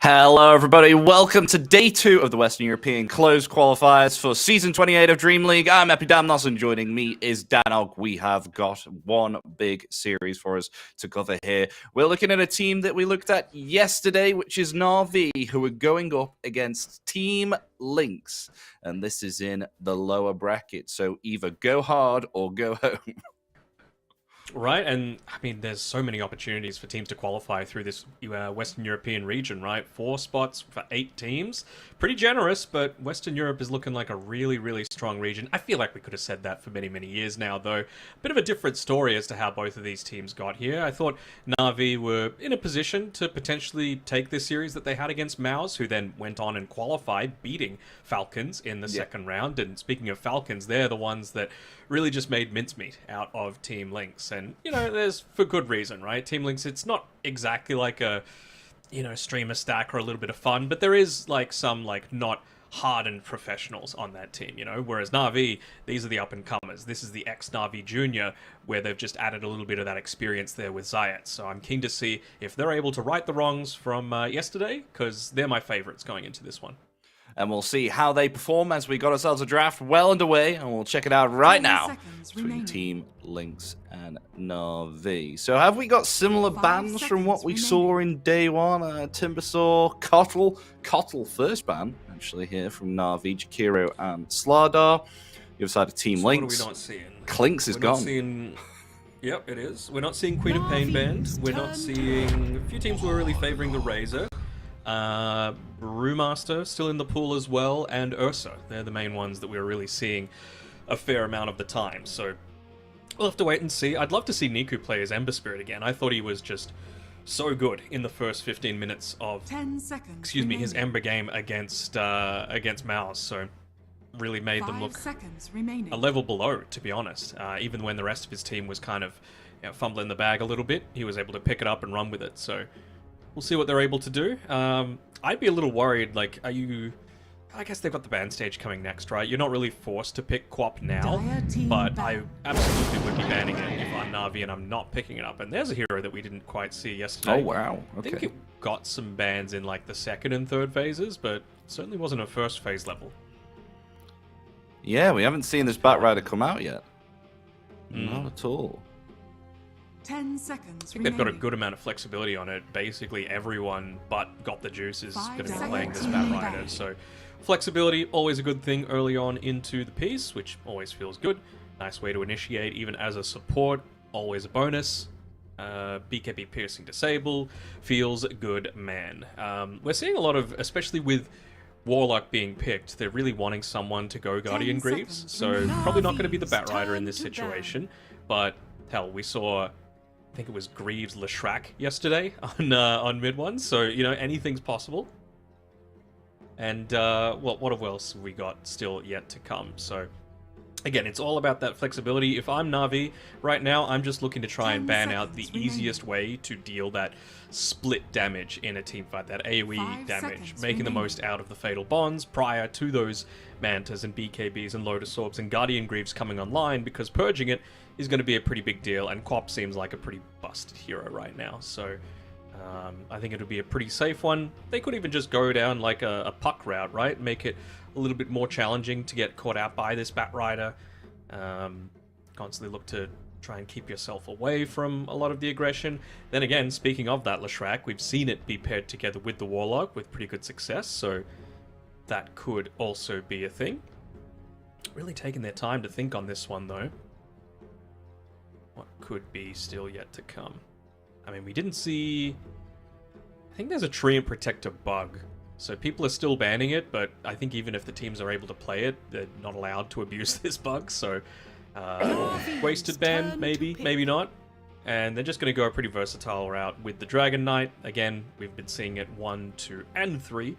Hello everybody, welcome to day 2 of the Western European Closed Qualifiers for Season 28 of DreamLeague. I'm Epidamnos and joining me is Danog. We have got one big series for us to cover here. We're looking at a team that we looked at yesterday, which is Na'Vi, who are going up against Team Lynx. And this is in the lower bracket, so either go hard or go home. Right, and I mean, there's so many opportunities for teams to qualify through this Western European region, right? 4 spots for 8 teams. Pretty generous, but Western Europe is looking like a really, really strong region. I feel like we could have said that for many, many years now, though. Bit of a different story as to how both of these teams got here. I thought Na'Vi were in a position to potentially take this series that they had against Maus, who then went on and qualified, beating Falcons in the second round. And speaking of Falcons, they're the ones that really just made mincemeat out of Team Lynx. And, you know, there's for good reason, right? Team Lynx, it's not exactly like a, you know, streamer stack or a little bit of fun, but there is, like, some, like, not hardened professionals on that team, you know? Whereas Na'Vi, these are the up-and-comers. This is the ex-Na'Vi Junior, where they've just added a little bit of that experience there with Zayat. So I'm keen to see if they're able to right the wrongs from yesterday, because they're my favorites going into this one. And we'll see how they perform as we got ourselves a draft well underway, and we'll check it out right now between Team Lynx and Na'Vi. So have we got similar bans from what we saw in day 1? Timbersaw, Kotl first ban, actually, here from Na'Vi, Jakiro and Slardar. The other side of Team Lynx. What are we not seeing? Clinks is gone. Yep, it is. We're not seeing Queen of Pain banned. We're not seeing... A few teams were really favoring the Razor. Brewmaster still in the pool as well, and Ursa. They're the main ones that we're really seeing a fair amount of the time. So we'll have to wait and see. I'd love to see Niku play as Ember Spirit again. I thought he was just so good in the first 15 minutes of 10 seconds excuse me, his Ember game against Maus. So really made them look a level below, to be honest. Even when the rest of his team was kind of, you know, fumbling the bag a little bit, he was able to pick it up and run with it. So we'll see what they're able to do. I'd be a little worried, like, I guess they've got the band stage coming next, right? You're not really forced to pick Quap now, but I absolutely would be banning it if I'm Na'Vi and I'm not picking it up. And there's a hero that we didn't quite see yesterday. Oh, wow. Okay. I think it got some bans in, like, the second and third phases, but certainly wasn't a first phase level. Yeah, we haven't seen this Batrider come out yet. Not at all. 10 seconds. I think they've got a good amount of flexibility on it. Basically, everyone but Got the Juice is going to be playing this Batrider. So, flexibility, always a good thing early on into the piece, which always feels good. Nice way to initiate, even as a support, always a bonus. BKB Piercing Disable, feels good, man. We're seeing a lot of, especially with Warlock being picked, they're really wanting someone to go Guardian Greaves. So, probably not going to be the Batrider in this situation. But, hell, we saw... I think it was Greaves Leshrac yesterday on mid one, so you know anything's possible. And what else have we got still yet to come? So again, it's all about that flexibility. If I'm Na'Vi right now, I'm just looking to try and ban out the easiest way to deal that split damage in a team fight, that AoE damage, making the most out of the Fatal Bonds prior to those Mantas and BKBs and Lotus Orbs and Guardian Greaves coming online, because purging it is going to be a pretty big deal, and Quap seems like a pretty busted hero right now, so I think it'll be a pretty safe one. They could even just go down like a puck route, right? Make it a little bit more challenging to get caught out by this Batrider. Constantly look to try and keep yourself away from a lot of the aggression. Then again, speaking of that Leshrac, we've seen it be paired together with the Warlock with pretty good success, so that could also be a thing. Really taking their time to think on this one, though. What could be still yet to come? I mean, we didn't see... I think there's a Treant Protector bug. So people are still banning it, but I think even if the teams are able to play it, they're not allowed to abuse this bug. So, wasted ban, maybe, maybe not. And they're just going to go a pretty versatile route with the Dragon Knight. Again, we've been seeing it 1, 2, and 3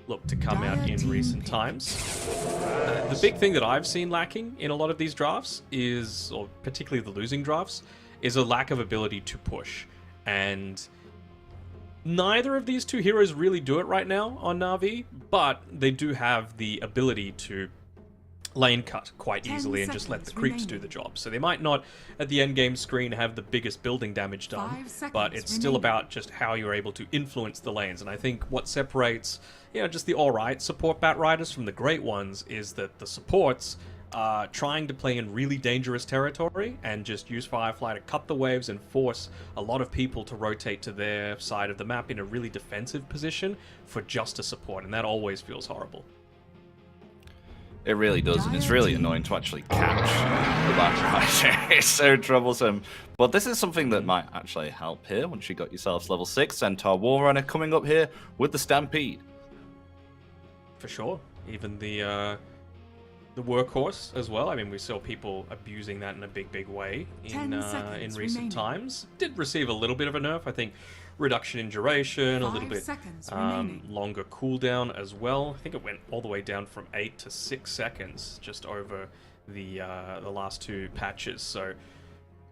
look to come out in recent times. The big thing that I've seen lacking in a lot of these drafts is, or particularly the losing drafts, is a lack of ability to push. And neither of these two heroes really do it right now on Na'Vi, but they do have the ability to lane cut quite easily and just let the creeps do the job. So they might not, at the end game screen, have the biggest building damage done, but it's still about just how you're able to influence the lanes. And I think what separates, just the alright support Batriders from the great ones is that the supports are trying to play in really dangerous territory and just use Firefly to cut the waves and force a lot of people to rotate to their side of the map in a really defensive position for just a support, and that always feels horrible. It really does, and it's really annoying to actually catch the Batrider. It's so troublesome. But this is something that might actually help here once you got yourselves level 6. Centaur Warrunner coming up here with the Stampede. For sure. Even the workhorse as well. I mean, we saw people abusing that in a big way in recent times. Did receive a little bit of a nerf, I think. Reduction in duration, a little bit longer cooldown as well. I think it went all the way down from 8 to 6 seconds just over the last 2 patches. So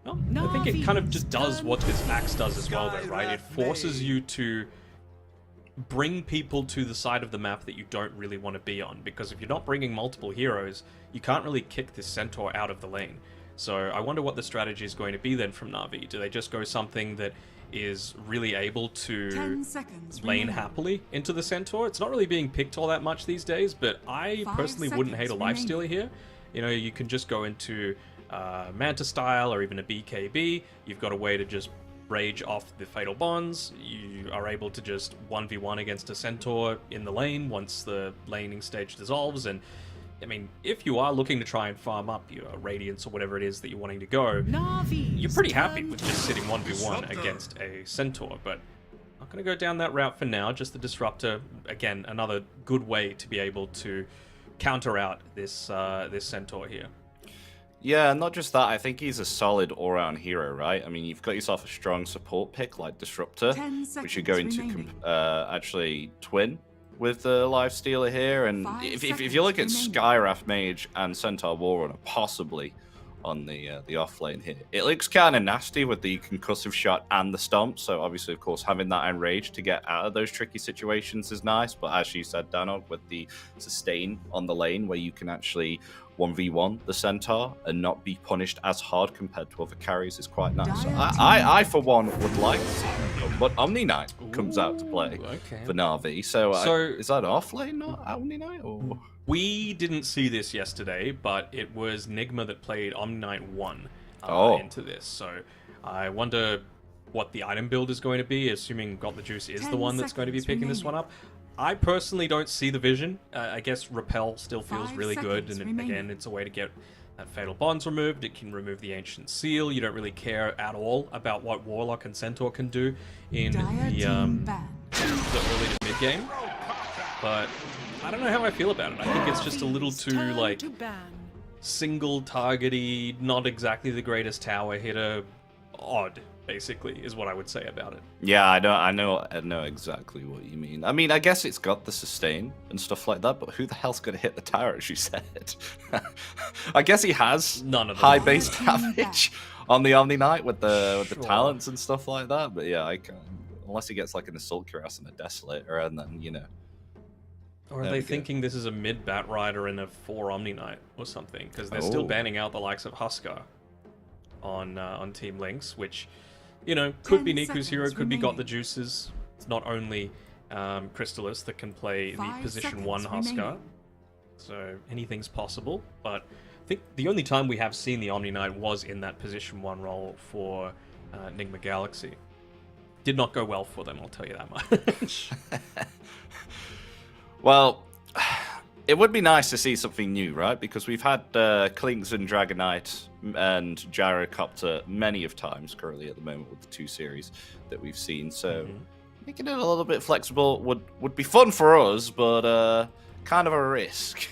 I think it kind of just does what this axe does as well, though, right? It forces you to bring people to the side of the map that you don't really want to be on, because if you're not bringing multiple heroes, you can't really kick this Centaur out of the lane. So I wonder what the strategy is going to be then from Na'Vi. Do they just go something that is really able to lane happily into the Centaur? It's not really being picked all that much these days, but I personally wouldn't hate a lifestealer here. You can just go into Manta style or even a BKB. You've got a way to just rage off the Fatal Bonds. You are able to just 1v1 against a Centaur in the lane once the laning stage dissolves. And I mean, if you are looking to try and farm up your Radiance or whatever it is that you're wanting to go, you're pretty happy with just sitting 1v1 against a Centaur, but not going to go down that route for now. Just the Disruptor, again, another good way to be able to counter out this this Centaur here. Yeah, not just that, I think he's a solid all-round hero, right? I mean, you've got yourself a strong support pick like Disruptor, which you're going to actually twin with the Lifestealer here, and if you look at Skywrath Mage and Centaur Warrunner possibly on the off lane here, it looks kind of nasty with the concussive shot and the stomp. So obviously, of course, having that enrage to get out of those tricky situations is nice, but as you said, Danog, with the sustain on the lane where you can actually 1v1 the Centaur and not be punished as hard compared to other carries is quite nice. So I for one would like to see that come, but Omni Knight comes out to play for Na'Vi. So is that off lane, not Omni Knight? Or? We didn't see this yesterday, but it was Nigma that played Omni Knight 1 into this. So I wonder what the item build is going to be, assuming Got the Juice is the one that's going to be picking this one up. I personally don't see the vision. I guess Repel still feels really good, and again, it's a way to get that Fatal Bonds removed. It can remove the Ancient Seal. You don't really care at all about what Warlock and Centaur can do in the early to mid game. But I don't know how I feel about it. I think it's just a little too like single targety, not exactly the greatest tower hitter, odd. Basically, is what I would say about it. Yeah, I know exactly what you mean. I mean, I guess it's got the sustain and stuff like that, but who the hell's going to hit the tower, as you said? I guess he has none of high base damage on the Omni Knight with the talents and stuff like that. But yeah, I can't, unless he gets like an Assault Cuirass and a Desolator, and then Or are they thinking this is a mid Batrider and a 4 Omni Knight or something? Because they're still banning out the likes of Huskar on Team Lynx, which, could be Niku's hero, could be Got the Juices. It's not only Crystallis that can play the position 1 Huskar, so anything's possible. But I think the only time we have seen the Omni Knight was in that position 1 role for Nigma Galaxy. Did not go well for them, I'll tell you that much. Well, it would be nice to see something new, right? Because we've had Klinks and Dragonite and Gyrocopter many of times currently at the moment with the 2 series that we've seen. So making it a little bit flexible would be fun for us, but kind of a risk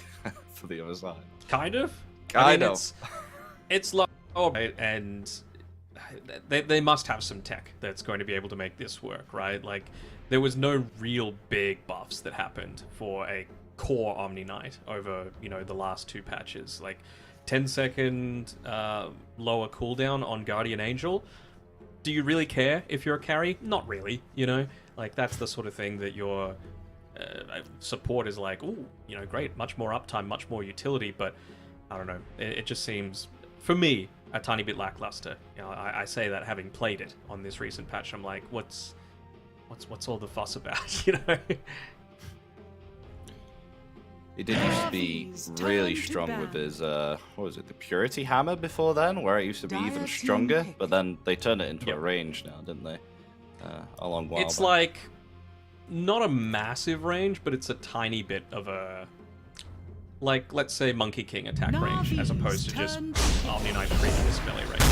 for the other side. Kind of? It's low, right? And they must have some tech that's going to be able to make this work, right? Like, there was no real big buffs that happened for a core Omni Knight over the last 2 patches. Like 10-second lower cooldown on Guardian Angel. Do you really care if you're a carry? Not really. Like that's the sort of thing that your support is like, ooh, great, much more uptime, much more utility. But I don't know. It just seems, for me, a tiny bit lackluster. You know, I say that having played it on this recent patch. I'm like, what's all the fuss about? You know. He did used to be really strong with his, what was it, the Purity Hammer before then, where it used to be even stronger, but then they turned it into a range now, didn't they? A long while It's back. like, not a massive range, but it's a tiny bit of a, like, let's say Monkey King attack range, as opposed to just Omni Knight previous melee range.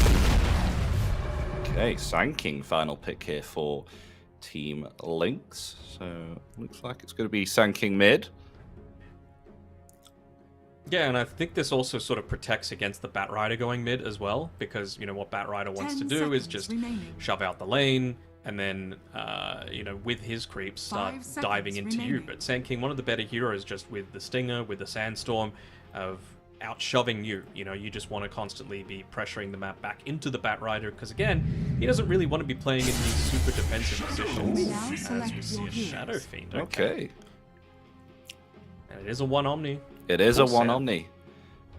Okay, Sand King final pick here for Team Lynx. So, looks like it's going to be Sand King mid. Yeah, and I think this also sort of protects against the Bat Rider going mid as well, because, you know, what Bat Rider wants to do is just shove out the lane, and then, you know, with his creeps, start diving into you. But Sand King, one of the better heroes, just with the Stinger, with the Sandstorm, of out-shoving you. You know, you just want to constantly be pressuring the map back into the Bat Rider, because, again, he doesn't really want to be playing in these super defensive positions, as we see a Shadow Fiend. Okay. And it is a 1 Omni. It is a 1 Omni.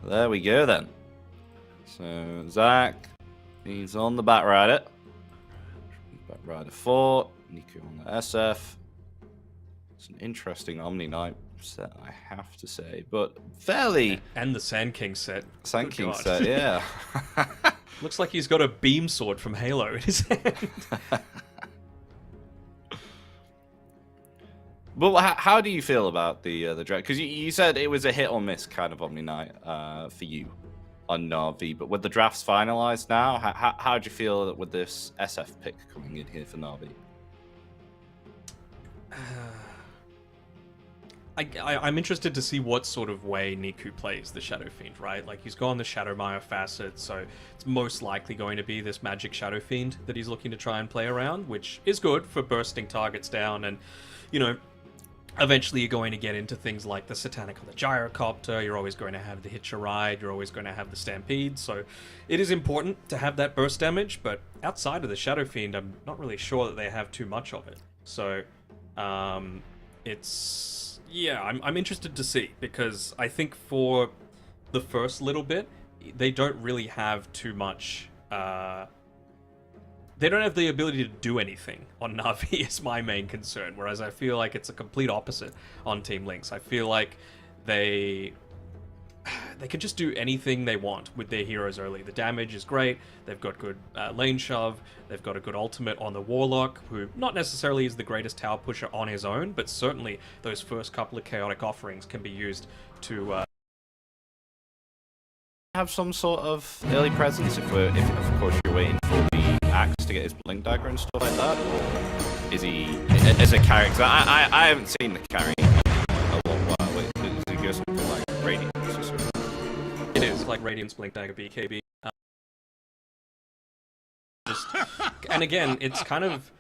There we go then. So, Zach, he's on the Bat Rider. Bat Rider 4, Niku on the SF. It's an interesting Omni Knight set, I have to say, but fairly... And the Sand King set. Sand King set, yeah. Looks like he's got a beam sword from Halo in his hand. But how do you feel about the draft? Because you said it was a hit or miss kind of Omni Knight for you on Na'Vi, but with the drafts finalized now, how do you feel with this SF pick coming in here for Na'Vi? I'm interested to see what sort of way Niku plays the Shadow Fiend, right? Like, he's gone the Shadow Maya facet, so it's most likely going to be this magic Shadow Fiend that he's looking to try and play around, which is good for bursting targets down, and, you know, eventually you're going to get into things like the Satanic or the Gyrocopter, you're always going to have the Hitcher Ride, you're always going to have the Stampede, so it is important to have that burst damage, but outside of the Shadow Fiend, I'm not really sure that they have too much of it. So, it's... yeah, I'm interested to see, because I think for the first little bit, they don't really have too much... they don't have the ability to do anything on Na'Vi is my main concern, whereas I feel like it's a complete opposite on Team Lynx. I feel like they can just do anything they want with their heroes early. The damage is great, they've got good lane shove, they've got a good ultimate on the Warlock, who not necessarily is the greatest tower pusher on his own, but certainly those first couple of chaotic offerings can be used to... have some sort of early presence if of course you're waiting for the axe to get his blink dagger and stuff like that, or is he as a character? I haven't seen the carry in a long while. Wait, does he go something like Radiance or something? It is like Radiance, blink dagger, BKB. And again, it's kind of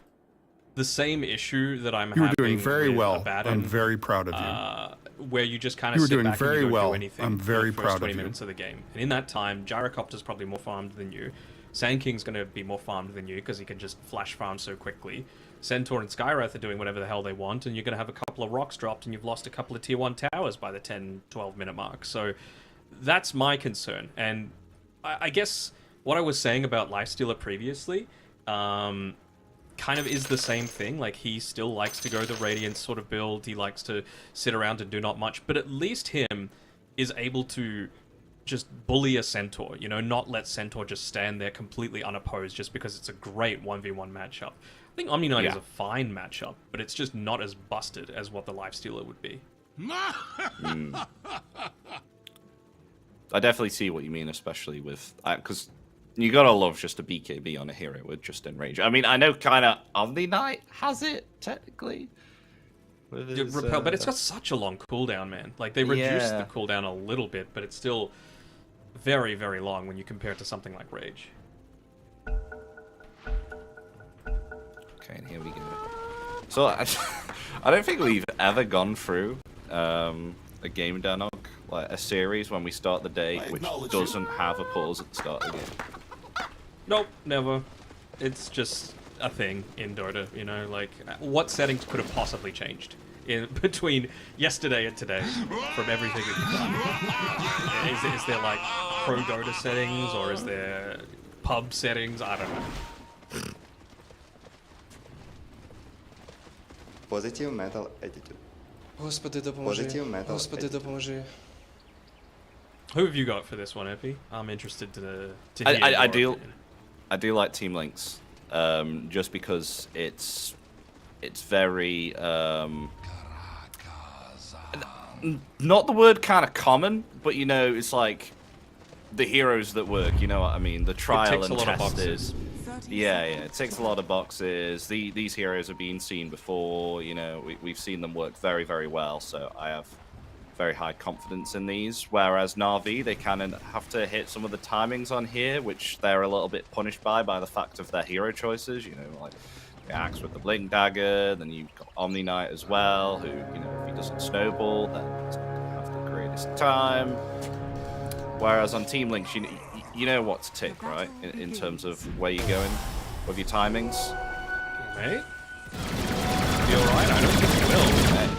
the same issue that I'm having. You were doing very well. Abaddon, I'm very proud of you. Where you just kind of sit back and you don't do anything I'm very for the first proud 20 of you. minutes of the game. And in that time, Gyrocopter's probably more farmed than you. Sand King's going to be more farmed than you because he can just flash farm so quickly. Centaur and Skywrath are doing whatever the hell they want, and you're going to have a couple of rocks dropped, and you've lost a couple of tier 1 towers by the 10-12 minute mark. So that's my concern. And I guess what I was saying about Lifestealer previously kind of is the same thing. Like, he still likes to go the Radiance sort of build. He likes to sit around and do not much. But at least him is able to just bully a Centaur, you know, not let Centaur just stand there completely unopposed just because it's a great 1v1 matchup. I think Omni Knight is a fine matchup, but it's just not as busted as what the Lifestealer would be. I definitely see what you mean, especially with... because you gotta love just a BKB on a hero with just in range. I mean, I know kind of Omni Knight has it, technically. With his, Repel, but it's got such a long cooldown, man. Like, they reduced the cooldown a little bit, but it's still very, very long when you compare it to something like Rage. Okay, and here we go. So, I don't think we've ever gone through a game, Danog, like a series when we start the day which doesn't have a pause at the start of the game. Nope, never. It's just a thing in Dota, you know? Like, what settings could have possibly changed in between yesterday and today from everything that you've done? Is there like pro Dota settings or is there pub settings? I don't know. Positive metal attitude. Господи, допоможи. Positive metal Господи, attitude. допоможи. Who have you got for this one, Epi? I'm interested to hear I your do. opinion. I do like Team Lynx, just because it's very not the word kind of common, but you know, it's like the heroes that work. You know what I mean? The trial and tested. Yeah, it ticks a lot of boxes. These heroes have been seen before. You know, we've seen them work very, very well. So I have very high confidence in these. Whereas Na'Vi, they kind of have to hit some of the timings on here, which they're a little bit punished by the fact of their hero choices. You know, like the Axe with the Blink Dagger, then you've got Omni Knight as well, who, you know, if he doesn't snowball, then he's not going to have the greatest time. Whereas on Team Lynx, you know what to tick, right? In terms of where you're going with your timings. Mate? Feel right? I don't think you will. Okay.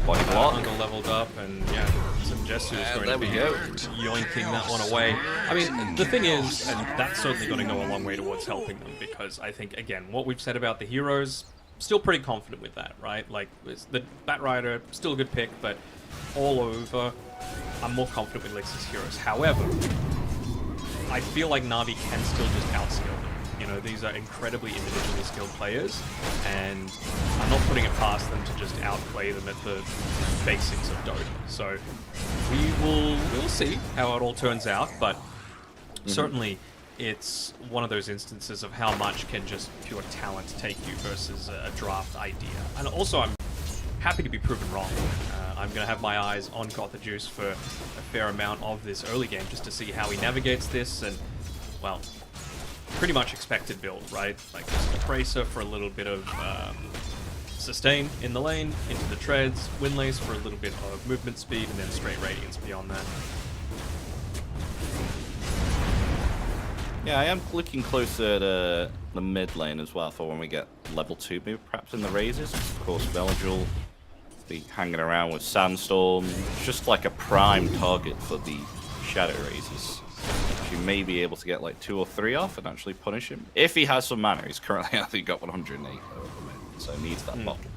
Body block. Under leveled up, and yeah, some Jessu's going there to we be go. yoinking that one away. I mean, the thing is, and that's certainly going to go a long way towards helping them, because I think, again, what we've said about the heroes, still pretty confident with that, right? Like, the Bat Rider, still a good pick, but all over, I'm more confident with Lynx's heroes. However, I feel like Na'Vi can still just outskill them. You know, these are incredibly individually skilled players, and I'm not putting it past them to just outplay them at the basics of Dota. So we'll see how it all turns out, but certainly it's one of those instances of how much can just pure talent take you versus a draft idea. And also, I'm happy to be proven wrong. I'm going to have my eyes on Got the Juice for a fair amount of this early game just to see how he navigates this, and, well, pretty much expected build, right? Like just a Bracer for a little bit of sustain in the lane, into the treads, Windlace for a little bit of movement speed, and then straight Radiance beyond that. Yeah, I am looking closer to the mid lane as well for when we get level 2 move, perhaps in the Razors. Of course, Veligil be hanging around with Sandstorm, just like a prime target for the Shadow Razors. You may be able to get like 2 or 3 off and actually punish him. If he has some mana, he's currently I think got 108 at the moment, so he needs that bottle.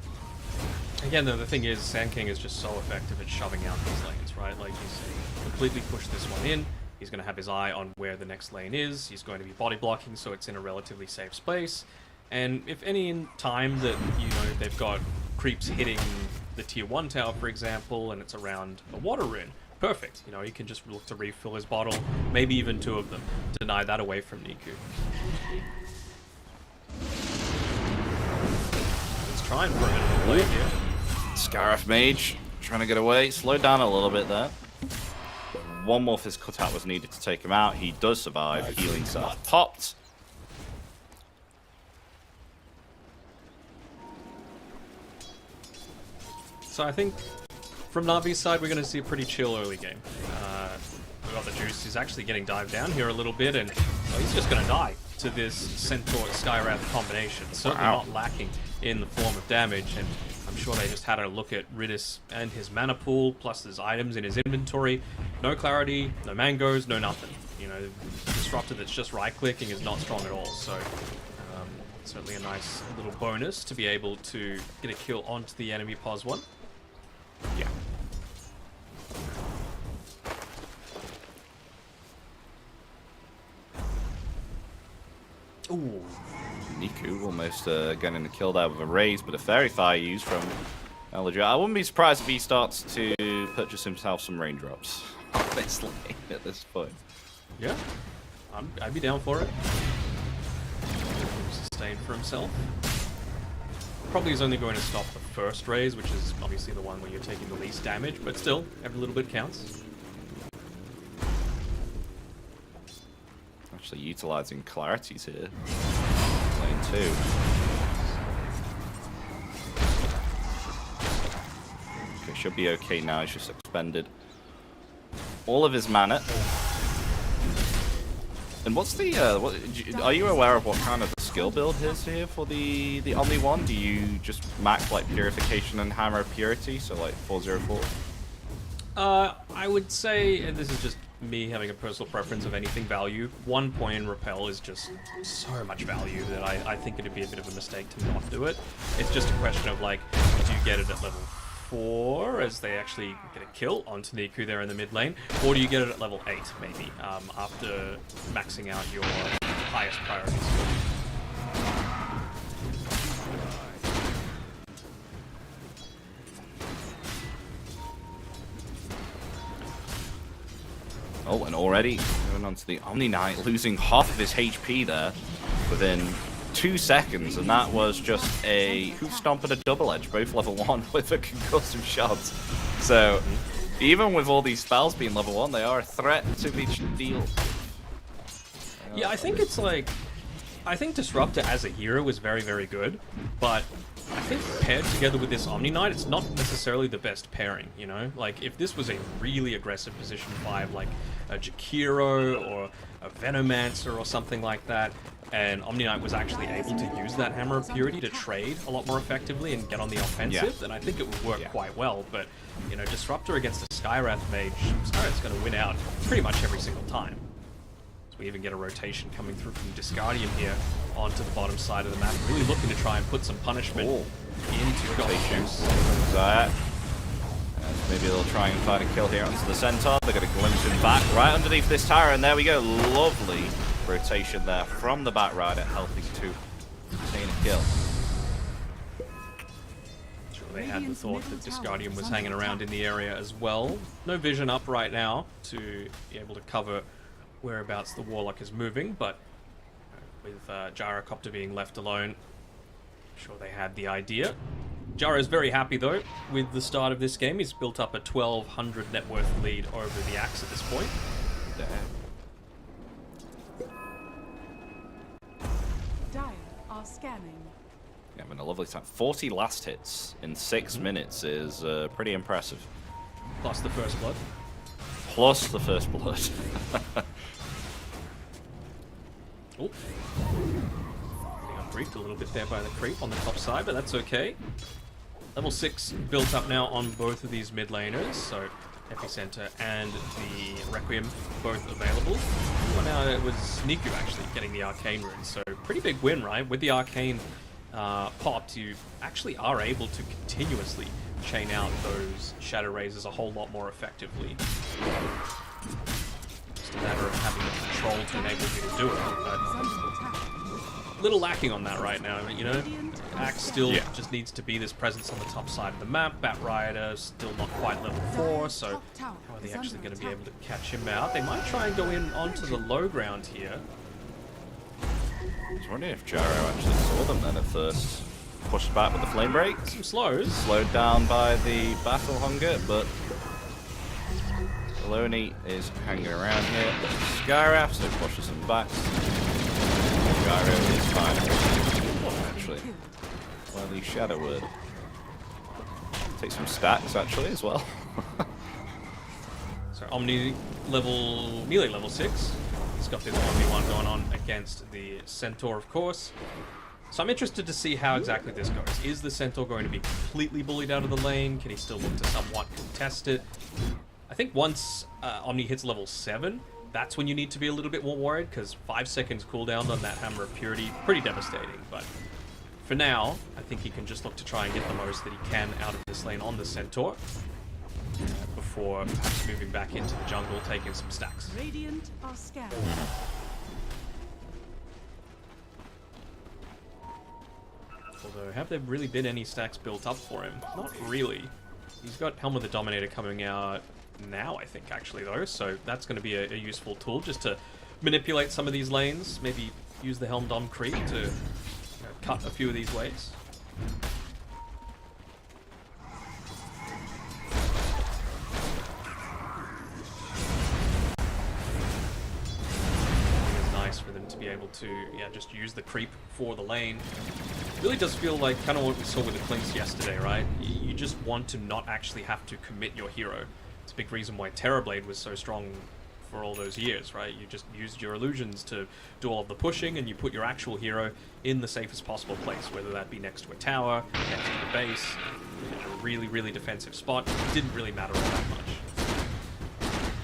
Again, though, the thing is, Sand King is just so effective at shoving out these lanes, right? Like, he's completely pushed this one in. He's going to have his eye on where the next lane is. He's going to be body blocking, so it's in a relatively safe space. And if any time that, you know, they've got creeps hitting the tier 1 tower, for example, and it's around a water rune, perfect. You know, he can just look to refill his bottle, maybe even 2 of them. Deny that away from Niku. Let's try and put it in the play here. Scarif Mage trying to get away. Slowed down a little bit there. One more physical attack was needed to take him out. He does survive. Healing Self popped. So I think from Na'Vi's side, we're going to see a pretty chill early game. We got the Juice. He's actually getting dived down here a little bit, and well, he's just going to die to this Centaur Skywrath combination. Certainly not lacking in the form of damage, and I'm sure they just had a look at Ridis and his mana pool, plus his items in his inventory. No clarity, no mangoes, no nothing. You know, Disruptor that's just right-clicking is not strong at all, so certainly a nice little bonus to be able to get a kill onto the enemy pos 1. Yeah. Ooh. Niku almost getting the kill there with a raise, but a Fairy Fire used from Eldridge. I wouldn't be surprised if he starts to purchase himself some raindrops on this lane at this point. Yeah, I'd be down for it. Sustain for himself. Probably is only going to stop the first raise, which is obviously the one where you're taking the least damage, but still, every little bit counts. Actually utilizing clarities here. Lane 2. Okay, should be okay now. He's just expended all of his mana. And what's the? Are you aware of what kind of the skill build is here for the Omni one? Do you just max like Purification and Hammer of Purity, so like 404? I would say, and this is just me having a personal preference of anything value, 1 point in Repel is just so much value that I think it'd be a bit of a mistake to not do it. It's just a question of like, do you get it at level 4 as they actually get a kill onto Niku there in the mid lane, or do you get it at level 8 maybe, after maxing out your highest priorities? Oh, and already going on to the Omni Knight, losing half of his HP there within 2 seconds, and that was just a hoof stomp and a double edge, both level 1 with a concussive shot. So even with all these spells being level 1, they are a threat to each deal. Yeah, I think it's like, I think Disruptor as a hero is very, very good, but I think paired together with this Omni Knight, it's not necessarily the best pairing, you know? Like, if this was a really aggressive position 5, like a Jakiro or a Venomancer or something like that, and Omni Knight was actually able to use that Hammer of Purity to trade a lot more effectively and get on the offensive, then I think it would work quite well. But, you know, Disruptor against a Skywrath mage, Skywrath's going to win out pretty much every single time. So we even get a rotation coming through from Discardium here onto the bottom side of the map, really looking to try and put some punishment into Goth. Maybe they'll try and find a kill here onto the Centaur. They're going to glimpse him back right underneath this tower, and there we go. Lovely rotation there from the Batrider, helping to obtain a kill. Sure, they had the thought that Discardium was hanging around in the area as well. No vision up right now to be able to cover whereabouts the Warlock is moving, but with Gyrocopter being left alone, I'm sure they had the idea. Jaro is very happy though with the start of this game. He's built up a 1200 net worth lead over the Axe at this point. Dire are scanning. Yeah, I mean, a lovely time. 40 last hits in 6 minutes is pretty impressive. Plus the first blood. Plus the first blood. Oh. Creeped a little bit there by the creep on the top side, but that's okay. Level 6 built up now on both of these mid laners, so Epicenter and the Requiem both available. Well, now it was Niku actually getting the Arcane rune, so pretty big win, right? With the Arcane popped, you actually are able to continuously chain out those Shadow Razors a whole lot more effectively. Just a matter of having the control to enable you to do it, but a little lacking on that right now, you know? Axe still just needs to be this presence on the top side of the map. Batrider still not quite level 4, so how are they actually going to be able to catch him out? They might try and go in onto the low ground here. I was wondering if Jaro actually saw them then at first. Pushed back with the flame break. Some slows. Slowed down by the battle hunger, but Baloney is hanging around here. Skywrath, so pushes him back. Gyro is fine. Actually. Well, the Shadow Word. Take some stacks actually as well. So Omni level, nearly level 6. He's got this 1v1 going on against the Centaur, of course. So I'm interested to see how exactly this goes. Is the Centaur going to be completely bullied out of the lane? Can he still look to somewhat contest it? I think once Omni hits level 7, that's when you need to be a little bit more worried, because 5 seconds cooldown on that Hammer of Purity, pretty devastating. But for now, I think he can just look to try and get the most that he can out of this lane on the Centaur, before perhaps moving back into the jungle, taking some stacks. Radiant are scanning. Although, have there really been any stacks built up for him? Not really. He's got Helm of the Dominator coming out now, I think, actually, though, so that's going to be a useful tool just to manipulate some of these lanes, maybe use the Helm Dom creep to cut a few of these waves. It's nice for them to be able to, just use the creep for the lane. It really does feel like kind of what we saw with the Lynx yesterday, right? You just want to not actually have to commit your hero. It's a big reason why Terrorblade was so strong for all those years, right? You just used your illusions to do all of the pushing, and you put your actual hero in the safest possible place, whether that be next to a tower, next to the base, in a really, really defensive spot. It didn't really matter all that much.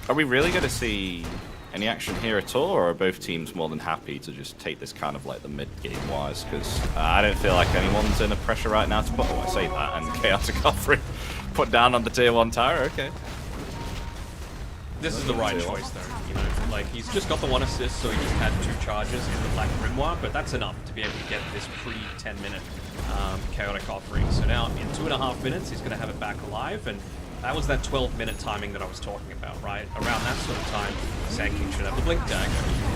Are we really going to see any action here at all, or are both teams more than happy to just take this kind of like the mid-game wise? Because I don't feel like anyone's in a pressure right now to put, oh, I say that, and chaotic offering put down on the tier 1 tower, okay. This is the right choice, though. You know, like, he's just got the 1 assist, so he just had 2 charges in the Black Grimoire, but that's enough to be able to get this pre-10-minute chaotic offering. So now, in 2.5 minutes, he's going to have it back alive, and that was that 12-minute timing that I was talking about, right? Around that sort of time, Sand King should have the Blink Dagger.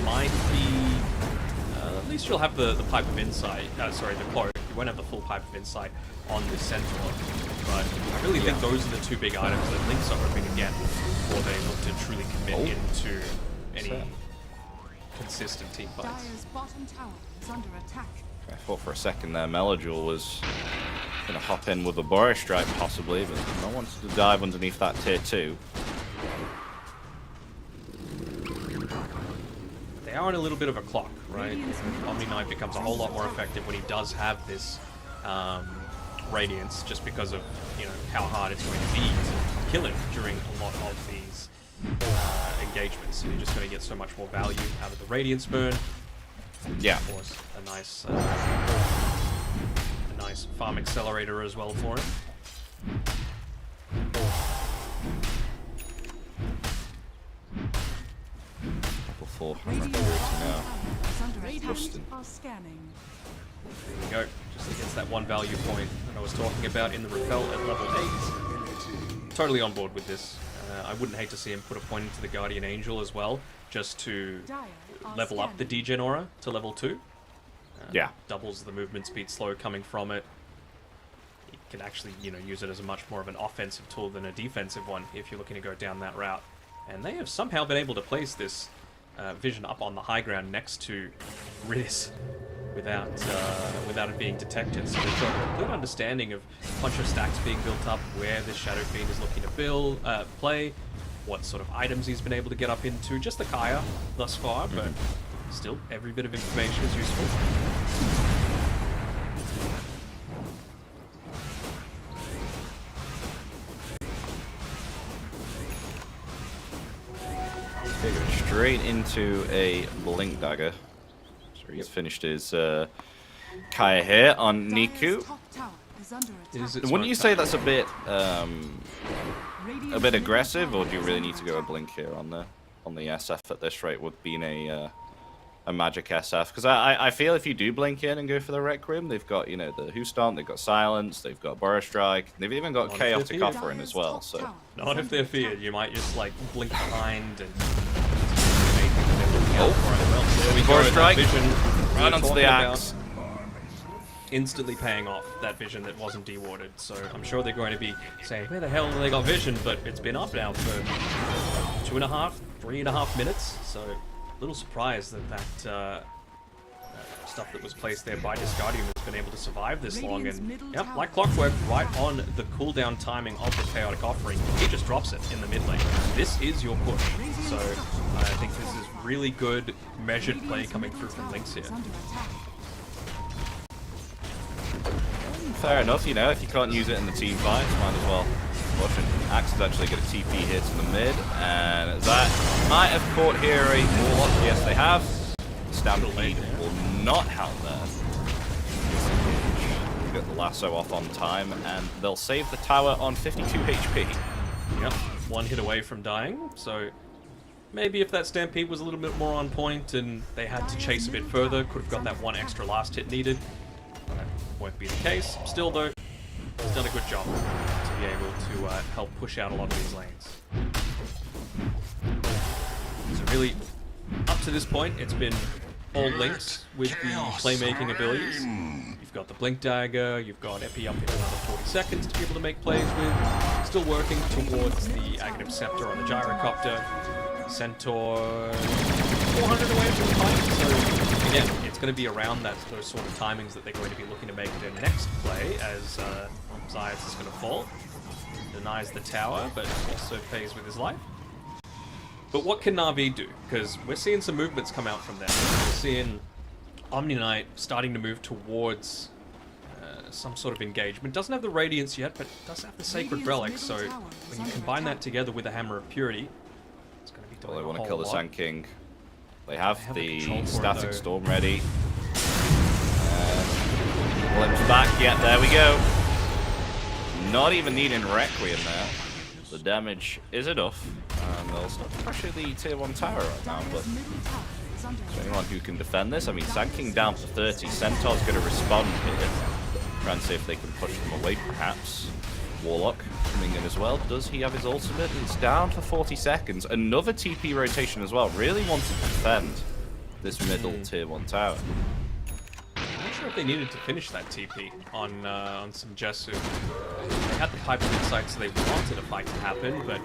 Might be... at least you'll have the Pipe of Insight. Sorry, the Cloak. You won't have the full Pipe of Insight on this Centaur. But I really think those are the 2 big items that Lynx are hoping to get before they look to truly commit into any consistent team fights. Dire's bottom tower is under attack. I thought for a second there Melodule was going to hop in with a Boris Strike possibly, but no one wanted to dive underneath that tier 2. They are in a little bit of a clock, right? Omni Knight becomes a whole lot more effective when he does have this Radiance, just because of, you know, how hard it's going to be to kill him during a lot of these engagements. So you're just going to get so much more value out of the Radiance burn. Yeah. Of course, a nice farm accelerator as well for him. Level 4 now. Radiant are scanning. There you go, just against that 1 value point that I was talking about in the Repel at level 8. Totally on board with this. I wouldn't hate to see him put a point into the Guardian Angel as well, just to level up the Degen Aura to level 2. Yeah. Doubles the movement speed slow coming from it. You can actually, you know, use it as a much more of an offensive tool than a defensive one if you're looking to go down that route. And they have somehow been able to place this vision up on the high ground next to Riz without it being detected. So they've got a good understanding of a bunch of stacks being built up, where this Shadow Fiend is looking to play, what sort of items he's been able to get up into. Just the Kaya thus far, but still, every bit of information is useful. Straight into a Blink Dagger. So he's finished his Kaya here on Niku. Wouldn't you say that's a bit aggressive, or do you really need to go a Blink here on the SF at this rate with being a magic SF? Because I feel if you do blink in and go for the Requiem, they've got, you know, the Who Stomp, they've got Silence, they've got Boris Strike, they've even got Chaotic Offering as well. So not if they're feared, you might just like blink behind and. There we go. Strike. Right onto the axe. Instantly paying off that vision that wasn't dewarded. So I'm sure they're going to be saying, where the hell they got vision? But it's been up now for 2.5, 3.5 minutes. So a little surprised that stuff that was placed there by Discardium has been able to survive this long. And yep, like clockwork, right on the cooldown timing of the Chaotic Offering, he just drops it in the mid lane. This is your push. So I think this is really good measured play coming through from Lynx here. Fair enough, you know, if you can't use it in the team fight, might as well push. And Axe is actually going to TP here to the mid, and that might have caught here a Warlock. Yes, they have. Stampede will not help there. Get the lasso off on time, and they'll save the tower on 52 HP. Yep, 1 hit away from dying, so maybe if that Stampede was a little bit more on point and they had to chase a bit further, could have got that 1 extra last hit needed. That won't be the case. Still though, he's done a good job to be able to help push out a lot of these lanes. So really, up to this point, it's been all Lynx with the playmaking abilities. You've got the Blink Dagger, you've got Epi up in another 40 seconds to be able to make plays with. Still working towards the Aghanim Scepter on the Gyrocopter. Centaur 400 away from the fight, so again, it's going to be around those sort of timings that they're going to be looking to make their next play, as Zayas is going to fall. Denies the tower, but also pays with his life. But what can Na'Vi do? Because we're seeing some movements come out from there. We're seeing Omni Knight starting to move towards some sort of engagement. Doesn't have the Radiance yet, but does have the Sacred Relic. So when you combine that together with the Hammer of Purity, it's going to be doing Well, they want a to kill the whole Sand lot. King. They have the the control for it, Static though. Storm ready. Glimpse back. Yeah, there we go. Not even needing Requiem there. The damage is enough. They'll start to pressure the tier 1 tower right now, but is there anyone who can defend this? I mean, Sand King down to 30. Centaur's going to respond here. Try and see if they can push them away, perhaps. Warlock coming in as well. Does he have his ultimate? It's down for 40 seconds. Another TP rotation as well. Really wants to defend this middle tier 1 tower. I'm not sure if they needed to finish that TP on some Jesu. They had the Pipe of Insight, so they wanted a fight to happen, but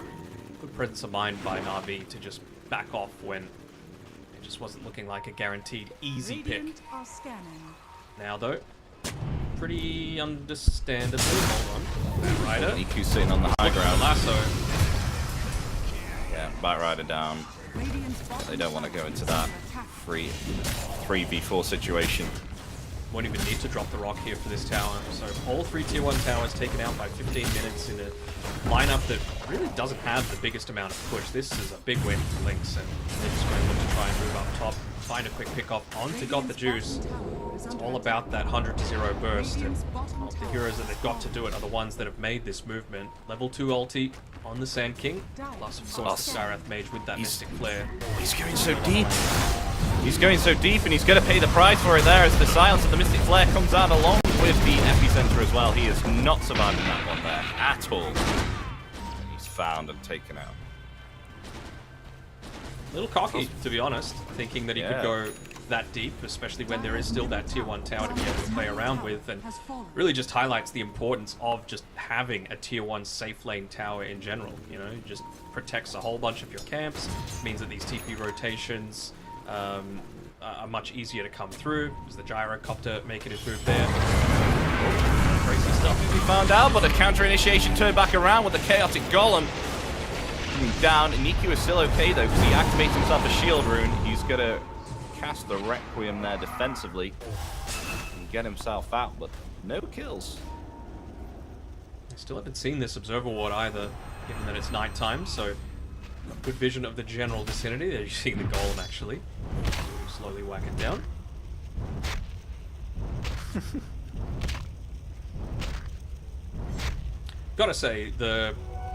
good presence of mind by Na'Vi to just back off when it just wasn't looking like a guaranteed easy pick. Radiant are scanning. Now though, pretty understandably, hold on, Batrider. Niku's sitting on the high ground. Lasso. Yeah, Batrider down. Radiant's bottom They don't want to tower go into is that under attack. 3v4 situation. Won't even need to drop the rock here for this tower. So all 3 tier 1 towers taken out by 15 minutes in a lineup that really doesn't have the biggest amount of push. This is a big win for Lynx, and they're just going to look to try and move up top, find a quick pickoff onto Got the Juice. It's all about that 100 to 0 burst, and the heroes that they've got to do it are the ones that have made this movement. Level 2 ulti on the Sand King, plus of course the Skyrath Mage with that Mystic Flare. He's going so deep. He's going so deep, and he's going to pay the price for it there as the silence of the Mystic Flare comes out along with the Epicenter as well. He is not surviving that one there at all. He's found and taken out. A little cocky, to be honest, thinking that he could go that deep, especially when there is still that tier 1 tower to be able to play around with, and really just highlights the importance of just having a tier 1 safe lane tower in general. You know, it just protects a whole bunch of your camps, means that these TP rotations are much easier to come through. There's the Gyrocopter making his move there. Crazy stuff. We found out, but the counter initiation turned back around with the Chaotic Golem coming down. Niku is still okay though, because he activates himself a shield rune. He's gonna cast the Requiem there defensively and get himself out, but no kills. I still haven't seen this Observer Ward either, given that it's nighttime, so good vision of the general vicinity. There you see the Golem actually. Slowly whack it down. Gotta say, the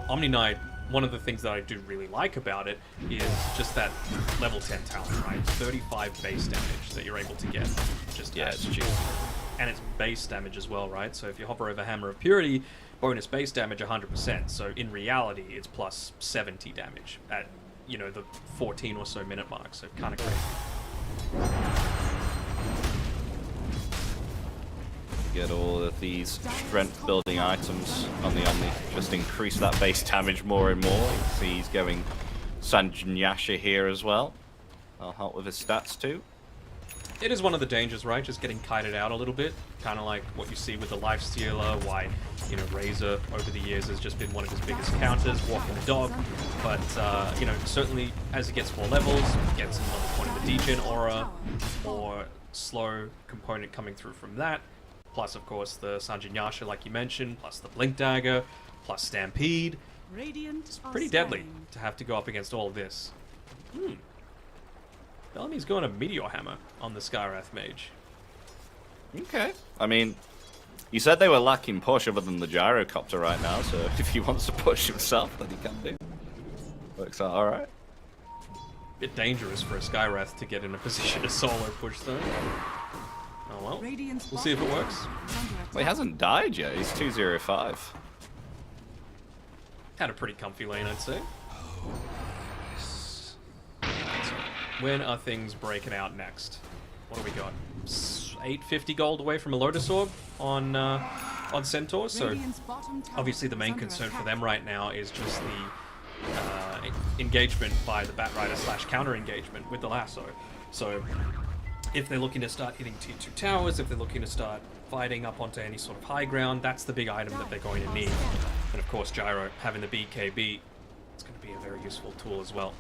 Omni Knight, one of the things that I do really like about it is just that level 10 talent, right? 35 base damage that you're able to get. Just as cheap. And it's base damage as well, right? So if you hover over Hammer of Purity, bonus base damage 100%. So in reality, it's plus 70 damage at, you know, the 14 or so minute mark. So kind of crazy. Get all of these strength building items on the Omni, just increase that base damage more and more. You can see he's going Sanjinyasha here as well. I'll help with his stats too. It is one of the dangers, right? Just getting kited out a little bit. Kind of like what you see with the Lifestealer, why, you know, Razor over the years has just been one of his biggest counters, walking the dog. But, you know, certainly as he gets more levels, gets another point of the Degen aura, more slow component coming through from that. Plus, of course, the Sanjinyasha, like you mentioned, plus the Blink Dagger, plus Stampede. It's pretty deadly to have to go up against all of this. Bellamy's going a Meteor Hammer on the Skyrath Mage. Okay. I mean, you said they were lacking push other than the Gyrocopter right now, so if he wants to push himself, then he can do. Works out alright. Bit dangerous for a Skyrath to get in a position to solo push, though. Oh well, we'll see if it works. Well, he hasn't died yet, he's 205. Had a pretty comfy lane, I'd say. So, when are things breaking out next? What do we got? 850 gold away from a Lotus Orb on Centaur, so obviously the main concern for them right now is just the engagement by the Batrider / counter engagement with the Lasso. So if they're looking to start hitting tier 2 towers, if they're looking to start fighting up onto any sort of high ground, that's the big item that they're going to need. And of course Gyro having the BKB, it's going to be a very useful tool as well.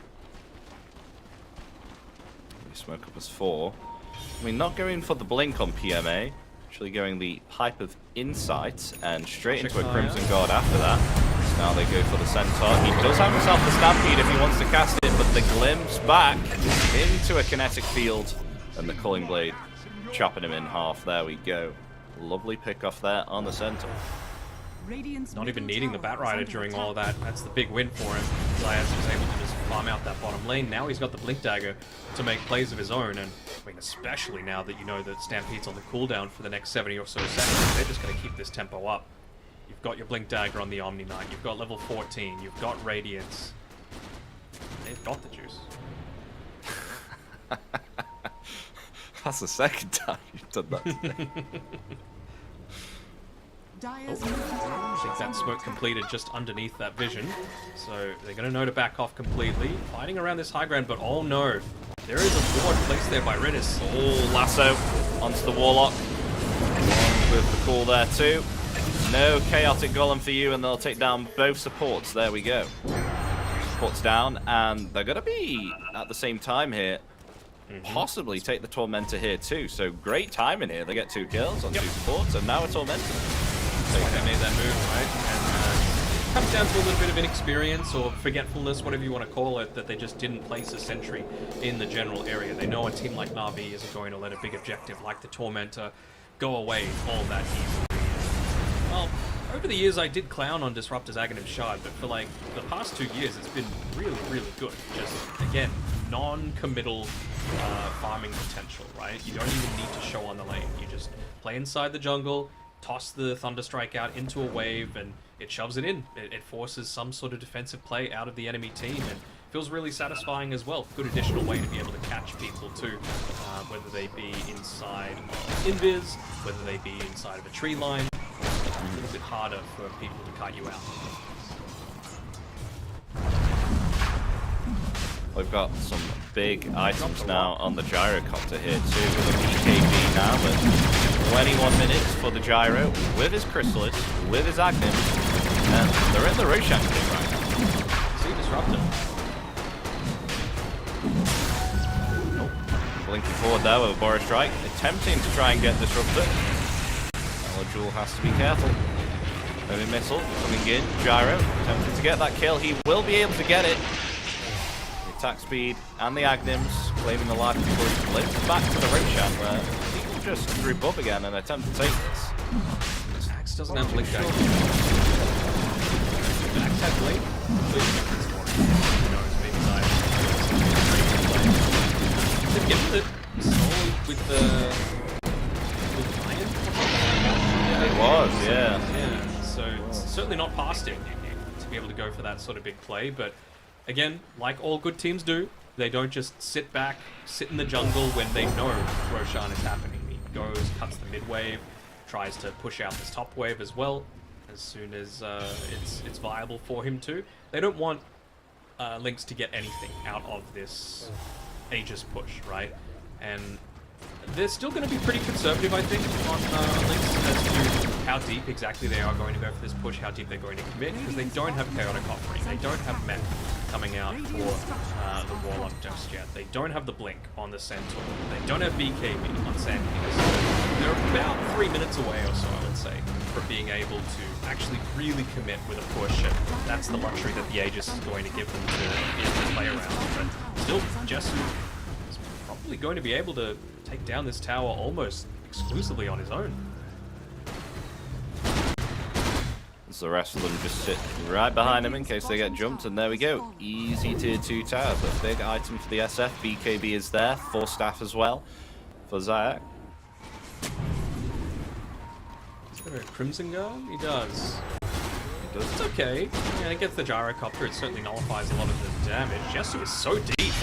smoke up as 4. I mean, not going for the blink on PMA, actually going the Pipe of Insight and straight into a Crimson Guard after that. So now they go for the Centaur. He does have himself the Stampede if he wants to cast it, but the glimpse back into a kinetic field and the Culling Blade chopping him in half. There we go. Lovely pick off there on the Centaur. Not even needing the Batrider during all of that. That's the big win for him. Zayas was able to just farm out that bottom lane. Now he's got the Blink Dagger to make plays of his own. And I mean, especially now that you know that Stampede's on the cooldown for the next 70 or so seconds, they're just going to keep this tempo up. You've got your Blink Dagger on the Omni Knight. You've got level 14. You've got Radiance. They've got the juice. That's the second time you've done that today. I think that smoke completed just underneath that vision. So they're going to know to back off completely. Fighting around this high ground, but oh no. There is a ward placed there by Redis. Oh, lasso onto the Warlock. Along with the call there too. No Chaotic Golem for you, and they'll take down both supports. There we go. Supports down, and they're going to be at the same time here. Possibly take the Tormentor here too. So great timing here. They get 2 kills on 2 supports, and now a Tormentor. That's why they made that move, right? And it comes down to a little bit of inexperience or forgetfulness, whatever you want to call it, that they just didn't place a sentry in the general area. They know a team like Na'Vi isn't going to let a big objective like the Tormentor go away all that easily. Well, over the years I did clown on Disruptor's Aghanim Shard, but for like the past 2 years it's been really, really good. Just, again, non-committal farming potential, right? You don't even need to show on the lane. You just play inside the jungle, toss the Thunderstrike out into a wave, and it shoves it in. It forces some sort of defensive play out of the enemy team, and feels really satisfying as well. Good additional way to be able to catch people too, whether they be inside of invis, whether they be inside of a tree line. A little bit harder for people to cut you out. We've got some big items now on the Gyrocopter here too, with a BKB now, but 21 minutes for the Gyro, with his Chrysalis, with his Aghanim, and they're in the Roshan pit right now. See Disruptor. Oh, blinking forward there with a Boris Strike, attempting to try and get Disruptor. Jewel has to be careful. Heavy missile coming in. Gyro attempting to get that kill. He will be able to get it. The attack speed and the Aghanims claiming the life before he flips back to the Roshan, where he can just group up again and attempt to take this. Axe doesn't have Blink Dagger. Axe had Blink. Who knows? Maybe They've given it Soul with the Lion. It was, yeah. Yeah, so it's certainly not past him to be able to go for that sort of big play, but again, like all good teams do, they don't just sit back, sit in the jungle when they know Roshan is happening. He goes, cuts the mid wave, tries to push out this top wave as well, as soon as it's viable for him to. They don't want Lynx to get anything out of this Aegis push, right? And they're still going to be pretty conservative, I think, on Lynx as to how deep exactly they are going to go for this push, how deep they're going to commit, because they don't have Chaotic Offering, they don't have Mech coming out for the Warlock just yet, they don't have the Blink on the Centaur, they don't have BKB on Sandpeter. They're about 3 minutes away or so, I would say, from being able to actually really commit with a push, and that's the luxury that the Aegis is going to give them to be able to play around. But still, Jesu is probably going to be able to take down this tower almost exclusively on his own. As the rest of them just sit right behind him in case they get jumped, and there we go. Easy tier 2 tower, but big item for the SF. BKB is there, 4 staff as well for Zayak. He's got a Crimson Guard? He does. He does. It's okay. Yeah, it gets the Gyrocopter, it certainly nullifies a lot of the damage. Jesu is so deep.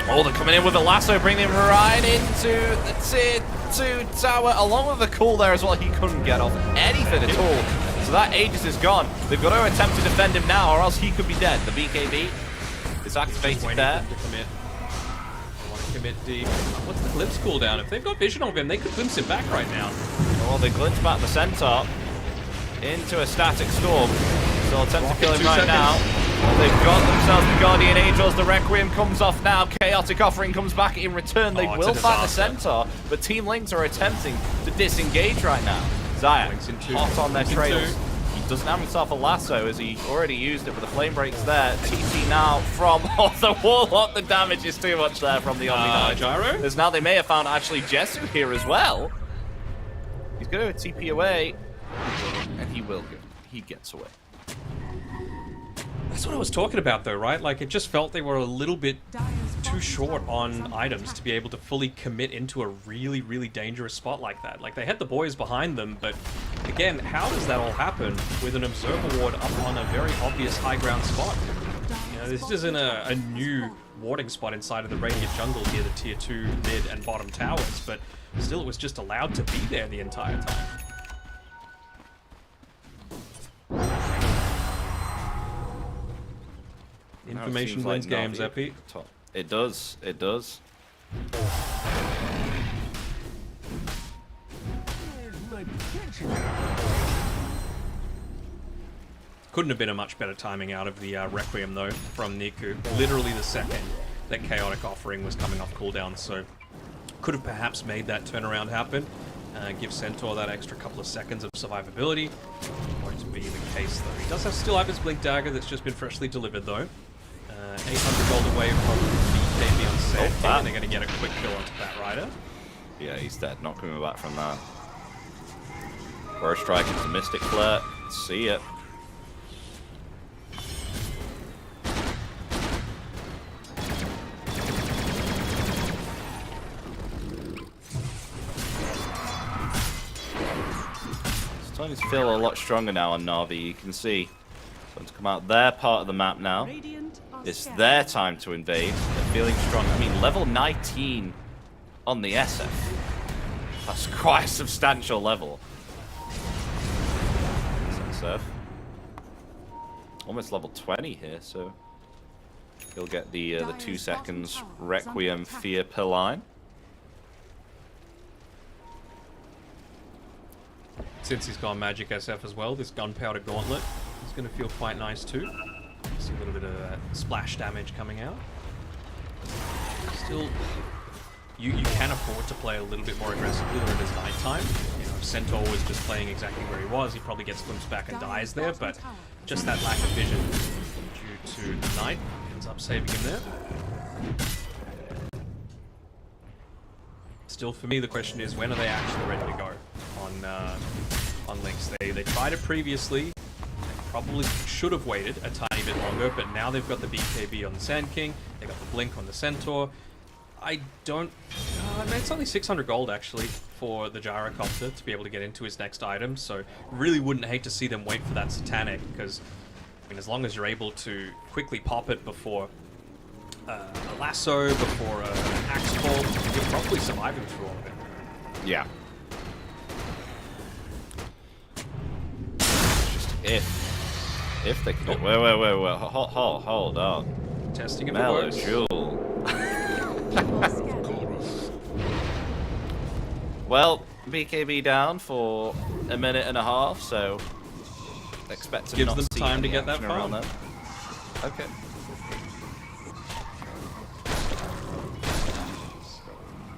Oh, they're coming in with a lasso, bringing him right into the tier 2 tower, along with the cool there as well. He couldn't get off anything at all. So that Aegis is gone. They've got to attempt to defend him now, or else he could be dead. The BKB is activated there. To commit. They want to commit deep. What's the glimpse cooldown? If they've got vision of him, they could glimpse him back right now. Oh, they glimpse back the Centaur into a static storm. So they'll attempt to kill him right now. They've got themselves the Guardian Angels. The Requiem comes off now. Chaotic Offering comes back in return. They will find the Centaur, but Team Lynx are attempting to disengage right now. Zaya hot on their trails. He doesn't have himself a lasso as he already used it, but the flame breaks there. TT now from off the Warlock. The damage is too much there from the Omni Gyro? There's now they may have found actually Jesu here as well. He's going to TP away, and he gets away. That's what I was talking about though, right? Like, it just felt they were a little bit too short on items to be able to fully commit into a really, really dangerous spot like that. Like, they had the boys behind them, but again, how does that all happen with an Observer Ward up on a very obvious high ground spot? You know, this isn't a new warding spot inside of the Radiant Jungle near the tier 2 mid and bottom towers, but still it was just allowed to be there the entire time. Information wins games, Epi. It does. It does. Couldn't have been a much better timing out of the Requiem, though, from Niku. Literally the second that Chaotic Offering was coming off cooldown, so could have perhaps made that turnaround happen. Give Centaur that extra couple of seconds of survivability. Won't be the case, though. He does still have his Blink Dagger that's just been freshly delivered, though. 800 gold away from the BKB on Sand King, and they're going to get a quick kill onto that Rider. Yeah, he's dead. Not coming back from that. Burst Strike into Mystic Flare. See it. It's starting to feel a lot stronger now on Na'Vi. You can see. Starting to come out their part of the map now. It's their time to invade. They're feeling strong. I mean, level 19 on the SF. That's quite a substantial level. SF. Almost level 20 here, so he'll get the 2 seconds Requiem Fear per line. Since he's gone Magic SF as well, this Gunpowder Gauntlet is going to feel quite nice too. See a little bit of splash damage coming out. Still, you can afford to play a little bit more aggressively when it is nighttime. You know, if Centaur was just playing exactly where he was, he probably gets glimpsed back and dies there, but just that lack of vision due to the night ends up saving him there. Still, for me, the question is, when are they actually ready to go on Lynx? They tried it previously. Probably should have waited a tiny bit longer, but now they've got the BKB on the Sand King, they got the Blink on the Centaur. I don't... it's only 600 gold, actually, for the Gyrocopter to be able to get into his next item, so really wouldn't hate to see them wait for that Satanic, because, I mean, as long as you're able to quickly pop it before a lasso, before an axe bolt, you're probably surviving through all of it. Yeah. Just if they can... Wait. Hold on. Testing if it Mellow works. Jewel. Well, BKB down for a minute and a half, so expect to gives not them see time to any get that action far. around there. Okay.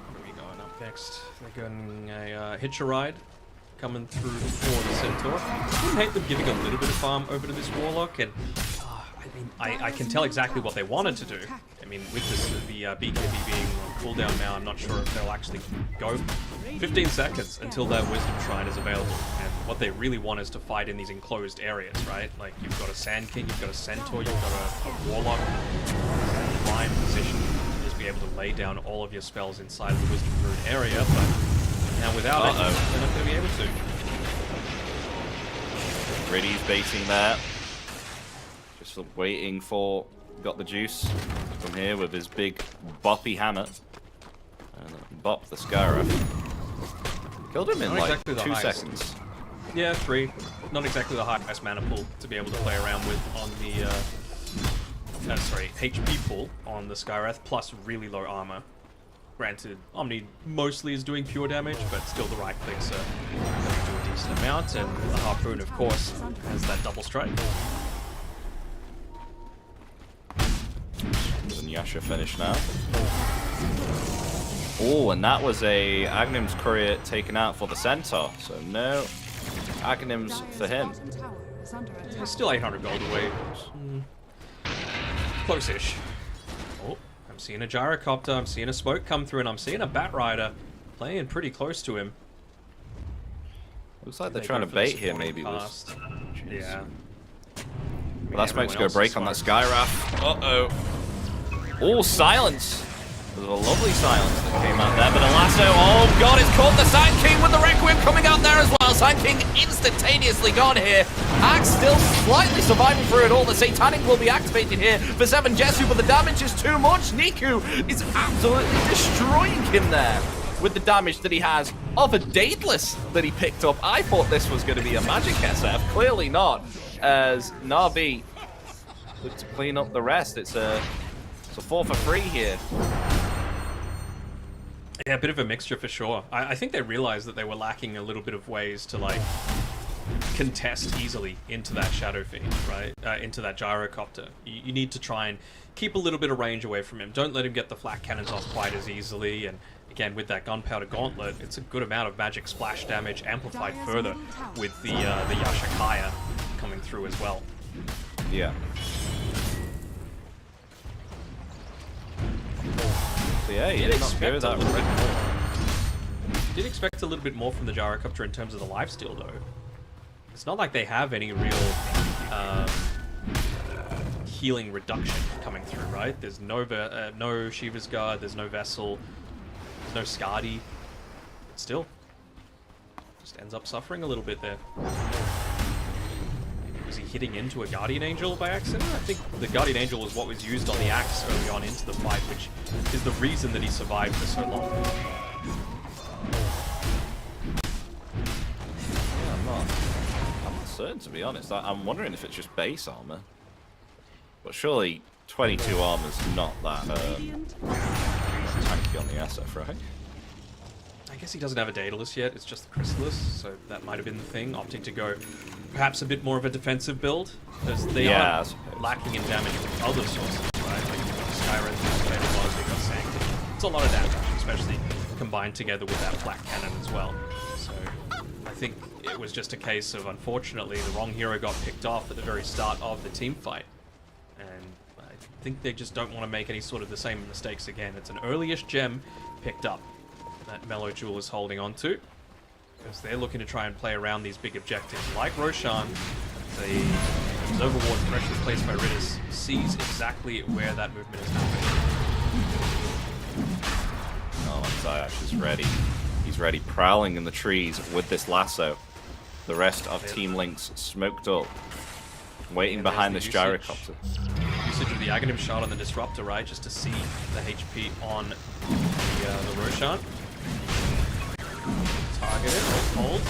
What are we going up next? They're going a Hitcher Ride coming through for the Centaur. I wouldn't hate them giving a little bit of farm over to this Warlock, and I can tell exactly what they wanted to do. I mean, with this, the BKB being on cooldown now, I'm not sure if they'll actually go 15 seconds until that Wisdom Shrine is available. And what they really want is to fight in these enclosed areas, right? Like, you've got a Sand King, you've got a Centaur, you've got a Warlock. Prime position to just be able to lay down all of your spells inside of the Wisdom Rune area, but now without it, they're not going to be able to. Riddy's baiting there. Just waiting for... Got the juice from here with his big boppy hammer. And bop the Scarab. Killed him in Not like exactly the 2 highest. seconds. Yeah, 3. Not exactly the highest mana pool to be able to play around with on the... HP pool on the Skywrath, plus really low armor. Granted, Omni mostly is doing pure damage, but still the right clicks are going to do a decent amount, and the Harpoon, of course, has that double strike. Yasha finished now. Oh, and that was a Agnim's courier taken out for the Centaur. So no Agnims for him. He's still 800 gold away. Close-ish. Oh, I'm seeing a gyrocopter, I'm seeing a smoke come through, and I'm seeing a Bat Rider playing pretty close to him. Looks like they're trying to bait here, maybe. Yeah. Well, that smoke's going to break on that Skywrath. Uh-oh. Oh, silence. There's a lovely silence that came out there, but a lasso. Oh, God, it's caught the Sand King with the Requiem coming out there as well. Sand King instantaneously gone here. Axe still slightly surviving through it all. The Satanic will be activated here for 7 Jesu, but the damage is too much. Niku is absolutely destroying him there with the damage that he has of a Daedalus that he picked up. I thought this was going to be a Magic SF. Clearly not, as Na'Vi look to clean up the rest. It's a 4 for 3 here. Yeah, a bit of a mixture for sure. I think they realized that they were lacking a little bit of ways to, like, contest easily into that Shadow Fiend, right? Into that Gyrocopter. You need to try and keep a little bit of range away from him. Don't let him get the flak cannons off quite as easily. And again, with that Gunpowder Gauntlet, it's a good amount of magic splash damage, amplified further with the Yashakaya coming through as well. Yeah. So yeah, you did expect that. Did expect a little bit more from the Gyrocopter in terms of the lifesteal, though. It's not like they have any real healing reduction coming through, right? There's no Shiva's Guard, there's no Vessel, there's no Skadi. But still, just ends up suffering a little bit there. Was he hitting into a Guardian Angel by accident? I think the Guardian Angel was what was used on the Axe early on into the fight, which is the reason that he survived for so long. Yeah, I'm not certain, to be honest. I'm wondering if it's just base armor. But surely 22 armor's not that tanky on the SF, right? I guess he doesn't have a Daedalus yet, it's just the Chrysalis, so that might have been the thing, opting to go perhaps a bit more of a defensive build, because they are lacking in damage with other sources, right? Like you've got Skyrim, you've got Sanctum. It's a lot of damage, especially combined together with that flak cannon as well. So I think it was just a case of, unfortunately, the wrong hero got picked off at the very start of the team fight. And I think they just don't want to make any sort of the same mistakes again. It's an early-ish gem picked up that Mellow Jewel is holding on to, because they're looking to try and play around these big objectives. Like Roshan, the Observer Ward freshly placed by Ridis sees exactly where that movement is happening. Oh, Zayash is ready. He's ready, prowling in the trees with this lasso. The rest of Team Lynx smoked up, waiting behind this Gyrocopter. Usage of the Aghanim shot on the Disruptor, right, just to see the HP on the Roshan. Targeted, hold.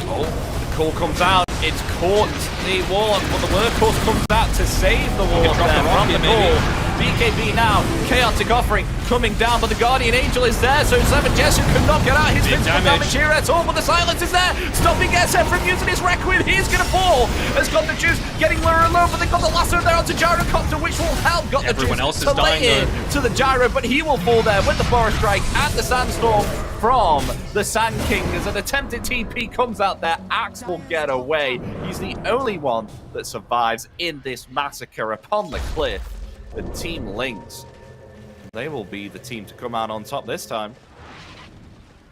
Oh, the call comes out. It's caught the Warlock, but the Workhorse comes out to save the Warlock there from the call. BKB now, Chaotic Offering coming down, but the Guardian Angel is there, so 7 Jesu could not get out his physical damage here at all, but the silence is there, stopping SF from using his Requiem. He's going to fall. Has got the juice, getting lower and lower, but they've got the lasso there onto Gyrocopter, which will help. Got Everyone the else juice is to lay dying, in to the Gyro, but he will fall there with the Forest Strike and the Sandstorm from the Sand King. As an attempted TP comes out there, Axe will get away. He's the only one that survives in this massacre upon the cliff. The Team Lynx, they will be the team to come out on top this time.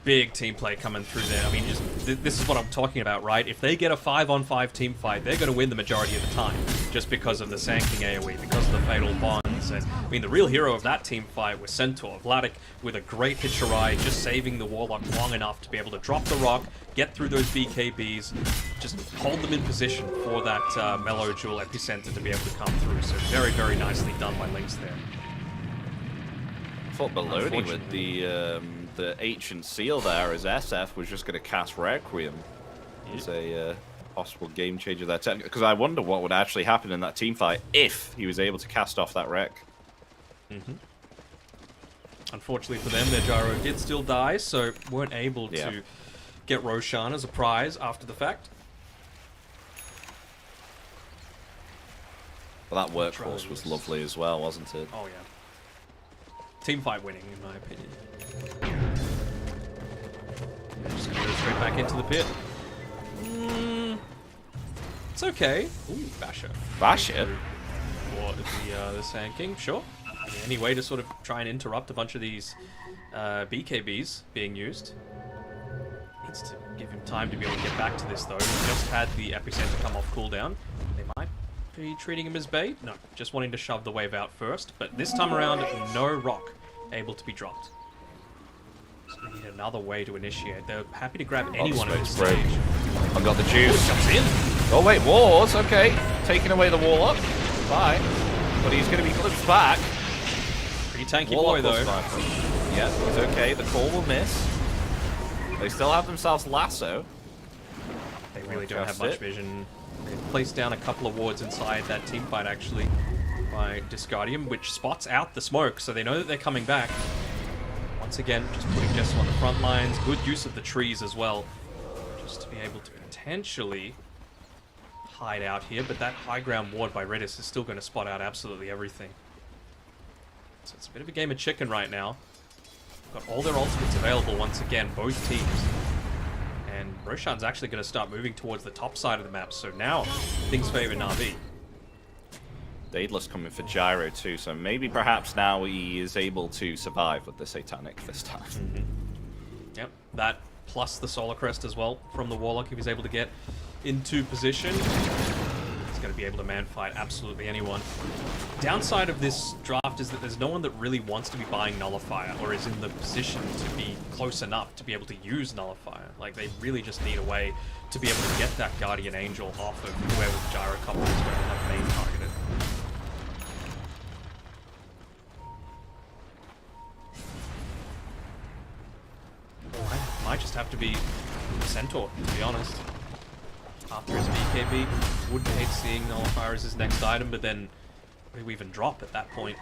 Big team play coming through there. I mean, just this is what I'm talking about, right? If they get a 5-on-5 team fight, they're going to win the majority of the time, just because of the Sand King AoE, because of the Fatal Bonds. And I mean, the real hero of that team fight was Centaur. Vladik with a great Hitcherai, just saving the Warlock long enough to be able to drop the rock, get through those BKBs, just hold them in position for that Mellow Jewel Epicenter to be able to come through. So very, very nicely done by Lynx there. I thought Baloney with the Ancient Seal there as SF was just going to cast Requiem. It's a possible game changer there. Because I wonder what would actually happen in that team fight if he was able to cast off that Rec. Unfortunately for them, their Gyro did still die, so weren't able to get Roshan as a prize after the fact. But that Workhorse was lovely as well, wasn't it? Oh yeah. team fight winning, in my opinion. Just gonna go straight back into the pit. It's okay. Ooh, Basher. Basher? For the Sand King, sure. I mean, any way to sort of try and interrupt a bunch of these BKBs being used. Needs to give him time to be able to get back to this, though. He just had the epicenter come off cooldown. They might be treating him as bait. No, just wanting to shove the wave out first. But this time around, no rock able to be dropped. So we need another way to initiate. They're happy to grab anyone at this stage. I got the juice. Jumps in. Oh wait, wars. Okay, taking away the wall up. Bye. But he's going to be clipped back. Pretty tanky Wall boy, up though. Yeah, it's okay. The call will miss. They still have themselves lasso. They really don't have much vision. They've placed down a couple of wards inside that team fight, actually, by Discardium, which spots out the smoke, so they know that they're coming back. Once again, just putting Jessel on the front lines. Good use of the trees as well, just to be able to potentially hide out here. But that high ground ward by Redis is still going to spot out absolutely everything. So it's a bit of a game of chicken right now. Got all their ultimates available once again, both teams. And Roshan's actually going to start moving towards the top side of the map, so now things favor Na'Vi. Daedalus coming for Gyro too, so maybe perhaps now he is able to survive with the Satanic this time. Yep, that plus the Solar Crest as well from the Warlock if he's able to get into position. He's going to be able to man-fight absolutely anyone. Downside of this draft is that there's no one that really wants to be buying Nullifier or is in the position to be close enough to be able to use Nullifier. Like, they really just need a way to be able to get that Guardian Angel off of whoever the Gyrocopter is going to have main targeted. Might just have to be Centaur, to be honest. After his BKB, wouldn't hate seeing Nullifier as his next item, but then what do we even drop at that point?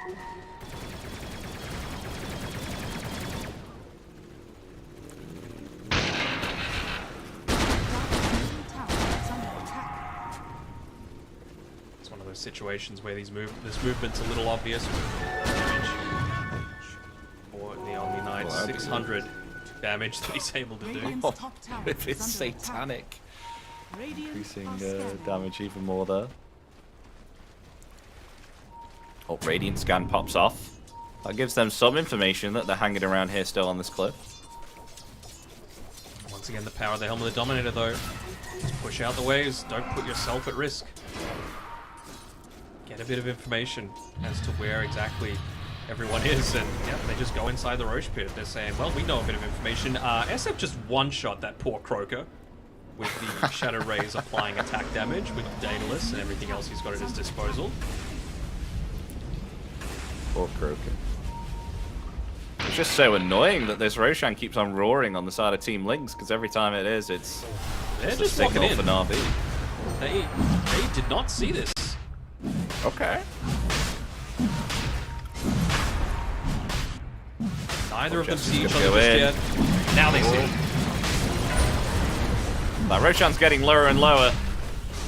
It's one of those situations where this movement's a little obvious. For the Omni Knight, 600 damage that he's able to do. If it's Satanic. Increasing damage even more there. Oh, Radiant Scan pops off. That gives them some information that they're hanging around here still on this cliff. Once again, the power of the Helm of the Dominator, though. Just push out the waves. Don't put yourself at risk. Get a bit of information as to where exactly everyone is, and yeah, they just go inside the Roche pit. They're saying, well, we know a bit of information. SF just one-shot that poor Croaker with the Shadow Rays applying attack damage with Daedalus and everything else he's got at his disposal. Poor Croaker. It's just so annoying that this Roshan keeps on roaring on the side of Team Lynx, because every time it is, it's They're a just signal walking for in. Na'Vi. They did not see this. Okay. Neither of them Jesse's see each gonna other go just in. yet. Now they see it. Now Roshan's getting lower and lower.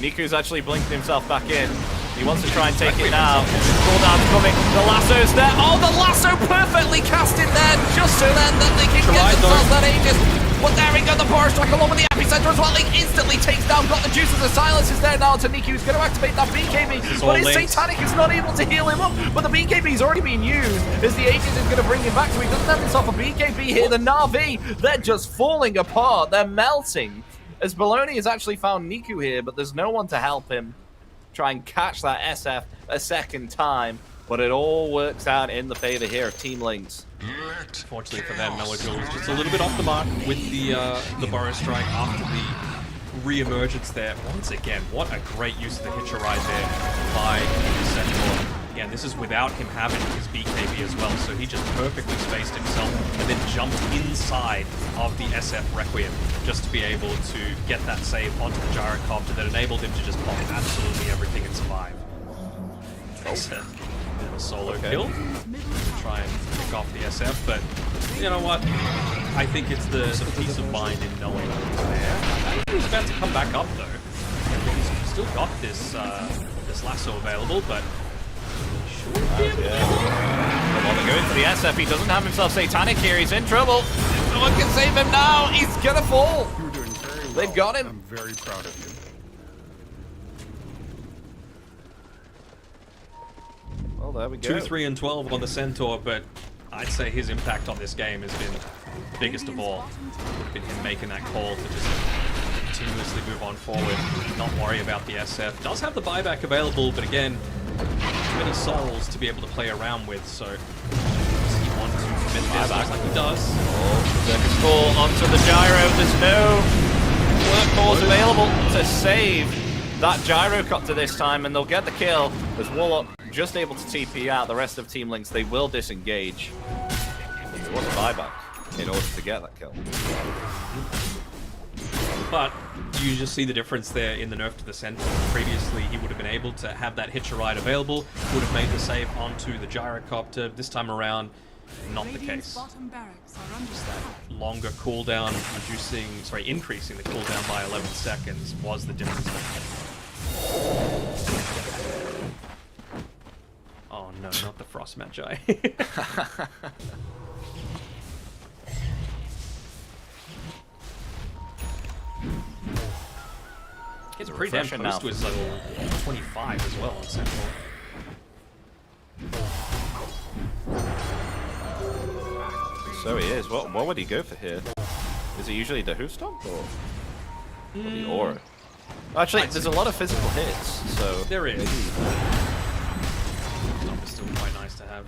Niku's actually blinking himself back in. He wants to try and take it now. Cooldown's coming. The lasso's there. Oh, the lasso perfectly cast in there, just so then that they can get themselves that Aegis. But there we go, the power strike along with the epicenter as well. He instantly takes down, got the juices. The silence is there now to Niku, who's going to activate that BKB. But his Satanic is not able to heal him up. But the BKB is already being used as the Aegis is going to bring him back. So he doesn't have himself a BKB here. The Na'Vi, they're just falling apart. They're melting. As Baloney has actually found Niku here, but there's no one to help him try and catch that SF a second time. But it all works out in the favor here of Team Lynx. Fortunately for them, Melodil was just a little bit off the mark with the Burrow Strike after the re-emergence there. Once again, what a great use of the Hitcher Ride there by Centaur. Again, this is without him having his BKB as well, so he just perfectly spaced himself and then jumped inside of the SF Requiem just to be able to get that save onto the Gyrocopter that enabled him to just pop absolutely everything and survive. That's a bit of a solo kill. Try and pick off the SF, but you know what? I think it's the peace of mind in knowing he's there. I think he's about to come back up though. He's still got this this lasso available, but Yeah. Well, they're going for the SF. He doesn't have himself Satanic here. He's in trouble. No one can save him now. He's gonna fall. You were doing very well. They've got him. I'm very proud of you. Well, there we go. 2, 3, and 12 on the Centaur, but I'd say his impact on this game has been biggest of all. Been him making that call to just continuously move on forward, not worry about the SF. Does have the buyback available, but again, too many souls to be able to play around with, so does he want to commit this? Looks like he does. Circus Ball onto the gyro. There's no workhorse available to save that gyrocopter this time, and they'll get the kill. There's Warlock just able to TP out. The rest of Team Lynx, they will disengage. There was a buyback in order to get that kill. But you just see the difference there in the nerf to the Centaur. Previously, he would have been able to have that Hitcher ride available, would have made the save onto the gyrocopter. This time around, not the case. Bottom barracks are under attack. Longer cooldown, increasing the cooldown by 11 seconds was the difference. Oh no, not the Frost Magi. It's pretty damn close to his level 25 as well on Centaur. So he is. What would he go for here? Is it usually the Hoof Stomp or the Aura? Actually, there's a lot of physical hits, so there is. Stomp is still quite nice to have.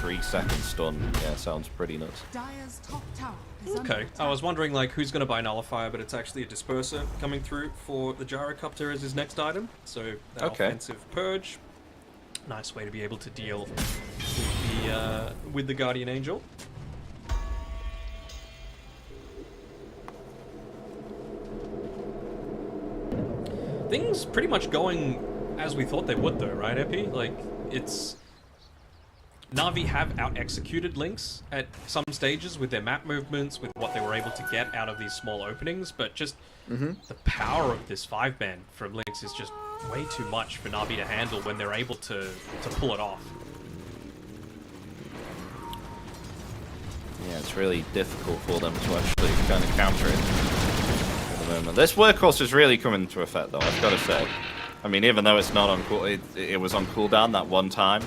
3-second stun. Yeah, sounds pretty nuts. Dire's top tower is under Okay, attack. I was wondering like who's going to buy Nullifier, but it's actually a Disperser coming through for the Gyrocopter as his next item. So that offensive purge, nice way to be able to deal with the Guardian Angel. Things pretty much going as we thought they would, though, right, Epi? Like it's. Na'Vi have out-executed Lynx at some stages with their map movements, with what they were able to get out of these small openings, but just the power of this 5-man from Lynx is just way too much for Na'Vi to handle when they're able to pull it off. Yeah, it's really difficult for them to actually kind of counter it at the moment. This workhorse is really coming into effect, though, I've got to say. I mean, even though it's not on it was on cooldown that one time.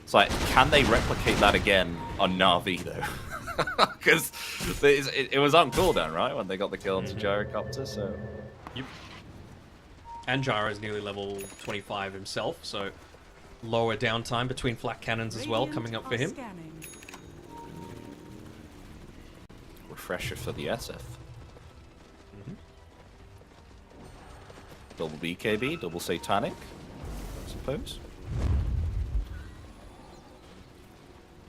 It's like, can they replicate that again on Na'Vi, though? Because it was on cooldown, right, when they got the kill onto Gyrocopter, so... Yep. And Gyro's nearly level 25 himself, so lower downtime between flak cannons as well coming up for him. Refresher for the SF. Double BKB, double Satanic, I suppose.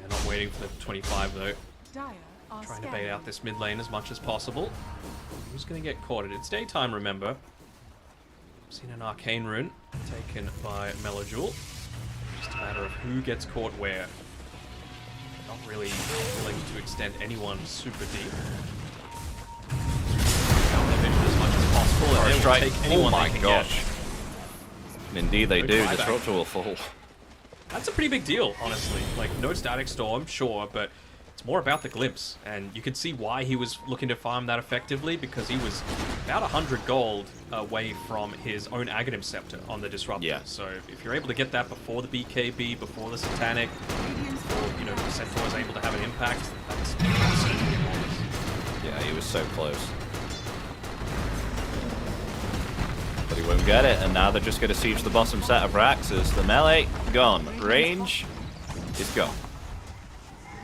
Not waiting for the 25 though. Dire are Trying to bait out this mid lane as much as possible. Who's going to get caught? It's daytime, remember. Seen an Arcane Rune taken by Melojule. Just a matter of who gets caught where. Not really willing to extend anyone super deep. Out their vision as much as possible, and they will take anyone they can get. Indeed they do. buyback. Disruptor will fall. That's a pretty big deal, honestly. Like, no Static Storm, sure, but it's more about the Glimpse. And you can see why he was looking to farm that effectively, because he was about 100 gold away from his own Aghanim Scepter on the Disruptor. Yeah. So if you're able to get that before the BKB, before the Satanic, before, you know, Centaur is able to have an impact, that's absolutely enormous. Yeah, he was so close. But he won't get it, and now they're just going to siege the bottom set of racks as the melee gone. Range is gone.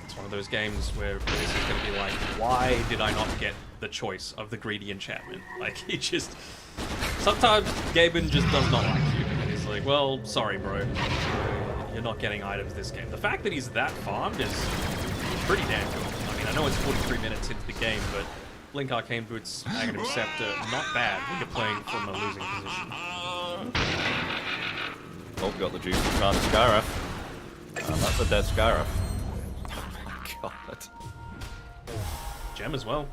It's one of those games where this is going to be like, why did I not get the choice of the greedy enchantment? Like, he just... Sometimes Gaben just does not like you, and he's like, well, sorry, bro. You're not getting items this game. The fact that he's that farmed is pretty damn good. I mean, I know it's 43 minutes into the game, but Blink Arcane Boots, Aghanim Scepter, not bad when you're playing from a losing position. Oh, got the juice to try the Skyrath. That's a dead Skyrath. Oh my god. Gem as well.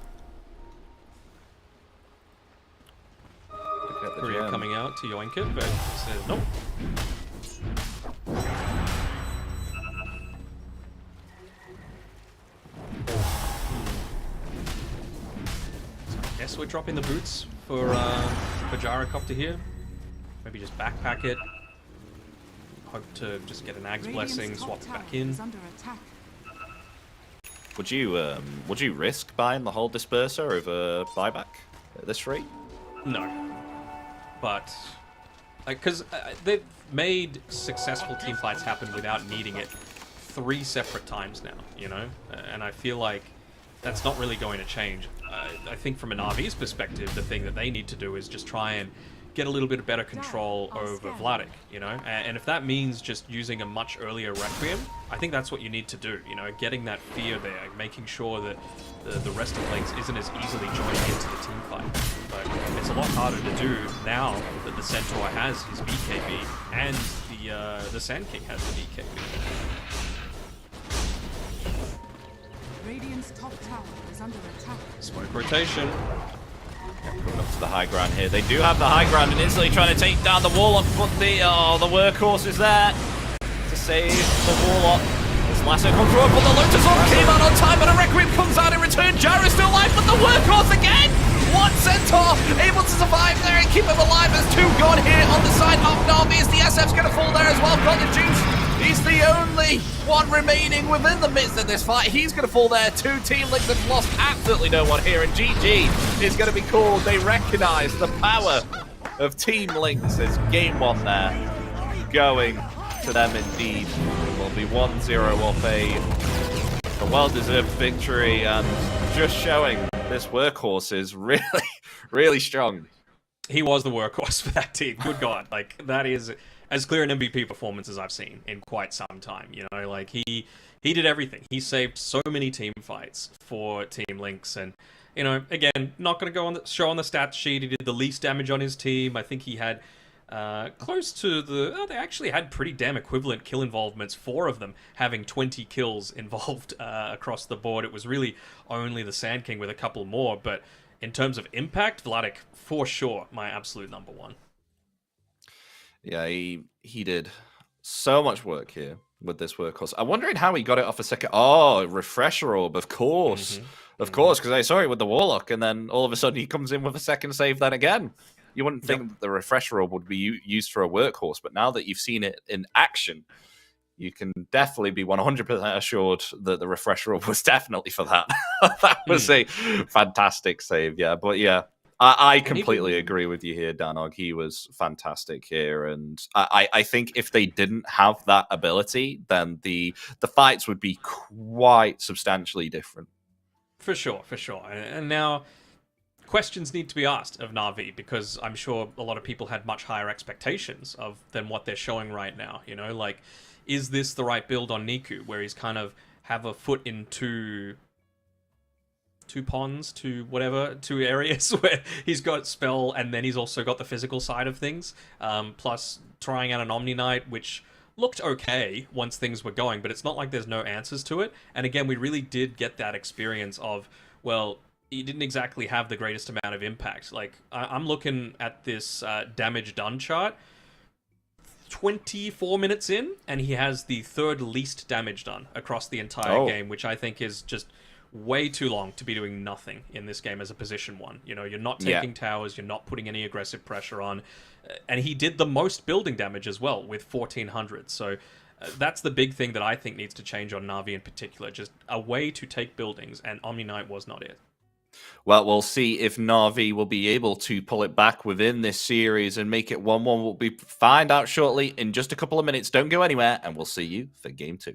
Look at the Korea gem. coming out to yoink it, but he says nope. guess we're dropping the boots for Gyrocopter here. Maybe just backpack it. Hope to just get an Ag's Blessing, swap it back in. Would you risk buying the whole disperser over buyback at this rate? No, but because they've made successful team fights happen without needing it 3 separate times now, you know, and I feel like that's not really going to change. I think from an RV's perspective, the thing that they need to do is just try and get a little bit of better control over Vladik, you know, and if that means just using a much earlier Requiem, I think that's what you need to do, you know, getting that fear there, making sure that the rest of Lynx isn't as easily joining into the team fight. But it's a lot harder to do now that the Centaur has his BKB and the Sand King has the BKB. Radiant's top tower is under attack. Smoke rotation. Coming up to the high ground here. They do have the high ground and instantly trying to take down the Warlock, but the workhorse is there to save the Warlock. This lasso comes through, but the Lotus Orb came out on time, and a Requiem comes out in return. Gyro's still alive, but the workhorse again! One Centaur able to survive there and keep him alive. There's 2 gone here on the side of Na'Vi as the SF's going to fall there as well. Got the juice. He's the only one remaining within the midst of this fight. He's going to fall there. 2 Team Lynx have lost absolutely no one here, and GG is going to be called. They recognize the power of Team Lynx as game 1 there. Going to them indeed. It will be 1-0 off a well-deserved victory, and just showing this workhorse is really, really strong. He was the workhorse for that team. Good God. Like, that is as clear an MVP performance as I've seen in quite some time. You know, like, he did everything. He saved so many team fights for Team Lynx, and, you know, again, not going to go on the show on the stats sheet. He did the least damage on his team. I think he had close to the... Oh, they actually had pretty damn equivalent kill involvements, 4 of them having 20 kills involved across the board. It was really only the Sand King with a couple more, but in terms of impact, Vladik, for sure, my absolute number 1. Yeah, he did so much work here with this workhorse. I'm wondering how he got it off a second. Oh, refresher orb, of course. Of course, because I saw it with the Warlock, and then all of a sudden he comes in with a second save then again. You wouldn't think that the refresher orb would be used for a workhorse, but now that you've seen it in action, you can definitely be 100% assured that the refresher orb was definitely for that. That was a fantastic save, yeah. But yeah, I completely agree with you here, Danog. He was fantastic here, and I think if they didn't have that ability, then the fights would be quite substantially different. For sure, for sure. And now, questions need to be asked of Na'Vi, because I'm sure a lot of people had much higher expectations than what they're showing right now. You know, like, is this the right build on Niku, where he's kind of have a foot in two ponds, two areas where he's got spell and then he's also got the physical side of things, plus trying out an Omni Knight, which looked okay once things were going, but it's not like there's no answers to it. And again, we really did get that experience of, well, he didn't exactly have the greatest amount of impact. Like, I'm looking at this damage done chart, 24 minutes in, and he has the 3rd least damage done across the entire game, which I think is just way too long to be doing nothing in this game as a position 1. You know, you're not taking towers, you're not putting any aggressive pressure on, and he did the most building damage as well with 1400. So that's the big thing that I think needs to change on Na'Vi in particular, just a way to take buildings, and Omni Knight was not it. Well, we'll see if Na'Vi will be able to pull it back within this series and make it 1-1. We'll find out shortly in just a couple of minutes. Don't go anywhere, and we'll see you for Game 2.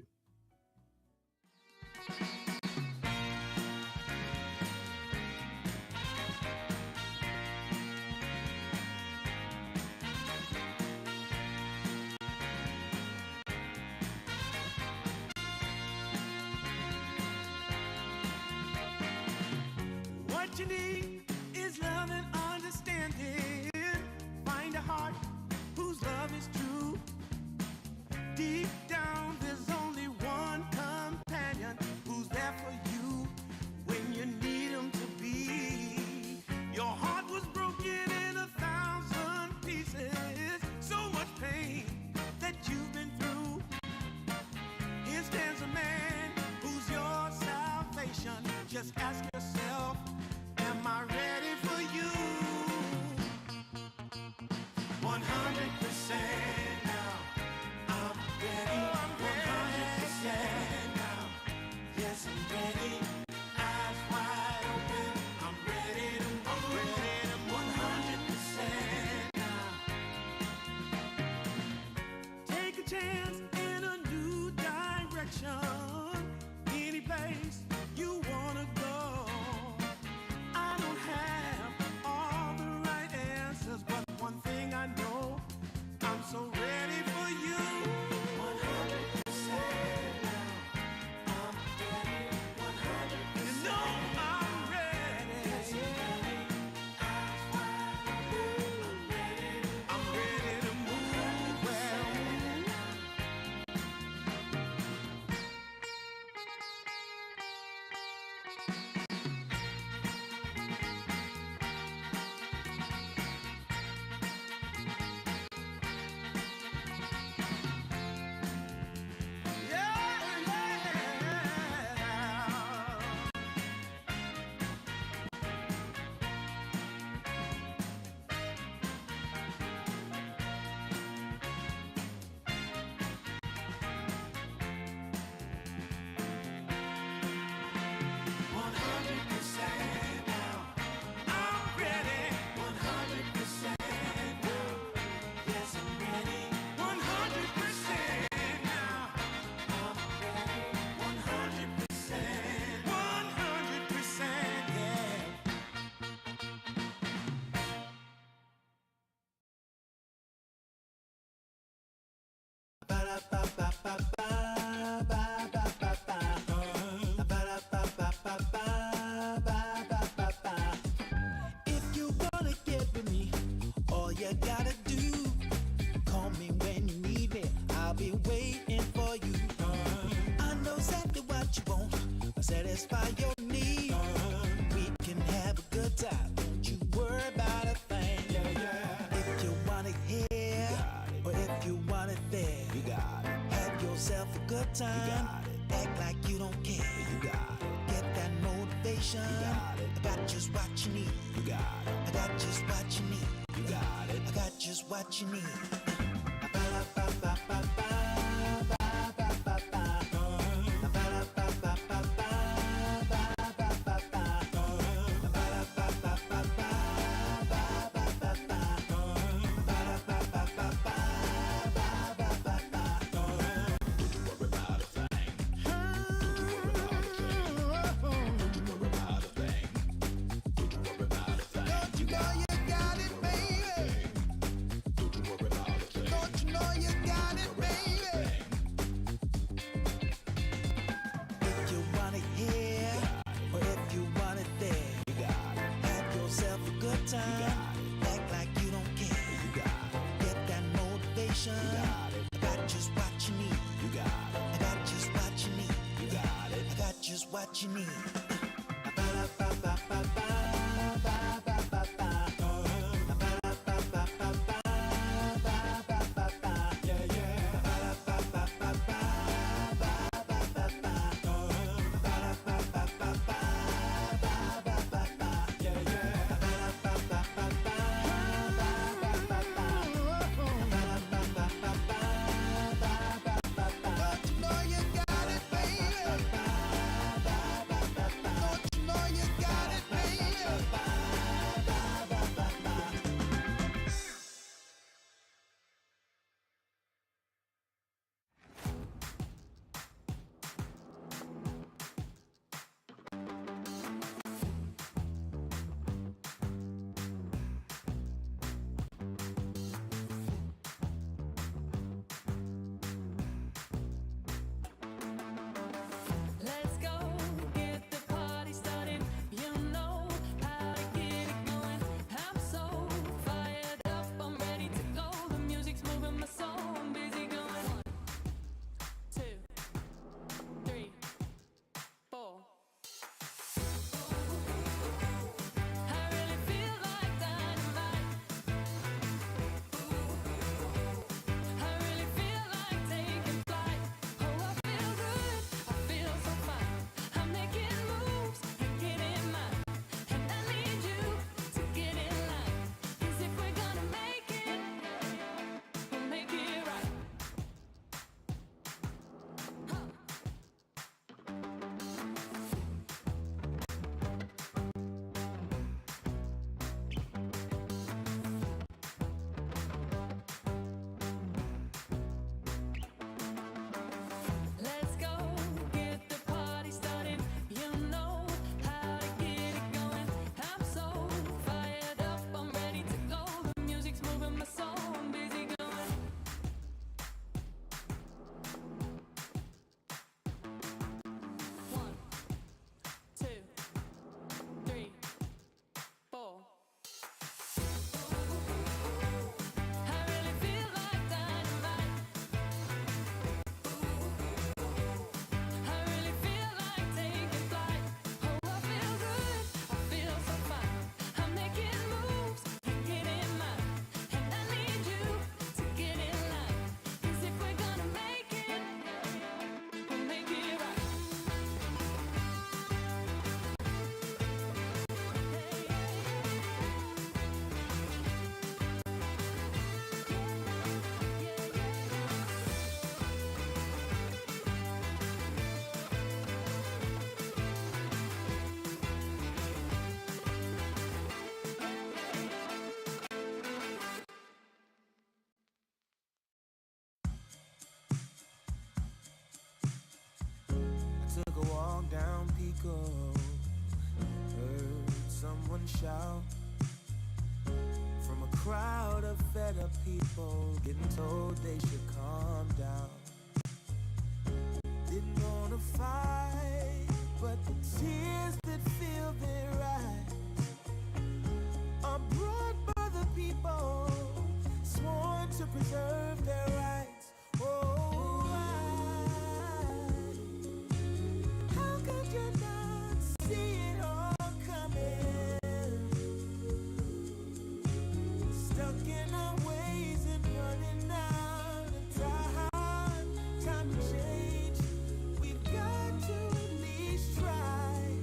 What you need is love and understanding. Find a heart whose love is true. Deep down, there's only one companion who's there for you when you need him to be. Your heart was broken in 1,000 pieces. So much pain that you've been through. Here stands a man who's your salvation. Just ask yourself, am I ready for chance in a new direction. Any place you wanna go. I don't have all the right answers, but one thing I know, I'm so ready for you. 100% now. I'm ready. 100%. You know I'm ready. I'm ready to move well. If you wanna get with me, all you gotta do, call me when you need me. I'll be waiting for you. I know exactly what you want. I'll satisfy your need. We can have a good time. Don't you worry about a thing. If you want it here, or if you want it there, you got it. Have yourself a good time. Act like you don't care. You got it. Get that motivation. I got just what you need. You got it. I got just what you need. You got it. I got just what you need. Don't you know you got it, baby? Don't you know you got it, baby? If you want it here, or if you want it there, you got it. Have yourself a good time. Act like you don't care. You got it. Get that motivation. You got it. I got just what you need. You got it. I got just what you need. You got it. I got just what you need. Don't you know you got it, baby? calm down, Pico. Heard someone shout from a crowd of fed up people, getting told they should calm down. Didn't wanna fight, but the tears that fill their eyes are brought by the people sworn to preserve their rights. Oh, how could you not see it all coming? Stuck in our ways and running out of time. Time to change. We've got to at least try.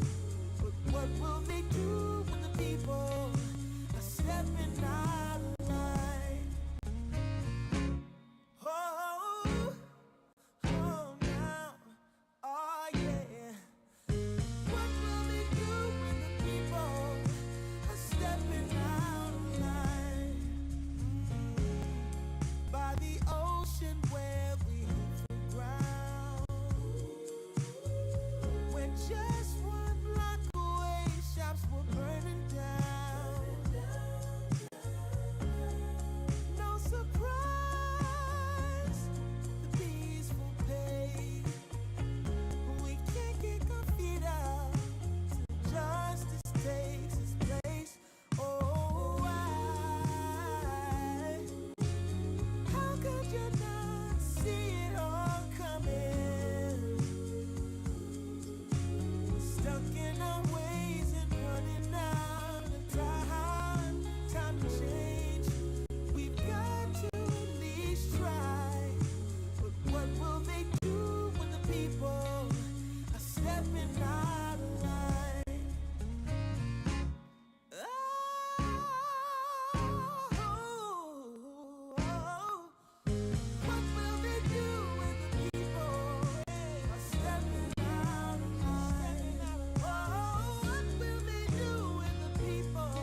But what will they do when the people are stepping out of line? Oh, oh now, oh yeah. What will they do when the people are stepping out of line? By the ocean where we hit the ground, when just one block away shops were burning down. No surprise, the peaceful pain. We can't kick our feet out till justice takes its place. Oh, how could you not see it all coming? Stuck in our ways and running out of time. Time to change. We've got to at least try. But what will they do when the people are stepping out of line? What will they do when the people are stepping out of line? What will they do when the people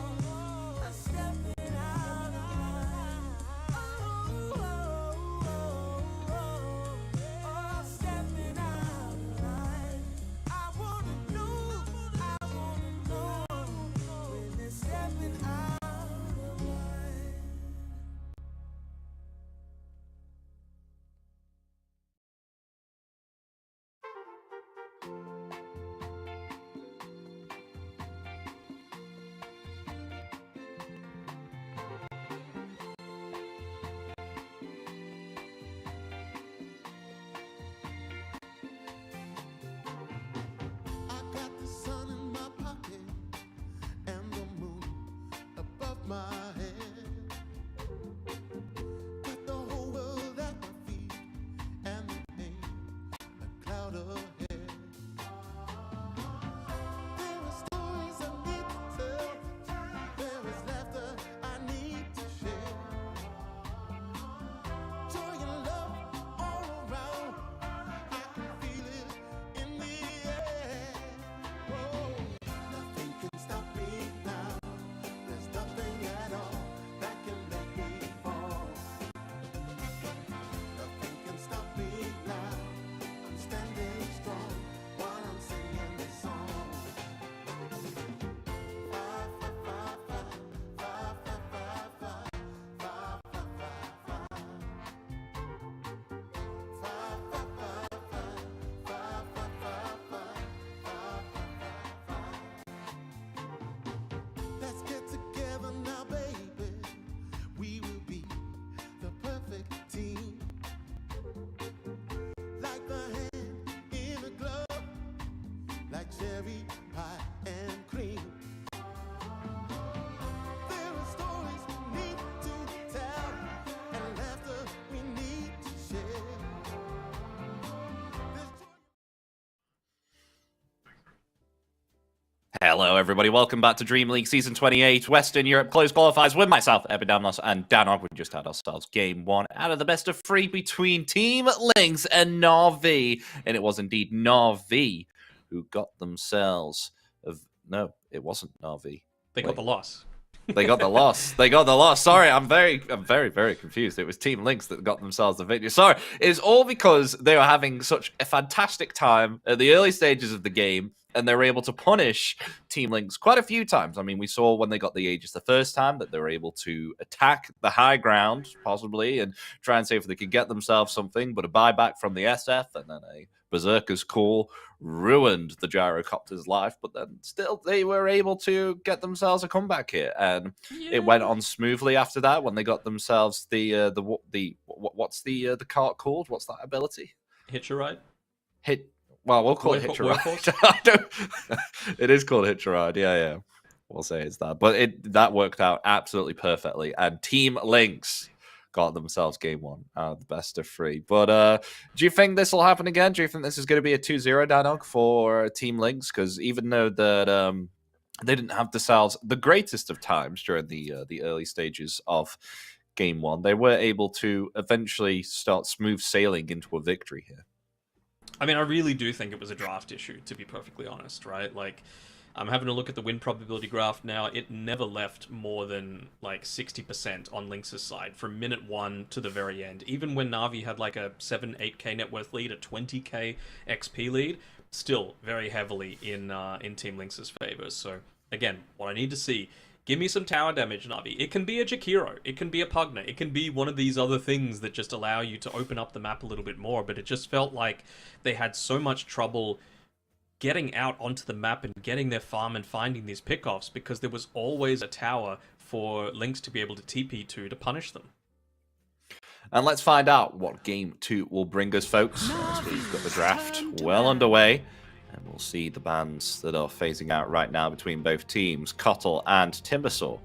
are stepping out of line? Stepping out of line. I wanna know when they're stepping out of line. I got the sun in my pocket and the moon above my head. Got the whole world at my feet and the pain a cloud ahead. There are stories I need to tell. There is laughter I need to share. Joy and love all around. I can feel it in the air. Whoa, nothing can stop me now. There's nothing at all that can make me fall. Nothing can stop me now. I'm standing strong while I'm singing this song. Let's get together now, baby. We will be the perfect team. Like the hand in a glove, like cherry pie and cream. There are stories we need to tell and laughter we need to share. Hello, everybody. Welcome back to DreamLeague Season 28, Western Europe Closed Qualifiers with myself, Epidamnos, and Danog. We just had ourselves Game 1 out of the best of 3 between Team Lynx and Na'Vi. And it was indeed Na'Vi who got themselves... No, it wasn't Na'Vi. They got the loss. They got the loss. They got the loss. Sorry, I'm very, very confused. It was Team Lynx that got themselves the victory. Sorry, it's all because they were having such a fantastic time at the early stages of the game, and they were able to punish Team Lynx quite a few times. I mean, we saw when they got the Aegis the first time that they were able to attack the high ground, possibly, and try and see if they could get themselves something, but a buyback from the SF and then a Berserker's Call ruined the Gyrocopter's life, but then still they were able to get themselves a comeback here, and it went on smoothly after that when they got themselves what's the cart called? What's that ability? Hitch a ride? Well, we'll call it Hitch a Ride. It is called Hitch a Ride. Yeah. We'll say it's that. But that worked out absolutely perfectly. And Team Lynx got themselves game one out of the best of 3. But do you think this will happen again? Do you think this is going to be a 2-0 Danog for Team Lynx? Because even though that they didn't have themselves the greatest of times during the early stages of game one, they were able to eventually start smooth sailing into a victory here. I mean, I really do think it was a draft issue, to be perfectly honest, right? Like, I'm having a look at the win probability graph now. It never left more than, like, 60% on Lynx's side from minute 1 to the very end. Even when Na'Vi had, like, a 7-8k net worth lead, a 20k XP lead, still very heavily in Team Lynx's favor. So, again, what I need to see... Give me some tower damage, Na'Vi. It can be a Jakiro. It can be a Pugna. It can be one of these other things that just allow you to open up the map a little bit more. But it just felt like they had so much trouble getting out onto the map and getting their farm and finding these pickoffs because there was always a tower for Lynx to be able to TP to punish them. And let's find out what Game 2 will bring us, folks. As we've got the draft well underway. And we'll see the bans that are phasing out right now between both teams. Kotl and Timbersaw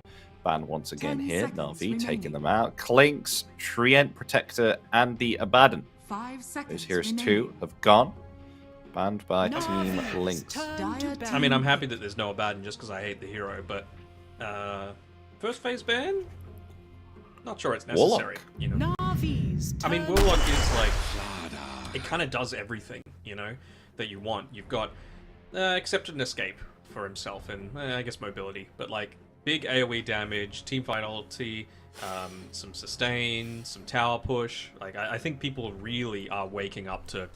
banned once again here. Na'Vi taking them out. Clinks, Trient Protector, and the Abaddon. 5 seconds Those heroes remaining. 2 have gone. Banned by Team Lynx. I mean, I'm happy that there's no Abaddon just because I hate the hero, but first phase ban? Not sure it's necessary. Warlock. You know? I mean, Warlock is like... It kind of does everything, you know? That you want. You've got accepted an escape for himself and I guess mobility, but like big AoE damage, teamfight ulti, some sustain, some tower push. Like I think people really are waking up to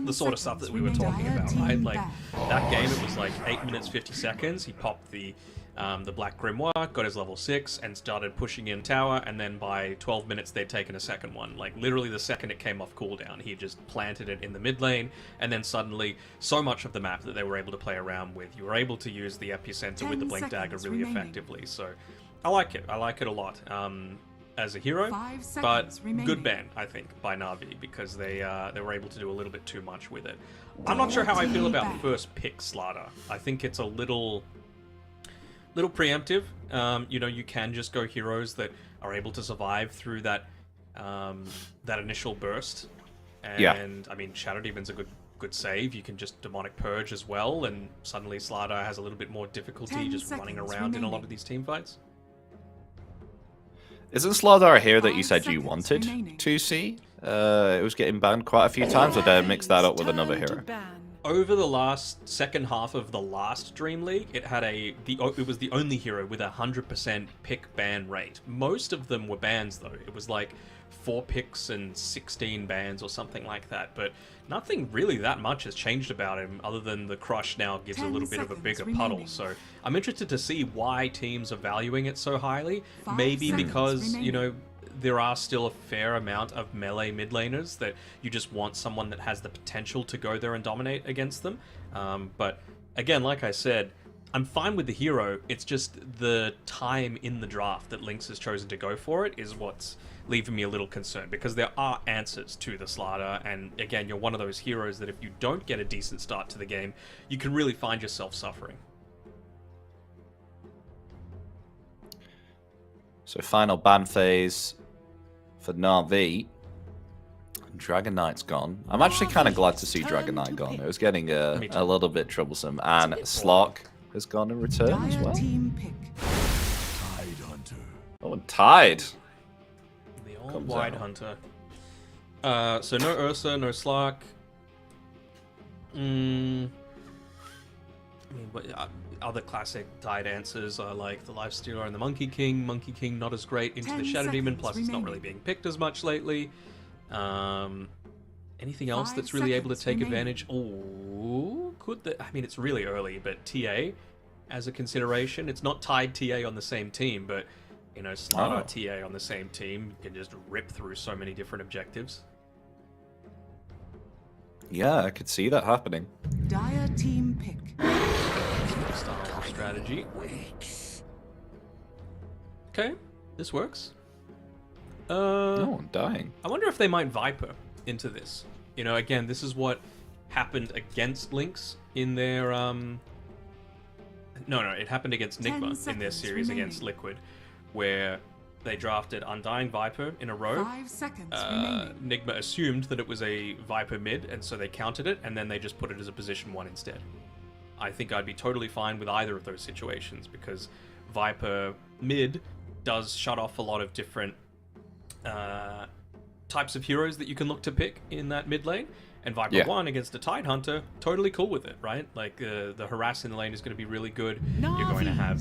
the sort of stuff that we were talking about, right? Like that game, it was like 8 minutes 50 seconds. He popped the Black Grimoire, got his level 6, and started pushing in tower, and then by 12 minutes they'd taken a second one. Like, literally the second it came off cooldown, he just planted it in the mid lane, and then suddenly, so much of the map that they were able to play around with. You were able to use the Epicenter with the Blink Dagger really effectively, so I like it. I like it a lot as a hero, but good ban, I think, by Na'Vi, because they were able to do a little bit too much with it. I'm not sure how I feel about first pick Slaughter. I think it's a little preemptive. You know, you can just go heroes that are able to survive through that that initial burst. And I mean, Shadow Demon's a good save. You can just Demonic Purge as well, and suddenly Slaughter has a little bit more difficulty just running around in a lot of these team fights. Isn't Slardar a hero that you said you wanted to see? It was getting banned quite a few times, or did I mix that up with another hero? Over the second half of the last DreamLeague, it had it was the only hero with 100% pick ban rate. Most of them were bans though. It was like 4 picks and 16 bans or something like that. But nothing really that much has changed about him, other than the crush now gives a little bit of a bigger puddle. So I'm interested to see why teams are valuing it so highly. Maybe because, you know, there are still a fair amount of melee mid laners that you just want someone that has the potential to go there and dominate against them. But again, like I said, I'm fine with the hero. It's just the time in the draft that Lynx has chosen to go for it is what's leaving me a little concerned, because there are answers to the Slaughter, and again, you're one of those heroes that if you don't get a decent start to the game, you can really find yourself suffering. So final ban phase for Na'Vi. Dragon Knight's gone. I'm actually kind of glad to see Dragon Knight gone. It was getting a little bit troublesome. And Slark has gone in return as well. Oh, and Tide. The old Wide Hunter. So no Ursa, no Slark. I mean, other classic tide answers are like the Lifestealer and the Monkey King. Monkey King not as great into the 10 Shadow Demon, seconds plus it's not remaining. really being picked as much lately. Anything else 5 that's really able to seconds take remaining. advantage? Oh, could the... I mean, it's really early, but TA as a consideration. It's not tied TA on the same team, but, you know, Slardar TA on the same team can just rip through so many different objectives. Yeah, I could see that happening. Dire team pick. Style of strategy. Okay, this works. No, I'm dying. I wonder if they might Viper into this. You know, again, this is what happened against Lynx in their No, it happened against 10 Nigma in their seconds series against remaining. Liquid, where they drafted Undying Viper in a row. 5 seconds remaining. Nigma assumed that it was a Viper mid, and so they countered it, and then they just put it as a position 1 instead. I think I'd be totally fine with either of those situations, because Viper mid does shut off a lot of different types of heroes that you can look to pick in that mid lane. And Viper 1 against a Tide Hunter, totally cool with it, right? Like, the harass in the lane is going to be really good. You're going to have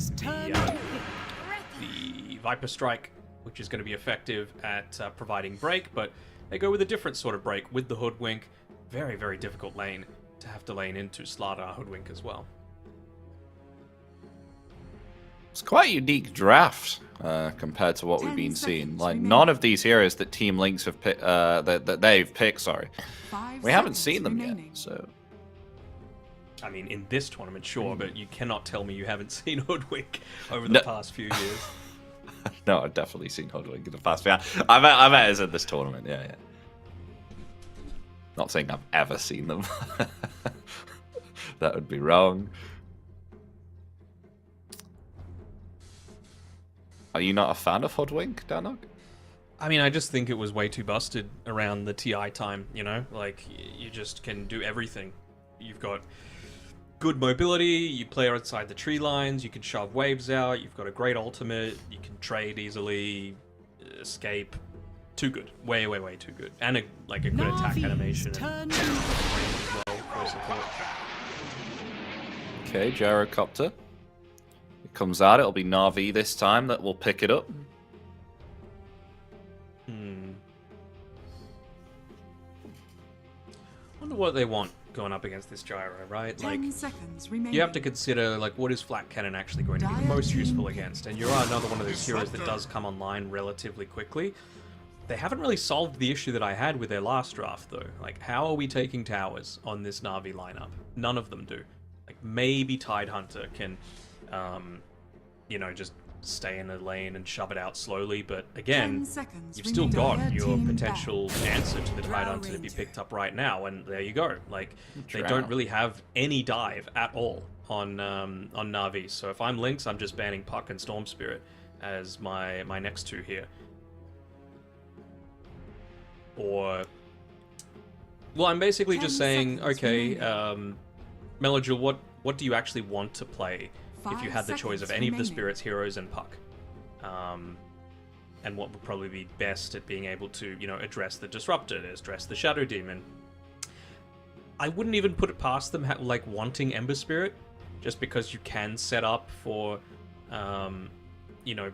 the Viper Strike, which is going to be effective at providing break, but they go with a different sort of break with the Hoodwink. Very, very difficult lane to have to lane into Slardar Hoodwink as well. It's quite a unique draft compared to what we've 10 been seeing. seconds Like, remaining. none of these heroes that Team Lynx have picked, that they've picked, sorry, 5 we haven't seconds seen them remaining. yet. So I mean, in this tournament, sure, but you cannot tell me you haven't seen Hoodwink over the past few years. no, I've definitely seen Hoodwink in the past. Yeah, I bet it's in this tournament. Yeah. Not saying I've ever seen them. That would be wrong. Are you not a fan of Hoodwink, Danog? I mean, I just think it was way too busted around the TI time, you know? Like, you just can do everything. You've got good mobility, you play outside the tree lines, you can shove waves out, you've got a great ultimate, you can trade easily, escape. Too good. Way, way, way too good. And a good attack animation and range as well for support. Okay, Gyrocopter. It comes out, it'll be Na'Vi this time that will pick it up. Wonder what they want going up against this Gyro, right? 10 seconds remaining. You have to consider, like, what is Flat Cannon actually going to be the most useful against? And you're another one of those heroes that does come online relatively quickly. They haven't really solved the issue that I had with their last draft, though. Like, how are we taking towers on this Na'Vi lineup? None of them do. Like, maybe Tide Hunter can, you know, just stay in the lane and shove it out slowly, but again, 10 seconds you've still remaining. got your Team potential answer to the Tide Drow Hunter to be Ranger. picked up right now, and there you go. Like, they Drow. don't really have any dive at all on Na'Vi, so if I'm Lynx, I'm just banning Puck and Storm Spirit as my next two here. Or, well, I'm basically 10 just saying, seconds okay, remaining. Melodule, what do you actually want to play if you 5 had the choice of seconds any of the remaining. Spirits, Heroes, and Puck? And what would probably be best at being able to, you know, address the Disruptor, address the Shadow Demon. I wouldn't even put it past them, like, wanting Ember Spirit, just because you can set up for, you know,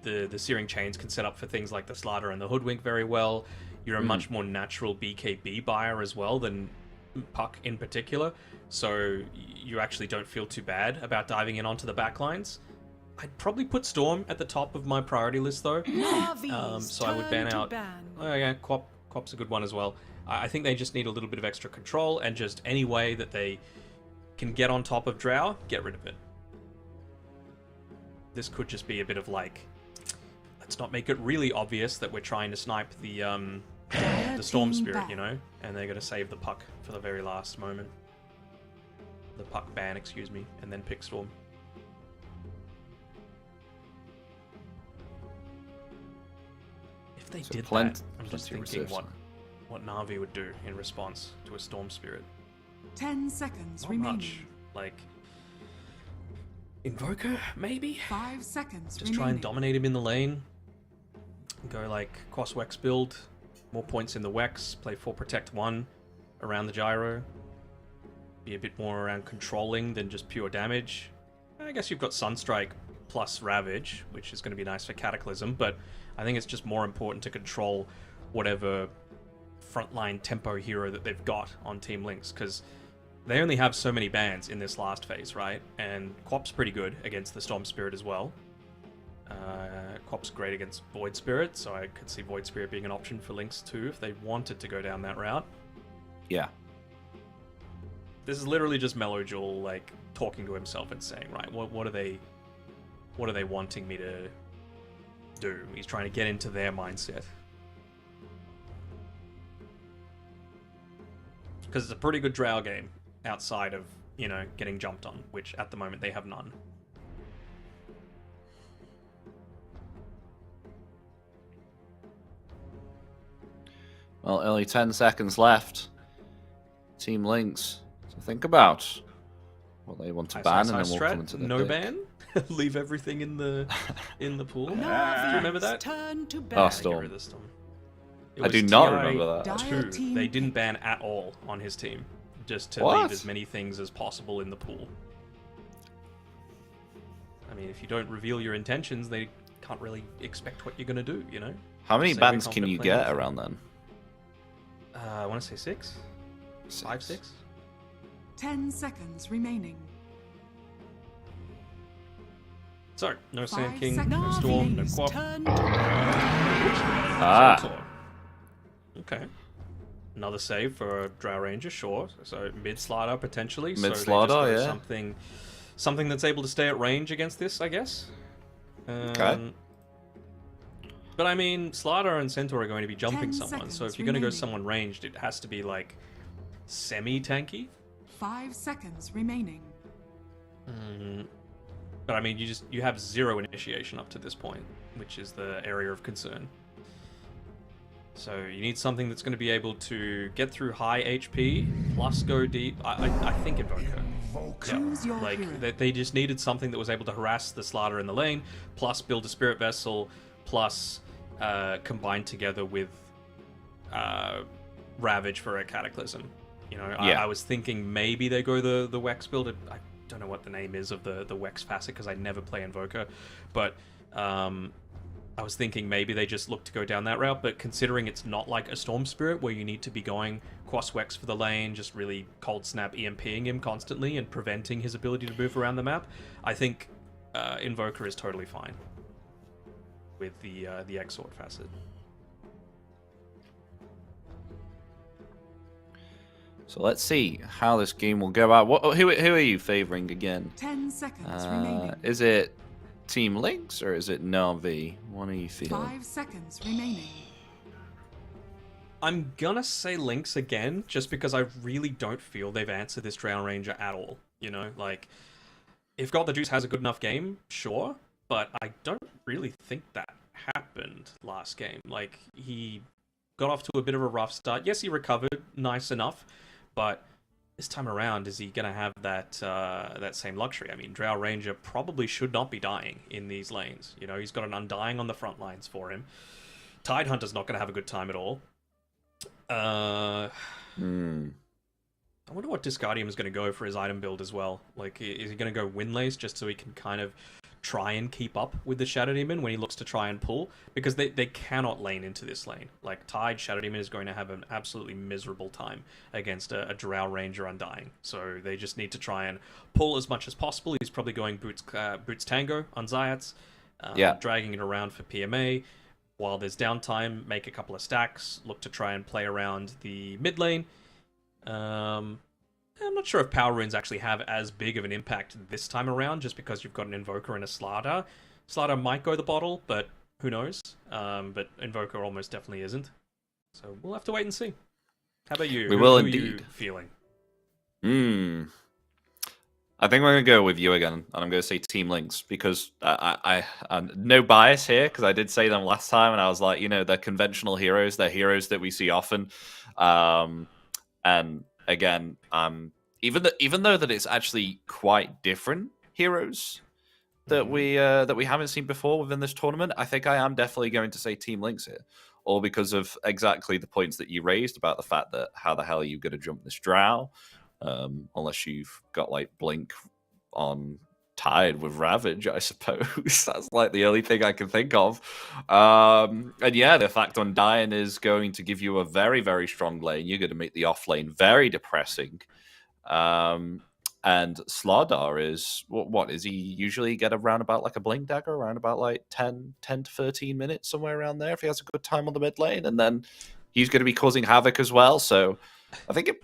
the Searing Chains can set up for things like the Slardar and the Hoodwink very well. You're a much more natural BKB buyer as well than Puck in particular, so you actually don't feel too bad about diving in onto the backlines. I'd probably put Storm at the top of my priority list, though. So I would ban out... Oh yeah, Quap's a good one as well. I think they just need a little bit of extra control, and just any way that they can get on top of Drow, get rid of it. This could just be a bit of, like, let's not make it really obvious that we're trying to snipe the Storm Spirit, you know? And they're going to save the Puck for the very last moment. The Puck ban, excuse me, and then pick Storm. If they did that, I'm just thinking what Na'Vi would do in response to a Storm Spirit. 10 seconds Not remaining. much. Like, Invoker, maybe? 5 seconds Just try and remaining. dominate him in the lane. Go like Cross Wex build, more points in the Wex, play 4 Protect 1 around the Gyro. Be a bit more around controlling than just pure damage. I guess you've got Sunstrike plus Ravage, which is going to be nice for Cataclysm, but I think it's just more important to control whatever frontline tempo hero that they've got on Team Lynx, because they only have so many bans in this last phase, right? And Quap's pretty good against the Storm Spirit as well. Quap's great against Void Spirit, so I could see Void Spirit being an option for Lynx too if they wanted to go down that route. Yeah. This is literally just Mellow like talking to himself and saying, right, what are they wanting me to do? He's trying to get into their mindset. Because it's a pretty good Drow game outside of, you know, getting jumped on, which at the moment they have none. Well, only 10 seconds left. Team Lynx to think about what they want to ban, and then we'll come into the no pick. ban. Leave everything in the pool. Do you remember that? Turn to ban. Oh, Get Storm. rid of the Storm. It I do was not TI remember that. 2. They didn't ban at all on his team, just to What? leave as many things as possible in the pool. I mean, if you don't reveal your intentions, they can't really expect what you're going to do, you know? How many Same bans with can you confident get playing. around then? I want to say 6? 5, 6? 10 seconds remaining. So, no Sand 5 King, seconds. no Storm, no Navi's Quap. turn to Ah. Centaur. Okay. Another save for Drow Ranger, sure. So mid slider potentially. Mid so they just slider, go yeah. Something that's able to stay at range against this, I guess. Okay. But I mean, Slider and Centaur are going to be jumping 10 someone, so seconds if you're going to go remaining. someone ranged, it has to be like semi-tanky. 5 seconds remaining. But I mean, you have 0 initiation up to this point, which is the area of concern. So you need something that's going to be able to get through high HP plus go deep. I think Invoker. Choose your Like hero. they just needed something that was able to harass the Slider in the lane, plus build a Spirit Vessel, plus combine together with Ravage for a Cataclysm. You know, Yeah. I was thinking maybe they go the Wex build. I don't know what the name is of the Wex facet because I never play Invoker, but I was thinking maybe they just look to go down that route. But considering it's not like a Storm Spirit where you need to be going Quas Wex for the lane, just really cold snap EMPing him constantly and preventing his ability to move around the map, I think Invoker is totally fine with the Exort facet. So let's see how this game will go out. Who are you favoring again? 10 seconds remaining. Is it Team Lynx or is it Na'Vi? What are you feeling? 5 seconds remaining. I'm gonna say Lynx again, just because I really don't feel they've answered this Drow Ranger at all. You know, like, if Got the Juice has a good enough game, sure, but I don't really think that happened last game. Like, he got off to a bit of a rough start. Yes, he recovered nice enough, but this time around, is he gonna have that that same luxury? I mean, Drow Ranger probably should not be dying in these lanes. You know, he's got an Undying on the front lines for him. Tidehunter's not gonna have a good time at all. I wonder what Discardium is going to go for his item build as well. Like, is he going to go Windlace just so he can kind of try and keep up with the Shadow Demon when he looks to try and pull? Because they cannot lane into this lane. Like, Tide, Shadow Demon is going to have an absolutely miserable time against a Drow Ranger Undying. So they just need to try and pull as much as possible. He's probably going Boots Tango on Zayats, dragging it around for PMA. While there's downtime, make a couple of stacks, look to try and play around the mid lane. I'm not sure if Power Runes actually have as big of an impact this time around, just because you've got an Invoker and a Slider. Slider might go the bottle, but who knows? But Invoker almost definitely isn't. So we'll have to wait and see. How about you? We will who are you indeed. feeling? I think we're going to go with you again, and I'm going to say Team Lynx, because I no bias here, because I did say them last time, and I was like, you know, they're conventional heroes, they're heroes that we see often, and again, even though that it's actually quite different heroes that we haven't seen before within this tournament, I think I am definitely going to say Team Lynx here, all because of exactly the points that you raised about the fact that how the hell are you going to jump this Drow? Unless you've got like Blink on tied with Ravage, I suppose. That's like the only thing I can think of. And yeah, the fact Undying is going to give you a very, very strong lane. You're going to make the off lane very depressing. And Slardar is, what is he usually get around about like a Blink Dagger, around about like 10 to 13 minutes, somewhere around there, if he has a good time on the mid lane. And then he's going to be causing havoc as well. So I think it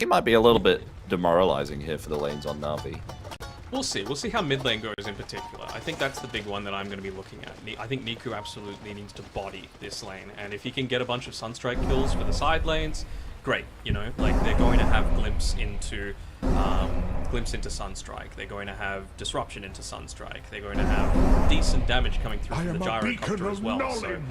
might be a little bit demoralizing here for the lanes on Na'Vi. We'll see. We'll see how mid lane goes in particular. I think that's the big one that I'm going to be looking at. I think Niku absolutely needs to body this lane. And if he can get a bunch of Sunstrike kills for the side lanes, great. You know, like they're going to have glimpse into Sunstrike. They're going to have disruption into Sunstrike. They're going to have decent damage coming through from the gyrocopter as well. So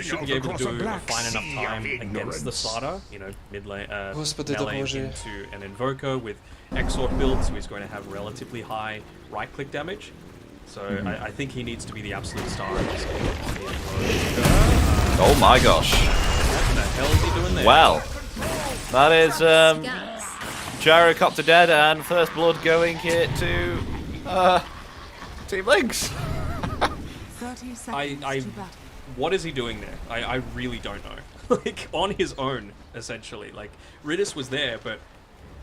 should be able to do a fine enough time against the Slaughter. You know, mid lane, melee into an Invoker with Exort build, so he's going to have relatively high right-click damage. So I think he needs to be the absolute star of this game. Oh my gosh! What the hell is he doing there? Well, that is Gyrocopter dead, and first blood going here to Team Lynx. 30 seconds to battle. What is he doing there? I really don't know. Like, on his own, essentially. Like, Ridis was there, but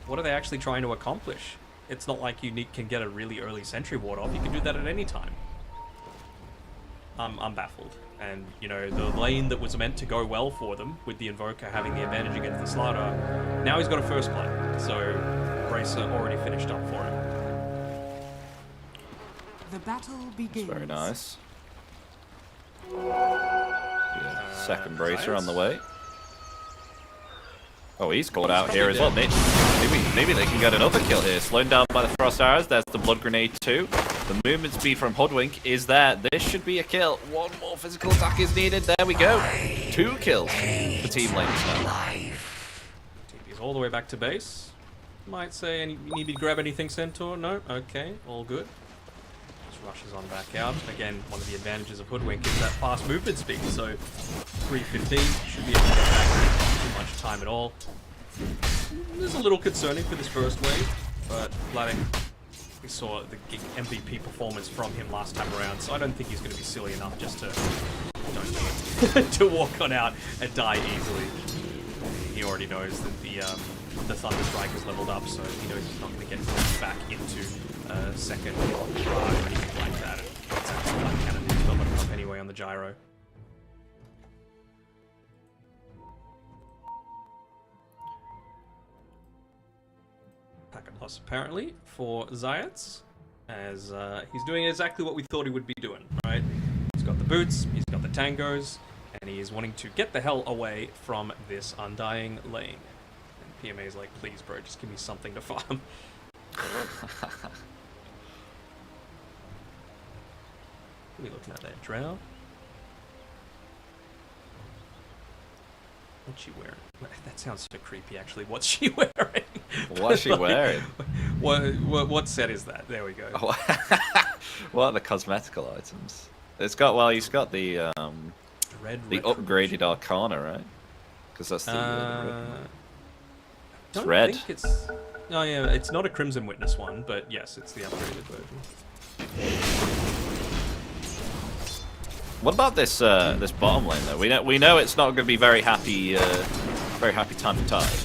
what are they actually trying to accomplish? It's not like you can get a really early sentry ward off. You can do that at any time. I'm baffled. And, you know, the lane that was meant to go well for them, with the Invoker having the advantage against the Slaughter, now he's got a first blood. So, Bracer already finished up for him. The battle begins. Very nice. Yeah, second Bracer on the way. Oh, he's caught out here as well. Maybe they can get another kill here. Slowed down by the Frost Arrows. There's the Blood Grenade too. The movement speed from Hoodwink is there. This should be a kill. One more physical attack is needed. There we go. 2 kills for Team Lynx now. TP's all the way back to base. Might say, you need to grab anything, Centaur? No? Okay, all good. Just rushes on back out. Again, one of the advantages of Hoodwink is that fast movement speed. So 3:15 should be able to get back too much time at all. This is a little concerning for this first wave, but Vladik, we saw the MVP performance from him last time around, so I don't think he's going to be silly enough just to to walk on out and die easily. He already knows that the Thunder Strike is leveled up, so he knows he's not going to get pushed back into second or anything like that. It's actually like cannon is leveled up anyway on the gyro. Packet loss apparently for Zayats, as he's doing exactly what we thought he would be doing, right? He's got the boots, he's got the tangos, and he is wanting to get the hell away from this Undying lane. And PMA is like, please bro, just give me something to farm. What are we looking at there? Drow? What's she wearing? That sounds so creepy, actually. What's she wearing? What's she wearing? What set is that? There we go. What are the cosmetical items? It's got, well, he's got the upgraded Arcana, right? Because that's the it's red. Think it's, oh yeah, it's not a Crimson Witness one, but yes, it's the upgraded version. What about this this bottom lane though? We know it's not going to be very happy time for Tide.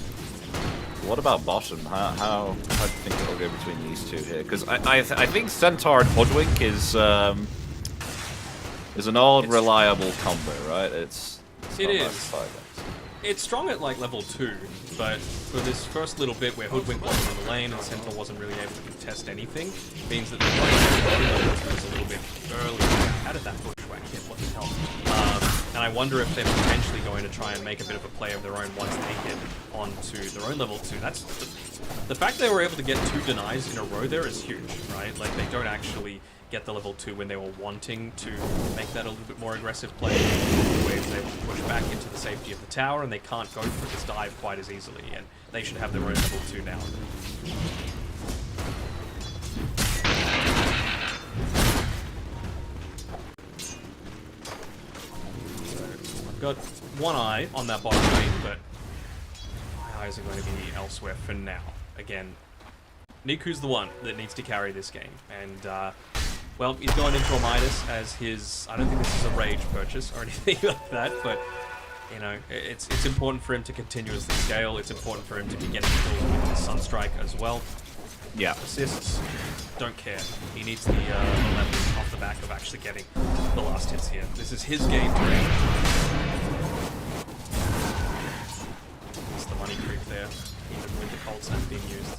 What about bottom? How do you think it'll go between these two here? Because I think Centaur and Hoodwink is an old reliable combo, right? It is. It's strong at like level 2, but for this first little bit where Hoodwink wasn't in the lane and Centaur wasn't really able to contest anything, means that the level 2 is a little bit early. How did that bushwhack hit? What the hell? And I wonder if they're potentially going to try and make a bit of a play of their own once they get onto their own level 2. That's the fact they were able to get 2 denies in a row there is huge, right? Like they don't actually get the level 2 when they were wanting to make that a little bit more aggressive play. The waves are able to push back into the safety of the tower, and they can't go for this dive quite as easily, and they should have their own level 2 now. So I've got one eye on that bottom lane, but my eyes are going to be elsewhere for now. Again, Niku's the one that needs to carry this game. And, well, he's going into a Midas as his... I don't think this is a rage purchase or anything like that, but, you know, it's important for him to continuously scale. It's important for him to be getting kills with his Sunstrike as well. Yeah. Assists, don't care. He needs the levels off the back of actually getting the last hits here. This is his game to win. It's the money creep there, even with the cold snap being used.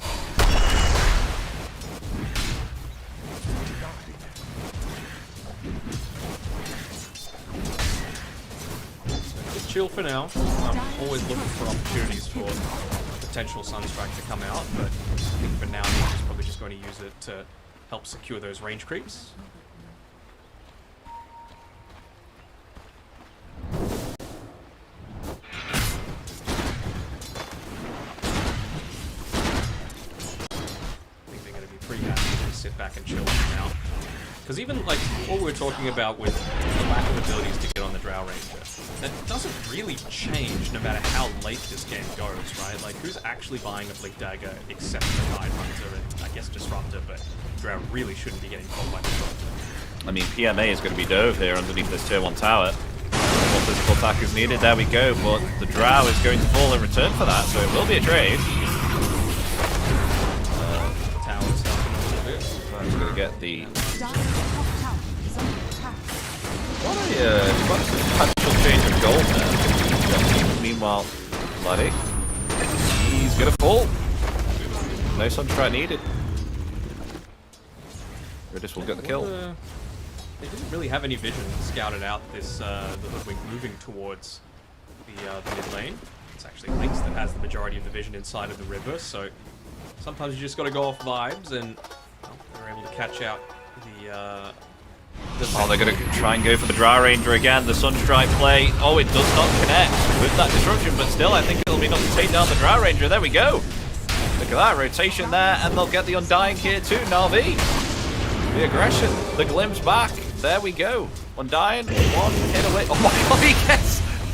Just chill for now. I'm always looking for opportunities for potential Sunstrike to come out, but I think for now he's probably just going to use it to help secure those range creeps. I think they're going to be pretty happy to just sit back and chill now. Because even like what we were talking about with the lack of abilities to get on the Drow Ranger, that doesn't really change no matter how late this game goes, right? Like, who's actually buying a Blink Dagger except for Tide Hunter and, I guess, Disruptor, but Drow really shouldn't be getting caught by Disruptor. I mean, PMA is going to be dove here underneath this tier 1 tower. More physical attack is needed, there we go, but the Drow is going to fall in return for that, so it will be a trade. The tower's helping a little bit. I'm going to get the... Dire's top tower is under attack. What a potential change of gold there. Meanwhile, Bloody, he's going to fall. No Sunstrike needed. Virtus will get the kill. They didn't really have any vision scouted out this the wing moving towards the mid lane. It's actually Lynx that has the majority of the vision inside of the river, so sometimes you just got to go off vibes, and well, they're able to catch out the Oh, they're going to try and go for the Drow Ranger again. The Sunstrike play. Oh, it does not connect with that disruption, but still, I think it'll be enough to take down the Drow Ranger. There we go. Look at that rotation there, and they'll get the Undying here too. Na'Vi. The aggression, the glimpse back. There we go. Undying, one hit away. Oh my god,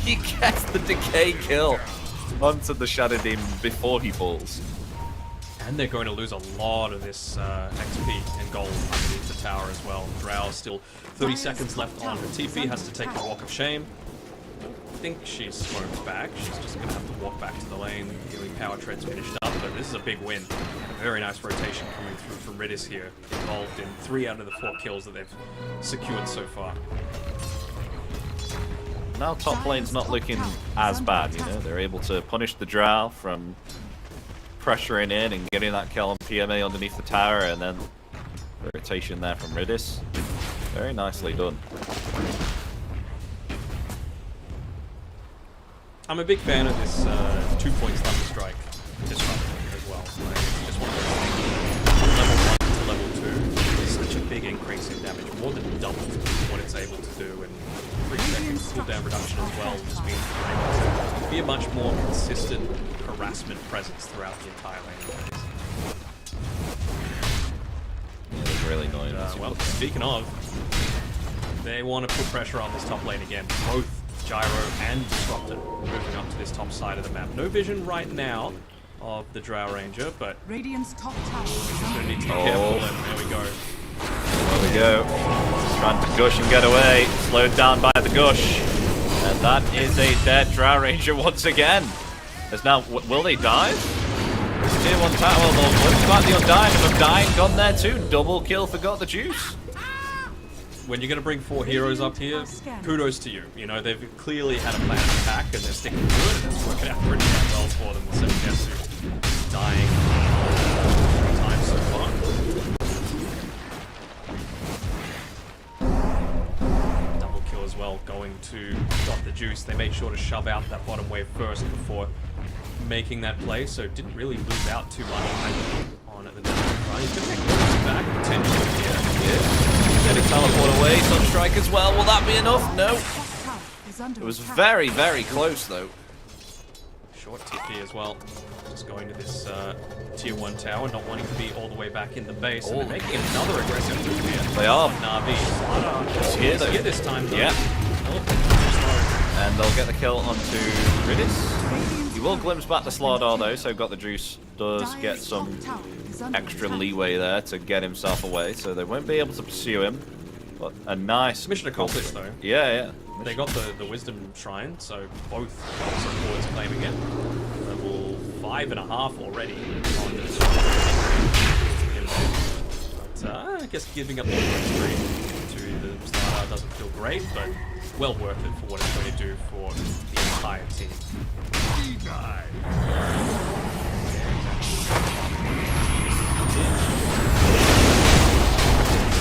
he gets the decay kill onto the Shadow Demon before he falls. And they're going to lose a lot of this XP and gold underneath the tower as well. Drow still 30 seconds left on her TP, has to take the Walk of Shame. I think she's smoked back. She's just going to have to walk back to the lane. Healing Power Tread's finished up, but this is a big win. A very nice rotation coming through from Ritis here, involved in 3 out of the 4 kills that they've secured so far. Now top lane's not looking as bad, you know. They're able to punish the Drow from pressuring in and getting that kill on PMA underneath the tower, and then the rotation there from Ritis. Very nicely done. I'm a big fan of this 2-point Thunderstrike disruptor as well. Like, it's just one of those things. Level 1 to level 2 is such a big increase in damage, more than double what it's able to do, and 3 second cooldown reduction as well just means you're able to be a much more consistent harassment presence throughout the entire lane. Yeah, it's really annoying. Well, speaking of, they want to put pressure on this top lane again. Both Gyro and Disruptor moving up to this top side of the map. No vision right now of the Drow Ranger, but Radiant's top tower is we're under going to need to be Oh. careful, and there we go. There we go. Trying to gush and get away. Slowed down by the gush. And that is a dead Drow Ranger once again. There's now, will they die? This tier 1 tower, they'll about the Undying. If Undying gone there too. Double kill for Got the Juice. When you're going to bring 4 heroes up here, kudos to you. You know, they've clearly had a plan of attack, and they're sticking to it, and it's working out pretty well for them. The Senegetsu dying 3 times so far. Double kill as well, going to Got the Juice. They made sure to shove out that bottom wave first before making that play, so didn't really lose out too much on it. He's going to take Lynx back, potentially here. Yeah. Getting teleport away, Sunstrike as well. Will that be enough? No. It was very, very close though. Short TP as well. Just going to this tier 1 tower, not wanting to be all the way back in the base. And they're making another aggressive move here. They are. Na'Vi. It's here though. Here this time though. Yeah. And they'll get the kill onto Ritis. He will glimpse back the Slardar though, so Got the Juice does get some extra leeway there to get himself away, so they won't be able to pursue him. But a nice Mission accomplished, though. Yeah. They got the Wisdom Shrine, so both supports claiming it. Level 5.5 already on this one. But I guess giving up the stream to the starter doesn't feel great, but well worth it for what it's going to do for the entire team.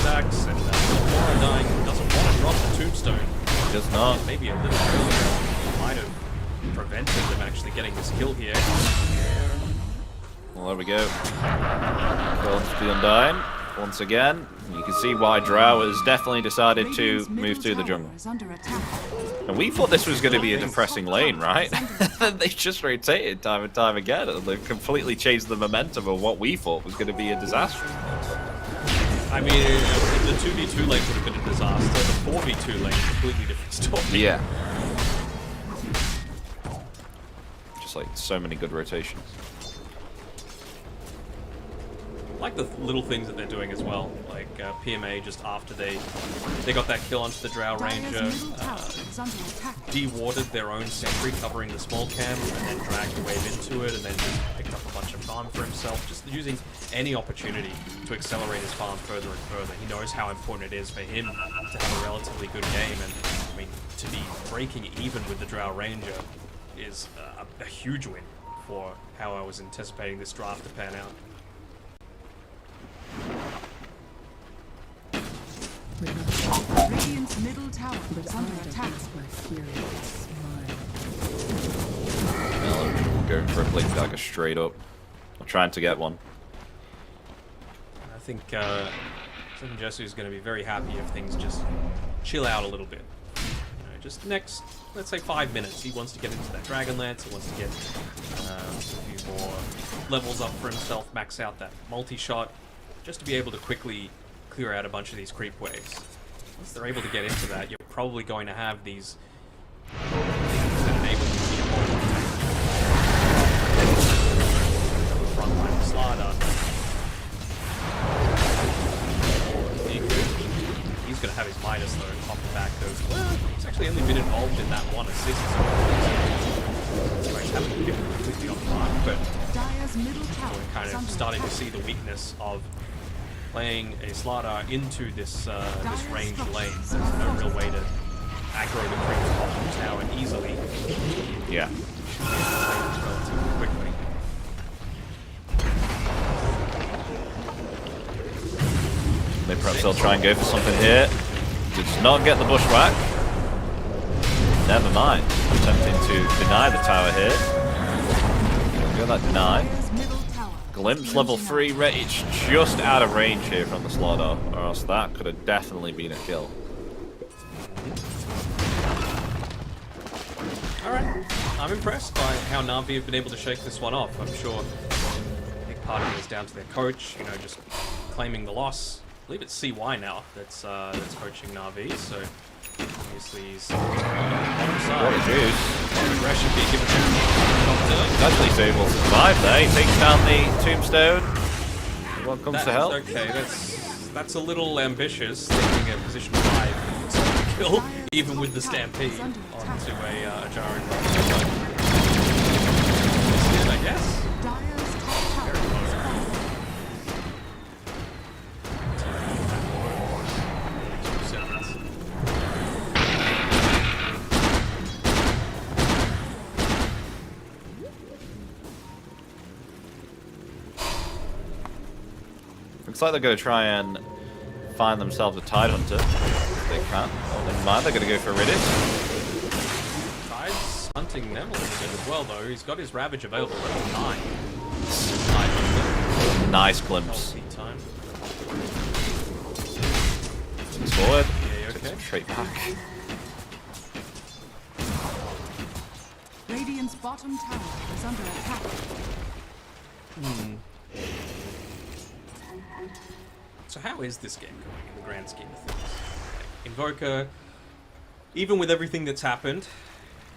Stacks, and Laura dying doesn't want to drop the tombstone. Does not. Maybe a little earlier might have prevented them actually getting this kill here. Well, there we go. Going to the Undying once again. You can see why Drow has definitely decided to move through the jungle. And we thought this was going to be a depressing lane, right? They just rotated time and time again, and they've completely changed the momentum of what we thought was going to be a disaster. I mean, the 2v2 lane would have been a disaster. The 4v2 lane, completely different story. Yeah. Just like so many good rotations. I like the little things that they're doing as well. Like PMA just after they got that kill onto the Drow Ranger, de-warded their own sentry covering the small camp, and then dragged the wave into it, and then just picked up a bunch of farm for himself, just using any opportunity to accelerate his farm further and further. He knows how important it is for him to have a relatively good game, and I mean, to be breaking even with the Drow Ranger is a huge win for how I was anticipating this draft to pan out. Radiant's middle tower is under attack. Going for a blink dagger straight up. I'm trying to get one. I think Jesu's going to be very happy if things just chill out a little bit. You know, just next, let's say 5 minutes. He wants to get into that Dragon Lance. He wants to get a few more levels up for himself, max out that multi-shot, just to be able to quickly clear out a bunch of these creep waves. Once they're able to get into that, you're probably going to have these things that enable you to be more frontline Slada. He's going to have his Midas though off the back of. He's actually only been involved in that one assist. So he's having to get completely off the mark, but we're kind of starting to see the weakness of playing a Slardar into this this range lane. There's no real way to aggro the creeps off the tower easily. Yeah. Relatively quickly. Perhaps they'll try and go for something here. Does not get the bushwhack. Never mind. Attempting to deny the tower here. Go that deny. Glimpse level 3. It's just out of range here from the Slardar, or else that could have definitely been a kill. Alright. I'm impressed by how Na'Vi have been able to shake this one off. I'm sure a big part of it is down to their coach, you know, just claiming the loss. I believe it's CY now that's coaching Na'Vi, so obviously he's on the bottom side. What a juice. Aggression being given to him. Actually able to survive there. He takes down the tombstone. What comes to help? Okay, that's a little ambitious, taking a position 5 kill, even with the stampede onto a Jaren. I guess. Very close. Looks like they're going to try and find themselves a Tide Hunter. If they can. Oh, never mind, they're going to go for Riddick. Tide's hunting them a little bit as well, though. He's got his Ravage available at 9. Tide Hunter. Nice glimpse. Time. Moves forward. Yeah, okay. Straight back. Radiant's bottom tower is under attack. So how is this game going in the grand scheme of things? Invoker, even with everything that's happened,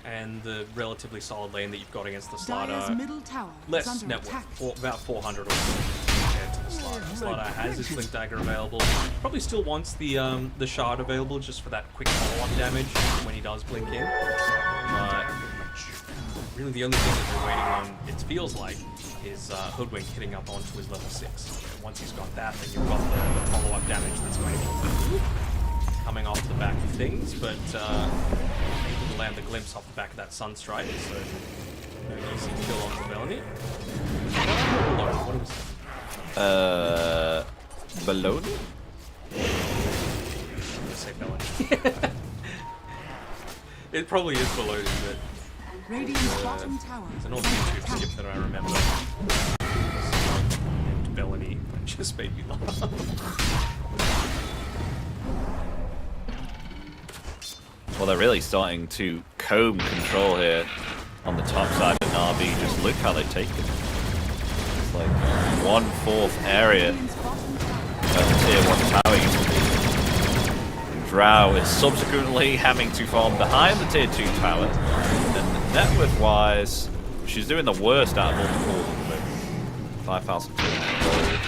and the relatively solid lane that you've got against the Slardar, Dire's middle tower is less under network, attack. about 400 or so compared to Slaughter has his Blink Dagger available. Probably still wants the shard available just for that quick follow-up damage when he does blink in. But really the only thing that we're waiting on, it feels like, is Hoodwink hitting up onto his level 6. Once he's got that, then you've got the follow-up damage that's going to be coming off the back of things, but able to land the glimpse off the back of that Sunstrike, so no easy kill on the Melanie. What was that? Baloney? I'm gonna say Melanie. It probably is Baloney, but Radiant's bottom tower it's an is old under YouTube attack. skip that I remember. And Bellany just made me laugh. Well, they're really starting to comb control here on the top side of Na'Vi. Just look how they take it. It's like 1/4 area Radiant's bottom tower of the tier 1 tower used to be. And Drow is subsequently having to farm behind the tier 2 tower. And net worth wise, she's doing the worst out of all of them. 5,200 gold.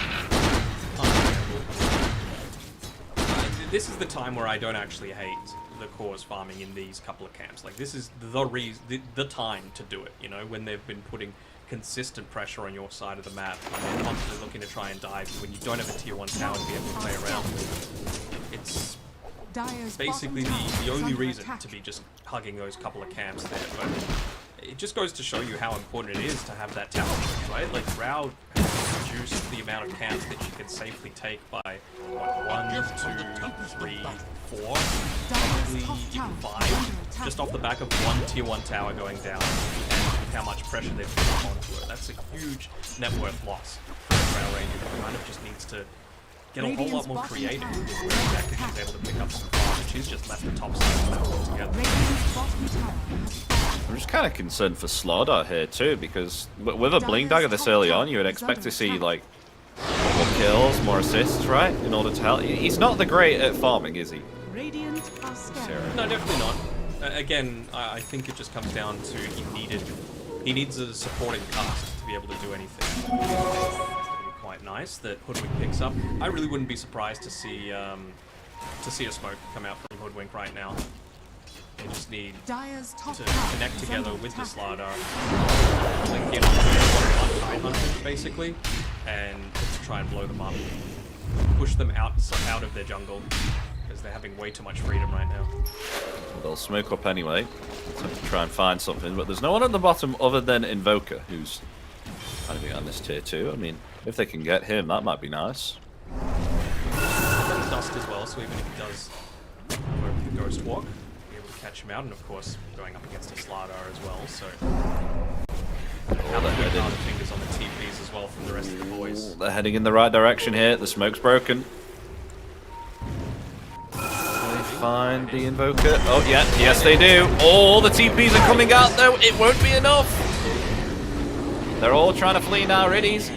This is the time where I don't actually hate the cores farming in these couple of camps. Like, this is the time to do it, you know, when they've been putting consistent pressure on your side of the map, and they're constantly looking to try and dive when you don't have a tier 1 tower to be able to play around with. It's Dyer's basically bottom tower the is only under reason attack. to be just hugging those couple of camps there, but it just goes to show you how important it is to have that tower, right? Like, Drow has reduced the amount of camps that you can safely take by, what, 1, 2, 3, 4, probably even 5, just off the back of one tier 1 tower going down, and how much pressure they've put onto it. That's a huge net worth loss for the Drow Ranger, who kind of just needs to get a whole lot more creative with where exactly she's able to pick up some farm, and she's just left the top side of the map altogether. Radiant's bottom tower has fallen. I'm just kind of concerned for Slaughter here too, because with a Blink Dagger this early on, you would expect to see like more kills, more assists, right? In order to help. He's not the great at farming, is he? Radiant are scared. Sarah. No, definitely not. Again, I think it just comes down to he needs a supporting cast to be able to do anything. It's going to be quite nice that Hoodwink picks up. I really wouldn't be surprised to see a smoke come out from Hoodwink right now. They just need Dyer's top to tower connect is together under with the attack. Slardar, link in on 900 basically, and to try and blow them up, push them out of their jungle because they're having way too much freedom right now. They'll smoke up anyway. Let's have to try and find something, but there's no one at the bottom other than Invoker, who's kind of on this tier 2. I mean, if they can get him, that might be nice. He's Dust as well, so even if he does work with the Ghost Walk, be able to catch him out, and of course going up against a Slardar as well, so they're heading. other fingers on the TPs as well from the rest of the boys. They're heading in the right direction here. The smoke's broken. They find the Invoker. Oh, yeah. Yes, they do. All the TPs are coming out, though. It won't be enough. They're all trying to flee now, Riddies.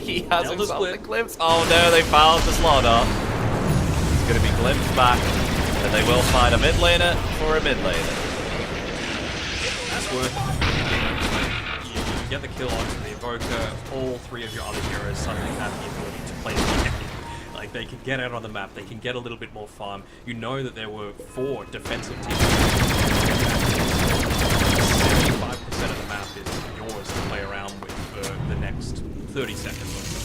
He has Elder himself the split. glimpse. Oh, no. They found the Slardar. He's going to be glimpsed back. And they will find a mid laner for a mid laner. That's worth it. You get the kill onto the Invoker, all 3 of your other heroes suddenly have the ability to play the game. Like, they can get out on the map, they can get a little bit more farm. You know that there were 4 defensive teams. 75% of the map is yours to play around with for the next 30 seconds or so.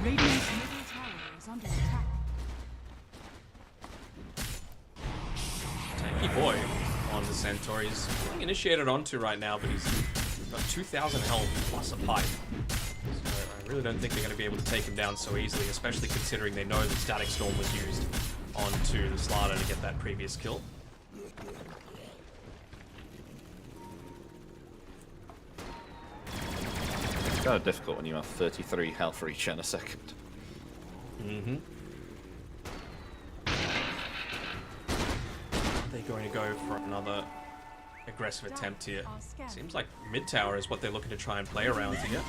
Radiant's middle tower is under attack. Tanky boy on the Centaur. He's being initiated onto right now, but he's got 2,000 health plus a pipe. So I really don't think they're going to be able to take him down so easily, especially considering they know that Static Storm was used onto the Slardar to get that previous kill. It's kind of difficult when you have 33 health for each in a second. Mm-hmm. They're going to go for another aggressive attempt here. Seems like mid tower is what they're looking to try and play around here.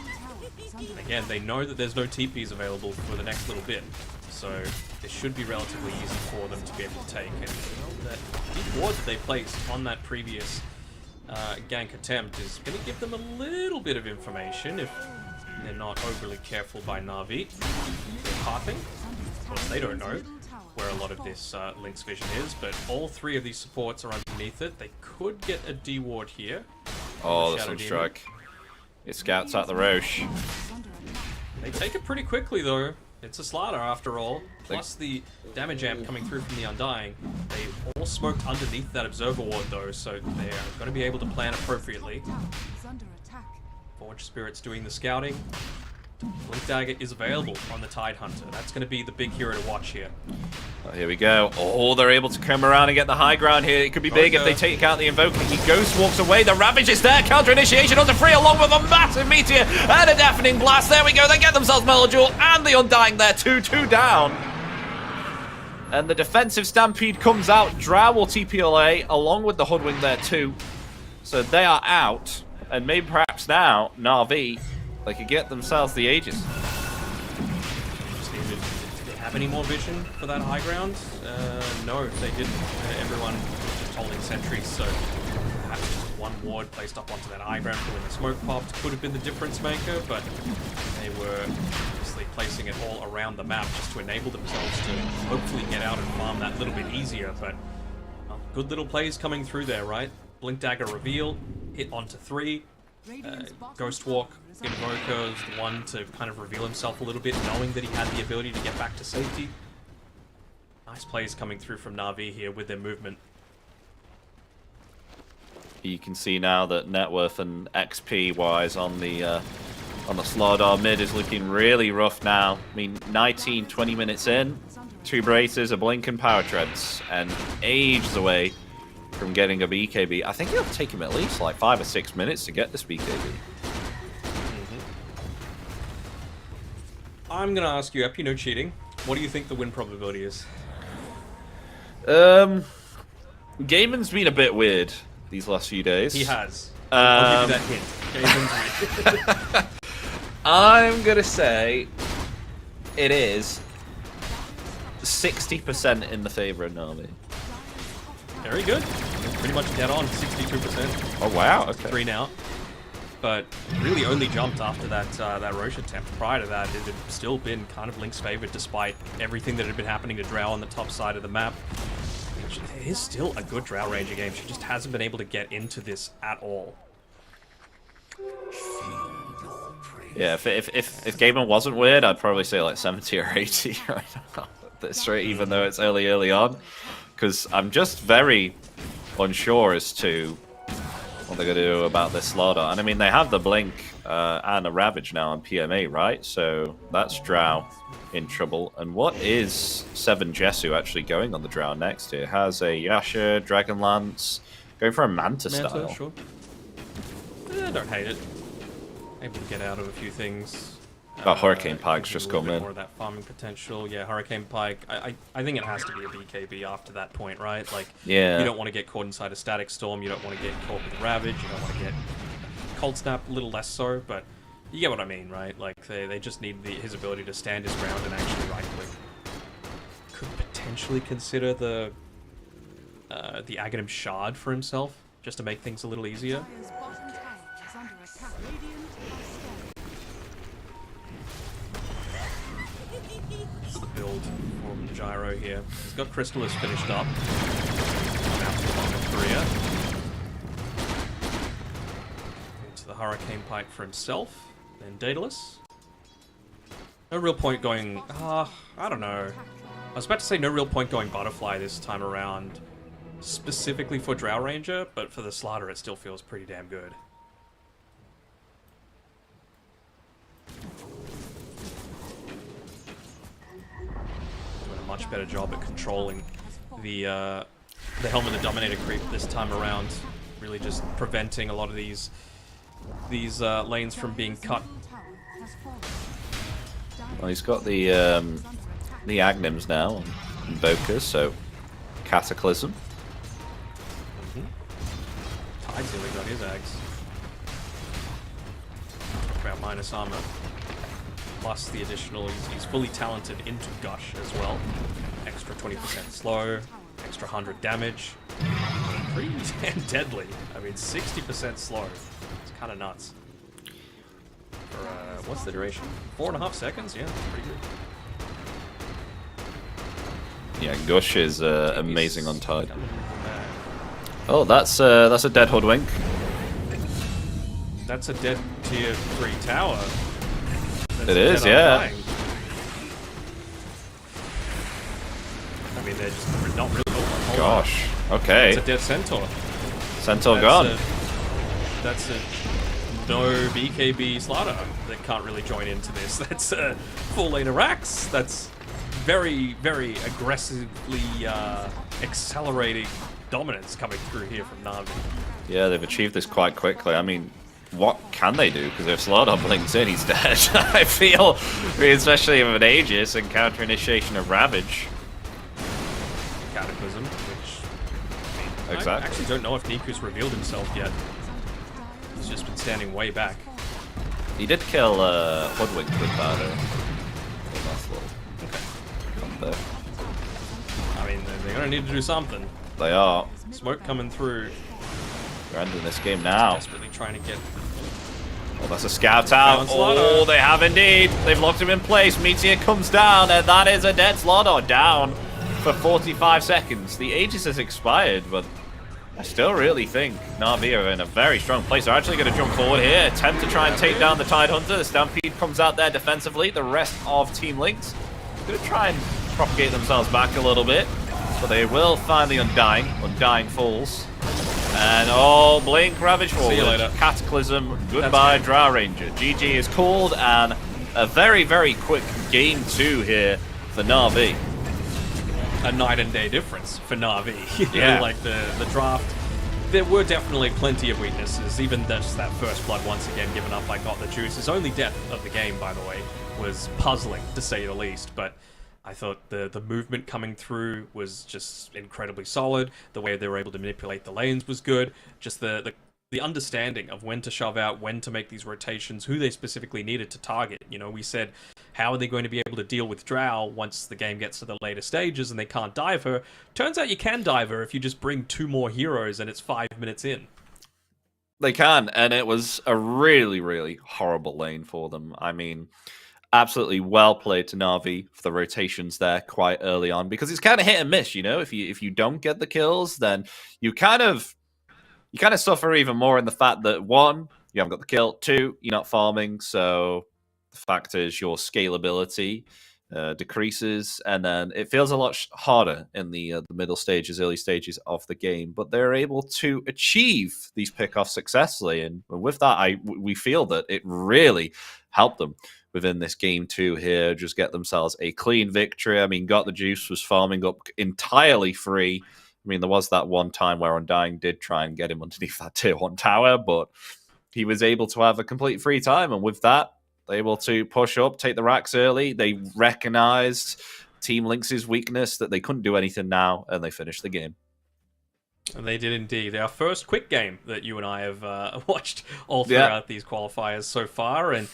Again, they know that there's no TPs available for the next little bit, so this should be relatively easy for them to be able to take. And that deep ward that they placed on that previous gank attempt is going to give them a little bit of information. If they're not overly careful by Na'Vi. They're pathing. Of course, they don't know where a lot of this Lynx vision is, but all three of these supports are underneath it. They could get a D-ward here. Oh, the Sunstrike. It scouts out the Roche. They take it pretty quickly, though. It's a Slaughter, after all. Plus the damage amp coming through from the Undying. They all smoked underneath that Observer Ward, though, so they're going to be able to plan appropriately. Forge Spirit's doing the scouting. Blink Dagger is available on the Tidehunter. That's going to be the big hero to watch here. Oh, here we go. Oh, they're able to come around and get the high ground here. It could be big if they take out the Invoker. He Ghost walks away. The Ravage is there. Counter initiation onto 3 along with a massive Meteor and a Deafening Blast. There we go. They get themselves Melojewel and the Undying there. 2-2 down. And the defensive Stampede comes out. Drow will TPLA along with the Hoodwing there too. So they are out. And maybe perhaps now, Na'Vi, they could get themselves the Aegis. Did they have any more vision for that high ground? No, they didn't. Everyone was just holding sentries, so perhaps just one ward placed up onto that high ground when the smoke popped could have been the difference maker, but they were obviously placing it all around the map just to enable themselves to hopefully get out and farm that little bit easier, but good little plays coming through there, right? Blink Dagger reveal, hit onto 3. Ghost Walk, Invoker is the one to kind of reveal himself a little bit, knowing that he had the ability to get back to safety. Nice plays coming through from Na'Vi here with their movement. You can see now that net worth and XP wise on the Slardar mid is looking really rough now. I mean, 19, 20 minutes in, 2 braces, a blink and power treads, and ages away from getting a BKB. I think it'll take him at least like 5 or 6 minutes to get this BKB. I'm gonna ask you, Epi, no cheating. What do you think the win probability is? Gaiman's been a bit weird these last few days. He has. I'll give you that hint. Gaiman's weird. I'm gonna say it is 60% in the favor of Na'Vi. Very good. Pretty much dead on, 62%. Oh wow, okay. 3 now. But really only jumped after that Roche attempt. Prior to that, it had still been kind of Lynx favored despite everything that had been happening to Drow on the top side of the map. It is still a good Drow Ranger game. She just hasn't been able to get into this at all. Yeah, if Gaiman wasn't weird, I'd probably say like 70 or 80 right now at this rate, even though it's early on. Because I'm just very unsure as to what they're going to do about this Slardar. And I mean, they have the Blink and a Ravage now on PMA, right? So that's Drow in trouble. And what is 7 Jessu actually going on the Drow next? It has a Yasha, Dragonlance, going for a Manta style. Sure. I don't hate it. Able to get out of a few things. Oh, Hurricane Pike's just come in. More of that farming potential. Yeah, Hurricane Pike. I think it has to be a BKB after that point, right? Like, yeah. You don't want to get caught inside a Static Storm. You don't want to get caught with Ravage. You don't want to get Cold Snap, a little less so, but you get what I mean, right? Like, they just need his ability to stand his ground and actually right-click. Could potentially consider the Aghanim Shard for himself, just to make things a little easier. Build from Gyro here. He's got Crystallis finished up. Now to Korea. Into the Hurricane Pike for himself. Then Daedalus. No real point going... I don't know. I was about to say no real point going Butterfly this time around. Specifically for Drow Ranger, but for the Slaughter it still feels pretty damn good. Much better job at controlling the Helm of the Dominator creep this time around, really just preventing a lot of these lanes from being cut. Well, he's got the Aghanims now on Invokers, so Cataclysm. Tide's really got his Ags. Talk about minus armor. Plus the additional, he's fully talented into Gush as well. Extra 20% slow, extra 100 damage. Pretty damn deadly. I mean, 60% slow. It's kind of nuts. For what's the duration? 4.5 seconds? Yeah, that's pretty good. Yeah, Gush is amazing on Tide. Coming back. Oh, that's a dead Hoodwink. That's a dead tier 3 tower. That's It a is, dead yeah. Undying. I mean, they're just not really. Oh, hold on. Gosh. Okay. It's a dead Centaur. Centaur gone. That's a no BKB Slaughter that can't really join into this. That's a full lane of Rax. That's very, very aggressively accelerating dominance coming through here from Na'Vi. Yeah, they've achieved this quite quickly. I mean, what can they do? Because if Slaughter blinks in, he's dead. I feel, especially with an Aegis and counter initiation of Ravage. Cataclysm, which I Exactly. actually don't know if Niku's revealed himself yet. He's just been standing way back. He did kill Hoodwink with that. Last little come there. I mean, they're gonna need to do something. They are. Smoke coming through. They're ending this game now. Desperately trying to get. Oh, that's a scout out. Down Slaughter. Oh, they have indeed. They've locked him in place. Meteor comes down, and that is a dead Slaughter down for 45 seconds. The Aegis has expired, but I still really think Na'Vi are in a very strong place. They're actually going to jump forward here, attempt to try and take down the Tide Hunter. The Stampede comes out there defensively. The rest of Team Lynx going to try and propagate themselves back a little bit, but they will find the Undying. Undying falls. And oh, Blink, Ravage forward. See you later. Cataclysm, goodbye, Drow Ranger. GG is called, and a very, very quick game 2 here for Na'Vi. A night and day difference for Na'Vi. You Yeah. know, like the draft. There were definitely plenty of weaknesses. Even just that first blood once again given up by Got the Juice. His only death of the game, by the way, was puzzling to say the least. But I thought the movement coming through was just incredibly solid. The way they were able to manipulate the lanes was good. Just the understanding of when to shove out, when to make these rotations, who they specifically needed to target. You know, we said, how are they going to be able to deal with Drow once the game gets to the later stages and they can't dive her? Turns out you can dive her if you just bring 2 more heroes and it's 5 minutes in. They can, and it was a really, really horrible lane for them. I mean, absolutely well played to Na'Vi for the rotations there quite early on, because it's kind of hit and miss, you know? If you don't get the kills, then you kind of suffer even more in the fact that, 1, you haven't got the kill, 2, you're not farming, so the fact is your scalability decreases, and then it feels a lot harder in the middle stages, early stages of the game. But they're able to achieve these pickoffs successfully, and with that, we feel that it really helped them within this game 2 here, just get themselves a clean victory. I mean, Got the Juice was farming up entirely free. I mean, there was that one time where Undying did try and get him underneath that tier 1 tower, but he was able to have a complete free time, and with that, they're able to push up, take the racks early. They recognized Team Lynx's weakness, that they couldn't do anything now, and they finished the game. And they did indeed. Our first quick game that you and I have watched all throughout these qualifiers so far, and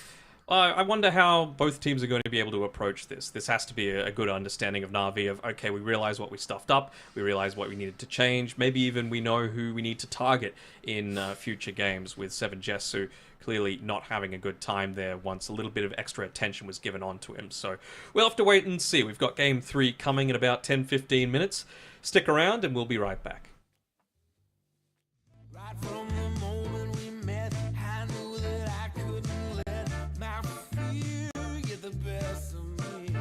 I wonder how both teams are going to be able to approach this. This has to be a good understanding of Na'Vi of, okay, we realize what we stuffed up, we realize what we needed to change, maybe even we know who we need to target in future games, with Seven Jessu clearly not having a good time there once a little bit of extra attention was given onto him. So we'll have to wait and see. We've got game 3 coming in about 10-15 minutes. Stick around and we'll be right back. Right from the moment we met, I knew that I couldn't let my fear get the best of me.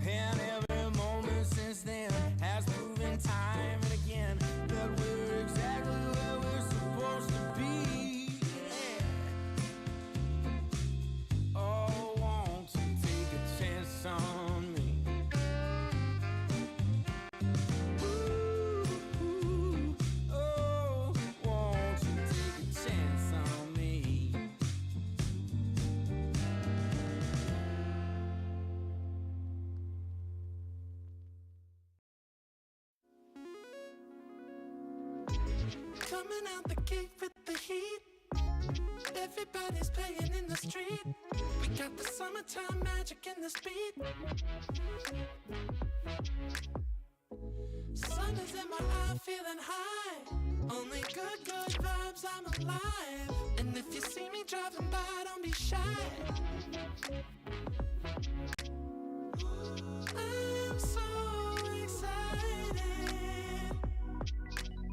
And every moment since then has proven time and again that we're exactly where we're supposed to be. Yeah. Oh, won't you take a chance on me? Oh, won't you take a chance on me? Coming out the gate with the heat. Everybody's playing in the street. We got the summertime magic in the speed. Sun is in my eye, feeling high. Only good vibes, I'm alive. And if you see me driving by, don't be shy. I'm so excited.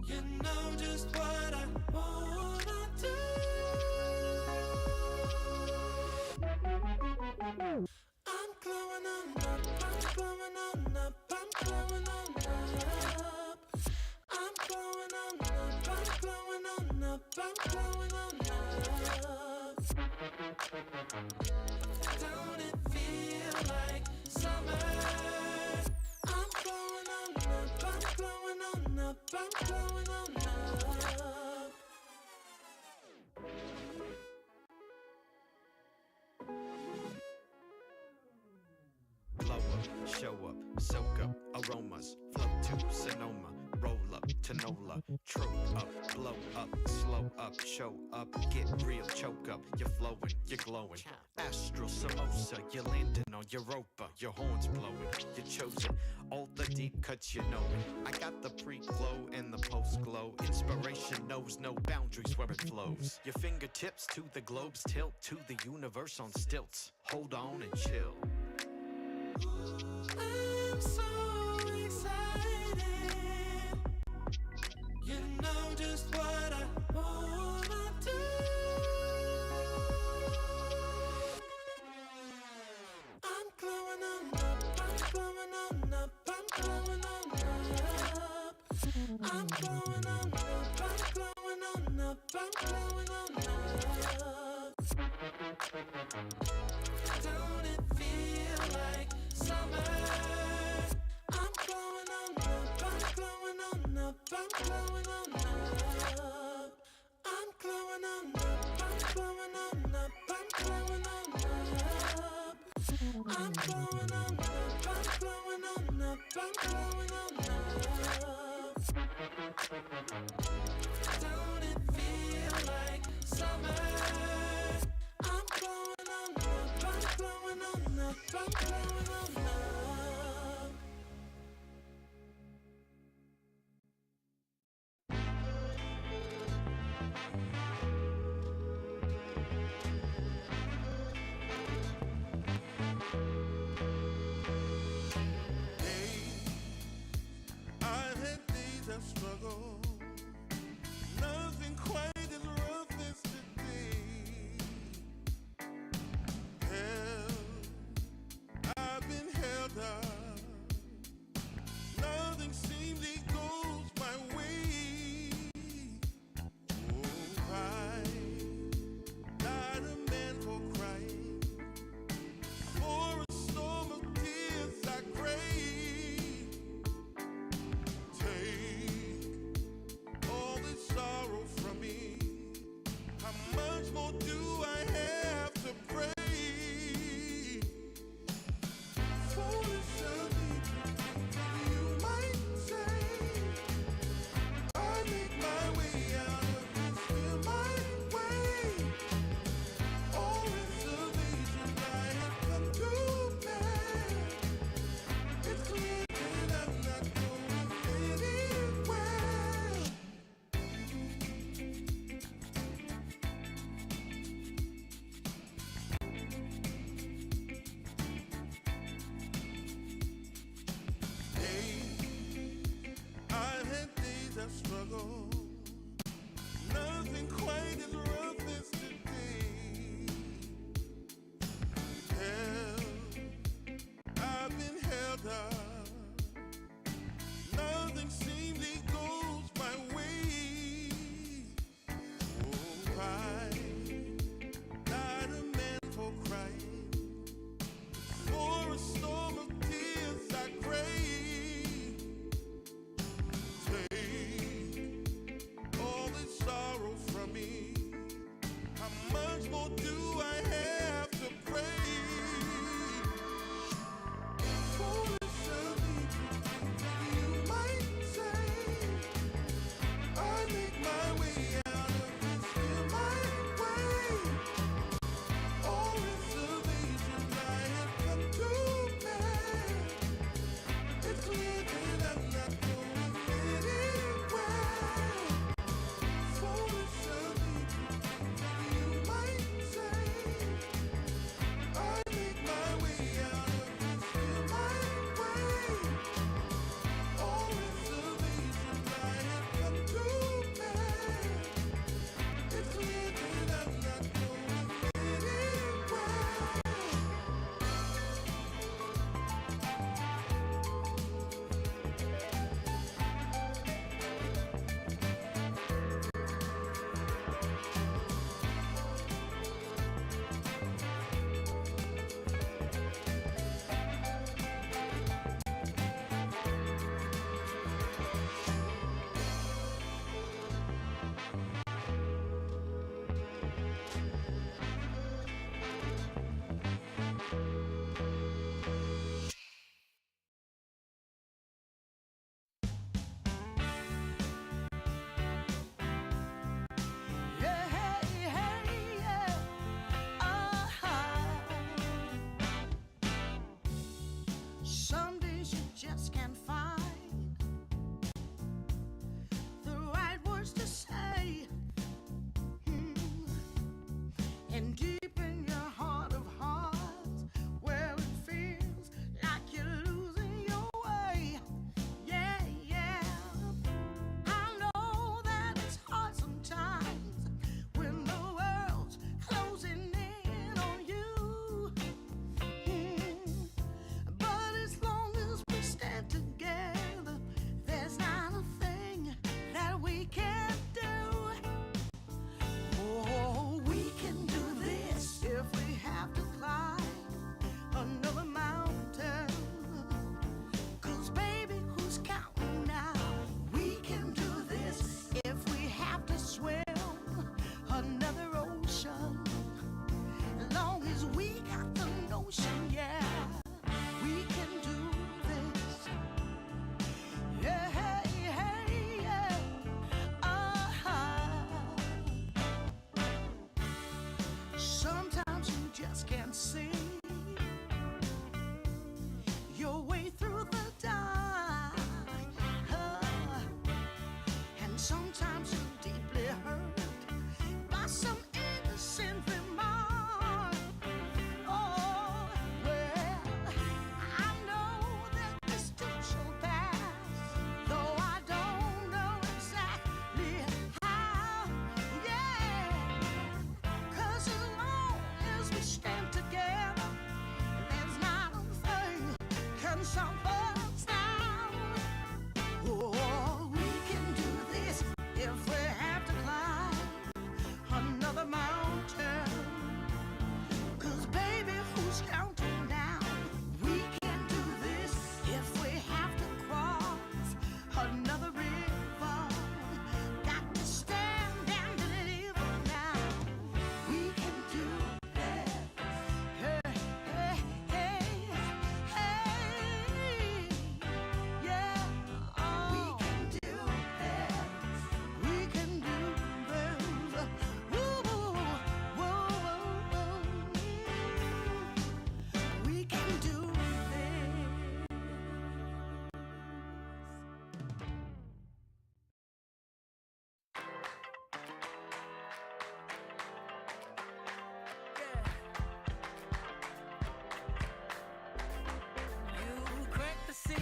You know just what I wanna do. I'm glowing on up, I'm glowing on up, I'm glowing on up. I'm glowing on up, I'm glowing on up, I'm glowing on up. Don't it feel like summer? I'm glowing on up, I'm glowing on up, I'm glowing on up. Blow up, show up, soak up, aromas, float to Sonoma, roll up, Tanola, trope up, blow up, slow up, show up, get real, choke up, you're flowing, you're glowing. Astral samosa, you're landing on Europa, your horns blowing, you're chosen, all the deep cuts you know it. I got the pre-glow and the post-glow, inspiration knows no boundaries where it flows. Your fingertips to the globes tilt to the universe on stilts, hold on and chill. I'm so excited. You know just what I wanna do. I'm glowing on up, I'm glowing on up, I'm glowing on up. I'm glowing on up, I'm glowing on up, I'm glowing on up. Don't it feel like summer? I'm glowing on up, I'm glowing on up, I'm glowing on up. I'm glowing on up, I'm glowing on up, I'm glowing on up. I'm glowing on up, I'm glowing on up, I'm glowing on up. Don't it feel like summer? I'm glowing on up, I'm glowing on up, I'm glowing on up. I've had days of struggle, nothing quite as rough as today. Held, I've been held up, nothing seemingly goes my way. Oh, I not a man for crying, for a storm of tears I crave. Take all this sorrow from me.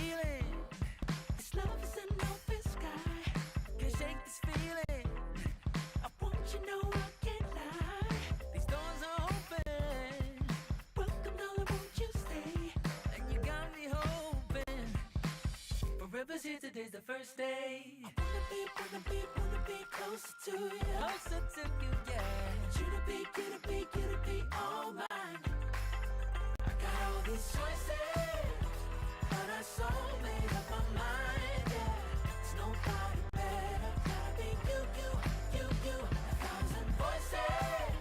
feeling. This love is an open sky. Can't shake this feeling. I want you know I can't lie. These doors are open. Welcome, darling, won't you stay? And you got me hoping. Forever's here, today's the first day. I wanna be closer to you. Closer to you, yeah. Want you to be all mine. I got all these choices, but I so made up my mind, yeah. There's nobody better. Gotta be you. A thousand voices,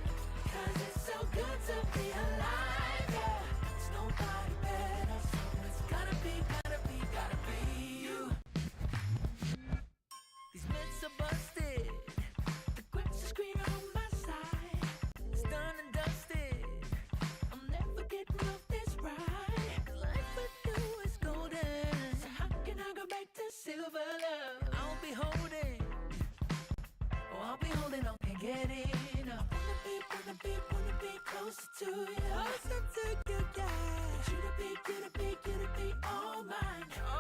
'cause it's so good to be alive, yeah. There's nobody better, so it's gotta be you. These myths are busted. The grass is greener on my side. It's done and dusted. I'm never getting off this ride. Life with you is golden. So how can I go back to silver love? I'll be holding on, can't get enough. Wanna be closer to you. Closer to you, yeah. Want you to be all mine. Oh,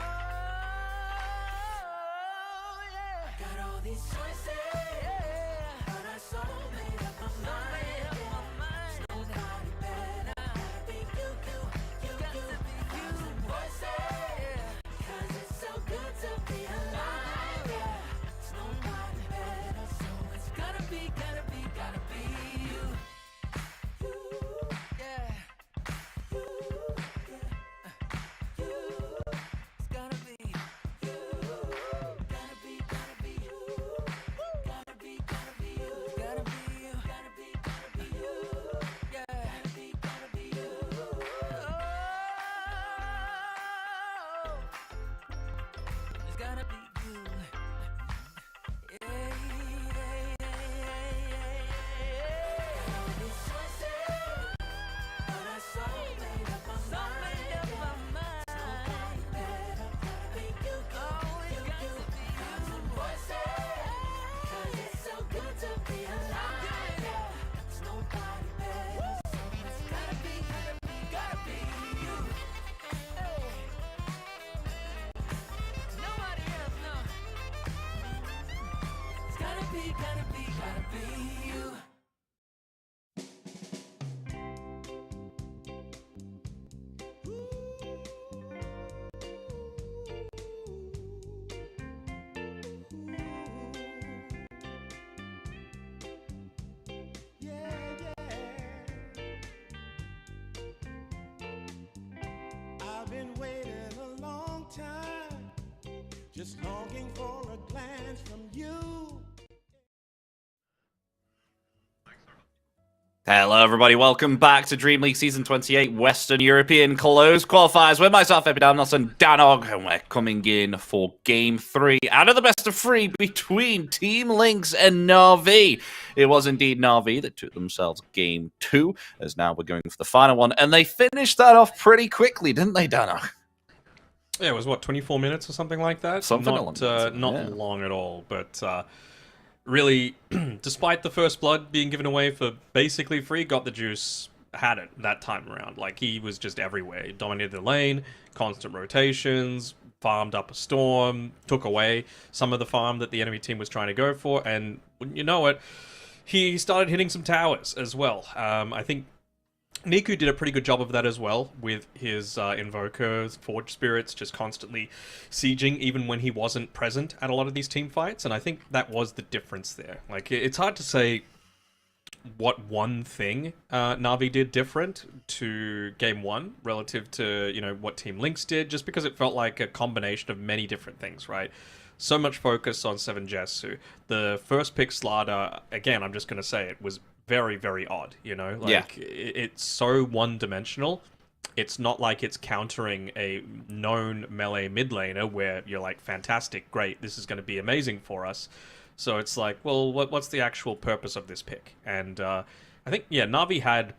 yeah. Got all these choices, yeah. But I so made up my mind. There's nobody better. Gotta be you. Got to be you. Voices, 'cause it's so good to be alive, yeah. There's nobody better, so it's gotta be you. You, yeah. You, yeah. You, it's gotta be you. Gotta be you. Gotta be you. Gotta be you. Yeah. Gotta be you. Oh, it's gotta be you. Yeah. All these choices, but I so made up my mind. Nobody better. Gotta be you. Thousand voices, 'cause it's so good to be alive, yeah. There's nobody better, so it's gotta be you. Hey. Nobody else, no. It's gotta be you. I've been waiting a long time, just longing for a glance from you. Hello, everybody. Welcome back to DreamLeague Season 28 Western European Closed Qualifiers with myself, Epidamnos, and Danog, and we're coming in for Game 3 out of the best of 3 between Team Lynx and Na'Vi. It was indeed Na'Vi that took themselves Game 2, as now we're going for the final one, and they finished that off pretty quickly, didn't they, Danog? Yeah, it was, 24 minutes or something like that? Something not, along those lines, not yeah. long at all, but really, despite the first blood being given away for basically free, Got the Juice had it that time around. Like, he was just everywhere. He dominated the lane, constant rotations, farmed up a storm, took away some of the farm that the enemy team was trying to go for, and wouldn't you know it, he started hitting some towers as well. I think Niku did a pretty good job of that as well, with his Invokers, Forge Spirits, just constantly sieging, even when he wasn't present at a lot of these team fights, and I think that was the difference there. Like, it's hard to say what one thing Na'Vi did different to Game 1 relative to, you know, what Team Lynx did, just because it felt like a combination of many different things, right? So much focus on 7 Jessu. The first pick Slardar, again, I'm just going to say it, was very, very odd, you know? Like, it's so one-dimensional. It's not like it's countering a known melee mid laner where you're like, fantastic, great, this is going to be amazing for us. So it's like, well, what's the actual purpose of this pick? And I think, yeah, Na'Vi had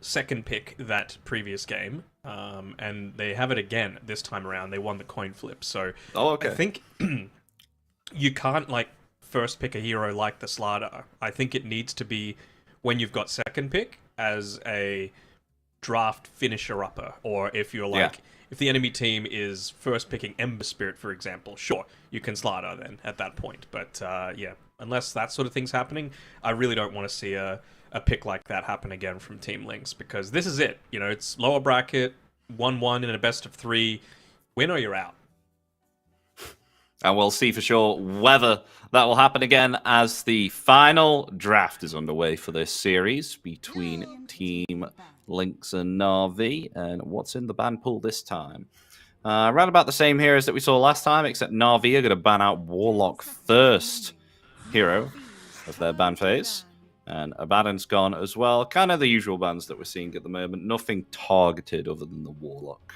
second pick that previous game, and they have it again this time around. They won the coin flip. So I think you can't, like, first pick a hero like the Slardar. I think it needs to be when you've got second pick as a draft finisher-upper, or if you're like, if the enemy team is first picking Ember Spirit, for example, sure, you can Slardar then at that point. But yeah, unless that sort of thing's happening, I really don't want to see a pick like that happen again from Team Lynx, because this is it. You know, it's lower bracket, 1-1 in a best of 3, win or you're out. And we'll see for sure whether that will happen again as the final draft is underway for this series between Team Lynx and Na'Vi. And what's in the ban pool this time? Around about the same heroes that we saw last time, except Na'Vi are going to ban out Warlock first hero of their ban phase. And Abaddon's gone as well. Kind of the usual bans that we're seeing at the moment. Nothing targeted other than the Warlock.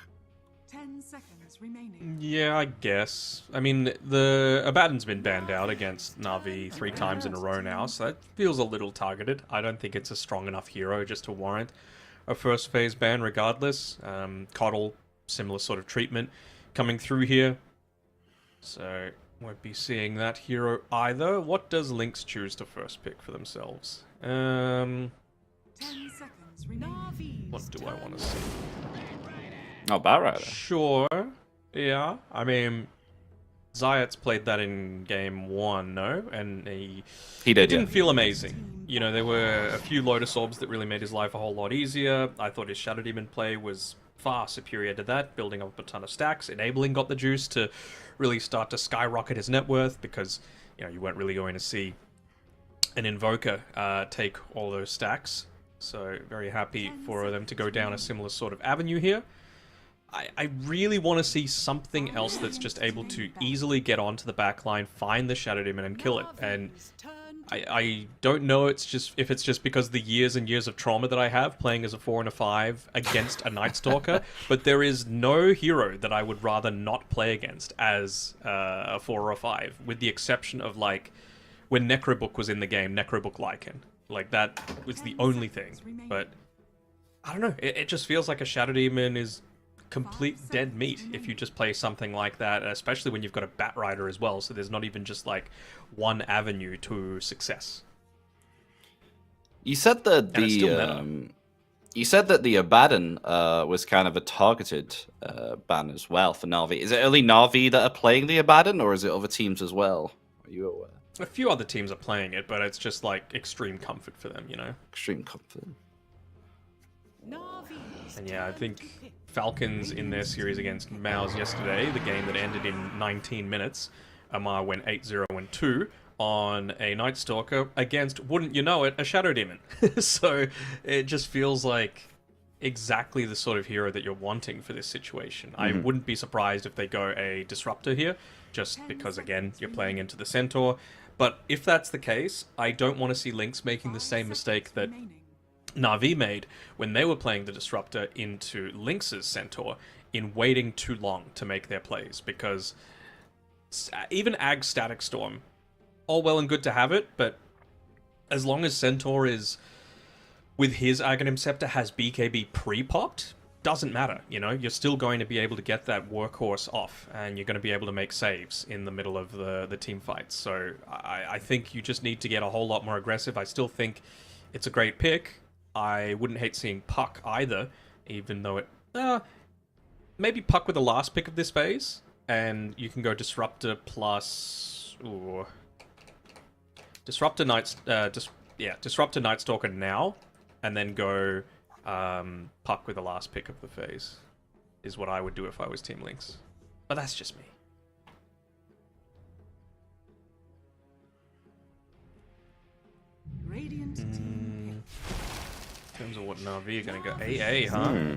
10 seconds remaining. Yeah, I guess. I mean, the Abaddon's been banned out against Na'Vi 3 times in a row now, so that feels a little targeted. I don't think it's a strong enough hero just to warrant a first phase ban regardless. Coddle, similar sort of treatment coming through here. So, won't be seeing that hero either. What does Lynx choose to first pick for themselves? 10 seconds remaining. What do I want to see? Oh, Batrider. Sure. Yeah. I mean, Zayat's played that in game 1, no? And he didn't feel amazing. You know, there were a few Lotus Orbs that really made his life a whole lot easier. I thought his Shadow Demon play was far superior to that, building up a ton of stacks. Enabling got the juice to really start to skyrocket his net worth, because, you know, you weren't really going to see an Invoker take all those stacks. So, very happy for them to go down a similar sort of avenue here. I really want to see something else that's just able to easily get onto the backline, find the Shadow Demon, and kill it. And I don't know if it's just because of the years and years of trauma that I have playing as a 4 and a 5 against a Night Stalker, but there is no hero that I would rather not play against as a 4 or a 5, with the exception of, like, when Necrobook was in the game, Necrobook Lycan. Like, that was the only thing. But, I don't know, it just feels like a Shadow Demon is complete dead meat if you just play something like that, especially when you've got a Batrider as well, so there's not even just like one avenue to success. You said that the Abaddon was kind of a targeted ban as well for Na'Vi. Is it only Na'Vi that are playing the Abaddon, or is it other teams as well? Are you aware? A few other teams are playing it, but it's just like extreme comfort for them, you know? Extreme comfort. And yeah, I think Falcons in their series against Maus yesterday, the game that ended in 19 minutes, Amar went 8-0-2 on a Night Stalker against, wouldn't you know it, a Shadow Demon. So it just feels like exactly the sort of hero that you're wanting for this situation. I wouldn't be surprised if they go a Disruptor here, just because, again, you're playing into the Centaur. But if that's the case, I don't want to see Lynx making the same mistake that Na'Vi made when they were playing the Disruptor into Lynx's Centaur in waiting too long to make their plays, because even Ag Static Storm, all well and good to have it, but as long as Centaur is, with his Aghanim Scepter, has BKB pre-popped, doesn't matter, you know? You're still going to be able to get that workhorse off, and you're going to be able to make saves in the middle of the team fights. So I think you just need to get a whole lot more aggressive. I still think it's a great pick. I wouldn't hate seeing Puck either, even though it... maybe Puck with the last pick of this phase, and you can go Disruptor plus... Ooh. Disruptor Night Stalker now, and then go Puck with the last pick of the phase, is what I would do if I was Team Lynx. But that's just me. Radiant team. In terms of what Na'Vi are going to go AA, huh?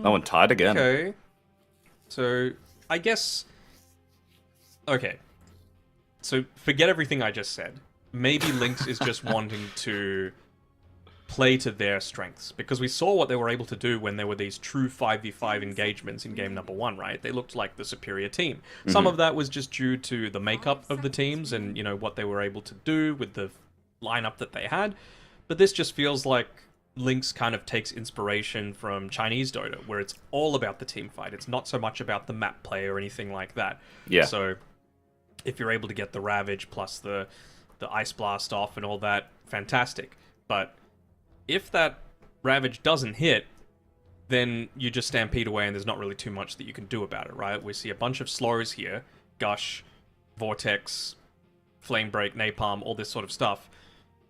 Oh, and tied again. Okay. So, I guess... Okay. So, forget everything I just said. Maybe Lynx is just wanting to play to their strengths, because we saw what they were able to do when there were these true 5v5 engagements in game number 1, right? They looked like the superior team. Some of that was just due to the makeup of the teams and, you know, what they were able to do with the lineup that they had. But this just feels like Lynx kind of takes inspiration from Chinese Dota, where it's all about the team fight. It's not so much about the map play or anything like that. Yeah. So if you're able to get the Ravage plus the Ice Blast off and all that, fantastic. But if that Ravage doesn't hit, then you just stampede away and there's not really too much that you can do about it, right? We see a bunch of slows here. Gush, Vortex, Flame Break, Napalm, all this sort of stuff.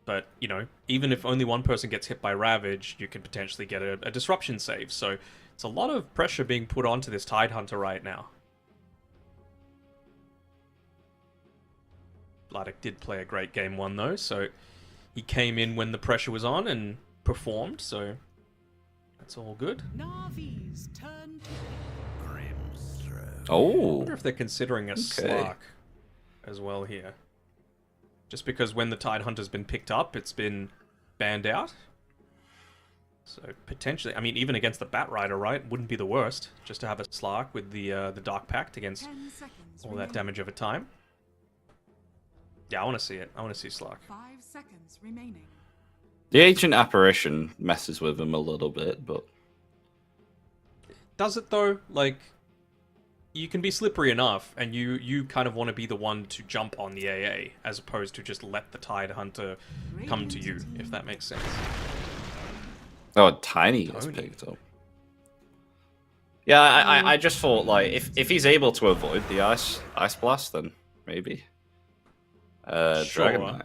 But, you know, even if only one person gets hit by Ravage, you can potentially get a disruption save. So it's a lot of pressure being put onto this Tidehunter right now. Vladek did play a great game 1 though, so he came in when the pressure was on and performed, so that's all good. Navi's turn to I Oh, wonder if they're considering a Slark as well here. Just because when the Tidehunter's been picked up, it's been banned out. So potentially, I mean, even against the Bat Rider, right? Wouldn't be the worst just to have a Slark with the Dark Pact against 10 seconds all that remaining. damage over time. Yeah, I want to see it. I want to see Slark. 5 seconds remaining. the Ancient Apparition messes with him a little bit, but Does it though? Like, you can be slippery enough, and you kind of want to be the one to jump on the AA, as opposed to just let the Tidehunter come to you, if that makes sense. oh, Tiny gets Tony. picked up. Yeah, I just thought like if he's able to avoid the ice blast, then maybe. Sure. Dragon Knight.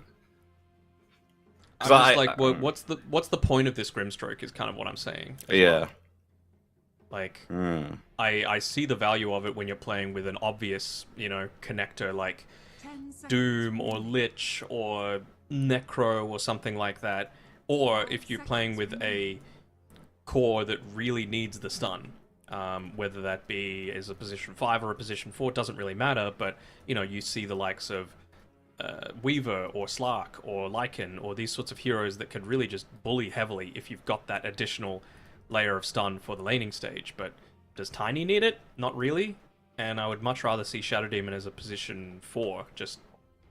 I'm 'Cause just like, well, what's the point of this Grimstroke? Is kind of what I'm saying. as Yeah. well. Like, Mm. I see the value of it when you're playing with an obvious, you know, connector like 10 seconds Doom or remaining. Lich or Necro or something like that. Or if you're playing with a core that really needs the stun, whether that be as a position 5 or a position 4, doesn't really matter, but, you know, you see the likes of Weaver or Slark or Lycan or these sorts of heroes that can really just bully heavily if you've got that additional layer of stun for the laning stage. But does Tiny need it? Not really. And I would much rather see Shadow Demon as a position 4. Just,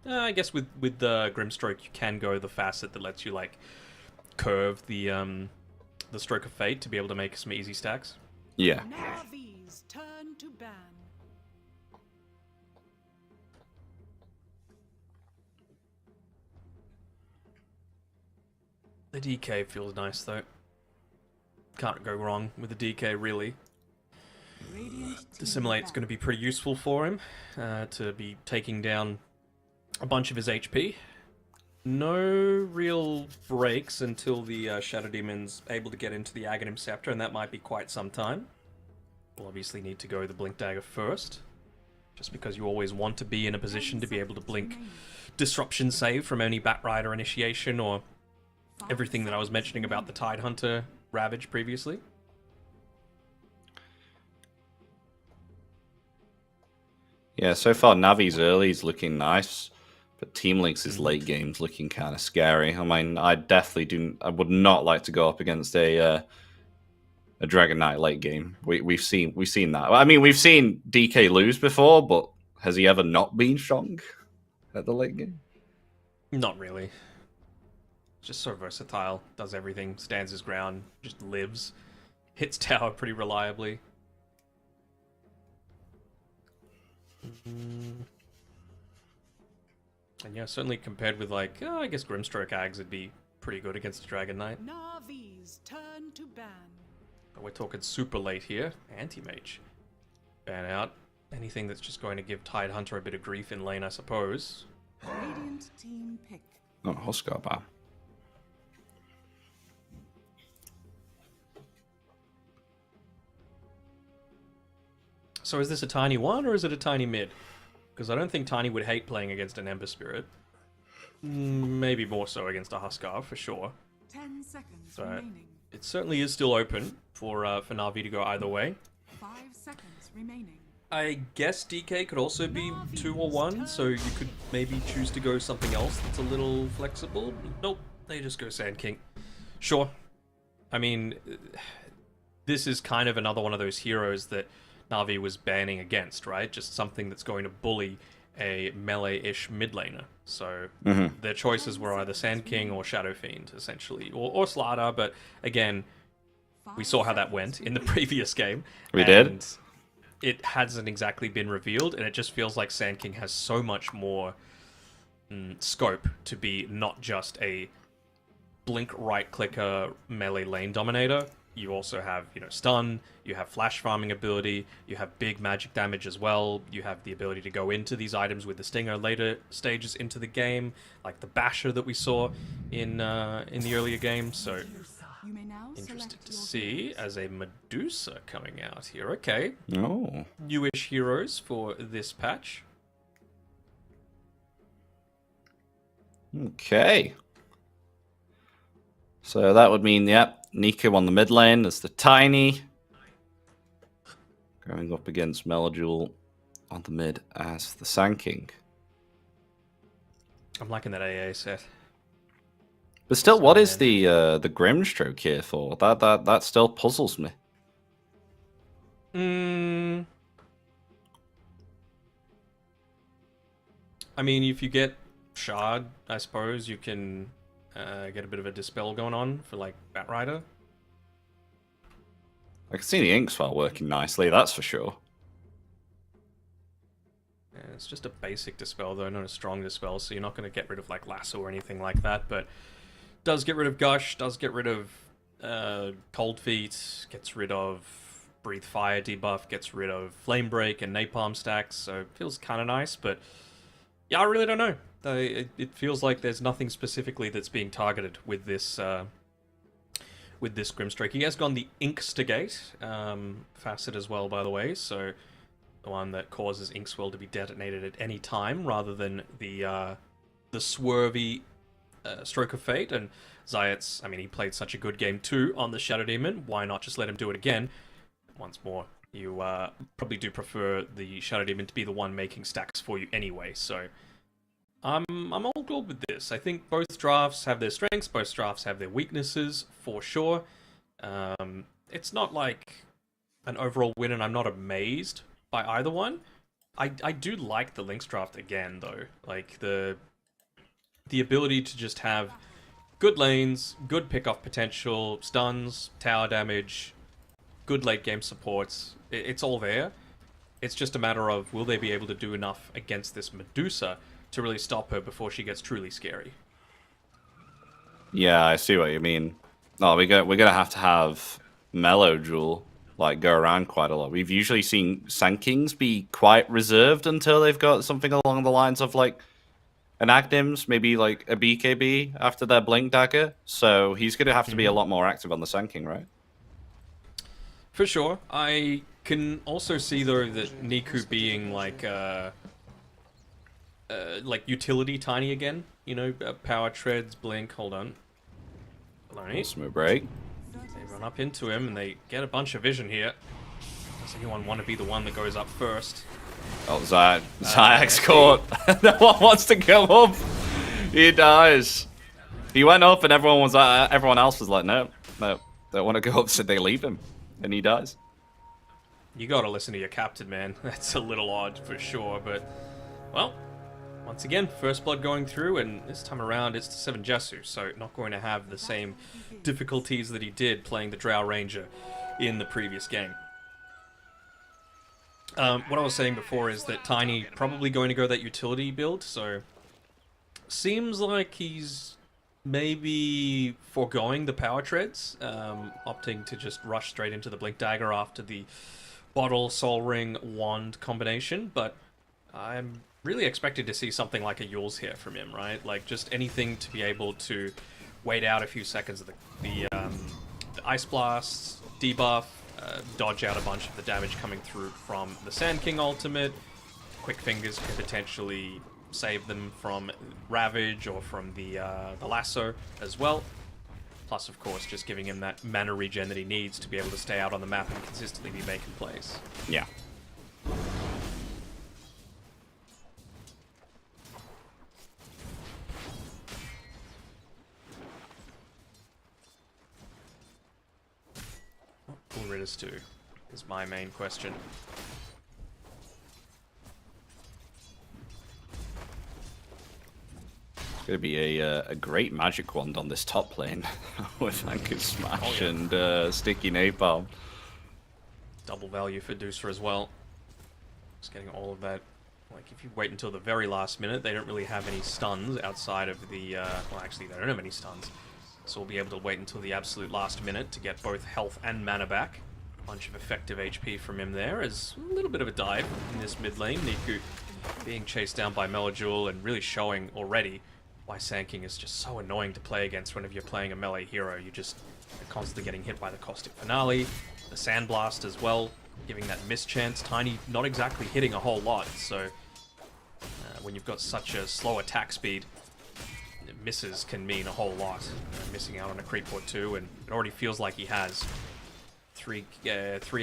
I guess with the Grimstroke you can go the facet that lets you like curve the Stroke of Fate to be able to make some easy stacks. Yeah. Navi's turn to ban. The DK feels nice though. Can't go wrong with the DK really. Radiant team Dissimilate's ban. going to be pretty useful for him to be taking down a bunch of his HP. No real breaks until the Shadow Demon's able to get into the Aghanim Scepter, and that might be quite some time. We'll obviously need to go the Blink Dagger first, just because you always want to be in a position to be able to blink Disruption save from any Bat Rider initiation or everything that I was mentioning about the Tidehunter Ravage previously. Yeah, so far Navi's early is looking nice, but Team Lynx's late game's looking kind of scary. I mean, I would not like to go up against a Dragon Knight late game. We've seen that. I mean, we've seen DK lose before, but has he ever not been strong at the late game? Not really. Just so versatile, does everything, stands his ground, just lives, hits tower pretty reliably. And yeah, certainly compared with like, I guess Grimstroke Ags would be pretty good against a Dragon Knight. Navi's turn to ban. But we're talking super late here. Anti-Mage. Ban out. Anything that's just going to give Tidehunter a bit of grief in lane, I suppose. Radiant team pick. Oh, Huskar ban. So is this a tiny one or is it a tiny mid? Because I don't think Tiny would hate playing against an Ember Spirit. Maybe more so against a Huskar, for sure. 10 seconds But remaining. it certainly is still open for Na'Vi to go either way. 5 seconds remaining. I guess DK could also be 2 or 1, so you could maybe choose to go something else that's a little flexible. Nope, they just go Sand King. Sure. I mean, this is kind of another one of those heroes that Na'Vi was banning against, right? Just something that's going to bully a melee-ish mid laner. So their choices were either Sand King or Shadow Fiend, essentially, or Slardar. But again, we saw how that went in the previous game. We did. And it hasn't exactly been revealed, and it just feels like Sand King has so much more scope to be not just a blink right clicker melee lane dominator, you also have, you know, stun, you have flash farming ability, you have big magic damage as well, you have the ability to go into these items with the stinger later stages into the game, like the basher that we saw in the earlier game. So You may now interested select to your see heroes. as a Medusa coming out here. Okay, Oh. newish heroes for this patch. Okay. So that would mean, yep, Nico on the mid lane as the Tiny. Going up against Melodule on the mid as the Sand King. I'm liking that AA set. But still, what is man. the Grimstroke here for? That still puzzles me. I mean, if you get Shard, I suppose you can get a bit of a dispel going on for like Batrider. I can see the ink spell working nicely, that's for sure. Yeah, it's just a basic dispel though, not a strong dispel, so you're not going to get rid of like Lasso or anything like that, but does get rid of Gush, does get rid of Cold Feet, gets rid of Breathe Fire debuff, gets rid of Flame Break and Napalm stacks, so it feels kind of nice, but yeah, I really don't know. It feels like there's nothing specifically that's being targeted with this Grimstroke. He has gone the Inkstigate facet as well, by the way, so the one that causes Inkswell to be detonated at any time, rather than the swervy Stroke of Fate. And Zayat's, I mean, he played such a good game too on the Shadow Demon. Why not just let him do it again? Once more, you probably do prefer the Shadow Demon to be the one making stacks for you anyway, so I'm all good with this. I think both drafts have their strengths, both drafts have their weaknesses, for sure. It's not like an overall win, and I'm not amazed by either one. I do like the Lynx draft again, though. Like, the ability to just have good lanes, good pick-off potential, stuns, tower damage, good late-game supports. It's all there. It's just a matter of, will they be able to do enough against this Medusa to really stop her before she gets truly scary? Yeah, I see what you mean. No, we're gonna have Melodule like go around quite a lot. We've usually seen Sand Kings be quite reserved until they've got something along the lines of like an Agnims, maybe like a BKB after their Blink Dagger. So he's gonna have to be a lot more active on the Sand King, right? For sure. I can also see though that Niku being like utility Tiny again. You know, power treads, blink. Hold on. Smooth break. They run up into him and they get a bunch of vision here. Does anyone want to be the one that goes up first? Oh, Zayak's caught. No one wants to go up. He dies. He went up and everyone else was like, no, don't want to go up, so they leave him. And he dies. You gotta listen to your captain, man. That's a little odd for sure, but well, once again, first blood going through, and this time around it's to 7 Jesu, so not going to have the same difficulties that he did playing the Drow Ranger in the previous game. What I was saying before is that Tiny probably going to go that utility build, so seems like he's maybe foregoing the power treads, opting to just rush straight into the Blink Dagger after the Bottle, Soul Ring, Wand combination, but I'm really expected to see something like a Yule's here from him, right? Like, just anything to be able to wait out a few seconds of the Ice Blast, debuff, dodge out a bunch of the damage coming through from the Sand King ultimate. Quick Fingers could potentially save them from Ravage or from the Lasso as well. Plus, of course, just giving him that mana regen that he needs to be able to stay out on the map and consistently be making plays. Yeah. What will Ritters do is my main question. It's going to be a great magic wand on this top lane with Anchor Smash and Sticky Napalm. Double value for Deucer as well. Just getting all of that. Like, if you wait until the very last minute, they don't really have any stuns outside of the... well, actually, they don't have any stuns. So we'll be able to wait until the absolute last minute to get both health and mana back. Bunch of effective HP from him there, as a little bit of a dive in this mid lane. Niku being chased down by Melajul and really showing already why Sanking is just so annoying to play against whenever you're playing a melee hero. You're constantly getting hit by the Caustic Finale, the Sandblast as well, giving that miss chance. Tiny not exactly hitting a whole lot, so when you've got such a slow attack speed, misses can mean a whole lot. Missing out on a creep or two, and it already feels like he has. Three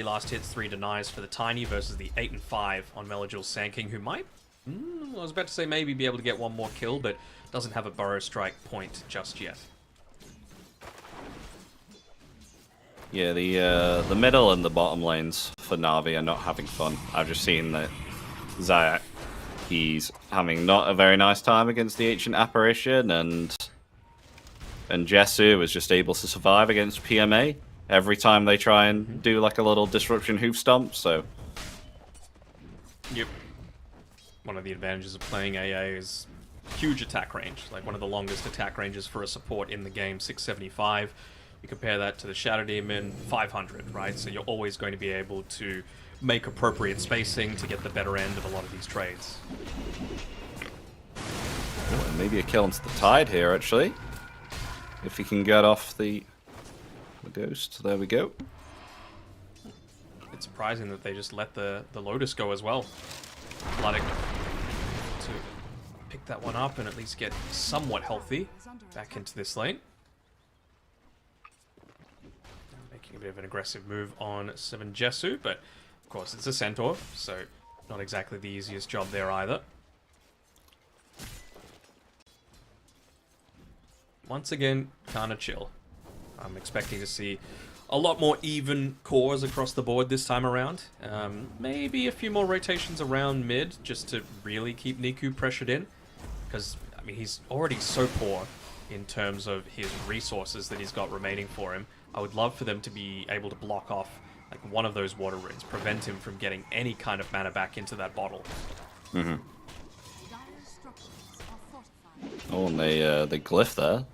last hits, 3 denies for the Tiny versus the 8 and 5 on Melajul Sanking, who might, I was about to say maybe be able to get one more kill, but doesn't have a Burrow Strike point just yet. Yeah, the middle and the bottom lanes for Na'Vi are not having fun. I've just seen that Zayak, he's having not a very nice time against the Ancient Apparition, and Jesu was just able to survive against PMA every time they try and do like a little disruption hoof stomp, so... Yep. One of the advantages of playing AA is huge attack range, like one of the longest attack ranges for a support in the game, 675. You compare that to the Shadow Demon, 500, right? So you're always going to be able to make appropriate spacing to get the better end of a lot of these trades. Well, maybe a kill into the Tide here, actually. If he can get off the Ghost. There we go. It's surprising that they just let the Lotus go as well. Luddic to pick that one up and at least get somewhat healthy back into this lane. Making a bit of an aggressive move on 7 Jesu, but of course it's a Centaur, so not exactly the easiest job there either. Once again, kinda chill. I'm expecting to see a lot more even cores across the board this time around. Maybe a few more rotations around mid just to really keep Niku pressured in. Because, I mean, he's already so poor in terms of his resources that he's got remaining for him. I would love for them to be able to block off like one of those water runes, prevent him from getting any kind of mana back into that bottle. Mm-hmm. Oh, and they glyph there.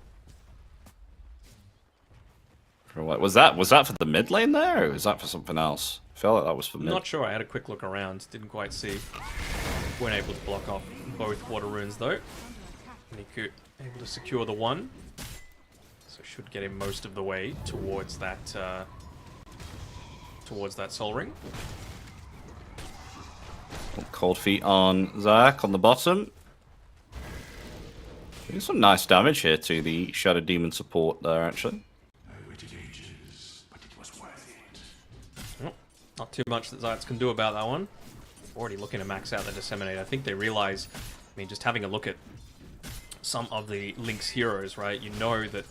For what was that? Was that for the mid lane there, or was that for something else? I felt like that was for mid. Not sure. I had a quick look around. Didn't quite see. Weren't able to block off both water runes though. Niku able to secure the one, so should get him most of the way towards that soul ring. Cold feet on Zach on the bottom. Doing some nice damage here to the Shadow Demon support there, actually. Not too much that Zayats can do about that one. Already looking to max out the Disseminate. I think they realize, I mean, just having a look at some of the Lynx heroes, right? You know that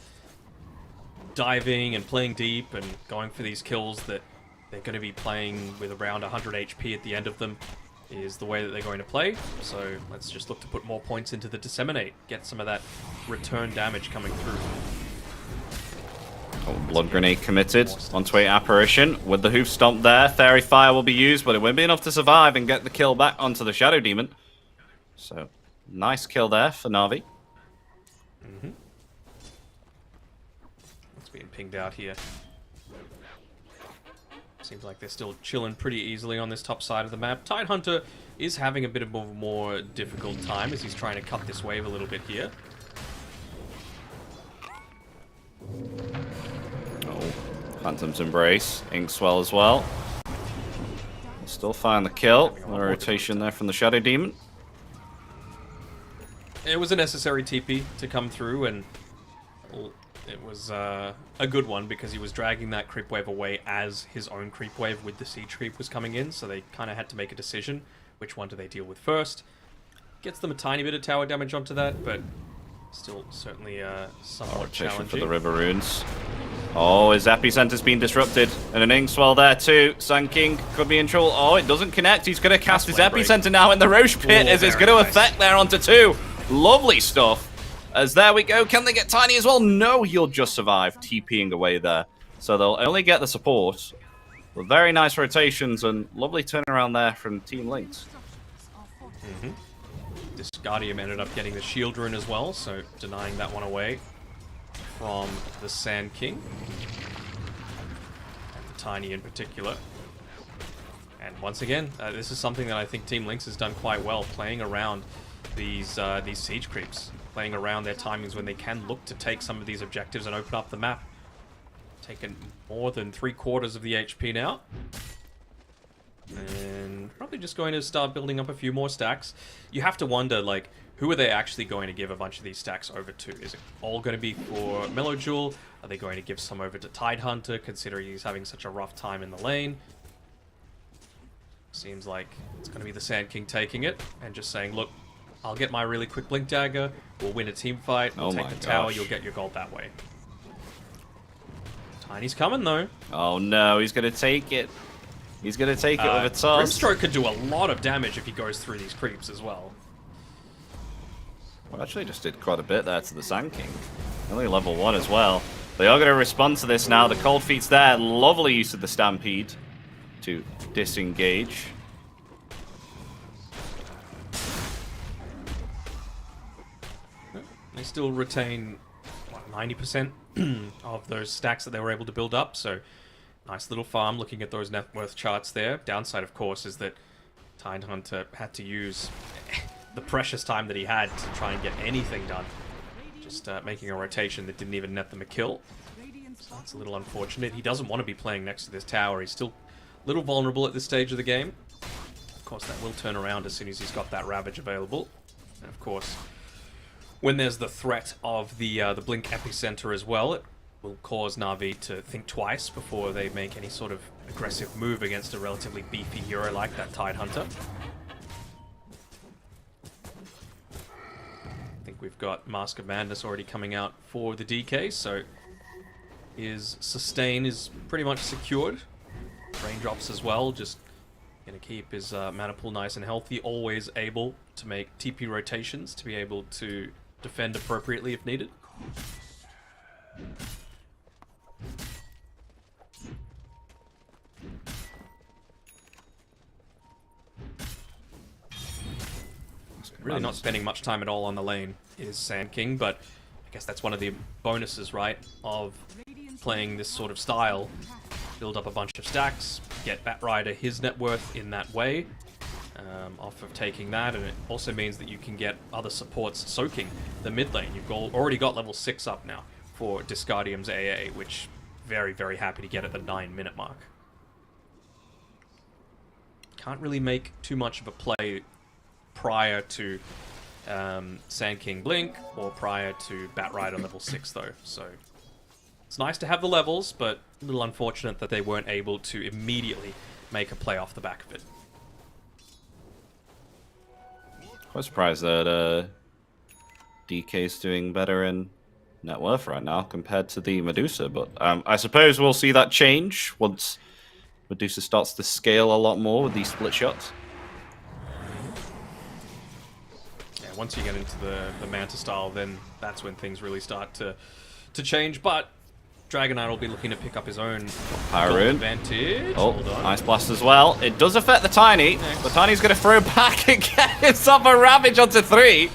diving and playing deep and going for these kills that they're going to be playing with around 100 HP at the end of them is the way that they're going to play. So let's just look to put more points into the Disseminate. Get some of that return damage coming through. Oh, Blood Grenade committed onto a Apparition. With the Hoof Stomp there, Fairy Fire will be used, but it won't be enough to survive and get the kill back onto the Shadow Demon. So, nice kill there for Na'Vi. It's being pinged out here. Seems like they're still chilling pretty easily on this top side of the map. Tidehunter is having a bit of a more difficult time as he's trying to cut this wave a little bit here. Phantom's Embrace, Inkswell as well. Still find the kill. A rotation there from the Shadow Demon. It was a necessary TP to come through, and it was a good one because he was dragging that creep wave away as his own creep wave with the siege creep was coming in, so they kind of had to make a decision. Which one do they deal with first? Gets them a tiny bit of tower damage onto that, but still certainly somewhat challenging. For the River Runes. Oh, his Epicenter's been disrupted. And an Inkswell there too. Sun King could be in trouble. Oh, it doesn't connect. He's going to cast his Epicenter now in the Roche Pit as it's going to affect there onto 2. Lovely stuff. As there we go. Can they get Tiny as well? No, he'll just survive TPing away there. So they'll only get the support. But very nice rotations and lovely turnaround there from Team Lynx. This Guardian ended up getting the shield rune as well, so denying that one away. from the Sand King. And the Tiny in particular. And once again, this is something that I think Team Lynx has done quite well, playing around these siege creeps. Playing around their timings when they can look to take some of these objectives and open up the map. Taken more than 3/4 of the HP now. And probably just going to start building up a few more stacks. You have to wonder, like, who are they actually going to give a bunch of these stacks over to? Is it all going to be for Mellow? Are they going to give some over to Tidehunter, considering he's having such a rough time in the lane? Seems like it's going to be the Sand King taking it and just saying, look, I'll get my really quick Blink Dagger, we'll win a team fight, we'll take the tower, you'll get your gold that way. Tiny's coming though. Oh no, he's going to take it. He's going to take it with a toss. Grimstroke could do a lot of damage if he goes through these creeps as well. Well, actually just did quite a bit there to the Sand King. Only level 1 as well. They are going to respond to this now. The Cold Feet's there. Lovely use of the Stampede to disengage. They still retain, what, 90% of those stacks that they were able to build up, so nice little farm looking at those net worth charts there. Downside, of course, is that Tidehunter had to use the precious time that he had to try and get anything done. Just making a rotation that didn't even net them a kill. So that's a little unfortunate. He doesn't want to be playing next to this tower. He's still a little vulnerable at this stage of the game. Of course, that will turn around as soon as he's got that Ravage available. And of course, when there's the threat of the Blink Epicenter as well, it will cause Na'Vi to think twice before they make any sort of aggressive move against a relatively beefy hero like that Tidehunter. I think we've got Mask of Madness already coming out for the DK, so his sustain is pretty much secured. Raindrops as well, just gonna keep his mana pool nice and healthy, always able to make TP rotations to be able to defend appropriately if needed. Really not spending much time at all on the lane is Sand King, but I guess that's one of the bonuses, right, of playing this sort of style. Build up a bunch of stacks, get Batrider his net worth in that way, off of taking that, and it also means that you can get other supports soaking the mid lane. You've already got level 6 up now for Discardium's AA, which very, very happy to get at the 9-minute mark. Can't really make too much of a play prior to Sand King Blink or prior to Batrider level 6 though, so it's nice to have the levels, but a little unfortunate that they weren't able to immediately make a play off the back of it. Quite surprised that DK's doing better in net worth right now compared to the Medusa, but I suppose we'll see that change once Medusa starts to scale a lot more with these split shots. Yeah, once you get into the Manta style, then that's when things really start to change, but Dragon Knight will be looking to pick up his own Pyroon advantage. Oh, Ice Blast as well. It does affect the Tiny. The Tiny's going to throw back and get himself a Ravage onto 3.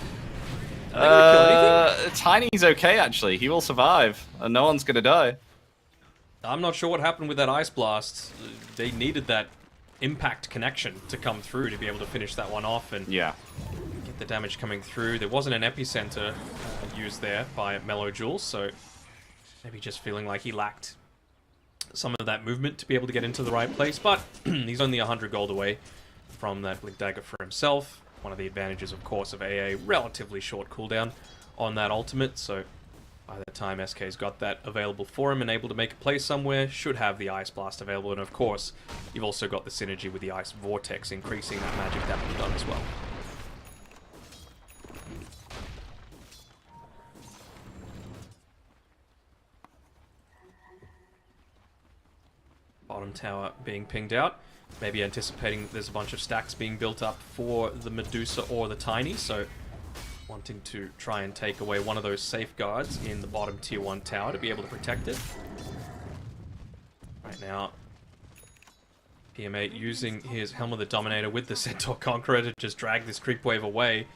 Tiny's okay, actually. He will survive, and no one's going to die. I'm not sure what happened with that Ice Blast. They needed that impact connection to come through to be able to finish that one off and yeah, get the damage coming through. There wasn't an Epicenter used there by Mellow, so maybe just feeling like he lacked some of that movement to be able to get into the right place, but he's only 100 gold away from that Blink Dagger for himself. One of the advantages, of course, of AA, relatively short cooldown on that ultimate, so by the time SK's got that available for him and able to make a play somewhere, should have the Ice Blast available, and of course, you've also got the synergy with the Ice Vortex, increasing that magic damage done as well. Bottom tower being pinged out. Maybe anticipating that there's a bunch of stacks being built up for the Medusa or the Tiny, so wanting to try and take away one of those safeguards in the bottom tier 1 tower to be able to protect it. Right now, PM8 using his Helm of the Dominator with the Centaur Conqueror to just drag this creep wave away.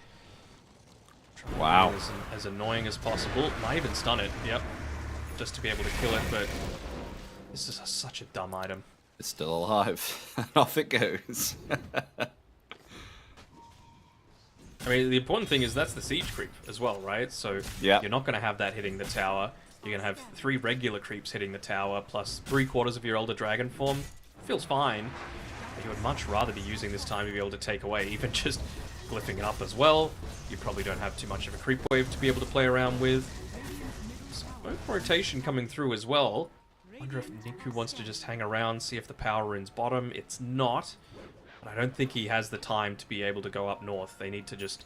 Wow. As annoying as possible. Might even stun it, yep. just to be able to kill it, but this is such a dumb item. It's still alive. Off it goes. I mean, the important thing is that's the siege creep as well, right? So yeah. You're not going to have that hitting the tower. You're going to have 3 regular creeps hitting the tower, plus 3/4 of your Elder Dragon form. Feels fine. But you would much rather be using this time to be able to take away, even just glyphing it up as well. You probably don't have too much of a creep wave to be able to play around with. Smoke rotation coming through as well. Wonder if Niku wants to just hang around, see if the power rune's bottom. It's not. But I don't think he has the time to be able to go up north. They need to just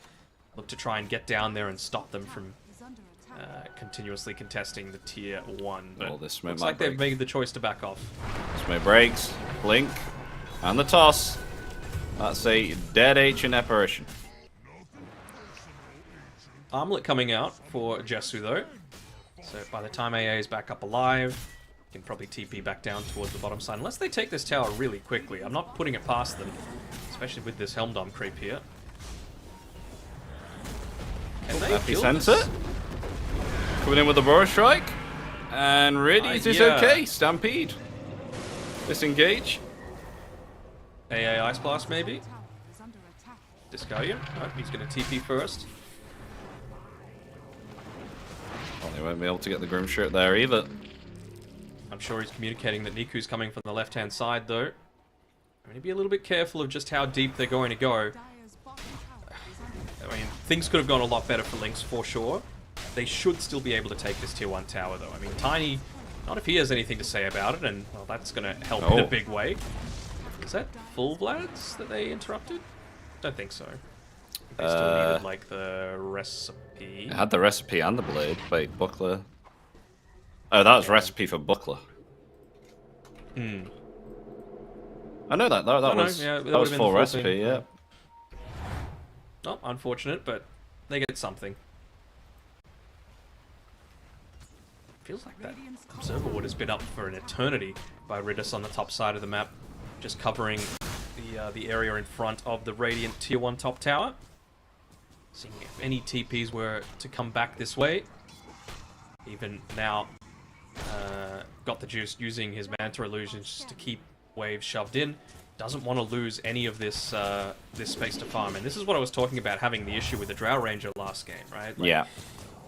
look to try and get down there and stop them from continuously contesting the tier 1. But this smoke looks might like break. they've made the choice to back off. Smoke breaks, blink, and the toss. That's a dead ancient apparition. Armlet coming out for Jesu though. So by the time AA is back up alive, you can probably TP back down towards the bottom side. Unless they take this tower really quickly. I'm not putting it past them, especially with this Helm Dome creep here. Can they kill this? Epicenter. Coming in with the Roar Strike. And Radiant is yeah. okay. Stampede. Disengage. AA Ice Blast maybe? Discallion. Oh, he's going to TP first. Well, they won't be able to get the Grim Shirt there either. I'm sure he's communicating that Niku's coming from the left-hand side though. I'm going to be a little bit careful of just how deep they're going to go. I mean, things could have gone a lot better for Lynx for sure. They should still be able to take this tier 1 tower though. I mean, Tiny, not if he has anything to say about it, and well, that's going to help in a big way. Is that full Vlads that they interrupted? Don't think so. They still needed like the recipe. It had the recipe and the blade. Wait, Buckler. Oh, that was recipe for Buckler. Hmm. I know that. That was, yeah, that was would've been full the recipe, thing. yeah. Oh, unfortunate, but they get something. Feels like that Observer Wood has been up for an eternity by Ridus on the top side of the map, just covering the area in front of the Radiant Tier 1 top tower. Seeing if any TPs were to come back this way. Even now, got the juice using his Manta Illusions just to keep waves shoved in. Doesn't want to lose any of this this space to farm, and this is what I was talking about, having the issue with the Drow Ranger last game, right? Like, yeah.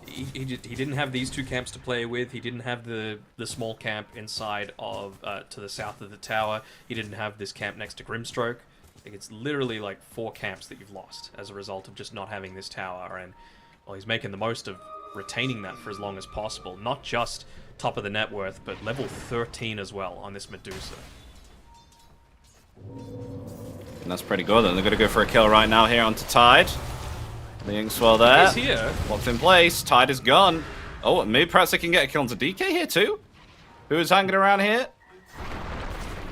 He didn't have these 2 camps to play with. He didn't have the small camp inside of to the south of the tower. He didn't have this camp next to Grimstroke. I think it's literally like 4 camps that you've lost as a result of just not having this tower. And well, he's making the most of retaining that for as long as possible. Not just top of the net worth, but level 13 as well on this Medusa. And that's pretty good. And they're going to go for a kill right now here onto Tide. The Inkswell there. He's here. Locked in place. Tide is gone. Oh, maybe perhaps they can get a kill onto DK here too. Who is hanging around here?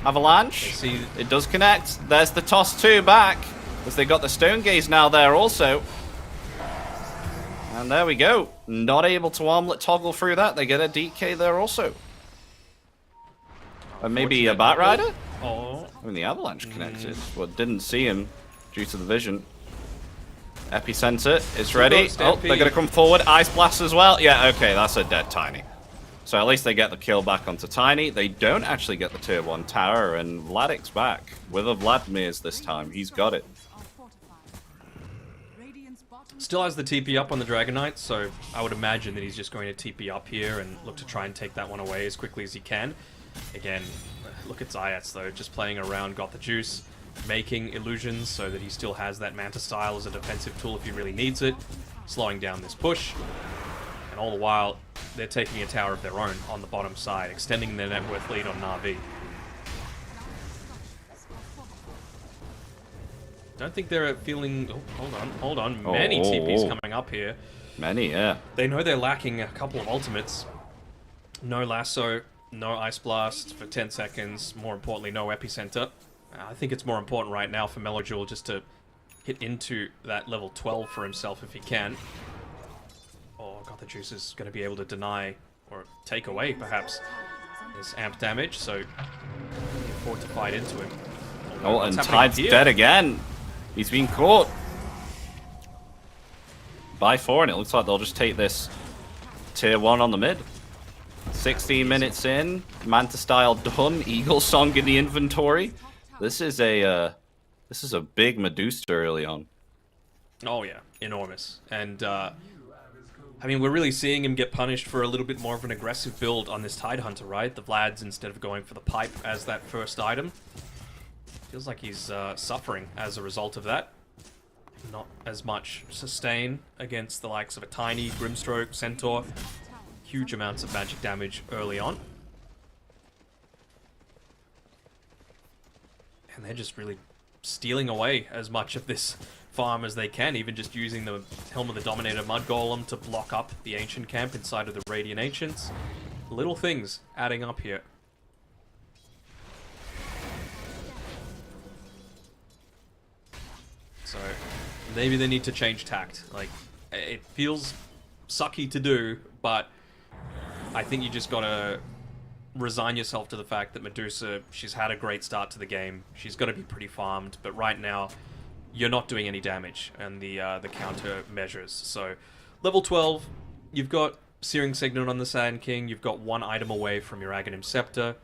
Avalanche. See, it does connect. There's the toss 2 back. As they got the Stone Gaze now there also. And there we go. Not able to armlet toggle through that. They get a DK there also. And maybe a Bat Rider? Oh. I mean, the Avalanche connected. Well, didn't see him due to the vision. Epicenter is ready. Oh, they're going to come forward. Ice Blast as well. Yeah, okay, that's a dead Tiny. So at least they get the kill back onto Tiny. They don't actually get the tier 1 tower, and Vladic's back. With a Vladimir's this time. He's got it. Still has the TP up on the Dragon Knight, so I would imagine that he's just going to TP up here and look to try and take that one away as quickly as he can. Again, look at Zayats though, just playing around, got the juice, making illusions so that he still has that Manta style as a defensive tool if he really needs it, slowing down this push. And all the while, they're taking a tower of their own on the bottom side, extending their net worth lead on Na'Vi. Don't think they're feeling... Oh, hold on. Many TPs coming up here. Many, yeah. They know they're lacking a couple of ultimates. No Lasso, no Ice Blast for 10 seconds. More importantly, no Epicenter. I think it's more important right now for Melojewel just to hit into that level 12 for himself if he can. Oh, God, the Juice is going to be able to deny or take away, perhaps, his amp damage, so fortified into him. Oh, and Tide's dead again. He's been caught by 4, and it looks like they'll just take this tier 1 on the mid. 16 minutes in, Manta style done, Eagle Song in the inventory. This is a big Medusa early on. Oh yeah, enormous. And I mean, we're really seeing him get punished for a little bit more of an aggressive build on this Tidehunter, right? The Vlads, instead of going for the pipe as that first item. Feels like he's suffering as a result of that. Not as much sustain against the likes of a Tiny, Grimstroke, Centaur. Huge amounts of magic damage early on. And they're just really stealing away as much of this farm as they can, even just using the Helm of the Dominator Mud Golem to block up the Ancient camp inside of the Radiant Ancients. Little things adding up here. So maybe they need to change tact. Like, it feels sucky to do, but I think you just gotta resign yourself to the fact that Medusa, she's had a great start to the game. She's gonna be pretty farmed, but right now, you're not doing any damage and the counter measures. So, level 12, you've got Searing Signet on the Sand King, you've got one item away from your Aghanim Scepter.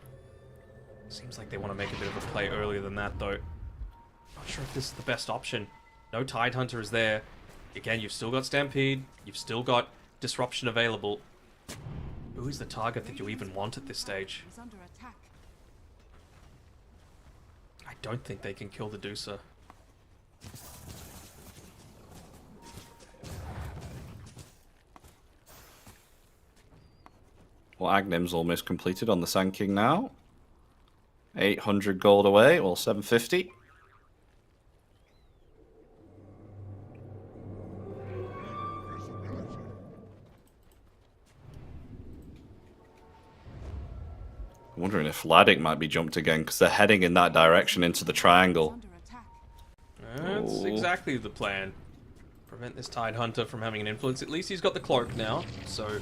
Seems like they want to make a bit of a play earlier than that, though. Not sure if this is the best option. No Tidehunter is there. Again, you've still got Stampede, you've still got Disruption available. Who is the target that you even want at this stage? Is under attack. I don't think they can kill the Dusa. Well, Agnim's almost completed on the Sand King now. 800 gold away, well, 750. I'm wondering if Vladik might be jumped again, because they're heading in that direction into the triangle. Under attack. That's exactly the plan. Prevent this Tidehunter from having an influence. At least he's got the cloak now, so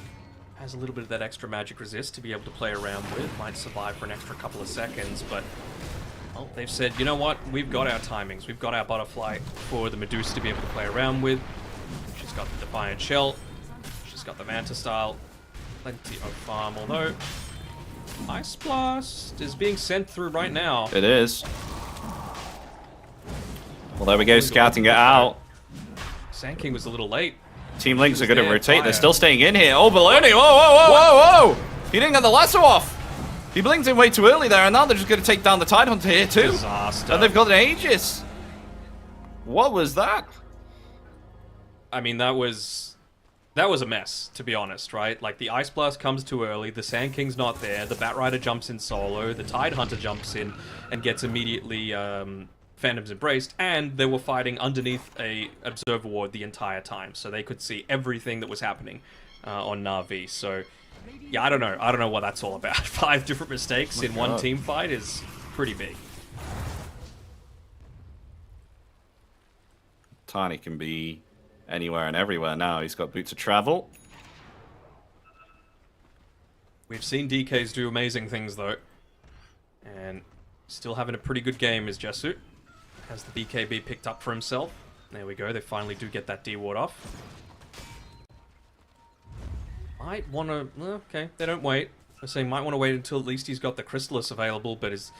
has a little bit of that extra magic resist to be able to play around with. Might survive for an extra couple of seconds, but well, they've said, you know what? We've got our timings. We've got our butterfly for the Medusa to be able to play around with. She's got the Defiant Shell. She's got the Manta style. Plenty of farm, although Ice Blast is being sent through right now. It is. Well, there we go, scouting it out. Sand King was a little late. Team Lynx are going to there, rotate. fire. They're still staying in here. Oh, Baloney. Whoa, whoa, whoa, whoa, whoa. He didn't get the lasso off. He blinked in way too early there, and now they're just going to take down the Tidehunter here, too. Disaster. And they've got an Aegis. What was that? I mean, that was a mess, to be honest, right? Like, the Ice Blast comes too early, the Sand King's not there, the Batrider jumps in solo, the Tidehunter jumps in and gets immediately Phantoms Embraced, and they were fighting underneath a Observer Ward the entire time, so they could see everything that was happening on Na'Vi. So, yeah, I don't know what that's all about. 5 different mistakes in one team fight is pretty big. Tiny can be anywhere and everywhere now. He's got Boots of Travel. We've seen DKs do amazing things, though. And still having a pretty good game is Jesu. Has the BKB picked up for himself. There we go, they finally do get that D-Ward off. Might want to... okay, they don't wait. They're saying might want to wait until at least he's got the Chrysalis available, but is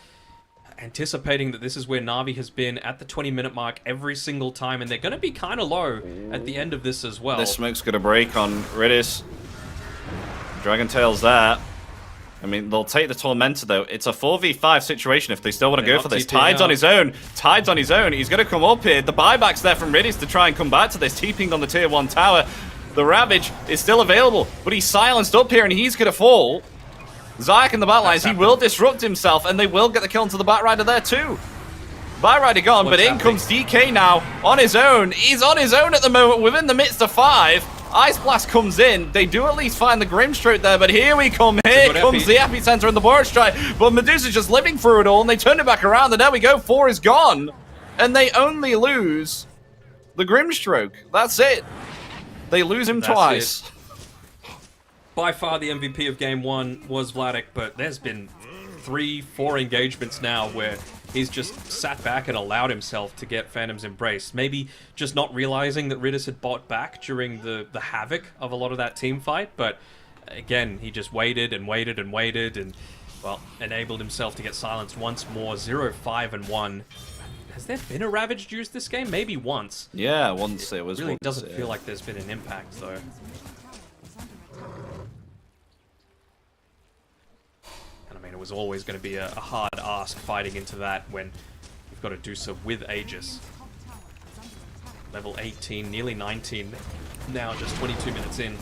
anticipating that this is where Na'Vi has been at the 20-minute mark every single time, and they're going to be kind of low at the end of this as well. This smoke's going to break on Ridis. Dragon Tail's there. I mean, they'll take the Tormentor, though. It's a 4v5 situation if they still want to go for this. Tide's on his own. Tide's on his own. He's going to come up here. The buyback's there from Ridis to try and come back to this. TPing on the tier 1 tower. The Ravage is still available, but he's silenced up here, and he's going to fall. Zayak in the batlines, he will disrupt himself, and they will get the kill into the Batrider there too. Batrider gone, but in comes DK now, on his own. He's on his own at the moment, within the midst of 5. Ice Blast comes in. They do at least find the Grimstroke there, but here we come. Here comes the Epicenter and the Board Strike. But Medusa's just living through it all, and they turn it back around, and there we go. 4 is gone. And they only lose the Grimstroke. That's it. They lose him twice. By far the MVP of Game 1 was Vladik, but there's been 3-4 engagements now where he's just sat back and allowed himself to get Phantom's Embrace. Maybe just not realizing that Ridis had bought back during the havoc of a lot of that team fight, but again, he just waited and waited and waited and, well, enabled himself to get silenced once more. 0-5-1. Has there been a Ravage juice this game? Maybe once. Yeah, once it was. Really once, doesn't yeah. feel like there's been an impact, though. And I mean, it was always going to be a hard ask fighting into that when you've got to do so with Aegis. Level 18, nearly 19, now just 22 minutes in.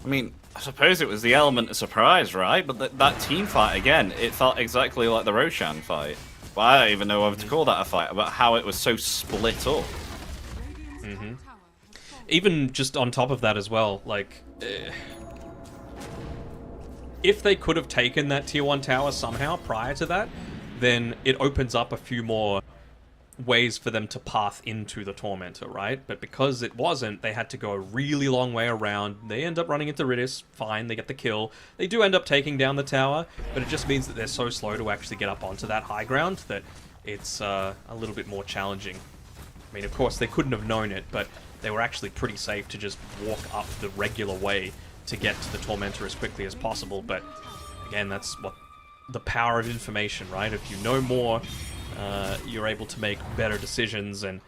I mean, I suppose it was the element of surprise, right? But that team fight, again, it felt exactly like the Roshan fight. Well, I don't even know whether to call that a fight, about how it was so split up. Even just on top of that as well, like, if they could have taken that tier 1 tower somehow prior to that, then it opens up a few more ways for them to path into the Tormentor, right? But because it wasn't, they had to go a really long way around. They end up running into Ritis, fine, they get the kill. They do end up taking down the tower, but it just means that they're so slow to actually get up onto that high ground that it's a little bit more challenging. I mean, of course, they couldn't have known it, but they were actually pretty safe to just walk up the regular way to get to the Tormentor as quickly as possible. But again, that's what the power of information, right? If you know more, you're able to make better decisions, and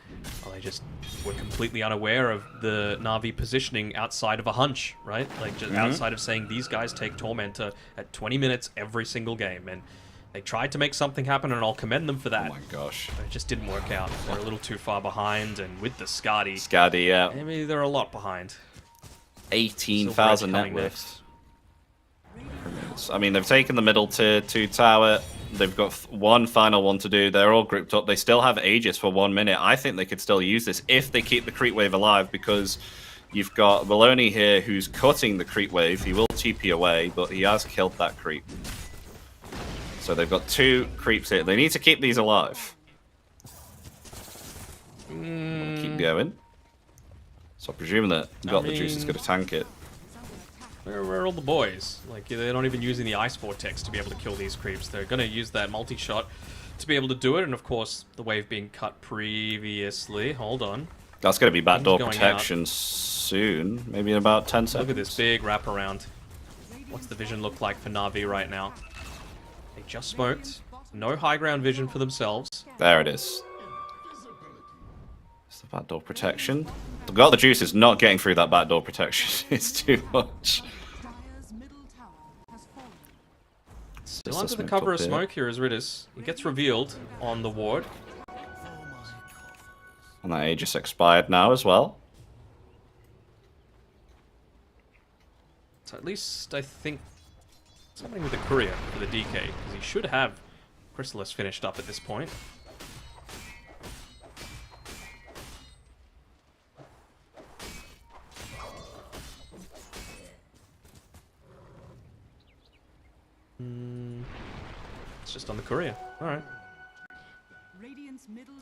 well, they just were completely unaware of the Na'Vi positioning outside of a hunch, right? Like, just outside of saying these guys take Tormentor at 20 minutes every single game, and they tried to make something happen, and I'll commend them for that. Oh my gosh. But it just didn't work out. They're a little too far behind, and with the Skadi, Yeah. maybe they're a lot behind. 18,000 net worth. I mean, they've taken the middle tier 2 tower. They've got one final one to do. They're all grouped up. They still have Aegis for 1 minute. I think they could still use this if they keep the creep wave alive, because you've got Maloney here who's cutting the creep wave. He will TP away, but he has killed that creep. So they've got 2 creeps here. They need to keep these alive. Keep going. So I presume that the juice is going to tank it. Where are all the boys? Like, they're not even using the Ice Vortex to be able to kill these creeps. They're going to use that multi-shot to be able to do it, and of course, the wave being cut previously. Hold on. That's going to be backdoor Going protection soon. Maybe in about 10 seconds. Look at this big wraparound. What's the vision look like for Na'Vi right now? They just smoked. No high ground vision for themselves. There it is. It's the backdoor protection. The got the juice is not getting through that backdoor protection. It's too much. Still under the cover of smoke here is Ritis. It gets revealed on the ward. And that Aegis expired now as well. So at least I think something with the courier for the DK, because he should have Chrysalis finished up at this point. It's just on the courier. Alright.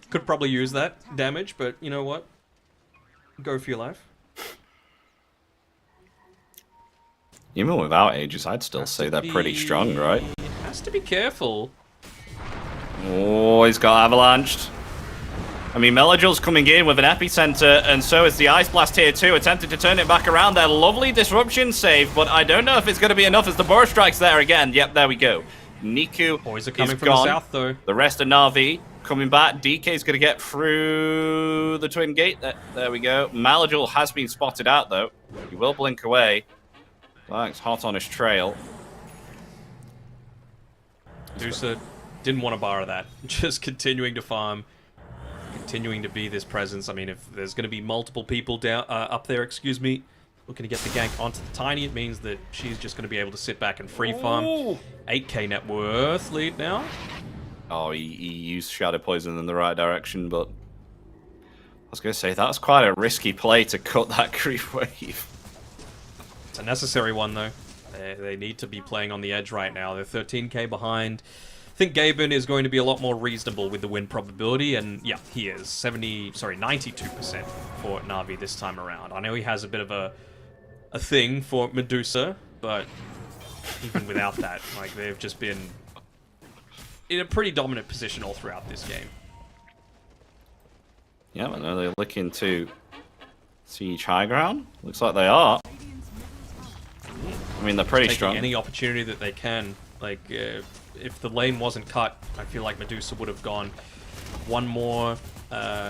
Could probably use that damage, but you know what? Go for your life. Even without Aegis, I'd still say they're pretty strong, right? Has to be careful. Oh, he's got avalanched. I mean, Melodul's coming in with an epicenter, and so is the Ice Blast here too, attempting to turn it back around there. Lovely disruption save, but I don't know if it's going to be enough as the Burst Strike's there again. Yep, there we go. Niku Boys are coming is from gone. the south, though. The rest of Na'Vi coming back. DK's going to get through the Twin Gate. There we go. Melodul has been spotted out, though. He will blink away. Thanks, hot on his trail. Dusa didn't want to borrow that. Just continuing to farm. Continuing to be this presence. I mean, if there's going to be multiple people down up there, looking to get the gank onto the Tiny, it means that she's just going to be able to sit back and free farm. 8k net worth lead now. Oh, he used Shadow Poison in the right direction, but I was going to say, that's quite a risky play to cut that creep wave. It's a necessary one, though. They need to be playing on the edge right now. They're 13k behind. I think Gaben is going to be a lot more reasonable with the win probability, and yeah, he is. 92% for Na'Vi this time around. I know he has a bit of a thing for Medusa, but even without that, like, they've just been in a pretty dominant position all throughout this game. Yeah, I know they're looking to siege high ground. Looks like they are. mean, they're pretty taking strong. any opportunity that they can. Like, if the lane wasn't cut, I feel like Medusa would have gone one more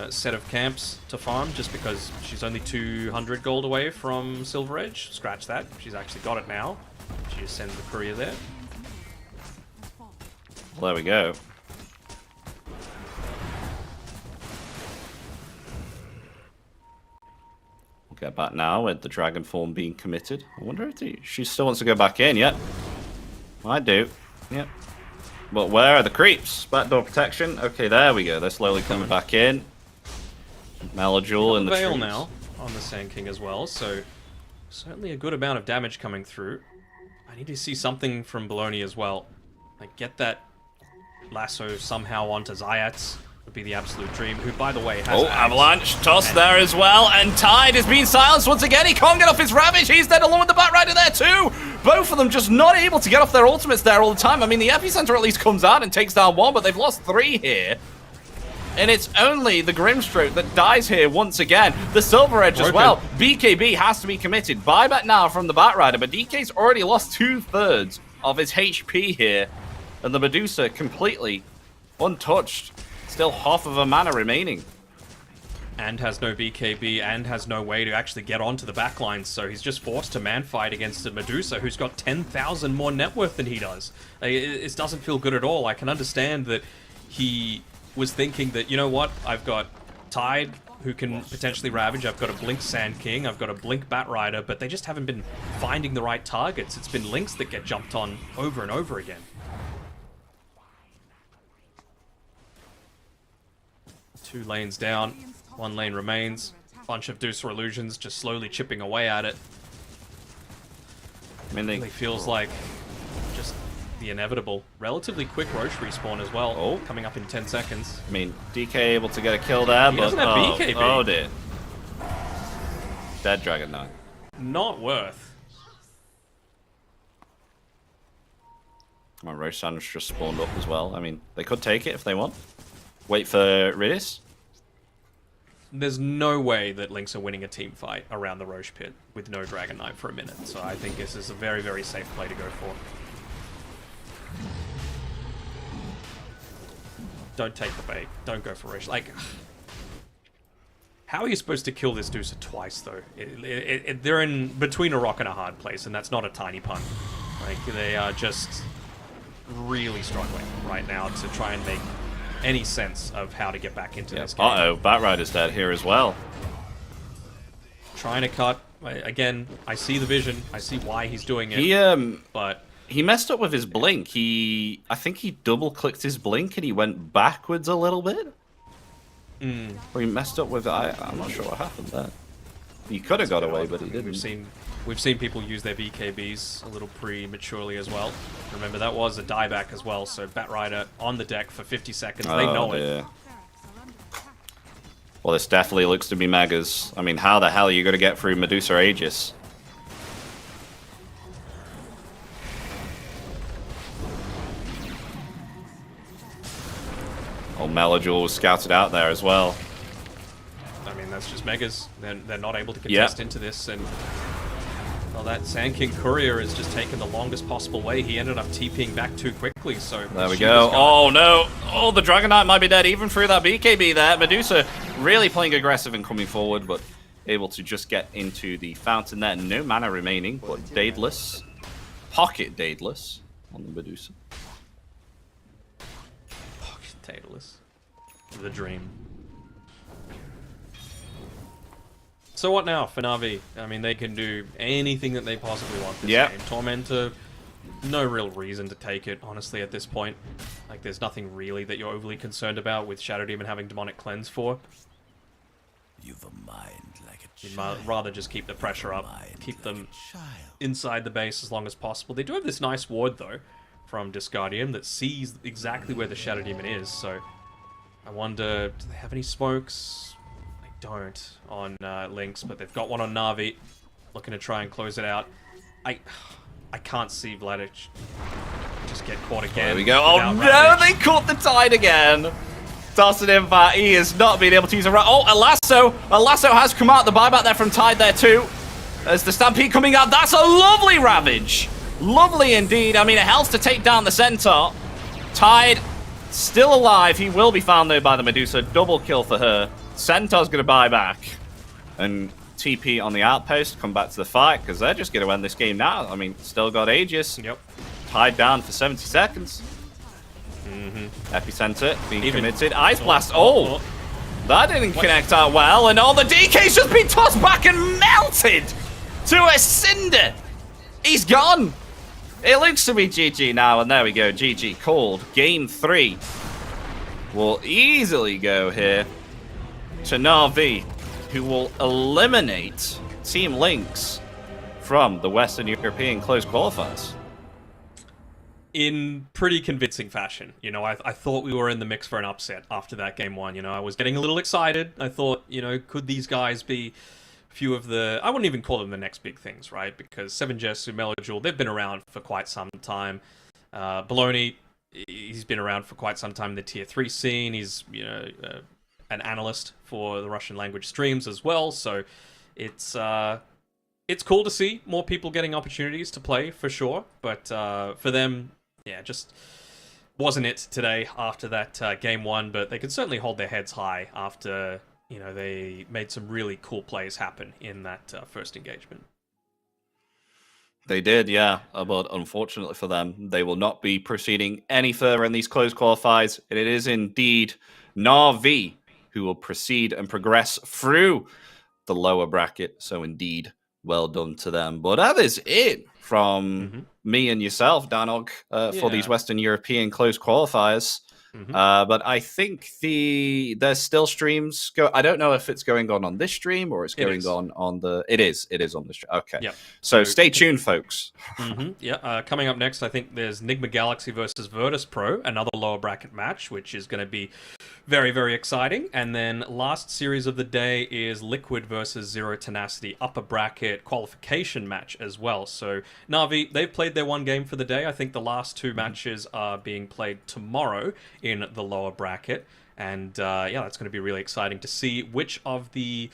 set of camps to farm, just because she's only 200 gold away from Silver Edge. Scratch that. She's actually got it now. She just sends the courier there. Well, there we go. We'll get back now with the dragon form being committed. I wonder if she still wants to go back in. Yep. I do. Yep. But where are the creeps? Backdoor protection. Okay, there we go. They're slowly coming back in. Malajul in the Veil trees. now on the Sand King as well, so certainly a good amount of damage coming through. I need to see something from Bologna as well. Like, get that lasso somehow onto Zayats would be the absolute dream, who, by the way, has... Oh, Avalanche toss there as well, and Tide is being silenced once again. He can't get off his Ravage. He's dead along with the Batrider there too. Both of them just not able to get off their ultimates there all the time. I mean, the Epicenter at least comes out and takes down one, but they've lost 3 here. And it's only the Grimstroke that dies here once again. The Silver Edge as well. BKB has to be committed. Buyback now from the Batrider, but DK's already lost 2/3 of his HP here. And the Medusa completely untouched. Still half of a mana remaining. And has no BKB and has no way to actually get onto the backlines, so he's just forced to man fight against a Medusa who's got 10,000 more net worth than he does. It doesn't feel good at all. I can understand that he was thinking that, you know what, I've got Tide, who can potentially Ravage, I've got a Blink Sand King, I've got a Blink Batrider, but they just haven't been finding the right targets. It's been Lynx that get jumped on over and over again. Two lanes down, one lane remains. Bunch of Deucer Illusions just slowly chipping away at it. I mean, they Really feels like just the inevitable. Relatively quick Roche respawn as well. Oh. Coming up in 10 seconds. I mean, DK able to get a kill there, He but doesn't have BKB. oh dear. Dead Dragon Knight. Not worth. My Roche Sandwich just spawned up as well. I mean, they could take it if they want. Wait for Ridis. There's no way that Lynx are winning a team fight around the Roche pit with no Dragon Knight for a minute. So I think this is a very, very safe play to go for. Don't take the bait. Don't go for Roche. Like, how are you supposed to kill this Deucer twice, though? They're in between a rock and a hard place, and that's not a tiny pun. Like, they are just really struggling right now to try and make any sense of how to get back into this game. Uh-oh, Batrider's dead here as well. Trying to cut. Again, I see the vision. I see why he's doing it. He messed up with his blink. I think he double-clicked his blink and he went backwards a little bit. Or he messed up with it. I'm not sure what happened there. He could have got away, but he didn't. We've seen people use their BKBs a little prematurely as well. Remember, that was a dieback as well, so Batrider on the deck for 50 seconds. They know it. Well, this definitely looks to be Megas. I mean, how the hell are you going to get through Medusa Aegis? Oh, Melajul was scouted out there as well. I mean, that's just Megas. They're not able to contest into this, and well, that Sand King Courier is just taking the longest possible way. He ended up TPing back too quickly, so... There we go. Oh, no. Oh, the Dragon Knight might be dead even through that BKB there. Medusa really playing aggressive and coming forward, but able to just get into the fountain there. No mana remaining, but Daedalus. Pocket Daedalus on the Medusa. Pocket Daedalus. The dream. So what now for Na'Vi? I mean, they can do anything that they possibly want this game. Tormentor, no real reason to take it, honestly, at this point. Like, there's nothing really that you're overly concerned about with Shadow Demon having Demonic Cleanse for. You've a mind like a You'd rather just keep the pressure up, keep them inside the base as long as possible. They do have this nice ward, though, from Discardium that sees exactly where the Shadow Demon is, so I wonder, do they have any smokes? Don't on Lynx, but they've got one on Na'Vi, looking to try and close it out. I can't see Vladic just get caught again. There we go. Oh no, they caught the Tide again. Tossing him back. He has not been able to use a... Oh, a lasso. A lasso has come out. The buyback there from Tide there too. As the Stampede coming out, that's a lovely Ravage. Lovely indeed. I mean, it helps to take down the Centaur. Tide, still alive. He will be found though by the Medusa. Double kill for her. Centaur's going to buy back. And TP on the outpost, come back to the fight, because they're just going to end this game now. I mean, still got Aegis. Yep. Tied down for 70 seconds. Epicenter being committed. Ice Blast. Oh, that didn't connect out well. And all the DK's just been tossed back and melted to a cinder. He's gone. It looks to be GG now. And there we go. GG called. Game 3 will easily go here to Na'Vi, who will eliminate Team Lynx from the Western European closed qualifiers. In pretty convincing fashion. You know, I thought we were in the mix for an upset after that game 1. You know, I was getting a little excited. I thought, you know, could these guys be a few of the... I wouldn't even call them the next big things, right? Because Seven Jesu, Melojul, they've been around for quite some time. Baloney, he's been around for quite some time in the Tier 3 scene. He's, you know, an analyst for the Russian language streams as well. So it's cool to see more people getting opportunities to play, for sure. But for them... yeah, just wasn't it today after that game 1, but they could certainly hold their heads high after, you know, they made some really cool plays happen in that first engagement. They did, yeah, but unfortunately for them, they will not be proceeding any further in these closed qualifiers. It is indeed Na'Vi who will proceed and progress through the lower bracket, so indeed, well done to them. But that is it from me and yourself, Danog, for these Western European closed qualifiers. But I think there's still streams. I don't know if it's going on this stream or it's going on the... It is on the stream. Okay. Yep. So stay tuned, folks. Yeah. Coming up next, I think there's Nigma Galaxy versus Virtus.pro, another lower bracket match, which is going to be very, very exciting. And then last series of the day is Liquid versus Zero Tenacity, upper bracket qualification match as well. So Na'Vi, they've played their one game for the day. I think the last 2 matches are being played tomorrow in the lower bracket. And yeah, that's going to be really exciting to see which of the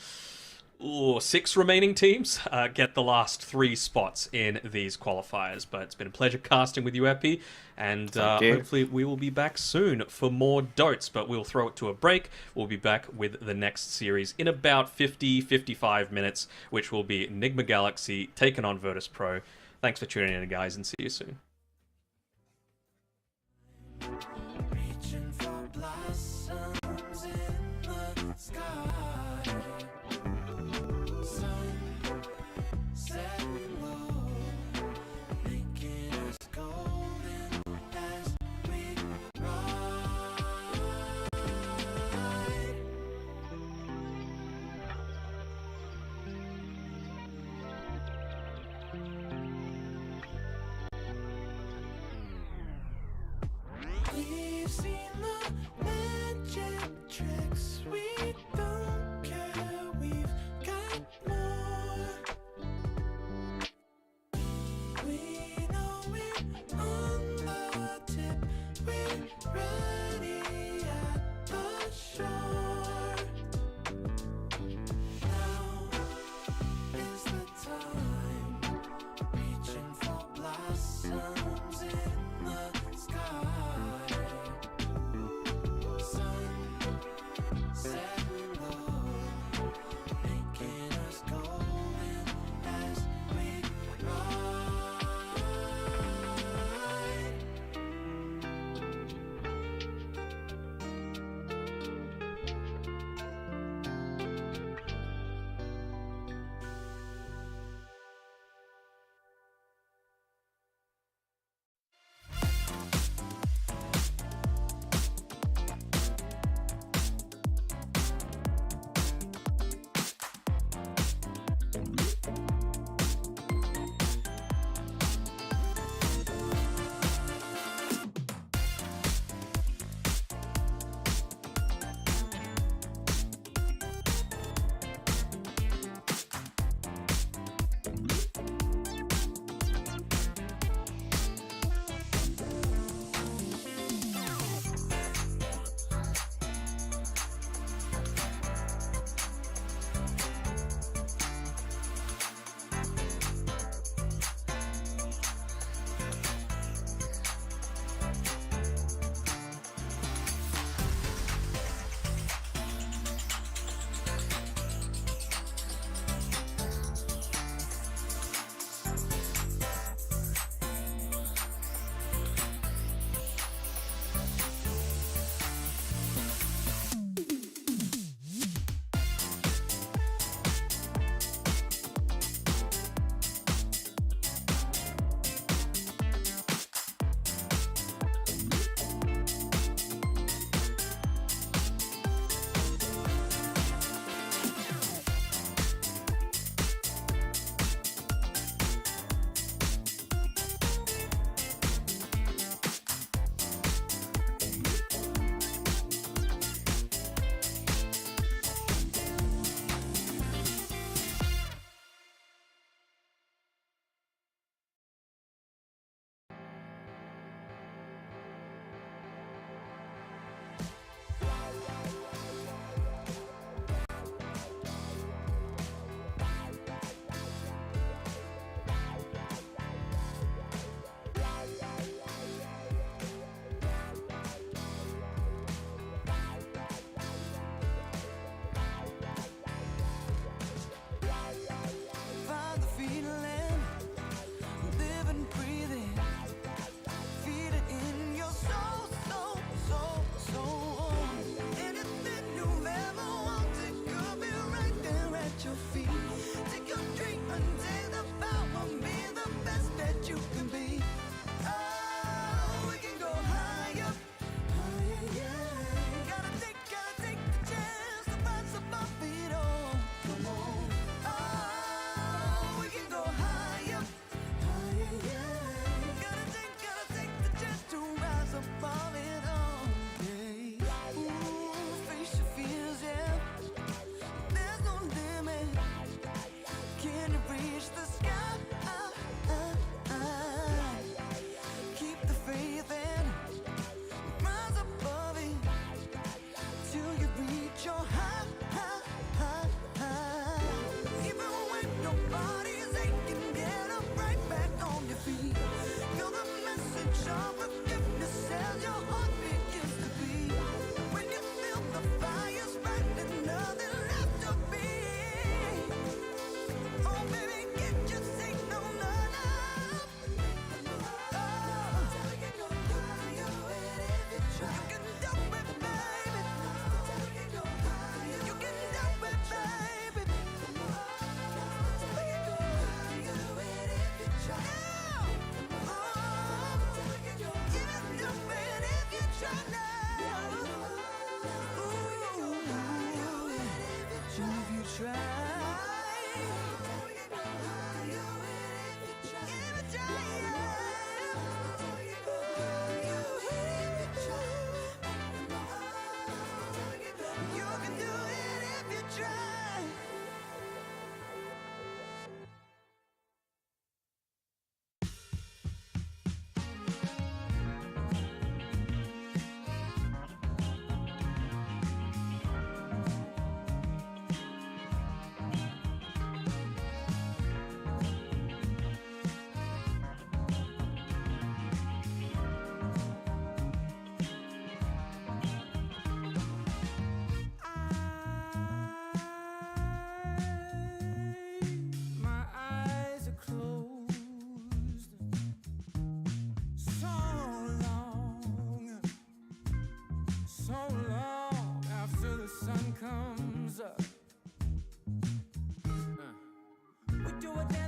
6 remaining teams get the last 3 spots in these qualifiers. But it's been a pleasure casting with you, Epi, and hopefully we will be back soon for more Dotes, but we'll throw it to a break. We'll be back with the next series in about 50-55 minutes, which will be Nigma Galaxy taking on Virtus.pro. Thanks for tuning in, guys, and see you soon. Reaching for blossoms in the sky. Sun setting low, making us golden as we ride.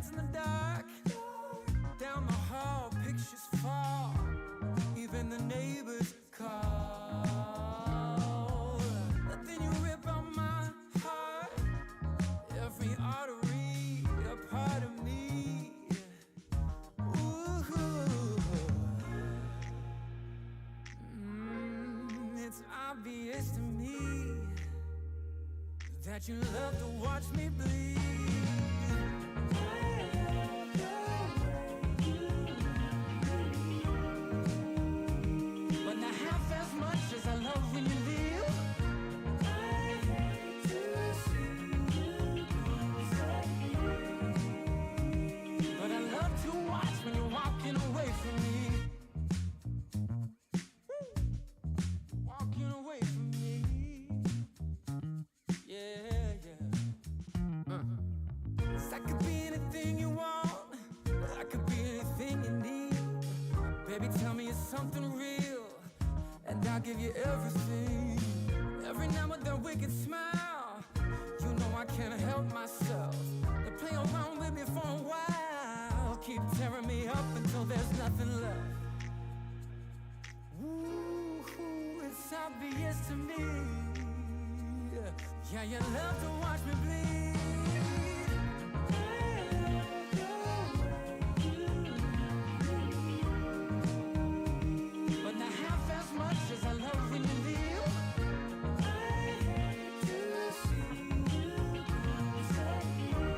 dance in the dark. Down the hall, pictures fall. Even the neighbors call. But then you rip out my heart. Every artery, a part of me. Ooh. It's obvious to me that you love to watch me bleed. But not half as much as I love when you leave. I hate to see you disappear. But I love to watch when you're walking away from me. Walking away from me. Yeah, yeah. I could be anything you want. I could be anything you need. Baby, tell me it's something real, and I'll give you everything. Every now and then wicked smile. You know I can't help myself. They play around with me for a while. Keep tearing me up until there's nothing left. Ooh, it's obvious to me. Yeah, you love to watch me bleed. But not half as much as I love when you leave. I hate to see you disappear.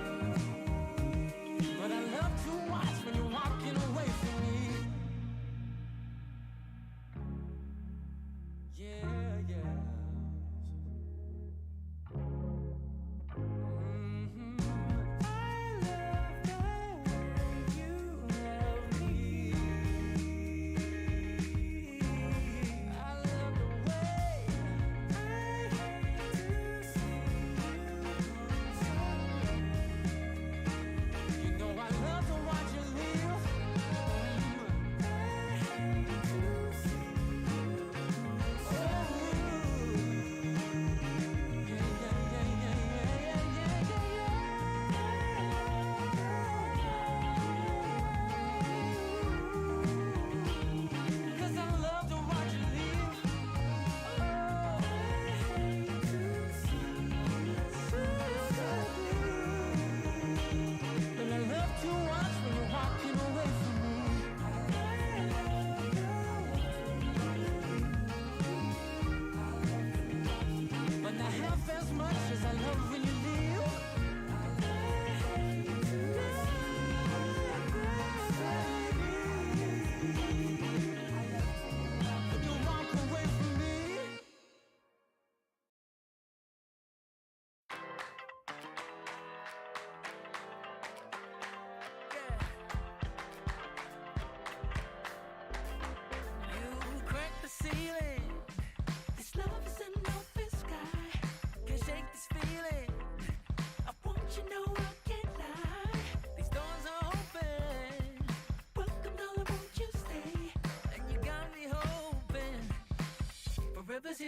But I love to watch when you're walking away from me. Yeah, yeah.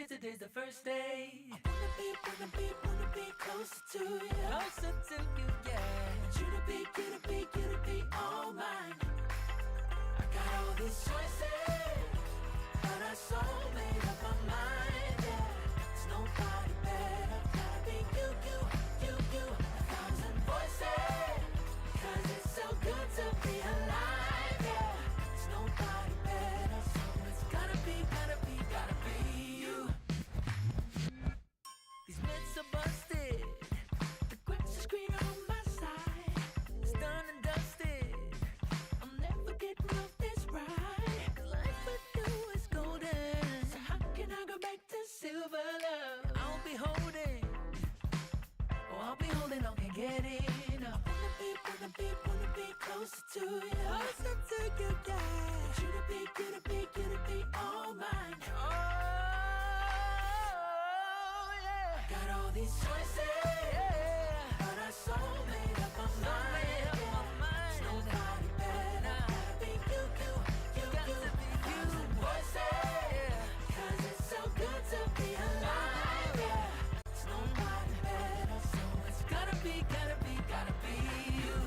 Today's the first day. I wanna be closer to you. Closer to you, yeah. You to be all mine. I got all these choices, but I so made up my mind, yeah. There's nobody better. Gotta be you. 1,000 voices, 'cause it's so good to be alive, yeah. There's nobody better, so it's gotta be you. These myths are busted. The grass is greener on my side. It's done and dusted. I'm never getting off this ride. 'Cause life with you is golden. So how can I go back to silver love? I'll be holding on, can't get enough. I wanna be closer to you. Closer to you, yeah. You to be all mine. Oh, yeah. Got all these choices, yeah. But I so made up my mind. There's nobody better. Gotta be you. Got to be you. Voices, yeah. 'Cause it's so good to be alive, yeah. There's nobody better, so it's gotta be you.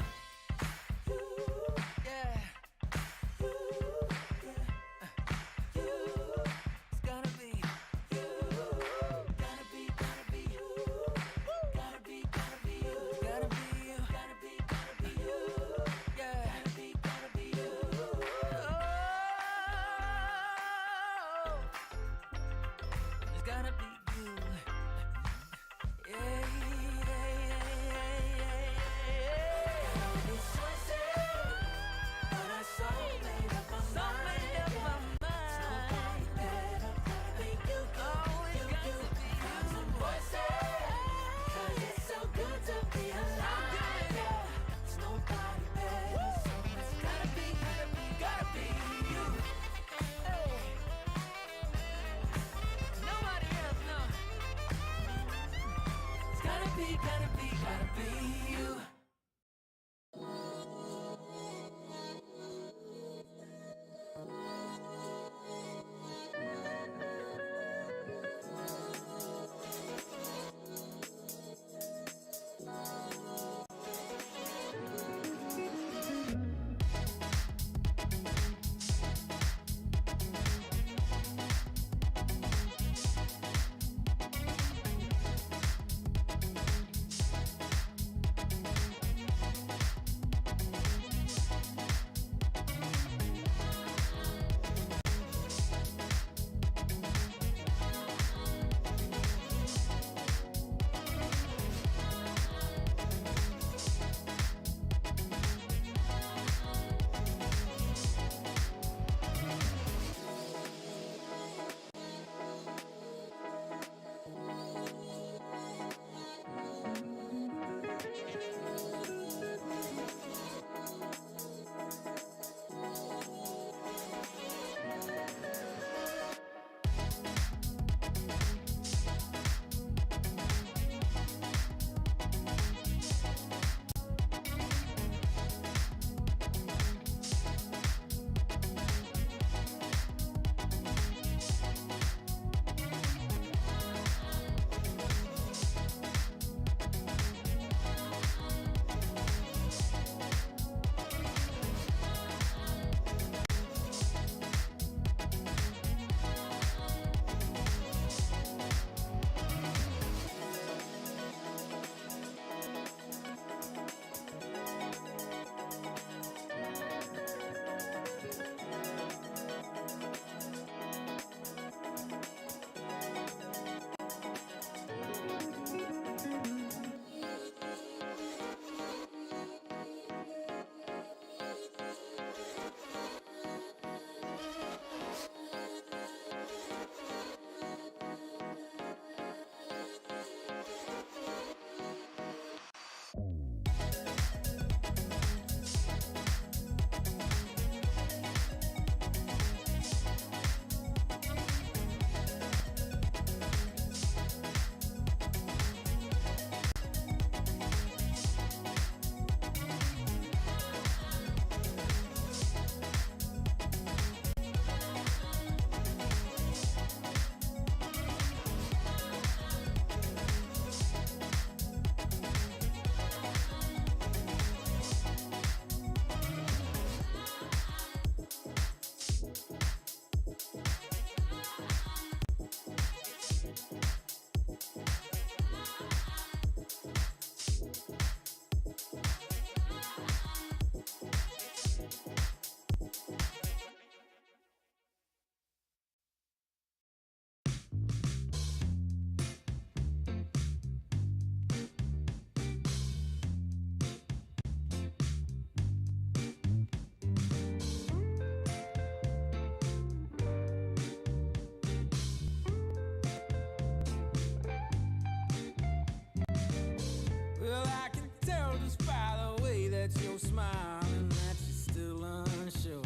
Well, I can tell just by the way that you're smiling that you're still unsure.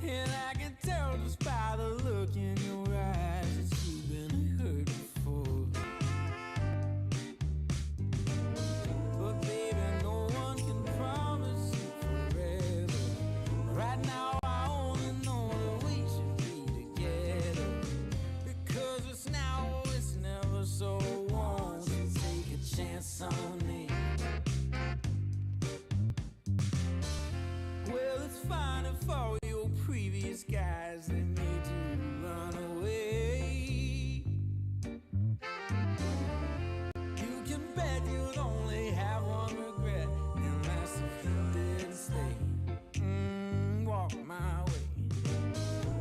And I can tell just by the look in your eyes that you've been hurt before. But baby, no one can promise you forever. Right now I only know that we should be together. Because it's now or it's never, so won't you take a chance on me? Well, it's fine if all your previous guys, they made you run away. You can bet you'd only have one regret, and that's if you didn't stay. Walk my way.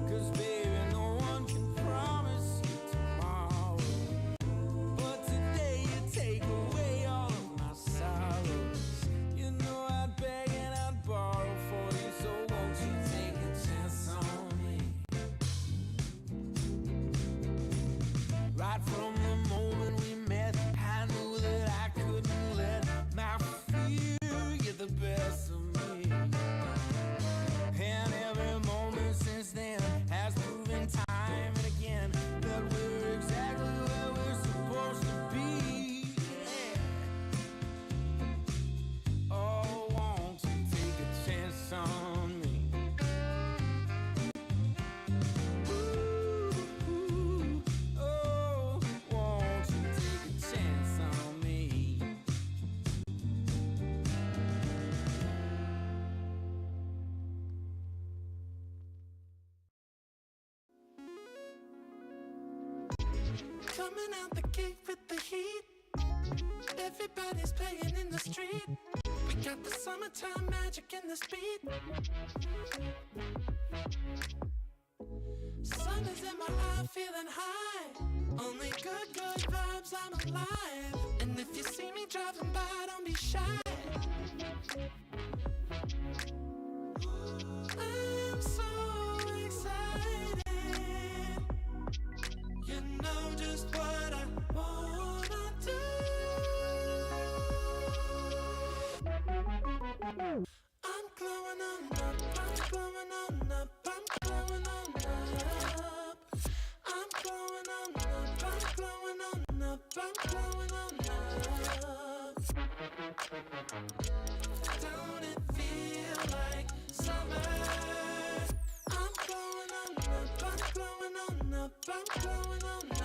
'Cause baby, no one can promise you tomorrow. But today you take away all of my sorrows. You know I'd beg and I'd borrow for you, so won't you take a chance on me? Right from the moment we met, I knew that I couldn't let my fear get the best of me. And every moment since then has proven time and again that we're exactly where we're supposed to be. Yeah. Oh, won't you take a chance on me? Ooh, oh, won't you take a chance on me? Coming out the gate with the heat. Everybody's playing in the street. We got the summertime magic in this beat. Sun is in my eye, feeling high. Only good vibes, I'm alive. And if you see me driving by, don't be shy. I'm so excited. You know just what I wanna do. I'm glowing on up, I'm glowing on up, I'm glowing on up. I'm glowing on up, I'm glowing on up, I'm glowing on up. Don't it feel like summer? I'm glowing on up, I'm glowing on up, I'm glowing on up.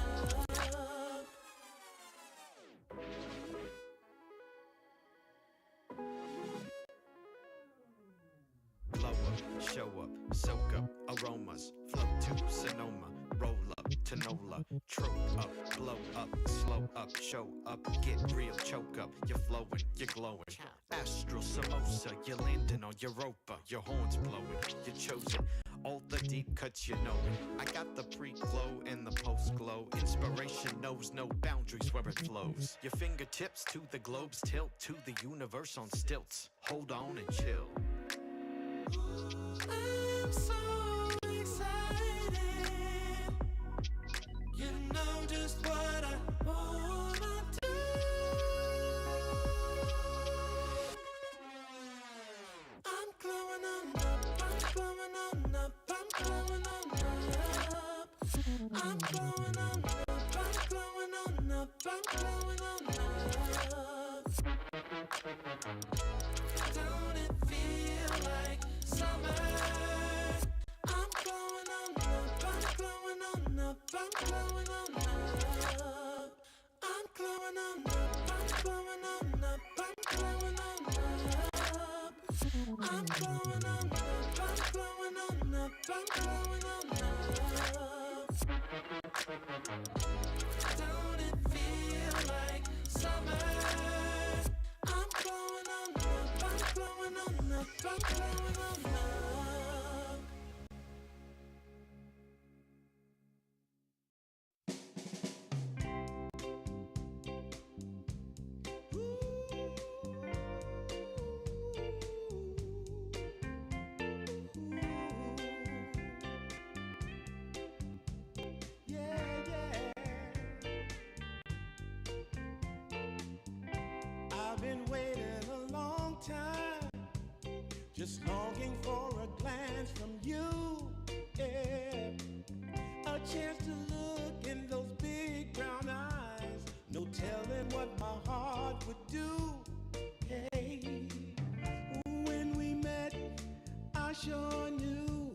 Blow up, show up, soak up, aromas, float to Sonoma, roll up, Tanola, trope up, blow up, slow up, show up, get real, choke up, you're flowing, you're glowing. Astral samosa, you're landing on Europa, your horns blowing, you're chosen. All the deep cuts you know it. I got the pre-glow and the post-glow. Inspiration knows no boundaries where it flows. Your fingertips to the globes tilt to the universe on stilts. Hold on and chill. I'm so excited. You know just what I wanna do. I'm glowing on up, I'm glowing on up, I'm glowing on up. I'm glowing on up, I'm glowing on up, I'm glowing on up. Don't it feel like summer? I'm glowing on up, I'm glowing on up, I'm glowing on up. I'm glowing on up, I'm glowing on up, I'm glowing on up. I'm glowing on up, I'm glowing on up, I'm glowing on up. Don't it feel like summer? I'm glowing on up, I'm glowing on up, I'm glowing on up. waited a long time, just longing for a glance from you. Yeah. A chance to look in those big brown eyes. No telling what my heart would do. Hey, when we met, I sure knew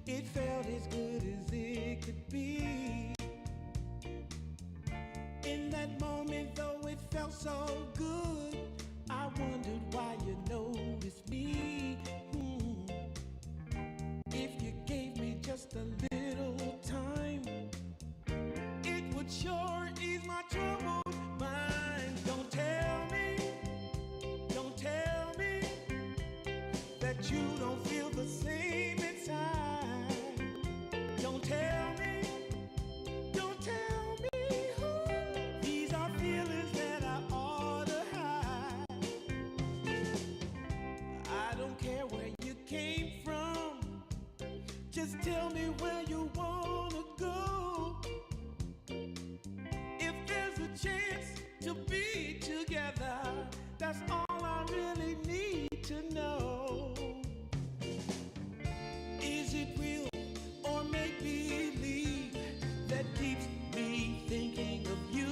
it felt as good as it could be. In that moment, though it felt so good, I wondered why you noticed me. If you gave me just a little time, it would sure ease my troubled mind. Don't tell me that you don't feel the same inside. Don't tell me. These are feelings that I ought to hide. I don't care where you came from, just tell me where you wanna go. If there's a chance to be together, that's all I really need to know. Is it real or make believe that keeps me thinking of you?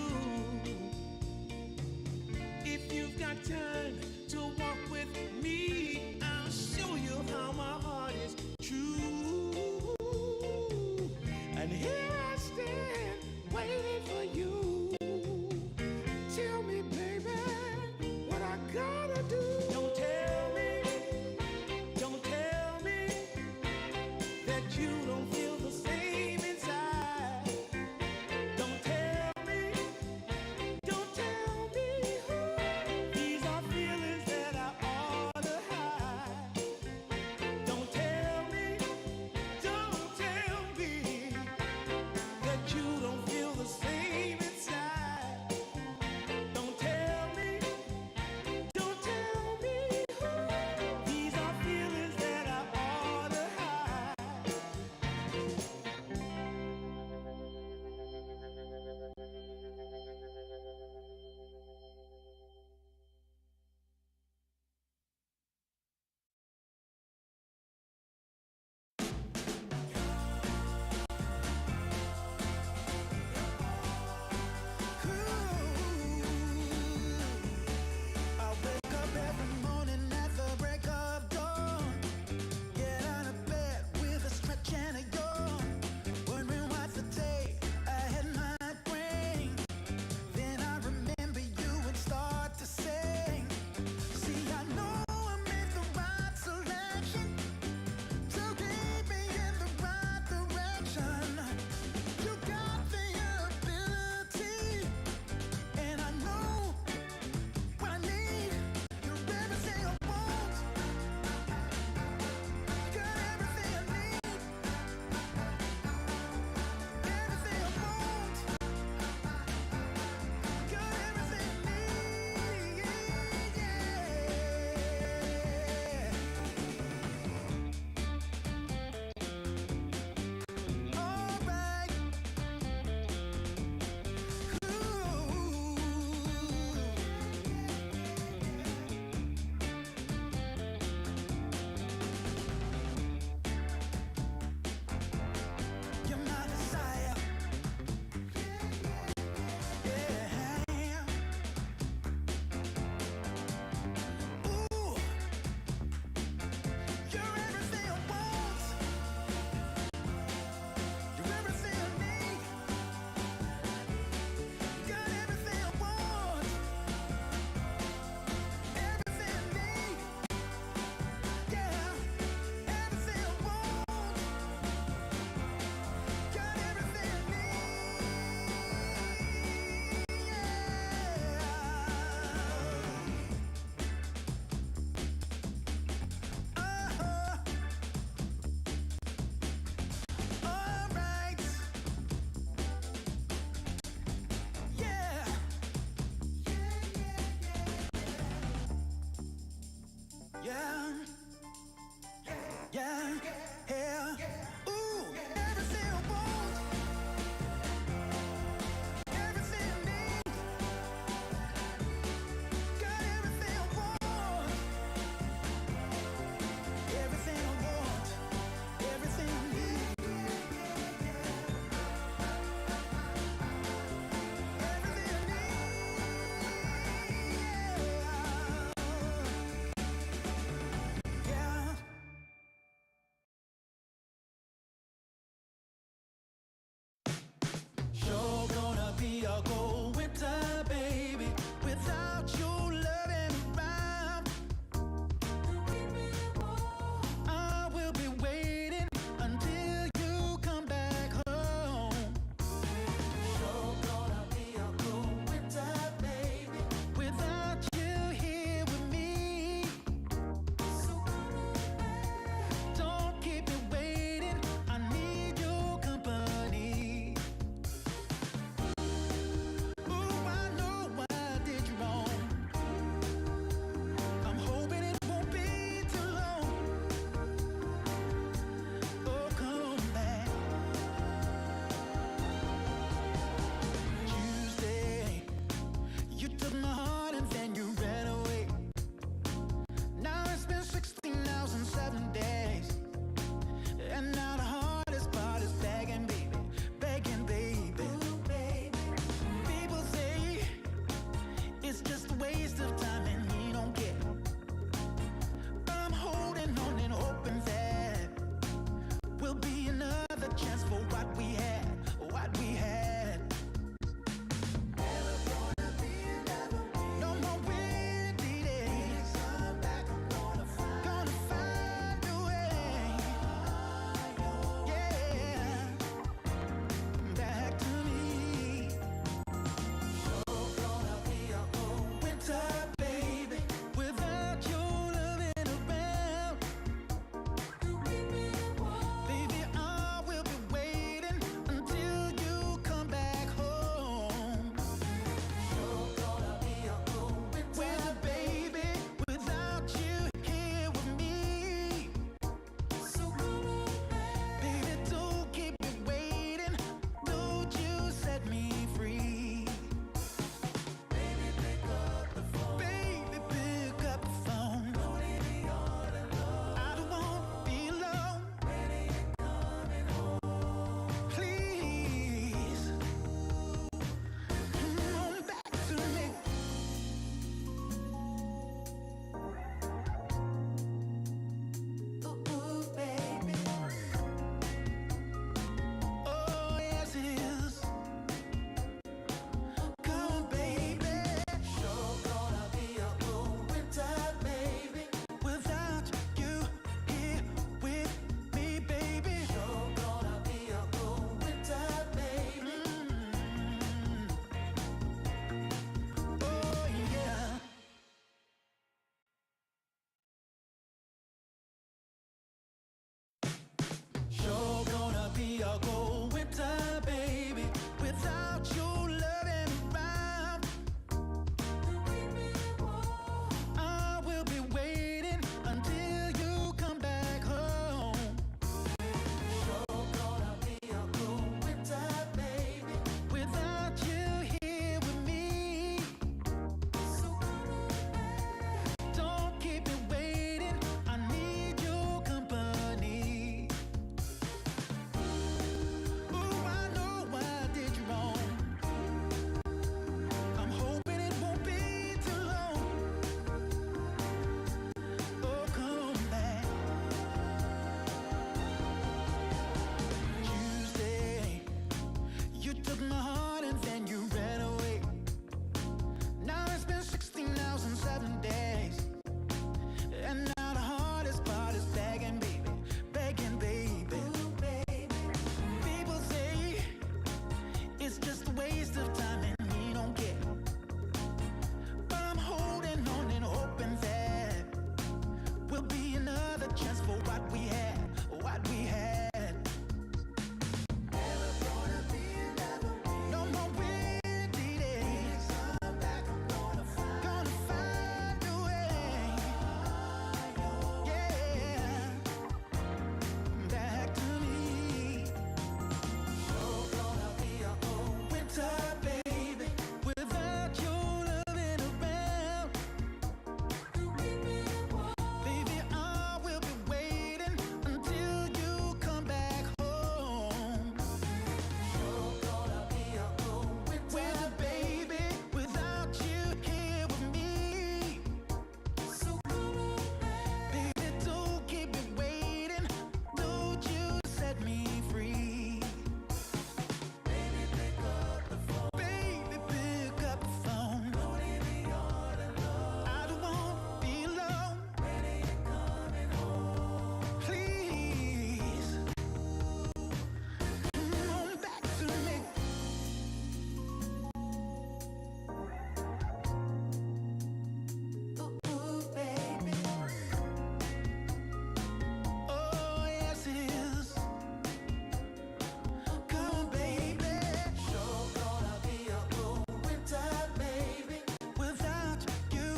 If you've got time to walk with me, I'll show you how my heart is true. And here I stand, waiting for you. Tell me, baby, what I gotta do. Don't tell me that you don't feel the same inside. Don't tell me. These are It's just a waste of time and we don't care. But I'm holding on and hoping that will be another chance for what we had, what we had. Never gonna be, no more windy days. I'm back, I'm gonna find a way. Yeah, back to me. You're gonna be a cold winter, baby, without your loving around. Baby, I will be waiting until you come back home. You're gonna be a cold winter, baby, without you here with me. So come on back. Baby, don't keep me waiting. Don't you set me free. Baby, pick up the phone. Baby, pick up the phone. I don't want to be alone. Please, come on back to me. Ooh, baby. Oh, yes it is. Come on, baby. You're gonna be a cold winter, baby, without you here with me, baby. You're gonna be a cold winter, baby. Oh, yeah. You're gonna be a cold winter, baby, without your loving around. I will be waiting until you come back home. You're gonna be a cold winter, baby, without you here with me. So don't keep me waiting. I need your company. Ooh, I know I did you wrong. I'm hoping it won't be too long. Oh, come back. Tuesday, you took my heart and then you ran away. Now it's been 16 hours and 7 days. And now the hardest part is begging, baby, begging, baby. People say it's just a waste of time and we don't care. But I'm holding on and hoping that will be another chance for what we had, what we had. Never gonna be, no more windy days. I'm back, I'm gonna find a way. Yeah, back to me. You're gonna be a cold winter, baby, without your loving around. Baby, I will be waiting until you come back home. You're gonna be a cold winter, baby, without you here with me. So come on back. Baby, don't keep me waiting. Don't you set me free. Baby, pick up the phone. Baby, pick up the phone. I don't want to be alone. Please, come on back to me. Ooh, baby. Oh, yes it is. Come on, baby. You're gonna be a cold winter, baby, without you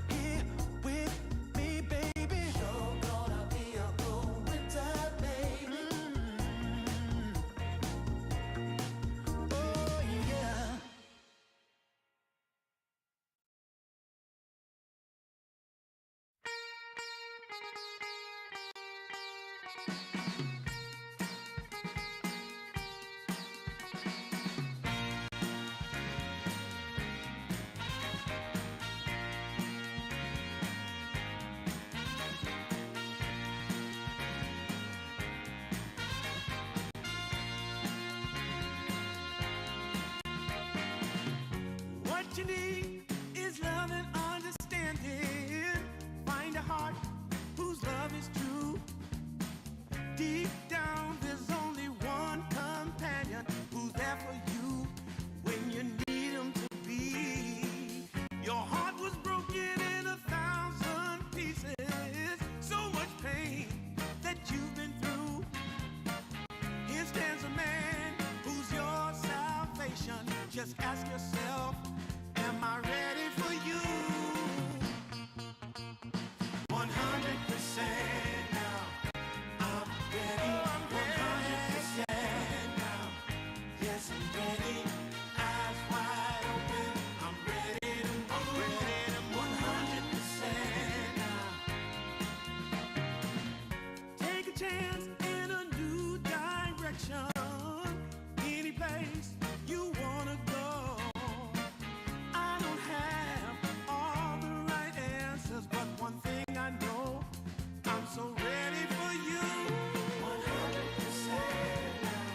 here with me, baby. You're gonna be a cold winter, baby. Oh, yeah. you need is love and understanding. Find a heart whose love is true. Deep down, there's only one companion who's there for you when you need him to be. Your heart was broken in 1,000 pieces. So much pain that you've been through. Here stands a man who's your salvation. Just ask yourself, am I ready for you? 100% now. I'm ready. 100% now. Yes, I'm ready. Eyes wide open. I'm ready to move. I'm ready to move. 100% now. Take a chance in a new direction. Any place you wanna go. I don't have all the right answers, but one thing I know, I'm so ready for you. 100% now.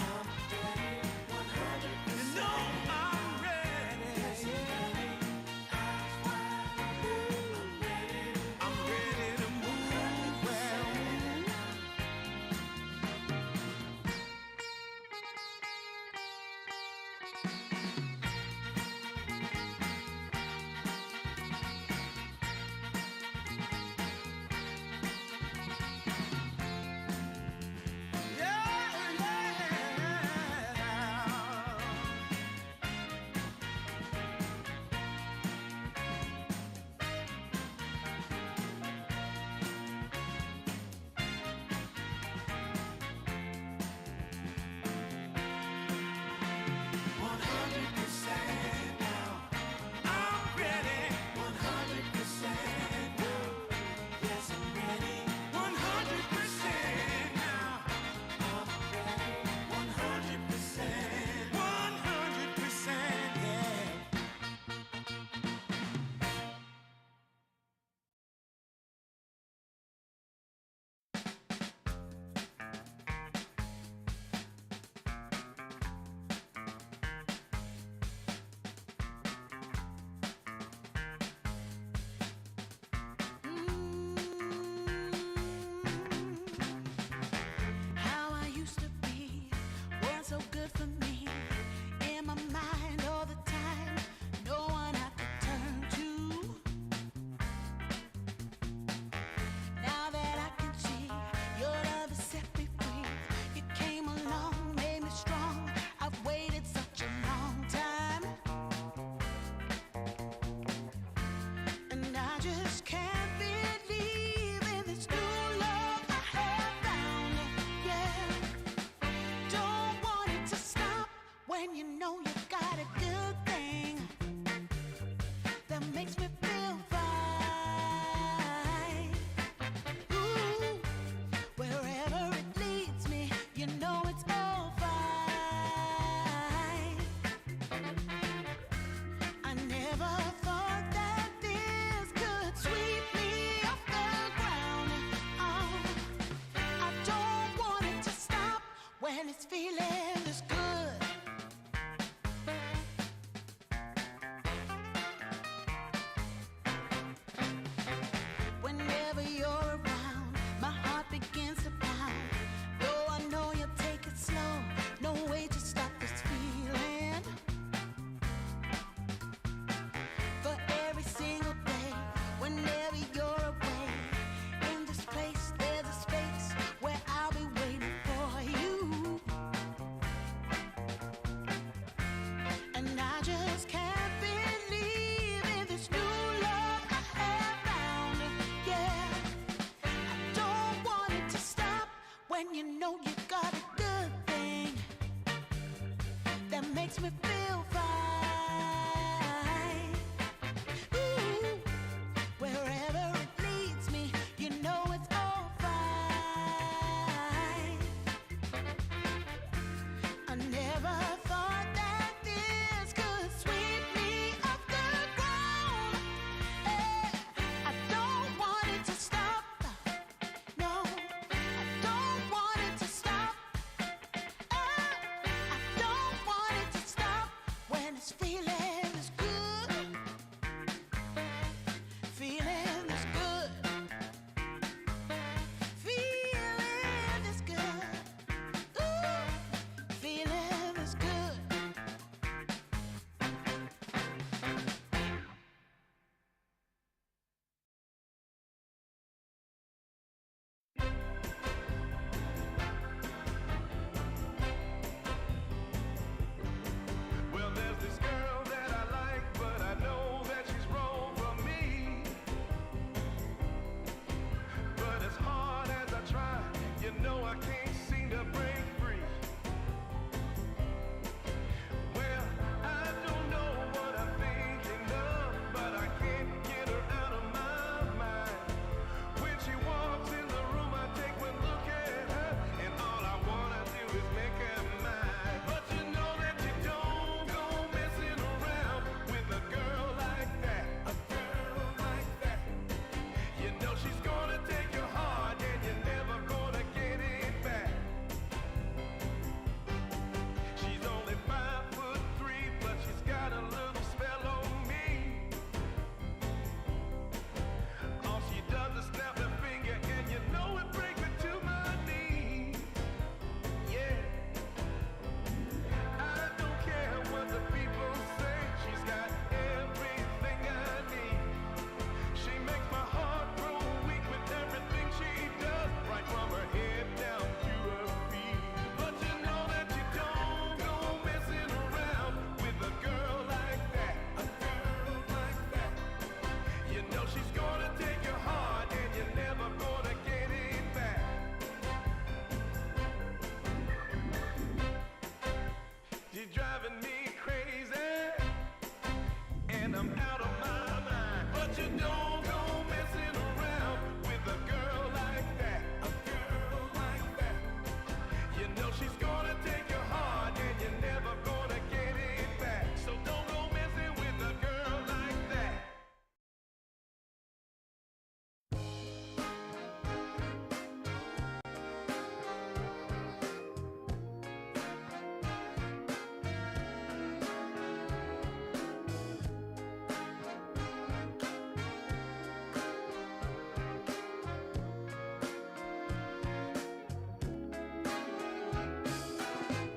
I'm ready. 100%. You know I'm ready. Yes, I'm ready. Eyes wide open. I'm ready to move. Well, how I used to be was so good for me. In my mind all the time, no one I could turn to. Now that I can see your love has set me free. You came along, made me strong. I've waited such a long time, and I just can't believe in this new love I have found. Yeah, don't want it to stop when you know you got a good thing that makes me feel fine. Ooh, wherever it leads me, you know it's all fine. I never thought that this could sweep me off the ground. Oh, I don't want it to stop when it's feeling this good. Whenever you're around, my heart begins to pound. Though I know you'll take it slow, no way to stop this feeling. For every single day, whenever you're away, in this place there's a space where I'll be waiting for you. And I just can't believe in this new love I have found. Yeah, I don't want it to stop when you know you got a good thing that makes me feel fine. Ooh, wherever it leads me, you know it's all fine. I never thought that this could sweep me off the ground. I don't want it to stop. No, I don't want it to stop. I don't want it to stop. I'm out of my mind. But you don't go messing around with a girl like that. A girl like that. You know she's gonna take your heart and you're never gonna get it back. So don't go messing with a girl like that.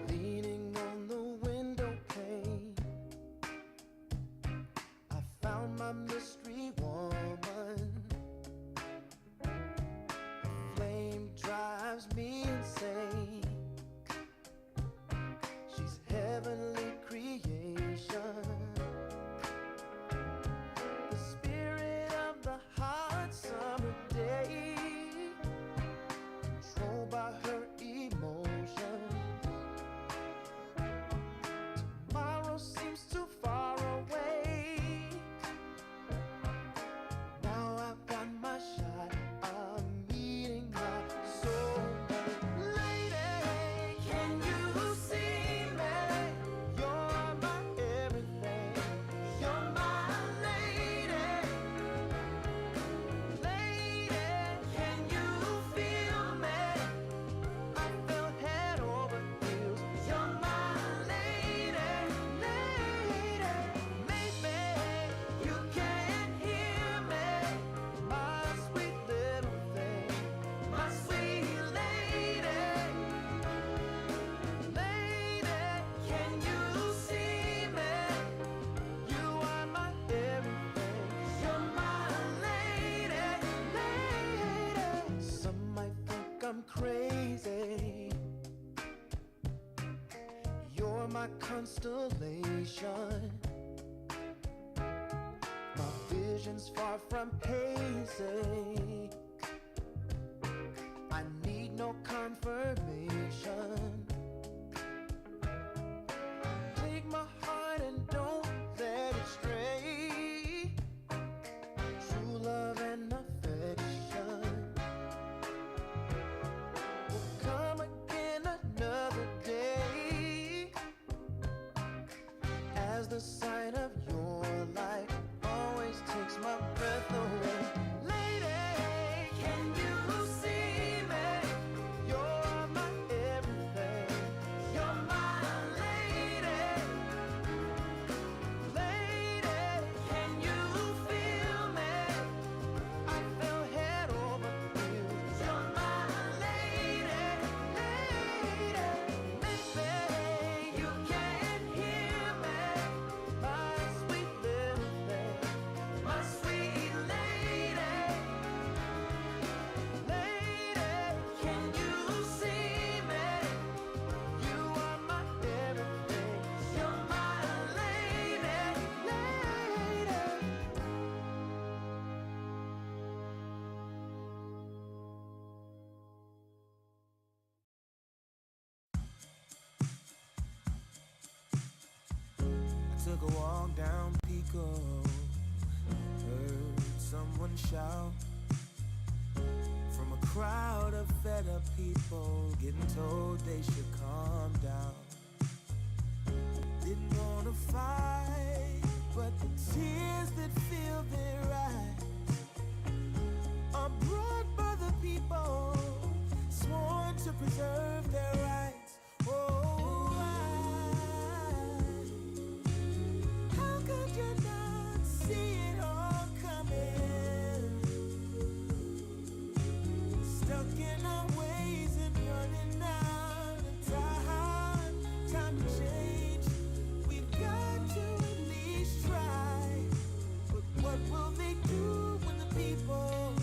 Leaning on the window pane, I found my mystery woman. The flame drives me insane. She's heavenly creation, the spirit of the hot summer day, controlled by her emotion. Tomorrow seems too far away. Now I've got my shot. I'm meeting my soulmate. Lady, can you see me? You're my everything. You're my lady. Lady, can you feel me? I fell head over heels. You're my lady, lady. Maybe you can't hear me, my sweet little thing, my sweet lady. Lady, can you see me? You are my everything. You're my lady, lady. Some might think I'm crazy. You're my constellation. My vision's far from hazy. I need no confirmation. Take my heart and don't let it stray. True love and affection will come again another day. As the sight of your light always takes my breath away. Lady, can you see me? You're my everything. You're my lady. Lady, can you feel me? I fell head over heels. You're my lady, lady. Maybe you can't hear me, my sweet little thing, my sweet lady. Lady, can you see me? You are my everything. You're my lady, lady. I took a walk down Pico, heard someone shout from a crowd of fed up people, getting told they should calm down. Didn't wanna fight, but the tears that fill their eyes are brought by the people sworn to preserve their rights. Oh, how could you not see it all coming? Stuck in our ways and running out of time. Time to change. We've got to at least try. But what will they do when the people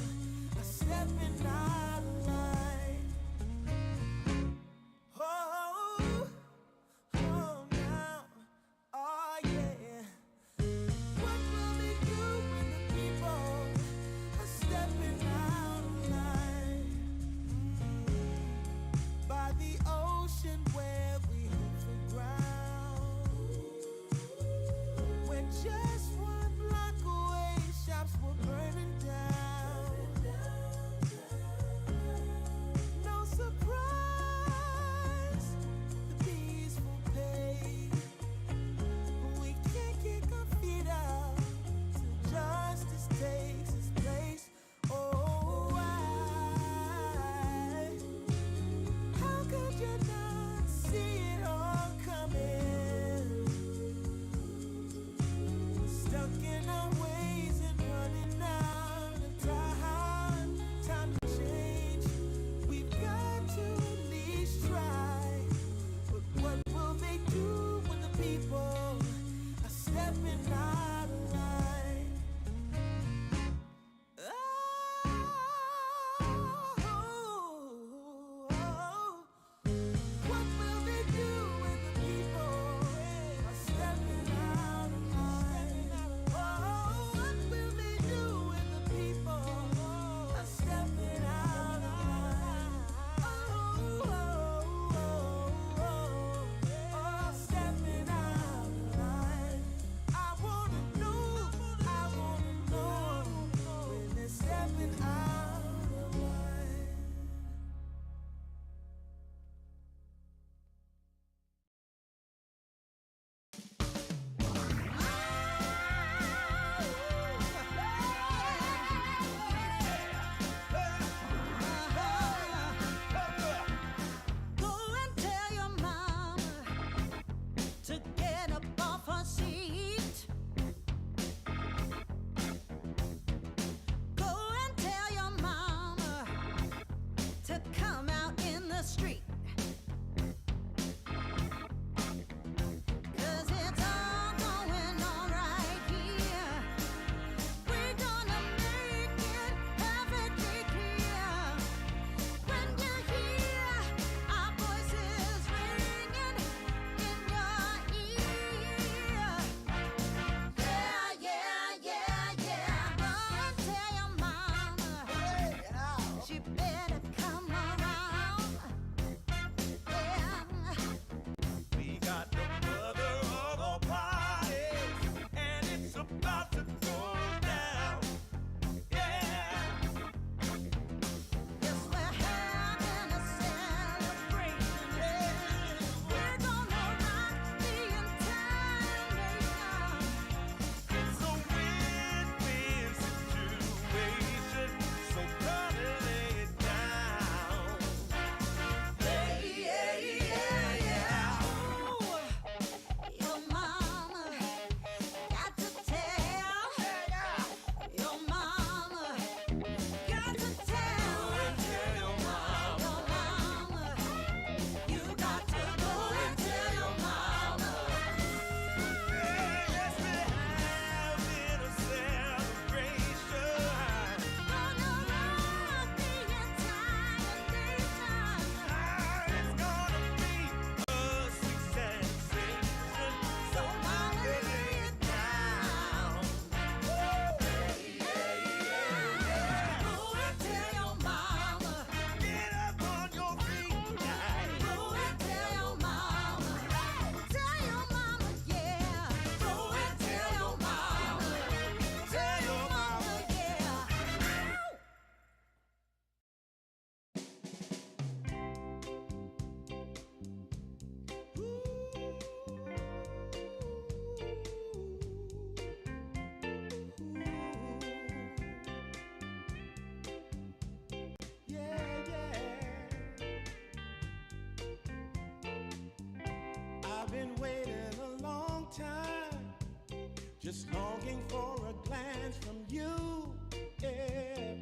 are stepping out of line? Oh, waited a long time, just longing for a glance from you. Yeah,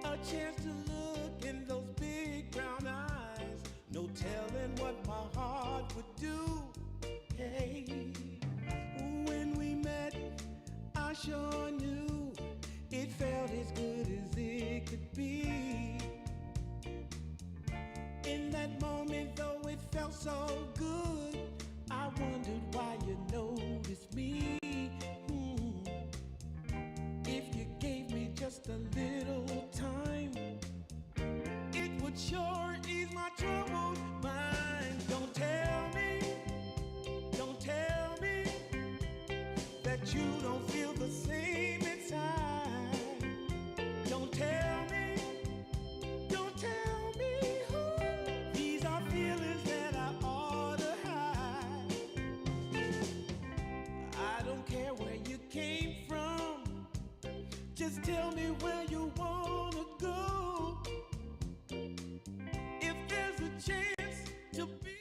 a chance to look in those big brown eyes. No telling what my heart would do. Hey, when we met, I sure knew it felt as good as it could be. In that moment, though it felt so good, I wondered why you noticed me. If you gave me just a little time, it would sure ease my troubled mind. Don't tell me that you don't feel the same inside. Don't tell me who. These are feelings that I ought to hide. I don't care where you came from, just tell me where you wanna go. If there's a chance to be.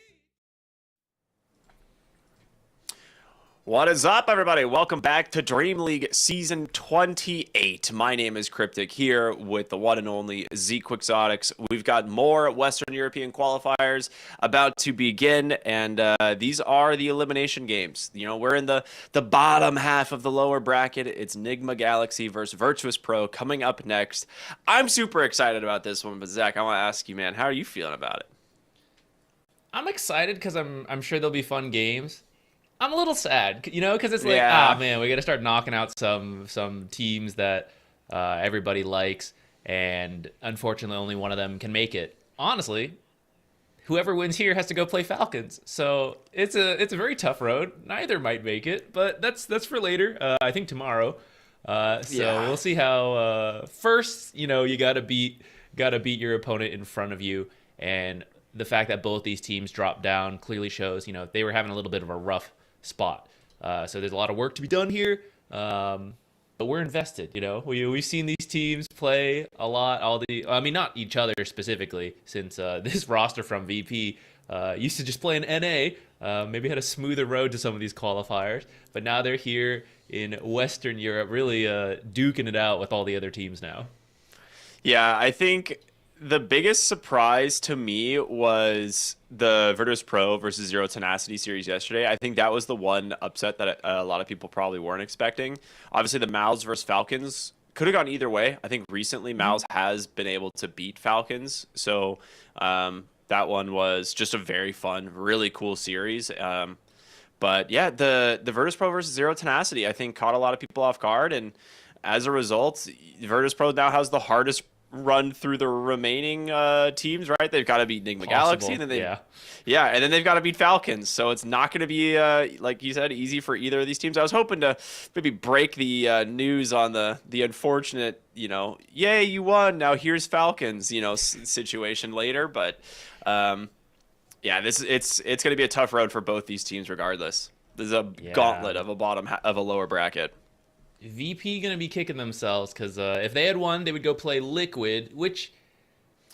What is up, everybody? Welcome back to Dream League Season 28. My name is Cryptic, here with the one and only Quixotics. We've got more Western European qualifiers about to begin, and these are the elimination games. You know, we're in the bottom half of the lower bracket. It's Nigma Galaxy versus Virtus.pro coming up next. I'm super excited about this one, but Zach, I want to ask you, man, how are you feeling about it? I'm excited because I'm sure there'll be fun games. I'm a little sad, you know, because it's like, ah, man, we got to start knocking out some teams that everybody likes, and unfortunately, only one of them can make it. Honestly, whoever wins here has to go play Falcons, so it's a very tough road. Neither might make it, but that's for later. I think tomorrow. We'll see how. First, you know, you gotta beat your opponent in front of you, and the fact that both these teams dropped down clearly shows, you know, they were having a little bit of a rough spot. So there's a lot of work to be done here, but we're invested. You know, we've seen these teams play a lot. I mean, not each other specifically, since this roster from VP used to just play in NA. Maybe had a smoother road to some of these qualifiers, but now they're here in Western Europe, really duking it out with all the other teams now. Yeah, I think the biggest surprise to me was the Virtus.pro versus Zero Tenacity series yesterday. I think that was the one upset that a lot of people probably weren't expecting. Obviously, the Mals versus Falcons could have gone either way. I think recently Mals has been able to beat Falcons. So that one was just a very fun, really cool series. But yeah, the Virtus.pro versus Zero Tenacity, I think, caught a lot of people off guard. And as a result, Virtus.pro now has the hardest run through the remaining teams, right? They've got to beat Nigma Galaxy, and then and then they've got to beat Falcons. So it's not going to be, like you said, easy for either of these teams. I was hoping to maybe break the news on the unfortunate, you know, yay, you won, now here's Falcons, you know, situation later. But yeah, it's going to be a tough road for both these teams regardless. There's a gauntlet of a lower bracket. VP gonna be kicking themselves because if they had won, they would go play Liquid, which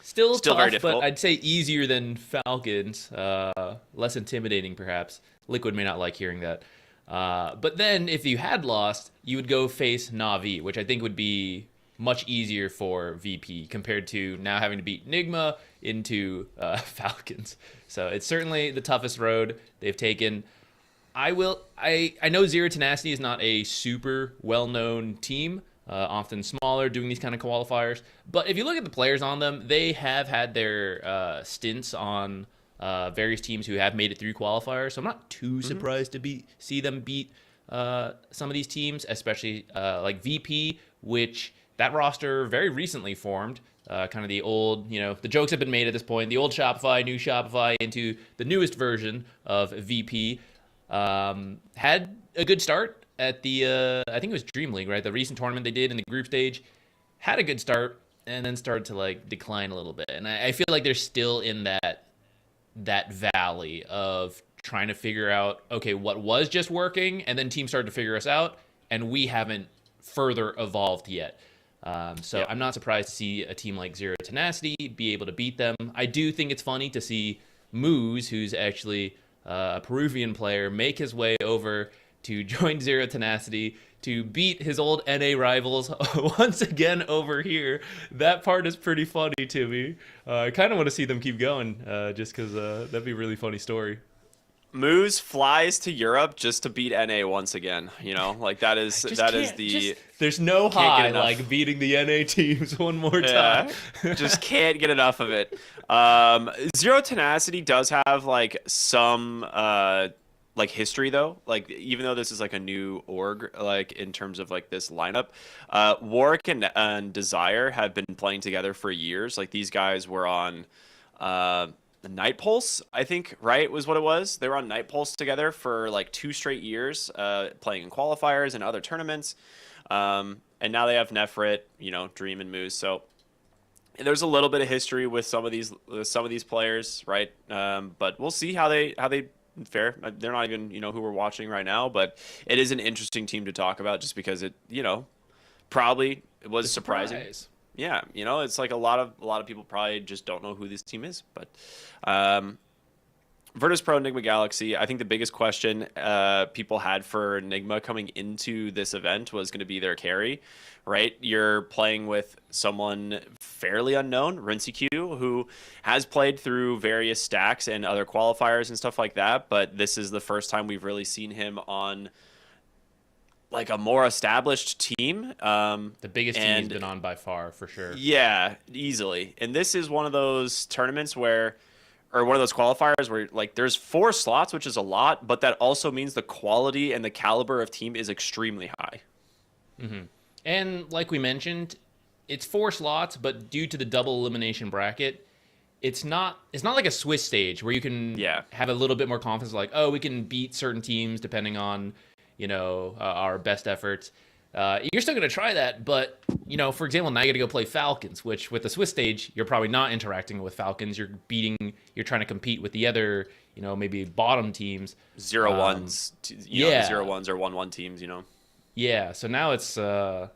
still tough, very difficult, but I'd say easier than Falcons, less intimidating perhaps. Liquid may not like hearing that. But then if you had lost, you would go face Na'Vi, which I think would be much easier for VP compared to now having to beat Nigma into Falcons. So it's certainly the toughest road they've taken. I know Zero Tenacity is not a super well-known team, often smaller, doing these kind of qualifiers. But if you look at the players on them, they have had their stints on various teams who have made it through qualifiers. So I'm not too surprised to see them beat some of these teams, especially like VP, which that roster very recently formed. Kind of the old, you know, the jokes have been made at this point. The old Shopify, new Shopify, into the newest version of VP. Had a good start at the, I think it was DreamLeague, right? The recent tournament they did in the group stage. Had a good start and then started to like decline a little bit. And I feel like they're still in that valley of trying to figure out, okay, what was just working, and then teams started to figure us out, and we haven't further evolved yet. So I'm not surprised to see a team like Zero Tenacity be able to beat them. I do think it's funny to see Moose, who's actually a Peruvian player, make his way over to join Zero Tenacity to beat his old NA rivals once again over here. That part is pretty funny to me. I kind of want to see them keep going, just because that'd be a really funny story. Moose flies to Europe just to beat NA once again. You know, like that is the. There's no high like beating the NA teams one more time. Just can't get enough of it. Zero Tenacity does have like some like history though. Like even though this is like a new org, like in terms of like this lineup, Warwick and Desire have been playing together for years. Like these guys were on. The Night Pulse, I think, right, was what it was. They were on Night Pulse together for like 2 straight years, playing in qualifiers and other tournaments. And now they have Nefrit, you know, Dream and Moose. So there's a little bit of history with some of these players, right? But we'll see how they fare. They're not even, you know, who we're watching right now, but it is an interesting team to talk about just because it, you know, probably it was surprising. Yeah, you know, it's like a lot of people probably just don't know who this team is. But Virtus.pro, Nigma Galaxy, I think the biggest question people had for Nigma coming into this event was going to be their carry, right? You're playing with someone fairly unknown, Rinsey, who has played through various stacks and other qualifiers and stuff like that, but this is the first time we've really seen him on like a more established team. The biggest team he's been on by far, for sure. Yeah, easily. And this is one of those tournaments where, or one of those qualifiers where like there's 4 slots, which is a lot, but that also means the quality and the caliber of team is extremely high. Mm-hmm. And like we mentioned, it's 4 slots, but due to the double elimination bracket, it's not like a Swiss stage where you can have a little bit more confidence, like, oh, we can beat certain teams depending on, you know, our best efforts. You're still going to try that, but, you know, for example, now you got to go play Falcons, which with the Swiss stage, you're probably not interacting with Falcons. You're trying to compete with the other, you know, maybe bottom teams. 0-1s, you know, 0-1s or 1-1 teams, you know. Yeah, so now it's, like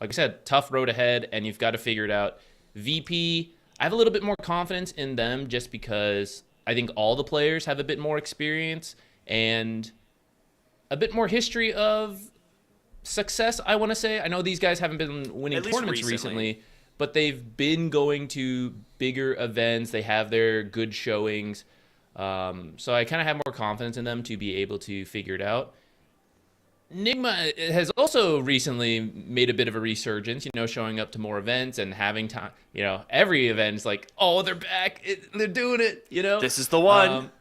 I said, tough road ahead, and you've got to figure it out. VP, I have a little bit more confidence in them just because I think all the players have a bit more experience and a bit more history of success, I want to say. I know these guys haven't been winning tournaments recently, but they've been going to bigger events. They have their good showings. So I kind of have more confidence in them to be able to figure it out. Nigma has also recently made a bit of a resurgence, you know, showing up to more events and having time. You know, every event is like, oh, they're back. They're doing it, you know. This is the one.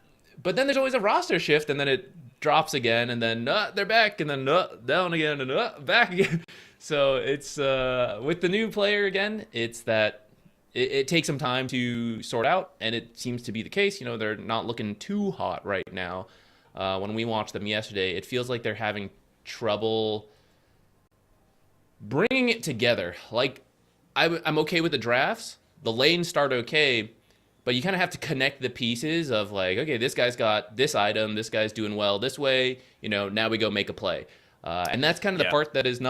But then there's always a roster shift, and then it drops again, and then they're back, and then down again, and back again. So it's with the new player again, it's that it takes some time to sort out, and it seems to be the case. You know, they're not looking too hot right now. When we watched them yesterday, it feels like they're having trouble bringing it together. Like, I'm okay with the drafts. The lanes start okay, but you kind of have to connect the pieces of like, okay, this guy's got this item, this guy's doing well this way, you know, now we go make a play. And that's kind of the part that is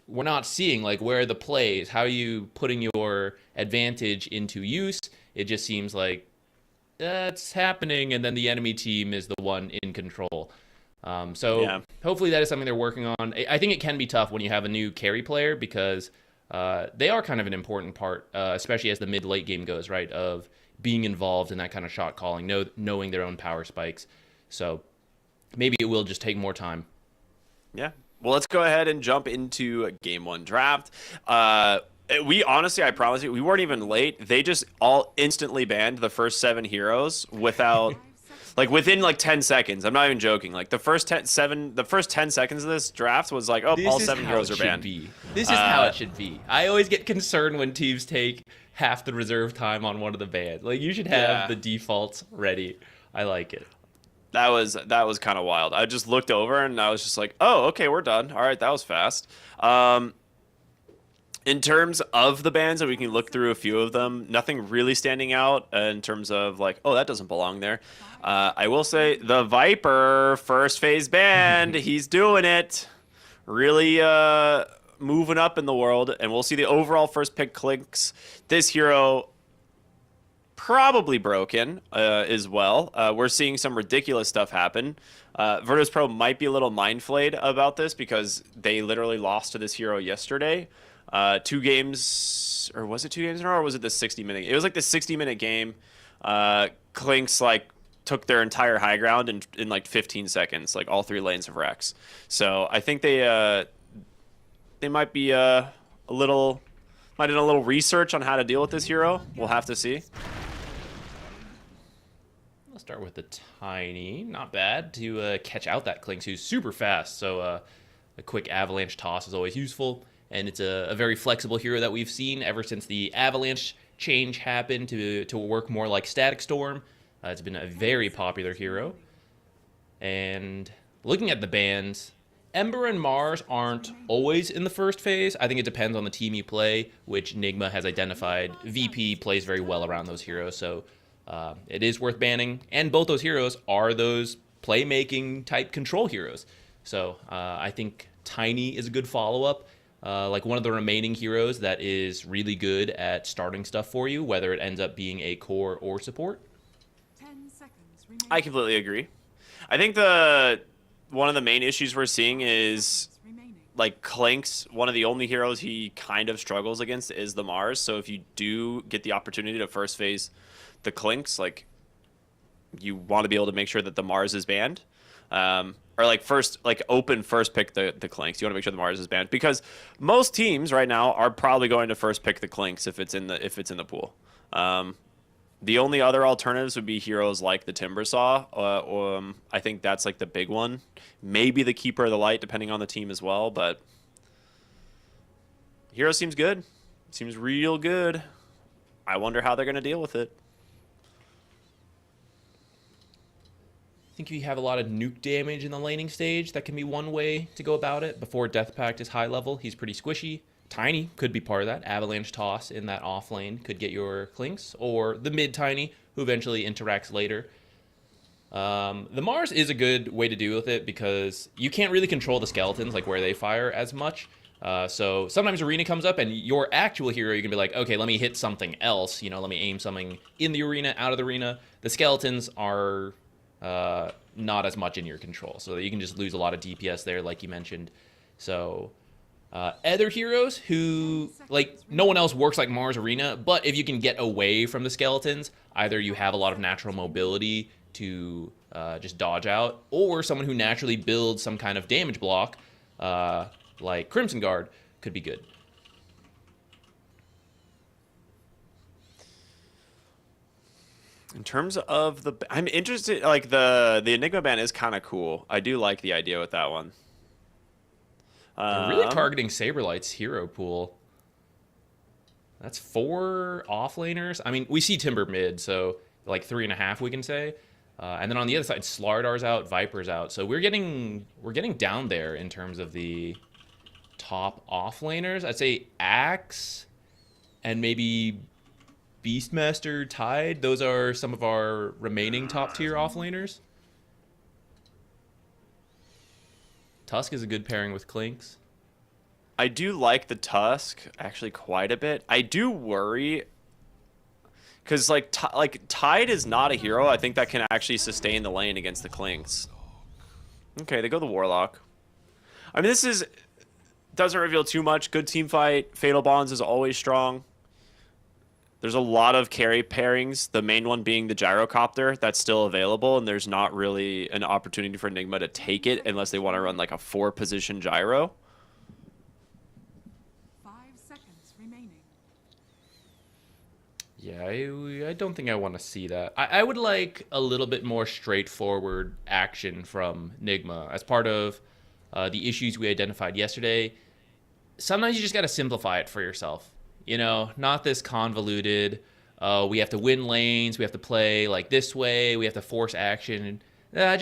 we're not seeing, like, where are the plays? How are you putting your advantage into use? It just seems like that's happening, and then the enemy team is the one in control. So hopefully that is something they're working on. I think it can be tough when you have a new carry player because they are kind of an important part, especially as the mid-late game goes, right, of being involved in that kind of shot calling, knowing their own power spikes. So maybe it will just take more time. Yeah. Well, let's go ahead and jump into a Game 1 draft. We honestly, I promise you, we weren't even late. They just all instantly banned the first 7 heroes without... like within like 10 seconds. I'm not even joking. Like the first 10 seconds of this draft was like, oh, all 7 heroes are banned. This is how it should be. I always get concerned when teams take half the reserve time on one of the bans. Like, you should have the defaults ready. I like it. That was kind of wild. I just looked over and I was just like, oh, okay, we're done. All right, that was fast. In terms of the bans, and we can look through a few of them, nothing really standing out in terms of like, oh, that doesn't belong there. I will say the Viper first phase banned. He's doing it. Really moving up in the world. And we'll see the overall first pick clicks. This hero probably broken as well. We're seeing some ridiculous stuff happen. Virtus.pro might be a little mind-flayed about this because they literally lost to this hero yesterday. 2 games, or was it 2 games in a row, or was it the 60-minute? It was like the 60-minute game. Clinks like took their entire high ground in like 15 seconds, like all 3 lanes of Rex. So I think they might be might do a little research on how to deal with this hero. We'll have to see. Let's start with the Tiny. Not bad to catch out that Clinks, who's super fast. So a quick avalanche toss is always useful. And it's a very flexible hero that we've seen ever since the avalanche change happened to work more like Static Storm. It's been a very popular hero. And looking at the bans, Ember and Mars aren't always in the first phase. I think it depends on the team you play, which Nigma has identified. VP plays very well around those heroes, so it is worth banning. And both those heroes are those playmaking type control heroes. So I think Tiny is a good follow-up. Like one of the remaining heroes that is really good at starting stuff for you, whether it ends up being a core or support. 10 seconds remaining. I completely agree. I think one of the main issues we're seeing is like Clinks, one of the only heroes he kind of struggles against is the Mars. So if you do get the opportunity to first phase the Clinks, like you want to be able to make sure that the Mars is banned. Or like open first pick the Clinks. You want to make sure the Mars is banned because most teams right now are probably going to first pick the Clinks if it's in the pool. The only other alternatives would be heroes like the Timbersaw. I think that's like the big one. Maybe the Keeper of the Light, depending on the team as well. But hero seems good. Seems real good. I wonder how they're going to deal with it. I think if you have a lot of nuke damage in the laning stage, that can be one way to go about it. Before Death Pact is high level, he's pretty squishy. Tiny could be part of that. Avalanche Toss in that off lane could get your Clinks. Or the mid Tiny, who eventually interacts later. The Mars is a good way to deal with it because you can't really control the skeletons, like where they fire as much. So sometimes Arena comes up and your actual hero, you can be like, okay, let me hit something else. You know, let me aim something in the arena, out of the arena. The skeletons are not as much in your control. So you can just lose a lot of DPS there, like you mentioned. So other heroes who, like, no one else works like Mars Arena, but if you can get away from the skeletons, either you have a lot of natural mobility to just dodge out, or someone who naturally builds some kind of damage block, like Crimson Guard, could be good. In terms of I'm interested, like the Enigma ban is kind of cool. I do like the idea with that one. They're really targeting Saberlight's hero pool. That's 4 offlaners. I mean, we see Timber mid, so like 3.5 we can say. And then on the other side, Slardar's out, Viper's out. So we're getting down there in terms of the top offlaners. I'd say Axe and maybe Beastmaster, Tide. Those are some of our remaining top tier offlaners. Tusk is a good pairing with Clinks. I do like the Tusk actually quite a bit. I do worry because like Tide is not a hero I think that can actually sustain the lane against the Clinks. Okay, they go the Warlock. I mean, this doesn't reveal too much. Good team fight. Fatal Bonds is always strong. There's a lot of carry pairings, the main one being the Gyrocopter that's still available, and there's not really an opportunity for Nigma to take it unless they want to run like a 4-position gyro. 5 seconds remaining. Yeah, I don't think I want to see that. I would like a little bit more straightforward action from Nigma as part of the issues we identified yesterday. Sometimes you just got to simplify it for yourself. You know, not this convoluted, we have to win lanes, we have to play like this way, we have to force action. I'm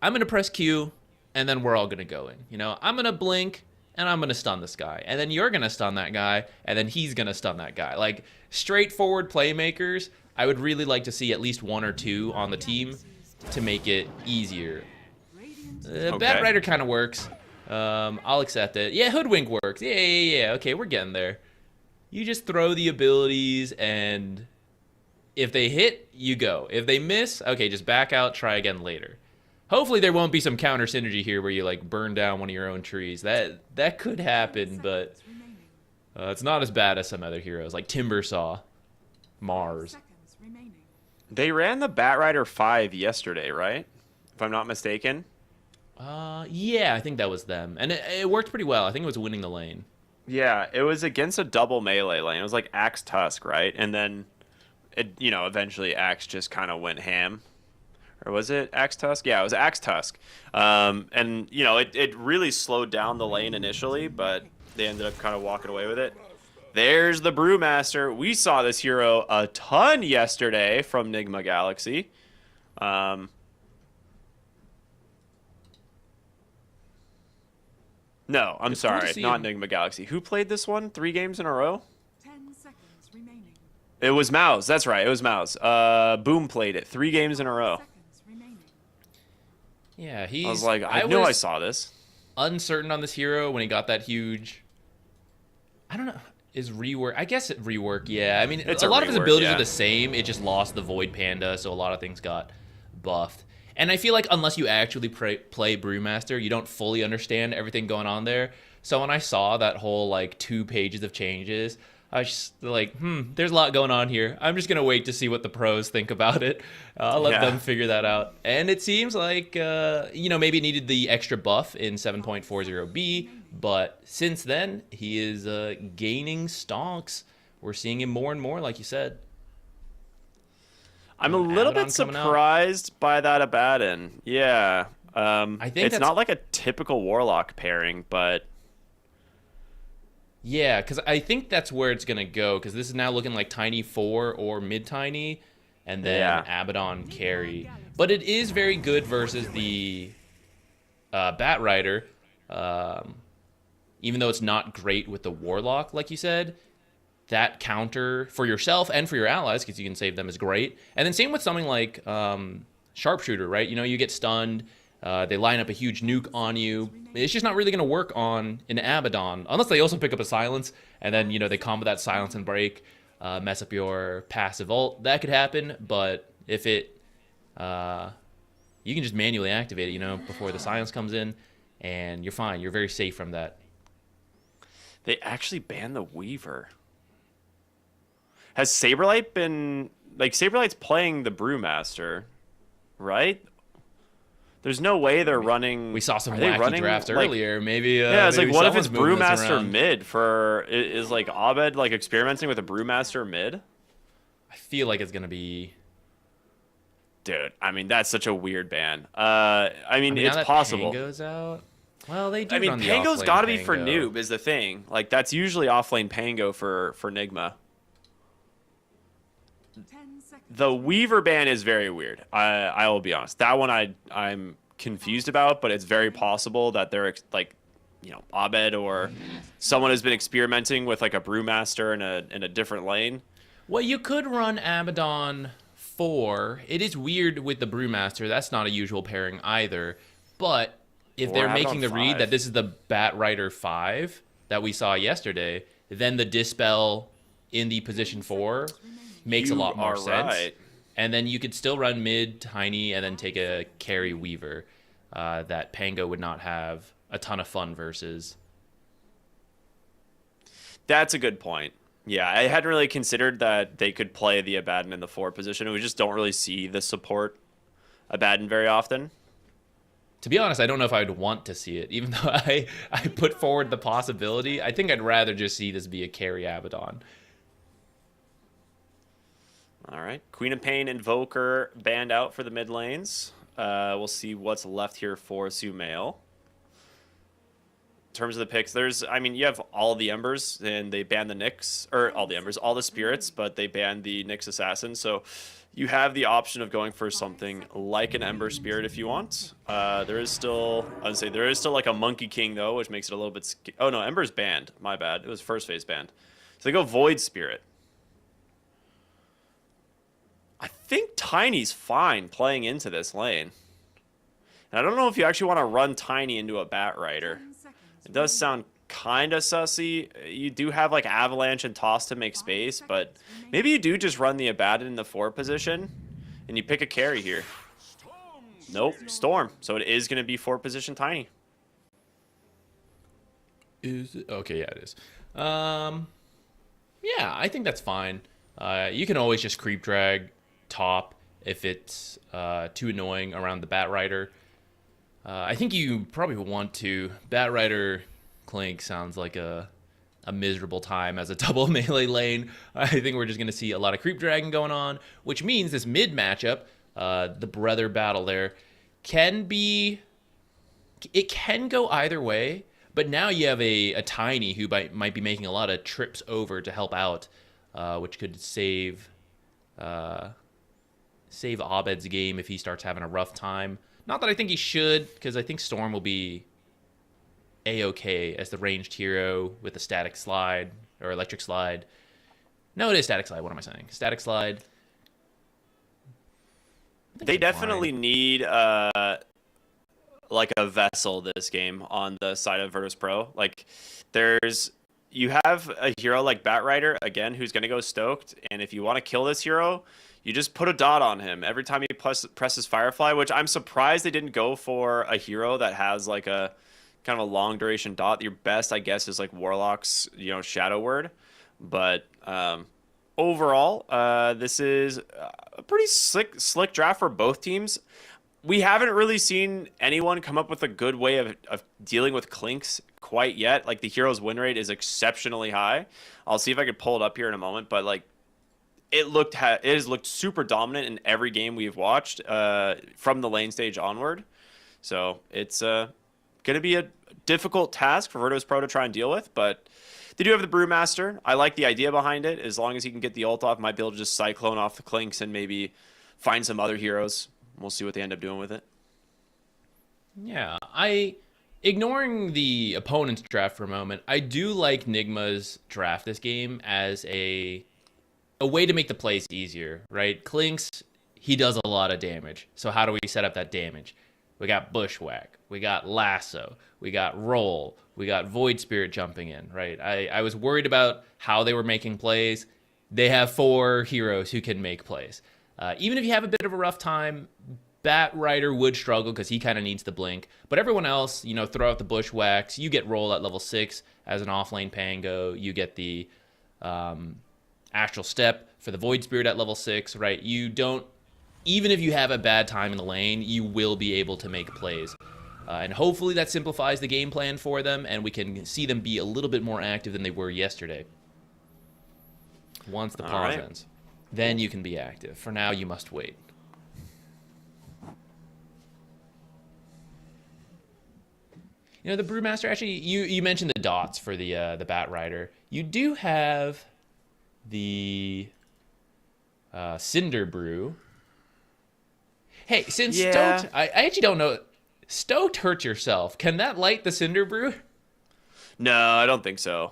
going to press Q, and then we're all going to go in. You know, I'm going to blink, and I'm going to stun this guy. And then you're going to stun that guy, and then he's going to stun that guy. Like, straightforward playmakers, I would really like to see at least 1 or 2 on the team to make it easier. Bat Rider kind of works. I'll accept it. Yeah, Hoodwink works. Yeah. Okay, we're getting there. You just throw the abilities and if they hit, you go. If they miss, okay, just back out, try again later. Hopefully there won't be some counter synergy here where you like burn down one of your own trees. That could happen, but it's not as bad as some other heroes like Timbersaw, Mars. They ran the Batrider 5 yesterday, right? If I'm not mistaken. Yeah, I think that was them, and it worked pretty well. I think it was winning the lane. Yeah, it was against a double melee lane. It was like Axe Tusk, right? And then, eventually Axe just kind of went ham. Or was it Axe Tusk? Yeah, it was Axe Tusk. And, it really slowed down the lane initially, but they ended up kind of walking away with it. There's the Brewmaster. We saw this hero a ton yesterday from Nigma Galaxy. No, I'm sorry, not Nigma Galaxy. Who played this one 3 games in a row? 10 seconds remaining. It was Mouse. That's right. It was Mouse. Boom played it 3 games in a row. Yeah, I was like, I knew I saw this. Uncertain on this hero when he got that huge. I don't know. Is rework? I guess it rework. Yeah, I mean, It's a a lot of his rework, abilities yeah. are the same. It just lost the Void Panda, so a lot of things got buffed. And I feel like unless you actually play Brewmaster, you don't fully understand everything going on there. So when I saw that whole like 2 pages of changes, I was just like, there's a lot going on here. I'm just gonna wait to see what the pros think about it. I'll let them figure that out. And it seems like maybe it needed the extra buff in 7.40B, but since then he is gaining stonks. We're seeing him more and more, like you said. I'm a little bit surprised by that Abaddon. Yeah. I think it's not like a typical Warlock pairing, but... Yeah, because I think that's where it's going to go, because this is now looking like Tiny 4 or Mid-Tiny, and then Abaddon carry. But it is very good versus the Batrider, even though it's not great with the Warlock, like you said. That counter for yourself and for your allies, because you can save them, is great. And then same with something like Sharpshooter, right? You get stunned, they line up a huge nuke on you. It's just not really going to work on an Abaddon, unless they also pick up a silence, and then, they combo that silence and break, mess up your passive ult. That could happen, but if it... you can just manually activate it, before the silence comes in, and you're fine. You're very safe from that. They actually banned the Weaver. Has Saberlight been... Like, Saberlight's playing the Brewmaster, right? There's no way they're running... We saw some wacky drafts earlier. Maybe yeah, it's maybe like, what if it's someone's moving this Brewmaster around. mid for... Is, like, Abed, like, experimenting with a Brewmaster mid? I feel like it's going to be... Dude, I mean, that's such a weird ban. I mean it's now that possible. Pango's out... Well, they do I mean, run the Pango's offlane got to be for Pango. noob, is the thing. Like, that's usually offlane Pango for Nigma. 10 seconds. The Weaver ban is very weird. I will be honest. That one I'm confused about, but it's very possible that they're like, Abed or someone has been experimenting with like a Brewmaster in a different lane. Well, you could run Abaddon 4. It is weird with the Brewmaster. That's not a usual pairing either. But if Or they're Abaddon making the read 5. that this is the Batrider 5 that we saw yesterday, then the Dispel in the position 4 makes a lot more sense. Right. And then you could still run mid Tiny and then take a carry Weaver that Pango would not have a ton of fun versus. That's a good point. Yeah, I hadn't really considered that they could play the Abaddon in the 4 position. We just don't really see the support Abaddon very often. To be honest, I don't know if I'd want to see it. Even though I put forward the possibility, I think I'd rather just see this be a carry Abaddon. All right. Queen of Pain, Invoker banned out for the mid lanes. We'll see what's left here for Sumail. In terms of the picks, you have all the Embers, and they banned the Nyx, or all the Embers, all the Spirits, but they banned the Nyx Assassin. So you have the option of going for something like an Ember Spirit if you want. There is still like a Monkey King, though, which makes it a little bit... Oh, no, Ember's banned. My bad. It was first phase banned. So they go Void Spirit. I think Tiny's fine playing into this lane. And I don't know if you actually want to run Tiny into a Batrider. It does sound kind of sussy. You do have like Avalanche and Toss to make space, but maybe you do just run the Abaddon in the 4 position and you pick a carry here. Nope, Storm. So it is going to be 4 position Tiny. Is it? Okay, yeah, it is. Yeah, I think that's fine. You can always just creep drag top if it's too annoying around the Bat Rider. I think you probably want to. Bat Rider Clink sounds like a miserable time as a double melee lane. I think we're just going to see a lot of creep dragging going on, which means this mid matchup, the brother battle there, can go either way. But now you have a Tiny who might be making a lot of trips over to help out, which could save Abed's game if he starts having a rough time. Not that I think he should, because I think Storm will be A-okay as the ranged hero with the static slide, or electric slide. No, it is static slide. What am I saying? Static slide. They definitely need like a vessel this game on the side of Virtus.pro. Like, you have a hero like Bat Rider, again, who's going to go stoked, and if you want to kill this hero, you just put a dot on him every time he presses Firefly, which I'm surprised they didn't go for a hero that has like a kind of a long duration dot. Your best, I guess, is like Warlock's, Shadow Word. But overall, this is a pretty slick draft for both teams. We haven't really seen anyone come up with a good way of dealing with Clinks quite yet. Like, the hero's win rate is exceptionally high. I'll see if I could pull it up here in a moment, but like, it has looked super dominant in every game we've watched from the lane stage onward. So it's going to be a difficult task for Virtus.pro to try and deal with, but they do have the Brewmaster. I like the idea behind it. As long as he can get the ult off, might be able to just Cyclone off the Clinks and maybe find some other heroes. We'll see what they end up doing with it. Yeah, ignoring the opponent's draft for a moment, I do like Nigma's draft this game as a way to make the plays easier, right? Clinks, he does a lot of damage. So how do we set up that damage? We got Bushwhack, we got Lasso, we got Roll, we got Void Spirit jumping in, right? I was worried about how they were making plays. They have 4 heroes who can make plays. Even if you have a bit of a rough time, Bat Rider would struggle because he kind of needs the blink. But everyone else, throw out the Bushwhacks. You get Roll at level 6 as an offlane Pango. You get the Astral Step for the Void Spirit at level 6, right? You don't, even if you have a bad time in the lane, you will be able to make plays. And hopefully that simplifies the game plan for them, and we can see them be a little bit more active than they were yesterday. Once the pause ends. Then you can be active. For now, you must wait. The Brewmaster, actually, you mentioned the dots for the Bat Rider. You do have the Cinder Brew. Hey, since Stoked, I actually don't know. Stoked hurt yourself. Can that light the Cinder Brew? No, I don't think so.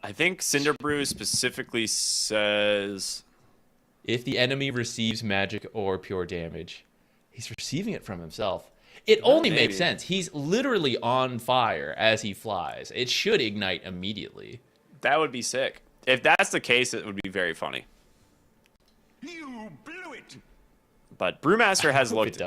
I think Cinder Brew specifically says, if the enemy receives magic or pure damage. He's receiving it from himself. It only makes sense. He's literally on fire as he flies. It should ignite immediately. That would be sick. If that's the case, it would be very funny. You blew it. But Brewmaster has looked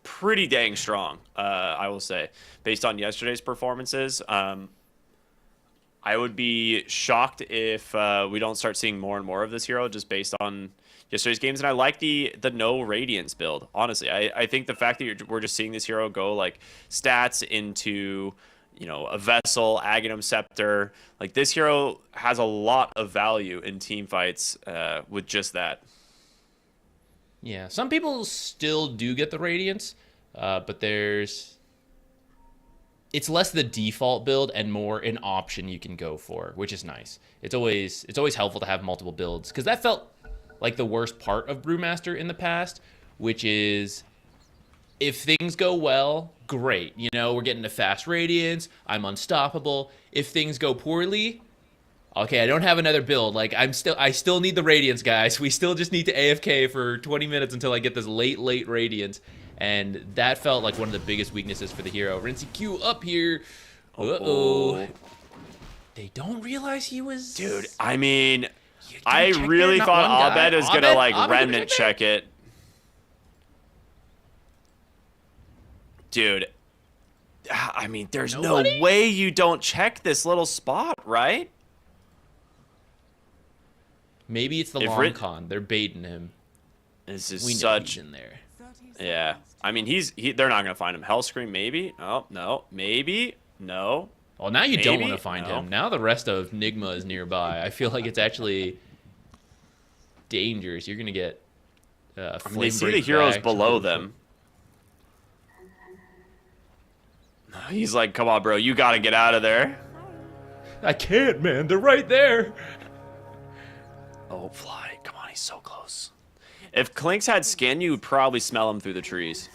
pretty dang strong, I will say, based on yesterday's performances. I would be shocked if we don't start seeing more and more of this hero just based on yesterday's games. And I like the no Radiance build, honestly. I think the fact that we're just seeing this hero go like stats into, a Vessel, Aghanim Scepter. Like, this hero has a lot of value in team fights with just that. Yeah, some people still do get the Radiance, but it's less the default build and more an option you can go for, which is nice. It's always helpful to have multiple builds, because that felt like the worst part of Brewmaster in the past, which is if things go well, great. We're getting a fast Radiance, I'm unstoppable. If things go poorly, okay, I don't have another build. Like, I still need the Radiance, guys. We still just need to AFK for 20 minutes until I get this late Radiance. And that felt like one of the biggest weaknesses for the hero. Rinsey Q up here. Uh-oh. They don't realize he was... Dude, I mean, You don't I check really there, not thought one guy. Abed was gonna like Abed remnant check there? check it. Dude, I mean, there's Nobody? no way you don't check this little spot, right? Maybe it's the If long Rit- con. They're baiting him. This is We know such... he's in there. 30 Yeah. seconds. I mean, they're not gonna find him. Hellscream, maybe? Oh, no. Maybe? No. Well, now you don't Maybe? want to find No. him. Now the rest of Nigma is nearby. I feel like it's actually dangerous. You're going to get I flame mean, they see the break heroes back. below them. He's like, come on, bro. You gotta get out of there. I can't, man. They're right there. Oh, fly. Come on, he's so close. If Clinks had skin, you would probably smell him through the trees.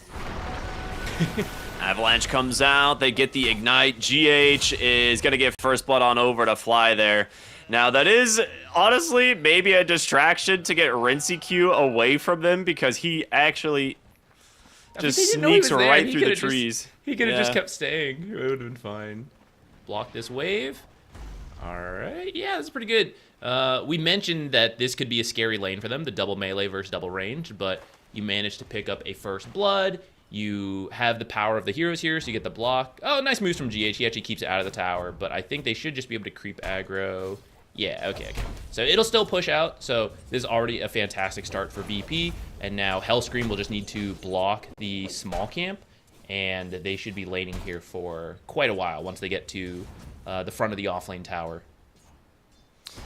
Avalanche comes out. They get the ignite. GH is going to get first blood on over to fly there. Now, that is, honestly, maybe a distraction to get Rinsey Q away from them because he actually just they didn't know he sneaks was there. right He through the could've just- trees. He could have just Yeah. kept staying. It would have been fine. Block this wave. All right. Yeah, that's pretty good. We mentioned that this could be a scary lane for them, the double melee versus double range, but you managed to pick up a first blood. You have the power of the heroes here, so you get the block. Oh, nice moves from GH. He actually keeps it out of the tower, but I think they should just be able to creep aggro. Yeah, okay. So it'll still push out, so this is already a fantastic start for VP, and now Hellscream will just need to block the small camp, and they should be laning here for quite a while once they get to the front of the offlane tower.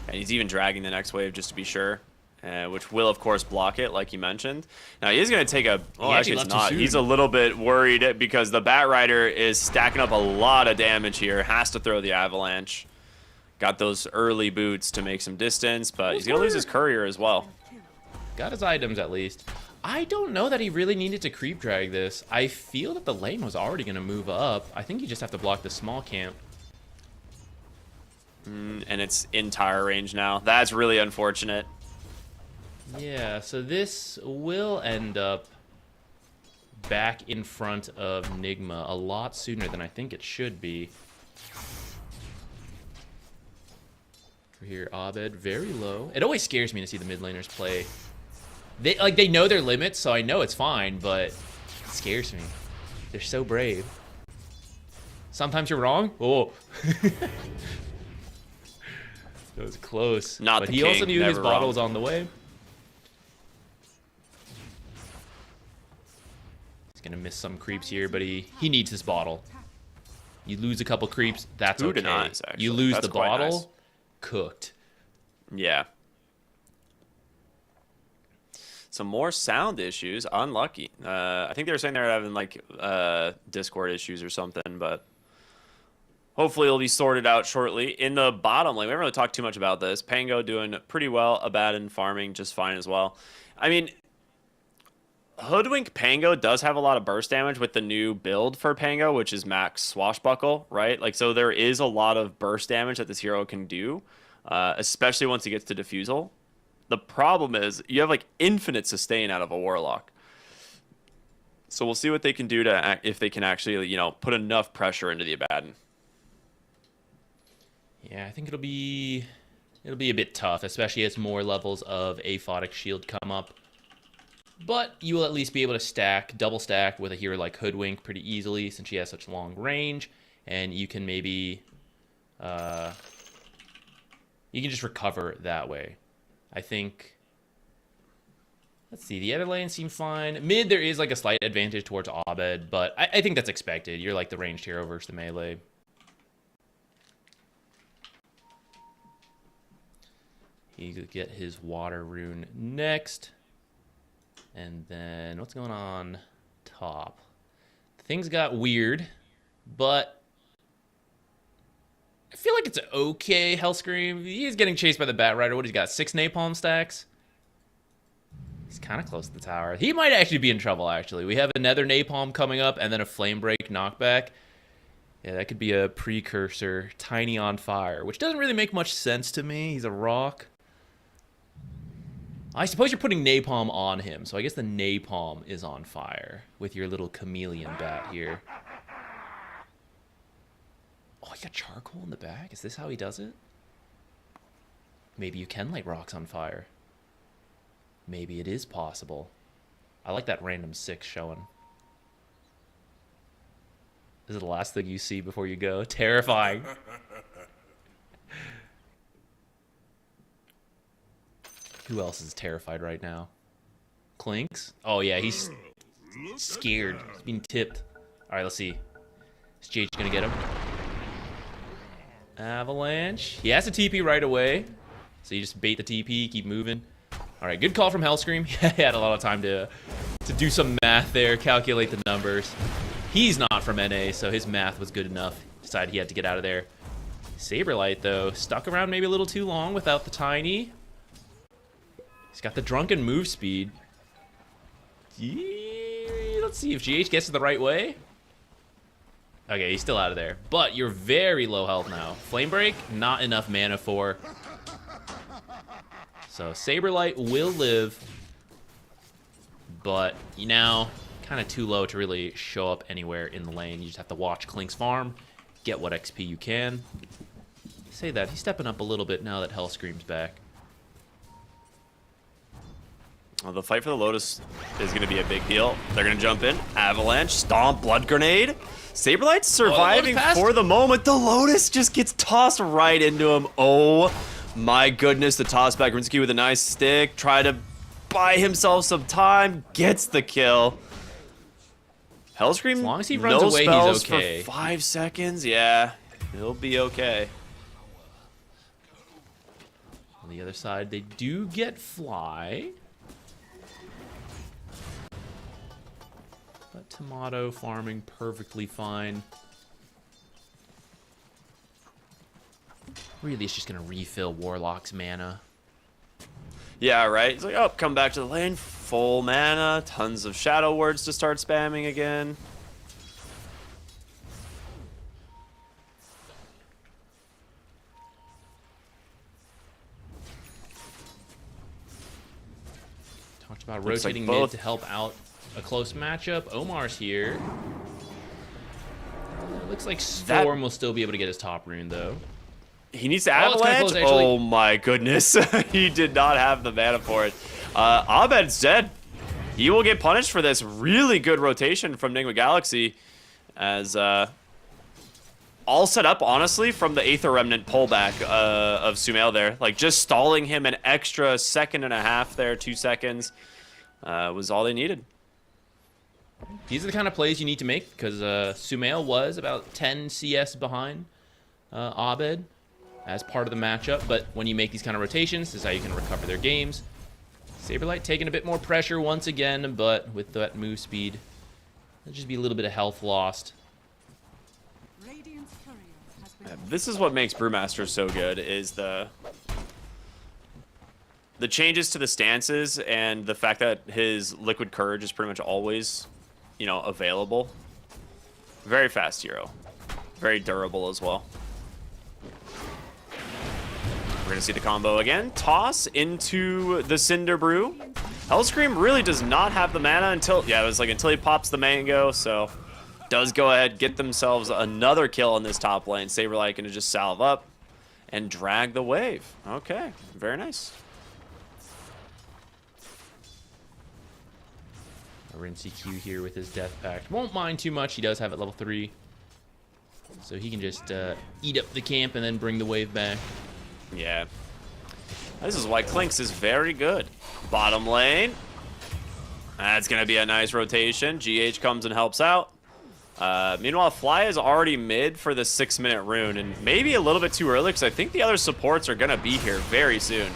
And he's even dragging the next wave just to be sure, which will, of course, block it, like you mentioned. Now, he is going to take a... Oh, actually, it's left too not. soon. He's a little bit worried because the Bat Rider is stacking up a lot of damage here. Has to throw the Avalanche. Got those early boots to make some distance, but he's going to lose his Courier as well. Got his items, at least. I don't know that he really needed to creep drag this. I feel that the lane was already going to move up. I think you just have to block the small camp. And it's in tire range now. That's really unfortunate. Yeah, so this will end up back in front of Nigma a lot sooner than I think it should be. For here, Abed, very low. It always scares me to see the mid laners play. They know their limits, so I know it's fine, but it scares me. They're so brave. Sometimes you're wrong. Oh. That was close. Not but the he king, also knew his never bottle wrong. was on the way. He's gonna miss some creeps here, but he needs his bottle. You lose a couple creeps, that's Two okay. denies, actually. You lose That's the quite bottle, nice. cooked. Yeah. Some more sound issues. Unlucky. I think they were saying they're having like Discord issues or something, but hopefully it'll be sorted out shortly. In the bottom lane, we haven't really talked too much about this. Pango doing pretty well. Abaddon farming just fine as well. I mean, Hoodwink Pango does have a lot of burst damage with the new build for Pango, which is max Swashbuckle, right? Like, so there is a lot of burst damage that this hero can do, especially once he gets to Diffusal. The problem is you have like infinite sustain out of a Warlock. So we'll see what they can do to if they can actually, you know, put enough pressure into the Abaddon. Yeah, I think it'll be a bit tough, especially as more levels of Aphotic Shield come up. But you will at least be able to double stack with a hero like Hoodwink pretty easily since she has such long range, and you can maybe you can just recover that way. I think. Let's see, the other lanes seem fine. Mid, there is like a slight advantage towards Abed, but I think that's expected. You're like the ranged hero versus the melee. He could get his water rune next. And then, what's going on top? Things got weird, but I feel like it's okay, Hellscream. He's getting chased by the Bat Rider. What, he's got 6 napalm stacks? He's kind of close to the tower. He might actually be in trouble, actually. We have another napalm coming up, and then a flame break knockback. Yeah, that could be a precursor. Tiny on fire, which doesn't really make much sense to me. He's a rock. I suppose you're putting napalm on him, so I guess the napalm is on fire with your little chameleon bat here. Oh, he got charcoal in the back? Is this how he does it? Maybe you can light rocks on fire. Maybe it is possible. I like that random 6 showing. This is the last thing you see before you go. Terrifying. Who else is terrified right now? Clinks? Oh, yeah, he's scared. He's being tipped. All right, let's see. Is GH going to get him? Avalanche. He has a TP right away. So you just bait the TP, keep moving. All right, good call from Hellscream. He had a lot of time to do some math there, calculate the numbers. He's not from NA, so his math was good enough. Decided he had to get out of there. Saberlight, though, stuck around maybe a little too long without the Tiny. He's got the drunken move speed. Let's see if GH gets it the right way. Okay, he's still out of there. But you're very low health now. Flame Break, not enough mana for. So Saberlight will live. But you now kind of too low to really show up anywhere in the lane. You just have to watch Clink's farm, get what XP you can. Say that, he's stepping up a little bit now that Hellscream's back. Well, the fight for the Lotus is going to be a big deal. They're going to jump in. Avalanche, Stomp, Blood Grenade. Saberlight's surviving for the moment. The Lotus just gets tossed right into him. Oh my goodness, the toss back. Rinsky with a nice stick. Try to buy himself some time. Gets the kill. Hellscream, as long as he runs no away, spells he's okay. for 5 seconds. Yeah, he'll be okay. On the other side, they do get Fly. But Tomato farming perfectly fine. Really, it's just going to refill Warlock's mana. Yeah, right? It's like, oh, come back to the lane. Full mana. Tons of Shadow Words to start spamming again. Talked about Looks rotating like mid both. to help out a close matchup. Omar's here. Looks like Storm will still be able to get his top rune, though. He needs to Oh, it's kinda Avalanche? close, actually. Oh my goodness. He did not have the mana for it. Abed's dead. He will get punished for this. Really good rotation from Nigma Galaxy. As all set up, honestly, from the Aether Remnant pullback of Sumail there. Like, just stalling him an extra 1.5 seconds there, 2 seconds, was all they needed. These are the kind of plays you need to make, because Sumail was about 10 CS behind Abed as part of the matchup, but when you make these kind of rotations, this is how you can recover their games. Saberlight taking a bit more pressure once again, but with that move speed, there'll just be a little bit of health lost. Radiant's courier has been This is what makes Brewmaster so good, is the changes to the stances and the fact that his Liquid Courage is pretty much always, you know, available. Very fast hero. Very durable as well. We're gonna see the combo again. Toss into the Cinder Brew. Hellscream really does not have the mana until, yeah, it was like until he pops the mango, so does go ahead, get themselves another kill in this top lane. Saberlight gonna just salve up and drag the wave. Okay, very nice. Rinsey Q here with his Death Pact. Won't mind too much. He does have it level 3. So he can just eat up the camp and then bring the wave back. Yeah. This is why Clinks is very good. Bottom lane. That's going to be a nice rotation. GH comes and helps out. Meanwhile, Fly is already mid for the 6-minute rune, and maybe a little bit too early because I think the other supports are going to be here very soon.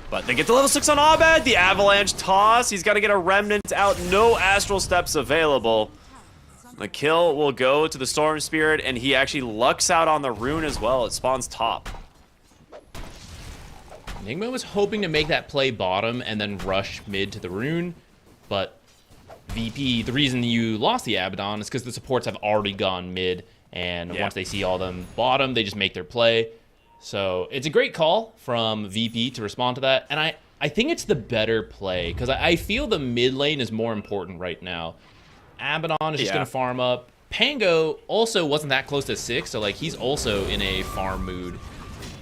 But they get the level 6 on Abed. The Avalanche toss. He's got to get a Remnant out. No Astral Steps available. The kill will go to the Storm Spirit, and he actually lucks out on the rune as well. It spawns top. Nigma was hoping to make that play bottom and then rush mid to the rune, but VP, the reason you lost the Abaddon is because the supports have already gone mid, and once they see all them bottom, they just make their play. So it's a great call from VP to respond to that, and I think it's the better play, because I feel the mid lane is more important right now. Abaddon is just going to farm up, Pango also wasn't that close to 6, so like he's also in a farm mood.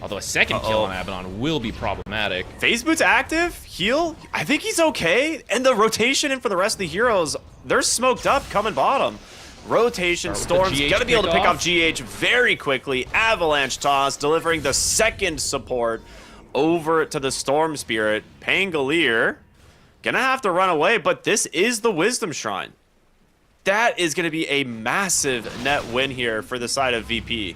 Although a second kill on Abaddon will be problematic. Phase Boot's active, heal. I think he's okay. And the rotation in for the rest of the heroes, they're smoked up coming bottom. Rotation, Storm's gonna be able to pick off GH very quickly. Avalanche toss, delivering the second support over to the Storm Spirit. Pangolier gonna have to run away, but this is the Wisdom Shrine. That is gonna be a massive net win here for the side of VP.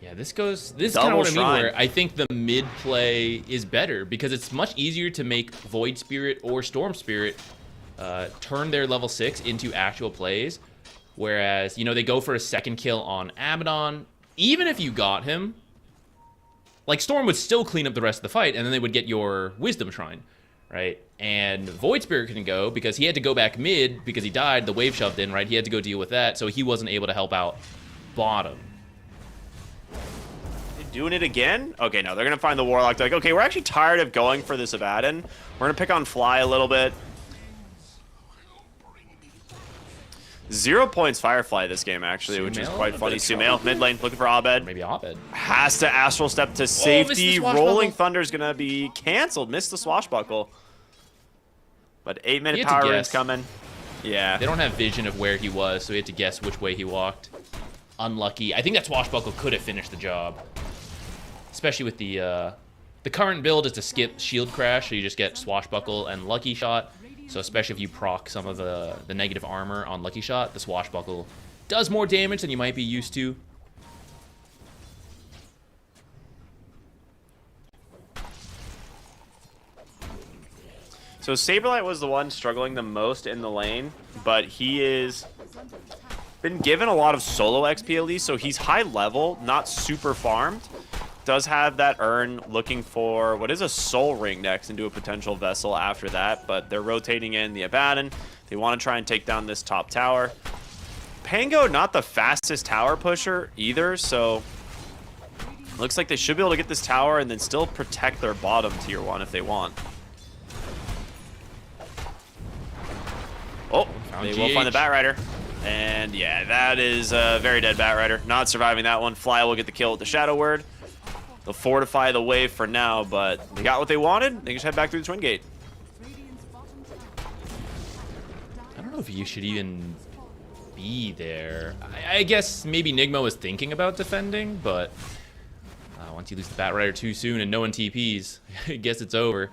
Yeah, this is kind of what I mean, where I think the mid play is better because it's much easier to make Void Spirit or Storm Spirit turn their level 6 into actual plays. Whereas, you know, they go for a second kill on Abaddon. Even if you got him, like Storm would still clean up the rest of the fight, and then they would get your Wisdom Shrine, right? And Void Spirit couldn't go because he had to go back mid because he died. The wave shoved in, right? He had to go deal with that, so he wasn't able to help out bottom. Doing it again? Okay, no, they're going to find the Warlock. They're like, okay, we're actually tired of going for this Abaddon. We're going to pick on Fly a little bit. 0 points Firefly this game, actually, which is quite funny. Sumail, mid lane, looking for Abed. Maybe Abed. Has to Astral Step to safety. Rolling Thunder's going to be canceled. Missed the Swashbuckle. But 8-minute power rune's coming. Yeah. They don't have vision of where he was, so he had to guess which way he walked. Unlucky. I think that Swashbuckle could have finished the job. Especially with the current build is to skip Shield Crash, so you just get Swashbuckle and Lucky Shot. So especially if you proc some of the negative armor on Lucky Shot, the Swashbuckle does more damage than you might be used to. So Saberlight was the one struggling the most in the lane, but he is been given a lot of solo XP at least, so he's high level, not super farmed. Does have that urn, looking for what is a soul ring next into a potential vessel after that, but they're rotating in the Abaddon. They want to try and take down this top tower. Pango, not the fastest tower pusher either, so looks like they should be able to get this tower and then still protect their bottom tier 1 if they want. Oh, they will find the Batrider. And yeah, that is a very dead Batrider. Not surviving that one. Fly will get the kill with the Shadow Word. They'll fortify the wave for now, but they got what they wanted. They just head back through the Twin Gate. I don't know if you should even be there. I guess maybe Nigma was thinking about defending, but once you lose the Batrider too soon and no one TPs, I guess it's over.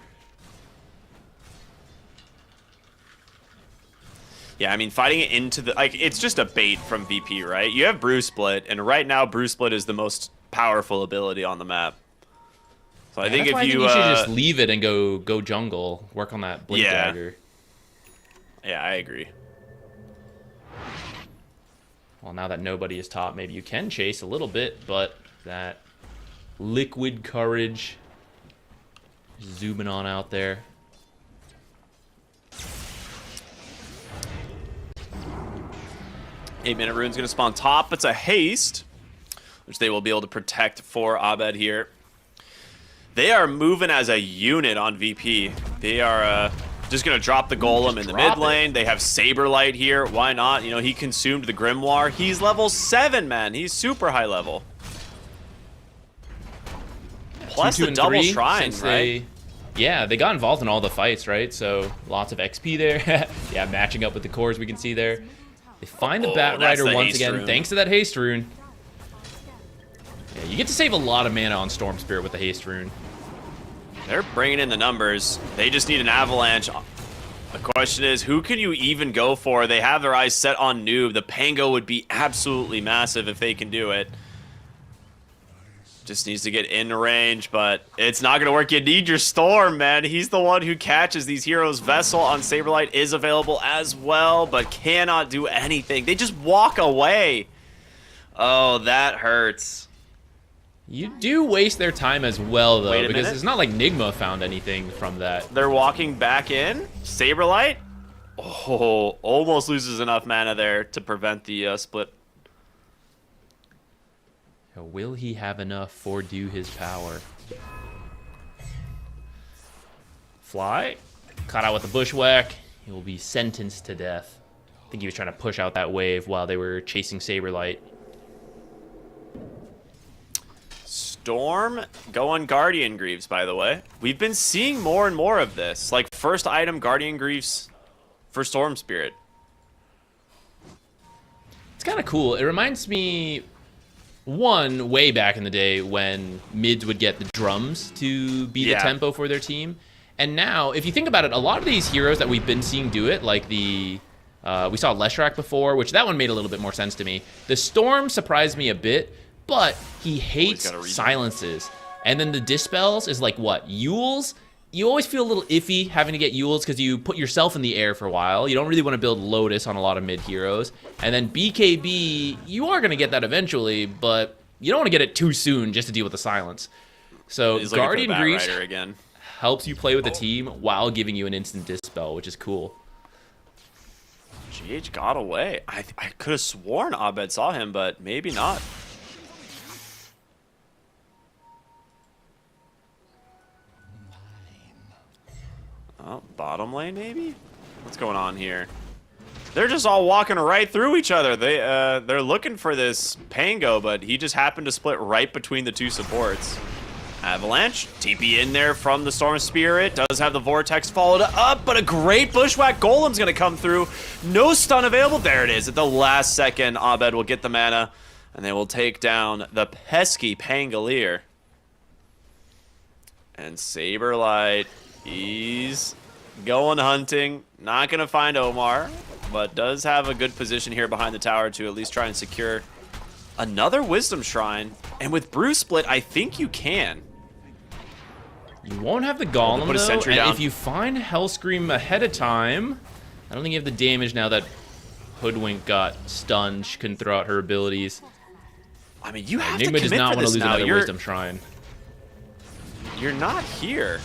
Yeah, I mean, fighting it into the... Like, it's just a bait from VP, right? You have Brew Split, and right now, Brew Split is the most powerful ability on the map. So I think if you should just leave it and go jungle, work on that Blink Dagger. Yeah, I agree. Well, now that nobody is top, maybe you can chase a little bit, but that Liquid Courage zooming on out there. Eight-minute rune's going to spawn top. It's a haste, which they will be able to protect for Abed here. They are moving as a unit on VP. They are just going to drop the Golem in the mid lane. They have Saberlight here. Why not? You know, he consumed the Grimoire. He's level 7, man. He's super high level. Plus the double shrine, right? Yeah, they got involved in all the fights, right? So lots of XP there. Yeah, matching up with the cores we can see there. They find the Batrider once again, thanks to that haste rune. Yeah, you get to save a lot of mana on Storm Spirit with the haste rune. They're bringing in the numbers. They just need an avalanche. The question is, who can you even go for? They have their eyes set on Noob. The Pango would be absolutely massive if they can do it. Just needs to get in range, but it's not going to work. You need your Storm, man. He's the one who catches these heroes. Vessel on Saberlight is available as well, but cannot do anything. They just walk away. Oh, that hurts. You do waste their time as well, though, because it's not like Nigma found anything from that. They're walking back in. Saberlight, oh, almost loses enough mana there to prevent the split. Will he have enough for do his power? Fly, caught out with the bushwhack. He will be sentenced to death. I think he was trying to push out that wave while they were chasing Saberlight. Storm going Guardian Greaves, by the way. We've been seeing more and more of this. Like, first item, Guardian Greaves for Storm Spirit. It's kind of cool. It reminds me, one, way back in the day when mids would get the drums to be the tempo for their team. And now, if you think about it, a lot of these heroes that we've been seeing do it, like the... we saw Leshrac before, which that one made a little bit more sense to me. The Storm surprised me a bit, but he hates silences. And then the Dispels is like, what, Yules? You always feel a little iffy having to get Yules because you put yourself in the air for a while. You don't really want to build Lotus on a lot of mid heroes. And then BKB, you are going to get that eventually, but you don't want to get it too soon just to deal with the silence. So Guardian Greaves again helps you play with the team while giving you an instant Dispel, which is cool. GH got away. I could have sworn Abed saw him, but maybe not. Oh, bottom lane maybe? What's going on here? They're just all walking right through each other. They're looking for this Pango, but he just happened to split right between the two supports. Avalanche, TP in there from the Storm Spirit. Does have the Vortex followed up, but a great Bushwhack Golem's going to come through. No stun available. There it is. At the last second, Abed will get the mana, and they will take down the pesky Pangolier. And Saberlight, he's going hunting. Not going to find Omar, but does have a good position here behind the tower to at least try and secure another Wisdom Shrine. And with Brew Split, I think you can. You won't have the Golem, though, and if you find Hellscream ahead of time, I don't think you have the damage now that Hoodwink got stunned. She couldn't throw out her abilities. I mean, you have Nigma to does commit not for want to this lose now. another Wisdom Shrine. You're not here.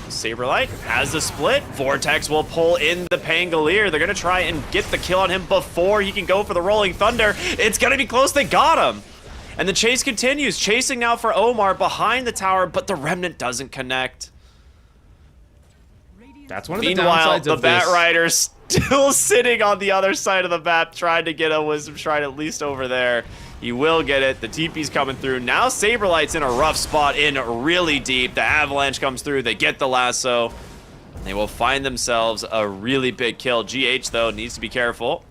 Saberlight has the split. Vortex will pull in the Pangolier. They're going to try and get the kill on him before he can go for the Rolling Thunder. It's going to be close. They got him. And the chase continues. Chasing now for Omar behind the tower, but the Remnant doesn't connect. That's one of the Meanwhile, downsides the of this. Bat Rider's still sitting on the other side of the map, trying to get a Wisdom Shrine at least over there. He will get it. The TP's coming through. Now Saberlight's in a rough spot, in really deep. The Avalanche comes through. They get the lasso. And they will find themselves a really big kill. GH, though, needs to be careful.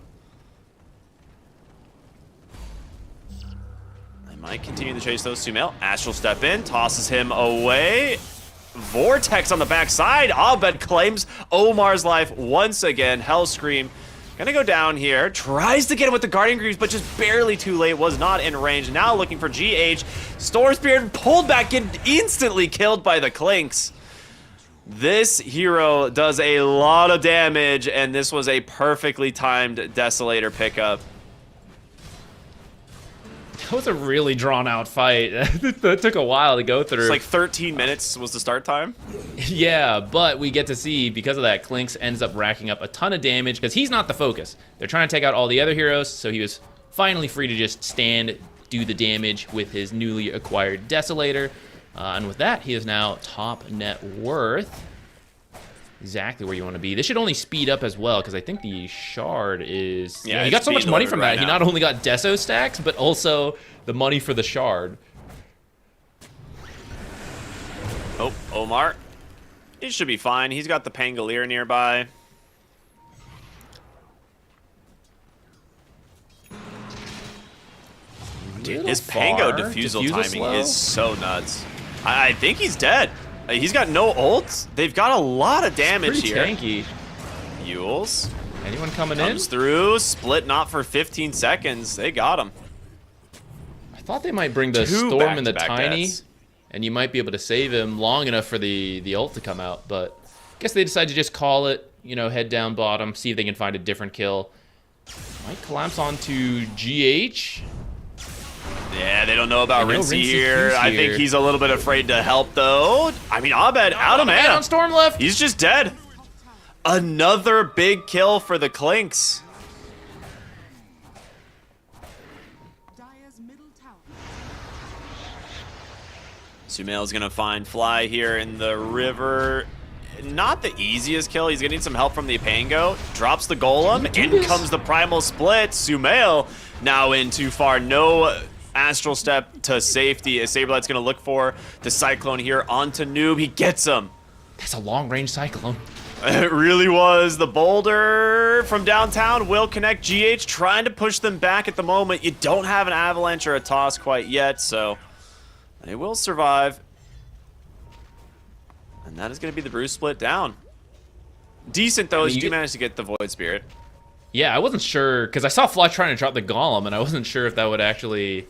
They might continue the chase, though. Sumail, Astral step in, tosses him away. Vortex on the backside. Abed claims Omar's life once again. Hellscream gonna go down here. Tries to get him with the Guardian Greaves, but just barely too late. Was not in range. Now looking for GH. Storm Spirit pulled back, getting instantly killed by the Clinks. This hero does a lot of damage, and this was a perfectly timed Desolator pickup. That was a really drawn-out fight. That took a while to go through. It's like 13 minutes was the start time. Yeah, but we get to see, because of that, Clinks ends up racking up a ton of damage, because he's not the focus. They're trying to take out all the other heroes, so he was finally free to just stand, do the damage with his newly acquired Desolator. And with that, he is now top net worth. Exactly where you want to be. This should only speed up as well, because I think the shard is... Yeah, he got so much money from that. Right he not only got Deso stacks, but also the money for the shard. Oh, Omar. It should be fine. He's got the Pangolier nearby. Dude, his Pango defusal timing is so nuts. I think he's dead. He's got no ults. They've got a lot of damage here. Tanky. Yules. Anyone coming Comes through. Split not for 15 seconds. They got him. I thought they might bring the Storm and the Tiny, and you might be able to save him long enough for the ult to come out, but I guess they decided to just call it, you know, head down bottom, see if they can find a different kill. Might collapse onto GH. Yeah, they don't know about Rincey here. I think he's a little bit afraid to help, though. I mean, Abed out of mana. On Storm left. He's just dead. Another big kill for the Clinks. Sumail's gonna find Fly here in the river. not the easiest kill. He's gonna need some help from the Apango. Drops the Golem. In comes the Primal Split. Sumail now in too far. No Astral Step to safety. Saberlight's gonna look for the Cyclone here onto Noob. He gets him. That's a long-range Cyclone. It really was. The boulder from downtown will connect. GH trying to push them back at the moment. You don't have an avalanche or a toss quite yet, so they will survive. And that is going to be the Bruise Split down. Decent, though, as you do manage to get the Void Spirit. Yeah, I wasn't sure, because I saw Fly trying to drop the Golem, and I wasn't sure if that would actually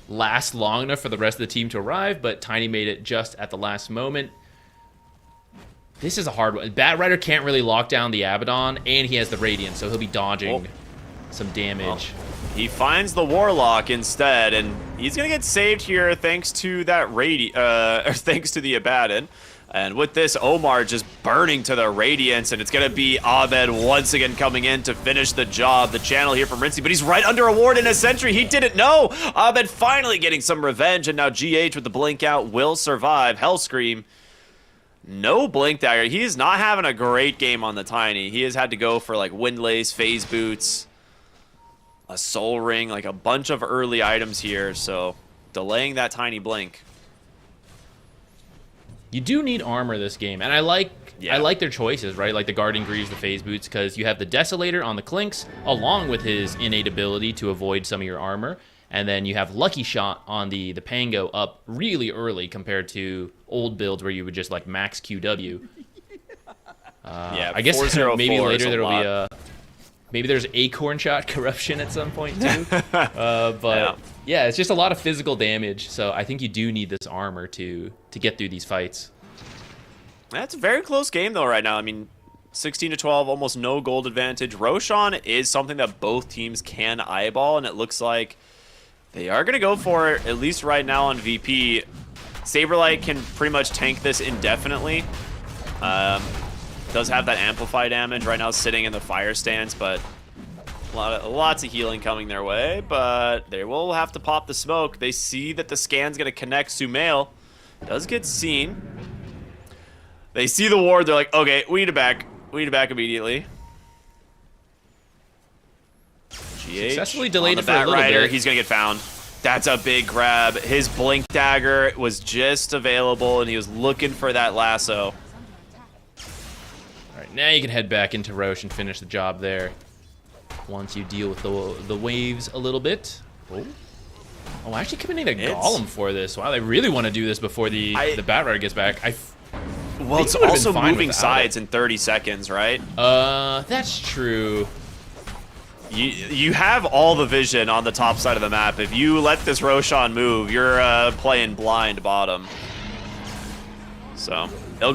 last long enough for the rest of the team to arrive, but Tiny made it just at the last moment. This is a hard one. Batrider can't really lock down the Abaddon, and he has the Radiant, so he'll be dodging some damage. Well, he finds the Warlock instead, and he's gonna get saved here thanks to that thanks to the Abaddon. And with this, Omar just burning to the Radiance, and it's gonna be Abed once again coming in to finish the job. The channel here from Rincey, but he's right under a ward in a sentry. He didn't know. Abed finally getting some revenge, and now GH with the blink out will survive. Hellscream. No Blink Dagger. He is not having a great game on the Tiny. He has had to go for like Windlace, Phase Boots, a Soul Ring, like a bunch of early items here. So delaying that Tiny Blink. You do need armor this game, and I like their choices, right? Like the Guardian Greaves, the Phase Boots, because you have the Desolator on the Clinks, along with his innate ability to avoid some of your armor. And then you have Lucky Shot on the Pango up really early compared to old builds where you would just like max QW. Yeah, I guess maybe later there'll be maybe there's Acorn Shot corruption at some point too. But yeah, it's just a lot of physical damage. So I think you do need this armor to get through these fights. That's a very close game though right now. I mean, 16-12, almost no gold advantage. Roshan is something that both teams can eyeball, and it looks like they are going to go for it, at least right now on VP. Saberlight can pretty much tank this indefinitely. Does have that amplify damage right now sitting in the fire stance, but lots of healing coming their way. But they will have to pop the smoke. They see that the scan's going to connect. Sumail does get seen. They see the ward. They're like, okay, we need it back. We need it back immediately. Successfully delayed it for a little bit. He's gonna get found. That's a big grab. His Blink Dagger was just available, and he was looking for that lasso. All right, now you can head back into Roche and finish the job there. Once you deal with the waves a little bit. Oh, actually committing a Golem for this. Wow, they really want to do this before the Batrider gets back. Well, it's also moving sides in 30 seconds, right? That's true. You have all the vision on the top side of the map. If you let this Roshan move, you're playing blind bottom. So it'll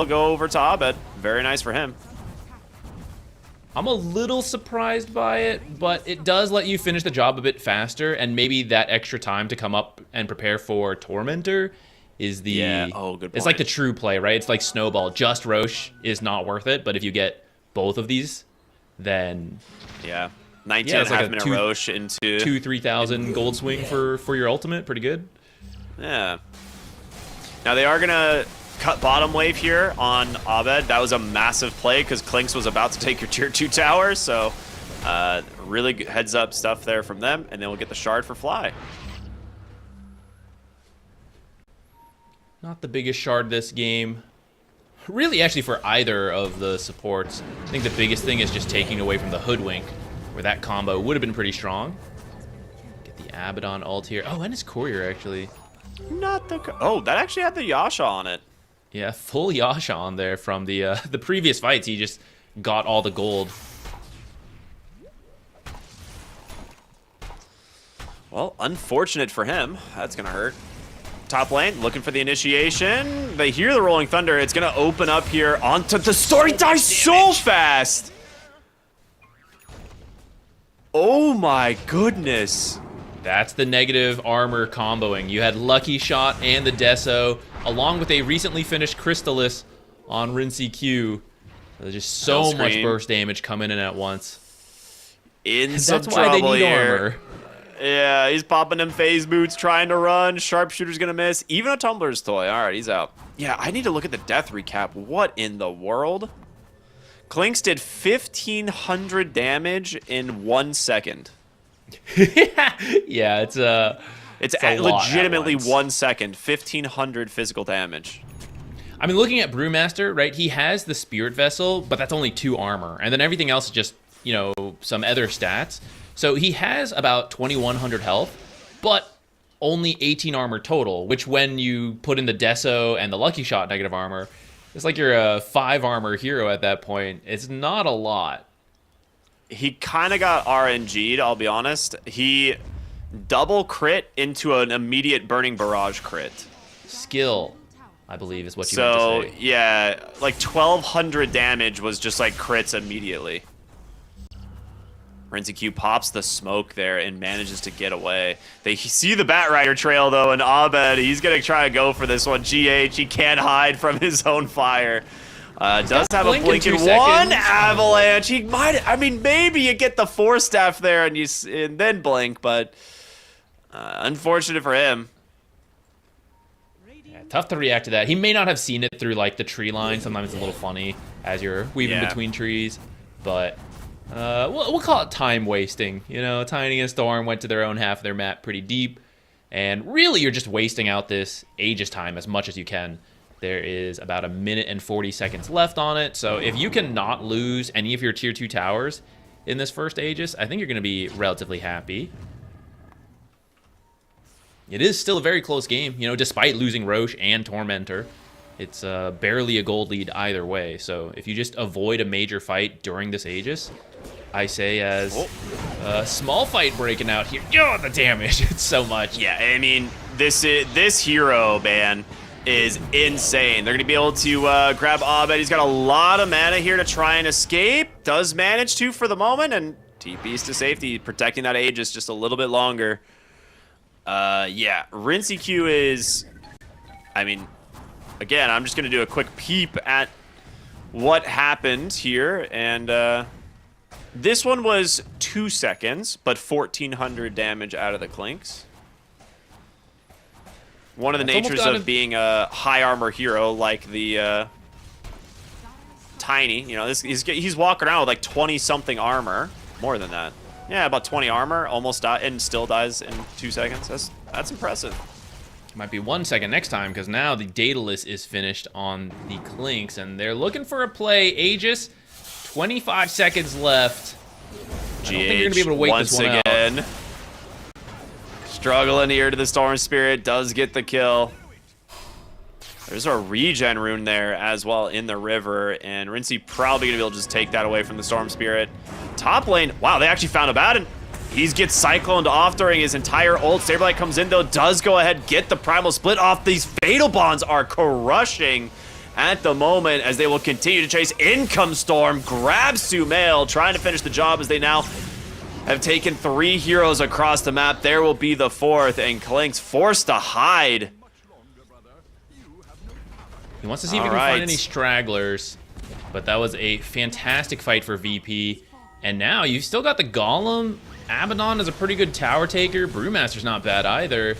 go over to Abed. Very nice for him. I'm a little surprised by it, but it does let you finish the job a bit faster, and maybe that extra time to come up and prepare for Tormentor is the good point. It's like the true play, right? It's like Snowball. Just Roche is not worth it, but if you get both of these, then 19 and a half minute Roche into 2,000-3,000 gold swing for your ultimate. Pretty good. Yeah. Now they are gonna cut bottom wave here on Abed. That was a massive play because Clinks was about to take your tier 2 tower. So really good heads up stuff there from them, and then we'll get the shard for Fly. Not the biggest shard this game. Really, actually, for either of the supports. I think the biggest thing is just taking away from the Hoodwink, where that combo would have been pretty strong. Get the Abaddon ult here. Oh, and his Courier, actually. Not the... Oh, that actually had the Yasha on it. Yeah, full Yasha on there from the previous fights. He just got all the gold. Well, unfortunate for him. That's going to hurt. Top lane, looking for the initiation. They hear the Rolling Thunder. It's going to open up here onto the story. Dies so fast. Oh my goodness. That's the negative armor comboing. You had Lucky Shot and the Deso, along with a recently finished Crystallis on Rincey Q. There's just so much burst damage coming in at once. In some trouble they need here. Armor. Yeah, he's popping them phase boots, trying to run. Sharpshooter's gonna miss. Even a Tumbler's toy. All right, he's out. Yeah, I need to look at the death recap. What in the world? Clinks did 1,500 damage in 1 second. Yeah, it's a lot legitimately at once. 1 second. 1,500 physical damage. I mean, looking at Brewmaster, right? He has the Spirit Vessel, but that's only 2 armor, and then everything else is just, you know, some other stats. So he has about 2,100 health, but only 18 armor total, which when you put in the Deso and the Lucky Shot negative armor, it's like you're a 5 armor hero at that point. It's not a lot. He kind of got RNG'd, I'll be honest. He double crit into an immediate Burning Barrage crit. Skill, I believe, is what you meant to say. Yeah, like 1,200 damage was just like crits immediately. RinseQ pops the smoke there and manages to get away. They see the Batrider trail, though, and Abed, he's going to try to go for this one. GH, he can't hide from his own fire. Does have a blink in 1 avalanche. He might, I mean, maybe you get the 4 staff there and then blink, but unfortunate for him. Yeah, tough to react to that. He may not have seen it through like the tree line. Sometimes it's a little funny as you're weaving between trees, but we'll call it time wasting. You know, Tiny and Storm went to their own half of their map pretty deep, and really you're just wasting out this Aegis time as much as you can. There is about 1 minute and 40 seconds left on it, so if you can not lose any of your tier 2 towers in this first Aegis, I think you're going to be relatively happy. It is still a very close game, you know, despite losing Roche and Tormentor. It's barely a gold lead either way, so if you just avoid a major fight during this Aegis, I say as a small fight breaking out here. Oh, the damage, it's so much. Yeah, I mean, this hero, man, is insane. They're going to be able to grab Abed. He's got a lot of mana here to try and escape. Does manage to for the moment, and TP's to safety, protecting that Aegis just a little bit longer. Yeah, RinseQ is, I mean, again, I'm just going to do a quick peep at what happened here, and this one was 2 seconds, but 1,400 damage out of the Clinks. One of the natures of being a high armor hero like the Tiny, you know, he's walking around with like 20-something armor, more than that. Yeah, about 20 armor, almost died, and still dies in 2 seconds. That's impressive. It might be 1 second next time, because now the Daedalus is finished on the Clinks, and they're looking for a play. Aegis, 25 seconds left. I don't think you're going to be able to wait this one out. Struggling here to the Storm Spirit, does get the kill. There's a regen rune there as well in the river, and Rincey probably going to be able to just take that away from the Storm Spirit. Top lane, wow, they actually found Abaddon. He gets cycloned off during his entire ult. Saberlight comes in, though, does go ahead, get the Primal Split off. These Fatal Bonds are crushing at the moment as they will continue to chase. Income Storm grabs Sumail, trying to finish the job as they now have taken 3 heroes across the map. There will be the 4th, and Clinks forced to hide. He wants to see if he can find any stragglers, but that was a fantastic fight for VP. And now you've still got the Golem. Abaddon is a pretty good tower taker. Brewmaster's not bad either.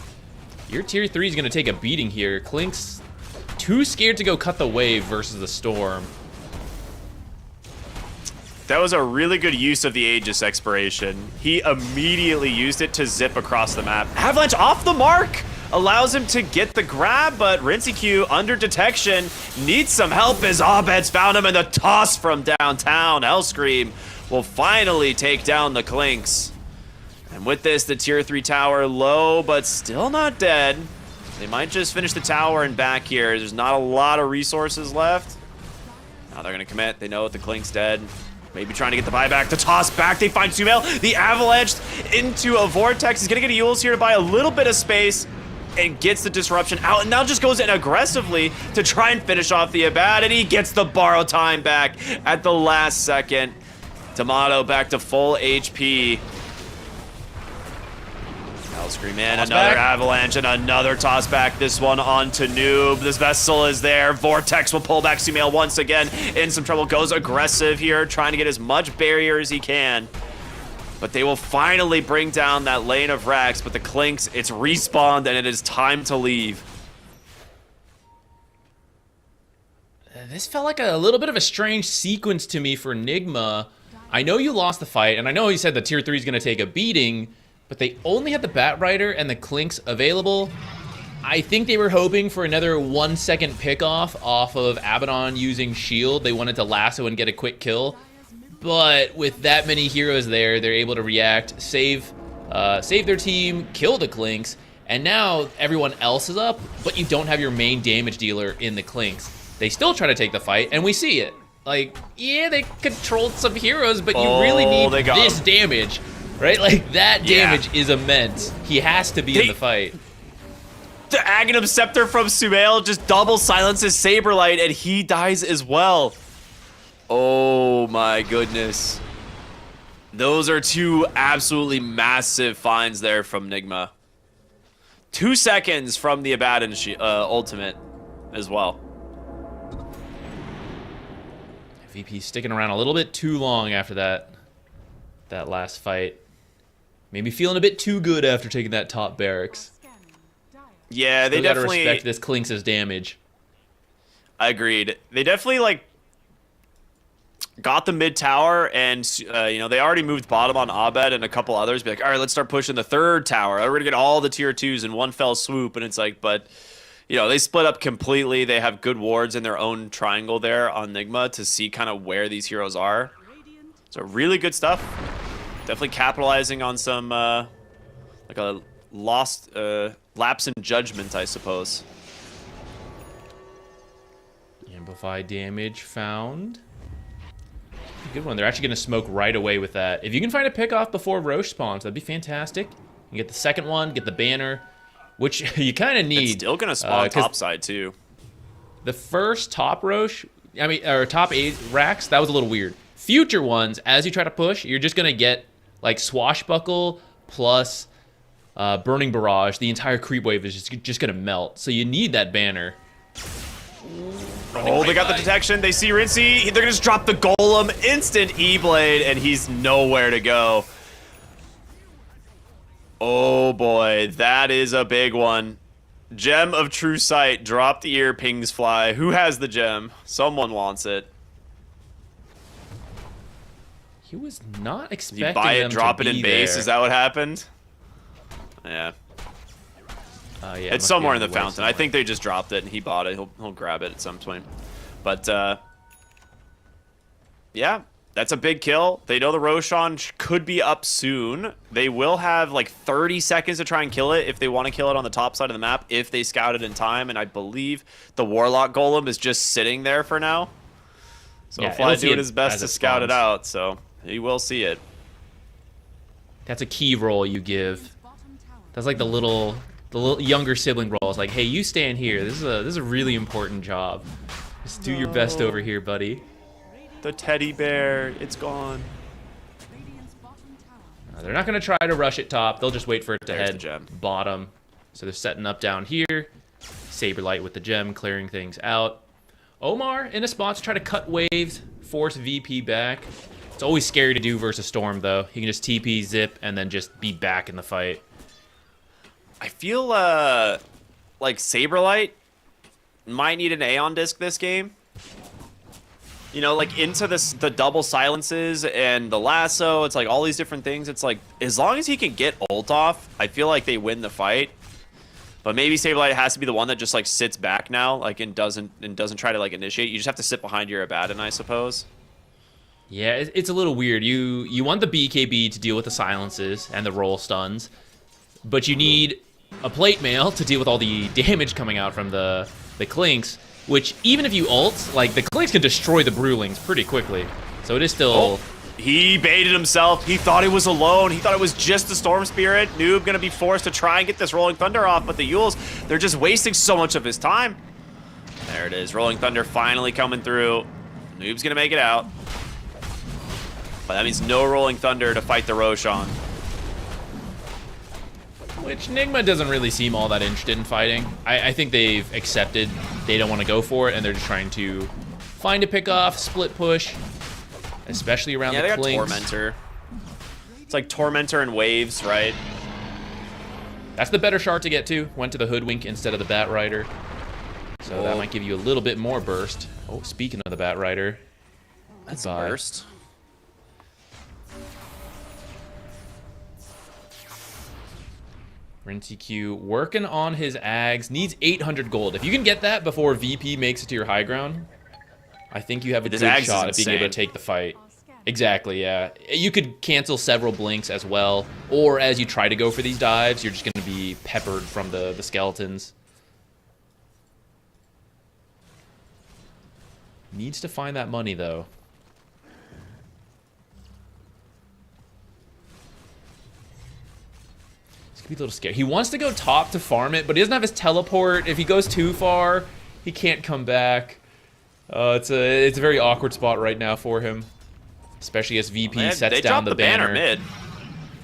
Your tier 3 is going to take a beating here. Clinks too scared to go cut the wave versus the Storm. That was a really good use of the Aegis expiration. He immediately used it to zip across the map. Avalanche off the mark! Allows him to get the grab, but RinseQ under detection needs some help as Abed's found him, and the toss from downtown. Hellscream will finally take down the Clinks. And with this, the tier 3 tower low, but still not dead. They might just finish the tower and back here. There's not a lot of resources left. Now they're gonna commit. They know the Clink's dead. Maybe trying to get the buyback. The toss back. They find Sumail. The avalanche into a vortex. He's gonna get a Yules here to buy a little bit of space and gets the disruption out, and now just goes in aggressively to try and finish off the Abad, and he gets the borrow time back at the last second. Tomato back to full HP. Hellscream in, another avalanche and another toss back. This one onto Noob. This vessel is there. Vortex will pull back Sumail once again. In some trouble, goes aggressive here, trying to get as much barrier as he can. But they will finally bring down that lane of Rax, but the Clinks, it's respawned and it is time to leave. This felt like a little bit of a strange sequence to me for Nigma. I know you lost the fight, and I know he said the tier 3 is going to take a beating, but they only had the Batrider and the Clinks available. I think they were hoping for another 1 second pickoff off of Abaddon using shield. They wanted to lasso and get a quick kill. But with that many heroes there, they're able to react, save their team, kill the Clinks, and now everyone else is up, but you don't have your main damage dealer in the Clinks. They still try to take the fight, and we see it. Like, yeah, they controlled some heroes, but you really need this damage, right? Like, that damage is immense. He has to be in the fight. The Aghanim Scepter from Sumail just double silences Saberlight, and he dies as well. Oh my goodness. Those are two absolutely massive finds there from Nigma. 2 seconds from the Abaddon ultimate as well. VP sticking around a little bit too long after that last fight. Made me feeling a bit too good after taking that top barracks. Yeah, they gotta definitely respect this Clinks' damage. Agreed. They definitely like got the mid tower, and you know, they already moved bottom on Abed and a couple others. Be like, all right, let's start pushing the third tower. We're gonna get all the tier 2s in one fell swoop, and it's like, but you know, they split up completely. They have good wards in their own triangle there on Nigma to see kind of where these heroes are. So really good stuff. Definitely capitalizing on some like a lost lapse in judgment, I suppose. Amplify damage found. Good one. They're actually going to smoke right away with that. If you can find a pick off before Roche spawns, that'd be fantastic. You get the second one, get the banner, which you kind of need. It's still going to spawn topside too. The first top Roche, or top 8 racks, that was a little weird. Future ones, as you try to push, you're just going to get like Swashbuckle plus Burning Barrage. The entire creep wave is just going to melt. So you need that banner. Oh, they got the detection. They see Rincey. They're going to just drop the Golem. Instant E-Blade, and he's nowhere to go. Oh, boy. That is a big one. Gem of True Sight. Drop the ear, pings fly. Who has the gem? Someone wants it. He was not expecting you buy it, them drop to it in be base. there. Is that what happened? Yeah. Yeah, it's somewhere in the fountain. Somewhere. I think they just dropped it and he bought it. He'll grab it at some point. But yeah, that's a big kill. They know the Roshan could be up soon. They will have like 30 seconds to try and kill it if they want to kill it on the top side of the map, if they scout it in time. And I believe the Warlock Golem is just sitting there for now. So Fly doing his best to scout it out, so he will see it. That's a key role you give. That's like the little younger sibling role. It's like, hey, you stand here. This is a really important job. Just do your best over here, buddy. The teddy bear, it's gone. They're not gonna try to rush it top. They'll just wait for it to There's head bottom. So they're setting up down here. Saberlight with the gem, clearing things out. Omar in a spot to try to cut waves, force VP back. It's always scary to do versus Storm, though. He can just TP, zip, and then just be back in the fight. I feel like Saberlight might need an Aeon disc this game. You know, like into the double silences and the lasso. It's like all these different things. It's like as long as he can get ult off, I feel like they win the fight. But maybe Saberlight has to be the one that just like sits back now, like and doesn't try to like initiate. You just have to sit behind your Abaddon, I suppose. Yeah, it's a little weird. You want the BKB to deal with the silences and the roll stuns, but you need a plate mail to deal with all the damage coming out from the Clinks, which even if you ult, like the Clinks can destroy the Brewlings pretty quickly. So it is still... Oh, he baited himself. He thought he was alone. He thought it was just the Storm Spirit. Noob gonna be forced to try and get this Rolling Thunder off, but the Yules, they're just wasting so much of his time. There it is. Rolling Thunder finally coming through. Noob's gonna make it out. But that means no Rolling Thunder to fight the Roshan. Which Nigma doesn't really seem all that interested in fighting. I think they've accepted they don't want to go for it, and they're just trying to find a pick-off, split push, especially around the Clinks. Yeah, they got Tormentor. It's like Tormentor and Waves, right? That's the better shard to get to. Went to the Hoodwink instead of the Batrider. So that might give you a little bit more burst. Oh, speaking of the Bat Rider. That's Goodbye. a burst. RinCQ working on his Ags. Needs 800 gold. If you can get that before VP makes it to your high ground, I think you have a good shot at being able to take the fight. Exactly, yeah. You could cancel several blinks as well, or as you try to go for these dives, you're just going to be peppered from the skeletons. Needs to find that money, though. This could be a little scary. He wants to go top to farm it, but he doesn't have his teleport. If he goes too far, he can't come back. It's a very awkward spot right now for him. Especially as VP sets down the banner. Mid.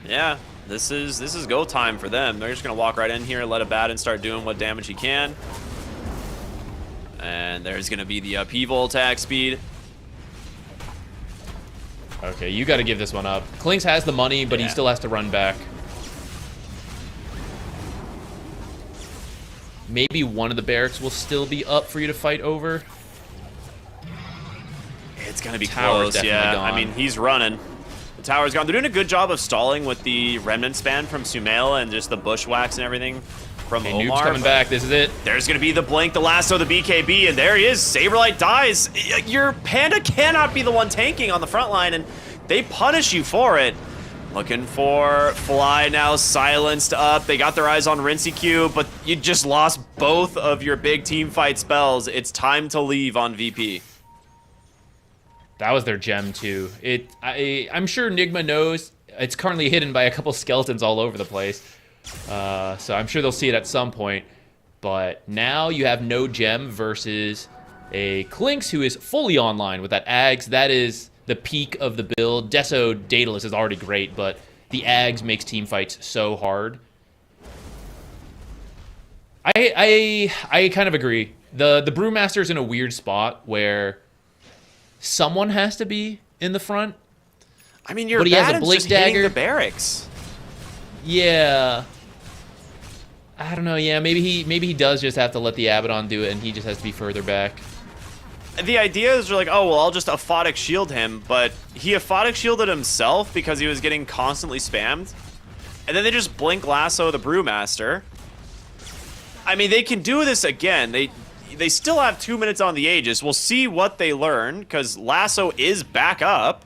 Yeah, this is go time for them. They're just gonna walk right in here, let it bat, and start doing what damage he can. And there's gonna be the upheaval attack speed. Okay, you got to give this one up. Klinks has the money, but he still has to run back. Maybe one of the barracks will still be up for you to fight over. It's gonna be Tower's close, yeah. gone. I mean, he's running. The tower's gone. They're doing a good job of stalling with the remnant span from Sumail and just the bushwhacks and everything from Okay, Omar. Nuke's coming back. This is it. There's gonna be the blink, the lasso, the BKB, and there he is. Saberlight dies. Your Panda cannot be the one tanking on the front line, and they punish you for it. Looking for Fly now silenced up. They got their eyes on RinCQ, but you just lost both of your big team fight spells. It's time to leave on VP. That was their gem too. I'm sure Nigma knows it's currently hidden by a couple skeletons all over the place. So I'm sure they'll see it at some point. But now you have no gem versus a Klinks who is fully online with that Ags. That is the peak of the build. Deso Daedalus is already great, but the Ags makes team fights so hard. I kind of agree. The Brewmaster's in a weird spot where someone has to be in the front. I mean, you're but he has a blink dagger. The barracks. Yeah. I don't know. Yeah, maybe he does just have to let the Abaddon do it, and he just has to be further back. The idea is like, oh, well, I'll just aphotic shield him, but he aphotic shielded himself because he was getting constantly spammed. And then they just blink lasso the Brewmaster. I mean, they can do this again. They still have 2 minutes on the Aegis. We'll see what they learn, because lasso is back up.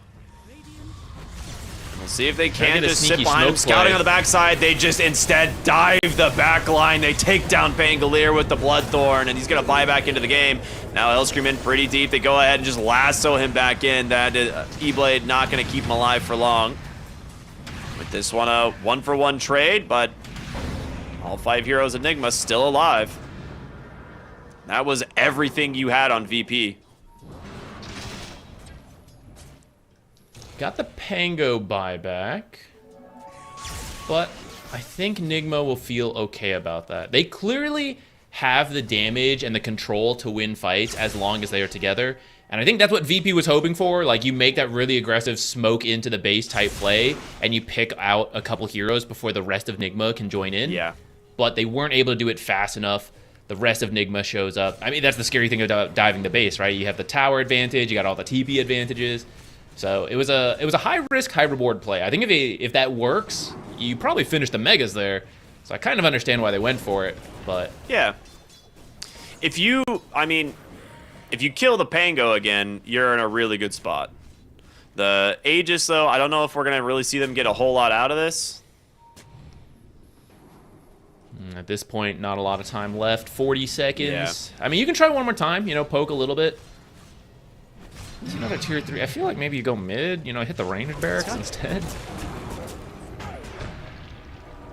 We'll see if they can just sit behind him, scouting on the backside. They just instead dive the back line. They take down Pangolier with the Bloodthorn, and he's going to buy back into the game. Now Hellscream in pretty deep. They go ahead and just lasso him back in. That E-Blade not going to keep him alive for long. With this one, a 1-for-1 trade, but all 5 heroes Enigma still alive. That was everything you had on VP. Got the Pango buyback, but I think Nigma will feel okay about that. They clearly have the damage and the control to win fights as long as they are together. And I think that's what VP was hoping for. Like, you make that really aggressive smoke into the base type play, and you pick out a couple heroes before the rest of Nigma can join in. Yeah. But they weren't able to do it fast enough. The rest of Nigma shows up. I mean, that's the scary thing about diving the base, right? You have the tower advantage, you got all the TP advantages. So it was a high risk, high reward play. I think if that works, you probably finish the megas there. So I kind of understand why they went for it, but yeah. If you kill the Pango again, you're in a really good spot. The Aegis, though, I don't know if we're gonna really see them get a whole lot out of this. At this point, not a lot of time left. 40 seconds. Yeah. I mean, you can try one more time, poke a little bit. It's another tier 3. I feel like maybe you go mid, hit the ranged barracks instead.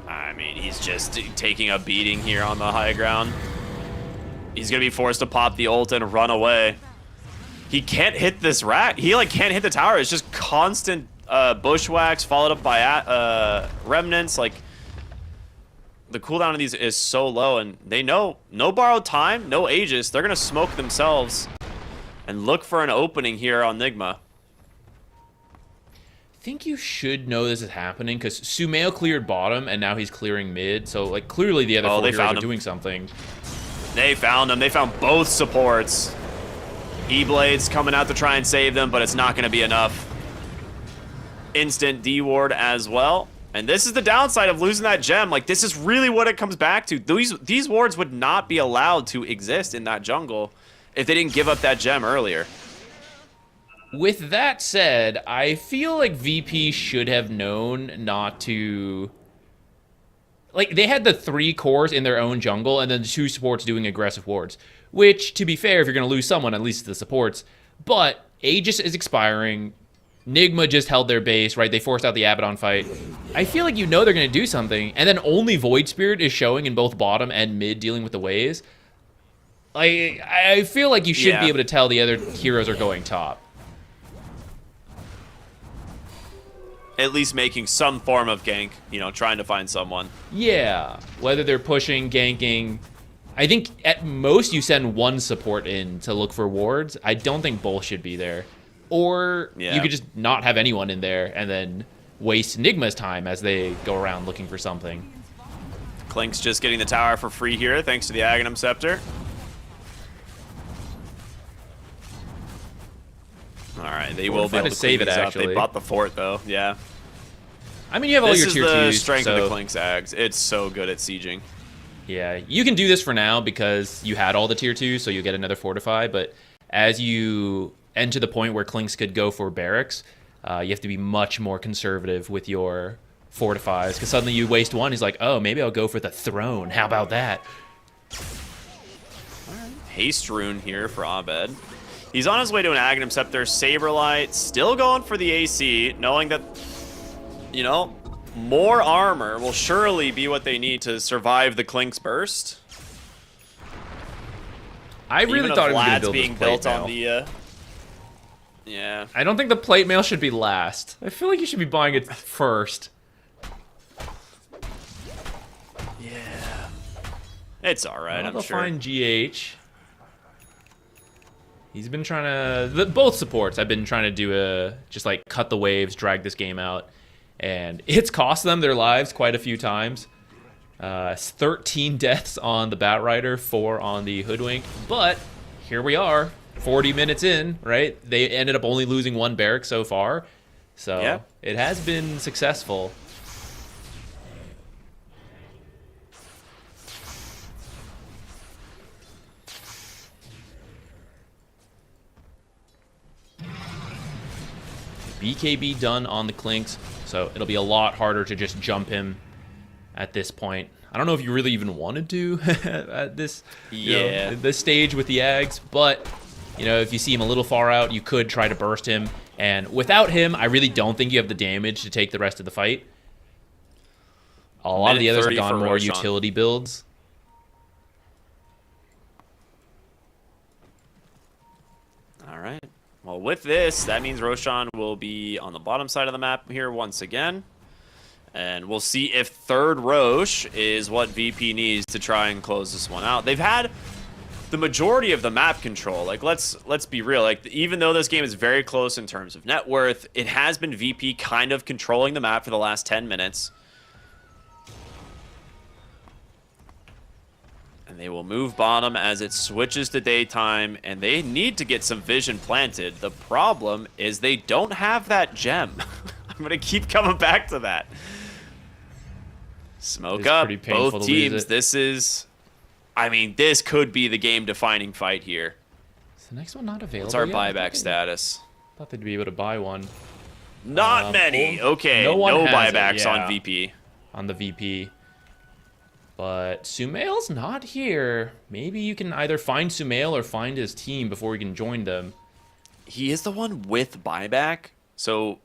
I mean, he's just taking a beating here on the high ground. He's gonna be forced to pop the ult and run away. He can't hit this rack. He can't hit the tower. It's just constant bushwhacks followed up by remnants. Like, the cooldown of these is so low, and they know no borrowed time, no Aegis. They're gonna smoke themselves and look for an opening here on Nigma. I think you should know this is happening because Sumail cleared bottom and now he's clearing mid. So, clearly the other four heroes are doing something. They found him. They found both supports. E-Blade's coming out to try and save them, but it's not going to be enough. Instant D-Ward as well. And this is the downside of losing that gem. Like, this is really what it comes back to. These wards would not be allowed to exist in that jungle if they didn't give up that gem earlier. With that said, I feel like VP should have known not to... Like, they had the 3 cores in their own jungle and then the 2 supports doing aggressive wards. Which, to be fair, if you're going to lose someone, at least the supports. But Aegis is expiring. Nigma just held their base, right? They forced out the Abaddon fight. I feel like you know they're going to do something. And then only Void Spirit is showing in both bottom and mid dealing with the waves. I feel like you should be able to tell the other heroes are going top. At least making some form of gank, you know, trying to find someone. Yeah, whether they're pushing, ganking. I think at most you send 1 support in to look for wards. I don't think both should be there. Or you could just not have anyone in there and then waste Nigma's time as they go around looking for something. Klink's just getting the tower for free here, thanks to the Aghanim Scepter. All right, they will be able to save it, actually. They bought the fort, though. Yeah. I mean, you have all your tier 2s. This is the strength of the Klink's Ags. It's so good at sieging. Yeah, you can do this for now because you had all the tier 2s, so you get another fortify. But as you end to the point where Klinks could go for barracks, you have to be much more conservative with your fortifies. Because suddenly you waste 1, he's like, oh, maybe I'll go for the throne. How about that? All right. Haste rune here for Abed. He's on his way to an Aghanim Scepter. Saberlight still going for the AC, knowing that, you know, more armor will surely be what they need to survive the Klink's burst. I really thought it was going to build being built on the... yeah. I don't think the plate mail should be last. I feel like you should be buying it first. Yeah. It's all right, I'm sure. They'll find GH. He's been trying to... both supports have been trying to do just like cut the waves, drag this game out. And it's cost them their lives quite a few times. 13 deaths on the Batrider, 4 on the Hoodwink. But here we are, 40 minutes in, right? They ended up only losing 1 barrack so far. So it has been successful. BKB done on the Klinks, so it'll be a lot harder to just jump him at this point. I don't know if you really even wanted to at this, this stage with the Ags, but you know, if you see him a little far out, you could try to burst him. And without him, I really don't think you have the damage to take the rest of the fight. A lot of the others have gone more utility builds. All right. Well, with this, that means Roshan will be on the bottom side of the map here once again. And we'll see if third Roche is what VP needs to try and close this one out. They've had the majority of the map control. Like, let's be real. Like, even though this game is very close in terms of net worth, it has been VP kind of controlling the map for the last 10 minutes. And they will move bottom as it switches to daytime, and they need to get some vision planted. The problem is they don't have that gem. I'm going to keep coming back to that. Smoke up, both teams. This is, I mean, this could be the game-defining fight here. Is the next one not available What's our yet? buyback status? Thought they'd be able to buy one. Not many. Okay, no buybacks on VP. On the VP. But Sumail's not here. Maybe you can either find Sumail or find his team before we can join them. He is the one with buyback, so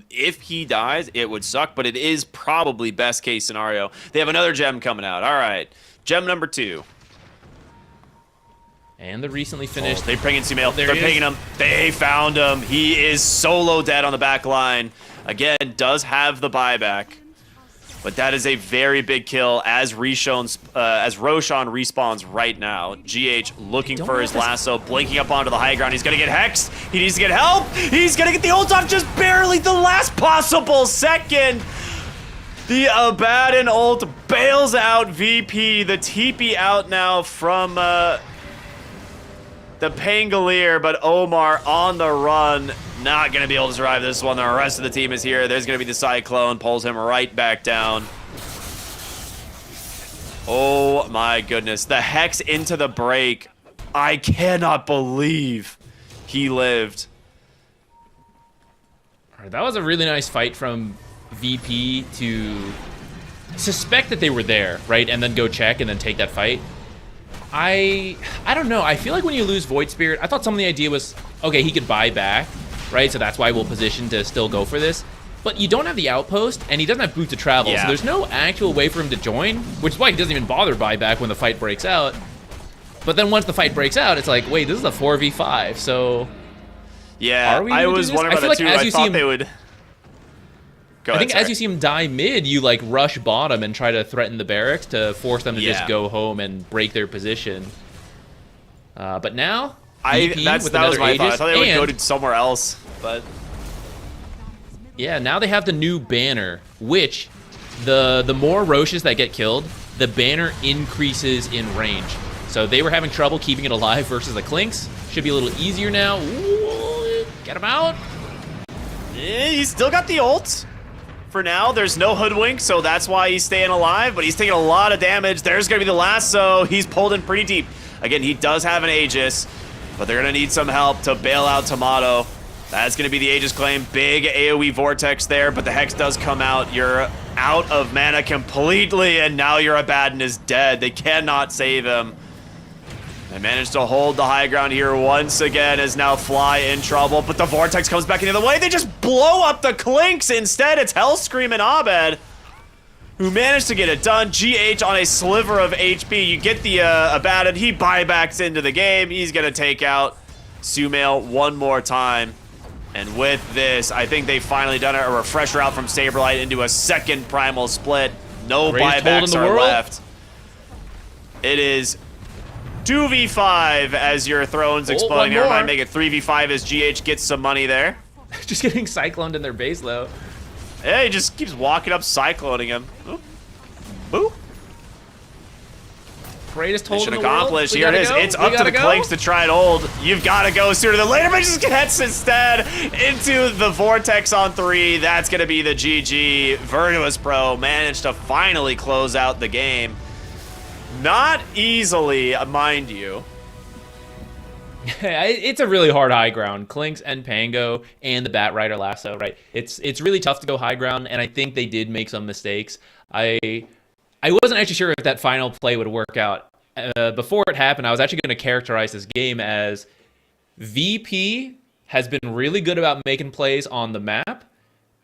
if he dies, it would suck, but it is probably best case scenario. They have another gem coming out. All right, gem number 2. And the recently finished. They're bringing Sumail. They're picking him. They found him. He is solo dead on the back line. Again, does have the buyback. But that is a very big kill as Roshan respawns right now. GH looking for his lasso, blinking up onto the high ground. He's going to get hexed. He needs to get help. He's going to get the ult off just barely the last possible second. The Abaddon ult bails out VP. The TP out now from the Pangolier, but Omar on the run. Not going to be able to survive this one. The rest of the team is here. There's going to be the Cyclone. Pulls him right back down. Oh my goodness. The Hex into the break. I cannot believe he lived. All right, that was a really nice fight from VP to suspect that they were there, right? And then go check and then take that fight. I don't know. I feel like when you lose Void Spirit, I thought some of the idea was, okay, he could buy back, right? So that's why we'll position to still go for this. But you don't have the outpost, and he doesn't have boots to travel, so there's no actual way for him to join, which is why he doesn't even bother buyback when the fight breaks out. But then once the fight breaks out, it's like, wait, this is a 4v5, so... Yeah, I was wondering about that too. I thought they would... I think as you see him die mid, you like rush bottom and try to threaten the barracks to force them to just go home and break their position. But now, that was my thought. I thought they would go to somewhere else, but... Yeah, now they have the new banner, which the more Roches that get killed, the banner increases in range. So they were having trouble keeping it alive versus the Clinks. Should be a little easier now. Ooh, get him out. Yeah, he's still got the ult. For now, there's no Hoodwink, so that's why he's staying alive, but he's taking a lot of damage. There's going to be the lasso. He's pulled in pretty deep. Again, he does have an Aegis, but they're going to need some help to bail out Tomato. That's going to be the Aegis claim. Big AoE Vortex there, but the Hex does come out. You're out of mana completely, and now your Abaddon is dead. They cannot save him. They managed to hold the high ground here once again as now Fly in trouble, but the Vortex comes back in the other way. They just blow up the Clinks instead. It's Hellscream and Abed who managed to get it done. GH on a sliver of HP. You get the Abaddon. He buybacks into the game. He's going to take out Sumail one more time. And with this, I think they've finally done a refresher out from Saberlight into a second Primal Split. No buybacks are left. It is 2v5 as your Throne's exploding. Never mind, make it 3v5 as GH gets some money there. Just getting cycloned in their base, though. Yeah, he just keeps walking up, cycloning him. Ooh. Boo. Greatest hold Mission in the accomplished. World. Here it is. It's up to the Clinks to try and hold. You've got to go sooner than later, but just gets instead into the Vortex on 3. That's going to be the GG. Virtus.pro managed to finally close out the game. Not easily, mind you. It's a really hard high ground. Clinks and Pango and the Bat Rider Lasso, right? It's really tough to go high ground, and I think they did make some mistakes. I wasn't actually sure if that final play would work out. Before it happened, I was actually going to characterize this game as VP has been really good about making plays on the map,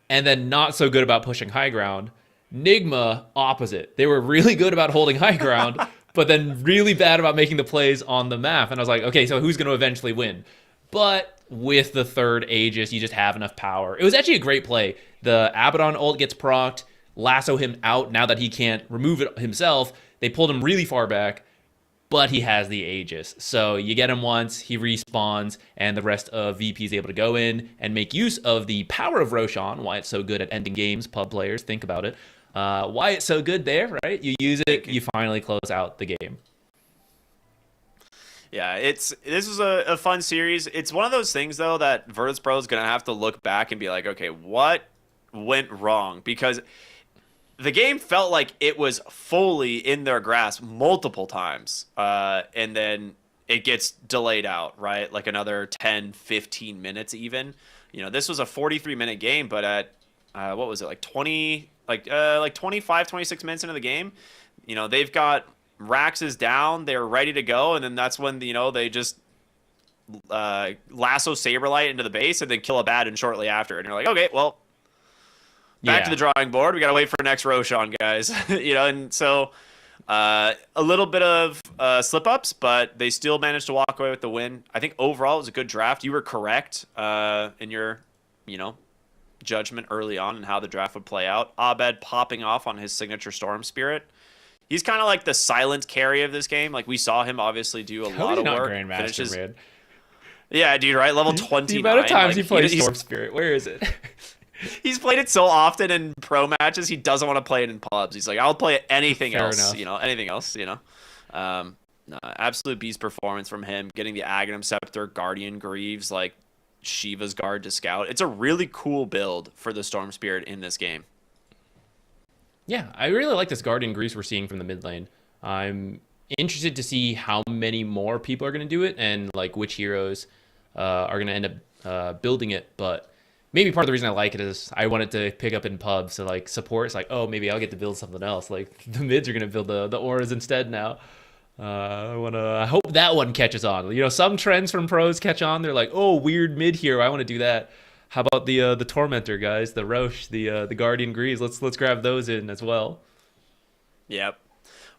and then not so good about pushing high ground. Nigma, opposite. They were really good about holding high ground, but then really bad about making the plays on the map. And I was like, okay, so who's going to eventually win? But with the third Aegis, you just have enough power. It was actually a great play. The Abaddon ult gets procced, lasso him out now that he can't remove it himself. They pulled him really far back, but he has the Aegis. So you get him once, he respawns, and the rest of VP is able to go in and make use of the power of Roshan, why it's so good at ending games, pub players, think about it. Why it's so good there, right? You use it, you finally close out the game. Yeah, this was a fun series. It's one of those things, though, that Virtus.pro is going to have to look back and be like, okay, what went wrong? Because the game felt like it was fully in their grasp multiple times, and then it gets delayed out, right? Like another 10, 15 minutes even. You know, this was a 43-minute game, but at, what was it, like 25, 26 minutes into the game, you know, they've got Raxes down, they're ready to go, and then that's when, you know, they just lasso Saberlight into the base and then kill Abaddon shortly after. And you're like, okay, well, back to the drawing board. We got to wait for next Roshan, guys. You know, and so a little bit of slip-ups, but they still managed to walk away with the win. I think overall it was a good draft. You were correct in your, you know, judgment early on and how the draft would play out. Abed popping off on his signature Storm Spirit. He's kind of like the silent carry of this game. Like, we saw him obviously do a lot of work. Grandmaster, man. Yeah, dude, right? Level 29. The amount of times he plays Storm Spirit. Where is it? He's played it so often in pro matches, he doesn't want to play it in pubs. He's like, I'll play anything Fair else, enough. anything else, No, absolute beast performance from him, getting the Aghanim Scepter, Guardian Greaves, like Shiva's Guard to scout. It's a really cool build for the Storm Spirit in this game. Yeah, I really like this Guardian Greaves we're seeing from the mid lane. I'm interested to see how many more people are going to do it and like which heroes are going to end up building it. But maybe part of the reason I like it is I wanted to pick up in pubs to like support. It's like, oh, maybe I'll get to build something else. Like the mids are going to build the auras instead now. I hope that one catches on. Some trends from pros catch on. They're like, oh, weird mid hero. I want to do that. How about the Tormentor guys, the Roche, the Guardian Greaves? Let's grab those in as well. Yep.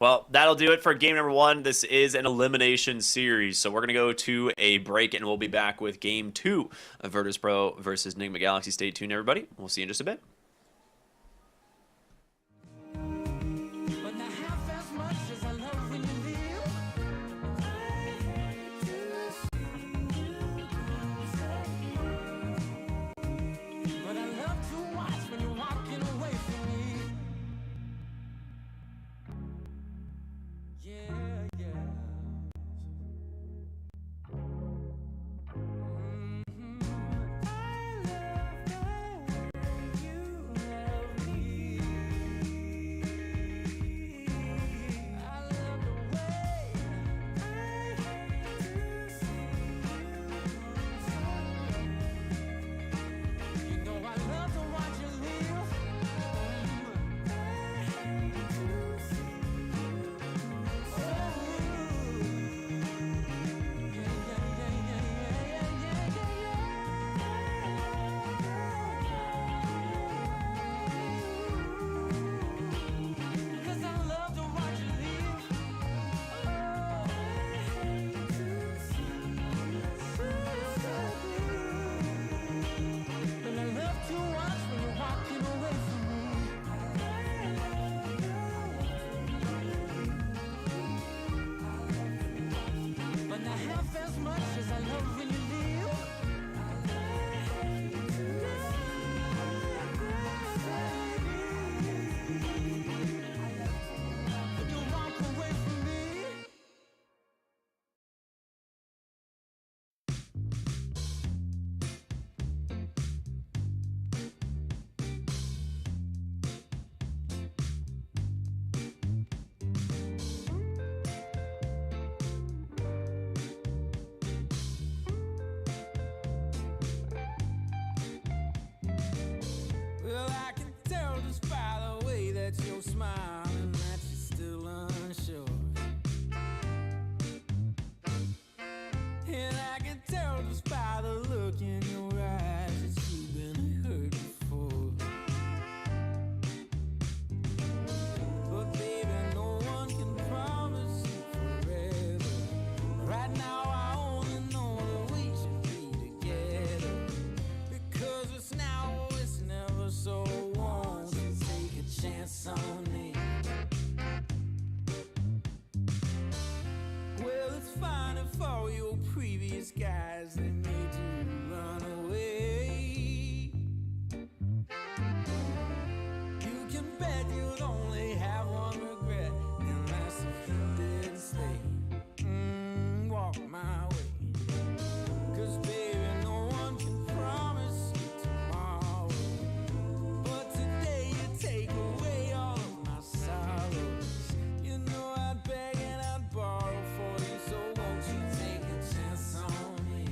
Well, that'll do it for game number 1. This is an elimination series, so we're gonna go to a break, and we'll be back with game 2 of Virtus.pro versus Nigma Galaxy. Stay tuned, everybody. We'll see you in just a bit. But not half as much as I love when you leave. But I love to watch when you're walking away from me. Yeah, yeah. Well, I can tell just by the way that you're smiling that you're still unsure. And I can tell just by the look in your eyes that you've been hurt before. But baby, no one can promise you forever. Right now I only know that we should be together. Because it's now or it's never, so won't you take a chance on me? Well, it's fine if all your previous guys that made you run away. You can bet you'd only have one regret, and that's if you didn't stay. Walk my way. 'Cause baby, no one can promise you tomorrow. But today you take away all of my sorrows. You know I'd beg and I'd borrow for you, so won't you take a chance on me?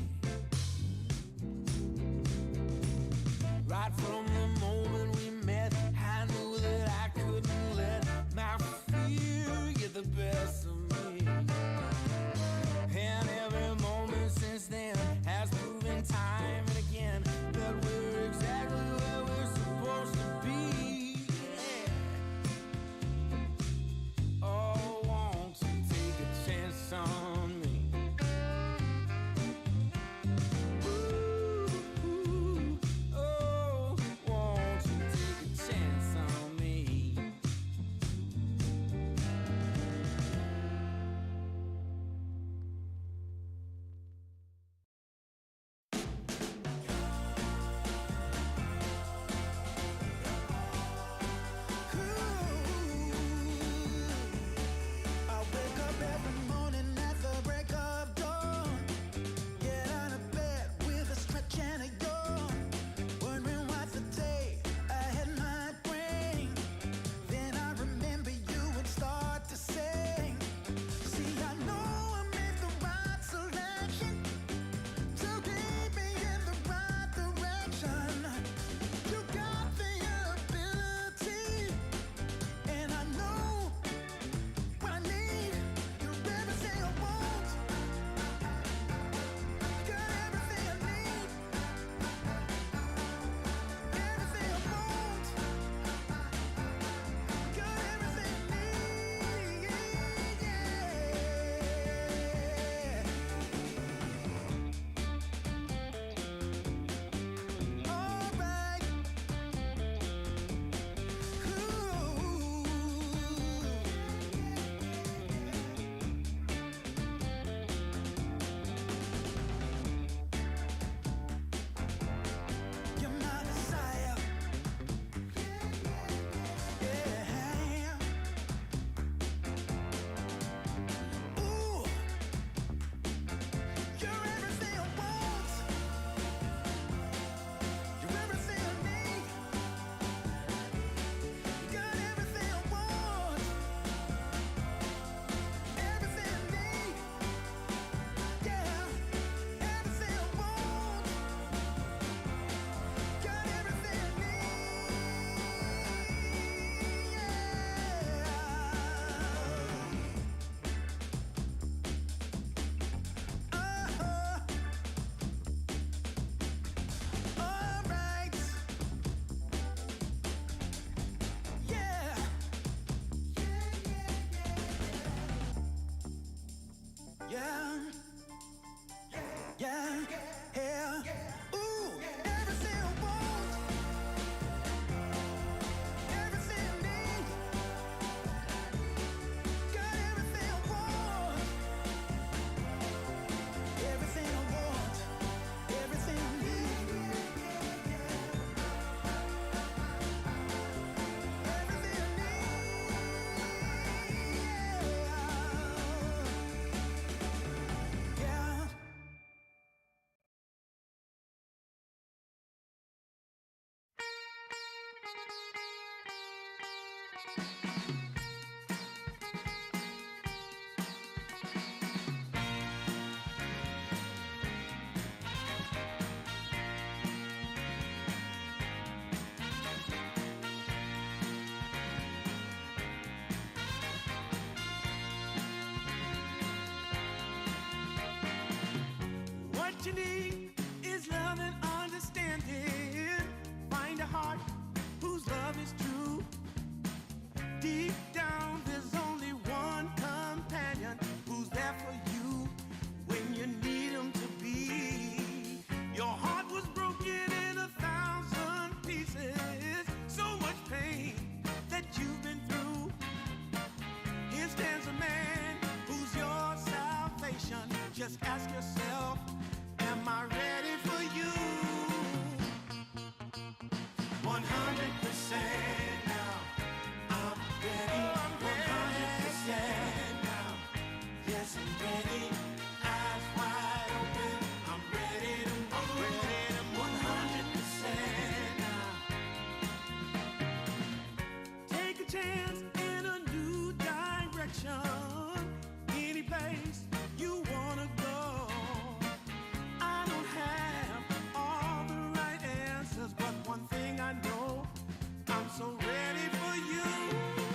What you need is love and understanding. Find a heart whose love is true. Deep down, there's only one companion who's there for you when you need him to be. Your heart was broken in 1,000 pieces. So much pain that you've been through. Here stands a man who's your salvation. Just ask yourself, am I ready for you? 100% now. I'm ready. 100% now. Yes, I'm ready. Eyes wide open. I'm ready to move. 100% now. Take a chance in a new direction. Any place you wanna go. I don't have all the right answers, but one thing I know, I'm so ready for you.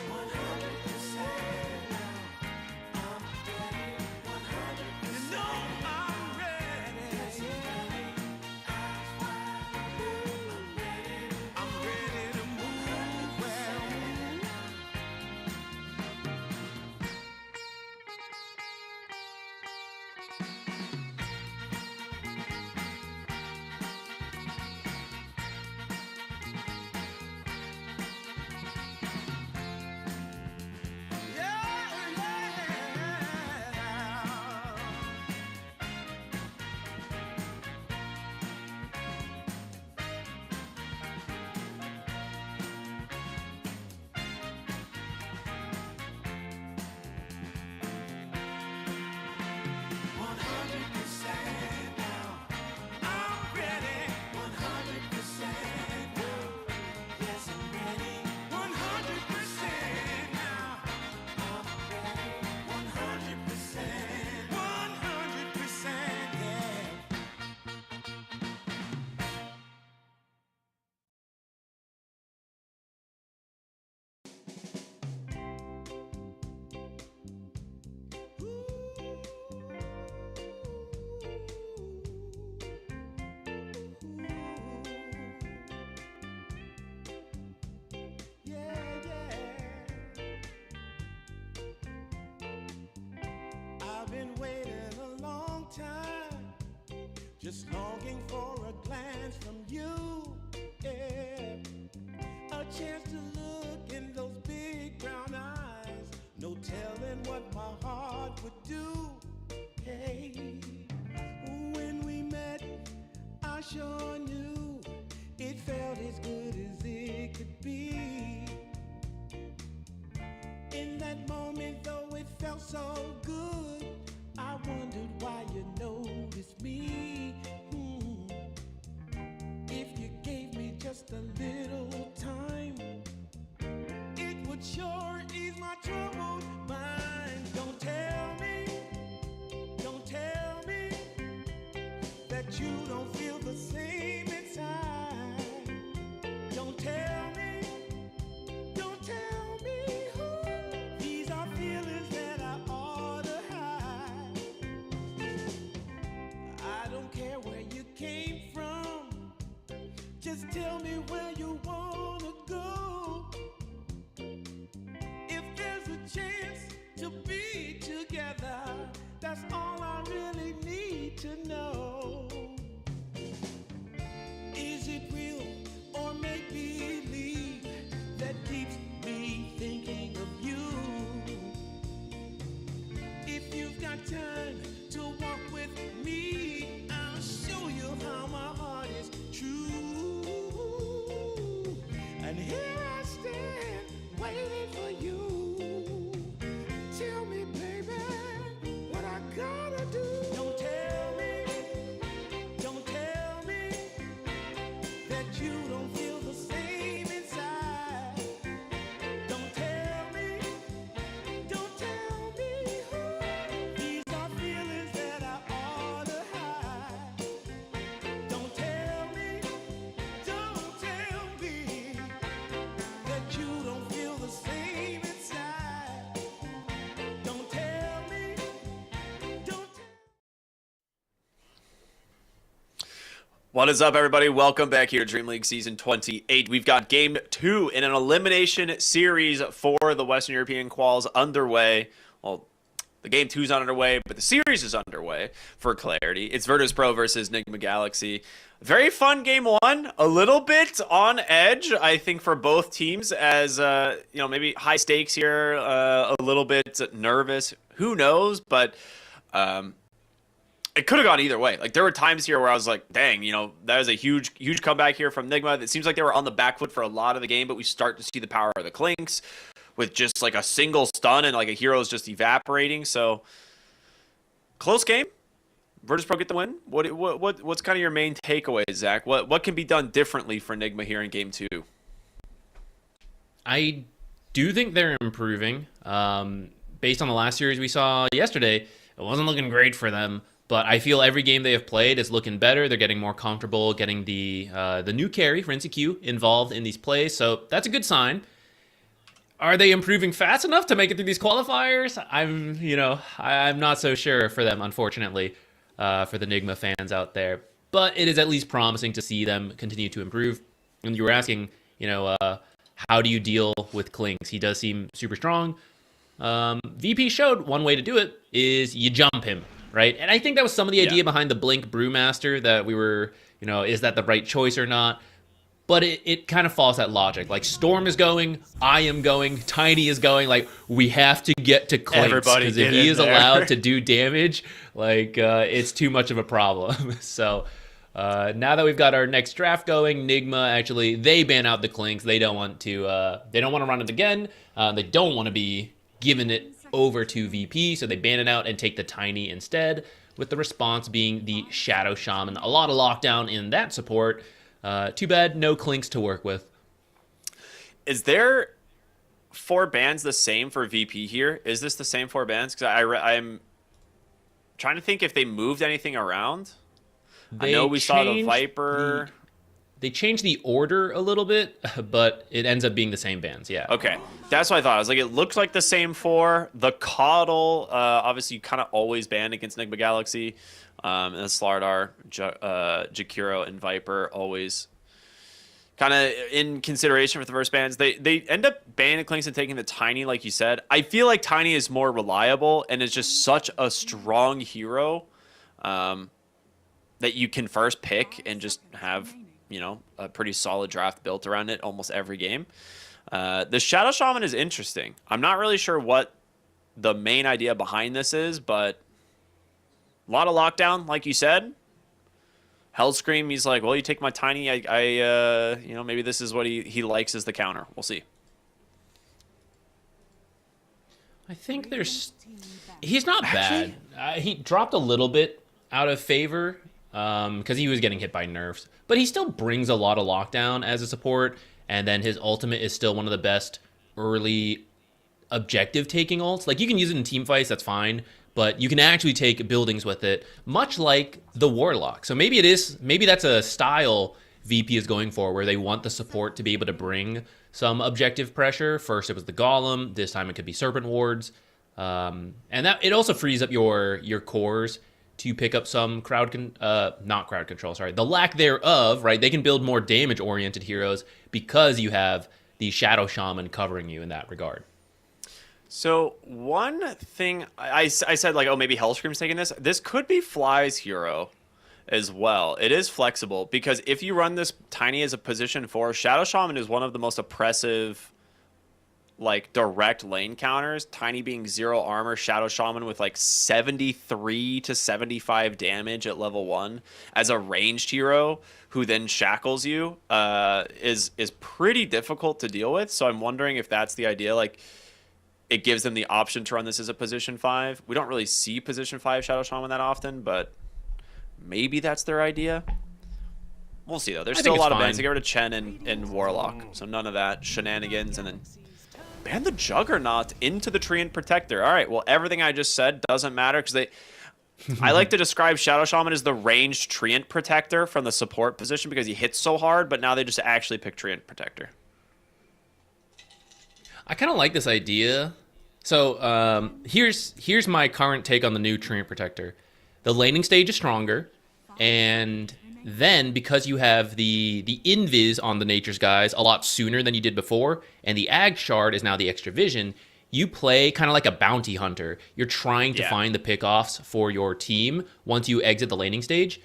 100% now. I'm ready. 100%. You know I'm ready. Yes, I'm ready. Eyes wide open. I'm ready to move. Well, I've been waiting a long time, just longing for a glance from you. Yeah. A chance to look in those big brown eyes. No telling what my heart would do. Hey, when we met, I sure knew it felt as good as it could be. In that moment, though it felt so good, I wondered why you noticed me. If you gave me just a little time, it would sure ease my troubled mind. Don't tell me that you don't feel the same inside. Don't tell me. These are feelings that I ought to hide. I don't care where you came from. Just tell me where you wanna go. If there's a chance to be together, that's all I really need to know. Is it real or make believe that keeps me thinking of you? If you've got time to walk with me, I'll show you how my heart is true. And here I stand, waiting for you. Tell me, baby, what I gotta do. Don't tell me What is up, everybody? Welcome back here to DreamLeague Season 28. We've got Game 2 in an elimination series for the Western European Quals underway. Well, the Game 2 is not underway, but the series is underway for clarity. It's Virtus.pro versus Nigma Galaxy. Very fun Game 1. A little bit on edge, I think, for both teams as, maybe high stakes here, a little bit nervous. Who knows? But it could have gone either way. Like, there were times here where I was like, dang, that was a huge comeback here from Nigma. It seems like they were on the back foot for a lot of the game, but we start to see the power of the Lynx with just like a single stun and like a hero's just evaporating. So close game. Virtus.pro get the win. What's kind of your main takeaway, Zach? What can be done differently for Nigma here in Game 2? I do think they're improving. Based on the last series we saw yesterday, it wasn't looking great for them. But I feel every game they have played is looking better. They're getting more comfortable, getting the new carry, Vincere, involved in these plays. So that's a good sign. Are they improving fast enough to make it through these qualifiers? I'm not so sure for them, unfortunately, for the Nigma fans out there. But it is at least promising to see them continue to improve. And you were asking, how do you deal with Lynx? He does seem super strong. VP showed one way to do it is you jump him. Right, and I think that was some of the idea behind the Blink Brewmaster, that we were, is that the right choice or not? But it kind of follows that logic. Like, Storm is going, I am going, Tiny is going. Like, we have to get to Clinks, because if he is allowed to do damage, like, it's too much of a problem. So now that we've got our next draft going, Nigma actually, they ban out the Clinks. They don't want to run it again. They don't want to be giving it over to VP, so they ban it out and take the Tiny instead, with the response being the Shadow Shaman. A lot of lockdown in that support. Too bad no Clinks to work with. Is there 4 bans the same for VP here? Is this the same 4 bans? Because I'm trying to think if they moved anything around. I know we saw the Viper. They changed the order a little bit, but it ends up being the same bans, yeah. Okay, that's what I thought. I was like, it looked like the same 4. The Coddle, obviously, you kind of always ban against Nigma Galaxy. And the Slardar, Jakiro, and Viper always kind of in consideration for the first bans. They end up banning Clinks and taking the Tiny, like you said. I feel like Tiny is more reliable and is just such a strong hero that you can first pick and just have a pretty solid draft built around it almost every game. The Shadow Shaman is interesting. I'm not really sure what the main idea behind this is, but a lot of lockdown, like you said. Hellscream, he's like, well, you take my Tiny, maybe this is what he likes as the counter. We'll see. I think he's not bad. He dropped a little bit out of favor because he was getting hit by nerfs. But he still brings a lot of lockdown as a support, and then his ultimate is still one of the best early objective-taking ults. Like, you can use it in team fights, that's fine, but you can actually take buildings with it, much like the Warlock. So maybe that's a style VP is going for, where they want the support to be able to bring some objective pressure. First it was the Golem, this time it could be Serpent Wards, and that it also frees up your cores to pick up some not crowd control, sorry, the lack thereof, right? They can build more damage-oriented heroes because you have the Shadow Shaman covering you in that regard. So one thing, I said, like, oh, maybe Hellscream's taking this. This could be Fly's hero as well. It is flexible, because if you run this Tiny as a position 4, Shadow Shaman is one of the most oppressive, like, direct lane counters. Tiny being 0 armor, Shadow Shaman with like 73 to 75 damage at level 1 as a ranged hero who then shackles you is pretty difficult to deal with. So I'm wondering if that's the idea. Like, it gives them the option to run this as a position 5. We don't really see position 5 Shadow Shaman that often, but maybe that's their idea. We'll see, though. There's still a lot of bans. They get rid of Chen and Warlock, so none of that shenanigans. And then ban the Juggernaut into the Treant Protector. All right, well, everything I just said doesn't matter, because I like to describe Shadow Shaman as the ranged Treant Protector from the support position, because he hits so hard, but now they just actually pick Treant Protector. I kind of like this idea. So here's my current take on the new Treant Protector. The laning stage is stronger. And then because you have the invis on the nature's guys a lot sooner than you did before, and the ag shard is now the extra vision, you play kind of like a bounty hunter. You're trying to find the pickoffs for your team once you exit the laning stage.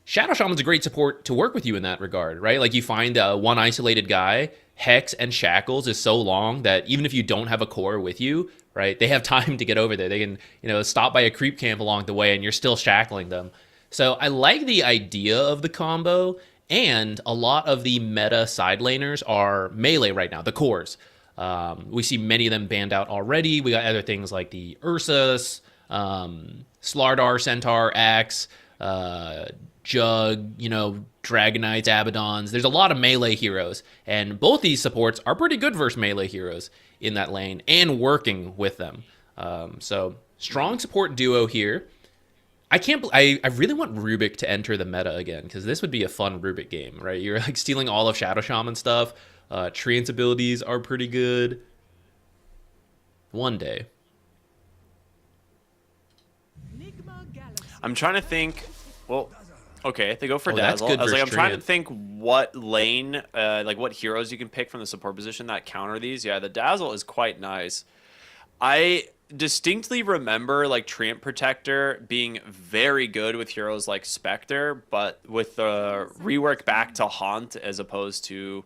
Shadow Shaman's a great support to work with you in that regard, right? Like you find one isolated guy, Hex and Shackles is so long that even if you don't have a core with you, right, they have time to get over there. They can, stop by a creep camp along the way and you're still shackling them. So I like the idea of the combo, and a lot of the meta side laners are melee right now, the cores. We see many of them banned out already. We got other things like the Ursus, Slardar, Centaur, Axe, Jug, Dragonites, Abaddons. There's a lot of melee heroes, and both these supports are pretty good versus melee heroes in that lane and working with them. So strong support duo here. I really want Rubik to enter the meta again, because this would be a fun Rubik game, right? You're like stealing all of Shadow Shaman stuff. Treant's abilities are pretty good. One day. I'm trying to think. Well, okay, they go for that's Dazzle. good I was like, I'm versus trying to Treant. think what lane, like what heroes you can pick from the support position that counter these. Yeah, the Dazzle is quite nice. I distinctly remember like Treant Protector being very good with heroes like Spectre, but with the rework back to Haunt as opposed to,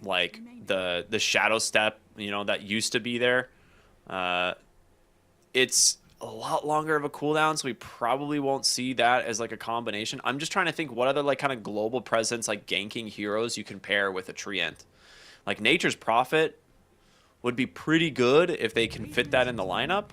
like the Shadow Step, that used to be there. It's a lot longer of a cooldown, so we probably won't see that as like a combination. I'm just trying to think what other like kind of global presence, like ganking heroes you can pair with a Treant. Like Nature's Prophet would be pretty good if they can fit that in the lineup.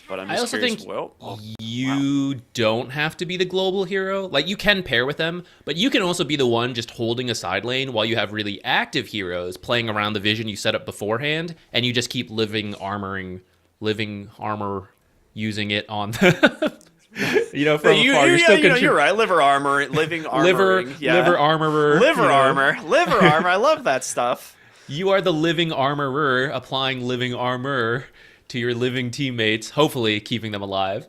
But I'm just I also curious, think you don't have to be the global hero. Like, you can pair with them, but you can also be the one just holding a side lane while you have really active heroes playing around the vision you set up beforehand, and you just keep living armor using it on the from afar. You're still you're right. Living armorer. Liver armorer. Liver armor. I love that stuff. You are the living armorer, applying living armor to your living teammates, hopefully keeping them alive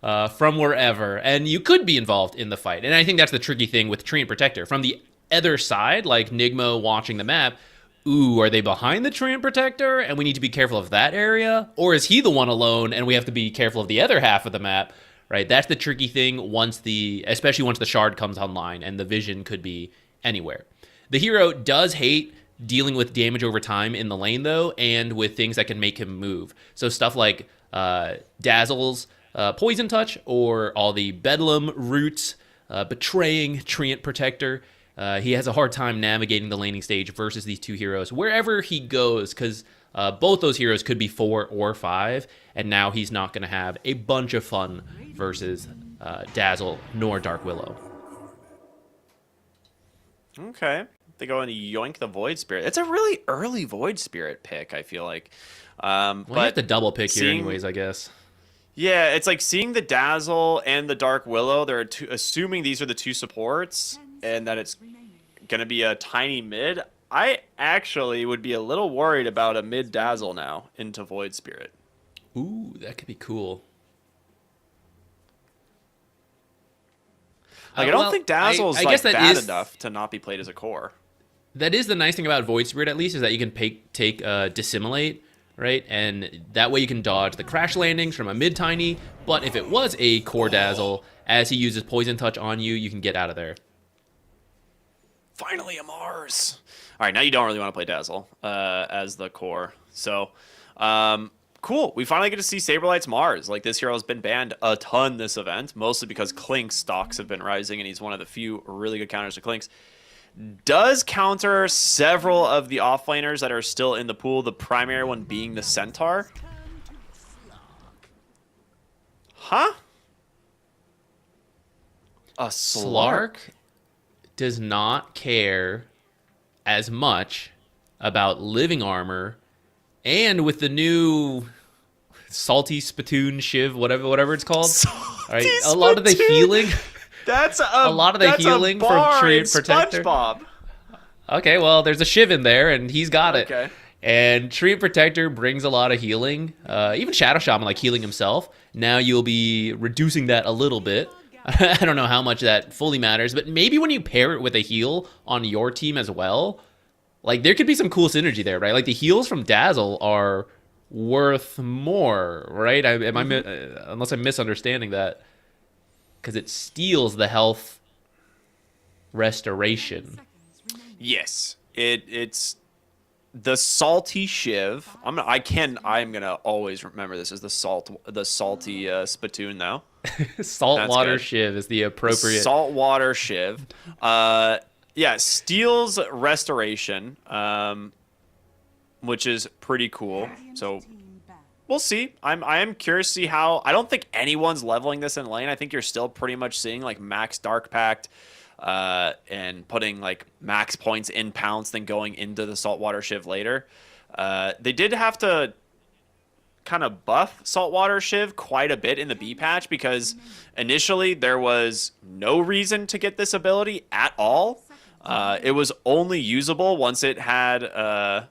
from wherever. And you could be involved in the fight. And I think that's the tricky thing with Treant Protector. From the other side, like Nigma watching the map, are they behind the Treant Protector and we need to be careful of that area? Or is he the one alone and we have to be careful of the other half of the map? Right? That's the tricky thing especially once the shard comes online, and the vision could be anywhere. The hero does hate dealing with damage over time in the lane, though, and with things that can make him move. So stuff like Dazzle's Poison Touch, or all the Bedlam roots betraying Treant Protector. He has a hard time navigating the laning stage versus these two heroes wherever he goes, because both those heroes could be 4 or 5, and now he's not going to have a bunch of fun versus Dazzle nor Dark Willow. Okay. They go and yoink the Void Spirit. It's a really early Void Spirit pick, I feel like. Well, you have to double pick here anyways, I guess. Yeah, it's like seeing the Dazzle and the Dark Willow. They're assuming these are the two supports and that it's going to be a tiny mid. I actually would be a little worried about a mid Dazzle now into Void Spirit. Ooh, that could be cool. Like, I don't think Dazzle is bad enough to not be played as a core. That is the nice thing about Void Spirit, at least, is that you can take Dissimulate, right? And that way you can dodge the crash landings from a mid-tiny, but if it was a core Dazzle, as he uses Poison Touch on you, you can get out of there. Finally a Mars. All right, now you don't really want to play Dazzle as the core. So, cool. We finally get to see Saberlight's Mars. Like, this hero has been banned a ton this event, mostly because Klink's stocks have been rising, and he's one of the few really good counters to Klink's. Does counter several of the offlaners that are still in the pool, the primary one being the Centaur. Huh? A Slark? Does not care as much about living armor, and with the new Salty Spittoon Shiv, whatever it's called, right? A lot of the healing. That's a lot of the healing from Treant Protector. SpongeBob. Okay, well, there's a Shiv in there, and he's got it. Okay. And Treant Protector brings a lot of healing. Even Shadow Shaman, like healing himself. Now you'll be reducing that a little bit. I don't know how much that fully matters, but maybe when you pair it with a heal on your team as well, like there could be some cool synergy there, right? Like the heals from Dazzle are worth more, right? Unless I'm misunderstanding that, because it steals the health restoration. Yes, it's the salty shiv. I'm gonna always remember this as the salty spittoon now. Saltwater shiv is the appropriate. Saltwater shiv. Yeah, steals restoration, which is pretty cool. So we'll see. I am curious to see how. I don't think anyone's leveling this in lane. I think you're still pretty much seeing like max Dark Pact and putting like max points in Pounce, then going into the Saltwater Shiv later. They did have to kind of buff Saltwater Shiv quite a bit in the B patch because initially there was no reason to get this ability at all. It was only usable once it had, I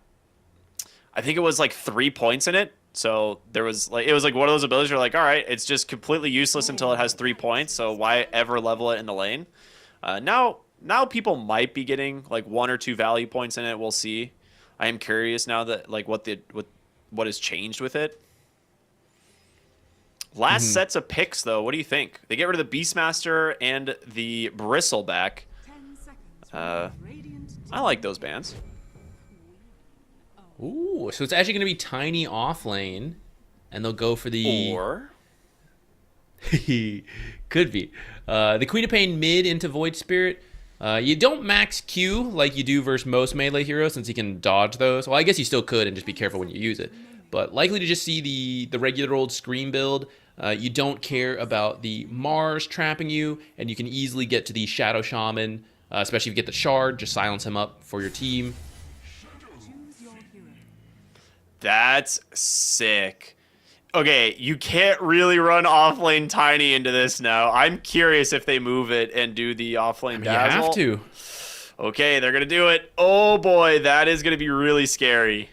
think it was like 3 points in it. So there was like, it was like one of those abilities where like, all right, it's just completely useless until it has 3 points. So why ever level it in the lane? Now people might be getting like 1 or 2 value points in it. We'll see. I am curious now that like what has changed with it. Last sets of picks though, what do you think? They get rid of the Beastmaster and the Bristleback. I like those bands. Ooh, so it's actually going to be Tiny off lane, and they'll go for the... Or... Could be. The Queen of Pain mid into Void Spirit. You don't max Q like you do versus most melee heroes since you can dodge those. Well, I guess you still could and just be careful when you use it. But likely to just see the regular old Scream build. You don't care about the Mars trapping you, and you can easily get to the Shadow Shaman, especially if you get the Shard. Just silence him up for your team. That's sick. Okay, you can't really run offlane Tiny into this now. I'm curious if they move it and do the offlane Dazzle. You have to. Okay, they're going to do it. Oh boy, that is going to be really scary.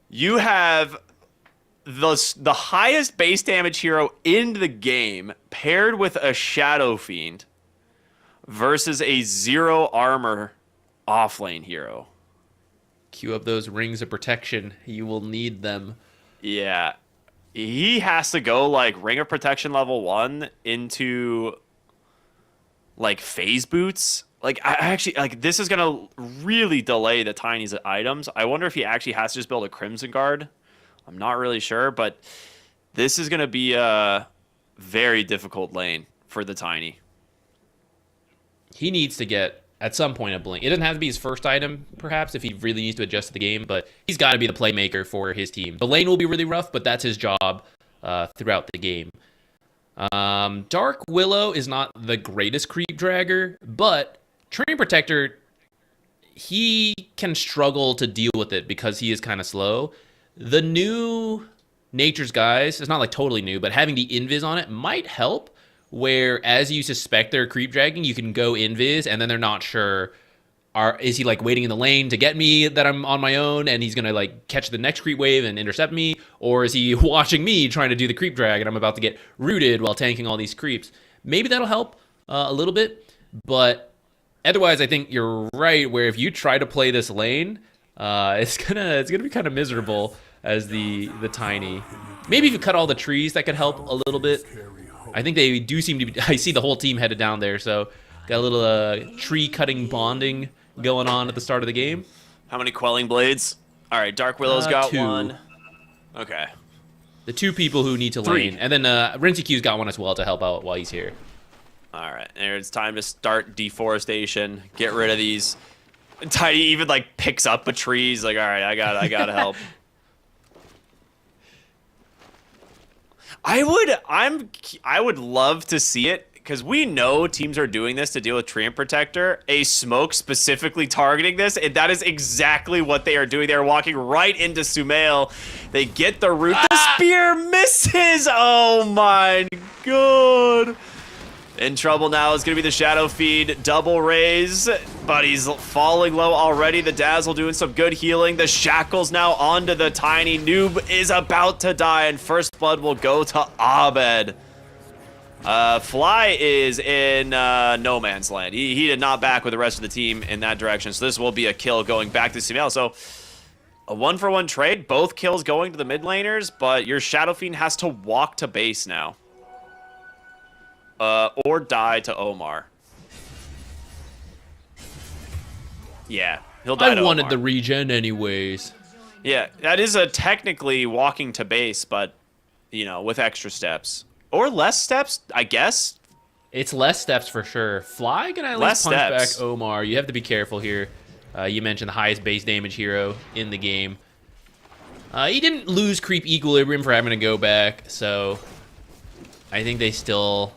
You have the highest base damage hero in the game paired with a Shadow Fiend versus a 0 armor offlane hero. Queue up those rings of protection. You will need them. Yeah. He has to go like Ring of Protection level 1 into like phase boots. Like I actually like this is gonna really delay the Tiny's items. I wonder if he actually has to just build a Crimson Guard. I'm not really sure, but this is gonna be a very difficult lane for the Tiny. He needs to get at some point a blink. It doesn't have to be his first item, perhaps, if he really needs to adjust to the game, but he's got to be the playmaker for his team. The lane will be really rough, but that's his job throughout the game. Dark Willow is not the greatest creep dragger, but Treant Protector, he can struggle to deal with it because he is kind of slow. The new Nature's Guise, it's not like totally new, but having the invis on it might help. Where as you suspect they're creep dragging, you can go invis, and then they're not sure, is he like waiting in the lane to get me that I'm on my own, and he's gonna like catch the next creep wave and intercept me, or is he watching me trying to do the creep drag and I'm about to get rooted while tanking all these creeps? Maybe that'll help a little bit, but otherwise I think you're right. Where if you try to play this lane, it's gonna be kind of miserable as the Tiny. Maybe if you cut all the trees, that could help a little bit. I think they do seem to be... I see the whole team headed down there, so got a little tree-cutting bonding going on at the start of the game. How many Quelling Blades? All right, Dark Willow's got 2. 1. Okay. The 2 people who need to 3. lane. And then Rinseq's got 1 as well to help out while he's here. All right, and it's time to start deforestation. Get rid of these. Tiny even, like, picks up a tree. He's like, all right, I gotta help. I would love to see it because we know teams are doing this to deal with Treant Protector. A smoke specifically targeting this, and that is exactly what they are doing. They are walking right into Sumail. They get the root. The spear misses. Oh my god! In trouble now is going to be the Shadow Feed. Double raise, but he's falling low already. The Dazzle doing some good healing. The Shackles now onto the Tiny. Noob is about to die, and first blood will go to Abed. Fly is in no man's land. He did not back with the rest of the team in that direction, so this will be a kill going back to CML. So a 1-for-1 trade, both kills going to the mid laners, but your Shadow Fiend has to walk to base now. Or die to Omar. Yeah, he'll die to Omar. I wanted the regen anyways. Yeah, that is a technically walking to base, but, you know, with extra steps. Or less steps, I guess. It's less steps for sure. Fly can at least punch back Omar. You have to be careful here. You mentioned the highest base damage hero in the game. He didn't lose creep equilibrium for having to go back, so I think they still...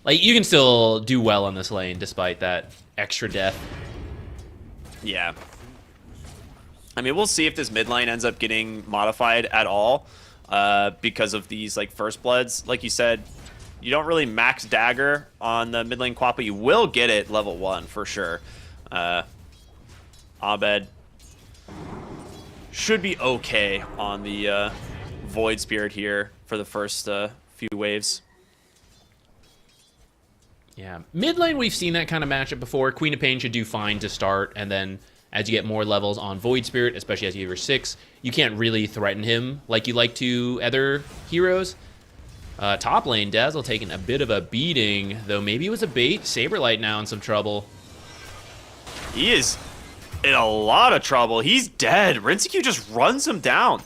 Like, you can still do well on this lane despite that extra death. Yeah. I mean, we'll see if this mid lane ends up getting modified at all because of these, like, first bloods. Like you said, you don't really max dagger on the mid lane quap, but you will get it level 1 for sure. Abed should be okay on the Void Spirit here for the first few waves. Yeah, mid lane we've seen that kind of matchup before. Queen of Pain should do fine to start, and then as you get more levels on Void Spirit, especially as you have your 6, you can't really threaten him like you like to other heroes. Top lane, Dazzle taking a bit of a beating, though maybe it was a bait. Saberlight now in some trouble. He is in a lot of trouble. He's dead. Rinseq just runs him down.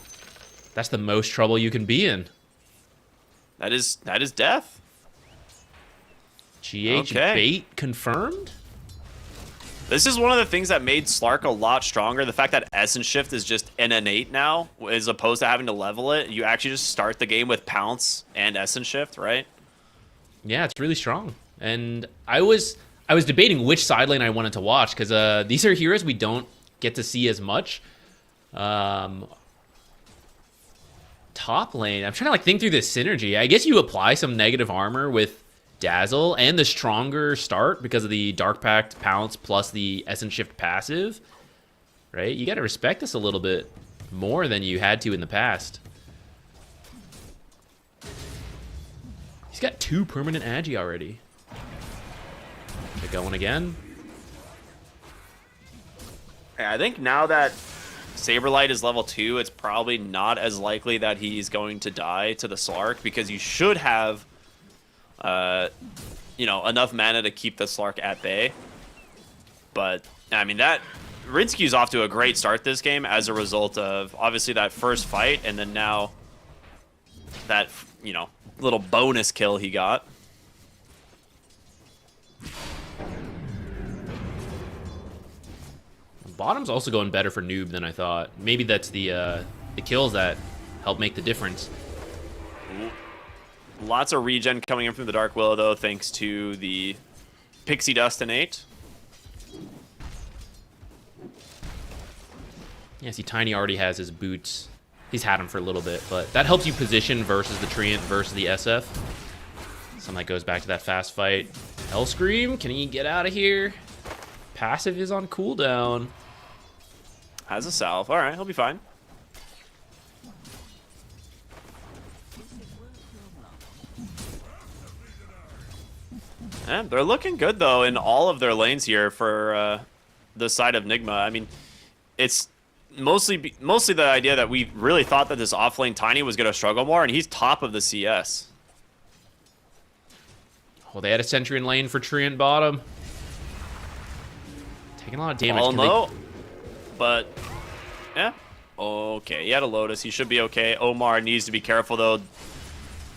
That's the most trouble you can be in. That is death. GH bait confirmed? This is one of the things that made Slark a lot stronger. The fact that Essence Shift is just an innate now, as opposed to having to level it. You actually just start the game with Pounce and Essence Shift, right? Yeah, it's really strong. And I was debating which side lane I wanted to watch, because these are heroes we don't get to see as much. Top lane, I'm trying to think through this synergy. I guess you apply some negative armor with Dazzle and the stronger start because of the Dark Pact Pounce plus the Essence Shift passive, right? You got to respect this a little bit more than you had to in the past. He's got 2 permanent Agi already. They're going again. Yeah, I think now that Saberlight is level 2, it's probably not as likely that he's going to die to the Slark, because you should have you know, enough mana to keep the Slark at bay. But, I mean, that Rinseq's off to a great start this game as a result of, obviously, that first fight, and then now that, you know, little bonus kill he got. Bottom's also going better for Noob than I thought. Maybe that's the kills that help make the difference. Lots of regen coming in from the Dark Willow, though, thanks to the Pixie Dust innate. Yeah, see, Tiny already has his boots. He's had them for a little bit, but that helps you position versus the Treant versus the SF. Something that goes back to that fast fight. Hellscream, can he get out of here? Passive is on cooldown. Has a salve. All right, he'll be fine. And they're looking good, though, in all of their lanes here for the side of Nigma. I mean, it's mostly the idea that we really thought that this offlane Tiny was going to struggle more, and he's top of the CS. Well, they had a sentry in lane for Treant bottom. Taking a lot of damage. Oh, no. But, yeah. Okay, he had a Lotus. He should be okay. Omar needs to be careful, though.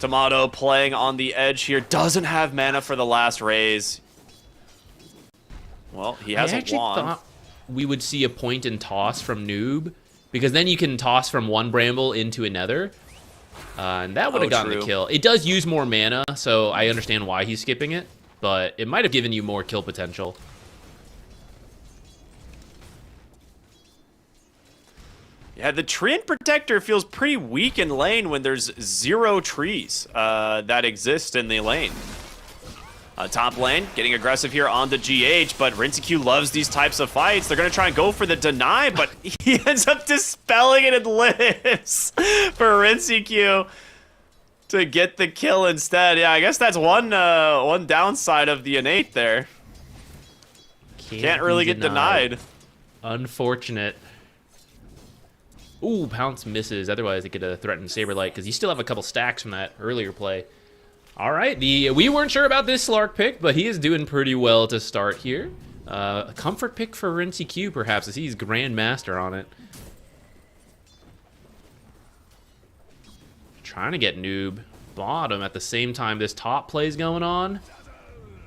Tomato playing on the edge here. Doesn't have mana for the last raise. Well, he has a wand. I thought we would see a point and toss from Noob, because then you can toss from one bramble into another. And that would have gotten the kill. It does use more mana, so I understand why he's skipping it, but it might have given you more kill potential. Yeah, the Treant Protector feels pretty weak in lane when there's 0 trees that exist in the lane. Top lane, getting aggressive here on the GH, but RinseQ loves these types of fights. They're going to try and go for the deny, but he ends up dispelling it and lives for RinseQ to get the kill instead. Yeah, I guess that's one downside of the innate there. Can't really get denied. Unfortunate. Ooh, Pounce misses. Otherwise, it could have threatened Saberlight because you still have a couple stacks from that earlier play. All right, we weren't sure about this Slark pick, but he is doing pretty well to start here. A comfort pick for RinseQ, perhaps, as he's Grandmaster on it. Trying to get Noob bottom at the same time this top play's going on.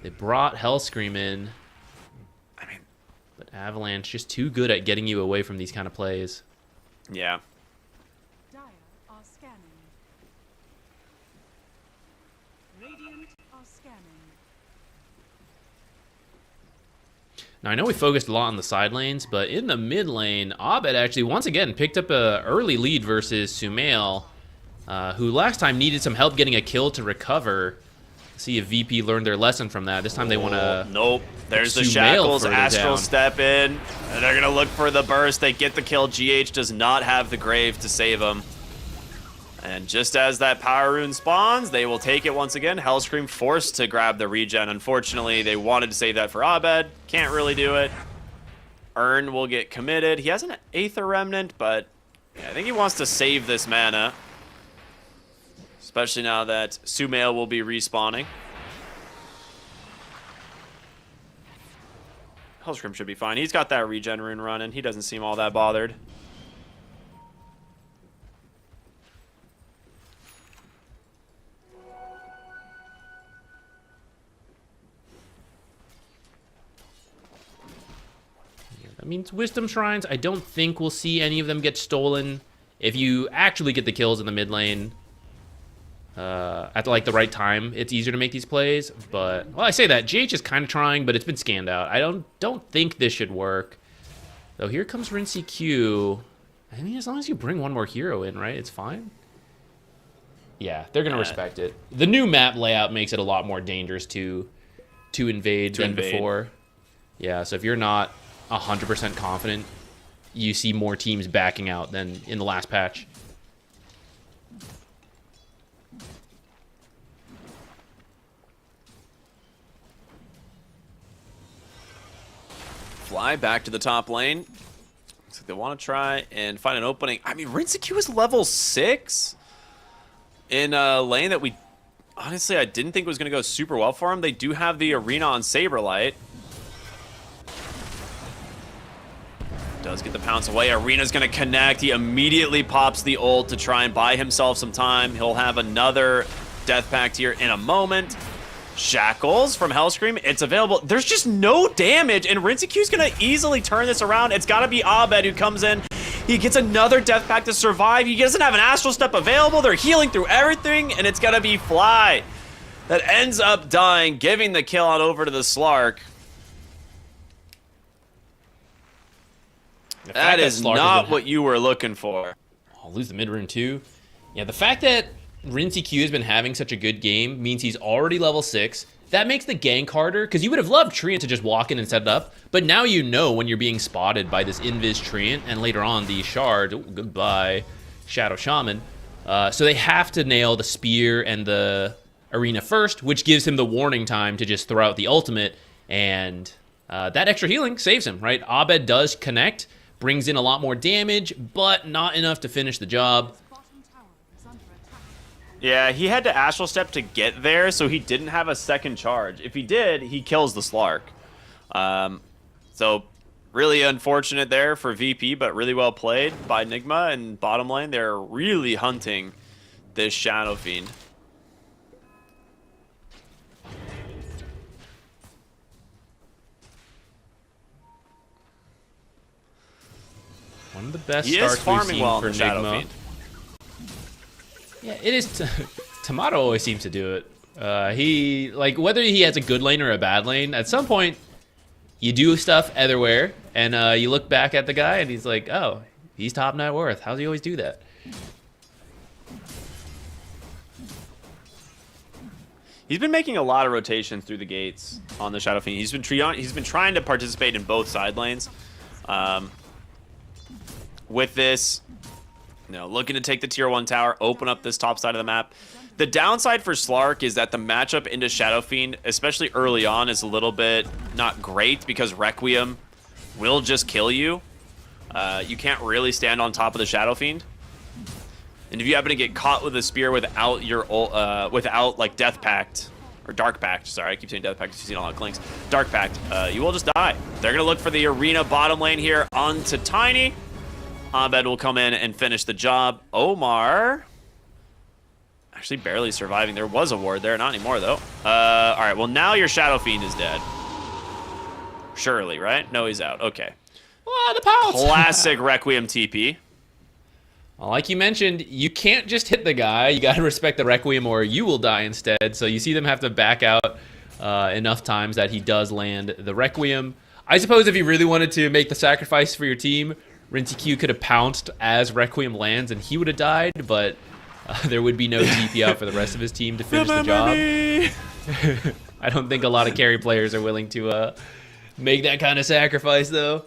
They brought Hellscream in. But Avalanche just too good at getting you away from these kind of plays. Yeah. Dire are scanning. Radiant are scanning. Now, I know we focused a lot on the side lanes, but in the mid lane, Abed actually once again picked up an early lead versus Sumail, who last time needed some help getting a kill to recover. See if VP learned their lesson from that. This time they want to... Nope. There's the shackles. Astral step in. And they're going to look for the burst. They get the kill. GH does not have the grave to save him. And just as that power rune spawns, they will take it once again. Hellscream forced to grab the regen. Unfortunately, they wanted to save that for Abed. Can't really do it. Urn will get committed. He has an Aether Remnant, but yeah, I think he wants to save this mana. Especially now that Sumail will be respawning. Hellscream should be fine. He's got that regen rune running. He doesn't seem all that bothered. That means Wisdom Shrines, I don't think we'll see any of them get stolen. If you actually get the kills in the mid lane, at like the right time, it's easier to make these plays. But well, I say that GH is kind of trying, but it's been scanned out. I don't think this should work. Though here comes RinseQ. I mean, as long as you bring one more hero in, right? It's fine. Yeah, they're gonna respect it. The new map layout makes it a lot more dangerous to invade than before. Yeah, so if you're not 100% confident, you see more teams backing out than in the last patch. Fly back to the top lane. Looks like they want to try and find an opening. I mean, RinseQ is level 6 in a lane that we... Honestly, I didn't think was going to go super well for him. They do have the arena on Saberlight. Does get the pounce away. Arena's going to connect. He immediately pops the ult to try and buy himself some time. He'll have another death pact here in a moment. Shackles from Hellscream. It's available. There's just no damage, and RinseQ's going to easily turn this around. It's got to be Abed who comes in. He gets another death pact to survive. He doesn't have an Astral Step available. They're healing through everything, and it's going to be Fly that ends up dying, giving the kill on over to the Slark. That is not what you were looking for. I'll lose the mid rune too. Yeah, the fact that RinseQ has been having such a good game means he's already level 6. That makes the gank harder, because you would have loved Treant to just walk in and set it up, but now you know when you're being spotted by this Invis Treant, and later on the Shard, goodbye, Shadow Shaman. So they have to nail the Spear and the Arena first, which gives him the warning time to just throw out the ultimate, and that extra healing saves him, right? Abed does connect, brings in a lot more damage, but not enough to finish the job. Yeah, he had to Astral Step to get there, so he didn't have a second charge. If he did, he kills the Slark. So really unfortunate there for VP, but really well played by Nigma, and bottom lane, they're really hunting this Shadow Fiend. One of the best He starts is farming we've seen well for in the Shadow Nigma. Fiend. Yeah, it is. Tomato always seems to do it. He, like, whether he has a good lane or a bad lane, at some point, you do stuff everywhere, and you look back at the guy, and he's like, oh, he's top net worth. How does he always do that? He's been making a lot of rotations through the gates on the Shadow Fiend. He's been trying to participate in both side lanes. With this, looking to take the tier 1 tower, open up this top side of the map. The downside for Slark is that the matchup into Shadow Fiend, especially early on, is a little bit not great because Requiem will just kill you. You can't really stand on top of the Shadow Fiend. And if you happen to get caught with a spear without your without like Death Pact or Dark Pact, sorry, I keep saying Death Pact because you've seen a lot of Lynx. Dark Pact, you will just die. They're gonna look for the arena bottom lane here onto Tiny. Abed will come in and finish the job. Omar actually barely surviving. There was a ward there, not anymore though. All right, well now your Shadow Fiend is dead. Surely, right? No, he's out. Okay. Oh, the pounce. Classic Requiem TP. Well, like you mentioned, you can't just hit the guy. You got to respect the Requiem or you will die instead. So you see them have to back out enough times that he does land the Requiem. I suppose if you really wanted to make the sacrifice for your team, RinseQ could have pounced as Requiem lands and he would have died, but there would be no TP out for the rest of his team to finish the job. I don't think a lot of carry players are willing to make that kind of sacrifice, though.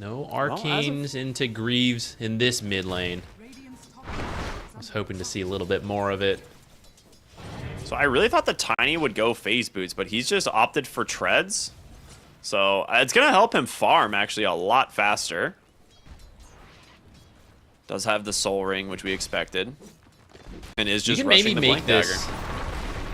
No arcanes into Greaves in this mid lane. I was hoping to see a little bit more of it. So I really thought the Tiny would go phase boots, but he's just opted for treads. So it's going to help him farm actually a lot faster. Does have the soul ring, which we expected. And is just rushing the blink dagger.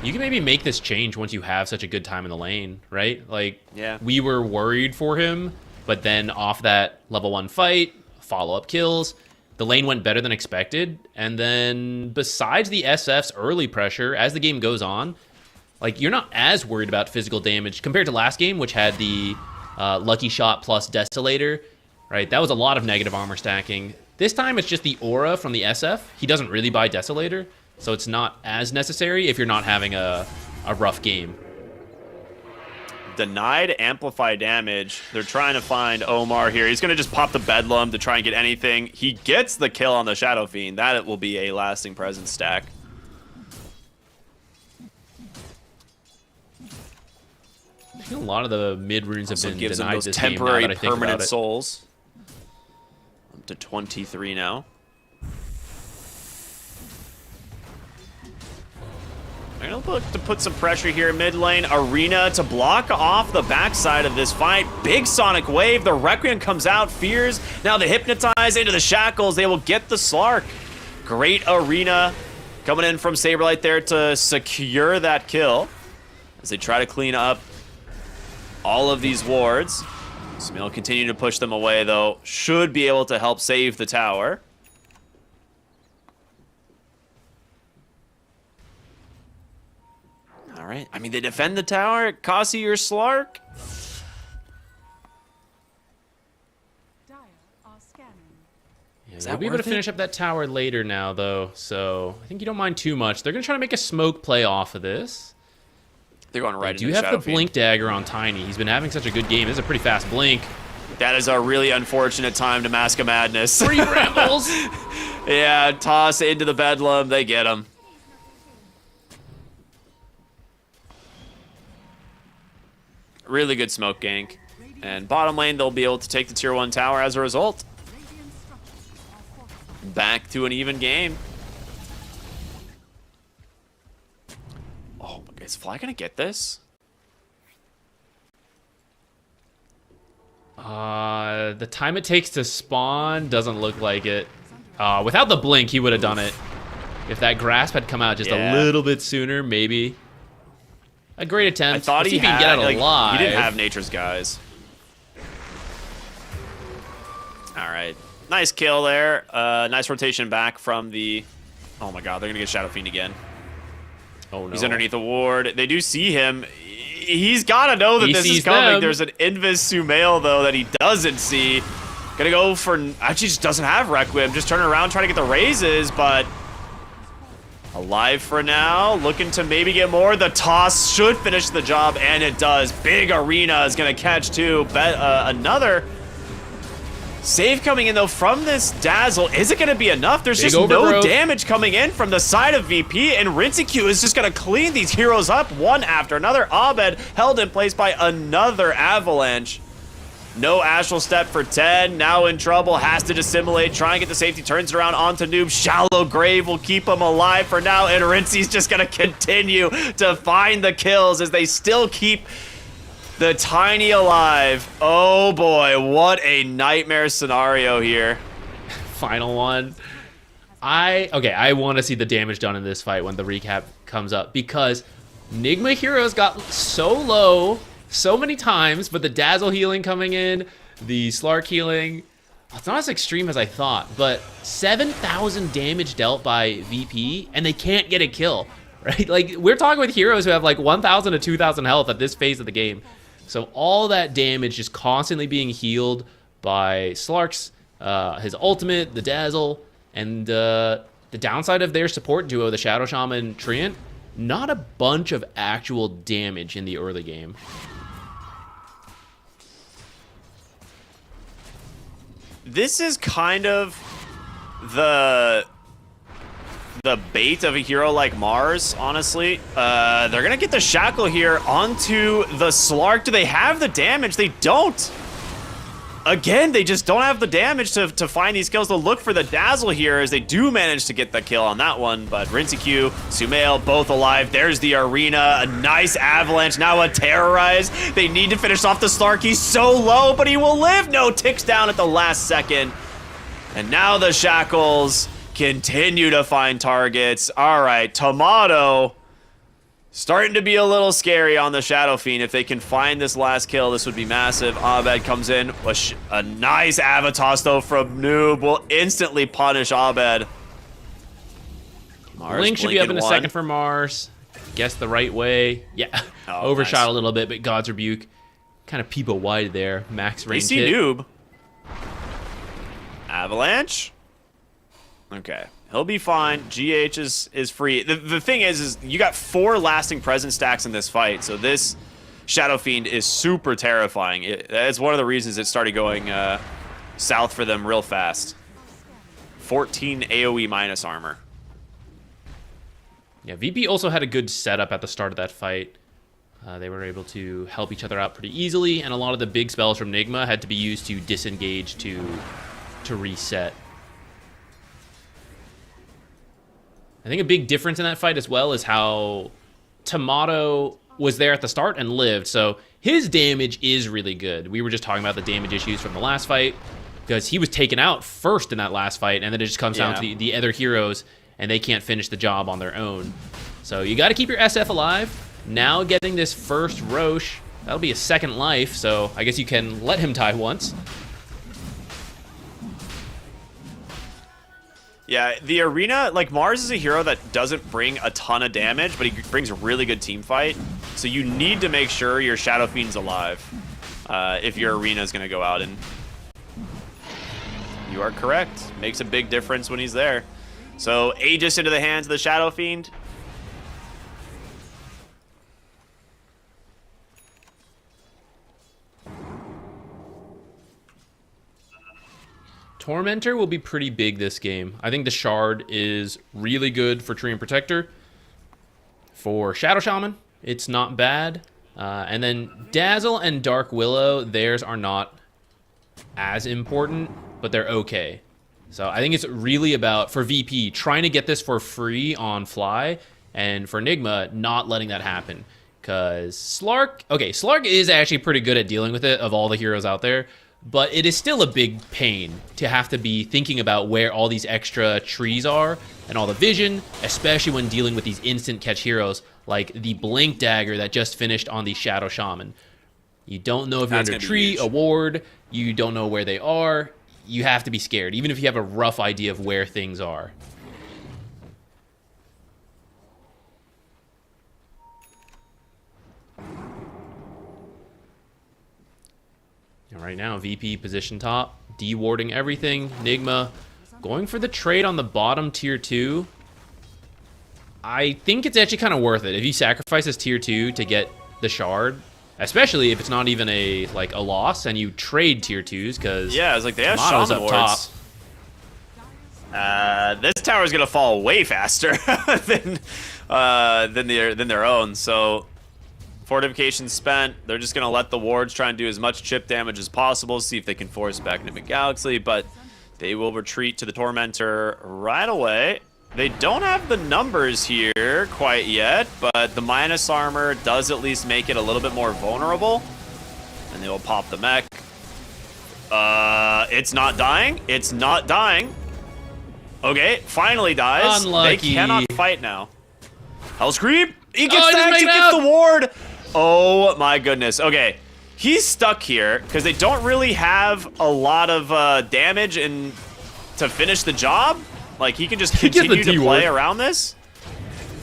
You can maybe make this change once you have such a good time in the lane, right? Like, yeah. We were worried for him, but then off that level 1 fight, follow-up kills, the lane went better than expected. And then besides the SF's early pressure, as the game goes on, like, you're not as worried about physical damage compared to last game, which had the Lucky Shot plus Desolator, right? That was a lot of negative armor stacking. This time it's just the aura from the SF. He doesn't really buy Desolator, so it's not as necessary if you're not having a rough game. Denied amplify damage. They're trying to find Omar here. He's going to just pop the Bedlam to try and get anything. He gets the kill on the Shadow Fiend. That will be a lasting presence stack. I think a lot of the mid runes have been gives denied him those this temporary game now that I think permanent about it. souls. Up to 23 now. They're going to look to put some pressure here in mid lane. Arena to block off the backside of this fight. Big Sonic Wave. The Requiem comes out. Fears. Now the Hypnotize into the Shackles. They will get the Slark. Great Arena coming in from Saberlight there to secure that kill. As they try to clean up all of these wards. Smil continue to push them away, though. Should be able to help save the tower. All right. I mean, they defend the tower. Kasi or Slark. Dire are scanning. Yeah, they'll be able to finish up that tower later now, though. So I think you don't mind too much. They're going to try to make a smoke play off of this. They're going right into the Shadow have the Fiend. blink dagger on Tiny. He's been having such a good game. This is a pretty fast blink. That is a really unfortunate time to Mask of Madness. 3 brambles. Yeah, toss into the Bedlam. They get him. Really good smoke gank. And bottom lane, they'll be able to take the tier 1 tower as a result. Back to an even game. Oh, is Fly gonna get this? The time it takes to spawn doesn't look like it. Without the blink, he would have done it. If that grasp had come out just a little bit sooner, maybe. A great attempt. I thought he can had, get out like, alive. he didn't have Nature's Guys. All right. Nice kill there. Nice rotation back from the... Oh my god, they're going to get Shadow Fiend again. Oh no. He's underneath the ward. They do see him. He's got to know that this is coming. Them. There's an Invis Sumail, though, that he doesn't see. Gonna go for... Actually, just doesn't have Requiem. Just turning around, trying to get the raises, but... Alive for now, looking to maybe get more. The toss should finish the job, and it does. Big Arena is going to catch two. Another save coming in, though, from this Dazzle. Is it going to be enough? There's Big just no overgrowth. damage coming in from the side of VP, and Rinseq is just going to clean these heroes up one after another. Abed held in place by another Avalanche. No Astral Step for 10, now in trouble, has to dissimulate, try and get the safety, turns it around onto Noob. Shallow Grave will keep him alive for now, and Rinse's just gonna continue to find the kills as they still keep the Tiny alive. Oh boy, what a nightmare scenario here. Final one. I want to see the damage done in this fight when the recap comes up, because Nigma heroes got so low so many times, but the Dazzle healing coming in, the Slark healing, it's not as extreme as I thought, but 7,000 damage dealt by VP, and they can't get a kill, right? Like, we're talking with heroes who have like 1,000 to 2,000 health at this phase of the game. So all that damage just constantly being healed by Slark's, his ultimate, the Dazzle, and the downside of their support duo, the Shadow Shaman Treant, not a bunch of actual damage in the early game. This is kind of the bait of a hero like Mars, honestly. They're going to get the Shackle here onto the Slark. Do they have the damage? They don't. Again, they just don't have the damage to find these kills. They'll look for the Dazzle here as they do manage to get the kill on that one. But Rinseq, Sumail, both alive. There's the Arena. A nice Avalanche. Now a Terrorize. They need to finish off the Slark. He's so low, but he will live. No, ticks down at the last second. And now the Shackles continue to find targets. All right, Tomato starting to be a little scary on the Shadow Fiend. If they can find this last kill, this would be massive. Abed comes in. A nice Avatos, though, from Noob. Will instantly punish Abed. Mars Lynx should be up in a one. second for Mars. Guess the right way. Yeah, Oh, overshot nice. a little bit, but God's Rebuke kind of people wide there. Max range DC hit. Noob. Avalanche. Okay. He'll be fine. GH is free. The thing is you got 4 lasting presence stacks in this fight, so this Shadow Fiend is super terrifying. It's one of the reasons it started going south for them real fast. 14 AoE minus armor. Yeah, VP also had a good setup at the start of that fight. They were able to help each other out pretty easily, and a lot of the big spells from Nigma had to be used to disengage to reset. I think a big difference in that fight as well is how Tomato was there at the start and lived, so his damage is really good. We were just talking about the damage issues from the last fight, because he was taken out first in that last fight, and then it just comes down to the other heroes, and they can't finish the job on their own. So you got to keep your SF alive. Now getting this first Roche, that'll be a second life, so I guess you can let him die once. Yeah, the Arena, like, Mars is a hero that doesn't bring a ton of damage, but he brings a really good team fight. So you need to make sure your Shadow Fiend's alive if your Arena is going to go out. And you are correct. Makes a big difference when he's there. So Aegis into the hands of the Shadow Fiend. Tormentor will be pretty big this game. I think the Shard is really good for Tree and Protector. For Shadow Shaman, it's not bad. And then Dazzle and Dark Willow, theirs are not as important, but they're okay. So I think it's really about, for VP, trying to get this for free on Fly, and for Nigma, not letting that happen. Because Slark is actually pretty good at dealing with it of all the heroes out there, but it is still a big pain to have to be thinking about where all these extra trees are and all the vision, especially when dealing with these instant catch heroes like the Blink Dagger that just finished on the Shadow Shaman. You don't know if you're under a tree, a ward, you don't know where they are. You have to be scared, even if you have a rough idea of where things are. And right now, VP position top, de-warding everything. Nigma going for the trade on the bottom tier 2. I think it's actually kind of worth it if you sacrifice this tier 2 to get the shard, especially if it's not even a loss and you trade tier 2s, because yeah, it's like they have Tomato's shaman up top. wards. This tower is gonna fall way faster than their own. So fortification spent. They're just gonna let the wards try and do as much chip damage as possible. See if they can force back Nigma Galaxy, but they will retreat to the Tormentor right away. They don't have the numbers here quite yet, but the minus armor does at least make it a little bit more vulnerable. And they will pop the mech. It's not dying. It's not dying. Okay, finally dies. Unlucky. They cannot fight now. Hell's Creep! He gets he just that, made he it gets out. the ward! Oh my goodness. Okay, he's stuck here because they don't really have a lot of damage to finish the job. Like, he can just continue to play around this.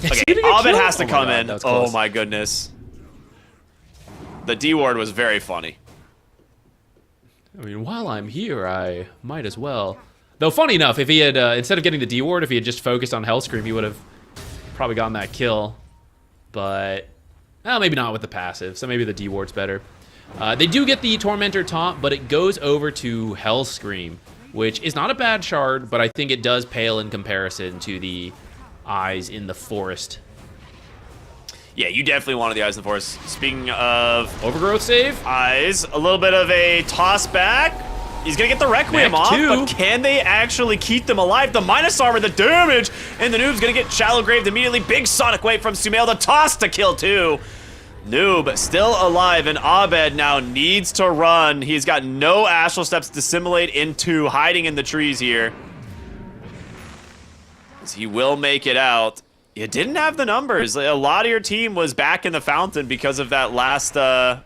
Okay, Abed has to come in. Oh my goodness. The D ward was very funny. I mean, while I'm here, I might as well. Though, funny enough, if he had, instead of getting the D ward, if he had just focused on Hellscream, he would have probably gotten that kill. But, well, maybe not with the passive, so maybe the D ward's better. They do get the Tormentor top, but it goes over to Hellscream, which is not a bad shard, but I think it does pale in comparison to the Eyes in the Forest. Yeah, you definitely wanted the Eyes in the Forest. Speaking of Overgrowth save, Eyes, a little bit of a toss back. He's gonna get the Requiem off, but can they actually keep them alive? The minus armor, the damage, and the Noob's gonna get Shallow Graved immediately. Big Sonic Wave from Sumail, the toss to kill too. Noob still alive, and Abed now needs to run. He's got no Astral Steps to simulate into hiding in the trees here. As he will make it out. You didn't have the numbers. A lot of your team was back in the fountain because of that last,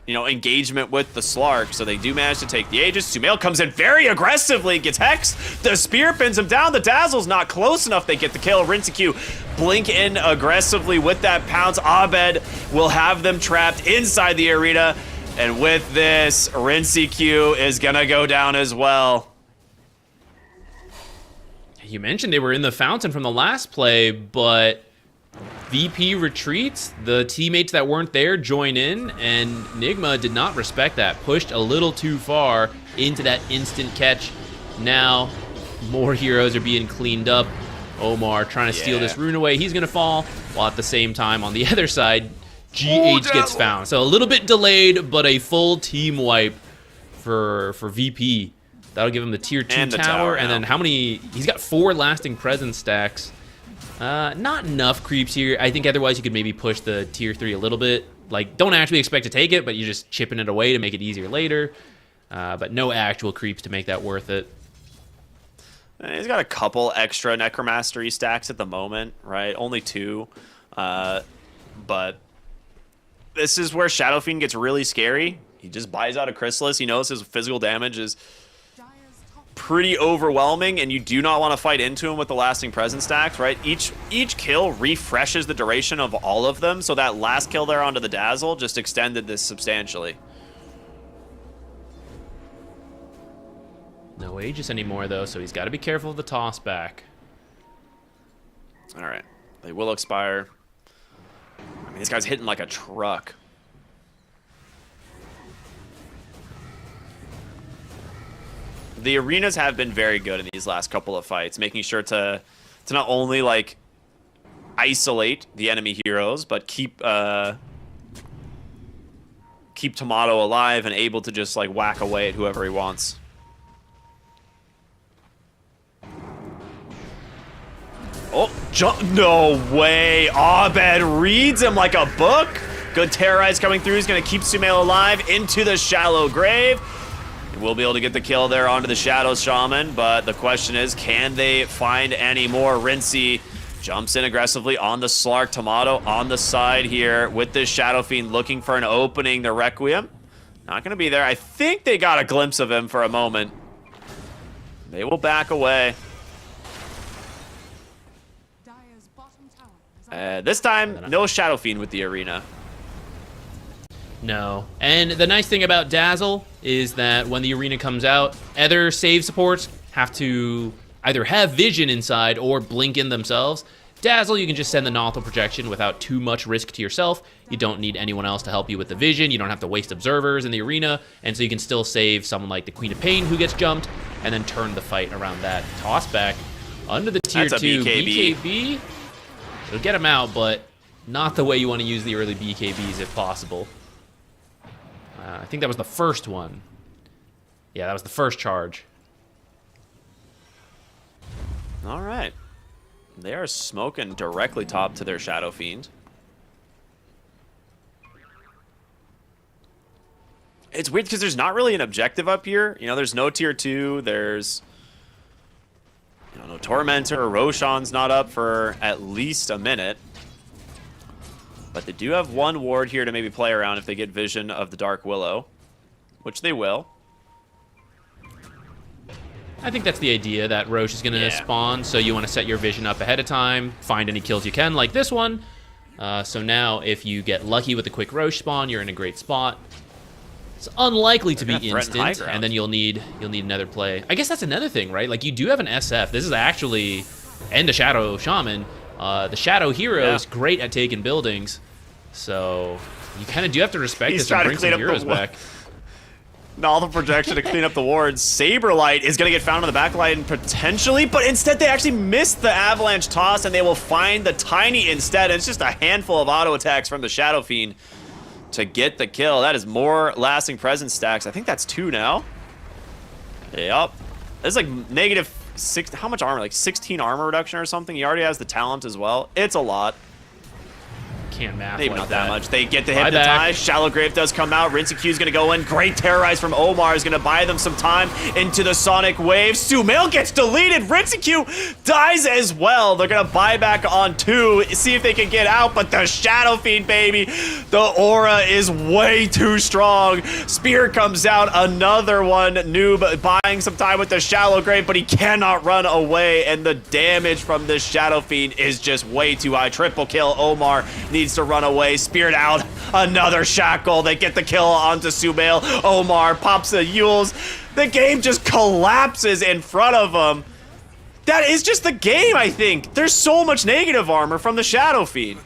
engagement with the Slark. So they do manage to take the Aegis. Sumail comes in very aggressively, gets hexed. The spear pins him down. The Dazzle's not close enough. They get the kill. Rinseq blink in aggressively with that pounce. Abed will have them trapped inside the arena. And with this, Rinseq is gonna go down as well. You mentioned they were in the fountain from the last play, but VP retreats. The teammates that weren't there join in, and Nigma did not respect that. Pushed a little too far into that instant catch. Now, more heroes are being cleaned up. Omar trying to steal this rune away. He's going to fall, while at the same time, on the other side, GH gets found. So a little bit delayed, but a full team wipe for VP. That'll give him the tier 2 tower, and then how many? He's got 4 lasting presence stacks. Not enough creeps here. I think otherwise you could maybe push the tier 3 a little bit. Like, don't actually expect to take it, but you're just chipping it away to make it easier later. But no actual creeps to make that worth it. He's got a couple extra Necromastery stacks at the moment, right? Only 2. But this is where Shadow Fiend gets really scary. He just buys out a Chrysalis. He knows his physical damage is pretty overwhelming, and you do not want to fight into him with the lasting presence stacks, right? Each kill refreshes the duration of all of them, so that last kill there onto the Dazzle just extended this substantially. No Aegis anymore, though, so he's got to be careful of the toss back. All right. They will expire. I mean, this guy's hitting like a truck. The arenas have been very good in these last couple of fights, making sure to not only like isolate the enemy heroes, but keep Tomato alive and able to just like whack away at whoever he wants. Oh, no way. Abed reads him like a book. Good Terrorize coming through. He's going to keep Sumail alive into the Shallow Grave. We'll be able to get the kill there onto the Shadow Shaman, but the question is, can they find any more? Rinsey jumps in aggressively on the Slark. Tomato on the side here with this Shadow Fiend looking for an opening. The Requiem not going to be there. I think they got a glimpse of him for a moment. They will back away. This time, no Shadow Fiend with the arena. No. And the nice thing about Dazzle is that when the arena comes out, other save supports have to either have vision inside or blink in themselves. Dazzle, you can just send the Nothal projection without too much risk to yourself. You don't need anyone else to help you with the vision. You don't have to waste observers in the arena, and so you can still save someone like the Queen of Pain who gets jumped, and then turn the fight around that. Toss back under the tier 2 BKB. It'll get him out, but not the way you want to use the early BKBs if possible. I think that was the first one. Yeah, that was the first charge. All right. They are smoking directly top to their Shadow Fiend. It's weird because there's not really an objective up here. You know, there's no tier 2. There's, you know, no Tormentor. Roshan's not up for at least a minute. But they do have one ward here to maybe play around if they get vision of the Dark Willow, which they will. I think that's the idea, that Roche is going to spawn, so you want to set your vision up ahead of time, find any kills you can, like this one. So now, if you get lucky with a quick Roche spawn, you're in a great spot. It's unlikely to be instant, and then you'll need another play. I guess that's another thing, right? Like, you do have an SF. This is actually, and the Shadow Shaman. The Shadow Hero is great at taking buildings, so you kind of do have to respect this and bring some heroes back. Nothal projection to clean up the wards. Saberlight is going to get found on the backline potentially, but instead they actually missed the Avalanche toss, and they will find the Tiny instead. It's just a handful of auto attacks from the Shadow Fiend to get the kill. That is more lasting presence stacks. I think that's 2 now. Yep. This is like -6. How much armor? Like 16 armor reduction or something. He already has the talent as well. It's a lot. Can't math Maybe like not that much. They get the hypnotize. Shallow Grave does come out. Rinsecue is going to go in. Great terrorize from Omar is going to buy them some time into the Sonic Wave. Sumail gets deleted. Rinsecue dies as well. They're going to buy back on 2, see if they can get out, but the Shadow Fiend, baby, the aura is way too strong. Spear comes out. Another one. Noob buying some time with the Shallow Grave, but he cannot run away, and the damage from this Shadow Fiend is just way too high. Triple kill. Omar needs to run away. Speared out. Another shackle. They get the kill onto Sumail. Omar pops the Yules. The game just collapses in front of him. That is just the game, I think. There's so much negative armor from the Shadow Fiend.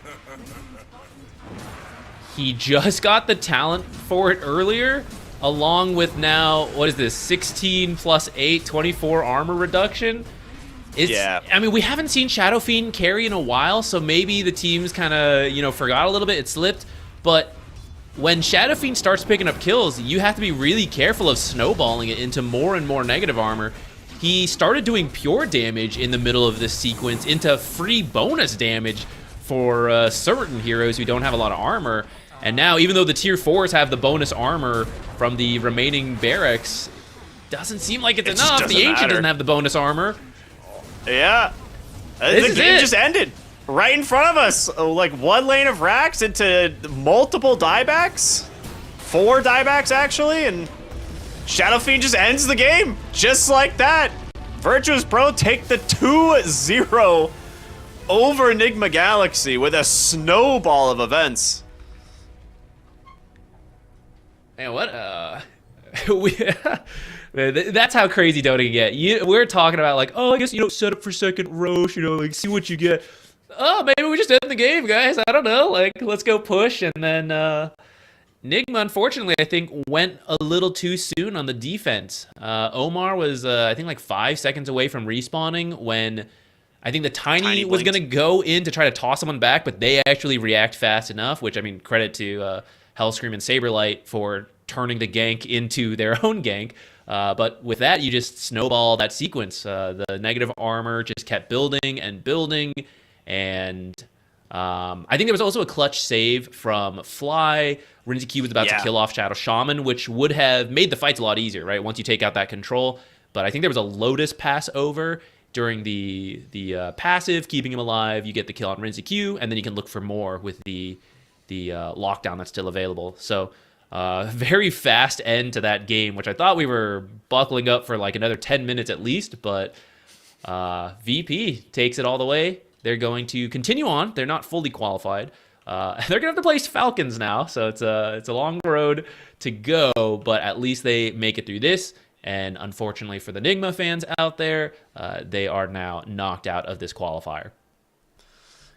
He just got the talent for it earlier, along with now, what is this, 16 plus 8, 24 armor reduction? I mean, we haven't seen Shadow Fiend carry in a while, so maybe the teams kind of, you know, forgot a little bit. It slipped. But when Shadow Fiend starts picking up kills, you have to be really careful of snowballing it into more and more negative armor. He started doing pure damage in the middle of this sequence into free bonus damage for certain heroes who don't have a lot of armor. And now, even though the tier 4s have the bonus armor from the remaining barracks, doesn't seem like it's enough. The Ancient doesn't have the bonus armor. Yeah. The game just ended right in front of us. Like 1 lane of racks into multiple diebacks. 4 diebacks, actually, and Shadow Fiend just ends the game just like that. Virtus.pro take the 2-0 over Nigma Galaxy with a snowball of events. Man, what? Man, that's how crazy Dota can get. We're talking about like, oh, I guess, you know, set up for second Roche, you know, like see what you get. Oh, maybe we just end the game, guys. I don't know. Like, let's go push. And then Nigma, unfortunately, I think went a little too soon on the defense. Omar was, I think, like 5 seconds away from respawning when I think the Tiny was going to go in to try to toss someone back, but they actually react fast enough, which, I mean, credit to Hellscream and Saberlight for turning the gank into their own gank. But with that, you just snowball that sequence. The negative armor just kept building and building. And I think there was also a clutch save from Fly. Rinsecue was about to kill off Shadow Shaman, which would have made the fights a lot easier, right? Once you take out that control. But I think there was a Lotus pass over during the passive, keeping him alive. You get the kill on Rinsecue, and then you can look for more with the lockdown that's still available. So very fast end to that game, which I thought we were buckling up for like another 10 minutes at least, but VP takes it all the way. They're going to continue on. They're not fully qualified. They're going to have to place Falcons now, so it's a long road to go, but at least they make it through this. And unfortunately for the Nigma fans out there, they are now knocked out of this qualifier.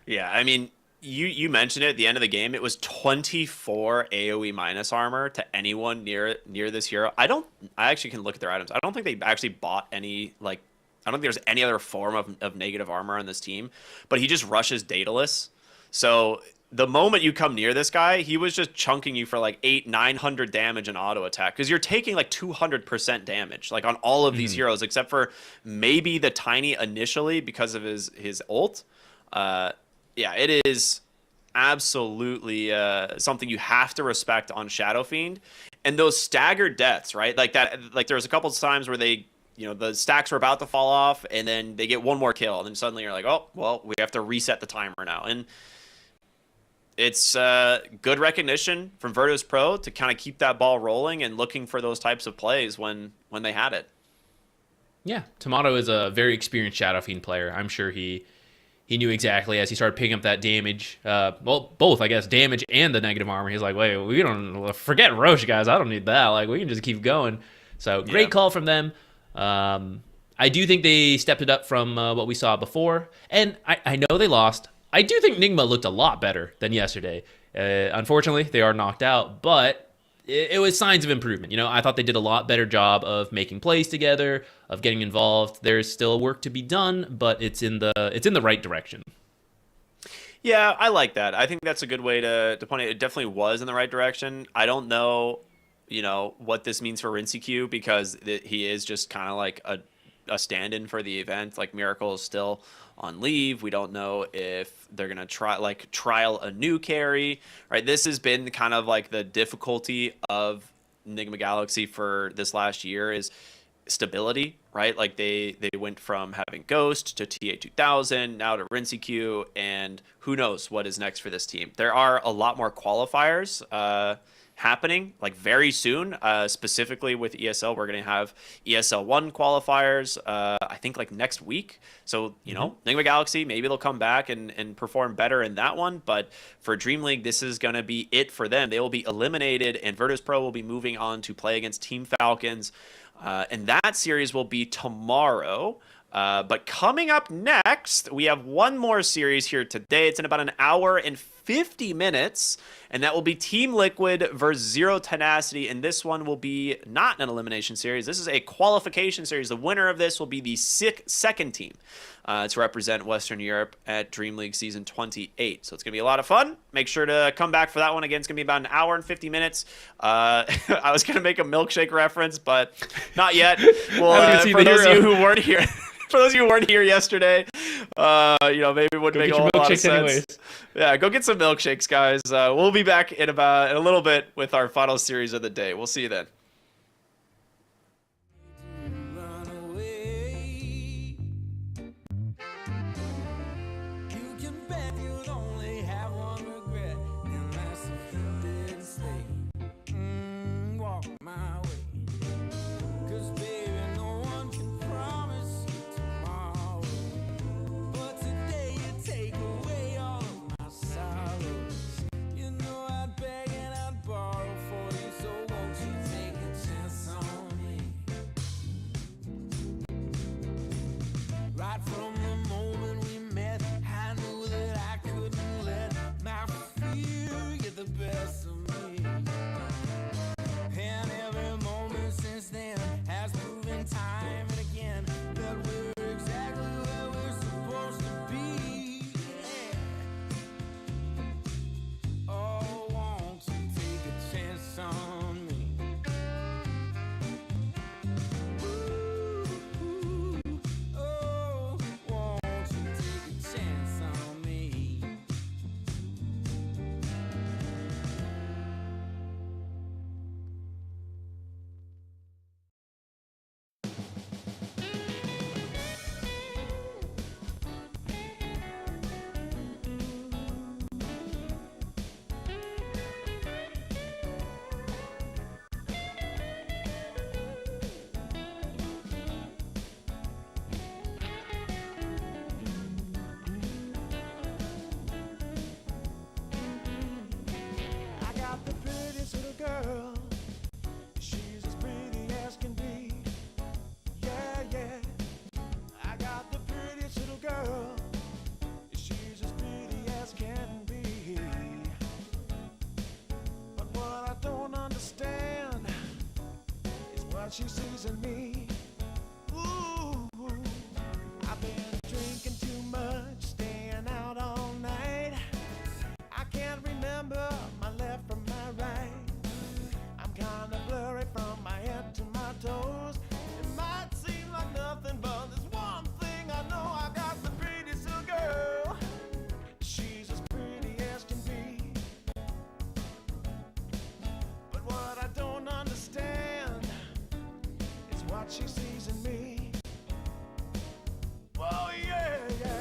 Yeah, I mean, you mentioned it at the end of the game. It was 24 AoE minus armor to anyone near this hero. I actually can look at their items. I don't think they actually bought any, like, I don't think there's any other form of negative armor on this team, but he just rushes dataless. So the moment you come near this guy, he was just chunking you for like 800-900 damage and auto attack, because you're taking like 200% damage like on all of these heroes, except for maybe the Tiny initially because of his ult. Yeah, it is absolutely something you have to respect on Shadow Fiend. And those staggered deaths, right? Like that, like there was a couple of times where they, you know, the stacks were about to fall off and then they get one more kill. And then suddenly you're like, oh, well, we have to reset the timer now. And it's good recognition from Virtus.pro to kind of keep that ball rolling and looking for those types of plays when they had it. Yeah, Tomato is a very experienced Shadow Fiend player. I'm sure he knew exactly as he started picking up that damage. Well, both, I guess, damage and the negative armor. He's like, wait, we don't forget Roche, guys. I don't need that. Like, we can just keep going. So great call from them. I do think they stepped it up from what we saw before. And I know they lost. I do think Nigma looked a lot better than yesterday. Unfortunately, they are knocked out, but it was signs of improvement. You know, I thought they did a lot better job of making plays together, of getting involved. There's still work to be done, but it's in the right direction. Yeah, I like that. I think that's a good way to point it. It definitely was in the right direction. I don't know, you know, what this means for Vincere, because he is just kind of like a stand-in for the event. Like, Miracle is still on leave. We don't know if they're gonna trial a new carry, right? This has been kind of like the difficulty of Nigma Galaxy for this last year is stability, right? Like they went from having Ghost to TA2000, now to Vincere, and who knows what is next for this team. There are a lot more qualifiers happening like very soon, specifically with ESL. We're going to have ESL 1 qualifiers, I think like next week. So, you know, Nigma Galaxy, maybe they'll come back and perform better in that one. But for DreamLeague, this is going to be it for them. They will be eliminated, and Virtus.pro will be moving on to play against Team Falcons. And that series will be tomorrow. But coming up next, we have one more series here today. It's in about an hour and 50 minutes, and that will be Team Liquid versus Zero Tenacity, and this one will be not an elimination series. This is a qualification series. The winner of this will be the second team to represent Western Europe at DreamLeague Season 28. So it's going to be a lot of fun. Make sure to come back for that one. Again, it's going to be about an hour and 50 minutes. I was going to make a milkshake reference, but not yet. Well, for those of you who weren't here... For those of you who weren't here yesterday, you know, maybe it wouldn't make a whole lot of sense. Anyways. Yeah, go get some milkshakes, guys. We'll be back in a little bit with our final series of the day. We'll see you then. Beg and I'd borrow for you, so won't you take she sees in me. Ooh, I've been drinking too much, staying out all night. I can't remember my left from my right. I'm kinda blurry from my head to my toes. It might seem like nothing, but there's one thing I know. I got the prettiest little girl. She's as pretty as can be. But what I don't understand is what she sees in me. Oh yeah, yeah.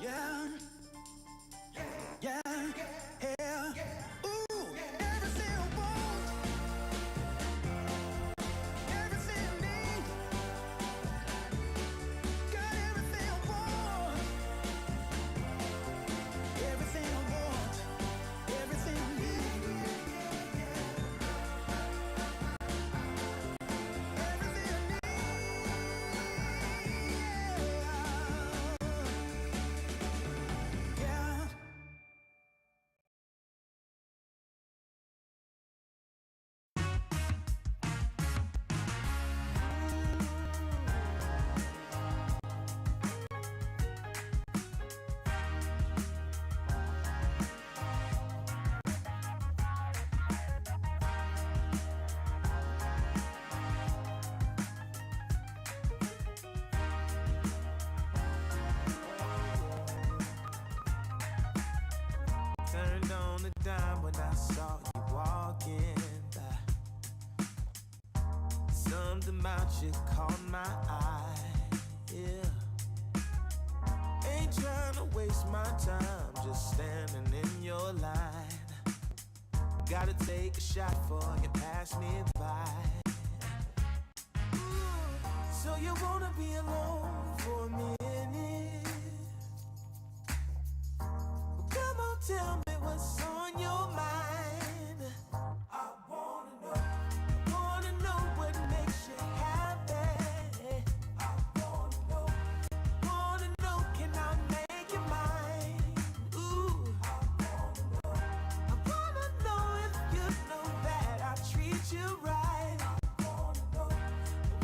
Yeah. Yeah. Yeah. Ooh, everything I want. Everything I need. Got everything I want. Everything I want. Everything I need. Everything I need. Yeah. Turned on the dime when I saw you walking by. Something about you caught my eye. Yeah. Ain't trying to waste my time, just standing in your line. Gotta take a shot before you pass me by. So you wanna be alone for a minute? Well, come on, tell me what's on your mind. I wanna know what makes you happy. I wanna know, can I make you mine? Ooh, I wanna know if you know that I treat you right. I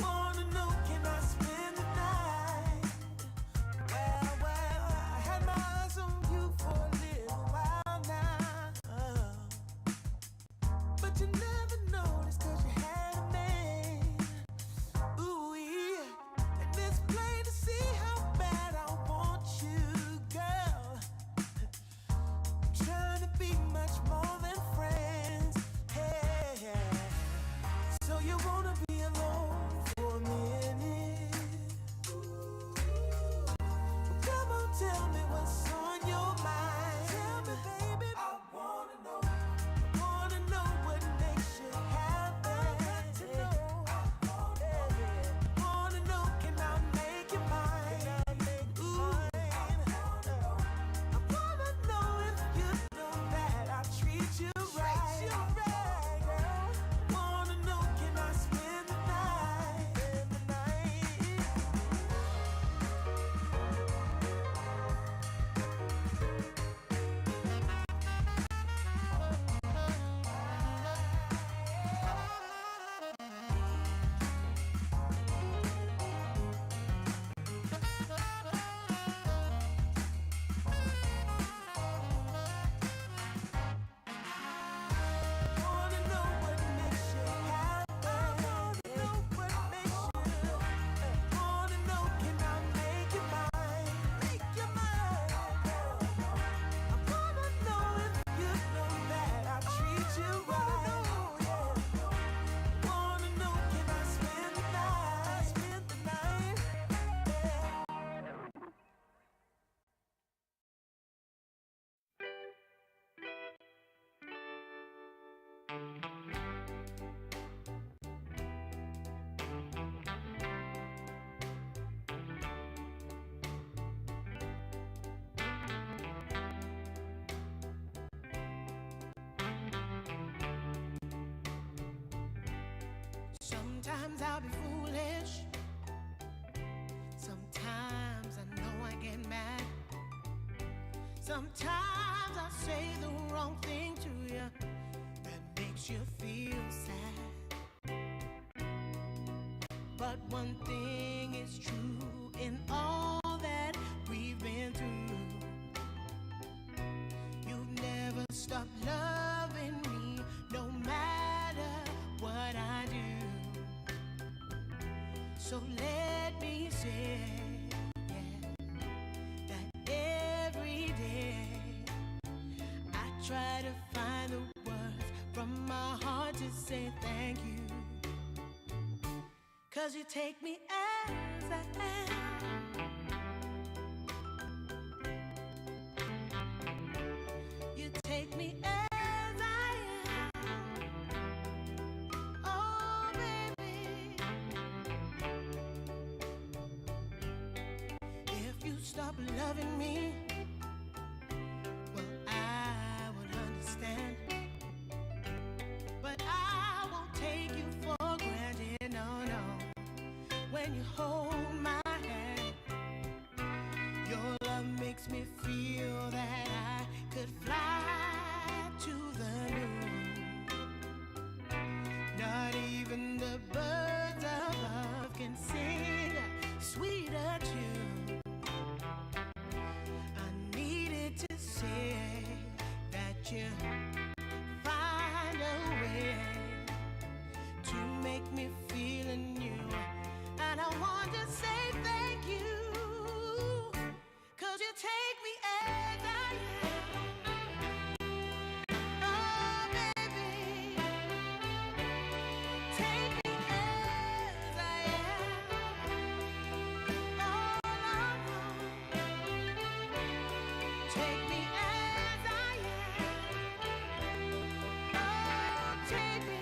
wanna know, can I spend the night? Well, I had my eyes on you for a little while now. But you never noticed 'cause you had a man. Ooh, yeah. And it's plain to see how bad I want you, girl. I'm trying to be much more than friends. Hey, so you wanna be alone for a minute? Well, come on, tell me what's on your mind. Tell me, baby. I wanna know what makes you happy. Wanna know, can I make you mine? Ooh, I wanna know if you know that I treat you right. Wanna know, can I spend the night? Wanna know what makes you happy. Wanna know, can I make you mine? I wanna know if you know that I treat you right. Wanna know, can I spend the night? Sometimes I'll be foolish. Sometimes I know I get mad. Sometimes I say the wrong thing to you that makes you feel sad. But one thing is true in all that we've been through. You've never stopped loving me, no matter what I do. So let me say, yeah, that every day I try to find the words from my heart to say thank you. 'Cause you take me as I am. stop loving me, well, I would understand. But I won't take you for granted, no, no. When you hold my hand, your love makes me feel that I could fly to the moon. Not even the birds above can sing a sweeter tune. I needed to say that you find a way to make me feel anew. And I want to say thank you, 'cause you take me as I am. Oh, baby, take me as I am. Oh, Lord, take me as I am. Oh, take me.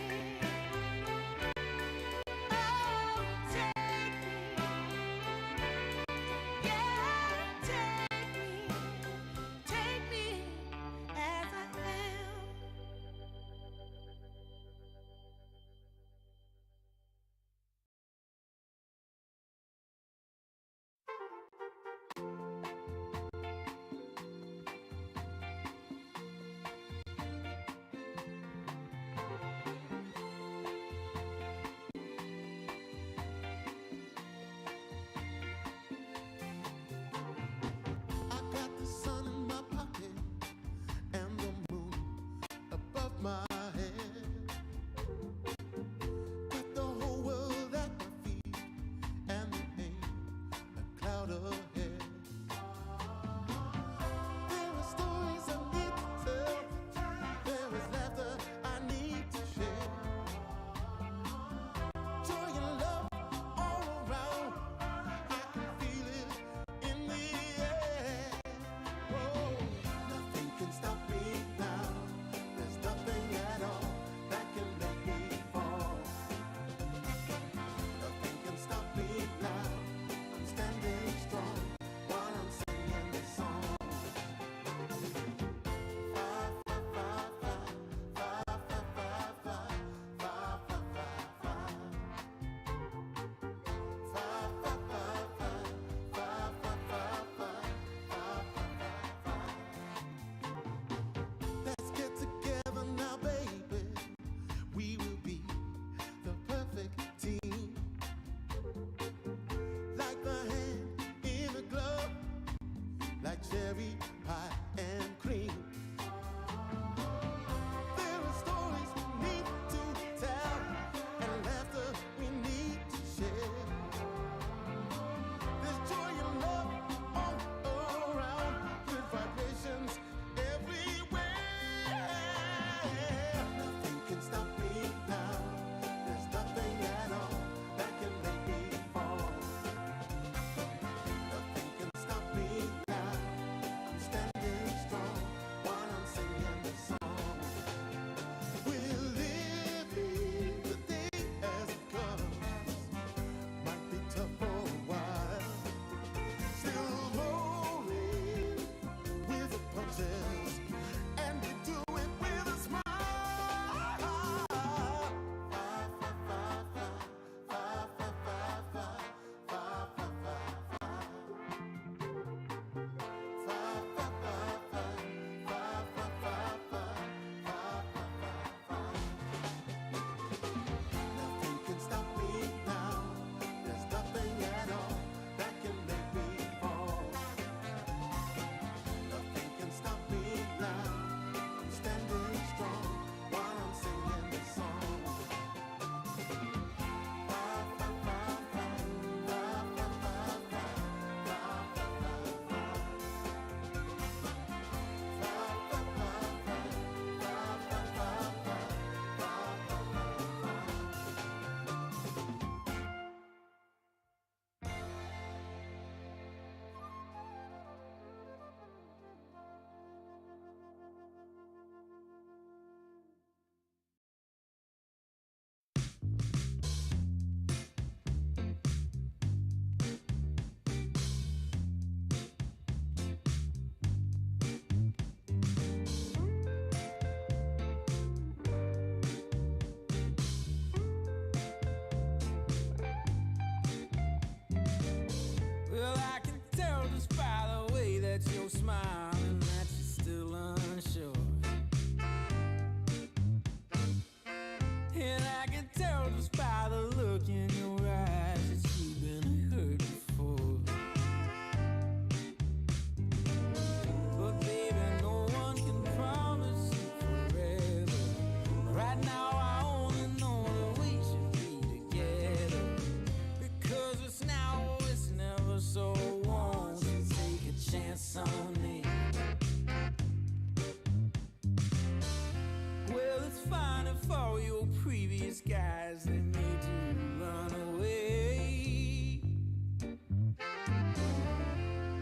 Oh, take me. Yeah, take me as I am. I got the sun in my pocket and the moon above my head. Got the whole world at my feet and there ain't a cloud ahead. There are stories I need to tell. There is laughter I need to share. Joy and love all around. I can feel it in the air. Oh, nothing can stop me now. There's nothing at all that can make me fall. Nothing can stop me now. I'm standing strong while I'm singing this song. Five, five, five, five, five, five, five, five, five, five, five, five. Let's get together now, baby. We will be the perfect team. Like the hand in a glove, like cherry pie and cream. There are stories we need to tell and laughter we need to share. There's joy and love all around, good vibrations everywhere. Nothing can stop me now. There's nothing at all that can make me fall. Nothing can stop me now. I'm standing strong while that you're smiling, that you're still unsure. And I can tell just by the look in your eyes that you've been hurt before. But baby, no one can promise you forever. Right now I only know that we should be together. Because it's now or it's never, so won't you take a chance on me? Well, it's fine if all your previous guys they made you run away.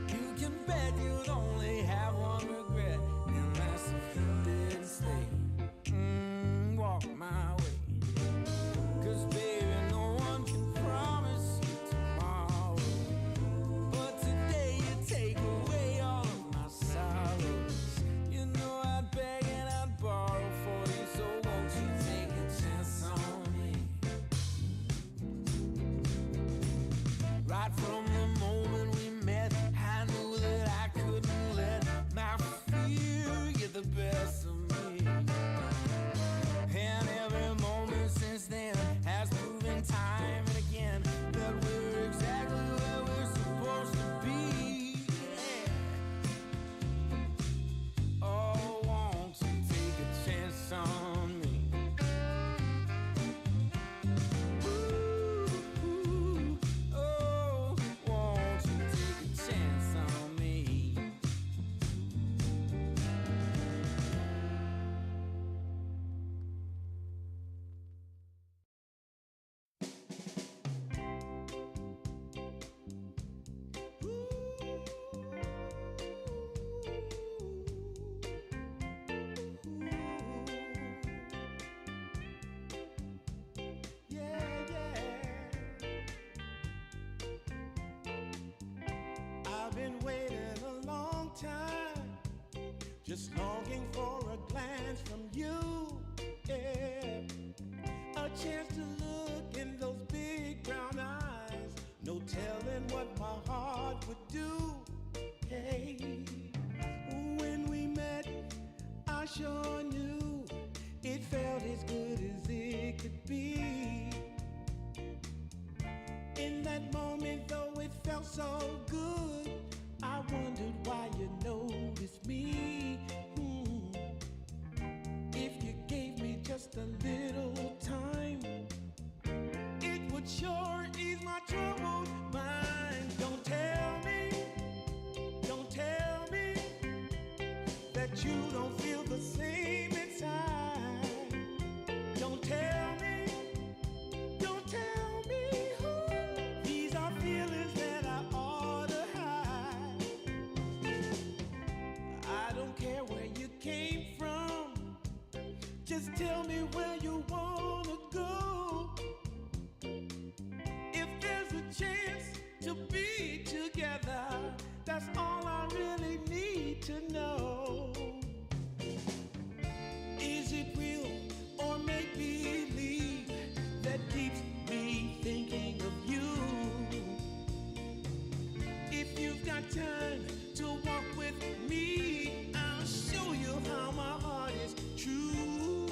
You can bet you'd only have one regret, and that's if you didn't stay. Walk my way. 'Cause baby, no one can promise you tomorrow. But today you take away all of my sorrows. You know I'd beg and I'd borrow for you, so won't you take a chance on me? Right from the moment we met, I knew that I couldn't let my fear get the best of me. And every moment since then has proven time and again that we're exactly where we're supposed to be. Yeah. Oh, won't you take a chance on me? Ooh, oh, won't you take a chance on me? Yeah, yeah. I've been waiting a long time, just longing for a glance from you. Yeah, a chance to look in those big brown eyes. No telling what my heart would do. Hey, when we met, I sure knew it felt as good as it could be. In that moment, though it felt so good, I wondered why you noticed me. If you gave me just a little time, it would sure ease my troubled mind. Don't tell me that you don't feel the same inside. Don't tell me, these are feelings that I ought to hide. I don't care where you came from, just tell me where you wanna go. If there's a chance to be together, that's all I really need to know. Is it real or make believe that keeps me thinking of you? If you've got time to walk with me, I'll show you how my heart is true.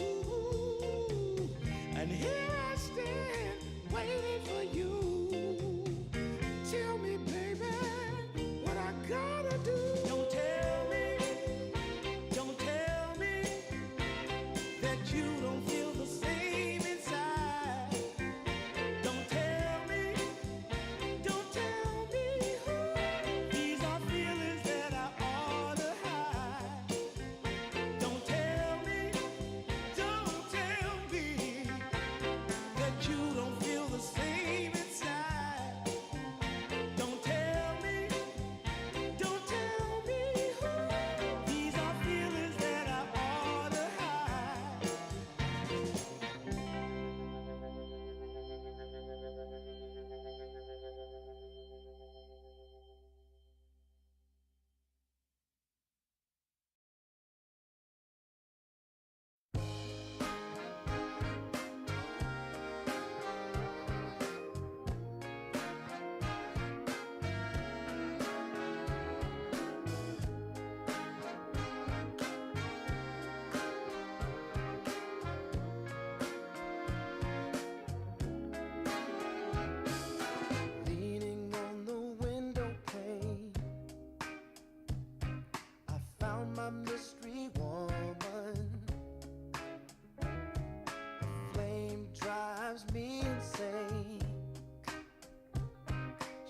I'm the street woman. The flame drives me insane.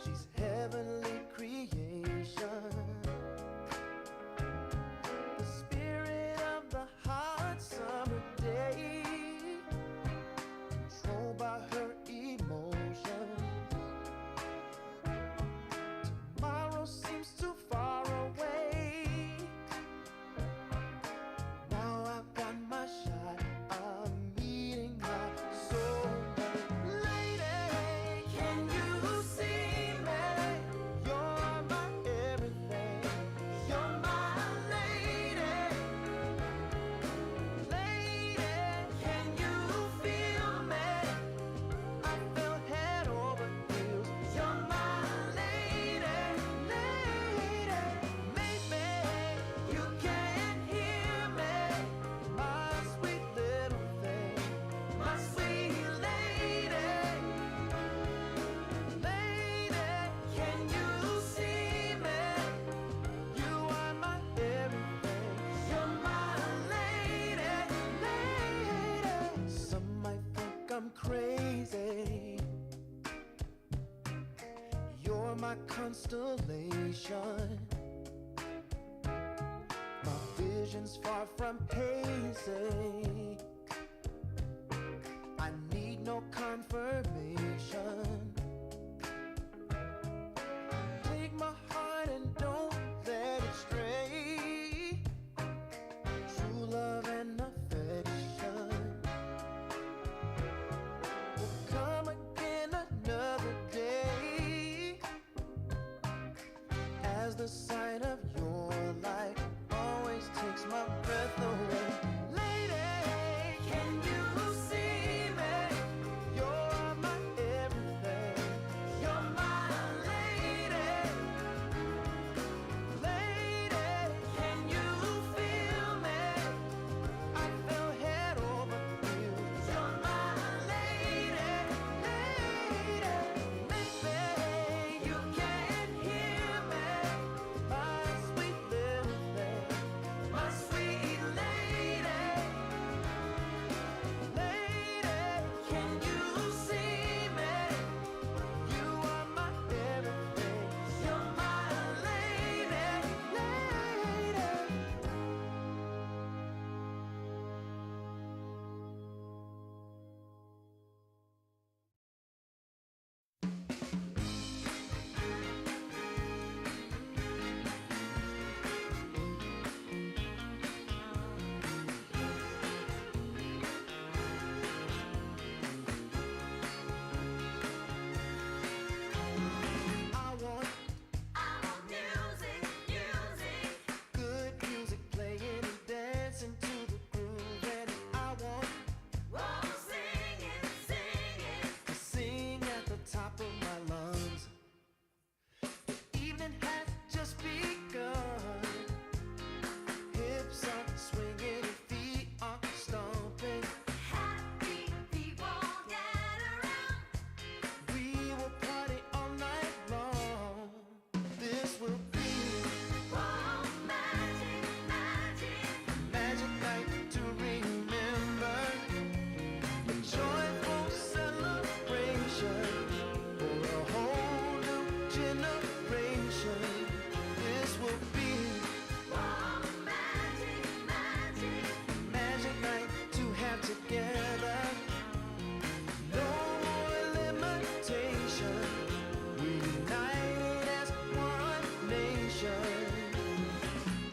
She's heavenly creation. The spirit of the hot summer day, controlled by her emotion. Tomorrow seems too far away. Now I've got my shot. I'm meeting my soulmate. Lady, can you see me? You're my everything. You're my lady. Lady, can you feel me? I feel head over heels. You're my lady, lady. Maybe you can't hear me, my sweet little thing, my sweet lady. Lady, can you see me? You are my everything. You're my lady, lady. Some might think I'm crazy. You're my constellation. My vision's far from hazy. I need no confirmation. Take my heart and don't let it stray. True love and affection will come again another day. As the sight of your light always takes my breath away. Lady, can you see me? You're my everything. You're my lady. Lady, can you feel me? I feel head over heels. You're my lady, lady. Maybe you can't hear me, my sweet little thing, my sweet lady. Lady, can you see me? You are my everything. You're my lady, lady. I want music, good music playing and dancing to the groove. And I want to sing at the top of my lungs. The evening has just begun. Hips are swinging and feet are stomping. Happy people gather round. We will party all night long. This will be magic night to remember. A joyful celebration for a whole new generation. This will be magic night to have together. No more limitation. We united as one nation.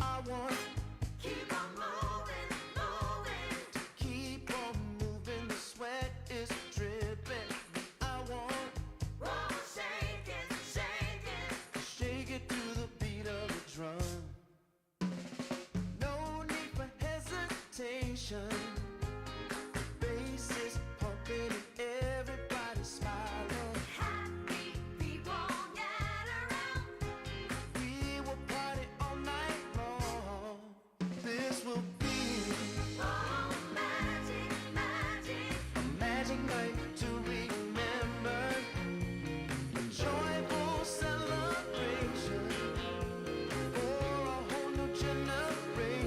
I want keep on moving. The sweat is dripping. I want shake it to the beat of the drum. No need for hesitation. Bass is pumping and everybody smiling. Happy people gather round. We will party all night long. This will be a magic night to remember. A joyful celebration for a whole new generation.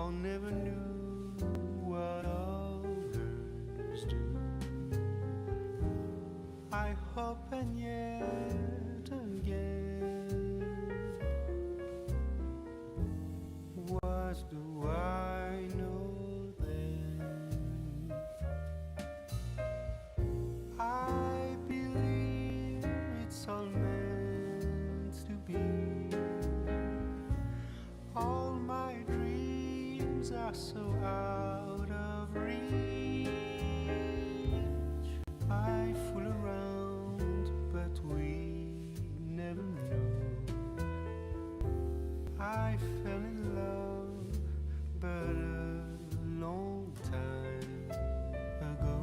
I never knew what others do. I hope and yet again, what do I know then? I believe it's all meant to be. All my dreams are so out of reach. I fool around, but we never know. I fell in love, but a long time ago.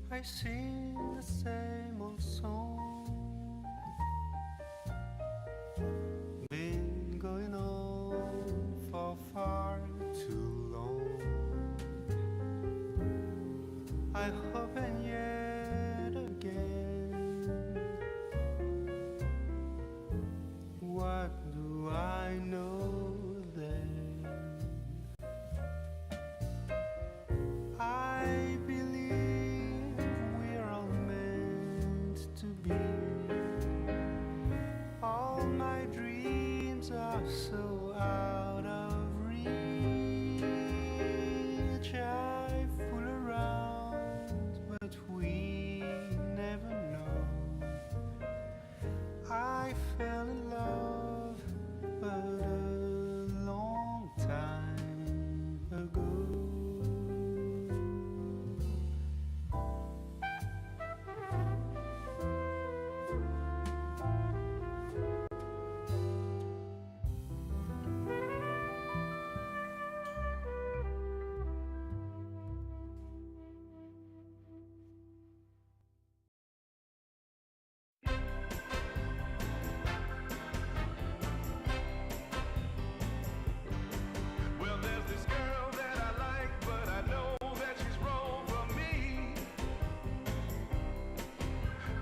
I sing the same old song, been going on for far too long. I hope and yet again, what do I know then? I believe we're all meant to be. All my dreams are so out of reach. I fool around, but we never know. I fell in love, but a long time ago. Well, there's this girl that I like, but I know that she's wrong for me.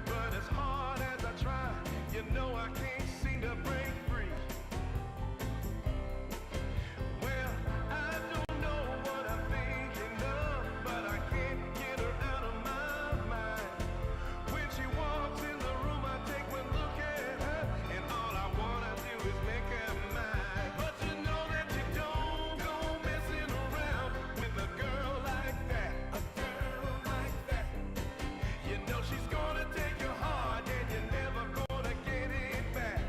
But as hard as I try, you know I can't seem to break free. Well, I don't know what I'm thinking of, but I can't get her out of my mind. When she walks in the room, I take one look at her, and all I wanna do is make her mine. But you know that you don't go messing around with a girl like that. A girl like that. You know she's gonna take your heart, and you're never gonna get it back.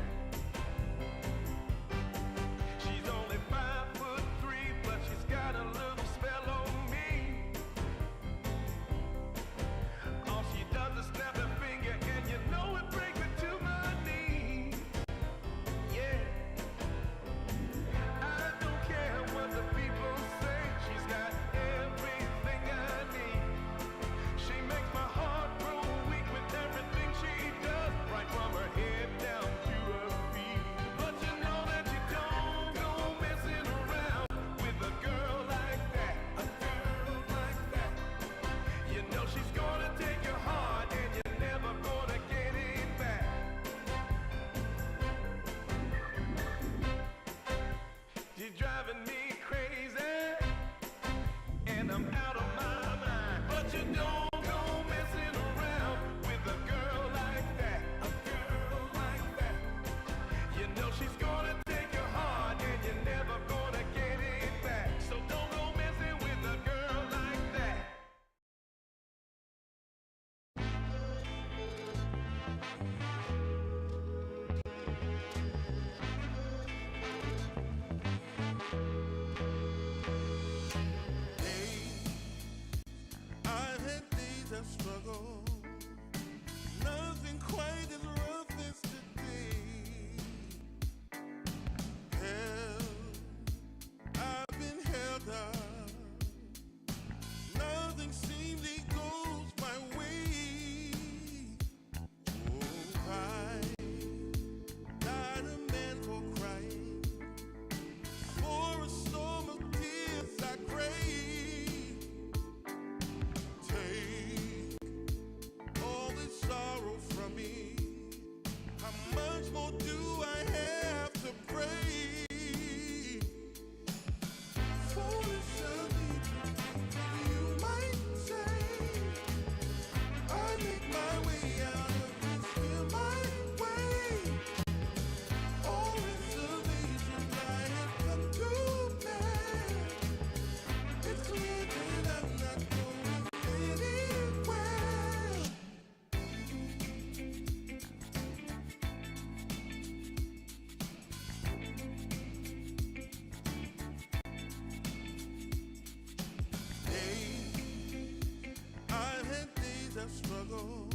a struggle.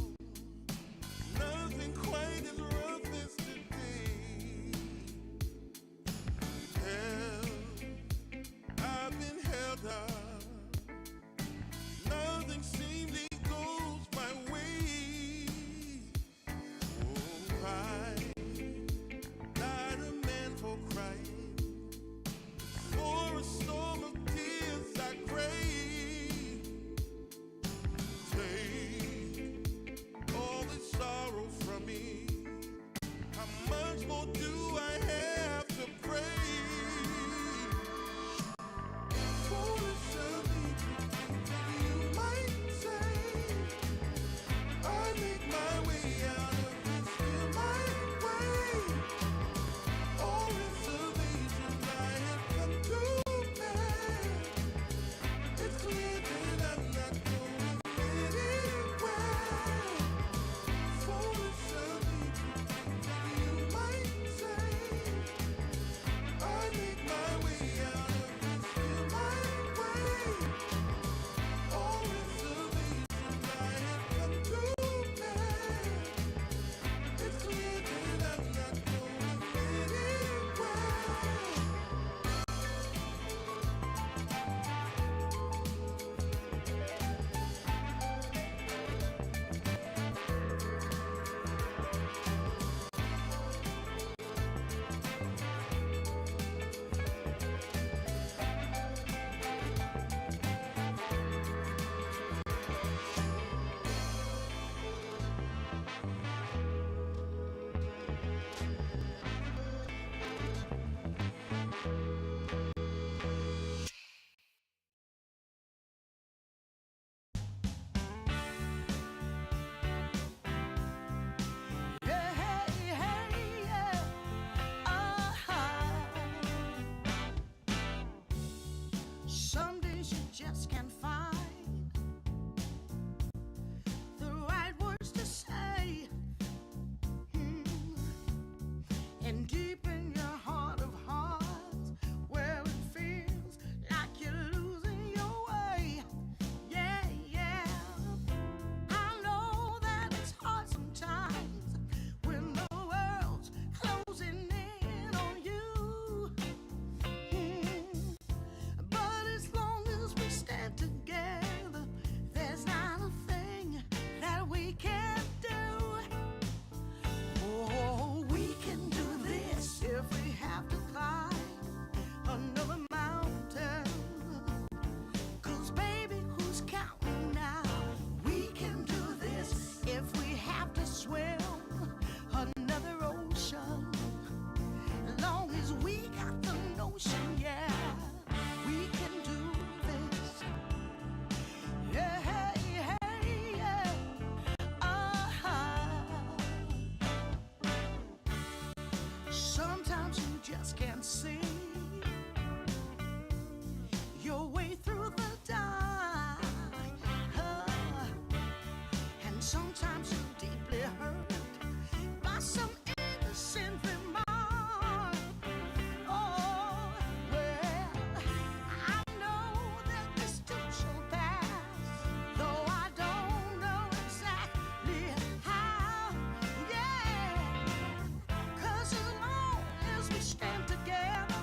Nothing quite as rough as today. I've been held up. Nothing seemingly goes my way. Oh, I not a man for crying. For a storm of tears I crave. Take all the sorrow from me. How much more do I have to pray? Foolish of me, you might say. I make my way out of this here my way. All reservations I have come to bear. It's clear that I'm not going anywhere. Foolish of me, you might say. I make my way out of this here my way. All reservations I have come to bear. It's clear that I'm not going anywhere. Some days you just can't find the right words to say. And deep in your heart of hearts, where it feels like you're losing your way. Yeah, yeah. I know that it's hard sometimes when the world's closing in on you. But as long as we stand together, there's not a thing that we can't do. Oh, we can do this if we have to climb another mountain. 'Cause baby, who's counting now? We can do this if we have to swim another ocean. As long as we got the notion, yeah, we can do this. Yeah, hey, hey, yeah. Sometimes you just can't see your way through the dark. And sometimes you're deeply hurt by some innocent remark. Oh, well, I know that this too shall pass, though I don't know exactly how. Yeah, 'cause as long as we stand together,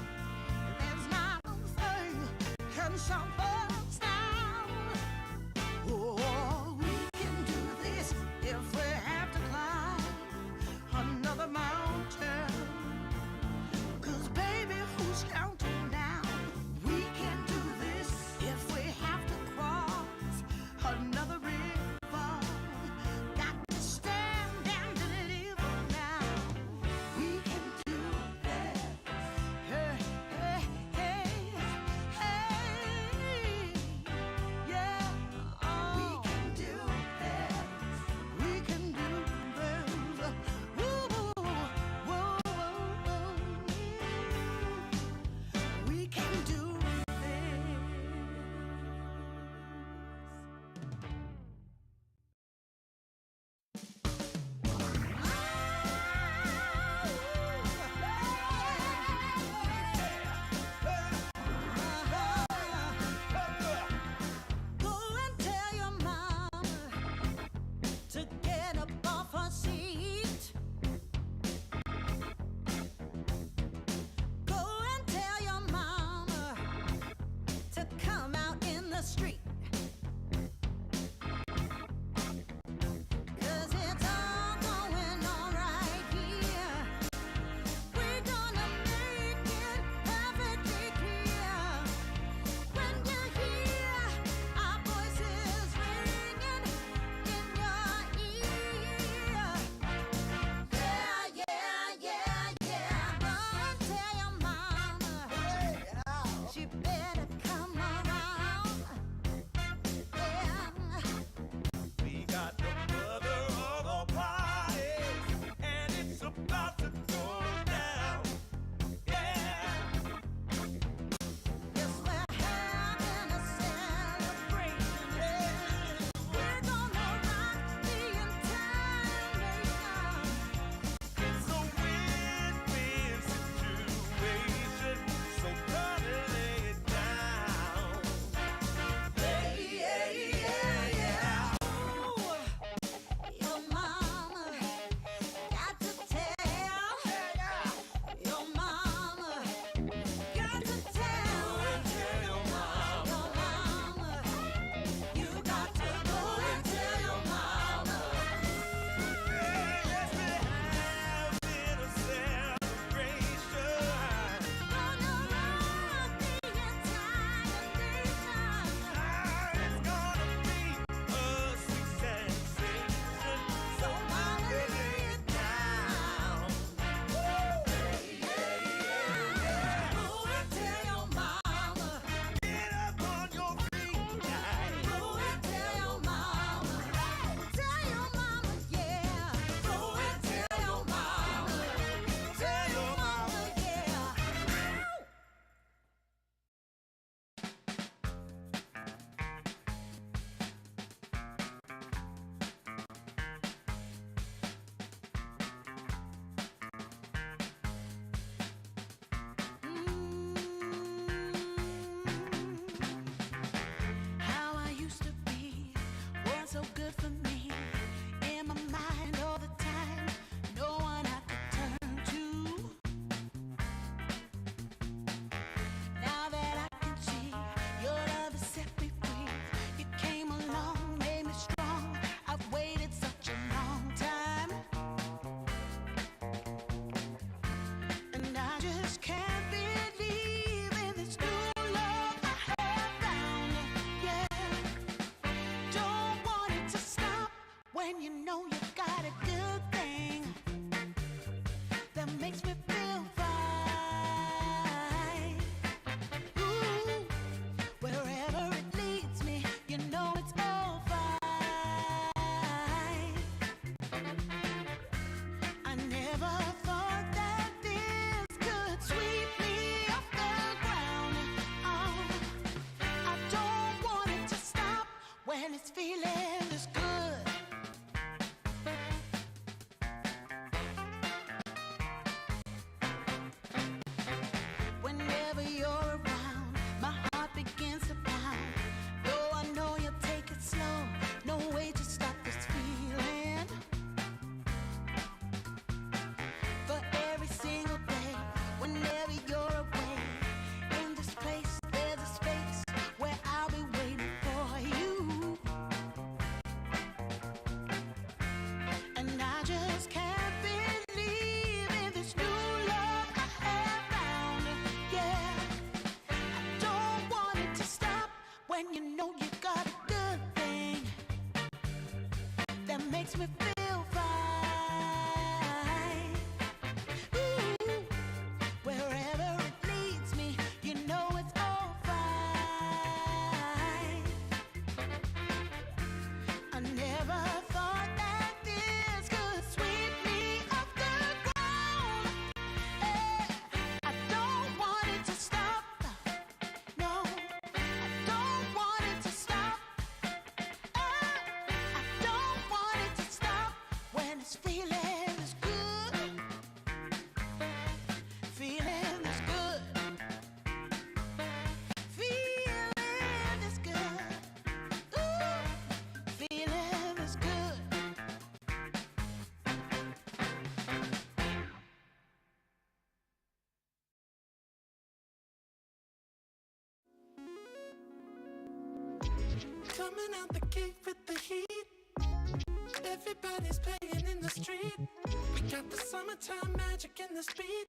good for me. In my mind all the time, no one I could turn to. Now that I can see your love has set me free. You came along, made me strong. I've waited such a long time, and I just can't believe in this new love I have found. Yeah, don't want it to stop when you know you got a good thing that makes me feel fine. Ooh, wherever it leads me, you know it's all fine. I never thought that this could sweep me off the ground. Oh, I don't want it to stop when it's feeling this good. Whenever you're around, my heart begins to pound. Though I know you'll take it slow, no way to stop this feeling. For every single day, whenever you're away, in this place, there's a space where I'll be waiting for you. And I just can't believe in this new love I have found. Yeah, I don't want it to stop when you know you got a good thing that makes me feel fine. Ooh, wherever it leads me, you know it's all fine. I never thought that this could sweep me off the ground. I don't want it to stop. No, I don't want it to stop. I don't want it to stop when it's feeling this good. Feeling this good. Feeling this good. Ooh, feeling this good. Coming out the gate with the heat. Everybody's playing in the street. We got the summertime magic in the speed.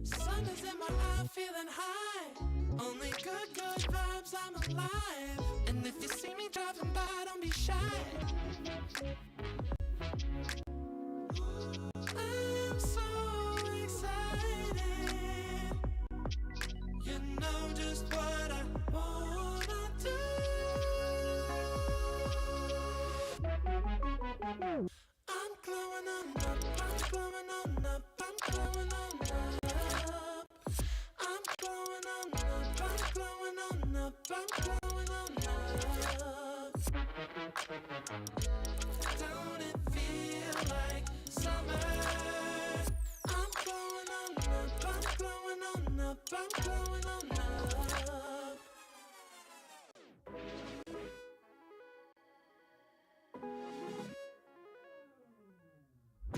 Sun is in my eye, feeling high. Only good vibes, I'm alive. And if you see me driving by, don't be shy. I'm so excited. You know just what I wanna do. I'm glowing on up, I'm glowing on up, I'm glowing on up. I'm glowing on up, I'm glowing on up, I'm glowing on up. Don't it feel like summer? I'm glowing on up, I'm glowing on up, I'm glowing on up.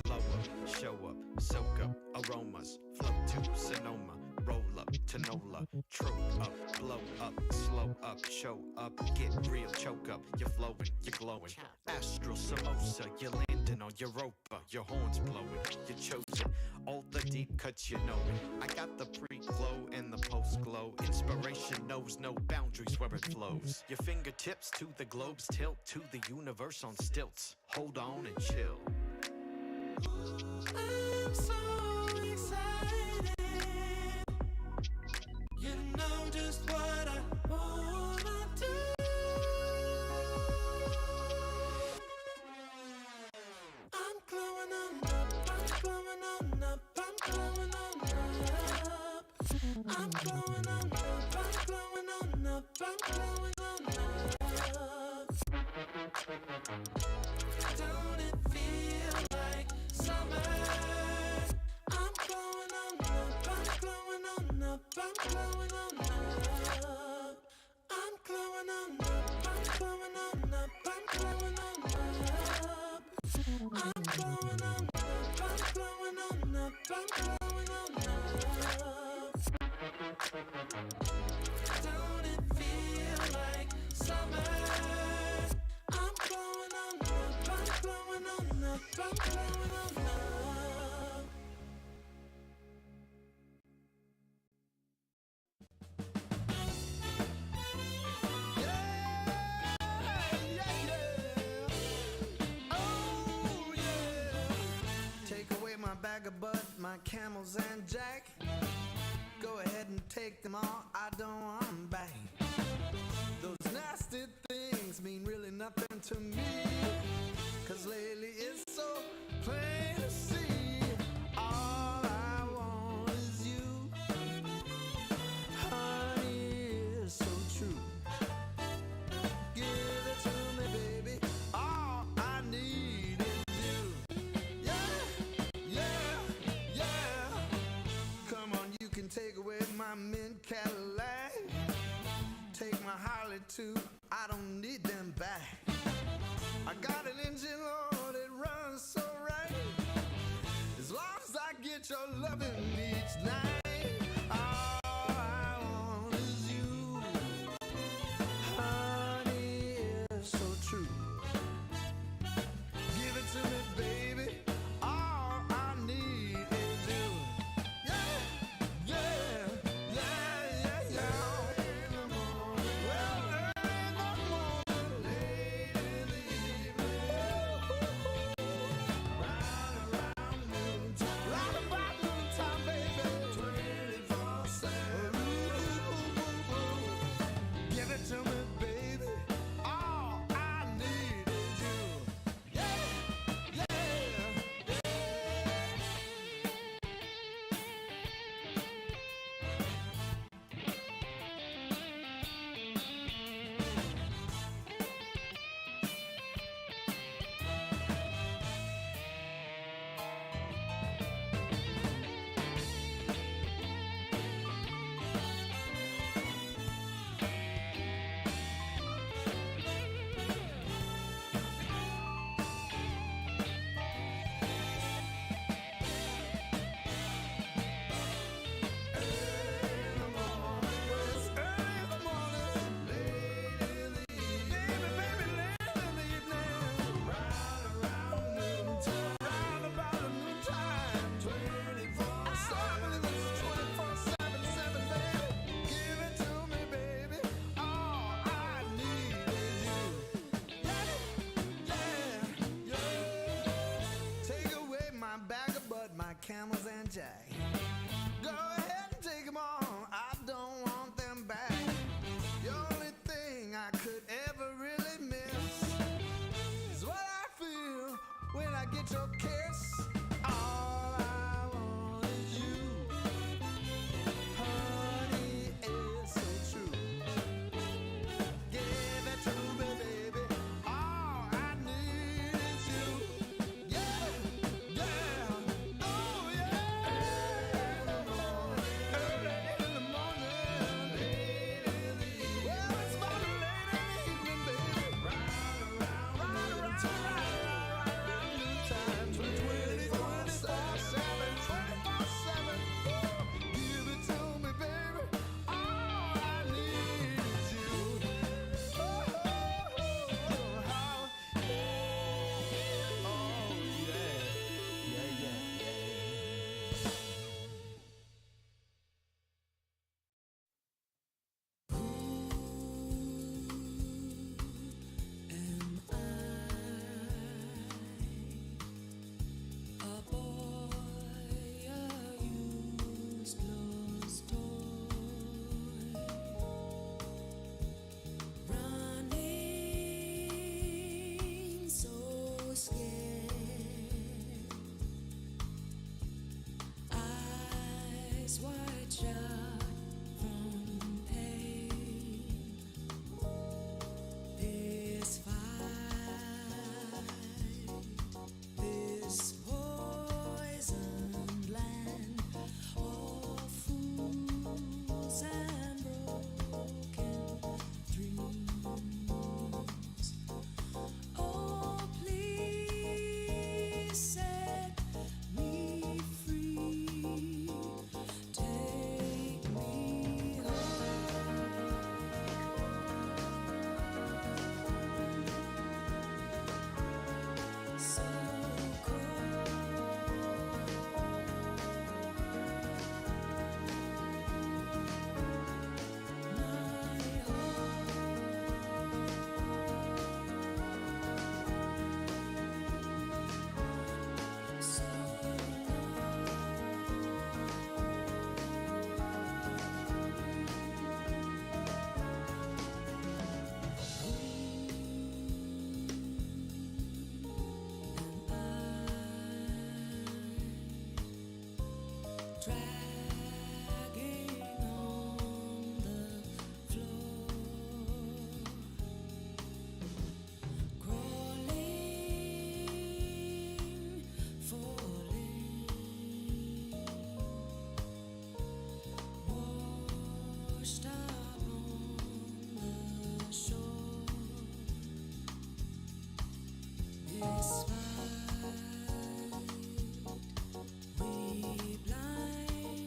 Blow up, show up, soak up aromas, float to Sonoma, roll up to Nola, trope up, blow up, slow up, show up, get real, choke up, you're flowing, you're glowing. Astral samosa, you're landing on Europa, your horns blowing, you're chosen. All the deep cuts, you know it. I got the pre-glow and the post-glow. Inspiration knows no boundaries where it flows. Your fingertips to the globes tilt to the universe on stilts. Hold on and chill. I'm so excited. You know just what I wanna do. I'm glowing on up, I'm glowing on up, I'm glowing on up. I'm glowing on up, I'm glowing on up, I'm glowing on up. Don't it feel blowing on up, I'm blowing on up, I'm blowing on up. Don't it feel like summer? I'm blowing on up, I'm blowing on up, I'm blowing on up. My bag of bud, my camels and jack. Go ahead and take them all, I don't want them back. Those nasty things mean really nothing to me, 'cause lately it's so plain to see. All I want is you, honey, it's so true. Give it to me, baby, all I need is take away my mint Cadillac. Take my Harley too, I don't need them back. I got an engine, Lord, it runs so right. As long as I get your loving each night. All I want is you, honey, it's so true. Give it to me, baby, all I need is you. Camels and jack. Go ahead and take them all, I don't want them back. The only thing I could ever really miss is what I feel when I get your kiss. All I want is you, honey, it's so true. Give it to me, baby, all I need is you. Yeah, yeah. Oh yeah. dragging on the floor, crawling, falling, washed up on the shore. This fight we blind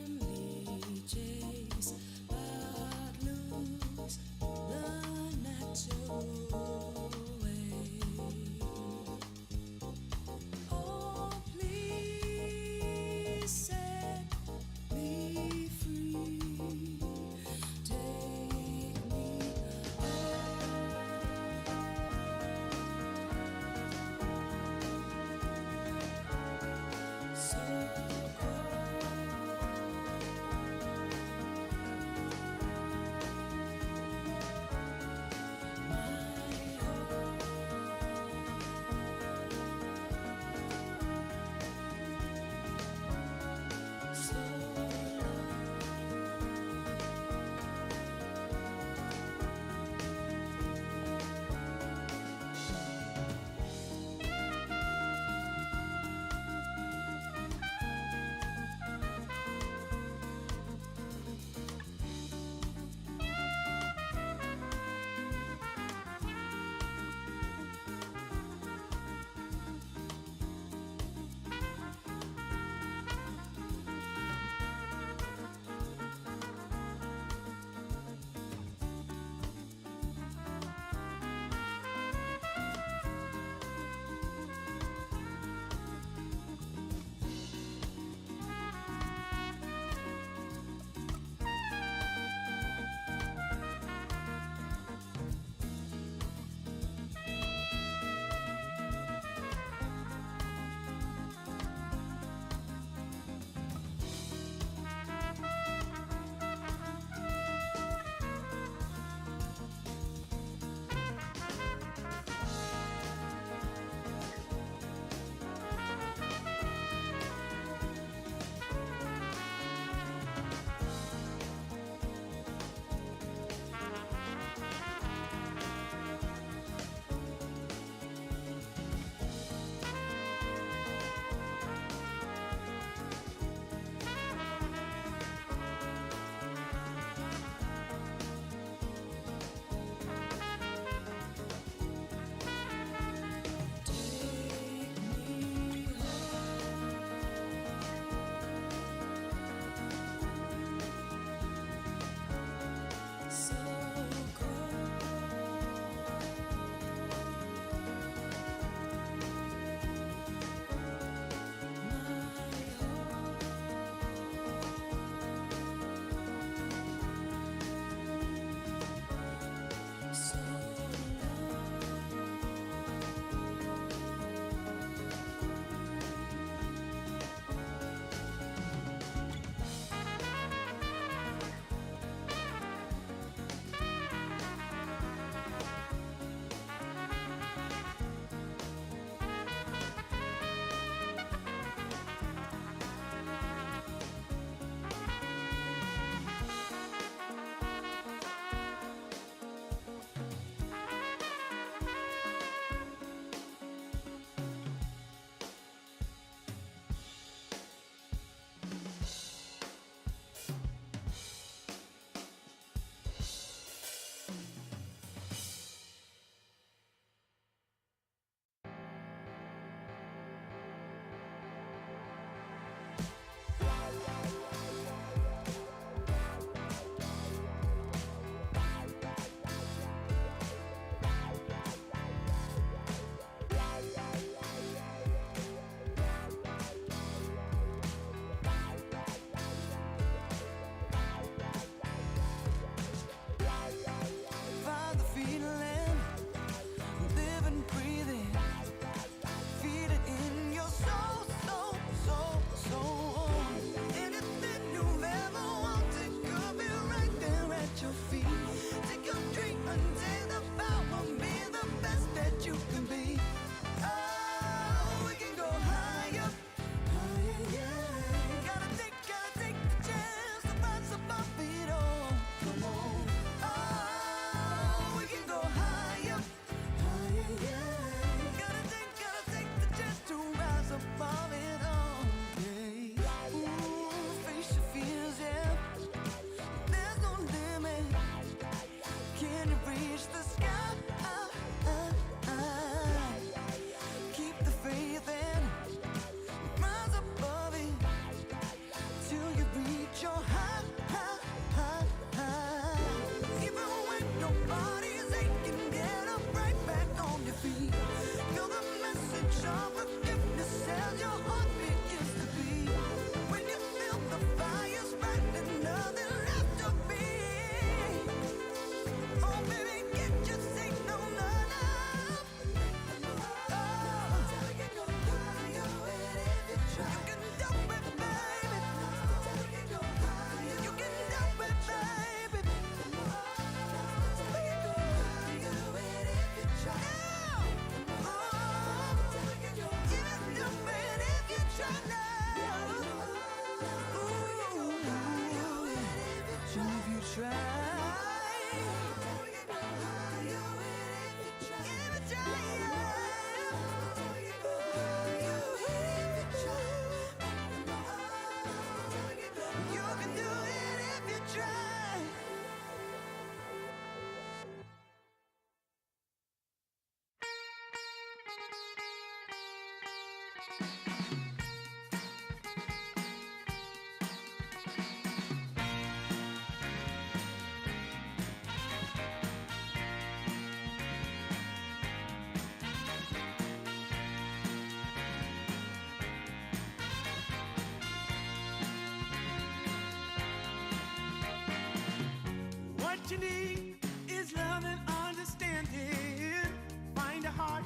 What you need is love and understanding. Find a heart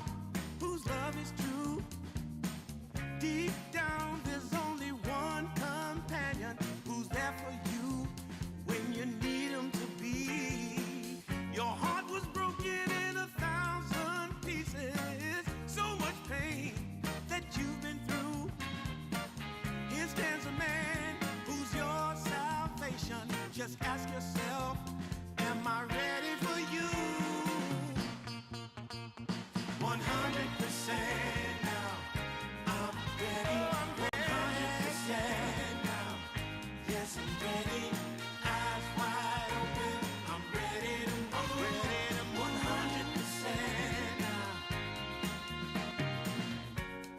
whose love is true. Deep down, there's only one companion who's there for you when you need him to be. Your heart was broken in 1,000 pieces. So much pain that you've been through. Here stands a man who's your salvation. Just ask yourself, am I ready for you? 100% now. I'm ready. 100% now. Yes, I'm ready. Eyes wide open. I'm ready to move. I'm ready to move. 100% now.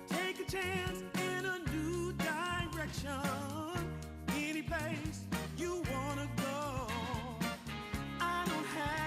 Take a chance in a new direction. Any place you wanna go. I don't have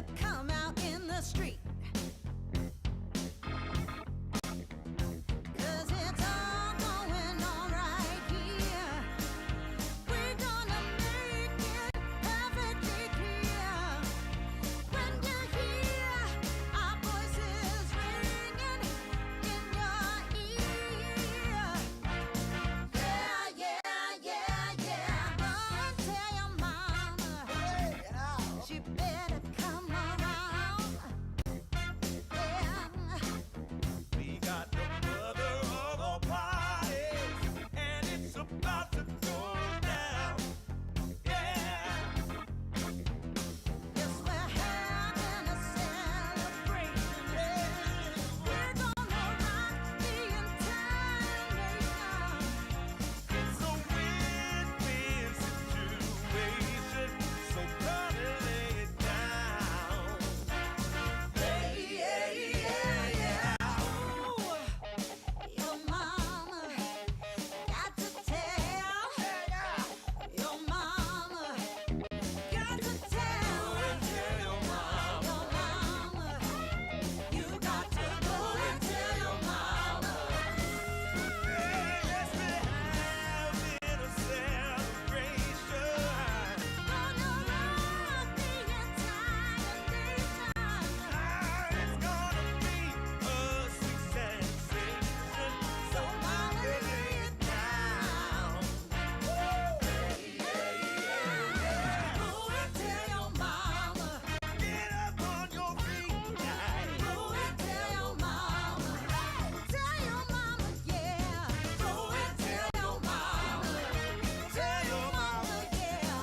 better come out in the street. 'Cause it's all going on right here. We're gonna make it perfectly clear. When you hear our voices ringing in your ear. Yeah, yeah, yeah, yeah. Run, tell your mama. She better come around. Yeah. We got the mother of all parties, and it's about to go down. Yeah. Yes, we're having a celebration. We're gonna rock the entire nation. It's a win-win situation, so come and lay it down. Yeah, yeah, yeah, yeah. Ooh, your mama got to tell. Your mama got to tell. Your mama, you got to go and tell your mama. Yes, we're having a celebration. Gonna rock the entire nation. It's gonna be a sensation, So mama, lay it down. Go and tell your mama. get up on your feet tonight. Go and tell your mama. Tell your mama, yeah. Go and tell your mama. Tell your mama, yeah.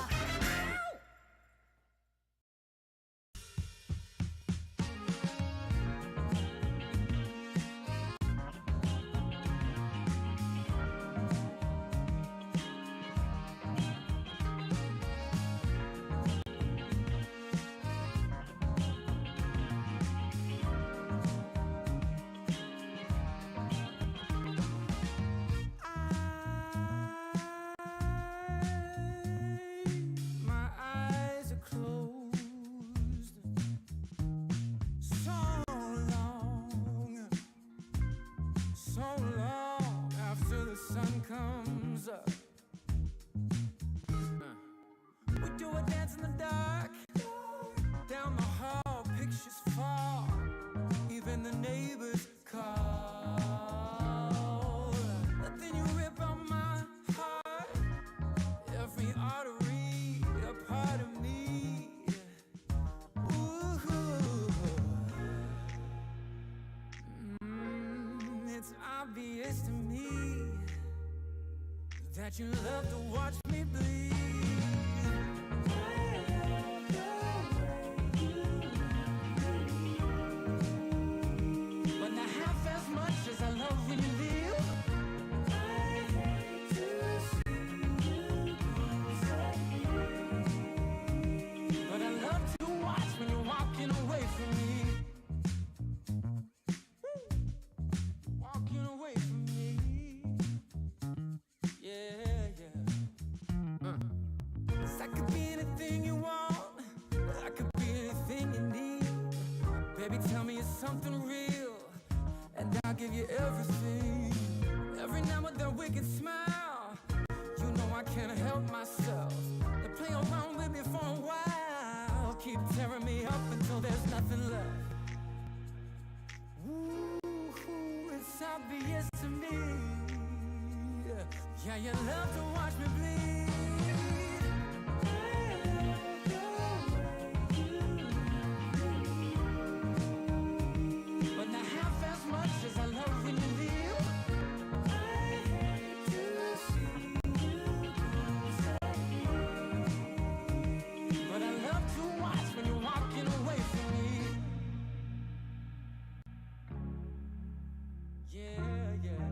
My eyes are closed so long after the sun comes up. We do a dance in the dark, down the hall, pictures fall, even the neighbors call. But then you rip out my heart, every artery, a part of me. Ooh, it's obvious to me that you love to watch me bleed. But not half as much as I love when you leave. I hate to see you go. But I love to watch when you're walking away from me. Walking away from me. Yeah, yeah. 'Cause I could be anything you want. I could be anything you need. Baby, tell me it's something real, and I'll give you everything. Every now and then we can smile. You know I can't help myself. They play around with me for a while, keep tearing me up until there's nothing left. Ooh, it's obvious to me. Yeah, you love to watch me bleed. But not half as much as I love when you leave. I hate to see you go. But I love to watch when you're walking away from me. Yeah, yeah.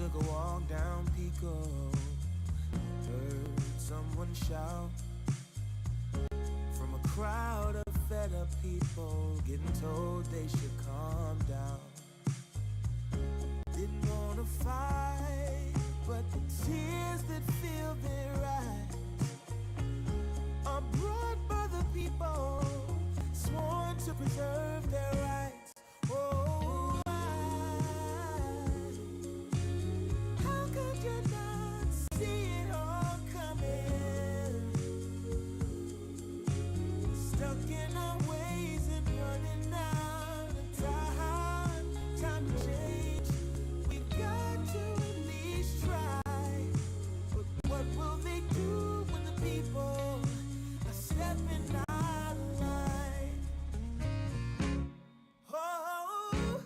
took a walk down Pico, heard someone shout from a crowd of fed up people, getting told they should calm down. Didn't wanna fight, but the tears that fill their eyes are brought by the people sworn to preserve their rights. Oh, how could you not see it all coming? Stuck in our ways and running out of time to change. We've got to at least try. But what will they do when the people are stepping out of line? Oh,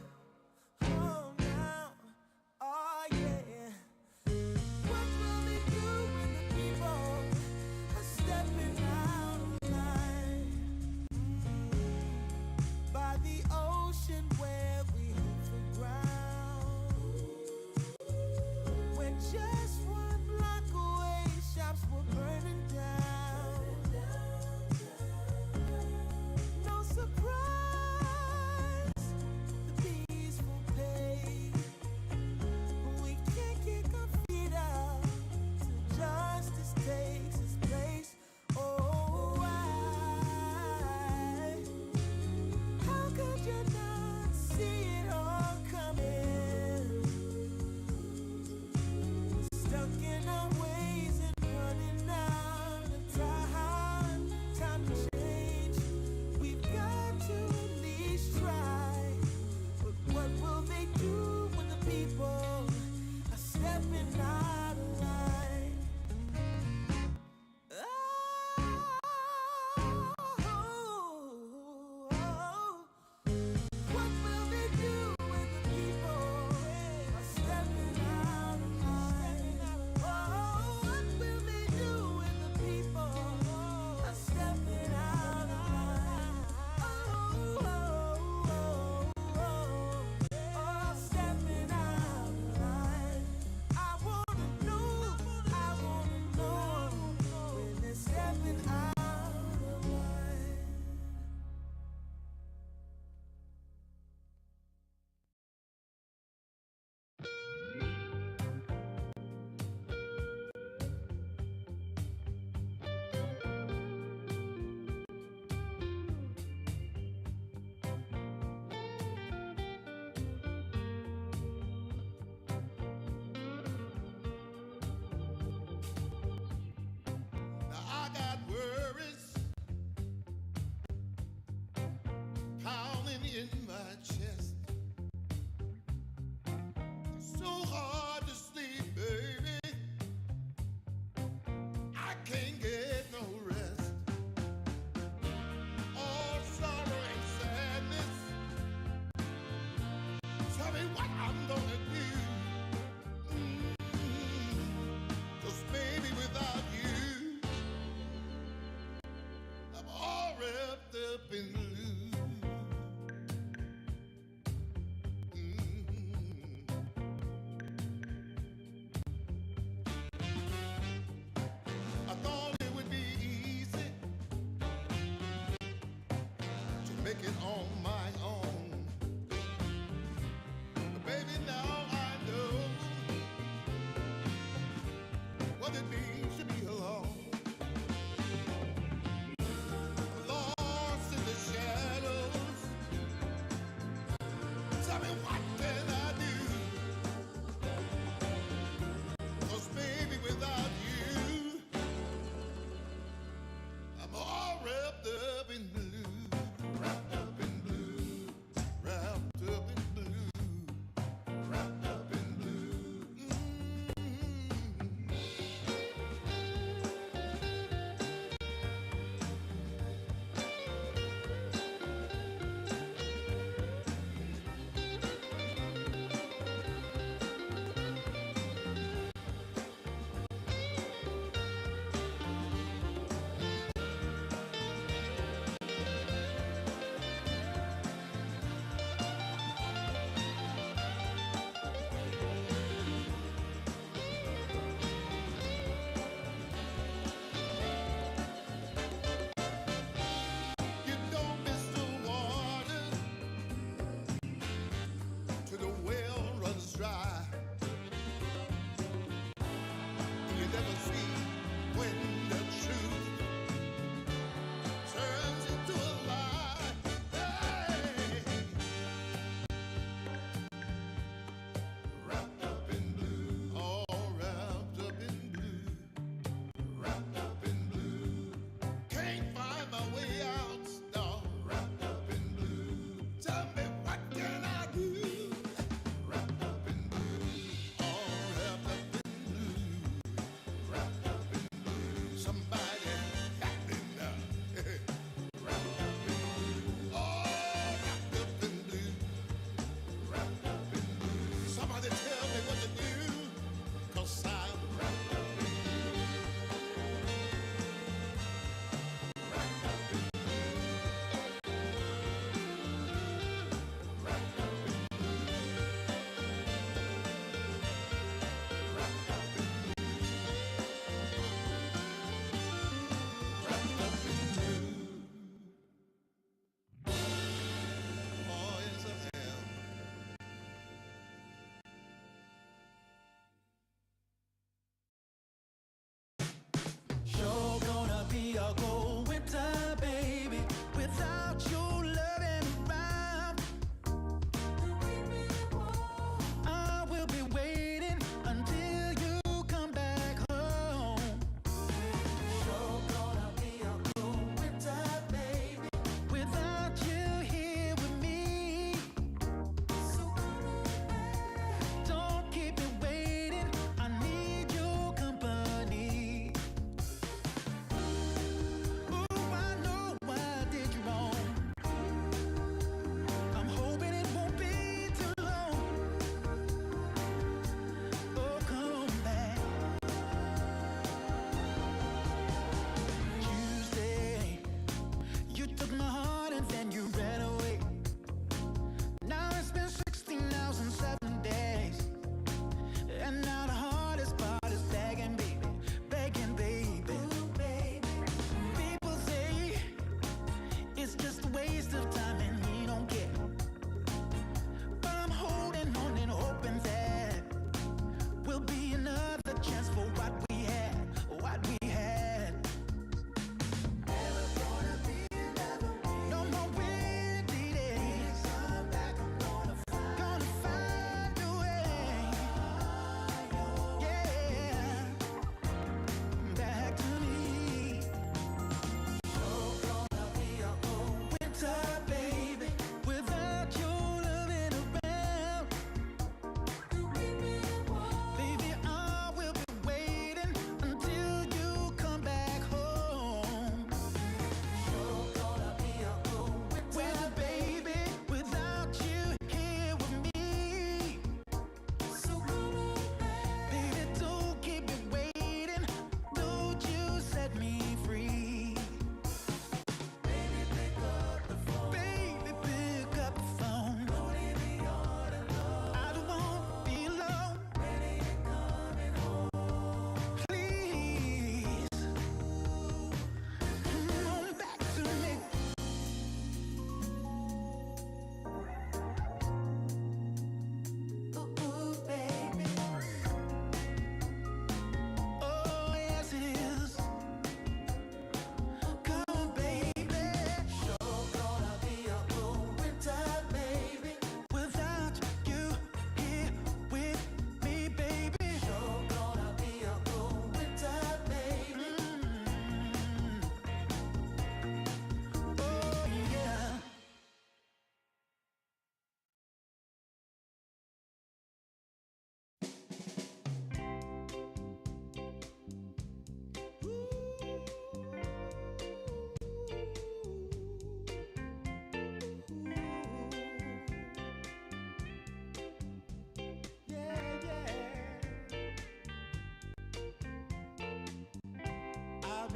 oh now, oh yeah. What will they do when the people are stepping out of line? By the ocean where we hit the ground, when just one block away shops were burning down. No surprise, the peaceful pay. We can't kick our feet out till justice takes its place. Oh, how could you not see it all coming? Stuck in our ways and running out of time to change. We've got to at least try. But what will they do when the people are stepping out of line? What will they do when the people are stepping out of line? What will they do when the people are stepping out of line? Stepping out of line. I wanna know when they're stepping out of line. Now I got worries pounding in my chest. It's so hard to sleep, baby. I can't get no rest. All sorrow and sadness. Tell me what I'm gonna do. 'Cause baby, without you, I'm all wrapped up in blue. I thought it would be easy to make it on my own. But baby, now I know what it means to be alone. Lost in the shadows. Tell me what can I do? 'Cause baby, without you, I'm all wrapped up in blue. Wrapped up in blue.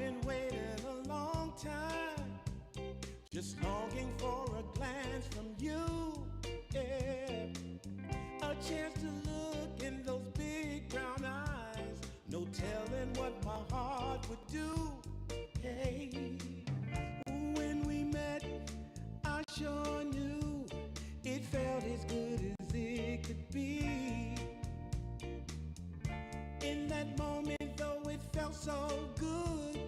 been waiting a long time, just longing for a glance from you. Yeah, a chance to look in those big brown eyes. No telling what my heart would do. Hey, when we met, I sure knew it felt as good as it could be. In that moment, though it felt so good,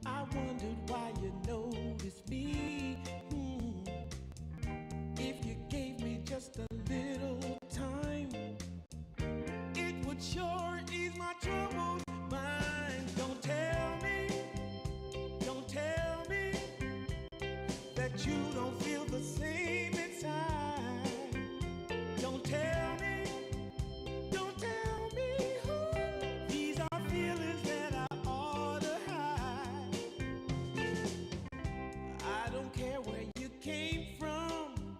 I wondered why you noticed me. If you gave me just a little time, it would sure ease my troubled mind. Don't tell me that you don't feel the same inside. Don't tell me who. These are feelings that I ought to hide. I don't care where you came from,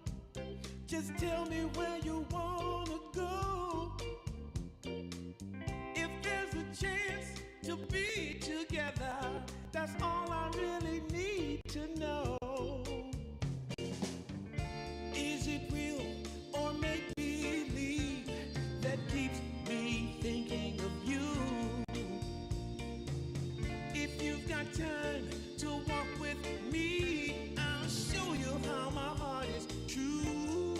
just tell me where you wanna go. If there's a chance to be together, that's all I really need to know. Is it real or make believe that keeps me thinking of you? If you've got time to walk with me, I'll show you how my heart is true.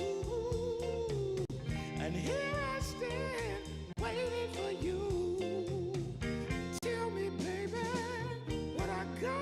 And here I stand, waiting for you. Tell me, baby, what I got.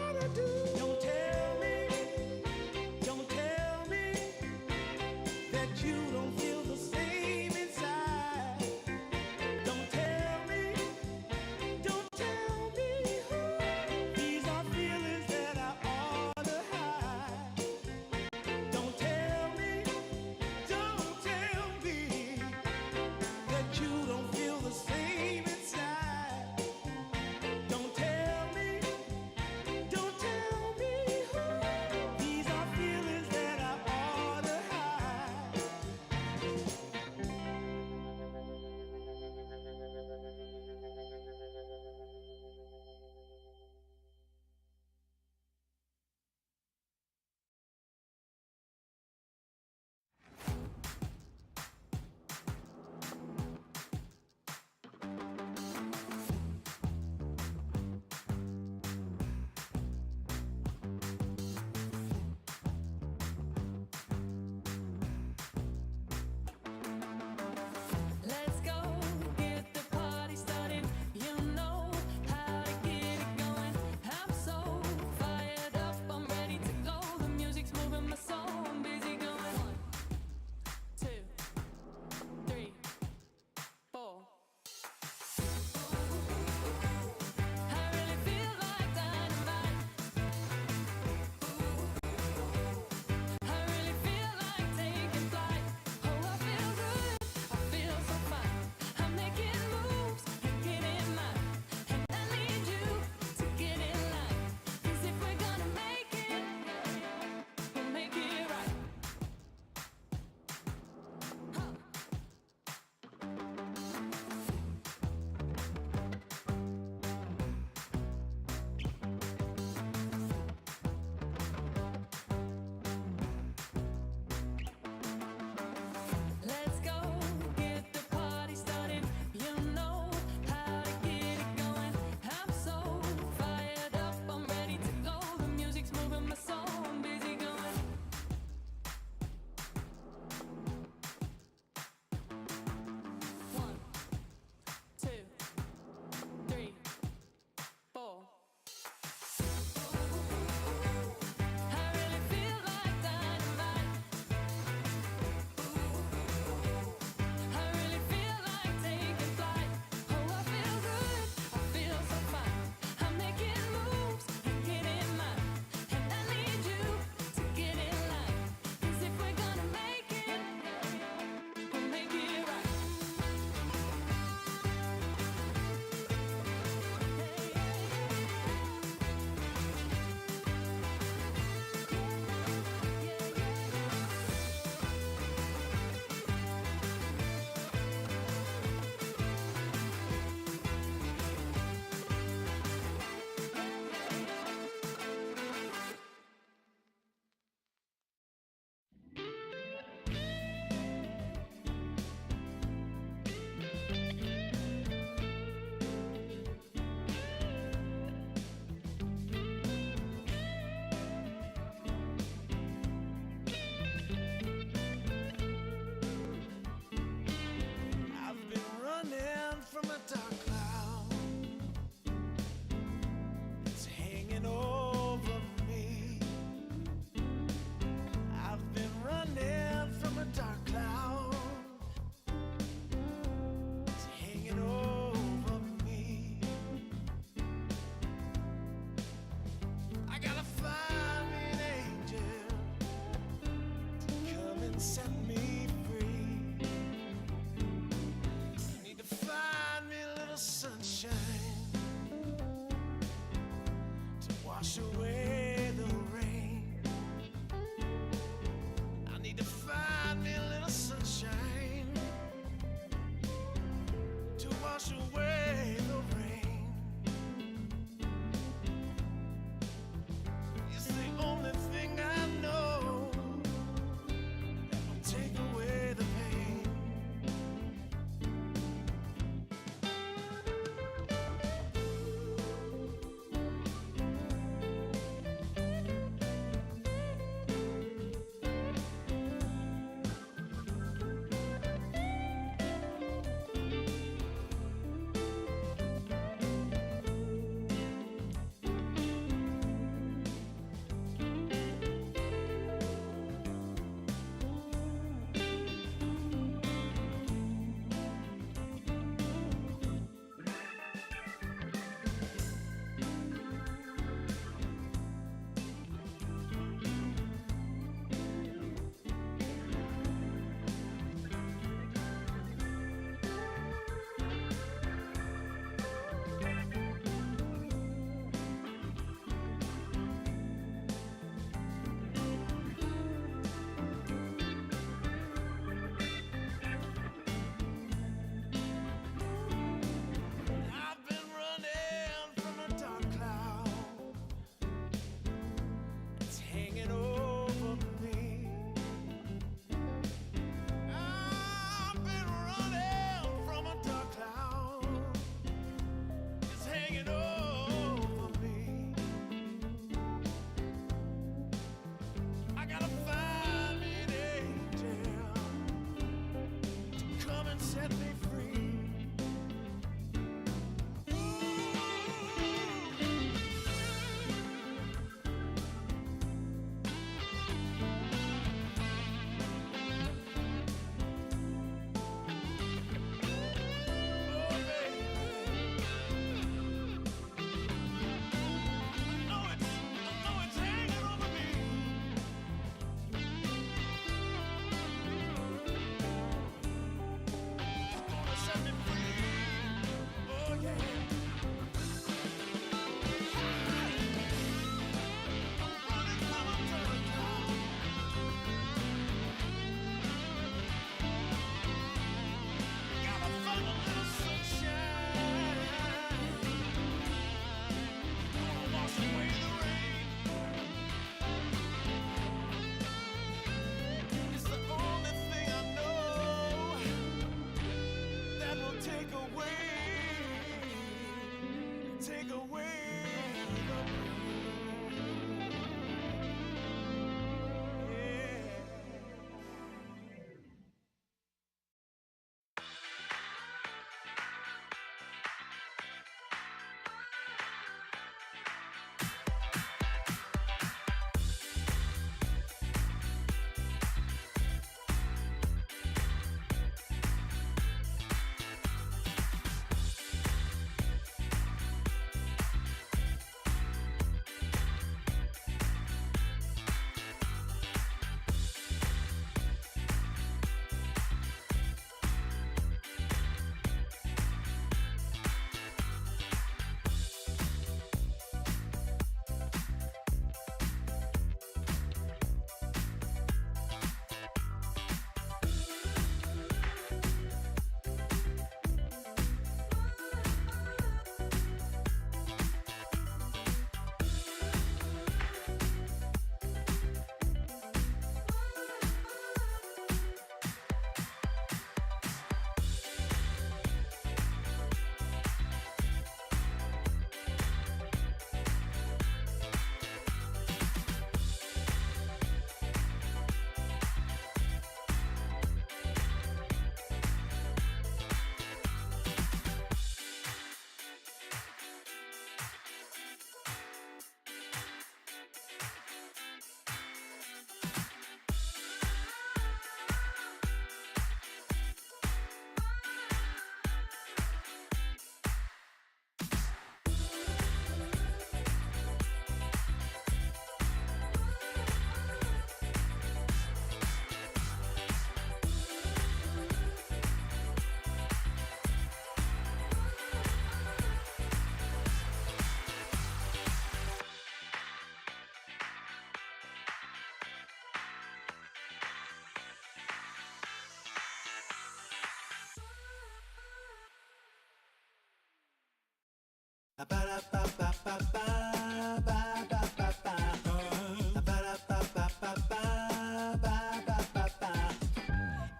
set me free.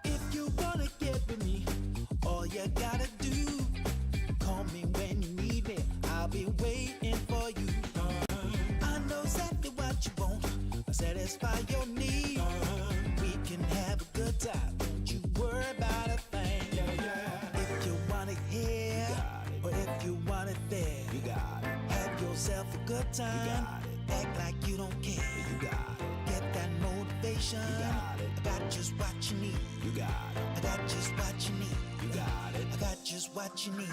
If you wanna get with me, all you gotta do, call me when you need me, I'll be waiting for you. I know exactly what you want, satisfy your need. We can have a good time, don't you worry about a thing. If you want it here, or if you want it there, you got it. Have yourself a good time, act like you don't care. You got it. Get that motivation, you got it. I got just what you need. You got it. I got just what you need. You got it. I got just what you need.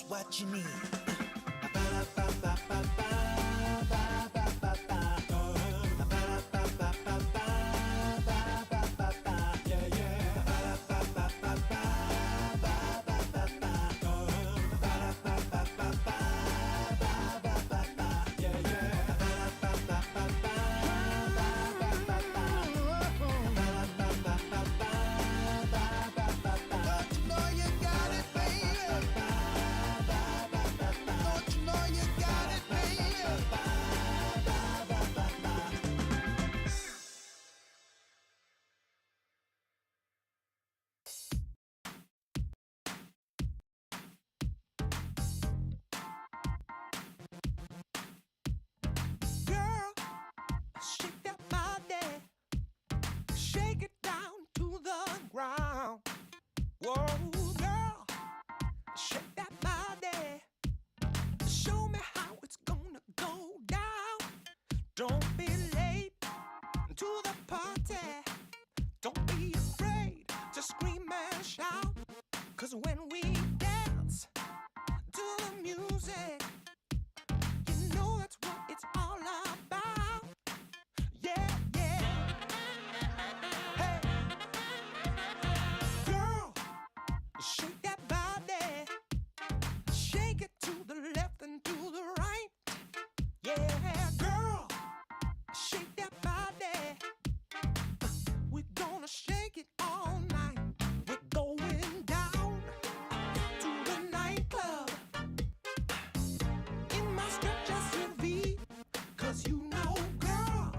What you need. to the party. Don't be afraid to scream and shout. 'Cause when we dance to the music, you know that's what it's all about. Yeah, yeah. Hey, girl, shake that body. Shake it to the left and to the right. Yeah, girl, shake that body. We're gonna shake it all night. We're going down to the nightclub in my stretch SUV. 'Cause you know, girl,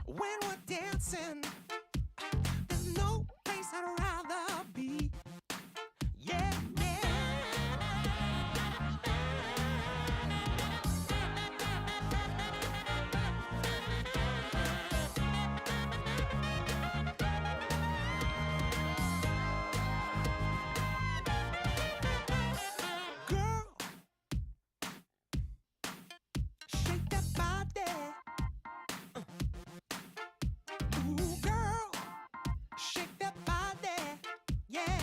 when we're dancing, there's no place I'd rather be. Yeah, yeah. Girl, shake that body. Ooh, girl, shake that body. Yeah.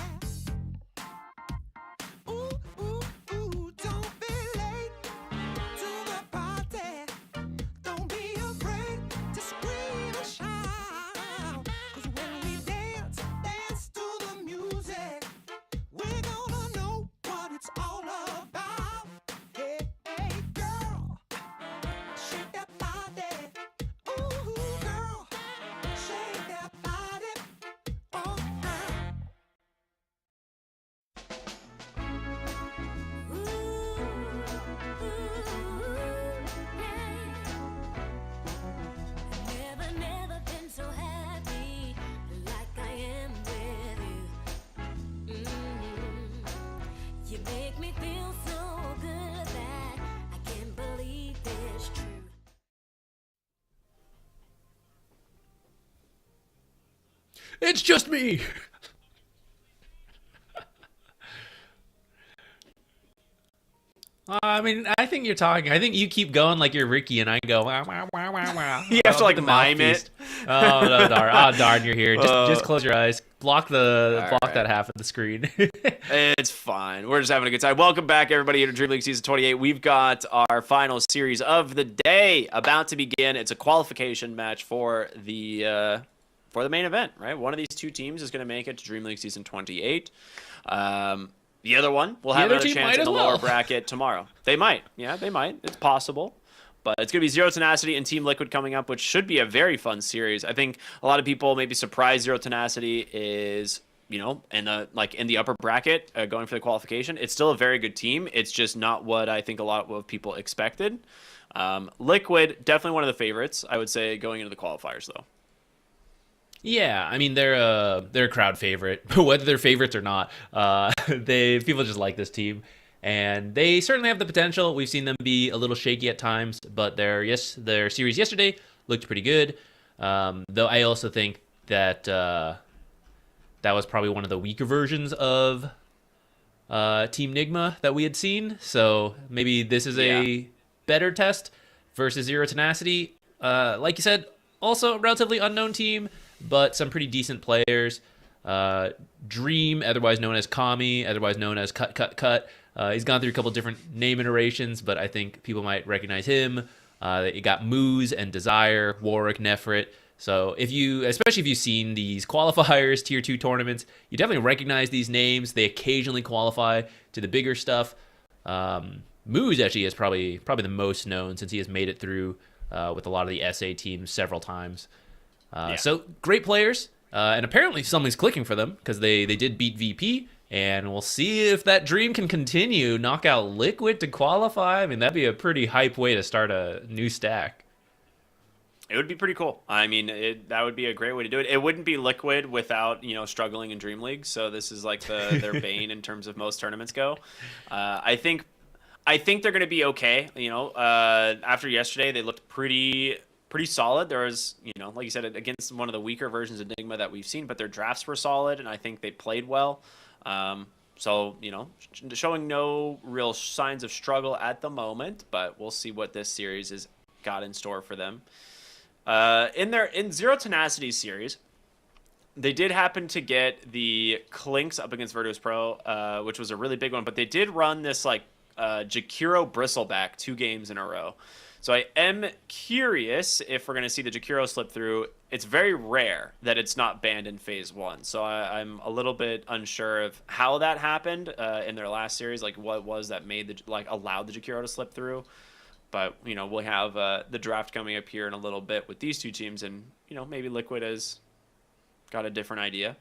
Ooh, ooh, ooh, don't be late to the party. Don't be afraid to scream and shout. 'Cause when we dance, dance to the music, we're gonna know what it's all about. Hey, hey, girl, shake that body. Ooh, girl, shake that body. Oh, girl. Never been so happy like I am with you. You make me feel so good that I can't believe it's true. It's just me. I mean, I think you're talking. I think you keep going like you're Ricky, and I go wow wow wow wow wow. You have to like the mime it. mouthpiece. Oh no, darn! Oh darn, you're here. Just close your eyes. Block All that half of the screen. It's fine. We're just having a good time. Welcome back, everybody, to Dream League Season 28. We've got our final series of the day about to begin. It's a qualification match for the main event, right? One of these two teams is going to make it to Dream League Season 28. The other one will have another chance in the lower bracket tomorrow. They might. Yeah, they might. It's possible. But it's going to be Zero Tenacity and Team Liquid coming up, which should be a very fun series. I think a lot of people may be surprised Zero Tenacity is, in the upper bracket going for the qualification. It's still a very good team. It's just not what I think a lot of people expected. Liquid, definitely one of the favorites, I would say, going into the qualifiers, though. Yeah, I mean they're a crowd favorite, whether they're favorites or not. People just like this team, and they certainly have the potential. We've seen them be a little shaky at times, but their series yesterday looked pretty good. Though I also think that that was probably one of the weaker versions of Team Nigma that we had seen. So maybe this is a better test versus Zero Tenacity. Like you said, also a relatively unknown team, but some pretty decent players. Dream, otherwise known as Kami, otherwise known as Cut. He's gone through a couple different name iterations, but I think people might recognize him. You got Moose and Desire, Warwick, Nefrit. So especially if you've seen these qualifiers, tier 2 tournaments, you definitely recognize these names. They occasionally qualify to the bigger stuff. Moose actually is probably the most known since he has made it through with a lot of the SA teams several times. So great players, and apparently something's clicking for them because they did beat VP, and we'll see if that dream can continue. Knock out Liquid to qualify. I mean, that'd be a pretty hype way to start a new stack. It would be pretty cool. I mean, that would be a great way to do it. It wouldn't be Liquid without, struggling in Dream League. So this is like their bane in terms of most tournaments go. I think they're going to be okay. After yesterday, they looked pretty solid. There was, like you said, against one of the weaker versions of Nigma that we've seen, but their drafts were solid, and I think they played well. So, showing no real signs of struggle at the moment, but we'll see what this series has got in store for them. In Zero Tenacity series, they did happen to get the Clinks up against Virtus.pro, which was a really big one, but they did run this like Jakiro Bristleback 2 games in a row. So I am curious if we're going to see the Jakiro slip through. It's very rare that it's not banned in phase 1. So I'm a little bit unsure of how that happened in their last series, like what was that made allowed the Jakiro to slip through. But, we'll have the draft coming up here in a little bit with these two teams, and, maybe Liquid has got a different idea.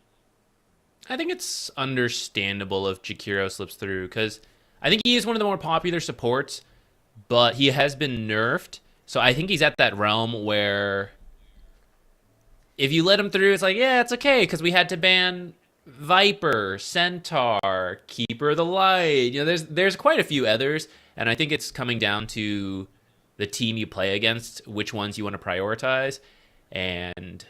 I think it's understandable if Jakiro slips through, because I think he is one of the more popular supports, but he has been nerfed. So I think he's at that realm where if you let him through, it's like, yeah, it's okay, because we had to ban Viper, Centaur, Keeper of the Light. There's quite a few others, and I think it's coming down to the team you play against, which ones you want to prioritize, and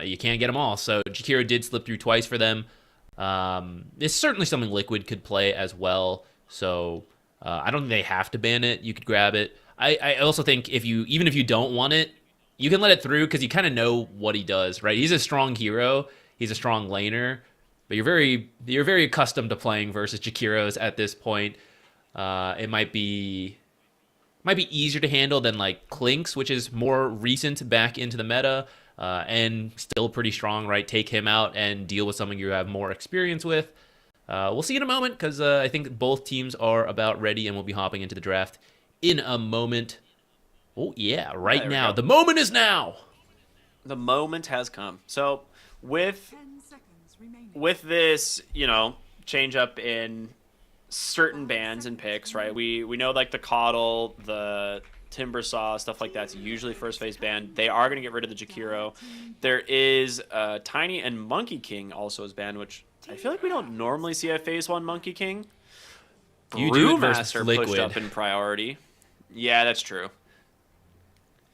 you can't get them all. So Jakiro did slip through twice for them. It's certainly something Liquid could play as well, so I don't think they have to ban it. You could grab it. I also think even if you don't want it, you can let it through because you kind of know what he does, right? He's a strong hero. He's a strong laner, but you're very accustomed to playing versus Jakiros at this point. It might be easier to handle than like Clinks, which is more recent back into the meta and still pretty strong, right? Take him out and deal with something you have more experience with. We'll see in a moment because I think both teams are about ready, and we'll be hopping into the draft in a moment. Oh, yeah, right now. The moment is now. The moment has come. So with this, change up in certain bans and picks, right? We know like the Coddle, the Timbersaw, stuff like that's usually first phase banned. They are going to get rid of the Jakiro. There is Tiny and Monkey King also is banned, which I feel like we don't normally see a phase 1 Monkey King. You do it versus Brewmaster Liquid. pushed up in priority. Yeah, that's true.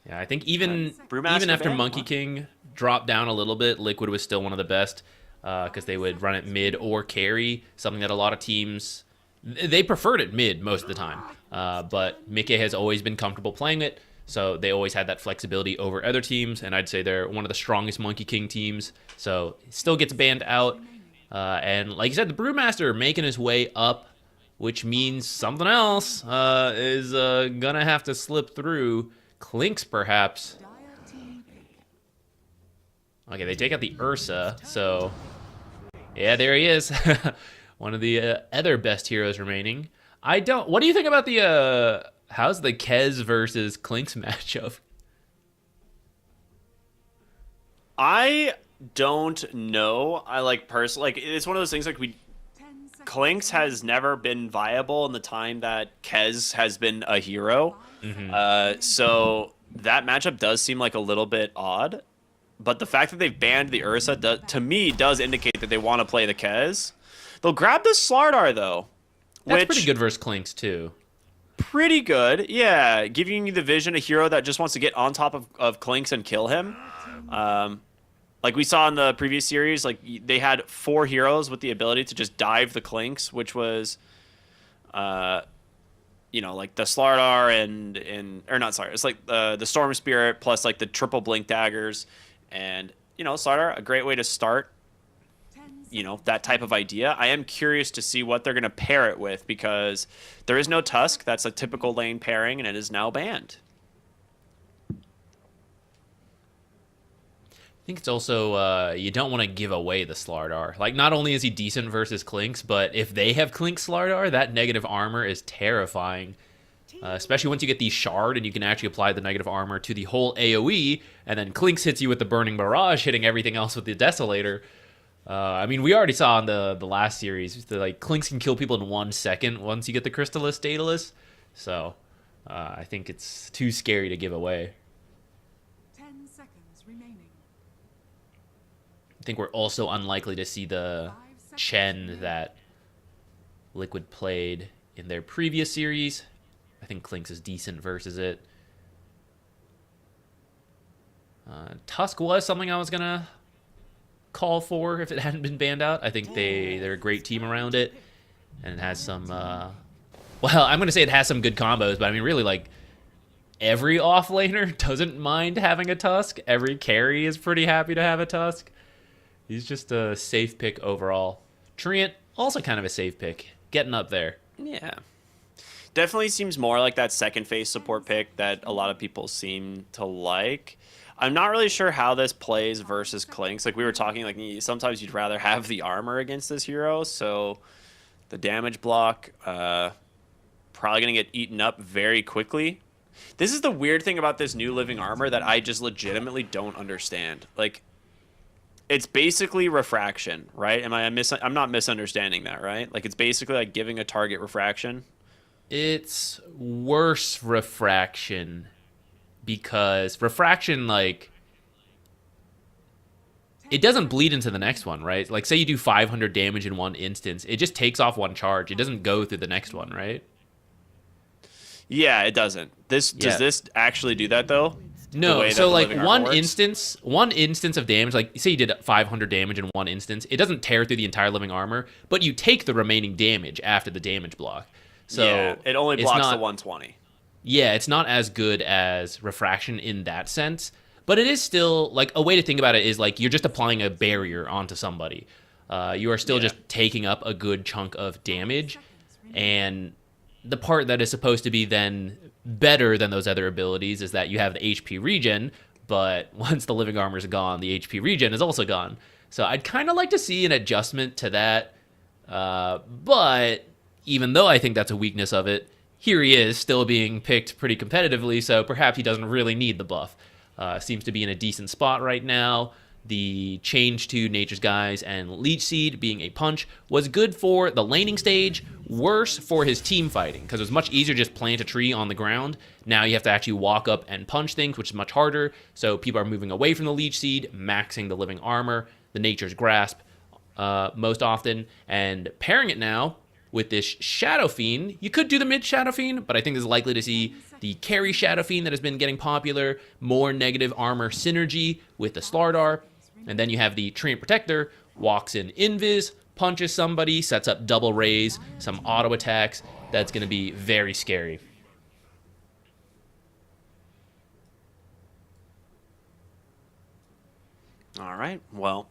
Yeah, I think even after Monkey King dropped down a little bit, Liquid was still one of the best because they would run it mid or carry, something that a lot of teams, they preferred it mid most of the time. But Mickey has always been comfortable playing it, so they always had that flexibility over other teams, and I'd say they're one of the strongest Monkey King teams, so it still gets banned out. And like you said, the Brewmaster making his way up, which means something else is gonna have to slip through. Clinks, perhaps. Okay, they take out the Ursa, so yeah, there he is. One of the other best heroes remaining. What do you think about the how's the Kez versus Clinks matchup? I don't know. I personally it's one of those things Clinks has never been viable in the time that Kez has been a hero. Mm-hmm. So that matchup does seem like a little bit odd. But the fact that they've banned the Ursa, to me, does indicate that they want to play the Kez. They'll grab the Slardar, though. That's pretty good versus Clinks, too. Pretty good, yeah. Giving you the vision, a hero that just wants to get on top of Clinks and kill him. Like we saw in the previous series, like they had 4 heroes with the ability to just dive the Clinks, which was, like the Slardar it's like the Storm Spirit plus like the triple blink daggers, and Slardar, a great way to start. That type of idea. I am curious to see what they're going to pair it with because there is no Tusk. That's a typical lane pairing, and it is now banned. I think it's also you don't want to give away the Slardar. Like, not only is he decent versus Clinks, but if they have Clinks Slardar, that negative armor is terrifying. Especially once you get the Shard and you can actually apply the negative armor to the whole AoE, and then Clinks hits you with the Burning Barrage, hitting everything else with the Desolator. We already saw in the last series that Clinks can kill people in 1 second once you get the Crystallis Daedalus. So I think it's too scary to give away. 10 seconds remaining. I think we're also unlikely to see the Chen that Liquid played in their previous series. I think Clinks is decent versus it. Tusk was something I was going to call for if it hadn't been banned out. I think they're a great team around it, and it has some I'm going to say it has some good combos, but really every offlaner doesn't mind having a Tusk. Every carry is pretty happy to have a Tusk. He's just a safe pick overall. Treant, also kind of a safe pick. Getting up there. Yeah. Definitely seems more like that second phase support pick that a lot of people seem to like. I'm not really sure how this plays versus Clinks. Like we were talking, like sometimes you'd rather have the armor against this hero, so the damage block probably going to get eaten up very quickly. This is the weird thing about this new living armor that I just legitimately don't understand. Like, it's basically refraction, right? I'm not misunderstanding that, right? Like, it's basically like giving a target refraction. It's worse refraction because refraction, like, it doesn't bleed into the next one, right? Like, say you do 500 damage in one instance, it just takes off one charge. It doesn't go through the next one, right? Yeah, it doesn't. Does this actually do that though? No, so like one instance of damage, like say you did 500 damage in one instance, it doesn't tear through the entire living armor, but you take the remaining damage after the damage block. So yeah, it only blocks the 120. Yeah, it's not as good as refraction in that sense, but it is still like a way to think about it is like you're just applying a barrier onto somebody. You are still just taking up a good chunk of damage, and the part that is supposed to be then better than those other abilities is that you have the HP regen, but once the living armor is gone, the HP regen is also gone. So I'd kind of like to see an adjustment to that, but even though I think that's a weakness of it, here he is still being picked pretty competitively, so perhaps he doesn't really need the buff. Seems to be in a decent spot right now. The change to Nature's Guise and Leech Seed being a punch was good for the laning stage, worse for his team fighting, because it was much easier to just plant a tree on the ground. Now you have to actually walk up and punch things, which is much harder, so people are moving away from the Leech Seed, maxing the living armor, the Nature's Grasp most often, and pairing it now with this Shadow Fiend. You could do the mid Shadow Fiend, but I think it's likely to see the carry Shadow Fiend that has been getting popular, more negative armor synergy with the Slardar. And then you have the Treant Protector, walks in invis, punches somebody, sets up double raise, some auto attacks. That's going to be very scary. All right. Well,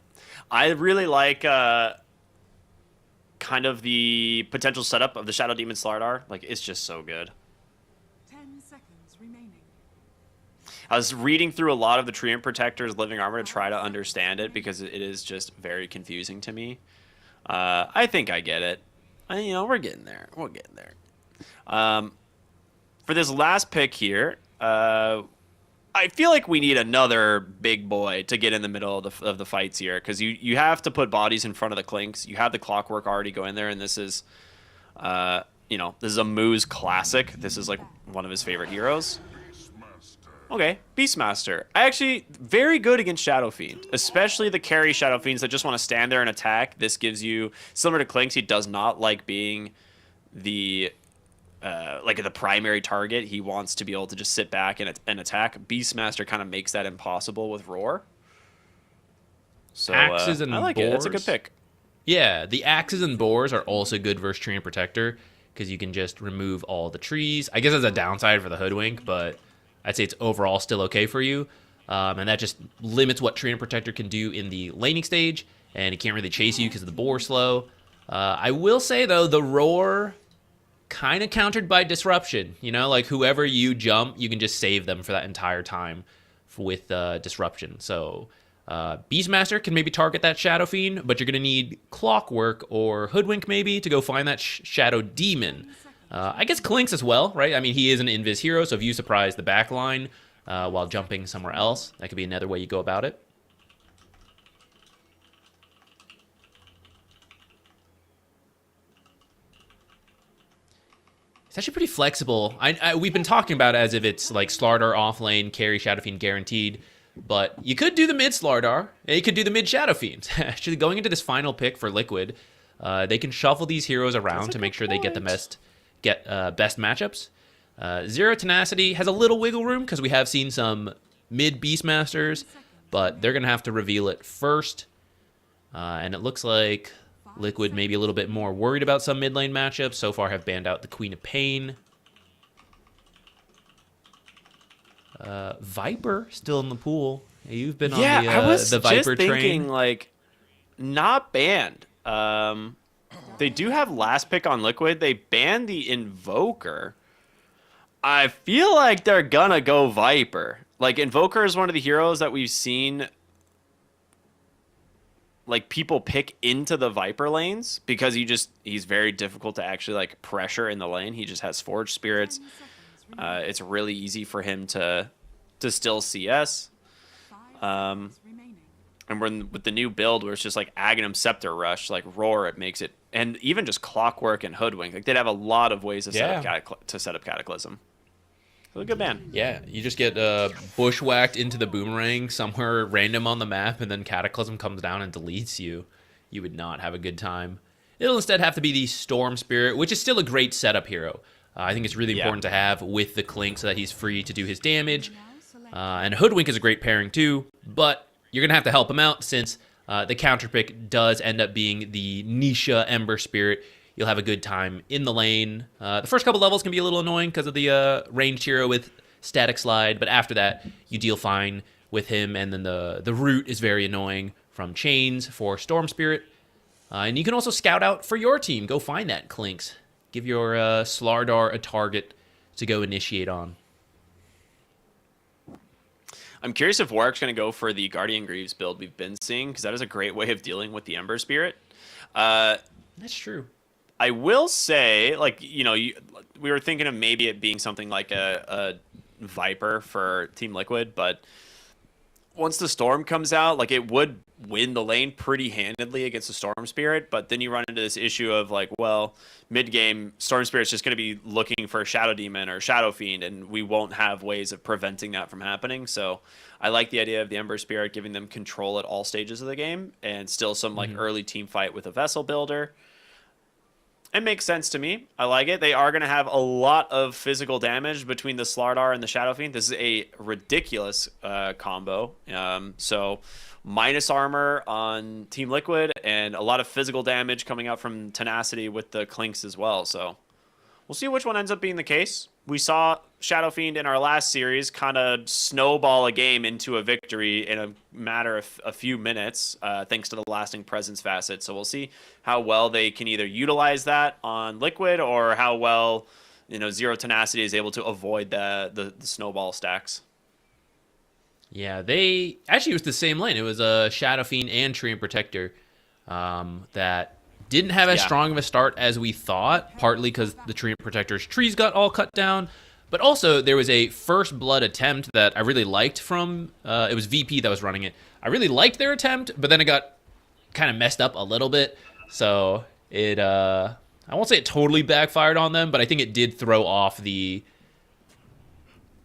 I really like kind of the potential setup of the Shadow Demon Slardar. Like, it's just so good. 10 seconds remaining. I was reading through a lot of the Treant Protector's living armor to try to understand it because it is just very confusing to me. I think I get it. We're getting there. We're getting there. For this last pick here, I feel like we need another big boy to get in the middle of the fights here because you have to put bodies in front of the Clinks. You have the Clockwork already go in there, and this is, this is a Moose classic. This is like one of his favorite heroes. Okay, Beastmaster. Actually, very good against Shadow Fiend, especially the carry Shadow Fiends that just want to stand there and attack. This gives you, similar to Clinks, he does not like being the the primary target. He wants to be able to just sit back and attack. Beastmaster kind of makes that impossible with Roar. So Axes and I like boars. it. That's a good pick. Yeah, the axes and boars are also good versus Treant Protector because you can just remove all the trees. I guess that's a downside for the Hoodwink, but I'd say it's overall still okay for you. And that just limits what Treant Protector can do in the laning stage, and he can't really chase you because of the boar slow. I will say, though, the Roar kind of countered by Disruption. Like whoever you jump, you can just save them for that entire time with Disruption. So Beastmaster can maybe target that Shadow Fiend, but you're going to need Clockwork or Hoodwink maybe to go find that Shadow Demon. I guess Clinks as well, right? I mean, he is an invis hero, so if you surprise the backline while jumping somewhere else, that could be another way you go about it. It's actually pretty flexible. We've been talking about it as if it's like Slardar offlane, carry Shadow Fiend guaranteed, but you could do the mid Slardar, and you could do the mid Shadow Fiend. Actually, going into this final pick for Liquid, they can shuffle these heroes around to make sure they get the best matchups. Zero Tenacity has a little wiggle room because we have seen some mid Beastmasters, but they're going to have to reveal it first. And it looks like Liquid may be a little bit more worried about some mid lane matchups. So far have banned out the Queen of Pain. Viper still in the pool. You've been Yeah, on I was the Viper just thinking, train. like, not banned. They do have last pick on Liquid. They banned the Invoker. I feel like they're gonna go Viper. Like, Invoker is one of the heroes that we've seen, like, people pick into the Viper lanes because he's very difficult to actually, like, pressure in the lane. He just has Forged Spirits. It's really easy for him to still CS. And with the new build where it's just like Aghanim Scepter Rush, like Roar, it makes it, and even just Clockwork and Hoodwink, like they'd have a lot of ways to set up Cataclysm. It's a good ban. Yeah, you just get bushwhacked into the boomerang somewhere random on the map, and then Cataclysm comes down and deletes you. You would not have a good time. It'll instead have to be the Storm Spirit, which is still a great setup hero. I think it's really important to have with the Clink so that he's free to do his damage. And Hoodwink is a great pairing too, but you're going to have to help him out since the counter pick does end up being the Nisha Ember Spirit. You'll have a good time in the lane. The first couple levels can be a little annoying because of the ranged hero with Static Slide, but after that, you deal fine with him, and then the root is very annoying from Chains for Storm Spirit. And you can also scout out for your team. Go find that Clinks. Give your Slardar a target to go initiate on. I'm curious if Warwick's going to go for the Guardian Greaves build we've been seeing, because that is a great way of dealing with the Ember Spirit. That's true. I will say, like, you know, we were thinking of maybe it being something like a Viper for Team Liquid, but once the Storm comes out, like, it would win the lane pretty handedly against the Storm Spirit, but then you run into this issue of, like, well, mid-game, Storm Spirit's just going to be looking for Shadow Demon or Shadow Fiend, and we won't have ways of preventing that from happening. So I like the idea of the Ember Spirit giving them control at all stages of the game, and still some, like, early team fight with a Vessel Builder. It makes sense to me. I like it. They are going to have a lot of physical damage between the Slardar and the Shadow Fiend. This is a ridiculous combo. So minus armor on Team Liquid and a lot of physical damage coming out from Tenacity with the Clinks as well. So we'll see which one ends up being the case. We saw Shadow Fiend in our last series kind of snowball a game into a victory in a matter of a few minutes, thanks to the lasting presence facet. So we'll see how well they can either utilize that on Liquid or how well, you know, Zero Tenacity is able to avoid the snowball stacks. Yeah, they actually it was the same lane. It was a Shadow Fiend and Treant Protector that didn't have as strong of a start as we thought, partly because the Treant Protector's trees got all cut down, but also there was a first blood attempt that I really liked from, it was VP that was running it. I really liked their attempt, but then it got kind of messed up a little bit, so it, I won't say it totally backfired on them, but I think it did throw off the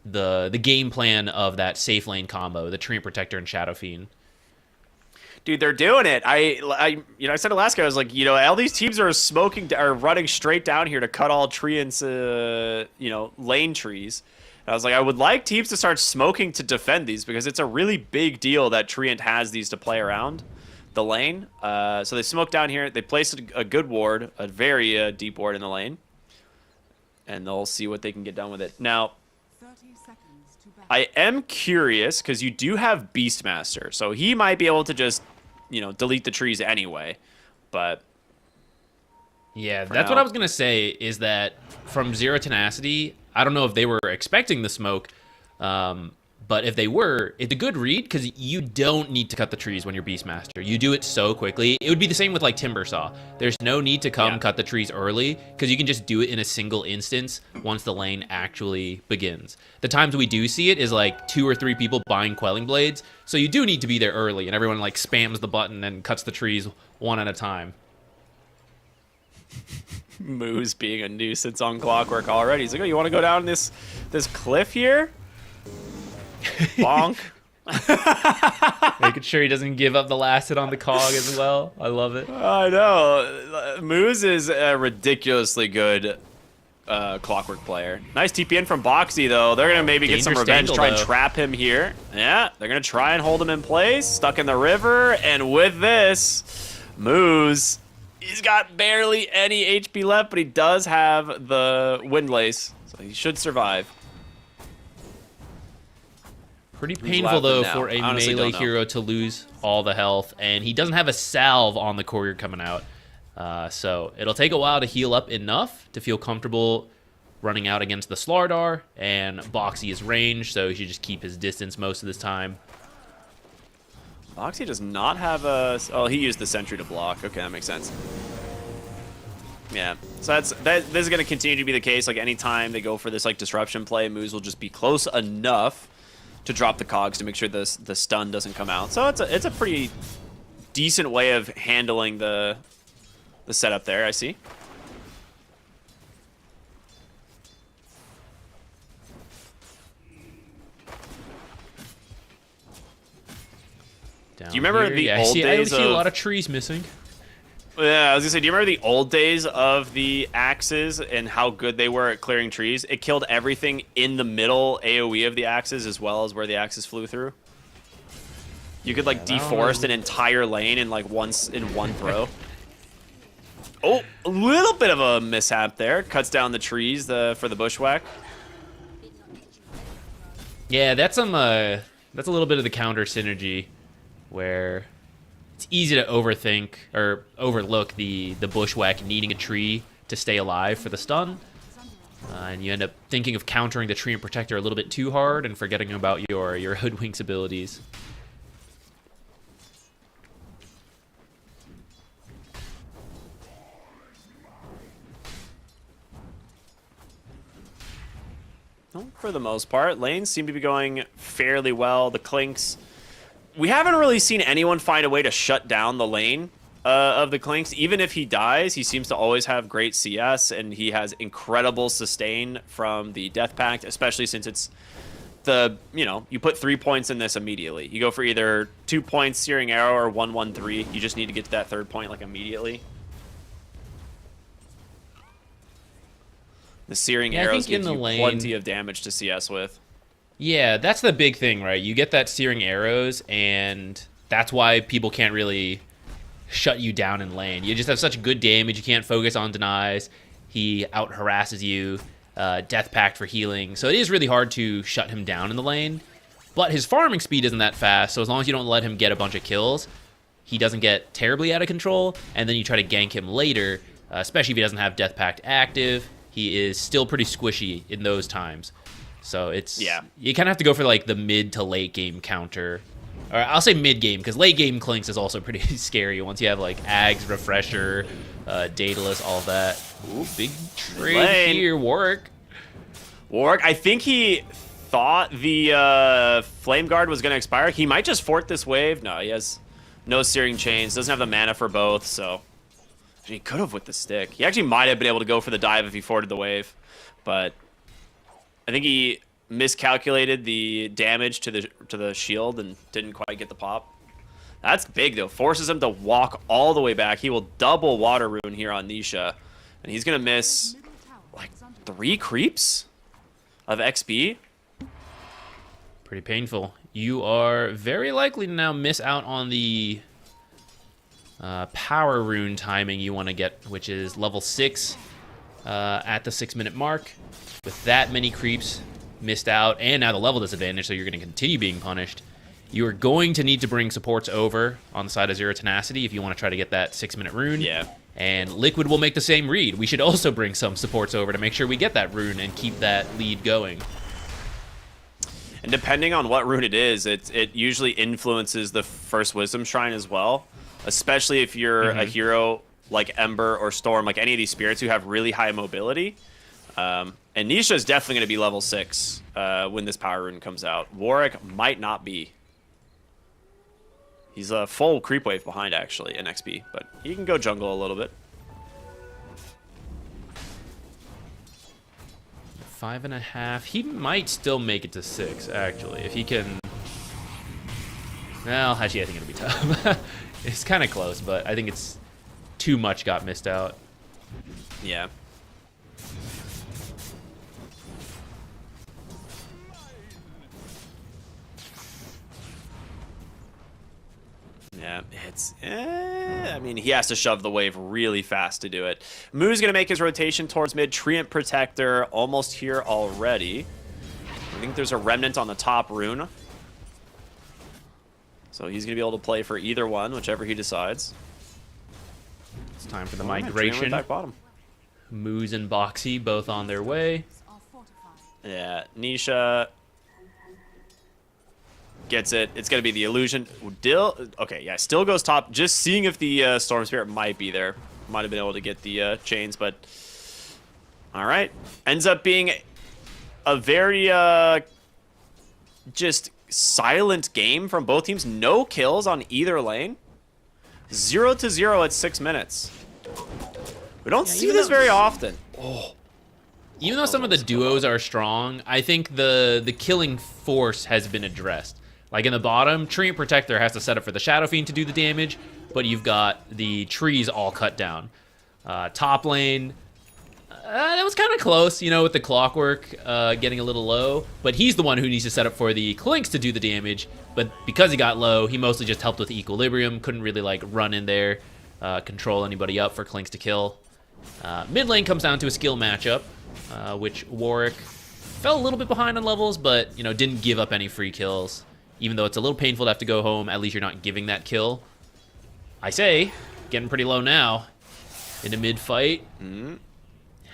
game plan of that safe lane combo, the Treant Protector and Shadow Fiend. Dude, they're doing it. I said it last guy. I was like, you know, all these teams are running straight down here to cut all Treant's, lane trees. And I was like, I would like teams to start smoking to defend these because it's a really big deal that Treant has these to play around the lane. So they smoked down here. They placed a good ward, a very deep ward in the lane, and they'll see what they can get done with it. Now, 30 seconds to battle. I am curious because you do have Beastmaster, so he might be able to just, you know, delete the trees anyway. But yeah, that's what I was gonna say. Is that from Zero Tenacity? I don't know if they were expecting the smoke, but if they were, it's a good read because you don't need to cut the trees when you're Beastmaster. You do it so quickly. It would be the same with like Timbersaw. There's no need to cut the trees early because you can just do it in a single instance once the lane actually begins. The times we do see it is like 2 or 3 people buying Quelling Blades, so you do need to be there early, and everyone like spams the button and cuts the trees one at a time. Moose being a nuisance on Clockwork already. He's like, oh, you want to go down this cliff here? Bonk. Making sure he doesn't give up the last hit on the cog as well. I love it. I know. Moose is a ridiculously good Clockwork player. Nice TPN from Boxy, though. They're going to maybe get some revenge, try and trap him here. Yeah, they're going to try and hold him in place, stuck in the river. And with this, Moose, he's got barely any HP left, but he does have the Windlace, so he should survive. Pretty painful, though, for a melee hero to lose all the health, and he doesn't have a salve on the courier coming out. So it'll take a while to heal up enough to feel comfortable running out against the Slardar, and Boxy is ranged, so he should just keep his distance most of this time. Boxy does not have a... Oh, he used the sentry to block. Okay, that makes sense. Yeah, so this is going to continue to be the case. Like, anytime they go for this, like, disruption play, moves will just be close enough to drop the cogs to make sure the stun doesn't come out. So it's a pretty decent way of handling the setup there, I see. Do you remember the old days I see a lot of trees missing. Yeah, I was gonna say, do you remember the old days of the axes and how good they were at clearing trees? It killed everything in the middle AoE of the axes as well as where the axes flew through. You could like deforest an entire lane in like one throw. Oh, a little bit of a mishap there. Cuts down the trees for the bushwhack. Yeah, that's a little bit of the counter synergy where it's easy to overthink or overlook the bushwhack needing a tree to stay alive for the stun. And you end up thinking of countering the tree and protector a little bit too hard and forgetting about your hoodwinks abilities. Well, for the most part, lanes seem to be going fairly well. The Clinks, we haven't really seen anyone find a way to shut down the lane of the Clinks. Even if he dies, he seems to always have great CS, and he has incredible sustain from the Death Pact, especially since it's you put 3 points in this immediately. You go for either 2 points Searing Arrow or 1-1-3. You just need to get to that third point like immediately. The Searing Arrows gives you plenty of damage to CS with. Yeah, that's the big thing, right? You get that Searing Arrows, and that's why people can't really shut you down in lane. You just have such good damage, you can't focus on denies. He out-harasses you, Death Pact for healing. So it is really hard to shut him down in the lane. But his farming speed isn't that fast, so as long as you don't let him get a bunch of kills, he doesn't get terribly out of control, and then you try to gank him later, especially if he doesn't have Death Pact active. He is still pretty squishy in those times. So it's you kind of have to go for like the mid to late game counter. Or I'll say mid game, because late game Clinks is also pretty scary once you have like Ags, Refresher, Daedalus, all that. Ooh, big trade here, Warwick. I think he thought the Flame Guard was going to expire. He might just fort this wave. No, he has no Searing Chains, doesn't have the mana for both, so... He could have with the stick. He actually might have been able to go for the dive if he forwarded the wave, but I think he miscalculated the damage to the shield and didn't quite get the pop. That's big though. Forces him to walk all the way back. He will double Water Rune here on Nisha, and he's gonna miss like 3 creeps of XP. Pretty painful. You are very likely to now miss out on the power rune timing you want to get, which is level 6 at the 6-minute mark. With that many creeps missed out, and now the level disadvantage, so you're going to continue being punished. You are going to need to bring supports over on the side of Zero Tenacity if you want to try to get that 6-minute rune. Yeah. And Liquid will make the same read. We should also bring some supports over to make sure we get that rune and keep that lead going. And depending on what rune it is, it usually influences the first Wisdom Shrine as well. Especially if you're a hero like Ember or Storm, like any of these spirits who have really high mobility. And Nisha is definitely going to be level 6 when this power rune comes out. Warwick might not be. He's a full creep wave behind, actually, in XP, but he can go jungle a little bit. 5.5. He might still make it to 6, actually, if he can... Well, actually, I think it'll be tough. It's kind of close, but I think it's too much got missed out. Yeah. Yeah, it's... I mean, he has to shove the wave really fast to do it. Moo's going to make his rotation towards mid. Treant Protector almost here already. I think there's a Remnant on the top rune. So he's going to be able to play for either one, whichever he decides. It's time for the All right, migration. back bottom. Moose and Boxy both on their way. Yeah, Nisha gets it. It's going to be the illusion. Okay, yeah, still goes top. Just seeing if the Storm Spirit might be there. Might have been able to get the chains, but... All right. Ends up being a very just silent game from both teams. No kills on either lane. 0-0 at 6 minutes. We don't see this very often. Even though some of the duos are strong, I think the killing force has been addressed. Like in the bottom, Tree and Protector has to set up for the Shadow Fiend to do the damage, but you've got the trees all cut down. Top lane, that was kind of close, you know, with the Clockwork getting a little low, but he's the one who needs to set up for the Clinks to do the damage, but because he got low, he mostly just helped with Equilibrium, couldn't really like run in there, control anybody up for Clinks to kill. Mid lane comes down to a skill matchup, which Warwick fell a little bit behind on levels, but, you know, didn't give up any free kills. Even though it's a little painful to have to go home, at least you're not giving that kill. I say, getting pretty low now in a mid fight.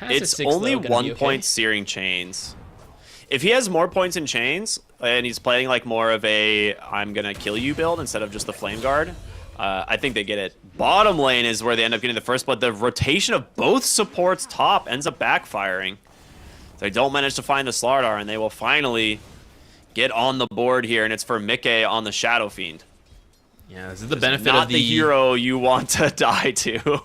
It's only 1 point searing chains. If he has more points in chains, and he's playing like more of a I'm gonna kill you build instead of just the flame guard, I think they get it. Bottom lane is where they end up getting the first, but the rotation of both supports top ends up backfiring. They don't manage to find the Slardar, and they will finally get on the board here, and it's for Mickey on the Shadow Fiend. Yeah, this is the benefit of not the hero you want to die to.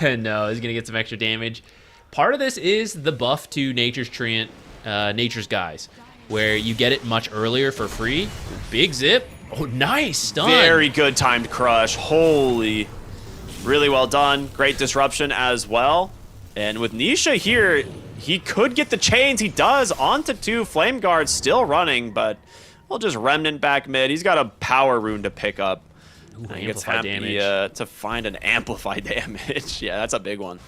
No, he's gonna get some extra damage. Part of this is the buff to Nature's Treant, Nature's Guys, where you get it much earlier for free. Big zip. Oh, nice stun. Very good timed crush. Holy, really well done. Great disruption as well. And with Nisha here, he could get the chains. He does. Onto 2. Flame Guard still running, but we'll just Remnant back mid. He's got a power rune to pick up. Ooh, he gets happy to find an amplified damage. Yeah, that's a big one.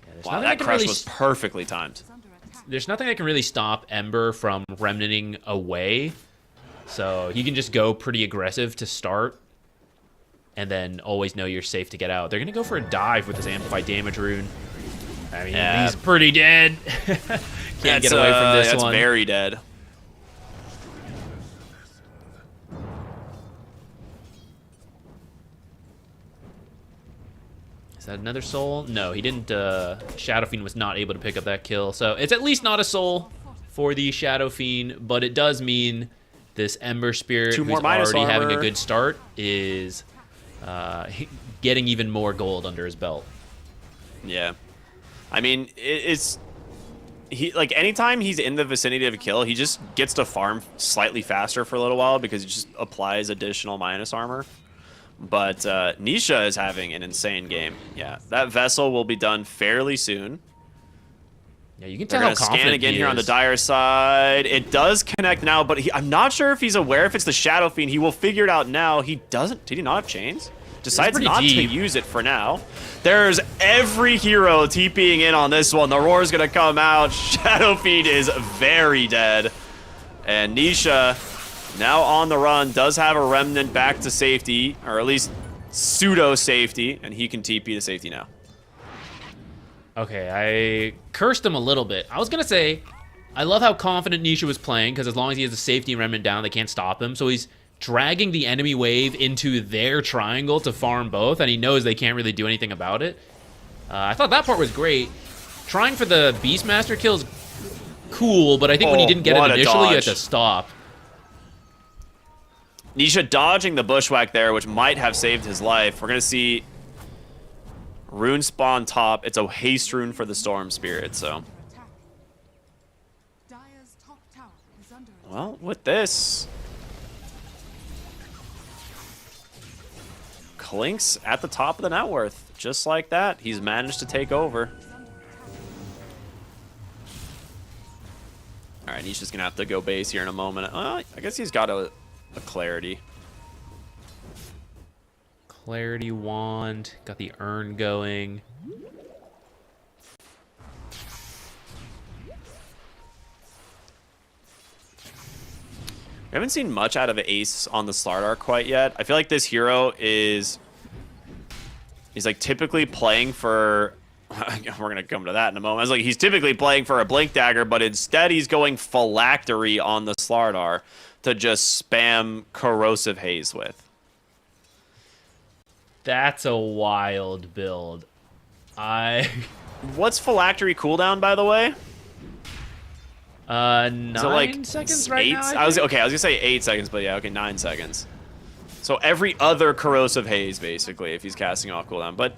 Yeah, wow, that crush was perfectly timed. There's nothing that can really stop Ember from remnanting away. So he can just go pretty aggressive to start. And then always know you're safe to get out. They're going to go for a dive with this amplified damage rune. I mean, he's pretty dead. Can't get away from this one. That's very dead. Is that another soul? No, he didn't. Shadow Fiend was not able to pick up that kill. So it's at least not a soul for the Shadow Fiend, but it does mean this Ember Spirit, who's already having a good start, is getting even more gold under his belt. Yeah. I mean, anytime he's in the vicinity of a kill, he just gets to farm slightly faster for a little while because he just applies additional minus armor. But Nisha is having an insane game. Yeah, that vessel will be done fairly soon. Yeah, you can tell how confident scan again here on the Dire side. It does connect now, but I'm not sure if he's aware if it's the Shadow Fiend. He will figure it out now. He doesn't. Did he not have chains? Decides not to use it for now. There's every hero TPing in on this one. The roar's gonna come out. Shadow Fiend is very dead. And Nisha, now on the run, does have a remnant back to safety, or at least pseudo safety, and he can TP to safety now. Okay, I cursed him a little bit. I was gonna say, I love how confident Nisha was playing, because as long as he has the safety and remnant down, they can't stop him. So he's dragging the enemy wave into their triangle to farm both, and he knows they can't really do anything about it. I thought that part was great. Trying for the Beastmaster kill is cool, but I think when he didn't get it initially, you had to stop. Nisha dodging the bushwhack there, which might have saved his life. We're going to see rune spawn top. It's a haste rune for the Storm Spirit, so. Well, with this, Clinks at the top of the net worth. Just like that, he's managed to take over. All right, Nisha's going to have to go base here in a moment. I guess he's got a clarity. Clarity wand, got the urn going. haven't seen much out of Ace on the Slardar quite yet. I feel like this hero is like typically playing for we're gonna come to that in a moment. I was like, he's typically playing for a Blink Dagger, but instead he's going Phylactery on the Slardar to just spam Corrosive Haze with. That's a wild build. What's Phylactery cooldown, by the way? 9 like seconds right now. I was gonna say 8 seconds, but yeah, okay, 9 seconds. So every other Corrosive Haze, basically, if he's casting off cooldown. But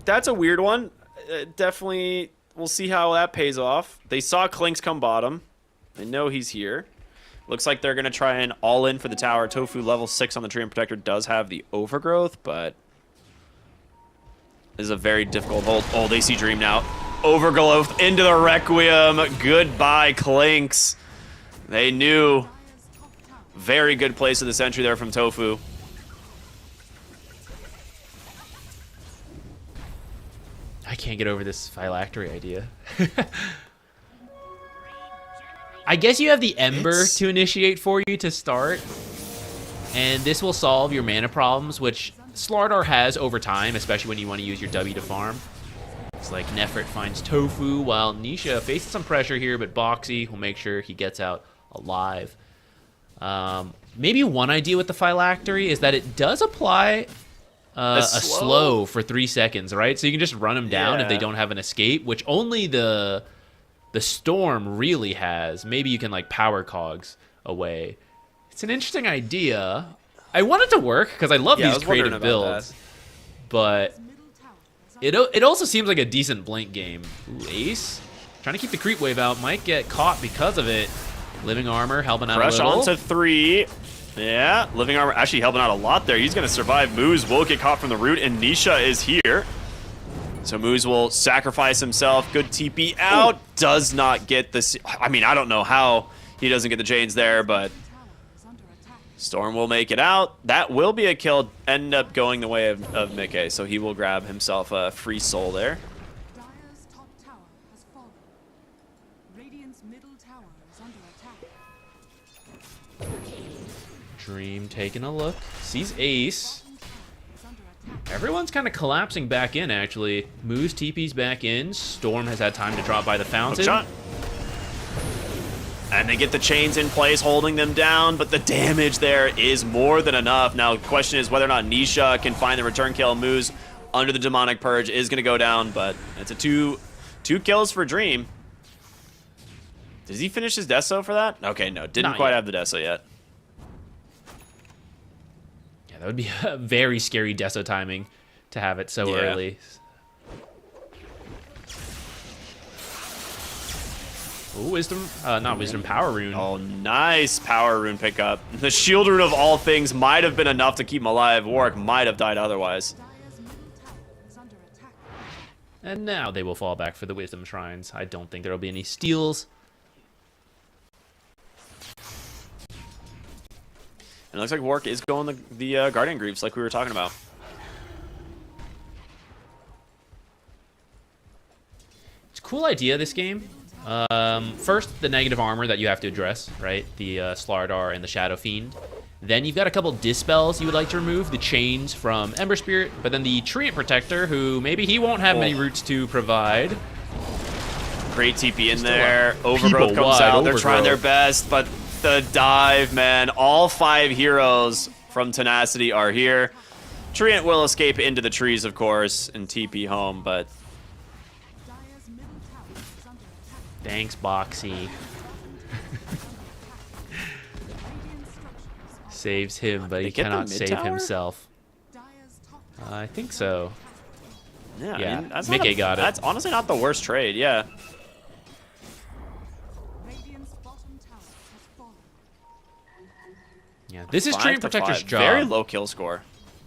that's a weird one. Definitely, we'll see how that pays off. They saw Clinks come bottom. They know he's here. Looks like they're gonna try and all in for the tower. Tofu level 6 on the Treant Protector does have the Overgrowth, but this is a very difficult hold. Oh, they see Dream now. Overgrowth into the Requiem. Goodbye, Clinks. They knew. Very good place of the sentry there from Tofu. I can't get over this Phylactery idea. I guess you have the Ember to initiate for you to start, and this will solve your mana problems, which Slardar has over time, especially when you want to use your W to farm. It's like Nefert finds Tofu, while Nisha faces some pressure here, but Boxy will make sure he gets out alive. Maybe one idea with the Phylactery is that it does apply a slow for 3 seconds, right? So you can just run them down if they don't have an escape, which only the Storm really has. Maybe you can like power cogs away. It's an interesting idea. I want it to work because I love these creative builds, but it also seems like a decent Blink game. Ooh, Ace trying to keep the creep wave out, might get caught because of it. Living Armor helping out a little. Crush onto 3. Yeah, Living Armor actually helping out a lot there. He's going to survive. Moose will get caught from the root, and Nisha is here. So Moose will sacrifice himself. Good TP out. Ooh. Does not get the... I mean, I don't know how he doesn't get the chains there, but Storm will make it out. That will be a kill. End up going the way of Mickey, so he will grab himself a free soul there. Dire's top tower has fallen. Radiant's middle tower is under attack. Dream taking a look. Sees Ace. Everyone's kind of collapsing back in, actually. Moose TP's back in. Storm has had time to drop by the fountain. Shot. And they get the chains in place, holding them down, but the damage there is more than enough. Now, the question is whether or not Nisha can find the return kill. Moose under the Demonic Purge is going to go down, but it's a two kills for Dream. Does he finish his Deso for that? Okay, no, didn't quite have the Deso yet. Yeah, that would be a very scary Deso timing to have it so early. Ooh, Wisdom, not Wisdom, Power Rune. Oh, nice Power Rune pickup. The Shield Rune of all things might have been enough to keep him alive. Warwick might have died otherwise. And now they will fall back for the Wisdom Shrines. I don't think there will be any steals. And it looks like Warwick is going the Guardian Greaves like we were talking about. It's a cool idea, this game. First, the negative armor that you have to address, right? The Slardar and the Shadow Fiend. Then you've got a couple dispels you would like to remove. The chains from Ember Spirit, but then the Treant Protector, who maybe he won't have many roots to provide. Great TP in there. Overgrowth comes out. They're trying their best, but the dive, man. All 5 heroes from Tenacity are here. Treant will escape into the trees, of course, and TP home, but... Thanks, Boxy. Saves him, but he cannot save himself. I think so. Yeah, I mean, Mickey got it. That's honestly not the worst trade, yeah. Yeah, this is Treant Protector's job. Very low kill score.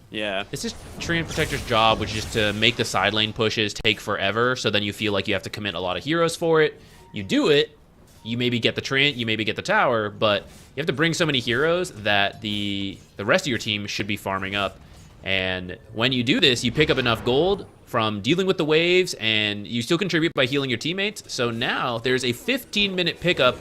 Yeah. This is Treant Protector's job, which is to make the side lane pushes take forever, so then you feel like you have to commit a lot of heroes for it. You do it, you maybe get the Treant, you maybe get the tower, but you have to bring so many heroes that the rest of your team should be farming up. And when you do this, you pick up enough gold from dealing with the waves, and you still contribute by healing your teammates. So now there's a 15-minute pickup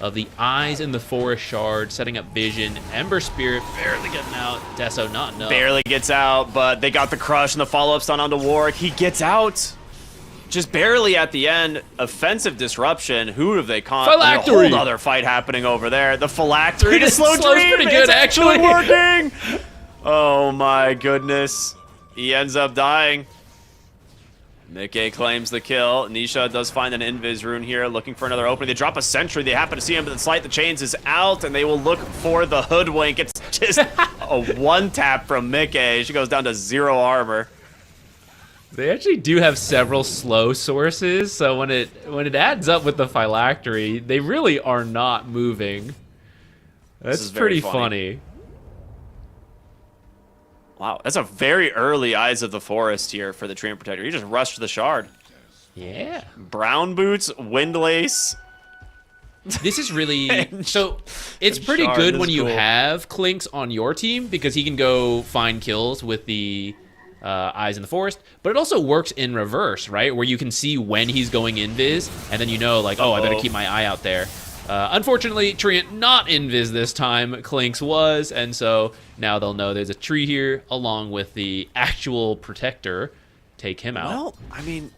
of the Eyes in the Forest Shard, setting up Vision. Ember Spirit barely getting out. Deso not enough. Barely gets out, but they got the crush and the follow-up stun onto Warwick. He gets out. Just barely at the end. Offensive disruption. Who have they caught? Phylactery. A whole other fight happening over there. The phylactery to slow Slow's Dream. pretty good, It's actually actually. working. Oh my goodness. He ends up dying. Mickey claims the kill. Nisha does find an invis rune here, looking for another opening. They drop a sentry. They happen to see him, but the Sleight the Chains is out, and they will look for the hoodwink. It's just a one tap from Mickey. She goes down to 0 armor. They actually do have several slow sources, so when it adds up with the phylactery, they really are not moving. That's is very pretty funny. Wow, that's a very early Eyes of the Forest here for the Treant Protector. He just rushed the shard. Yeah. Brown boots, windlace. This is really so. It's pretty Shard good is when you cool. have Clinks on your team because he can go find kills with the Eyes in the Forest. But it also works in reverse, right? Where you can see when he's going invis, and then you know, like, oh, I better keep my eye out there. Unfortunately, Treant not invis this time. Clinks was, and so now they'll know there's a tree here along with the actual protector. Take him out. Well, I mean,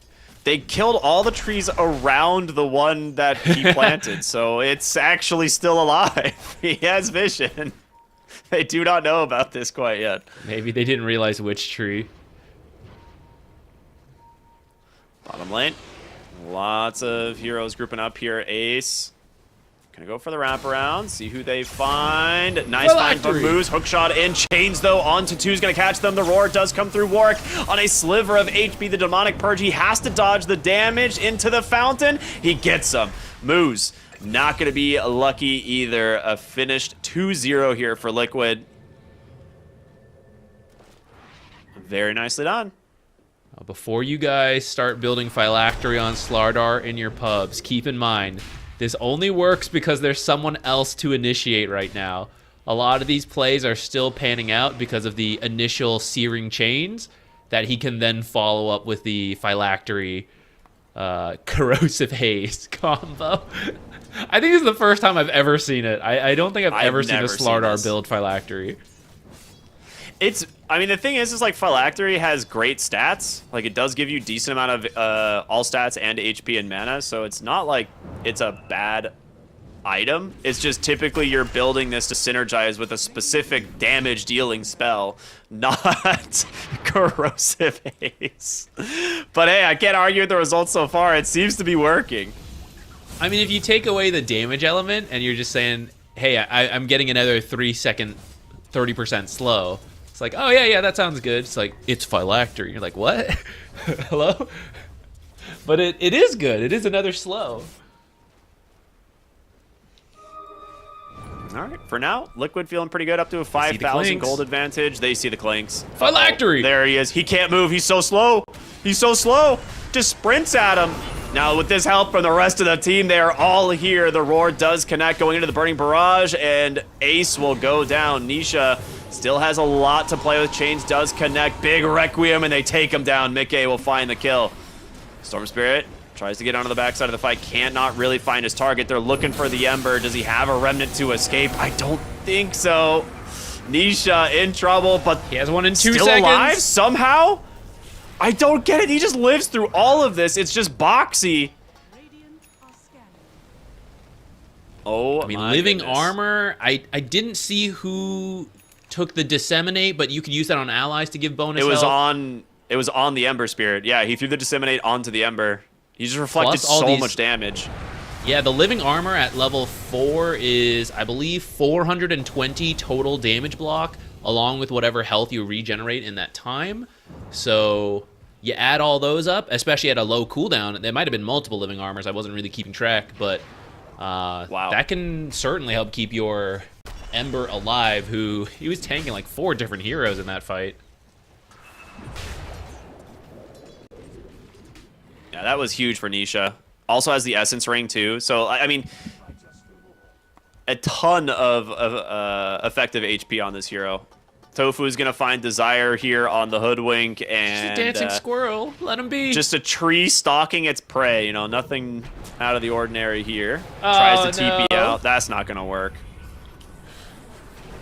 they killed all the trees around the one that he planted, so it's actually still alive. He has vision. They do not know about this quite yet. Maybe they didn't realize which tree. Bottom lane. Lots of heroes grouping up here. Ace. Gonna go for the wraparound, see who they find. Nice find from Moose. Hookshot in. Chains, though, onto 2's gonna catch them. The roar does come through Warwick on a sliver of HP. The Demonic Purge. He has to dodge the damage into the fountain. He gets them. Moose, not gonna be lucky either. A finished 2-0 here for Liquid. Very nicely done. Before you guys start building phylactery on Slardar in your pubs, keep in mind, this only works because there's someone else to initiate right now. A lot of these plays are still panning out because of the initial Searing Chains that he can then follow up with the phylactery Corrosive Haze combo. I think this is the first time I've ever seen it. I don't think I've ever seen a Slardar build phylactery. I mean, the thing is like phylactery has great stats. Like, it does give you decent amount of all stats and HP and mana, so it's not like it's a bad item. It's just typically you're building this to synergize with a specific damage dealing spell, not Corrosive Haze. But hey, I can't argue with the results so far. It seems to be working. I mean, if you take away the damage element and you're just saying, hey, I'm getting another 3-second 30% slow, it's like, oh yeah, that sounds good. It's like, it's phylactery. You're like, what? Hello? But it is good. It is another slow. All right, for now, Liquid feeling pretty good, up to a 5,000 gold advantage. They see the Clinks. Phylactery! There he is. He can't move. He's so slow. He's so slow. Just sprints at him. Now, with this help from the rest of the team, they are all here. The roar does connect going into the Burning Barrage, and Ace will go down. Nisha still has a lot to play with. Chains does connect. Big Requiem, and they take him down. Mickey will find the kill. Storm Spirit tries to get onto the backside of the fight. Cannot really find his target. They're looking for the Ember. Does he have a remnant to escape? I don't think so. Nisha in trouble, but he has one in 2 still seconds. Alive somehow? I don't get it. He just lives through all of this. It's just boxy. Oh, I mean, my living goodness. armor. I didn't see who took the disseminate, but you could use that on allies to give bonus. It was health. on the Ember Spirit. Yeah, he threw the disseminate onto the Ember. He just reflected Plus all so these- much damage. Yeah, the living armor at level 4 is, I believe, 420 total damage block, along with whatever health you regenerate in that time. So you add all those up, especially at a low cooldown. There might have been multiple living armors. I wasn't really keeping track, but wow, that can certainly help keep your Ember alive, who he was tanking like 4 different heroes in that fight. Yeah, that was huge for Nisha. Also has the Essence Ring, too. So, I mean, a ton of effective HP on this hero. Tofu's going to find Desire here on the Hoodwink, and Just a dancing squirrel. Let him be. just a tree stalking its prey. You know, nothing out of the ordinary here. Oh, Tries to TP no. out. That's not going to work.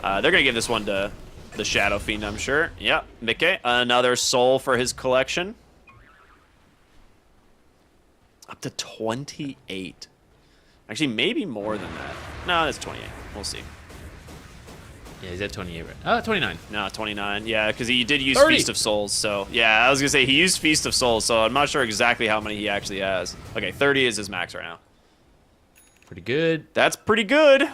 They're going to give this one to the Shadow Fiend, I'm sure. Yep, Mickey. Another soul for his collection. Up to 28. Actually, maybe more than that. No, it's 28. We'll see. Yeah, he's at 28 right. Oh, 29. No, 29. Yeah, because he did use 30. Feast of Souls. So, yeah, I was going to say he used Feast of Souls, so I'm not sure exactly how many he actually has. Okay, 30 is his max right now. Pretty good. That's pretty good.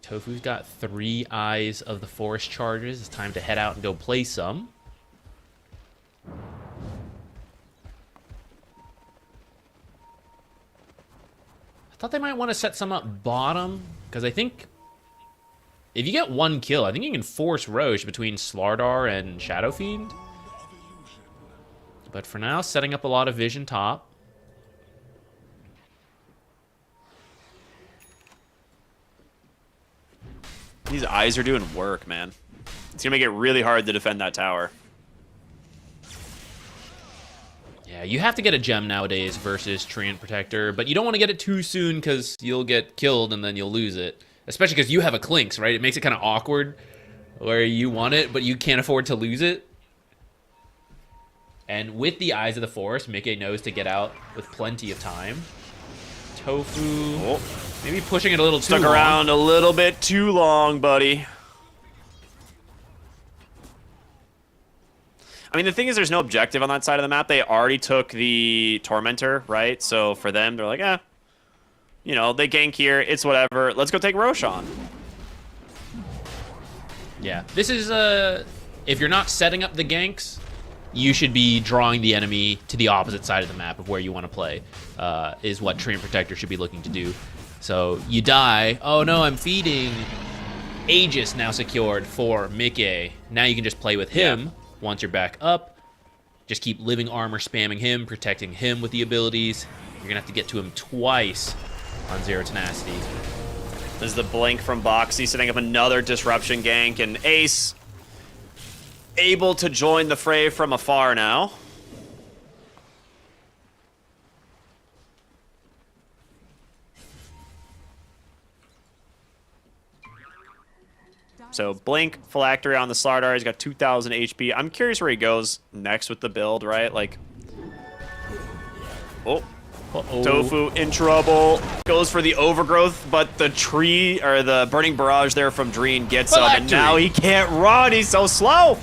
Tofu's got 3 Eyes of the Forest charges. It's time to head out and go play some. I thought they might want to set some up bottom, because I think if you get 1 kill, I think you can force Roche between Slardar and Shadow Fiend. But for now, setting up a lot of vision top. These eyes are doing work, man. It's going to make it really hard to defend that tower. Yeah, you have to get a gem nowadays versus Treant Protector, but you don't want to get it too soon because you'll get killed and then you'll lose it. Especially because you have a Clinks, right? It makes it kind of awkward where you want it, but you can't afford to lose it. And with the Eyes of the Forest, Mickey knows to get out with plenty of time. Tofu, maybe pushing it a little too Stuck long. around a little bit too long, buddy. I mean, the thing is, there's no objective on that side of the map. They already took the Tormentor, right? So for them, they're like, eh. You know, they gank here. It's whatever. Let's go take Roche on. Yeah, this is, if you're not setting up the ganks, you should be drawing the enemy to the opposite side of the map of where you want to play, is what Treant Protector should be looking to do. So you die. Oh no, I'm feeding. Aegis now secured for Mickey. Now you can just play with him once you're back up. Just keep living armor spamming him, protecting him with the abilities. You're going to have to get to him twice on Zero Tenacity. There's the blink from Boxy, setting up another disruption gank, and Ace able to join the fray from afar now. So Blink, Phylactery on the Slardar. He's got 2,000 HP. I'm curious where he goes next with the build, right? Like, oh, Tofu in trouble. Goes for the Overgrowth, but the tree, or the Burning Barrage there from Dreen gets up, and now he can't run. He's so slow.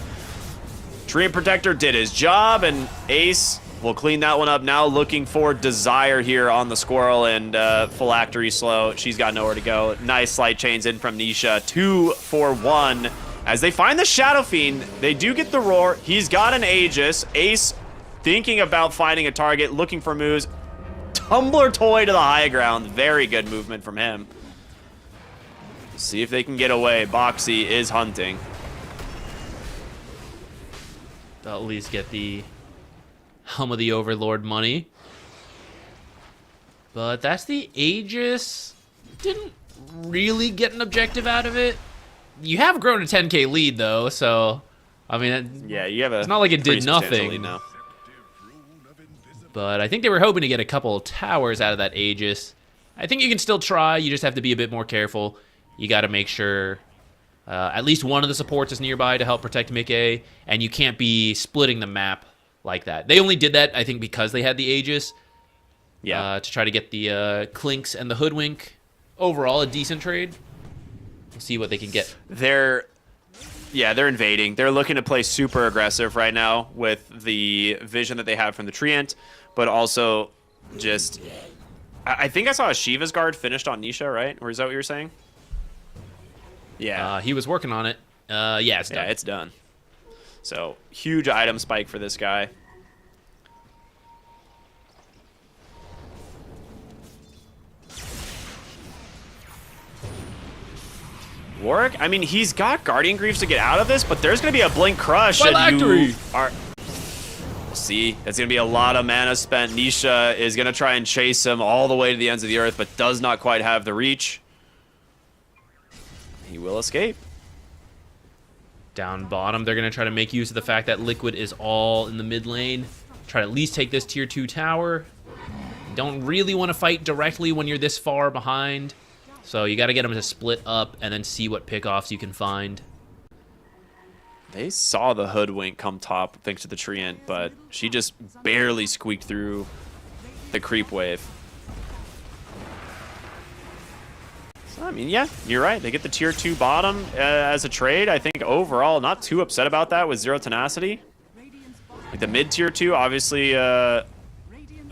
Treant Protector did his job, and Ace will clean that one up. Now looking for Desire here on the Squirrel, and Phylactery slow. She's got nowhere to go. Nice slight chains in from Nisha. 2 for 1. As they find the Shadow Fiend, they do get the Roar. He's got an Aegis. Ace thinking about finding a target, looking for moves. Tumbler Toy to the high ground. Very good movement from him. See if they can get away. Boxy is hunting. They'll at least get the Helm of the Overlord money. But that's the Aegis. Didn't really get an objective out of it. You have grown a 10k lead, though, so... I mean, yeah, you have a... It's not like it did pretty substantial nothing. lead now. But I think they were hoping to get a couple of towers out of that Aegis. I think you can still try. You just have to be a bit more careful. You got to make sure at least one of the supports is nearby to help protect Mickey, and you can't be splitting the map like that. They only did that, I think, because they had the Aegis. Yeah. To try to get the Clinks and the Hoodwink. Overall, a decent trade. We'll see what they can get. They're invading. They're looking to play super aggressive right now with the vision that they have from the Treant, but also just... I think I saw a Shiva's Guard finished on Nisha, right? Or is that what you were saying? Yeah. He was working on it. Yeah, it's done. Yeah, it's done. So, huge item spike for this guy. Warwick, I mean, he's got Guardian Greaves to get out of this, but there's going to be a Blink Crush. And you are see. It's going to be a lot of mana spent. Nisha is going to try and chase him all the way to the ends of the earth, but does not quite have the reach. He will escape. Down bottom, they're going to try to make use of the fact that Liquid is all in the mid lane. Try to at least take this tier 2 tower. Don't really want to fight directly when you're this far behind. So you got to get them to split up and then see what pickoffs you can find. They saw the hoodwink come top thanks to the treant, but she just barely squeaked through the creep wave. So, I mean, yeah, you're right. They get the tier 2 bottom as a trade. I think overall, not too upset about that with Zero Tenacity. Like the mid tier 2, obviously a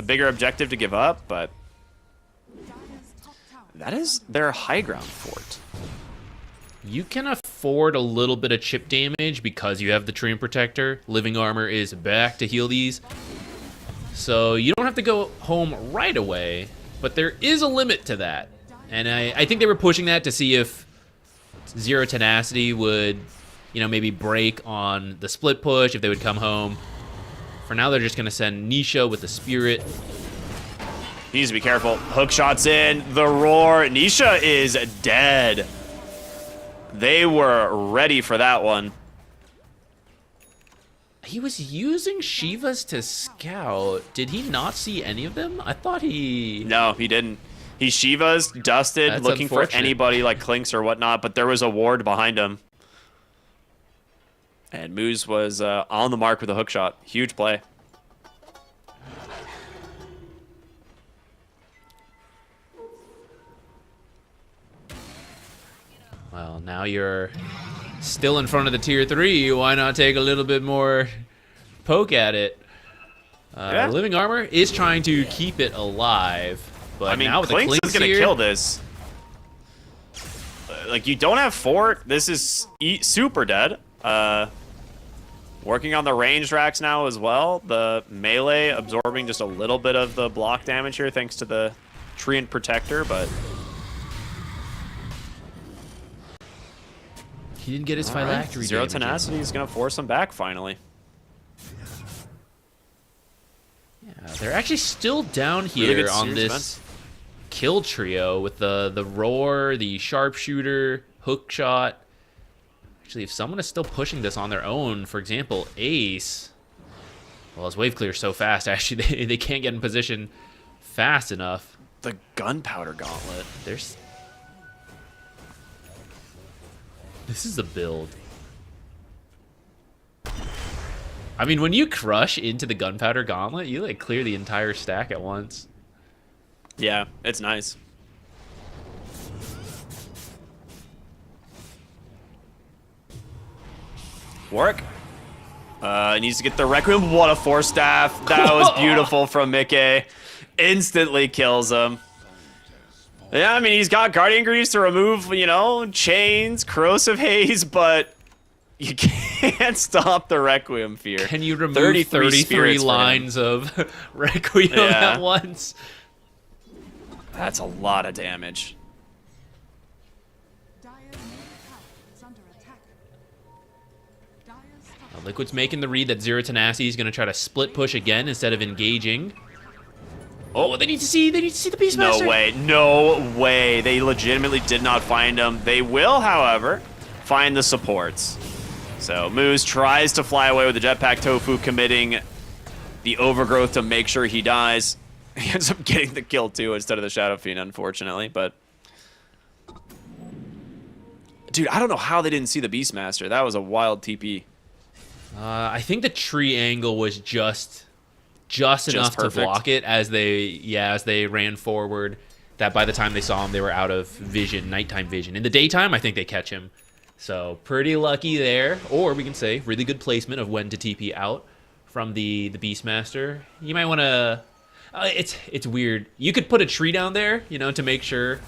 bigger objective to give up, but that is their high ground fort. You can afford a little bit of chip damage because you have the Treant Protector. Living Armor is back to heal these. So you don't have to go home right away, but there is a limit to that. And I think they were pushing that to see if Zero Tenacity would, you know, maybe break on the split push, if they would come home. For now, they're just going to send Nisha with the Spirit. He needs to be careful. Hook shots in. The roar. Nisha is dead. They were ready for that one. He was using Shivas to scout. Did he not see any of them? I thought he... No, he didn't. He Shivas, dusted, That's looking for unfortunate. anybody like Clinks or whatnot, but there was a ward behind him. And Moose was on the mark with a hook shot. Huge play. Well, now you're still in front of the tier 3. Why not take a little bit more poke at it? Yeah. Living Armor is trying to keep it alive. But I mean, now with the Clinks is Clinks going to here, kill this. Like, you don't have fort. This is super dead. Working on the ranged racks now as well. The melee absorbing just a little bit of the block damage here thanks to the Treant Protector, but... he didn't get his All right. phylactery Zero damage in. Tenacity is going to force him back finally. Yeah, they're actually still down Really here good on series this events. kill trio with the roar, the sharpshooter, hook shot. Actually, if someone is still pushing this on their own, for example, Ace, well, his wave clears so fast, actually, they can't get in position fast enough. The Gunpowder Gauntlet. There's... this is a build. I mean, when you crush into the Gunpowder Gauntlet, you, like, clear the entire stack at once. Yeah, it's nice. Warwick. Needs to get the Requiem. What a Force Staff. That was beautiful from Mickey. Instantly kills him. Yeah, I mean, he's got Guardian Greaves to remove, you know, chains, corrosive haze, but you can't stop the Requiem fear. Can you remove 33 33 spirits lines of Requiem Yeah. at once? That's a lot of damage. Dire's middle tower is under attack. Dire's top Liquid's making the read that Zero Tenacity is going to try to split push again instead of engaging. Oh, they need to see the Beastmaster. No way. No way. They legitimately did not find him. They will, however, find the supports. So Moose tries to fly away with the jetpack. Tofu committing the overgrowth to make sure he dies. He ends up getting the kill too instead of the Shadow Fiend, unfortunately. But dude, I don't know how they didn't see the Beastmaster. That was a wild TP. I think the tree angle was just enough perfect. to block it as they ran forward. That by the time they saw him, they were out of vision, nighttime vision. In the daytime, I think they catch him. So pretty lucky there, or we can say really good placement of when to TP out from the Beastmaster. You might want to. It's weird. You could put a tree down there, you know, to make sure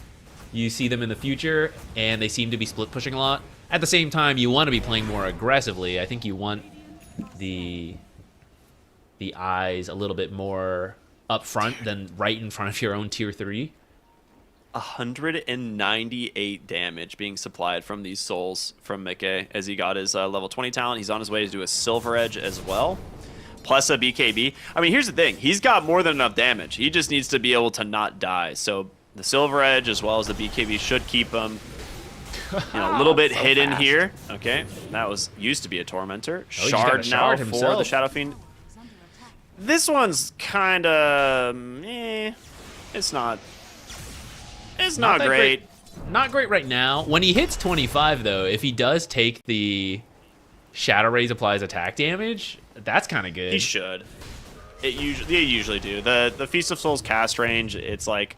you see them in the future, and they seem to be split pushing a lot. At the same time, you want to be playing more aggressively. I think you want the eyes a little bit more up front than right in front of your own tier 3. 198 damage being supplied from these souls from Mickey as he got his level 20 talent. He's on his way to do a Silver Edge as well. plus a BKB. I mean, here's the thing. He's got more than enough damage. He just needs to be able to not die. So the Silver Edge as well as the BKB should keep him a little bit hidden fast. here. Okay, that was used to be a Tormentor. he's got a Shard now shard for himself. the Shadow Fiend. This one's kind of... It's not Not that great. Not great right now. When he hits 25, though, if he does take the Shadow Rays applies attack damage, that's kind of good. He should. They usually do. The Feast of Souls cast range, it's like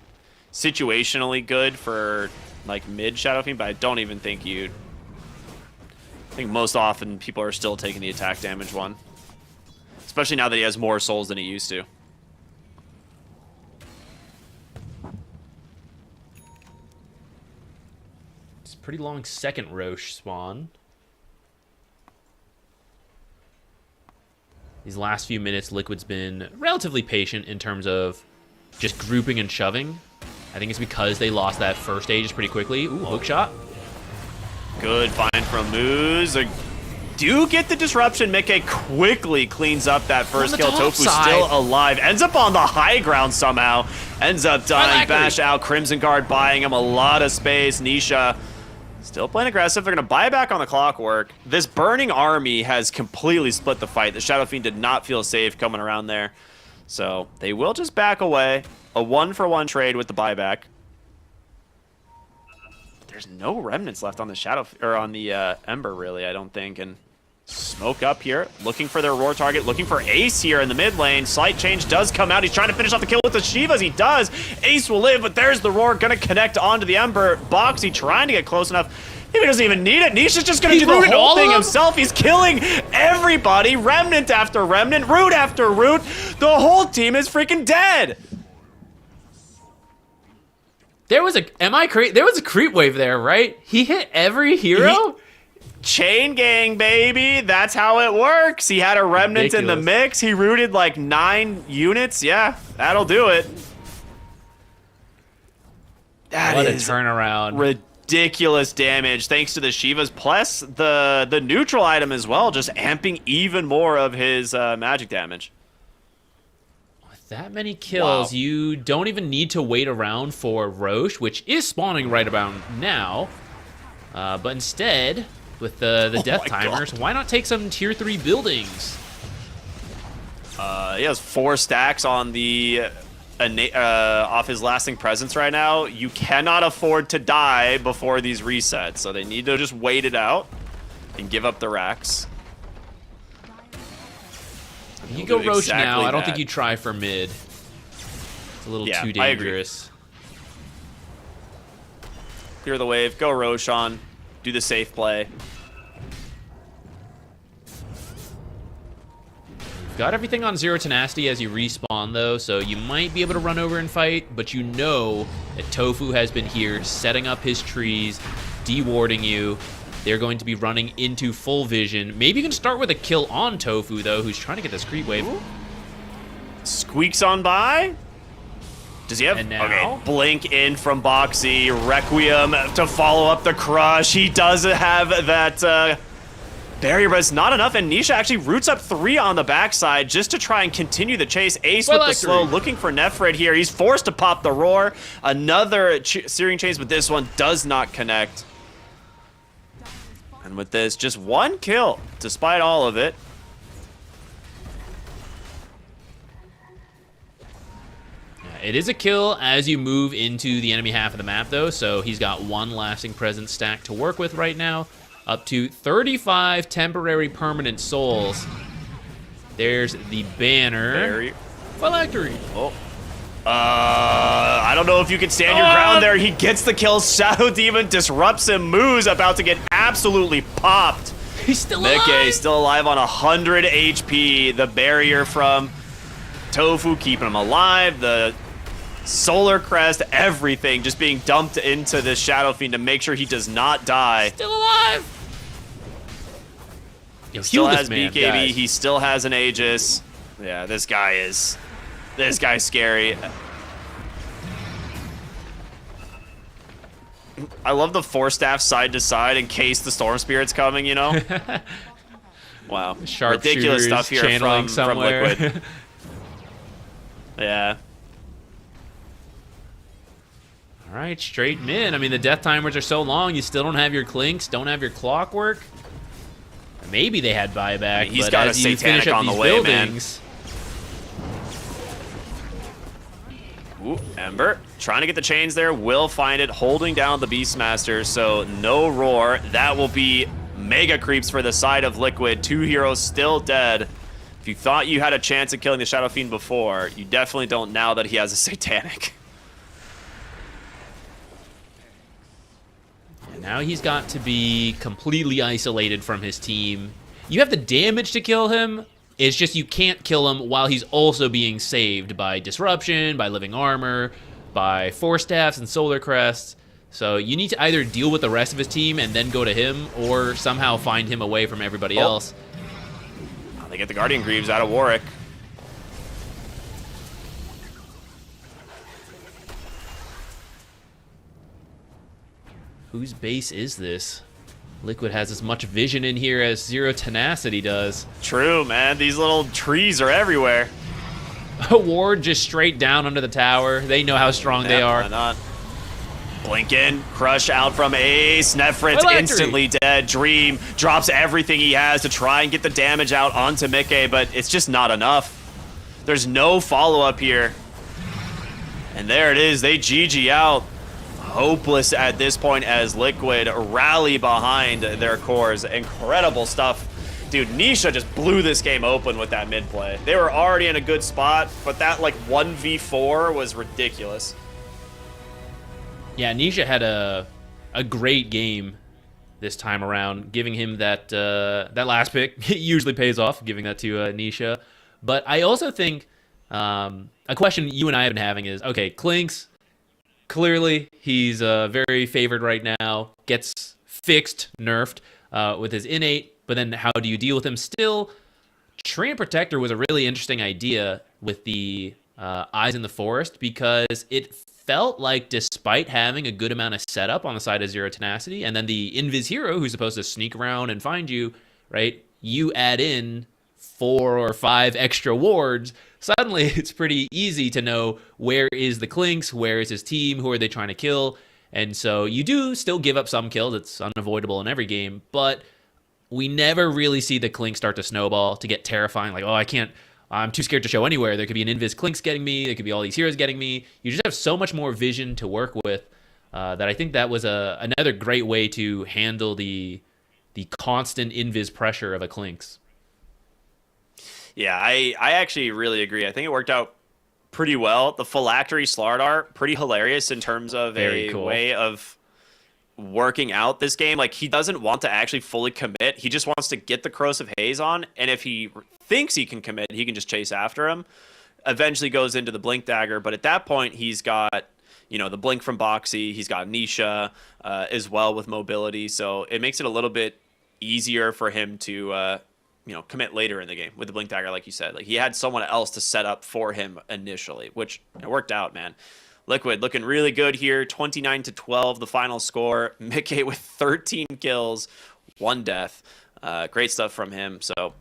situationally good for like mid Shadow Fiend, but I don't even think I think most often people are still taking the attack damage one. Especially now that he has more souls than he used to. It's a pretty long second Roche spawn. These last few minutes, Liquid's been relatively patient in terms of just grouping and shoving. I think it's because they lost that first Aegis pretty quickly. Ooh, hook shot. Good find from Moose. Do get the disruption. Mickey quickly cleans up that first the kill. top Tofu's side. still alive. Ends up on the high ground somehow. Ends up dying. Bash out. Crimson Guard buying him a lot of space. Nisha still playing aggressive. They're going to buy back on the clockwork. This burning army has completely split the fight. The Shadow Fiend did not feel safe coming around there. So they will just back away. A 1-for-1 trade with the buyback. There's no remnants left on the Shadow or on the Ember, really, I don't think. And smoke up here, looking for their roar target, looking for Ace here in the mid lane. Slight change does come out. He's trying to finish off the kill with the Shivas. He does. Ace will live, but there's the roar going to connect onto the Ember. Boxy trying to get close enough. He doesn't even need it. Nisha's just going to do the whole thing himself. He's killing everybody. Remnant after remnant, root after root. The whole team is freaking dead. There was a creep wave there, right? He hit every hero? Chain gang, baby. That's how it works. He had a remnant in the mix. He rooted like 9 units. Yeah, that'll do it. What a turnaround. Ridiculous damage thanks to the Shivas, plus the neutral item as well, just amping even more of his magic damage. That many kills, Wow. you don't even need to wait around for Roche, which is spawning right about now. But instead, with the death timers, why not take some tier 3 buildings? He has 4 stacks on the off his lasting presence right now. You cannot afford to die before these resets, so they need to just wait it out and give up the racks. You go Roche exactly now. I don't that. think you try for mid. It's a little too I agree. dangerous. Clear the wave. Go Roshan. Do the safe play. Got everything on 0 tenacity as you respawn, though, so you might be able to run over and fight, but you know that Tofu has been here setting up his trees, dewarding you. They're going to be running into full vision. Maybe you can start with a kill on Tofu, though, who's trying to get this creep wave. Squeaks on by. Does he have... And now? Okay, blink in from Boxy. Requiem to follow up the crush. He does have that barrier, but it's not enough. And Nisha actually roots up 3 on the backside just to try and continue the chase. Ace with the slow, looking for Nefrid here. He's forced to pop the roar. Another searing chase, but this one does not connect. And with this, just 1 kill, despite all of it. It is a kill as you move into the enemy half of the map, though, so he's got 1 lasting presence stack to work with right now. Up to 35 temporary permanent souls. There's the banner. Phylactery. Oh. I don't know if you can stand your ground there. He gets the kill. Shadow Demon disrupts him. Moo's about to get absolutely popped. He's still alive. Mickey still alive on 100 HP. The barrier from Tofu keeping him alive. The Solar Crest, everything just being dumped into this Shadow Fiend to make sure he does not die. Still alive. He still has BKB. Guys. He still has an Aegis. Yeah, this guy's scary. I love the 4 staff side to side in case the Storm Spirit's coming, you know? Wow. Sharp Ridiculous shooters stuff here channeling from somewhere. Liquid. Yeah. All right, straight mid. I mean, the death timers are so long, you still don't have your clinks, don't have your clockwork. Maybe they had buyback, He's but got as a you satanic finish up on the these way, buildings, Ooh, Ember trying to get the chains there. Will find it, holding down the Beastmaster, so no roar. That will be mega creeps for the side of Liquid. 2 heroes still dead. If you thought you had a chance at killing the Shadow Fiend before, you definitely don't now that he has a satanic. and now he's got to be completely isolated from his team. You have the damage to kill him. It's just you can't kill him while he's also being saved by Disruption, by Living Armor, by Force Staffs and Solar Crests. So you need to either deal with the rest of his team and then go to him, or somehow find him away from everybody else. They get the Guardian Greaves out of Warwick. Whose base is this? Liquid has as much vision in here as Zero Tenacity does. True, man. These little trees are everywhere. A ward just straight down under the tower. They know how strong they are. Why not? Blink in, crush out from Ace. Nefrit's Electri. instantly dead. Dream drops everything he has to try and get the damage out onto Mickey, but it's just not enough. There's no follow-up here. And there it is. They GG out. Hopeless at this point as Liquid rally behind their cores. Incredible stuff. Dude, Nisha just blew this game open with that mid play. They were already in a good spot, but that like 1v4 was ridiculous. Yeah, Nisha had a great game this time around, giving him that that last pick. It usually pays off, giving that to Nisha. But I also think a question you and I have been having is, okay, Clinks, clearly he's very favored right now, gets fixed, nerfed with his innate, but then how do you deal with him still? Treant Protector was a really interesting idea with the Eyes in the Forest, because it felt like despite having a good amount of setup on the side of Zero Tenacity, and then the Invis hero who's supposed to sneak around and find you, right? You add in 4 or 5 extra wards, suddenly it's pretty easy to know where is the Clinks, where is his team, who are they trying to kill, and so you do still give up some kills. It's unavoidable in every game, but we never really see the Clink start to snowball, to get terrifying, like, oh, I'm too scared to show anywhere. There could be an Invis Clinks getting me. There could be all these heroes getting me. You just have so much more vision to work with that I think that was another great way to handle the constant Invis pressure of a Clinks. Yeah, I actually really agree. I think it worked out pretty well. The Phylactery Slardar, pretty hilarious in terms of Very a cool way of working out this game. Like, he doesn't want to actually fully commit. He just wants to get the Corrosive Haze on, and if he thinks he can commit, he can just chase after him. Eventually goes into the Blink Dagger, but at that point he's got, you know, the Blink from Boxy, he's got Nisha as well with mobility, so it makes it a little bit easier for him to you know, commit later in the game with the Blink Dagger, like you said. Like, he had someone else to set up for him initially, which it worked out, man. Liquid looking really good here, 29-12 the final score. Mickey with 13 kills, 1 death. Great stuff from him. So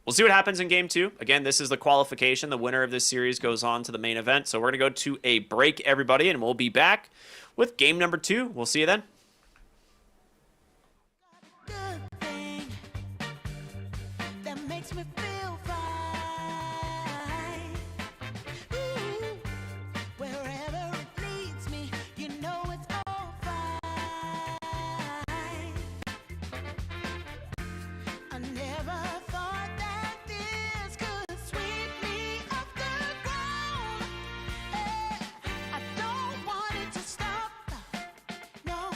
we'll see what happens in game 2. Again, this is the qualification. The winner of this series goes on to the main event. So we're going to go to a break, everybody, and we'll be back with game number 2. We'll see you then. Good thing that makes me feel fine. Ooh, wherever it leads me, you know it's all fine. I never thought that this could sweep me off the ground. I don't want it to stop. No.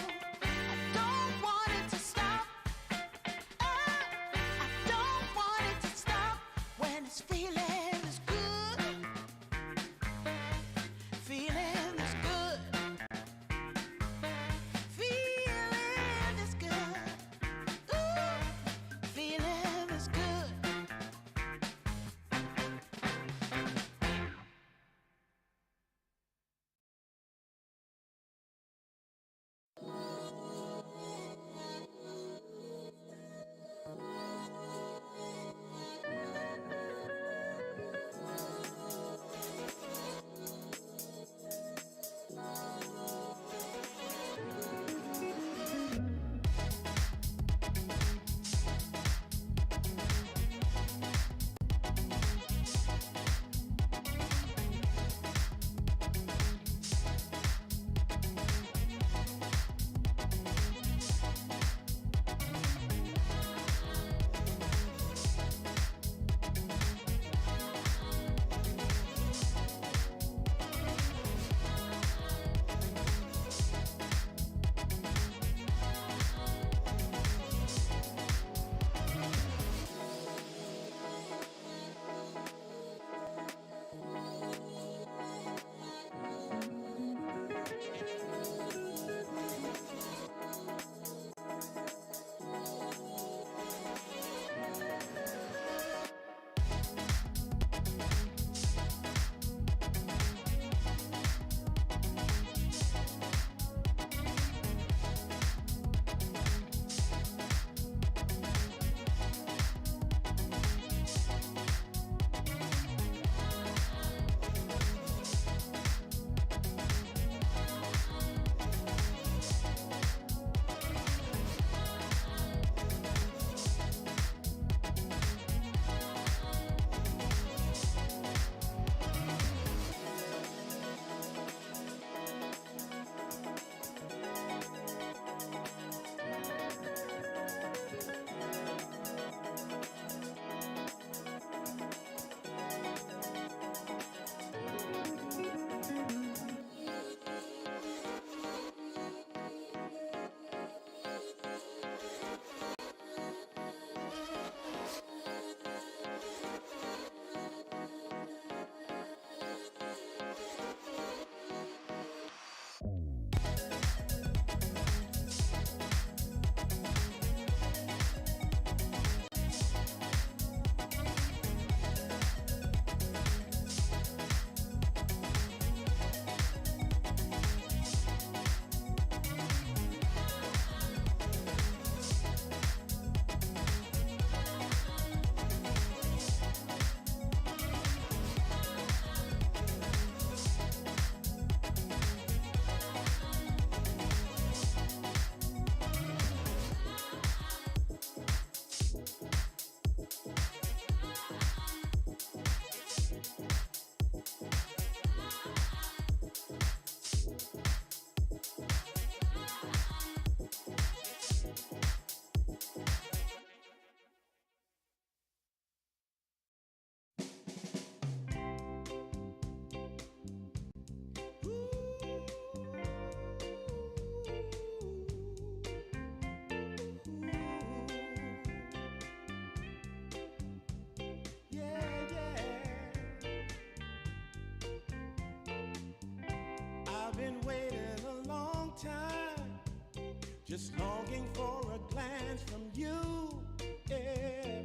just longing for a glance from you. Yeah.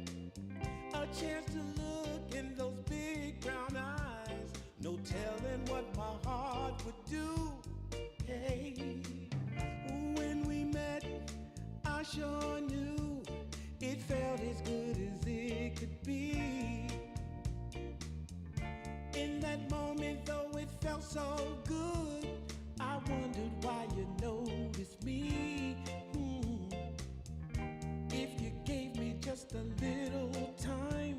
A chance to look in those big brown eyes. No telling what my heart would do. Hey, when we met, I sure knew it felt as good as it could be. In that moment, though it felt so good, I wondered why you noticed me. If you gave me just a little time,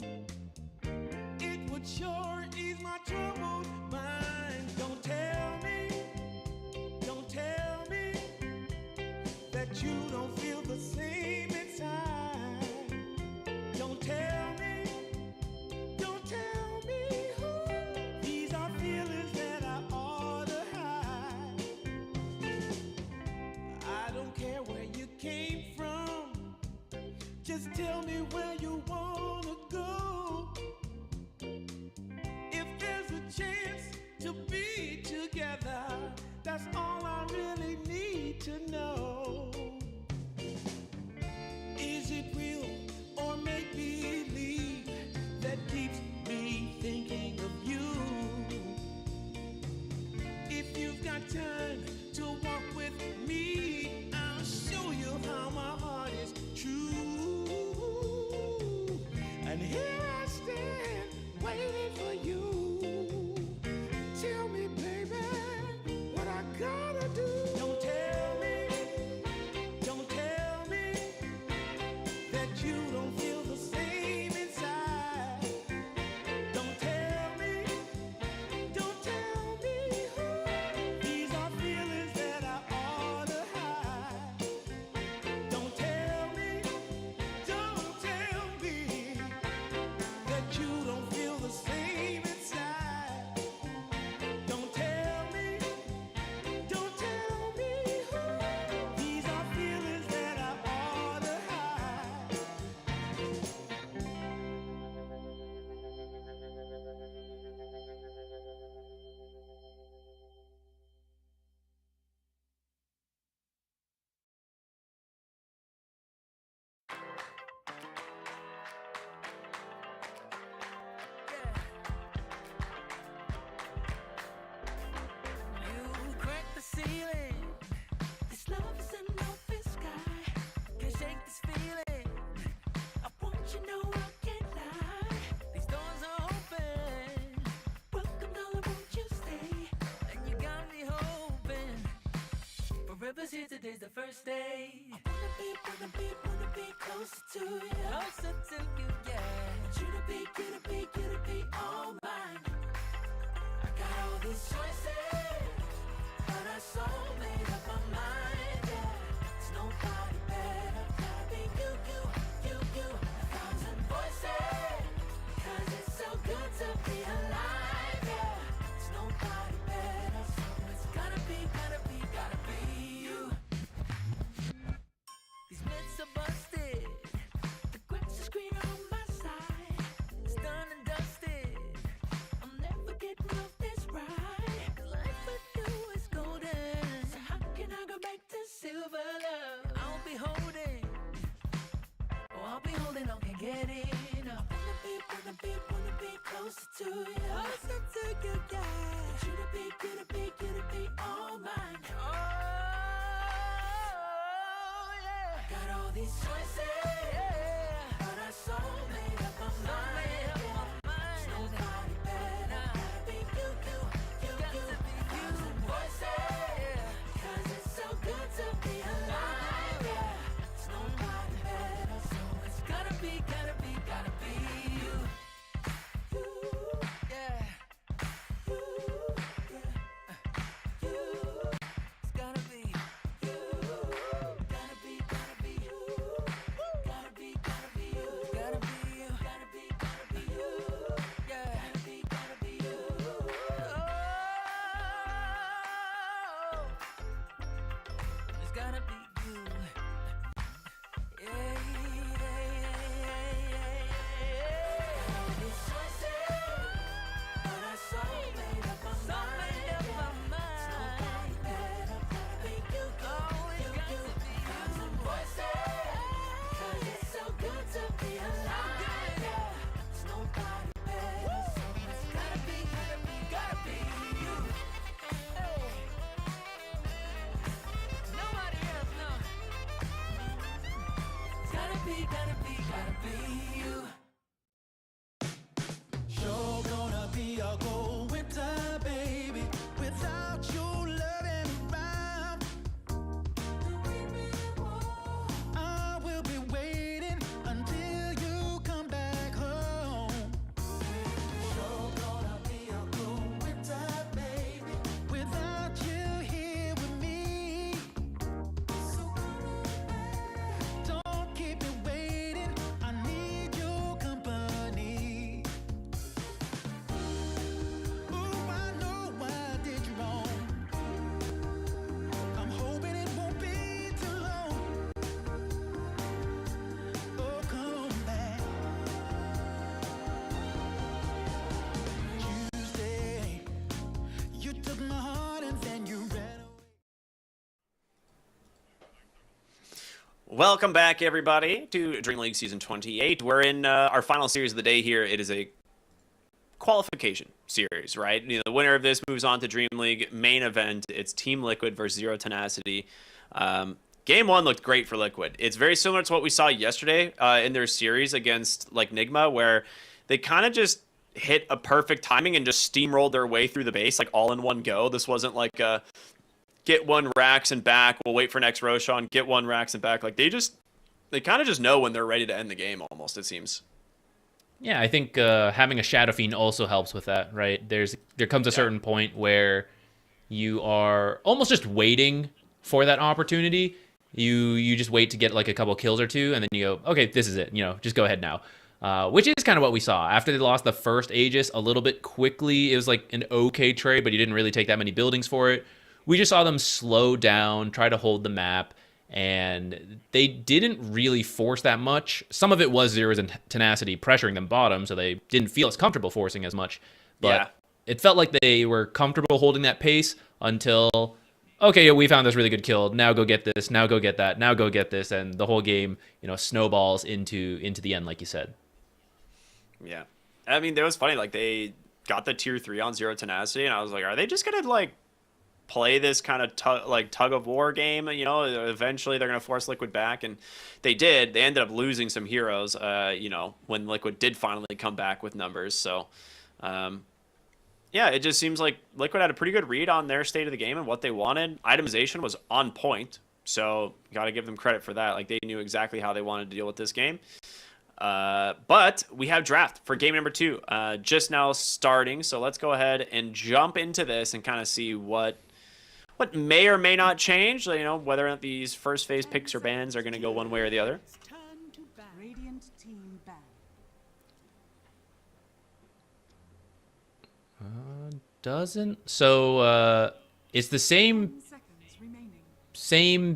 it would sure ease my troubled mind. Don't tell me that you don't feel the same inside. Don't tell me. These are feelings that I ought to hide. I don't care where you came from. Just tell me where you wanna go. If there's a chance to be together, that's all I really need to know. Is it real or make believe that keeps me thinking of you? If you've got time to walk with me, I'll show you how my heart is true. And here I stand waiting for you. Tell me, baby, what I gotta do. Don't tell me that you don't feel the same inside. Don't tell me. These are feelings that I ought to hide. Don't tell me that you don't feel the same inside. Don't tell me. These are feelings that I ought to hide. You crack the ceiling. This love is an open sky. Can't shake this feeling. I want you know I can't lie. These doors are open. Welcome, darling, won't you stay? And you got me hoping. Forever's here, today's the first day. I wanna be closer to you. Closer to you, yeah. Want you to be all mine. I got all these choices, but I so made up my mind, yeah. There's nobody better, gotta be you. A thousand voices, 'cause it's so good to be alive, yeah. There's nobody better, so it's gotta be you. These myths are busted, the grass is greener on my side. It's done and dusted, I'm never getting off this ride. 'Cause life with you is golden, so how can I go back to silver love? I'll be holding on, can't get enough. Wanna be closer to you. Closer to you, yeah. Want you to be all mine. Oh, yeah. Got all these choices, yeah. But I so made up my mind. There's nobody better, gotta be you. Thousand voices, 'cause it's so good to be alive, yeah. There's nobody better, so it's gotta be Welcome back, everybody, to Dream League Season 28. We're in our final series of the day here. It is a qualification series, right? The winner of this moves on to Dream League main event. It's Team Liquid versus Zero Tenacity. Game 1 looked great for Liquid. It's very similar to what we saw yesterday in their series against like Nigma, where they kind of just hit a perfect timing and just steamrolled their way through the base, like all in one go. This wasn't like a get one racks and back, we'll wait for next Roshan, get one racks and back. Like they kind of just know when they're ready to end the game almost, it seems. Yeah, I think having a Shadow Fiend also helps with that, right? There comes a certain point where you are almost just waiting for that opportunity. You just wait to get like a couple kills or two, and then you go, okay, this is it. Just go ahead now. Which is kind of what we saw. After they lost the first Aegis a little bit quickly, it was like an okay trade, but you didn't really take that many buildings for it. We just saw them slow down, try to hold the map, and they didn't really force that much. Some of it was Zero's and Tenacity pressuring them bottom, so they didn't feel as comfortable forcing as much. But it felt like they were comfortable holding that pace until, okay, we found this really good kill. Now go get this. Now go get that. Now go get this. And the whole game, snowballs into the end, like you said. Yeah. I mean, it was funny. Like, they got the tier 3 on Zero Tenacity, and I was like, are they just going to, like, play this kind of tug of war game? Eventually they're going to force Liquid back, and they did. They ended up losing some heroes, when Liquid did finally come back with numbers. So, yeah, it just seems like Liquid had a pretty good read on their state of the game and what they wanted. Itemization was on point, so got to give them credit for that. Like, they knew exactly how they wanted to deal with this game. But we have draft for game number 2 just now starting, so let's go ahead and jump into this and kind of see what may or may not change, whether or not these first phase picks or bans are going to go one way or the other. Radiant team ban. Doesn't. So it's the same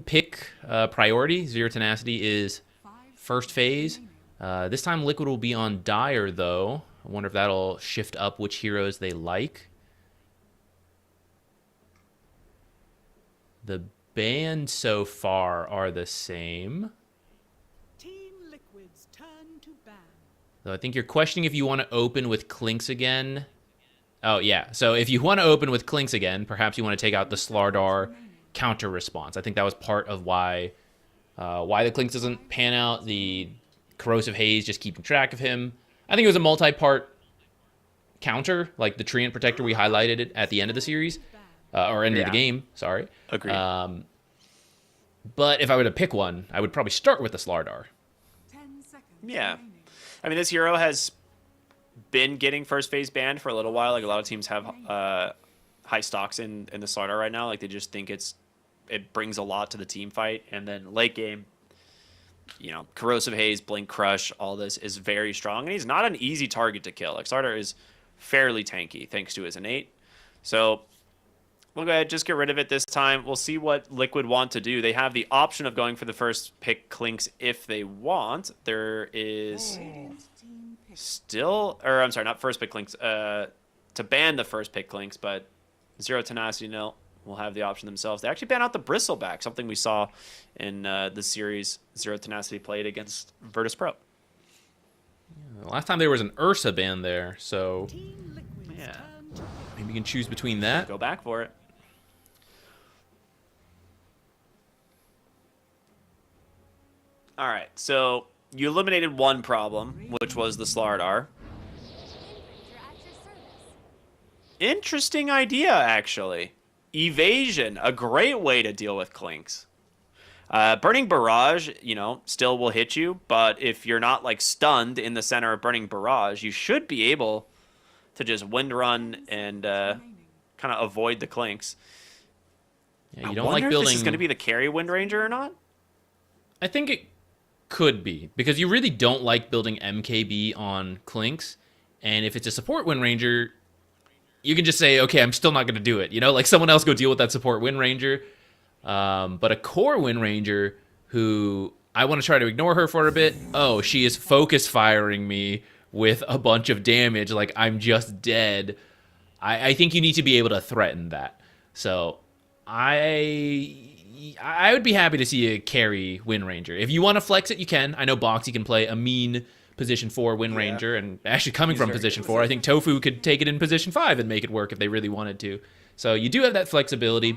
pick priority. Zero Tenacity is first phase. This time Liquid will be on Dire, though. I wonder if that'll shift up which heroes they like. The bans so far are the same. Team Liquid's turn to ban. So I think you're questioning if you want to open with Clinks again. Oh, yeah. So if you want to open with Clinks again, perhaps you want to take out the Slardar counter response. I think that was part of why the Clinks doesn't pan out. The Corrosive Haze just keeping track of him. I think it was a multi-part counter, like the Treant Protector we highlighted it at the end of the series. Or end of the game, sorry. Agreed. But if I were to pick one, I would probably start with the Slardar. 10 seconds. Yeah. I mean, this hero has been getting first phase banned for a little while. Like, a lot of teams have high stocks in the Slardar right now. Like, they just think it brings a lot to the team fight. And then late game, Corrosive Haze, Blink Crush, all this is very strong. And he's not an easy target to kill. Like, Slardar is fairly tanky thanks to his innate. So we'll go ahead, just get rid of it this time. We'll see what Liquid want to do. They have the option of going for the first pick Clinks if they want. There is still, or I'm sorry, not first pick Clinks, to ban the first pick Clinks, but Zero Tenacity will have the option themselves. They actually ban out the Bristleback, something we saw in the series Zero Tenacity played against Virtus.pro. Yeah, last time there was an Ursa ban there, so yeah, maybe you can choose between that. Go back for it. All right, so you eliminated one problem, which was the Slardar. Interesting idea, actually. Evasion, a great way to deal with Clinks. Burning Barrage, still will hit you, but if you're not, like, stunned in the center of Burning Barrage, you should be able to just wind run and kind of avoid the Clinks. Yeah, you don't like building. If this is going to be the carry Wind Ranger or not? I think it could be, because you really don't like building MKB on Clinks, and if it's a support Wind Ranger, you can just say, okay, I'm still not going to do it. Like, someone else go deal with that support Wind Ranger. But a core Wind Ranger who I want to try to ignore her for a bit. Oh, she is focus firing me with a bunch of damage. Like, I'm just dead. I think you need to be able to threaten that. So I would be happy to see a carry Wind Ranger. If you want to flex it, you can. I know Boxy can play a mean position 4 Wind Ranger, and actually coming from position 4, I think Tofu could take it in position 5 and make it work if they really wanted to. So you do have that flexibility,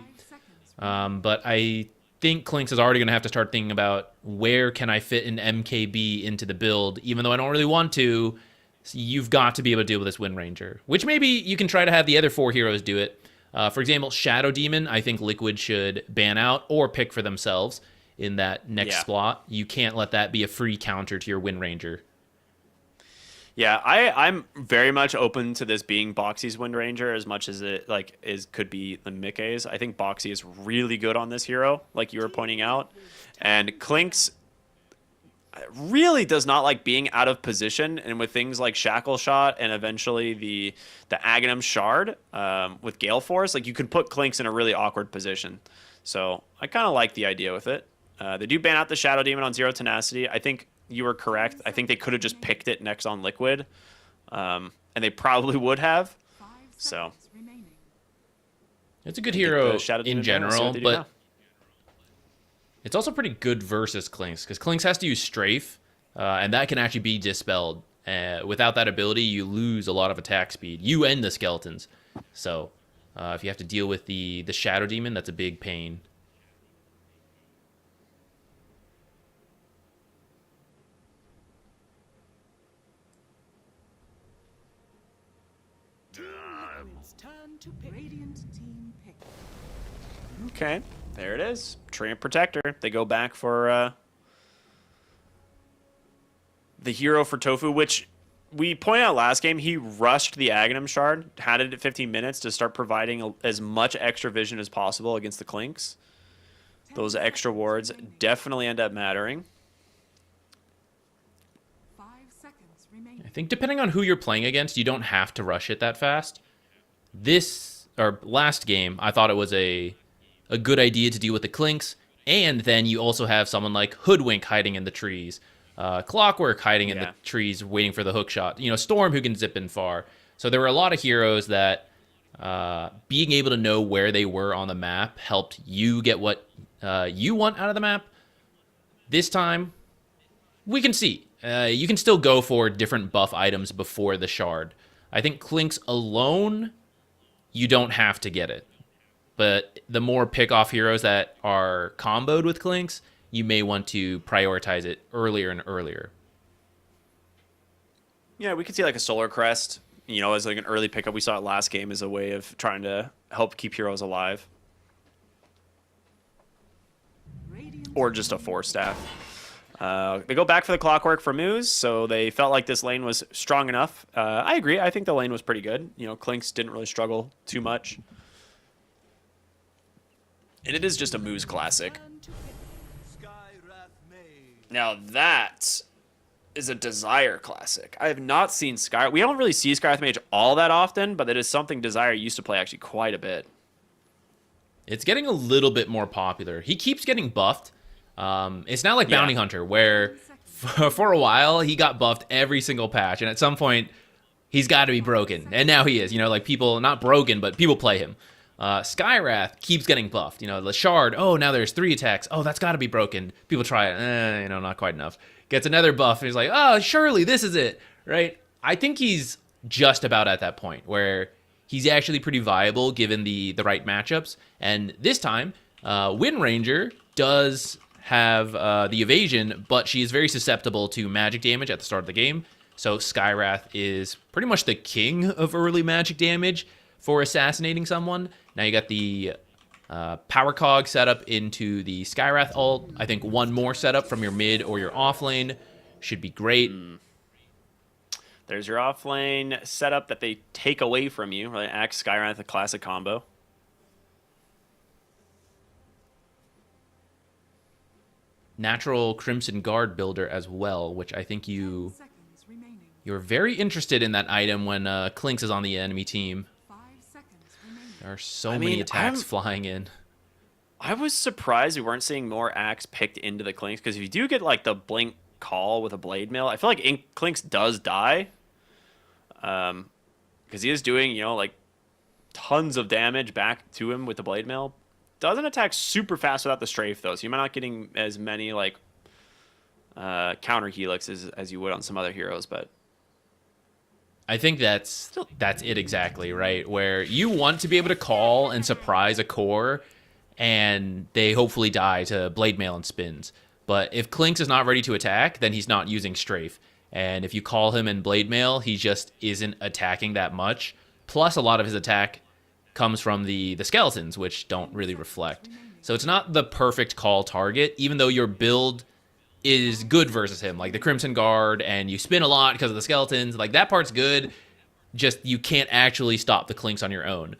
but I think Clinks is already going to have to start thinking about where can I fit an MKB into the build, even though I don't really want to. So you've got to be able to deal with this Wind Ranger, which maybe you can try to have the other 4 heroes do it. For example, Shadow Demon, I think Liquid should ban out or pick for themselves in that next slot. You can't let that be a free counter to your Wind Ranger. Yeah, I'm very much open to this being Boxy's Wind Ranger as much as it could be the Mickey's. I think Boxy is really good on this hero, like you were pointing out, and Clinks really does not like being out of position, and with things like Shackle Shot and eventually the Aghanim Shard with Gale Force, like you could put Clinks in a really awkward position. So I kind of like the idea with it. They do ban out the Shadow Demon on Zero Tenacity. I think you were correct. I think they could have just picked it next on Liquid, and they probably would have. So it's a good hero in Demon general, but it's also pretty good versus Clinks, because Clinks has to use Strafe, and that can actually be dispelled. Without that ability, you lose a lot of attack speed. You and the skeletons. So if you have to deal with the Shadow Demon, that's a big pain. Okay, there it is. Treant Protector. They go back for the hero for Tofu, which we pointed out last game. He rushed the Aghanim Shard, had it at 15 minutes to start providing as much extra vision as possible against the Clinks. Those extra wards definitely end up mattering. 5 seconds remaining. I think depending on who you're playing against, you don't have to rush it that fast. Last game, I thought it was a good idea to deal with the Clinks, and then you also have someone like Hoodwink hiding in the trees, Clockwork hiding in the trees waiting for the hook shot, Storm who can zip in far. So there were a lot of heroes that being able to know where they were on the map helped you get what you want out of the map. This time, we can see. You can still go for different buff items before the shard. I think Clinks alone, you don't have to get it. But the more pick-off heroes that are comboed with Clinks, you may want to prioritize it earlier and earlier. Yeah, we could see like a Solar Crest, as like an early pickup. We saw it last game as a way of trying to help keep heroes alive. Or just a 4-staff. They go back for the Clockwork for Moose, so they felt like this lane was strong enough. I agree. I think the lane was pretty good. Clinks didn't really struggle too much. And it is just a Moose classic. Now that is a Desire classic. I have not seen Sky. We don't really see Skywrath Mage all that often, but it is something Desire used to play actually quite a bit. It's getting a little bit more popular. He keeps getting buffed. It's not like Bounty Hunter, where for a while he got buffed every single patch, and at some point he's got to be broken. And now he is. People, not broken, but people play him. Skywrath keeps getting buffed. The Shard, now there's 3 attacks. Oh, that's got to be broken. People try it. Not quite enough. Gets another buff, and he's like, oh, surely this is it, right? I think he's just about at that point where he's actually pretty viable given the right matchups. And this time, Wind Ranger does have the evasion, but she is very susceptible to magic damage at the start of the game. So Skywrath is pretty much the king of early magic damage for assassinating someone. Now you got the power cog setup into the Skywrath ult. I think one more setup from your mid or your off lane should be great. There's your off lane setup that they take away from you. Right? Axe Skywrath, a classic combo. Natural Crimson Guard builder as well, which I think you're very interested in that item when Clinks is on the enemy team. There are so many attacks flying in. I was surprised we weren't seeing more Axe picked into the Clinks, because if you do get like the Blink call with a Blade Mail, I feel like Clinks does die. Because he is doing, like tons of damage back to him with the Blade Mail. doesn't attack super fast without the strafe though, so you're not getting as many like counter helixes as you would on some other heroes, but I think that's it exactly, right? Where you want to be able to call and surprise a core, and they hopefully die to blade mail and spins. But if Clinks is not ready to attack, then he's not using strafe. And if you call him in blade mail, he just isn't attacking that much. Plus, a lot of his attack comes from the skeletons, which don't really reflect. So it's not the perfect call target, even though your build is good versus him, like the Crimson Guard, and you spin a lot because of the skeletons. Like, that part's good, just you can't actually stop the Clinks on your own.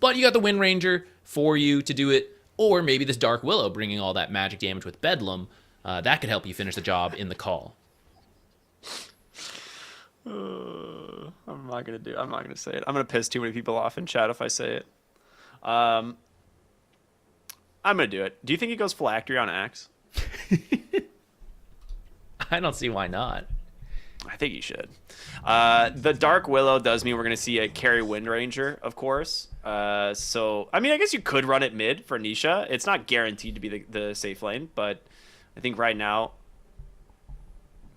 But you got the Wind Ranger for you to do it, or maybe this Dark Willow bringing all that magic damage with Bedlam. That could help you finish the job in the call. I'm not gonna say it. I'm gonna piss too many people off in chat if I say it. I'm gonna do it. Do you think he goes phylactery on Axe? I don't see why not. I think he should. The Dark Willow does mean we're going to see a carry Wind Ranger, of course. So, I mean, I guess you could run it mid for Nisha. It's not guaranteed to be the safe lane, but I think right now,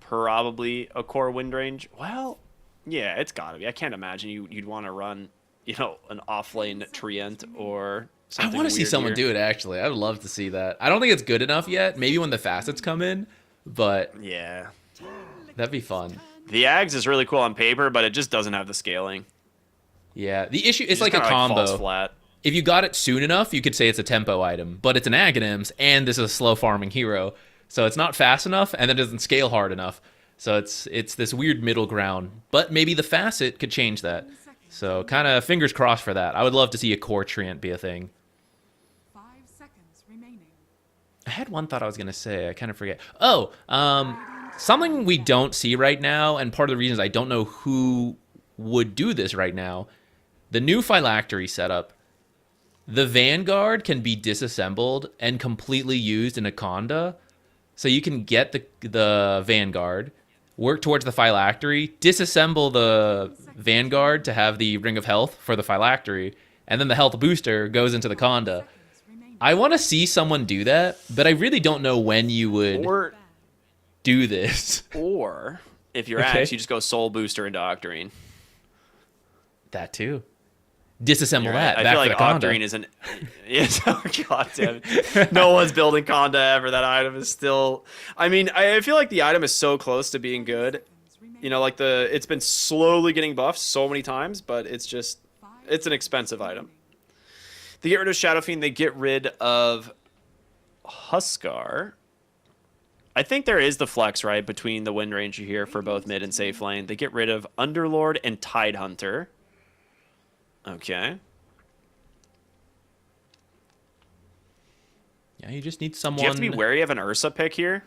probably a core Wind Range. Well, yeah, it's got to be. I can't imagine you'd want to run, an off-lane Trient or something. I want to see someone do it, actually. I would love to see that. I don't think it's good enough yet. Maybe when the facets come in. But yeah, that'd be fun. The Ags is really cool on paper, but it just doesn't have the scaling. Yeah, the issue is like a combo. Falls flat. If you got it soon enough, you could say it's a tempo item, but it's an Aghanims, and this is a slow farming hero, so it's not fast enough, and it doesn't scale hard enough. So it's this weird middle ground. But maybe the facet could change that. So kind of fingers crossed for that. I would love to see a core Treant be a thing. 5 seconds remaining. I had one thought I was going to say. I kind of forget. Oh, something we don't see right now, and part of the reason is I don't know who would do this right now. The new Phylactery setup, the Vanguard can be disassembled and completely used in a Conda. So you can get the Vanguard, work towards the Phylactery, disassemble the Vanguard to have the Ring of Health for the Phylactery, and then the health booster goes into the Conda. I want to see someone do that, but I really don't know when you would do this. Or, if you're Okay. Axe, you just go Soul Booster into Octarine. That too. Disassemble You're that. right. I Back feel to like the Conda. Octarine is an... Yes, oh, God damn it. No one's building Conda ever. That item is still... I mean, I feel like the item is so close to being good. Like it's been slowly getting buffed so many times, but it's an expensive item. They get rid of Shadow Fiend. They get rid of Huskar. I think there is the flex, right, between the Wind Ranger here for both mid and safe lane. They get rid of Underlord and Tidehunter. Okay. Yeah, you just need someone... Do you have to be wary of an Ursa pick here?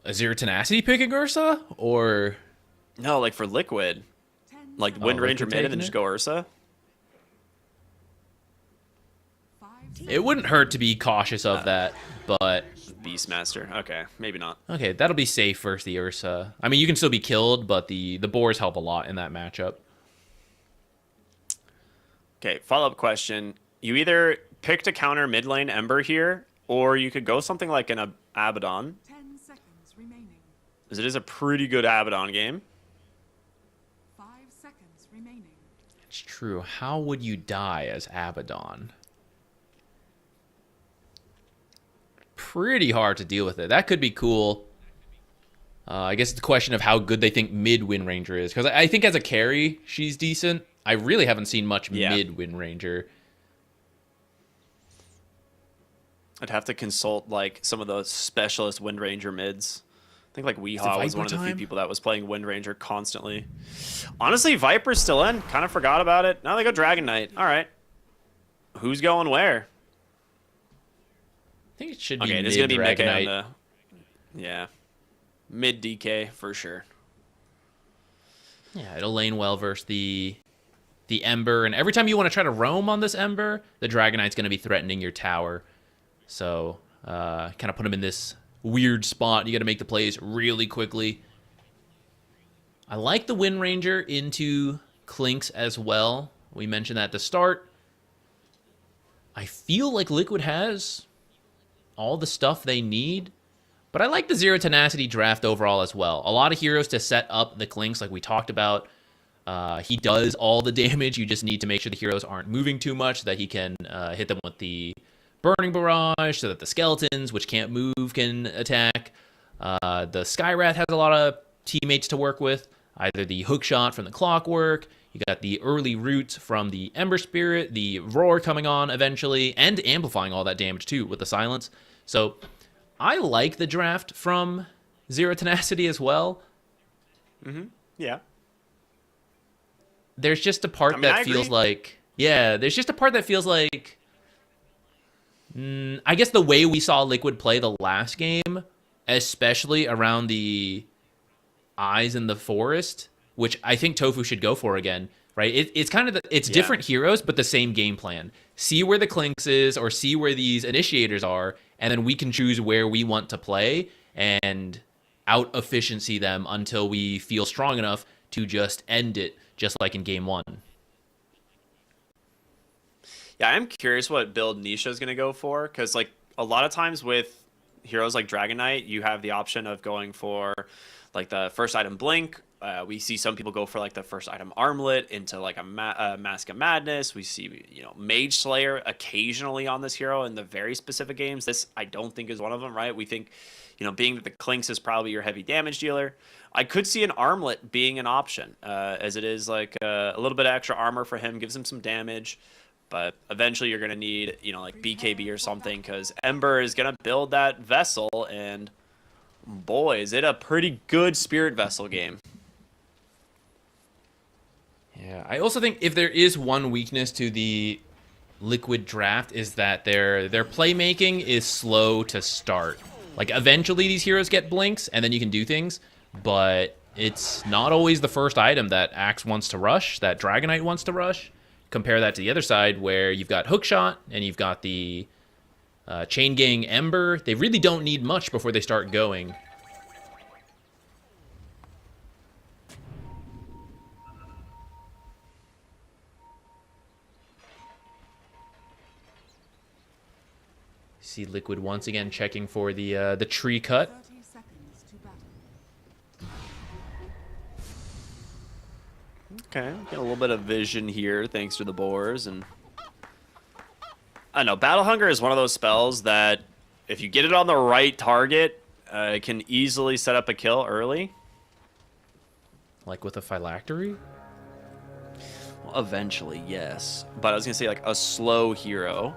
Is your Tenacity picking Ursa? Or... No, like for Liquid. Like Wind Ranger Liquid mid and then taking just it? go Ursa? It wouldn't hurt to be cautious of that, but... Beastmaster. Okay, maybe not. Okay, that'll be safe versus the Ursa. I mean, you can still be killed, but the boars help a lot in that matchup. Okay, follow-up question. You either pick to counter mid lane Ember here, or you could go something like an Abaddon. 10 seconds remaining. Because it is a pretty good Abaddon game. 5 seconds remaining. It's true. How would you die as Abaddon? Pretty hard to deal with it. That could be cool. I guess it's a question of how good they think mid Wind Ranger is. Because I think as a carry, she's decent. I really haven't seen much mid Wind Ranger. I'd have to consult like some of those specialist Wind Ranger mids. I think like Weehaw was Viper one of the few time? people that was playing Wind Ranger constantly. Honestly, Viper's still in. Kind of forgot about it. Now they go Dragon Knight. All right. Who's going where? I think it should be Okay, mid it is going to be Dragon Mega on Knight. the... Yeah. Mid DK for sure. Yeah, it'll lane well versus the Ember. And every time you want to try to roam on this Ember, the Dragon Knight's going to be threatening your tower. So, kind of put him in this weird spot. You got to make the plays really quickly. I like the Wind Ranger into Clinks as well. We mentioned that at the start. I feel like Liquid has all the stuff they need. But I like the Zero Tenacity draft overall as well. A lot of heroes to set up the Lynx like we talked about. He does all the damage. You just need to make sure the heroes aren't moving too much so that he can hit them with the Burning Barrage so that the skeletons, which can't move, can attack. The Skywrath has a lot of teammates to work with. Either the Hookshot from the Clockwork, you got the early Root from the Ember Spirit, the Roar coming on eventually, and amplifying all that damage too with the Silence. So I like the draft from Zero Tenacity as well. Yeah. There's just a part that feels like... Yeah, there's just a part that feels like... I guess the way we saw Liquid play the last game, especially around the Eyes in the Forest, which I think Tofu should go for again, right? It's kind of... It's different heroes, but the same game plan. See where the Lynx is, or see where these initiators are, and then we can choose where we want to play and out-efficiency them until we feel strong enough to just end it, just like in Game 1. Yeah, I'm curious what build Nisha is going to go for, because like a lot of times with heroes like Dragon Knight, you have the option of going for like the first item Blink. We see some people go for like the first item Armlet into like a Mask of Madness. We see, you know, Mage Slayer occasionally on this hero in the very specific games. This I don't think is one of them, right? We think, you know, being that the Lynx is probably your heavy damage dealer, I could see an Armlet being an option, as it is like a little bit of extra armor for him, gives him some damage. But eventually you're going to need, you know, like BKB or something, because Ember is going to build that Vessel, and boy, is it a pretty good Spirit Vessel game. Yeah, I also think if there is one weakness to the Liquid draft is that their playmaking is slow to start. Like, eventually these heroes get blinks, and then you can do things, but it's not always the first item that Axe wants to rush, that Dragon Knight wants to rush. Compare that to the other side, where you've got Hookshot, and you've got the Chain Gang Ember. They really don't need much before they start going. See Liquid once again checking for the tree cut. 30 seconds to battle. Okay, get a little bit of vision here thanks to the boars, and I don't know, Battle Hunger is one of those spells that if you get it on the right target, it can easily set up a kill early. Like with a Phylactery? Well, eventually, yes. But I was gonna say like a slow hero,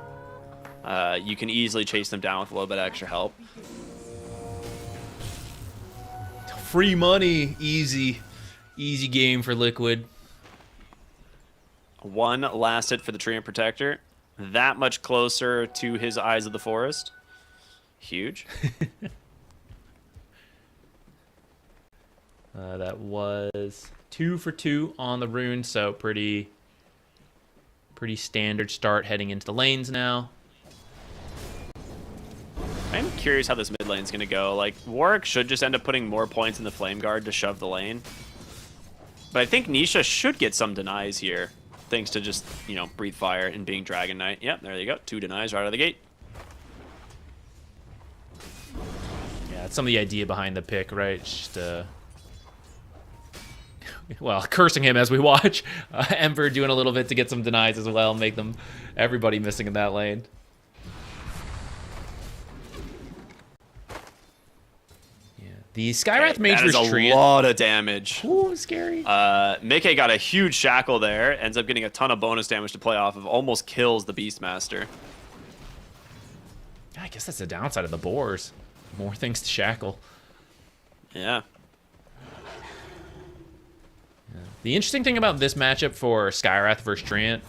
you can easily chase them down with a little bit of extra help. Free money, easy game for Liquid. One last hit for the Treant Protector. That much closer to his Eyes of the Forest. Huge. That was 2 for 2 on the rune, so pretty standard start heading into the lanes now. I'm curious how this mid lane's going to go. Like, Warwick should just end up putting more points in the Flame Guard to shove the lane. But I think Nisha should get some denies here, thanks to just, you know, Breathe Fire and being Dragon Knight. Yep, there you go. 2 denies right out of the gate. Yeah, that's some of the idea behind the pick, right? It's just, well, cursing him as we watch. Ember doing a little bit to get some denies as well, make them everybody missing in that lane. The Skywrath Mage That is a lot of damage. Ooh, scary. Mickey got a huge shackle there. Ends up getting a ton of bonus damage to play off of. Almost kills the Beastmaster. I guess that's the downside of the boars. More things to shackle. Yeah. The interesting thing about this matchup for Skywrath versus Treant,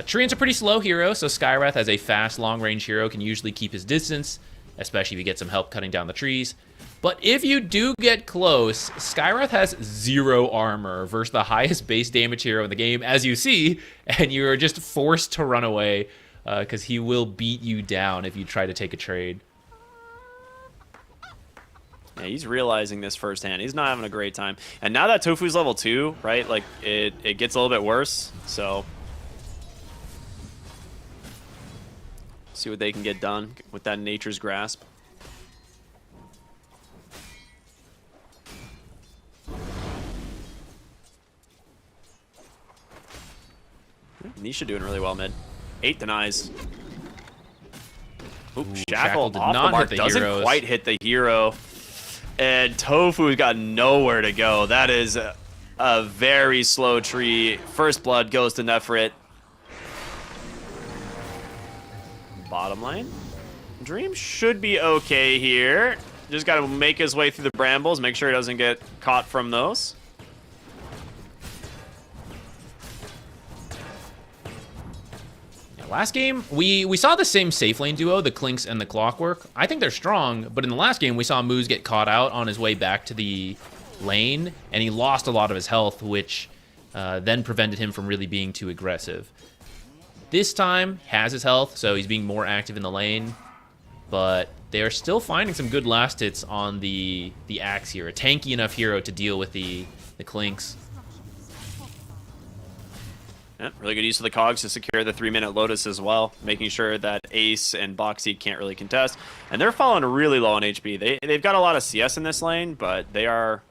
Treant's a pretty slow hero, so Skywrath as a fast, long-range hero can usually keep his distance, especially if you get some help cutting down the trees. But if you do get close, Skywrath has 0 armor versus the highest base damage hero in the game, as you see, and you're just forced to run away because he will beat you down if you try to take a trade. Yeah, he's realizing this firsthand. He's not having a great time. And now that Tofu's level 2, right, like, it gets a little bit worse, so... See what they can get done with that Nature's Grasp. Nisha doing really well mid. 8 denies. Oop, Shackle did off not the mark. hit the Doesn't heroes. quite hit the hero. And Tofu's got nowhere to go. That is a very slow tree. First blood goes to Nefrit. Bottom lane. Dream should be okay here. Just got to make his way through the brambles. Make sure he doesn't get caught from those. Last game, we saw the same safe lane duo, the Clinks and the Clockwork. I think they're strong, but in the last game, we saw Moose get caught out on his way back to the lane, and he lost a lot of his health, which then prevented him from really being too aggressive. This time, he has his health, so he's being more active in the lane, but they are still finding some good last hits on the Axe here. A tanky enough hero to deal with the Clinks. Yeah, really good use of the cogs to secure the 3-minute Lotus as well, making sure that Ace and Boxy can't really contest. And they're falling really low on HP. They've got a lot of CS in this lane, but they are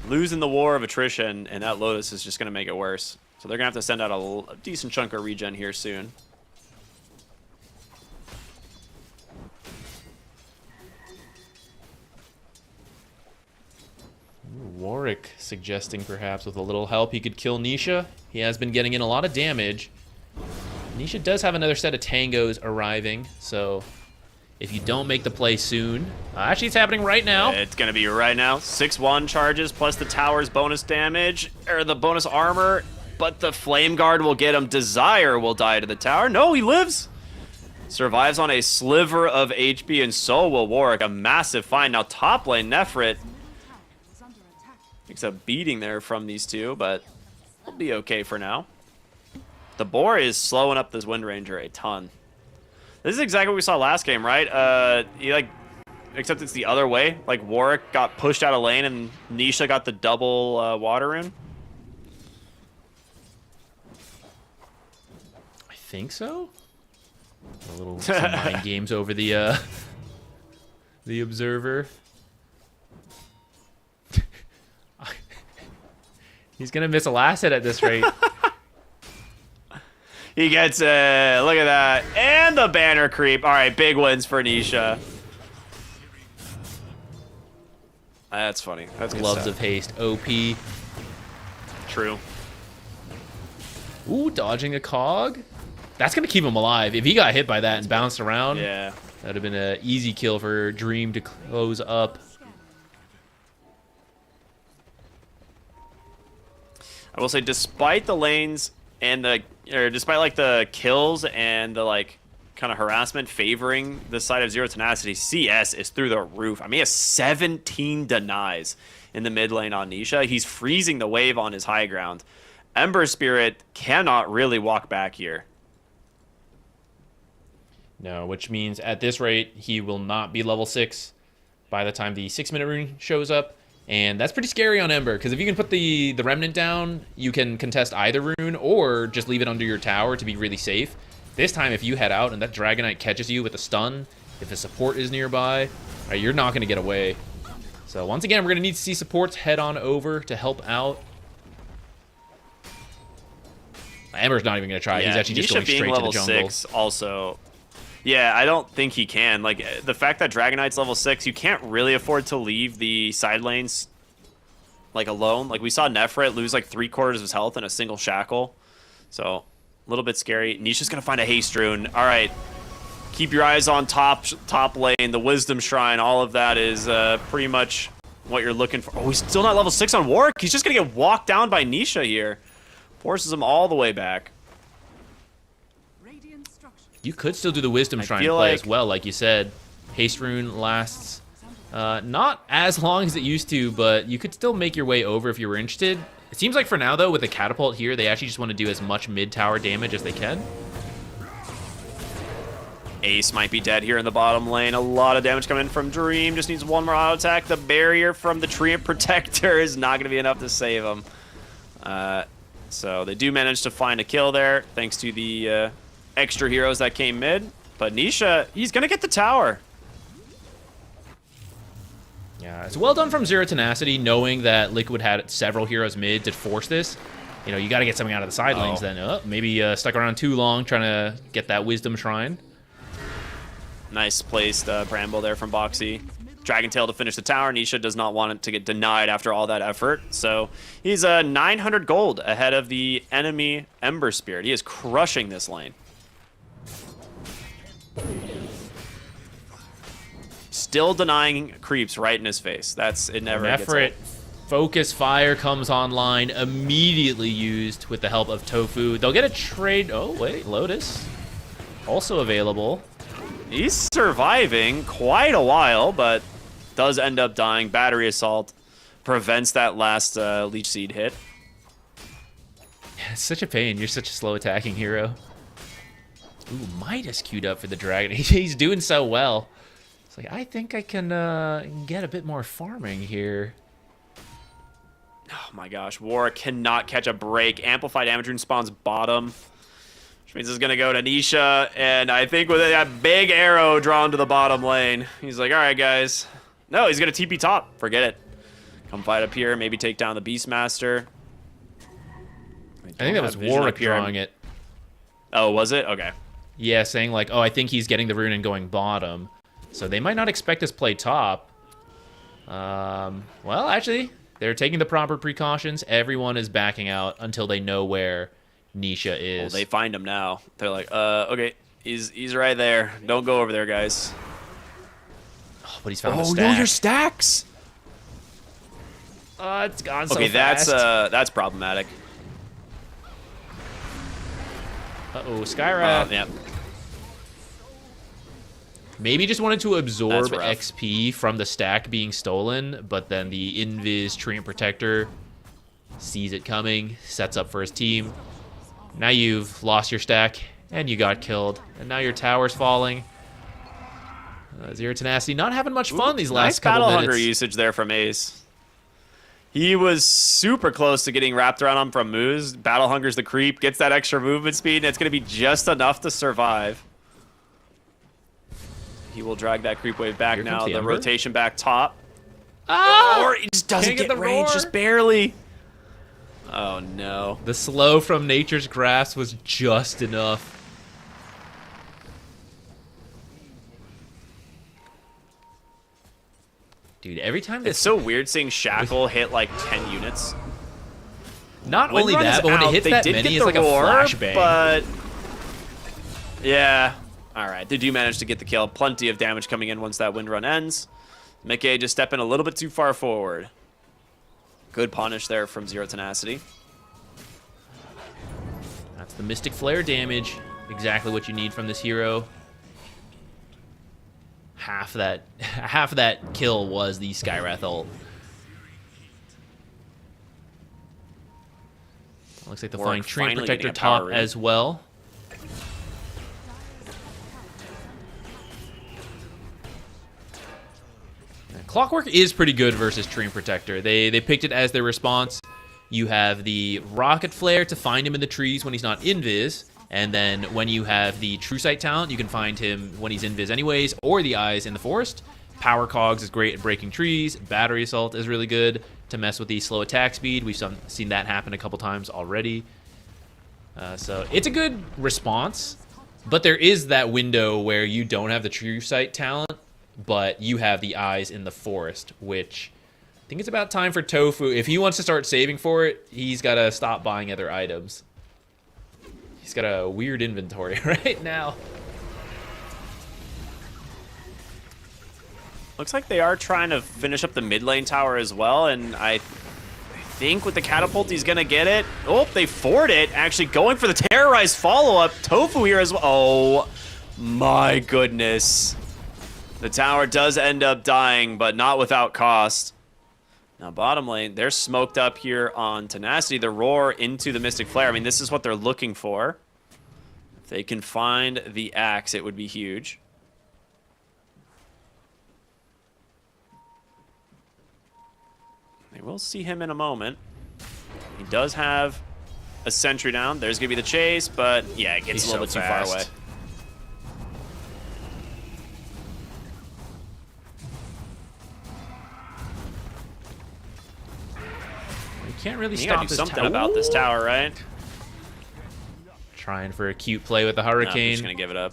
losing the war of attrition, and that Lotus is just going to make it worse. So they're going to have to send out a decent chunk of regen here soon. Warwick suggesting perhaps with a little help he could kill Nisha. He has been getting in a lot of damage. Nisha does have another set of tangos arriving, so if you don't make the play soon... actually, it's happening right now. It's going to be right now. 6-1 charges plus the tower's bonus damage, or the bonus armor, but the Flame Guard will get him. Desire will die to the tower. No, he lives! Survives on a sliver of HP, and so will Warwick. A massive find. Now, top lane, Nefrit takes a beating there from these two, but we'll be okay for now. The Boar is slowing up this Wind Ranger a ton. This is exactly what we saw last game, right? Except it's the other way. Like, Warwick got pushed out of lane and Nisha got the double water rune. I think so. A little some mind games over the observer. He's gonna miss a last hit at this rate. He gets it. Look at that. And the banner creep. All right, big wins for Nisha. That's funny. That's good Gloves stuff. of Haste, OP. True. Ooh, dodging a cog. That's gonna keep him alive. If he got hit by that and bounced around, yeah, that would have been an easy kill for Dream to close up. I will say, despite the lanes and despite like the kills and the like kind of harassment favoring the side of Zero Tenacity, CS is through the roof. I mean, he has 17 denies in the mid lane on Nisha. He's freezing the wave on his high ground. Ember Spirit cannot really walk back here. No, which means at this rate, he will not be level 6 by the time the 6-minute rune shows up. And that's pretty scary on Ember, because if you can put the Remnant down, you can contest either rune or just leave it under your tower to be really safe. This time, if you head out and that Dragonite catches you with a stun, if a support is nearby, right, you're not going to get away. So once again, we're going to need to see supports head on over to help out. Ember's not even going to try. Yeah, he's actually just Nisha going being straight to the level jungle. 6 also. Yeah, I don't think he can. Like, the fact that Dragonite's level 6, you can't really afford to leave the side lanes, like, alone. Like, we saw Nefrit lose, like, 3/4 of his health in a single shackle. So, a little bit scary. Nisha's going to find a haste rune. All right. Keep your eyes on top lane, the Wisdom Shrine. All of that is pretty much what you're looking for. Oh, he's still not level 6 on Warwick. He's just going to get walked down by Nisha here. Forces him all the way back. You could still do the Wisdom Shrine play as well, like you said. Haste Rune lasts not as long as it used to, but you could still make your way over if you were interested. It seems like for now, though, with the Catapult here, they actually just want to do as much mid-tower damage as they can. Ace might be dead here in the bottom lane. A lot of damage coming in from Dream. Just needs one more auto attack. The barrier from the Treant Protector is not going to be enough to save him. So they do manage to find a kill there, thanks to the extra heroes that came mid. But Nisha, he's going to get the tower. Yeah, it's well done from Zero Tenacity, knowing that Liquid had several heroes mid to force this. You know, you got to get something out of the side lanes then. Maybe stuck around too long trying to get that Wisdom Shrine. Nice placed Bramble there from Boxy. Dragon Tail to finish the tower. Nisha does not want it to get denied after all that effort. So he's 900 gold ahead of the enemy Ember Spirit. He is crushing this lane. Still denying creeps right in his face. It never gets old. Focus Fire comes online, immediately used with the help of Tofu. They'll get a trade. Oh, wait, Lotus also available. He's surviving quite a while, but does end up dying. Battery Assault prevents that last Leech Seed hit. Yeah, it's such a pain. You're such a slow attacking hero. Ooh, Midas queued up for the Dragon. He's doing so well. It's like, I think I can get a bit more farming here. Oh my gosh, War cannot catch a break. Amplified Damage Rune spawns bottom, which means it's going to go to Nisha, and I think with that big arrow drawn to the bottom lane, he's like, all right, guys. No, he's going to TP top. Forget it. Come fight up here, maybe take down the Beastmaster. I think that was Warwick drawing it. Oh, was it? Okay. Yeah, saying like, oh, I think he's getting the rune and going bottom. So they might not expect us to play top. Well, actually, they're taking the proper precautions. Everyone is backing out until they know where Nisha is. Well, they find him now. They're like, okay, he's right there. Don't go over there, guys. Oh, but he's found the stack. Oh, no, your stacks! It's gone so fast. Okay, that's problematic. Uh-oh, Skyra. Yeah. Maybe just wanted to absorb XP from the stack being stolen, but then the Invis Treant Protector sees it coming, sets up for his team. Now you've lost your stack, and you got killed. And now your tower's falling. Zero Tenacity not having much fun these last couple minutes. Battle Hunger usage there from Ace. He was super close to getting wrapped around him from Moose. Battle Hunger's the creep, gets that extra movement speed, and it's going to be just enough to survive. He will drag that creep wave back now. The rotation back top. Or he just doesn't get range, just barely. Oh, no. The slow from Nature's Grasp was just enough. Dude, every time this... It's so weird seeing Shackle hit like 10 units. Not only that, but when it hits that many, it's like a flashbang. But... yeah. Alright, they do manage to get the kill. Plenty of damage coming in once that wind run ends. Mickey just stepping a little bit too far forward. Good punish there from Zero Tenacity. That's the Mystic Flare damage. Exactly what you need from this hero. Half of that kill was the Skywrath ult. Looks like they'll find Treant Protector top as well. Clockwork is pretty good versus Treant Protector. They picked it as their response. You have the Rocket Flare to find him in the trees when he's not invis, and then when you have the True Sight talent, you can find him when he's invis anyways, or the Eyes in the forest. Power Cogs is great at breaking trees. Battery Assault is really good to mess with the slow attack speed. We've seen that happen a couple times already. So it's a good response, but there is that window where you don't have the True Sight talent, but you have the Eyes in the forest, which I think it's about time for Tofu. If he wants to start saving for it, he's got to stop buying other items. He's got a weird inventory right now. Looks like they are trying to finish up the mid lane tower as well, and I think with the catapult he's going to get it. Oh, they fought it, actually going for the terrorized follow-up. Tofu here as well. Oh, my goodness. The tower does end up dying, but not without cost. Now, bottom lane, they're smoked up here on Tenacity. The roar into the Mystic Flare. I mean, this is what they're looking for. If they can find the axe, it would be huge. They will see him in a moment. He does have a sentry down. There's going to be the chase, but yeah, it gets a little bit too far away. can't really You stop gotta do this something tower. about this tower, right? Trying for a cute play with the No, I'm Hurricane. just gonna give it up.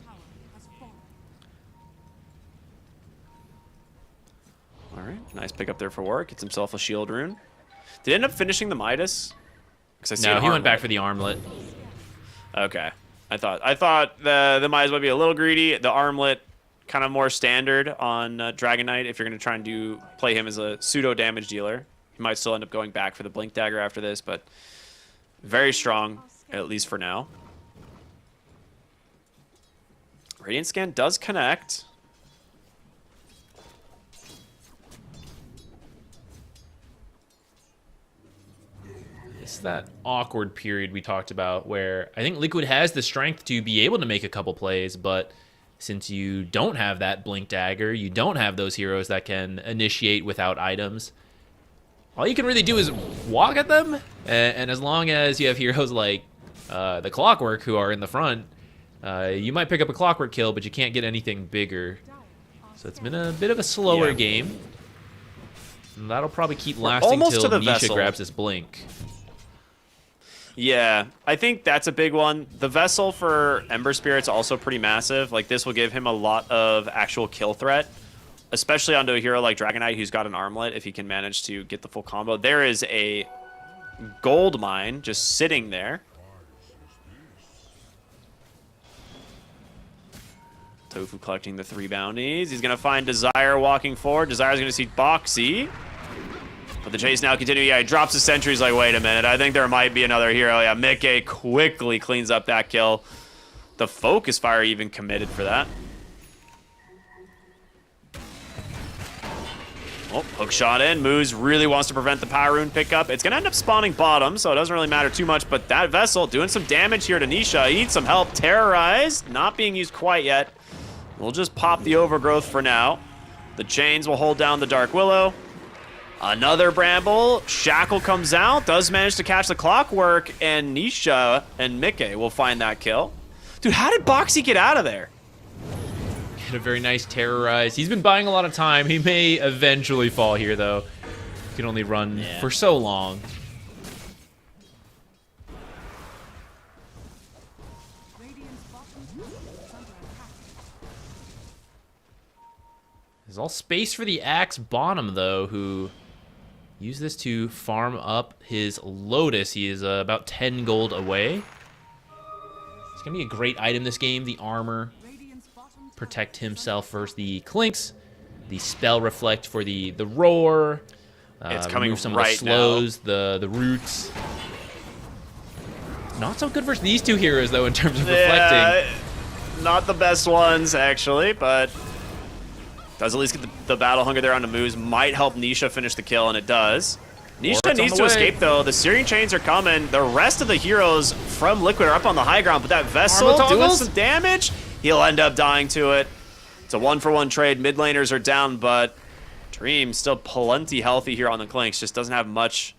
All right, nice pick up there for Warwick. Gets himself a shield rune. Did he end up finishing the Midas? 'Cause I see No, an he went back armlet. for the armlet. Okay, I thought the Midas might be a little greedy. The armlet kind of more standard on Dragon Knight if you're gonna try and play him as a pseudo damage dealer. He might still end up going back for the Blink Dagger after this, but very strong at least for now. Radiant Scan does connect. It's that awkward period we talked about where I think Liquid has the strength to be able to make a couple plays, but since you don't have that Blink Dagger, you don't have those heroes that can initiate without items, all you can really do is walk at them, and as long as you have heroes like the Clockwork who are in the front, you might pick up a Clockwork kill, but you can't get anything bigger. So it's been a bit of a slower game. And that'll probably keep lasting almost till to the Nisha vessel. grabs this Blink. Yeah, I think that's a big one. The Vessel for Ember Spirit's also pretty massive. Like, this will give him a lot of actual kill threat, especially onto a hero like Dragon Knight who's got an armlet if he can manage to get the full combo. There is a gold mine just sitting there. Tofu collecting the 3 bounties. He's going to find Desire walking forward. Desire's going to see Boxy. But the chase now continuing. Yeah, he drops the sentry. He's like, wait a minute. I think there might be another hero. Yeah, Mickey quickly cleans up that kill. The Focus Fire even committed for that. Oh, hook shot in. Moose really wants to prevent the Power Rune pickup. It's going to end up spawning bottom, so it doesn't really matter too much. But that Vessel doing some damage here to Nisha. He needs some help. Terrorized. Not being used quite yet. We'll just pop the Overgrowth for now. The Chains will hold down the Dark Willow. Another Bramble. Shackle comes out. Does manage to catch the Clockwork. And Nisha and Mickey will find that kill. Dude, how did Boxy get out of there? Get a very nice Terrorize. He's been buying a lot of time. He may eventually fall here, though. He can only run for so long. There's all space for the Axe bottom, though, who used this to farm up his Lotus. He is about 10 gold away. It's going to be a great item this game, the armor. Protect himself versus the Clinks. The Spell Reflect for the Roar. It's coming remove some right of the slows, the roots. Not so good versus these two heroes, though, in terms of reflecting. Not the best ones, actually, but does at least get the battle hunger there on the moves. Might help Nisha finish the kill, and it does. Nisha needs to escape, though. The Searing Chains are coming. The rest of the heroes from Liquid are up on the high ground, but that Vessel doing some damage. He'll end up dying to it. It's a 1-for-1 trade. Mid laners are down, but Dream still plenty healthy here on the Clinks. Just doesn't have much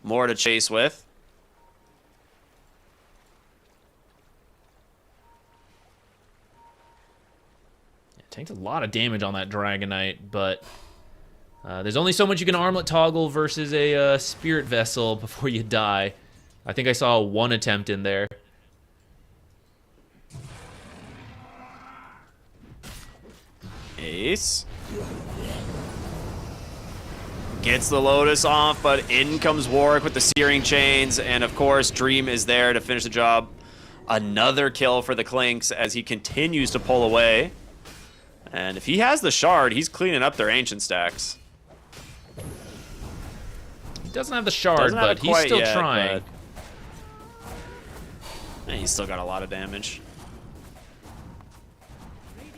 more to chase with. Takes a lot of damage on that Dragon Knight, but there's only so much you can armlet toggle versus a Spirit Vessel before you die. I think I saw one attempt in there. Ace. Gets the Lotus off, but in comes Warwick with the Searing Chains, and of course Dream is there to finish the job. Another kill for the Clinks as he continues to pull away. And if he has the Shard, he's cleaning up their Ancient stacks. He doesn't have the Shard, but he's still trying. And he's still got a lot of damage.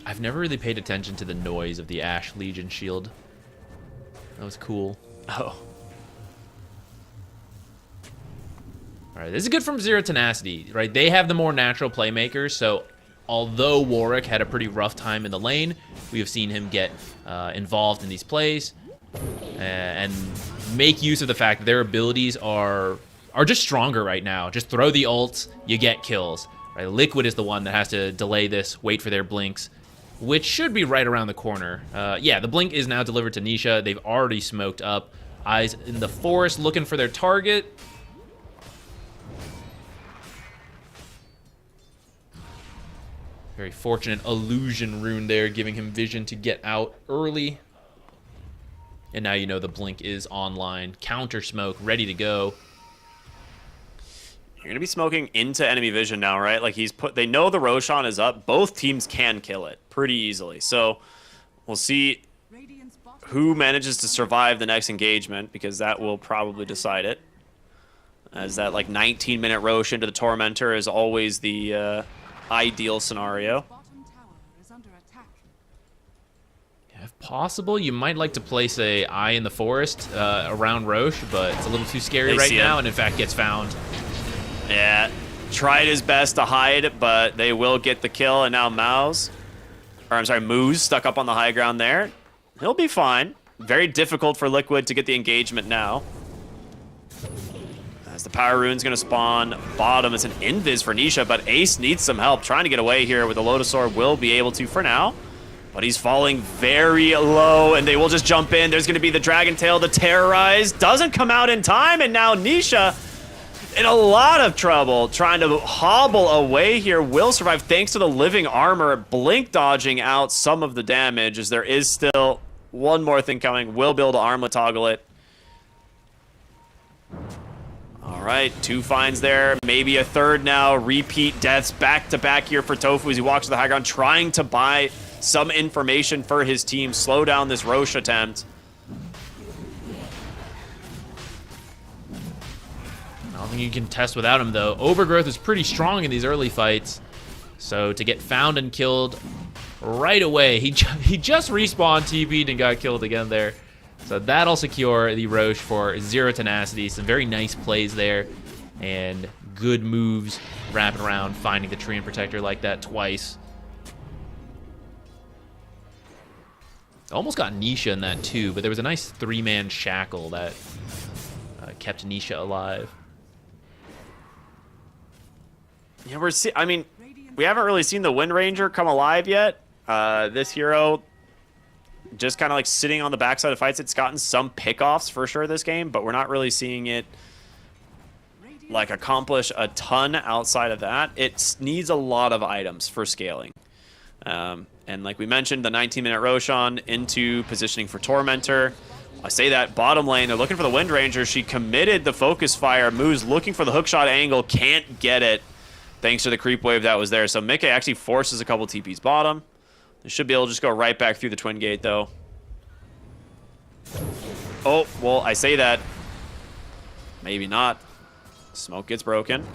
I've never really paid attention to the noise of the Ash Legion shield. That was cool. Oh. Alright, this is good from Zero Tenacity, right? They have the more natural playmakers, so although Warwick had a pretty rough time in the lane, we have seen him get involved in these plays and make use of the fact that their abilities are just stronger right now. Just throw the ults, you get kills. Right? Liquid is the one that has to delay this, wait for their blinks, which should be right around the corner. Yeah, the blink is now delivered to Nisha. They've already smoked up. Eyes in the forest looking for their target. Very fortunate illusion rune there, giving him vision to get out early. And now you know the blink is online. Counter smoke, ready to go. You're gonna be smoking into enemy vision now, right? Like they know the Roshan is up. Both teams can kill it pretty easily. So we'll see who manages to survive the next engagement, because that will probably decide it. As that like 19-minute Rosh into the Tormentor is always the ideal scenario. If possible, you might like to place a eye in the forest around Rosh, but it's a little too scary right now, and in fact gets found. Yeah, tried his best to hide, but they will get the kill, and now Moose stuck up on the high ground there. He'll be fine. Very difficult for Liquid to get the engagement now. As the Power Rune's going to spawn bottom, it's an invis for Nisha, but Ace needs some help trying to get away here with the Lotus Orb. Will be able to for now, but he's falling very low, and they will just jump in. There's going to be the Dragon Tail to terrorize. Doesn't come out in time, and now Nisha in a lot of trouble trying to hobble away here. Will survive thanks to the living armor, blink dodging out some of the damage, as there is still one more thing coming. Will be able to armlet toggle it. All right, 2 finds there, maybe a third now. Repeat deaths back to back here for Tofu as he walks to the high ground, trying to buy some information for his team, slow down this Rosh attempt. I don't think you can test without him, though. Overgrowth is pretty strong in these early fights. So to get found and killed right away, he just respawned, TP'd, and got killed again there. So that'll secure the Rosh for 0 Tenacity. Some very nice plays there, and good moves wrapping around, finding the Treant Protector like that twice. Almost got Nisha in that too, but there was a nice 3-man shackle that kept Nisha alive. Yeah, we haven't really seen the Wind Ranger come alive yet. This hero just kind of like sitting on the backside of fights. It's gotten some pickoffs for sure this game, but we're not really seeing it like accomplish a ton outside of that. It needs a lot of items for scaling. And like we mentioned, the 19-minute Roshan into positioning for Tormentor. I say that bottom lane, they're looking for the Wind Ranger. She committed the focus fire. Moves looking for the hookshot angle, can't get it thanks to the creep wave that was there. So Mickey actually forces a couple TPs bottom. They should be able to just go right back through the Twin Gate, though. Oh, well, I say that. Maybe not. Smoke gets broken.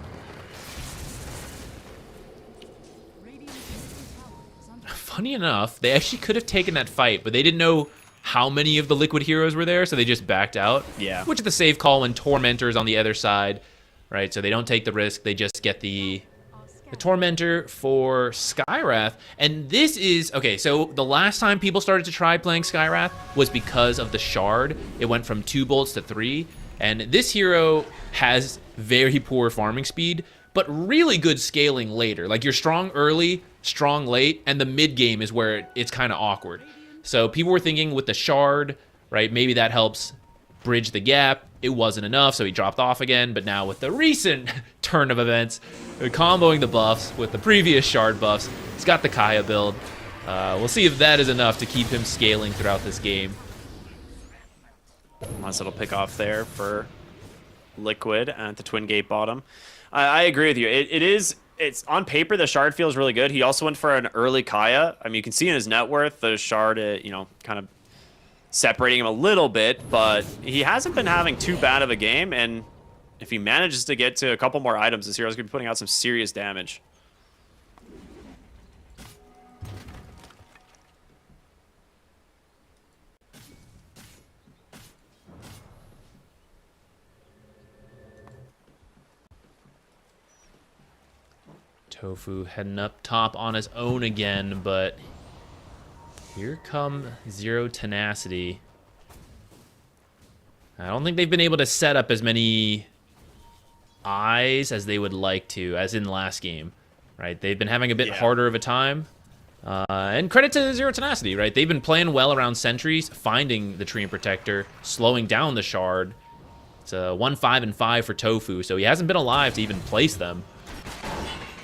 Funny enough, they actually could have taken that fight, but they didn't know how many of the Liquid heroes were there, so they just backed out. Yeah. Which is the safe call when Tormentor's on the other side, right? So they don't take the risk. They just get the Tormentor for Skywrath. And this is... Okay, so the last time people started to try playing Skywrath was because of the Shard. It went from 2 bolts to 3. And this hero has very poor farming speed, but really good scaling later. Like, you're strong early, strong late, and the mid game is where it's kind of awkward. So people were thinking with the Shard, right, maybe that helps bridge the gap. It wasn't enough, so he dropped off again. But now with the recent turn of events, comboing the buffs with the previous Shard buffs, he's got the Kaya build. We'll see if that is enough to keep him scaling throughout this game. Nice little pick off there for Liquid at the Twin Gate bottom. I agree with you. It's on paper, the Shard feels really good. He also went for an early Kaya. I mean, you can see in his net worth, the Shard, kind of separating him a little bit, but he hasn't been having too bad of a game, and if he manages to get to a couple more items, this hero's going to be putting out some serious damage. Tofu heading up top on his own again, but here come 0 Tenacity. I don't think they've been able to set up as many eyes as they would like to, as in last game, right? They've been having a bit harder of a time. And credit to Zero Tenacity, right? They've been playing well around sentries, finding the Tree and Protector, slowing down the Shard. It's a 1-5-5 for Tofu, so he hasn't been alive to even place them.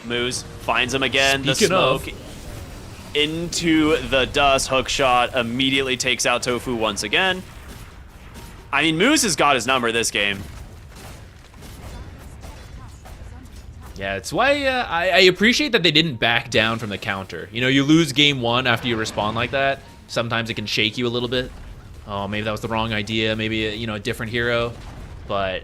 Moose finds him again. The Speaking smoke of, into the dust. Hook shot immediately takes out Tofu once again. I mean, Moose has got his number this game. yeah, it's why I appreciate that they didn't back down from the counter. You know, you lose game 1 after you respond like that. Sometimes it can shake you a little bit. Oh, maybe that was the wrong idea. Maybe, you know, a different hero. But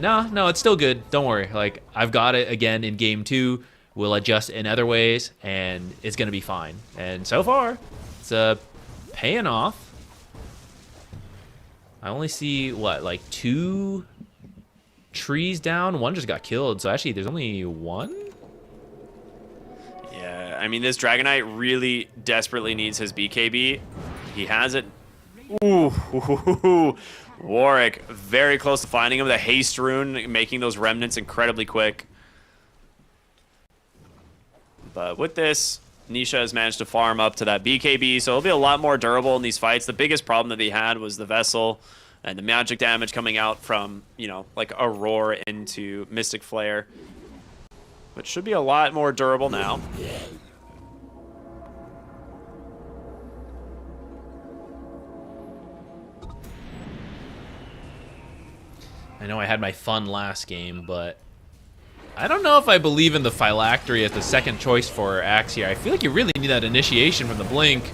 no, it's still good. Don't worry. Like, I've got it again in game 2. We'll adjust in other ways, and it's going to be fine. And so far, it's paying off. I only see, what, like 2 trees down? 1 just got killed, so actually there's only 1? Yeah, I mean, this Dragonite really desperately needs his BKB. He has it. Ooh, Warwick very close to finding him. The haste rune making those remnants incredibly quick. But with this, Nisha has managed to farm up to that BKB, so it'll be a lot more durable in these fights. The biggest problem that they had was the Vessel and the magic damage coming out from, you know, like Aurora into Mystic Flare. But should be a lot more durable now. I know I had my fun last game, but I don't know if I believe in the Phylactery as the second choice for Axe here. I feel like you really need that initiation from the Blink.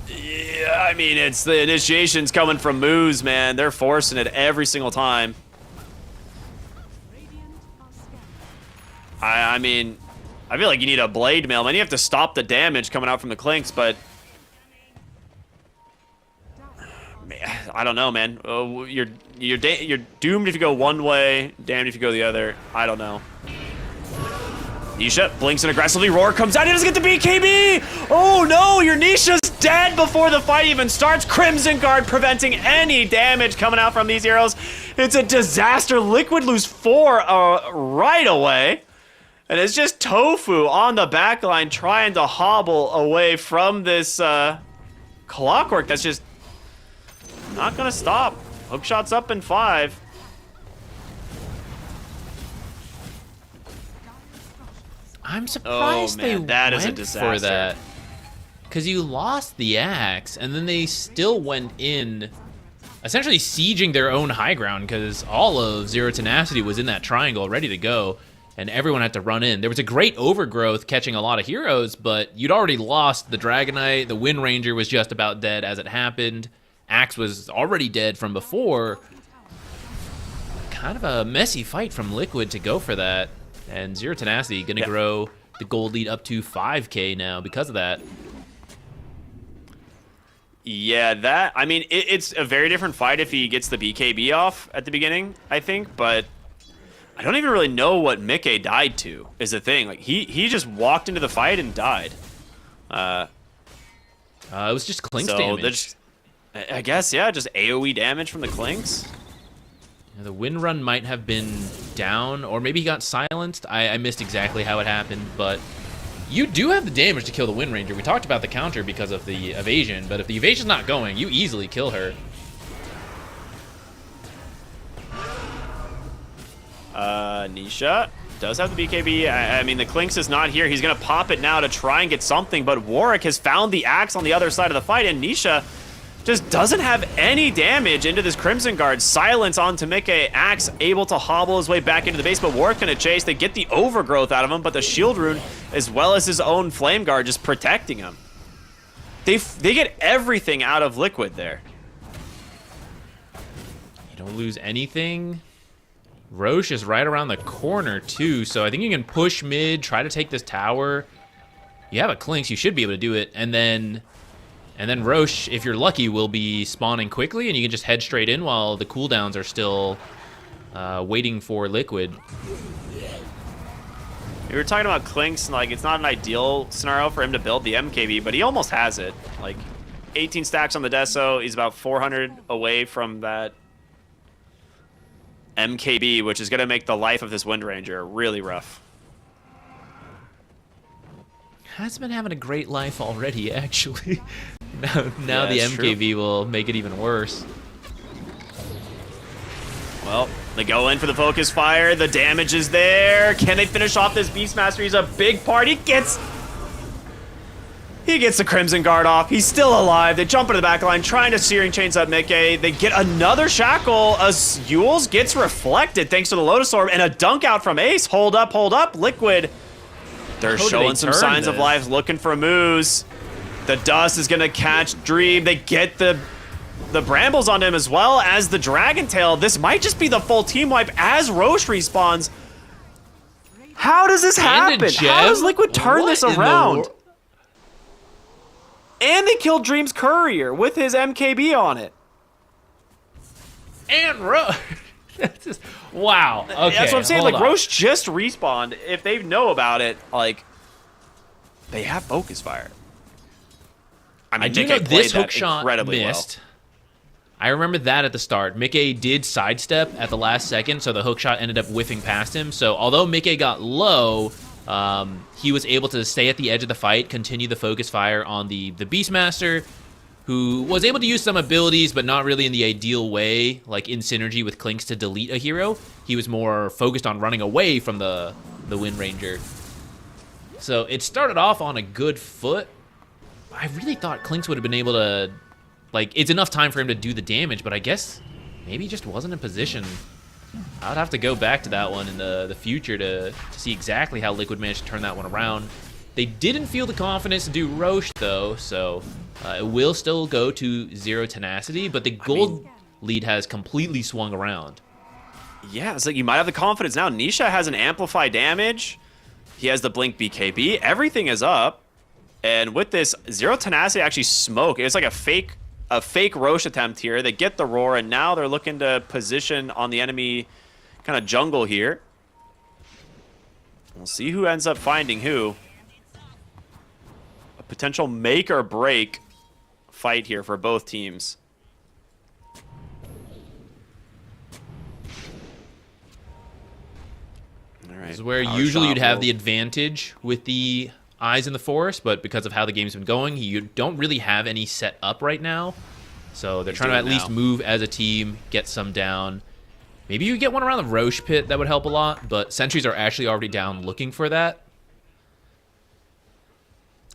Yeah, I mean, it's the initiations coming from Moose, man. They're forcing it every single time. I mean, I feel like you need a Blade Mail, man. You have to stop the damage coming out from the Clinks, but I don't know, man. You're doomed if you go one way, damned if you go the other. I don't know. Nisha blinks and aggressively. Roar comes out. He doesn't get the BKB. Oh no, your Nisha's dead before the fight even starts. Crimson Guard preventing any damage coming out from these heroes. It's a disaster. Liquid lose 4 right away. And it's just Tofu on the back line trying to hobble away from this clockwork that's just not gonna stop. Hookshot's up in 5. I'm surprised they went for that. Because you lost the Axe, and then they still went in, essentially sieging their own high ground, because all of Zero Tenacity was in that triangle ready to go, and everyone had to run in. There was a great overgrowth catching a lot of heroes, but you'd already lost the Dragonite. The Wind Ranger was just about dead as it happened. Axe was already dead from before. Kind of a messy fight from Liquid to go for that. And Zero Tenacity going to grow the gold lead up to 5K now because of that. Yeah, I mean, it's a very different fight if he gets the BKB off at the beginning, I think, but I don't even really know what Mickey died to, is the thing. Like, he just walked into the fight and died. It was just Clinks damage. I guess, yeah, just AoE damage from the Clinks. The wind run might have been down, or maybe he got silenced. I missed exactly how it happened, but you do have the damage to kill the Wind Ranger. We talked about the counter because of the evasion, but if the evasion's not going, you easily kill her. Nisha does have the BKB. I mean, the Clinks is not here. He's going to pop it now to try and get something, but Warwick has found the Axe on the other side of the fight, and Nisha just doesn't have any damage into this Crimson Guard. Silence onto Mickey. Axe able to hobble his way back into the base, but Warwick gonna chase. They get the overgrowth out of him, but the shield rune, as well as his own flame guard, just protecting him. They get everything out of Liquid there. You don't lose anything. Roche is right around the corner too, so I think you can push mid, try to take this tower. You have a Clinks, you should be able to do it, and then Roche, if you're lucky, will be spawning quickly, and you can just head straight in while the cooldowns are still waiting for Liquid. We were talking about Clinks, and like it's not an ideal scenario for him to build the MKB, but he almost has it. Like 18 stacks on the Deso, he's about 400 away from that MKB, which is going to make the life of this Wind Ranger really rough. has been having a great life already, actually. now the it's MKV will make it even worse. Well, they go in for the focus fire. The damage is there. Can they finish off this Beastmaster? He's a big part. He gets the Crimson Guard off. He's still alive. They jump into the back line, trying to Searing Chains up Mickey. They get another Shackle as Yules gets reflected thanks to the Lotus Orb and a dunk out from Ace. Hold up, hold up. Liquid. They're showing some signs of life, looking for moves. The dust is going to catch Dream. They get the Brambles on him as well as the Dragon Tail. This might just be the full team wipe as Roche respawns. How does this happen? How does Liquid turn this around? And they killed Dream's Courier with his MKB on it. And Roche. Wow. Okay, that's what I'm saying. Like, on. Roche just respawned. If they know about it, like, they have focus fire. I do know this hook shot missed. I remember that at the start. Mickey did sidestep at the last second, so the hook shot ended up whiffing past him. So although Mickey got low, he was able to stay at the edge of the fight, continue the focus fire on the Beastmaster, who was able to use some abilities, but not really in the ideal way, like in synergy with Clinks to delete a hero. He was more focused on running away from the Wind Ranger. So it started off on a good foot. I really thought Clinks would have been able to, like, it's enough time for him to do the damage, but I guess maybe he just wasn't in position. I'd have to go back to that one in the future to see exactly how Liquid managed to turn that one around. They didn't feel the confidence to do Roche, though, so it will still go to 0 Tenacity, but the gold lead has completely swung around. Yeah, it's like you might have the confidence now. Nisha has an Amplify damage. He has the Blink BKB. Everything is up. And with this, 0 Tenacity actually smoke. It's like a fake Roche attempt here. They get the roar, and now they're looking to position on the enemy kind of jungle here. We'll see who ends up finding who. A potential make or break fight here for both teams. All right. This is where usually you'd have the advantage with the Eyes in the Forest, but because of how the game's been going, you don't really have any set up right now. So they're trying to at least move as a team, get some down. Maybe you get one around the Roche pit, that would help a lot, but sentries are actually already down looking for that.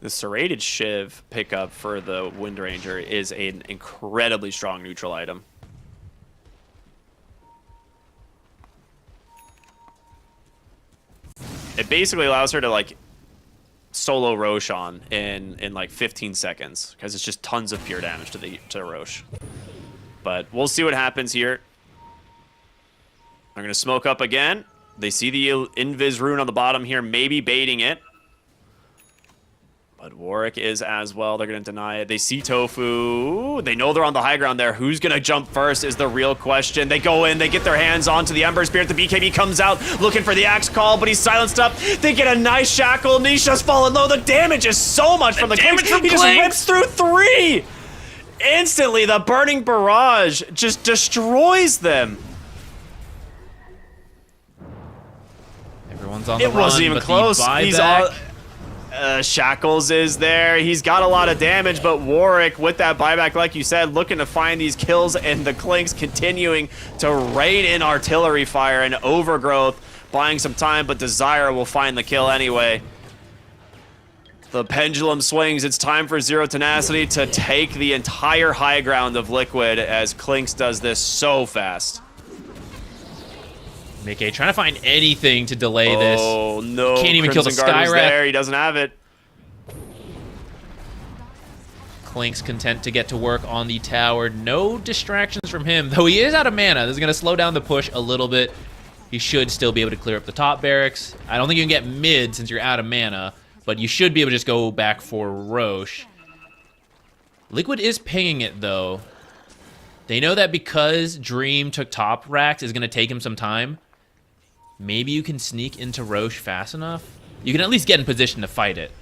The Serrated Shiv pickup for the Wind Ranger is an incredibly strong neutral item. It basically allows her to, like, solo Roche on in like 15 seconds because it's just tons of pure damage to Roche. But we'll see what happens here. They're going to smoke up again. They see the Invis rune on the bottom here, maybe baiting it. But Warwick is as well. They're going to deny it. They see Tofu. They know they're on the high ground there. Who's going to jump first is the real question. They go in. They get their hands onto the Ember Spirit. The BKB comes out looking for the Axe Call, but he's silenced up. They get a nice shackle. Nisha's fallen low. The damage is so much from the Clinks. He just rips through 3. Instantly, the Burning Barrage just destroys them. Everyone's on the run. It wasn't even close. He's all... Shackles is there. He's got a lot of damage, but Warwick, with that buyback, like you said, looking to find these kills, and the Clinks continuing to rain in artillery fire, and Overgrowth buying some time, but Desire will find the kill anyway. The pendulum swings. It's time for 0 Tenacity to take the entire high ground of Liquid as Clinks does this so fast. Mickey trying to find anything to delay this. Oh, no. Can't even kill the Skyrap. There. He doesn't have it. Clinks content to get to work on the tower. No distractions from him, though he is out of mana. This is going to slow down the push a little bit. He should still be able to clear up the top barracks. I don't think you can get mid since you're out of mana, but you should be able to just go back for Roche. Liquid is pinging it, though. They know that because Dream took top racks is going to take him some time. Maybe you can sneak into Roche fast enough. You can at least get in position to fight it.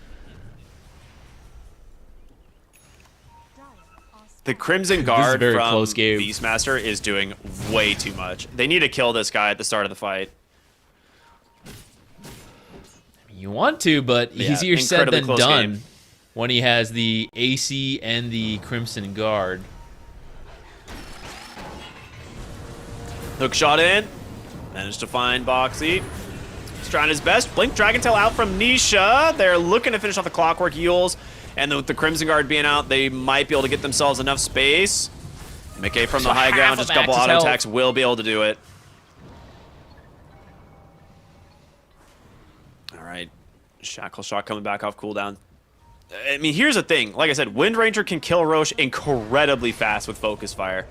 The Crimson Guard from Beastmaster is doing way too much. They need to kill this guy at the start of the fight. You want to, but Yeah, easier said incredibly than close done game. when he has the AC and the Crimson Guard. Hook shot in. Managed to find Boxy. He's trying his best. Blink Dragon Tail out from Nisha. They're looking to finish off the Clockwork Yules. And with the Crimson Guard being out, they might be able to get themselves enough space. McKay from the high ground, just a couple auto attacks will be able to do it. All right. Shackle Shot coming back off cooldown. I mean, here's the thing. Like I said, Wind Ranger can kill Roche incredibly fast with Focus Fire.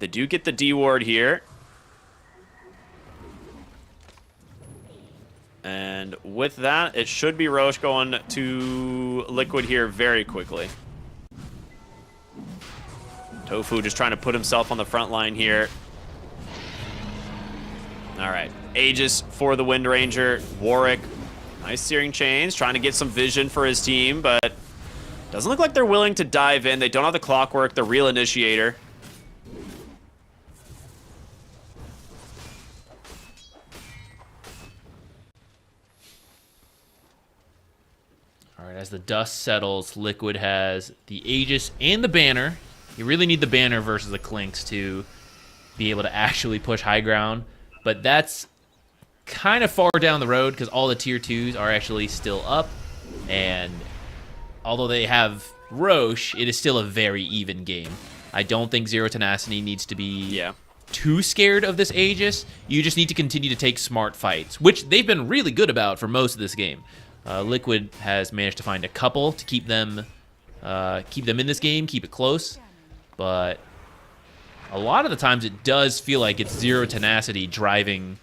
They do get the D ward here. And with that, it should be Roche going to Liquid here very quickly. Tofu just trying to put himself on the front line here. All right. Aegis for the Wind Ranger. Warwick. Nice Searing Chains. Trying to get some vision for his team, but doesn't look like they're willing to dive in. They don't have the Clockwork, the real initiator. All right, as the dust settles, Liquid has the Aegis and the banner. You really need the banner versus the Clinks to be able to actually push high ground, but that's kind of far down the road because all the tier 2s are actually still up, and although they have Roche, it is still a very even game. I don't think Zero Tenacity needs to be too scared of this Aegis. You just need to continue to take smart fights, which they've been really good about for most of this game. Liquid has managed to find a couple to keep them in this game, keep it close, but a lot of the times it does feel like it's Zero Tenacity driving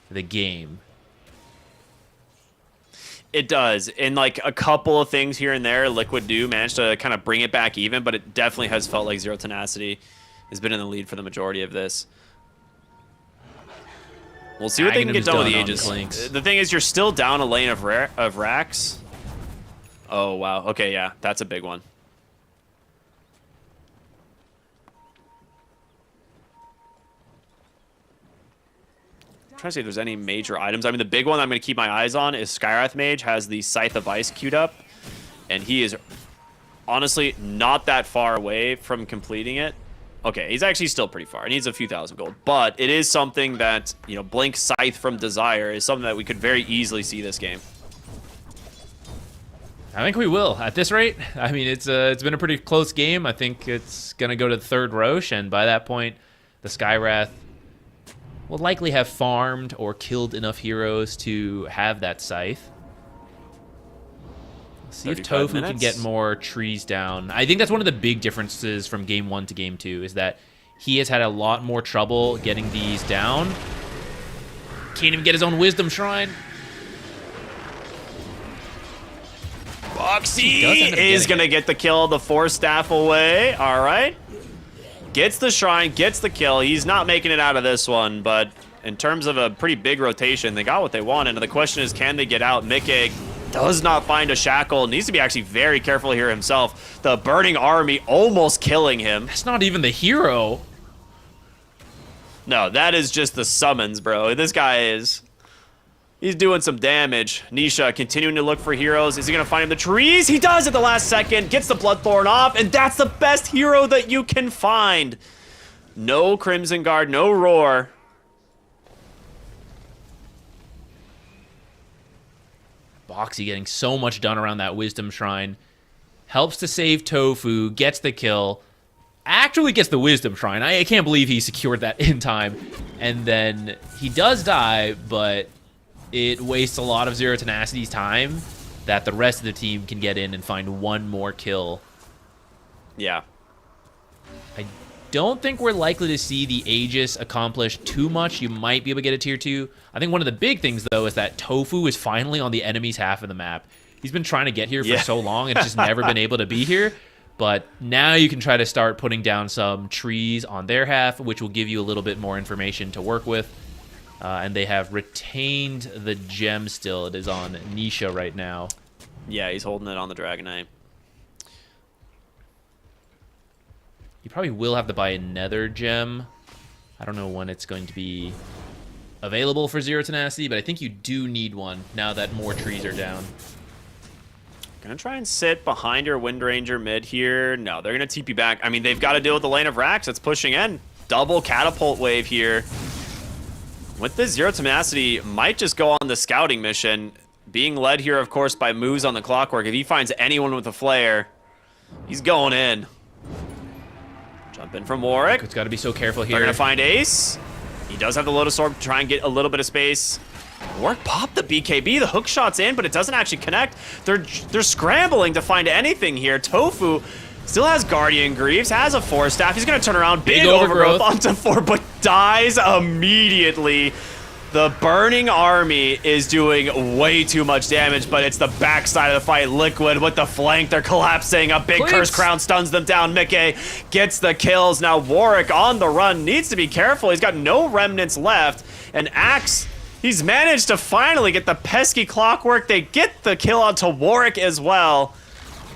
the game. It does. And like a couple of things here and there, Liquid do manage to kind of bring it back even, but it definitely has felt like Zero Tenacity has been in the lead for the majority of this. We'll see what they can get done with the Aegis. The thing is, you're still down a lane of Rax. Oh, wow. Okay, yeah. That's a big one. I'm trying to see if there's any major items. I mean, the big one I'm going to keep my eyes on is Skywrath Mage has the Scythe of Ice queued up. And he is honestly not that far away from completing it. Okay, he's actually still pretty far. He needs a few thousand gold. But it is something that, you know, Blink Scythe from Desire is something that we could very easily see this game. I think we will. At this rate, I mean, it's been a pretty close game. I think it's going to go to the third Roche, and by that point, the Skywrath will likely have farmed or killed enough heroes to have that Scythe. See if Tofu can get more trees down. I think that's one of the big differences from Game 1 to Game 2 is that he has had a lot more trouble getting these down. Can't even get his own Wisdom Shrine. Boxy is going to get the kill, the Force Staff away. All right. Gets the Shrine, gets the kill. He's not making it out of this one, but in terms of a pretty big rotation, they got what they wanted. And the question is, can they get out? Mickey does not find a shackle. Needs to be actually very careful here himself. The Burning Army almost killing him. That's not even the hero. No, that is just the summons, bro. This guy is... He's doing some damage. Nisha continuing to look for heroes. Is he going to find him in the trees? He does at the last second. Gets the Bloodthorn off, and that's the best hero that you can find. No Crimson Guard, no Roar. Boxy getting so much done around that Wisdom Shrine. Helps to save Tofu, gets the kill. Actually gets the Wisdom Shrine. I can't believe he secured that in time. And then he does die, but it wastes a lot of Zero Tenacity's time that the rest of the team can get in and find one more kill. Yeah. I don't think we're likely to see the Aegis accomplish too much. You might be able to get a tier 2. I think one of the big things, though, is that Tofu is finally on the enemy's half of the map. He's been trying to get here for so long and just never been able to be here. But now you can try to start putting down some trees on their half, which will give you a little bit more information to work with. And they have retained the gem still. It is on Nisha right now. Yeah, he's holding it on the Dragonite. You probably will have to buy another gem. I don't know when it's going to be available for Zero Tenacity, but I think you do need one now that more trees are down. Gonna try and sit behind your Wind Ranger mid here. No, they're gonna TP back. I mean, they've got to deal with the lane of Rax that's pushing in. Double catapult wave here. With this Zero Tenacity, might just go on the scouting mission. Being led here, of course, by moves on the clockwork. If he finds anyone with a flare, he's going in. Jump in from Warwick. It's got to be so careful here. They're gonna find Ace. He does have the Lotus Orb to try and get a little bit of space. Warwick popped the BKB. The hook shot's in, but it doesn't actually connect. They're scrambling to find anything here. Tofu still has Guardian Greaves, has a Force Staff. He's gonna turn around. Big overgrowth onto 4, but dies immediately. The Burning Army is doing way too much damage, but it's the backside of the fight. Liquid with the flank. They're collapsing. A big Curse Crown stuns them down. Mickey gets the kills. Now Warwick on the run. Needs to be careful. He's got no remnants left. And Axe, he's managed to finally get the pesky clockwork. They get the kill onto Warwick as well.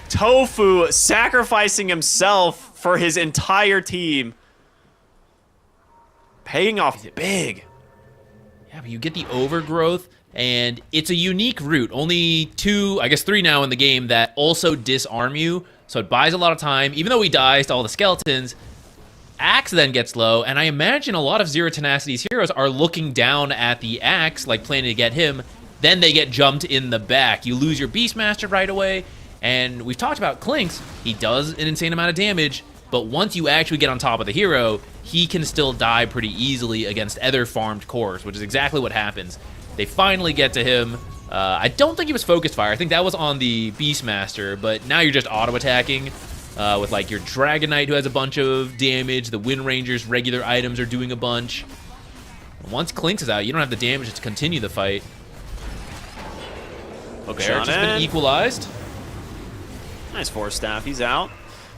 Tofu sacrificing himself for his entire team. Paying off big. Yeah, but you get the overgrowth, and it's a unique route. Only 2, I guess 3 now in the game that also disarm you, so it buys a lot of time. Even though he dies to all the skeletons, Axe then gets low, and I imagine a lot of Zero Tenacity's heroes are looking down at the Axe, like planning to get him. Then they get jumped in the back. You lose your Beastmaster right away, and we've talked about Clinks. He does an insane amount of damage, but once you actually get on top of the hero, he can still die pretty easily against other farmed cores, which is exactly what happens. They finally get to him. I don't think he was focused fire. I think that was on the Beastmaster, but now you're just auto-attacking with like your Dragon Knight who has a bunch of damage. The Wind Ranger's regular items are doing a bunch. Once Clinks is out, you don't have the damage to continue the fight. Barracks has been equalized. Nice Force Staff, he's out.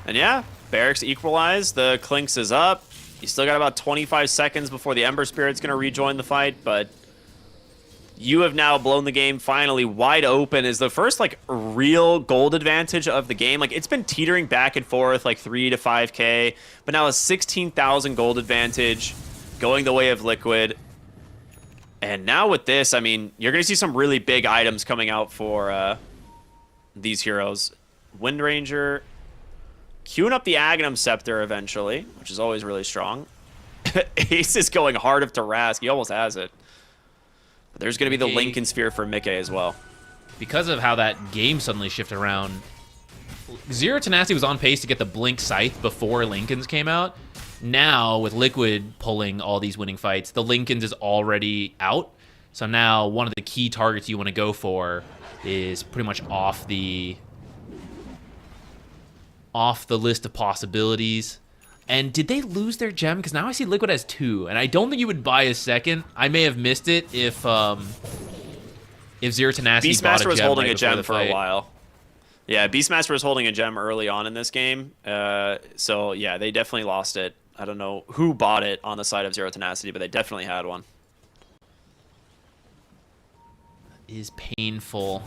And yeah, Barracks equalized, the Clinks is up. You still got about 25 seconds before the Ember Spirit's going to rejoin the fight, but you have now blown the game finally wide open. Is the first like real gold advantage of the game. Like it's been teetering back and forth like 3 to 5k, but now a 16,000 gold advantage going the way of Liquid. And now with this, I mean, you're going to see some really big items coming out for these heroes. Wind Ranger queuing up the Aghanim Scepter eventually, which is always really strong. Ace is going hard up to Rask. He almost has it. But there's going to be the Lincoln Sphere for Mickey as well. Because of how that game suddenly shifted around, Zero Tenacity was on pace to get the Blink Scythe before Lincoln's came out. Now, with Liquid pulling all these winning fights, the Lincoln's is already out. So now one of the key targets you want to go for is pretty much off the list of possibilities. And did they lose their gem? Because now I see Liquid has 2, and I don't think you would buy a second. I may have missed it if Zero Tenacity bought a gem. Beastmaster was holding right a gem for fight. a while. Yeah, Beastmaster was holding a gem early on in this game. So yeah, they definitely lost it. I don't know who bought it on the side of Zero Tenacity, but they definitely had one. Is painful.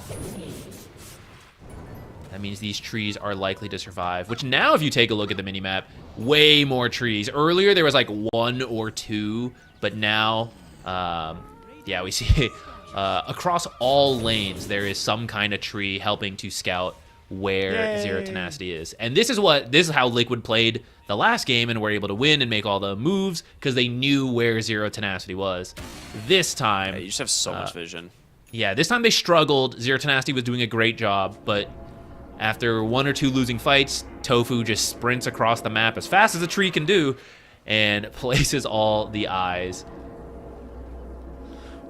That means these trees are likely to survive, which now if you take a look at the minimap, way more trees. Earlier there was like 1 or 2, but now, yeah, we see across all lanes there is some kind of tree helping to scout where Zero Tenacity is. And this is how Liquid played the last game and were able to win and make all the moves because they knew where Zero Tenacity was. This time... Yeah, you just have so much vision. Yeah, this time they struggled. Zero Tenacity was doing a great job, but after 1 or 2 losing fights, Tofu just sprints across the map as fast as a tree can do and places all the eyes.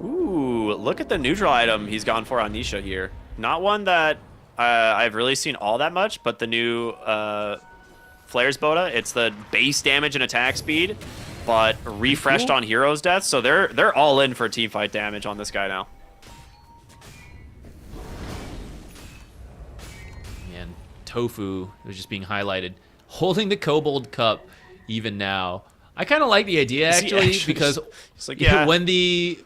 Ooh, look at the neutral item he's gone for on Nisha here. Not one that I've really seen all that much, but the new Flares Boda. It's the base damage and attack speed, but refreshed on Hero's Death. So they're all in for teamfight damage on this guy now. Man, Tofu was just being highlighted, holding the Kobold Cup even now. I kind of like the idea actually because like, yeah. when the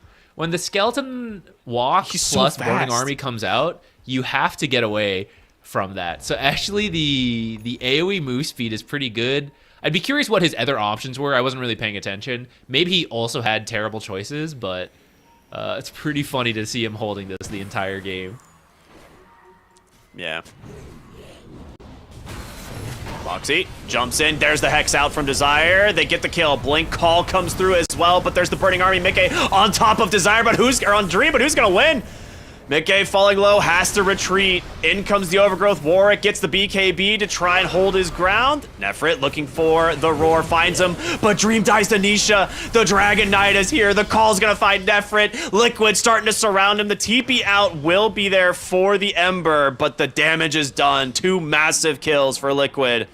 skeleton walk plus Burning Army comes out, you have to get away from that. So actually the AoE move speed is pretty good. I'd be curious what his other options were. I wasn't really paying attention. Maybe he also had terrible choices, but it's pretty funny to see him holding this the entire game. Yeah. Foxy jumps in. There's the Hex out from Desire. They get the kill. Blink Call comes through as well, but there's the Burning Army. Mickey on top of Desire, but on Dream, but who's going to win? Mickey falling low, has to retreat. In comes the Overgrowth. Warwick gets the BKB to try and hold his ground. Nefrit looking for the Roar, finds him, but Dream dies to Nisha. The Dragon Knight is here. The Call's gonna find Nefrit. Liquid starting to surround him. The TP out will be there for the Ember, but the damage is done. 2 massive kills for Liquid.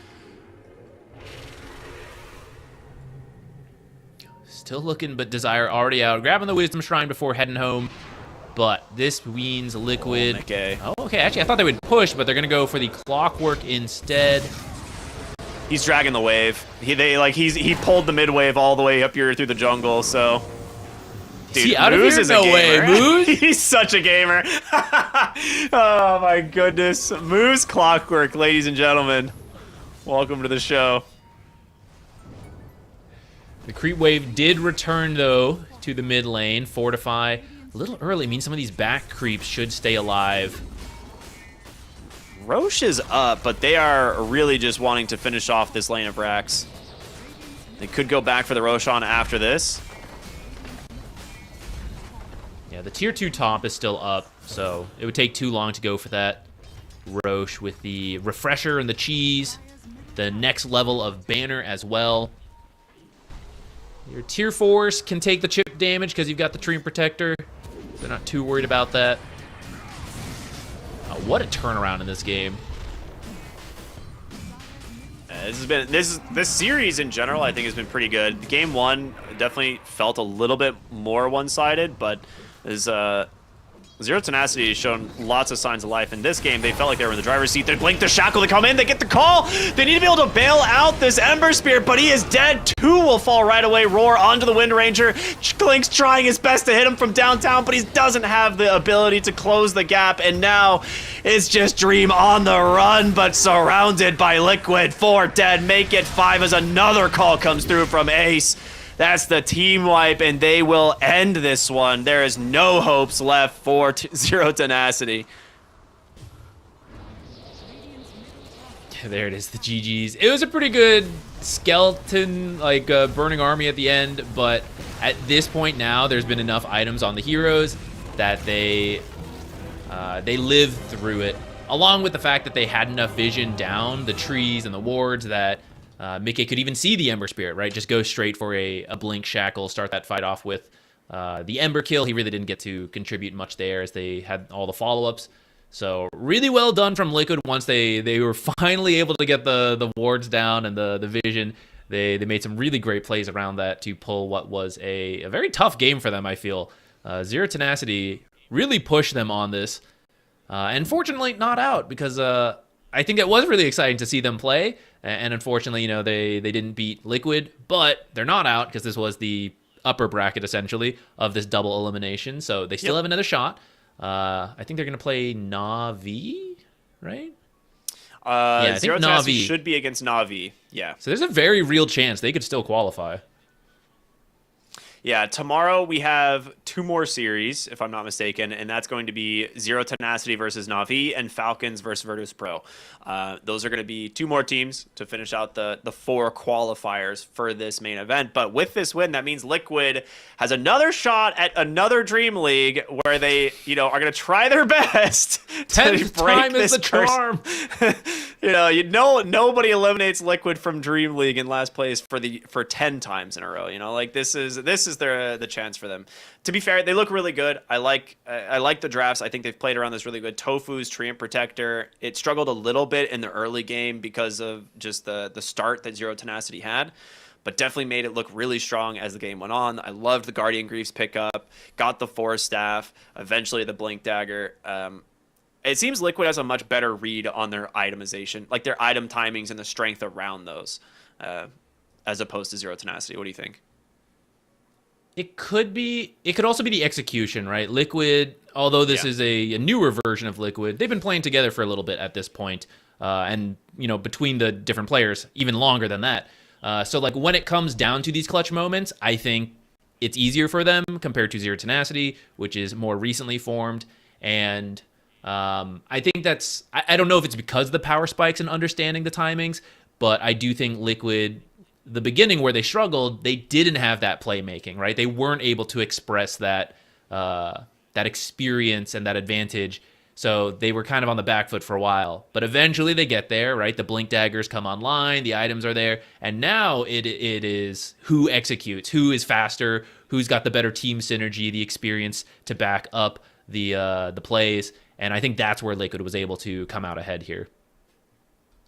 Still looking, but Desire already out. Grabbing the Wisdom Shrine before heading home. But this weans Liquid. Okay. Oh, okay. Actually, I thought they would push, but they're going to go for the Clockwork instead. He's dragging the wave. He pulled the mid wave all the way up here through the jungle, so... Dude, See, out Moose of here? is No a gamer. way, Moose? He's such a gamer. Oh my goodness. Moose Clockwork, ladies and gentlemen. Welcome to the show. The creep wave did return, though, to the mid lane. Fortify. A little early means some of these back creeps should stay alive. Roche is up, but they are really just wanting to finish off this lane of Rax. They could go back for the Roshan after this. Yeah, the tier 2 top is still up, so it would take too long to go for that. Roche with the refresher and the cheese. The next level of banner as well. Your tier 4s can take the chip damage because you've got the Treant Protector. They're not too worried about that. What a turnaround in this game. This series in general, I think, has been pretty good. Game 1 definitely felt a little bit more one-sided, but Zero Tenacity has shown lots of signs of life. In this game, they felt like they were in the driver's seat. They blink the shackle, they come in, they get the call. They need to be able to bail out this Ember Spirit, but he is dead. 2 will fall right away. Roar onto the Wind Ranger. Lynx trying his best to hit him from downtown, but he doesn't have the ability to close the gap. And now it's just Dream on the run, but surrounded by Liquid. 4 dead, make it 5 as another call comes through from Ace. That's the team wipe, and they will end this one. There is no hopes left for Zero Tenacity. There it is, the GGs. It was a pretty good skeleton, burning army at the end, but at this point now, there's been enough items on the heroes that they live through it, along with the fact that they had enough vision down the trees and the wards that Mickey could even see the Ember Spirit, right? Just go straight for a Blink Shackle, start that fight off with the Ember kill. He really didn't get to contribute much there as they had all the follow-ups. So really well done from Liquid once they were finally able to get the wards down and the vision. They made some really great plays around that to pull what was a very tough game for them, I feel. Zero Tenacity really pushed them on this. And fortunately not out because I think it was really exciting to see them play. And unfortunately, they didn't beat Liquid, but they're not out because this was the upper bracket, essentially, of this double elimination. So they still have another shot. I think they're going to play Na'Vi, right? Yeah, I think Na'Vi should be against Na'Vi, yeah. So there's a very real chance they could still qualify. Yeah, tomorrow we have 2 more series, if I'm not mistaken, and that's going to be Zero Tenacity versus Na'Vi and Falcons versus Virtus.pro. Those are going to be 2 more teams to finish out the 4 qualifiers for this main event. But with this win, that means Liquid has another shot at another DreamLeague where they, are going to try their best to break this curse. Nobody eliminates Liquid from DreamLeague in last place for 10 times in a row. This is the chance for them. To be fair, they look really good. I like the drafts. I think they've played around this really good. Tofu's Treant Protector, it struggled a little bit in the early game because of just the start that Zero Tenacity had, but definitely made it look really strong as the game went on. I loved the Guardian Griefs pickup, got the Forest Staff, eventually the Blink Dagger. It seems Liquid has a much better read on their itemization, like their item timings and the strength around those, as opposed to Zero Tenacity. What do you think? It could also be the execution, right? Liquid, although this is a newer version of Liquid, they've been playing together for a little bit at this point. And, between the different players, even longer than that. So like when it comes down to these clutch moments, I think it's easier for them compared to Zero Tenacity, which is more recently formed. And I think that's, I don't know if it's because of the power spikes and understanding the timings, but I do think Liquid, the beginning where they struggled, they didn't have that playmaking, right? They weren't able to express that that experience and that advantage. So they were kind of on the back foot for a while, but eventually they get there, right? The blink daggers come online, the items are there, and now it is who executes, who is faster, who's got the better team synergy, the experience to back up the plays, and I think that's where Liquid was able to come out ahead here.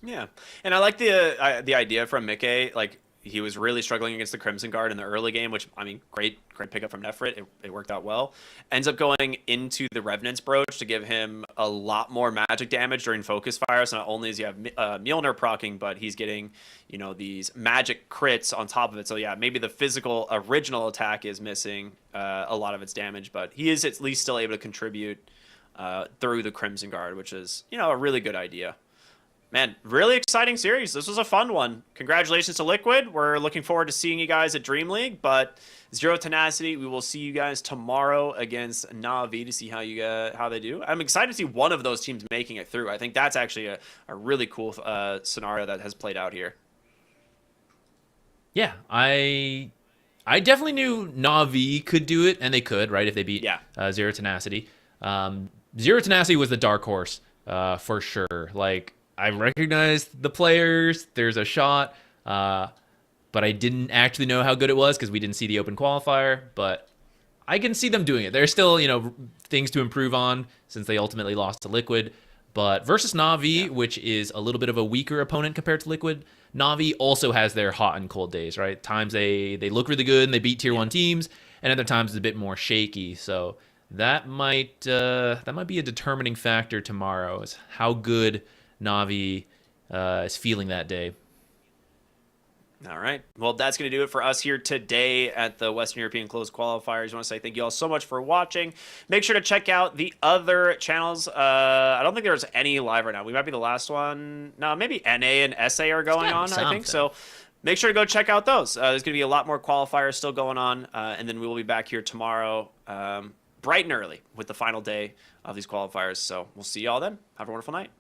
Yeah, and I like the idea from Mickey. Like, he was really struggling against the Crimson Guard in the early game, which, I mean, great pickup from Nefrit. It worked out well. Ends up going into the Revenant's Brooch to give him a lot more magic damage during focus fire. So not only is he have Mjolnir proccing, but he's getting, you know, these magic crits on top of it. So yeah, maybe the physical original attack is missing a lot of its damage, but he is at least still able to contribute through the Crimson Guard, which is, you know, a really good idea. Man, really exciting series. This was a fun one. Congratulations to Liquid. We're looking forward to seeing you guys at DreamLeague, but Zero Tenacity, we will see you guys tomorrow against Na'Vi to see how they do. I'm excited to see one of those teams making it through. I think that's actually a really cool scenario that has played out here. Yeah, I definitely knew Na'Vi could do it, and they could, right, if they beat Zero Tenacity. Zero Tenacity was the dark horse for sure. Like, I recognized the players, there's a shot, but I didn't actually know how good it was because we didn't see the open qualifier, but I can see them doing it. There's still, you know, things to improve on since they ultimately lost to Liquid, but versus Na'Vi, which is a little bit of a weaker opponent compared to Liquid, Na'Vi also has their hot and cold days, right? Times they look really good and they beat tier 1 teams, and other times it's a bit more shaky, so that might be a determining factor tomorrow, is how good Na'Vi is feeling that day. All right. Well, that's going to do it for us here today at the Western European Closed Qualifiers. I want to say thank you all so much for watching. Make sure to check out the other channels. I don't think there's any live right now. We might be the last one. No, maybe NA and SA are going on, I think. So make sure to go check out those. There's going to be a lot more qualifiers still going on. And then we will be back here tomorrow bright and early with the final day of these qualifiers. So we'll see you all then. Have a wonderful night.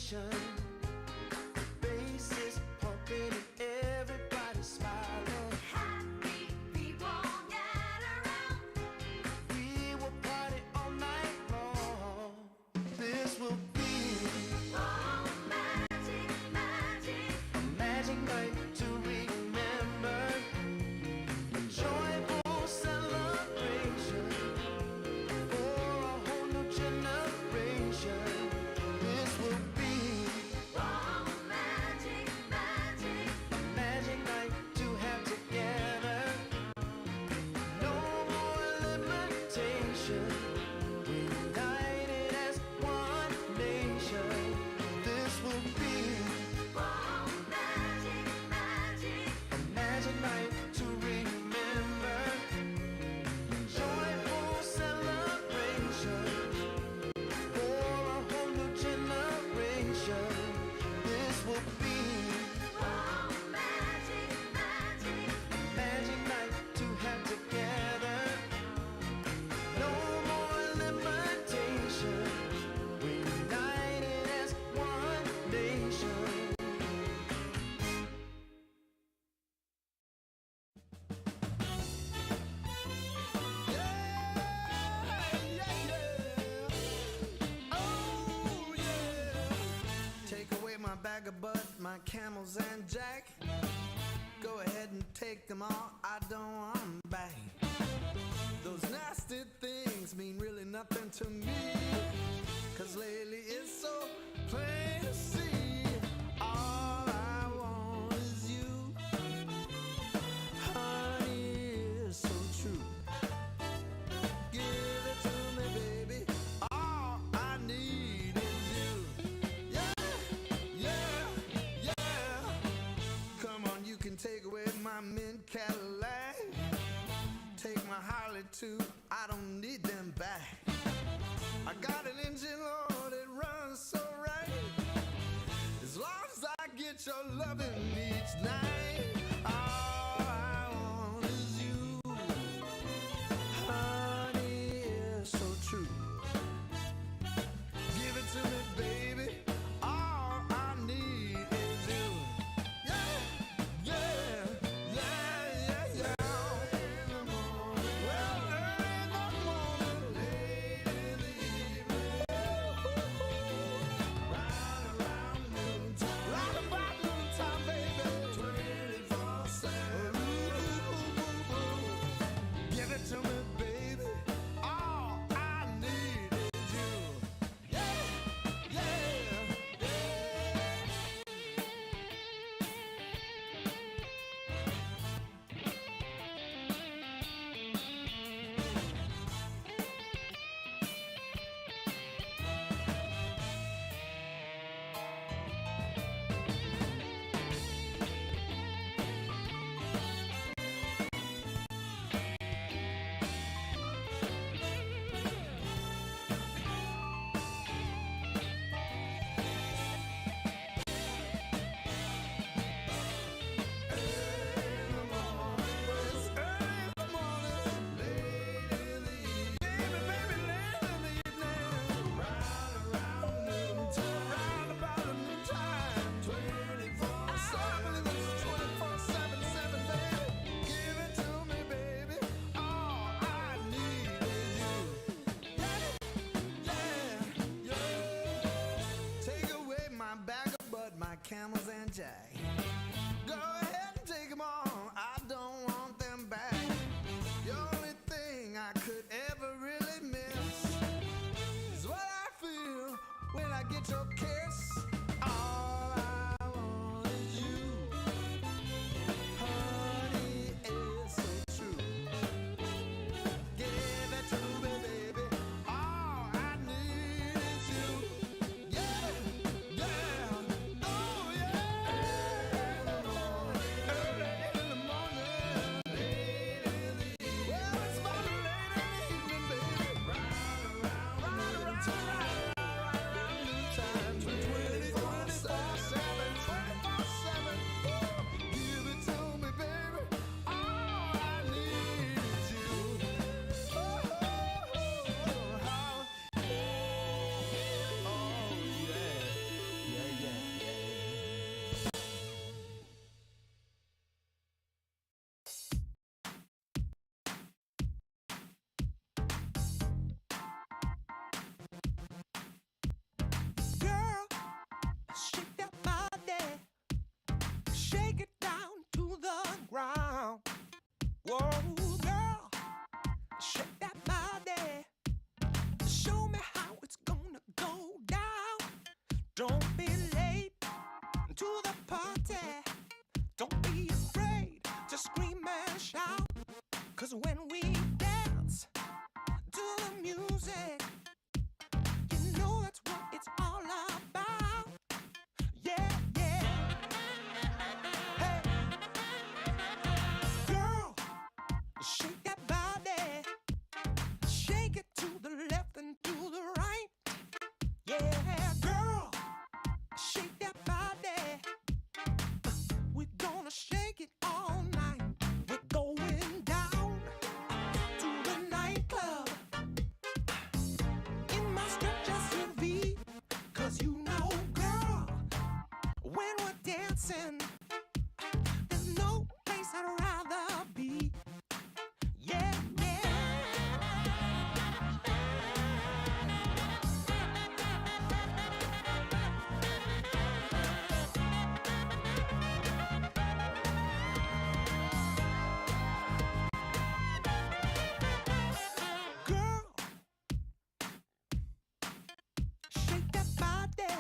celebration. Bass is pumping and everybody's smiling. Happy people gather around. We will party all night long. This will be magic, magic, a magic night to remember. A joyful celebration for a whole new generation. This will be magic, magic, a magic night to have together. No more limitation. We united as one nation. This will be magic, magic, a magic night to remember. Joyful celebration for a whole new generation. This will be magic, magic, a magic night to have together. No more limitation. We united as one nation. Oh yeah. Take away my bag of bud, my camels and jack. Go ahead and take them all, I don't want 'em back. Those nasty things mean really nothing to me. 'Cause lately it's so plain to see. All I want is you. Honey, is so true. Give it to me, baby. All I need is you. Yeah, yeah, yeah. Come on, you can take away my mint Cadillac. Take my Harley too, I don't need them back. I got an engine, Lord, it runs so right. As long as I get your loving each night. All I want is you. Honey, is so true. Give it to me, baby. All I need is you. Yeah, yeah, yeah, yeah, yeah. Early in the morning, well, early in the morning, late in the evening. Round around noontime, round about noontime, baby. 20 to the party. Don't be afraid to scream and shout. 'Cause when we dance to the music, you know that's what it's all about. Yeah, yeah. Hey, girl, shake that body. Shake it to the left and to the right. Yeah, girl, shake that body. We're gonna shake it all night. We're going down to the nightclub in my stretch SUV. 'Cause you know, girl, when we're dancing, there's no place I'd rather be. Yeah, yeah. Girl, shake that body.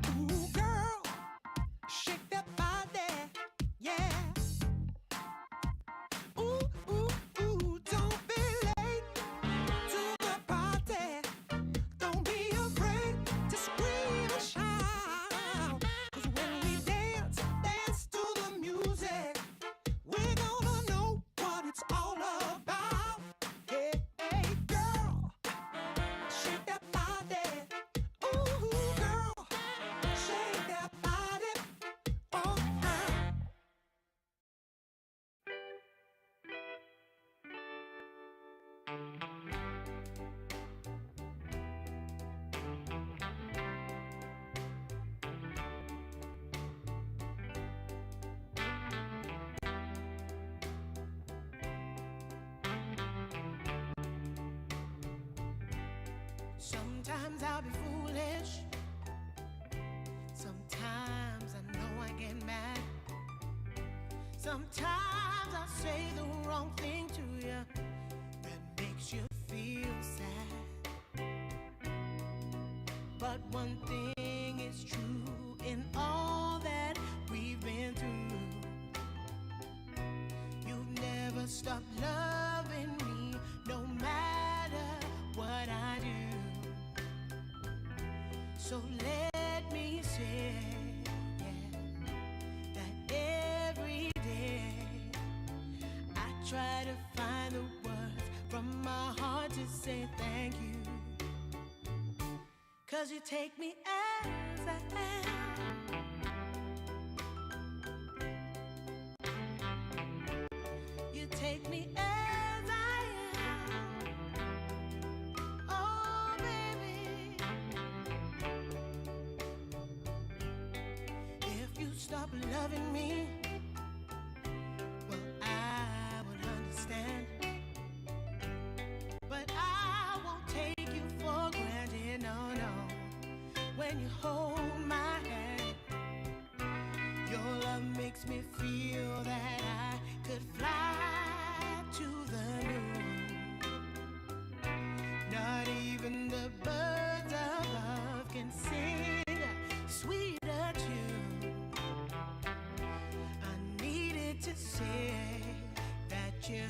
Ooh, girl, shake that body. Yeah. Ooh, ooh, ooh, don't be late to the party. Don't be afraid to scream and shout. 'Cause when we dance, dance to the music, we're gonna know what it's all about. Hey, hey, girl, shake that body. Ooh, girl, shake that body. Oh, sometimes I'll be foolish. Sometimes I know I get mad. Sometimes I say the wrong thing to you that makes you feel sad. But one thing is true in all that we've been through. You've never stopped loving me, no matter what I do. So let me say, yeah, that every day I try to find the words from my heart to say thank you. 'Cause you take me as I am. You take me as I am. Oh, baby. If you stop loving me, well, I would understand. But I won't take you for granted, no, no. When you hold my hand, your love makes me feel that I could fly to the moon. Not even the birds of love can sing a sweeter tune. I needed to say that you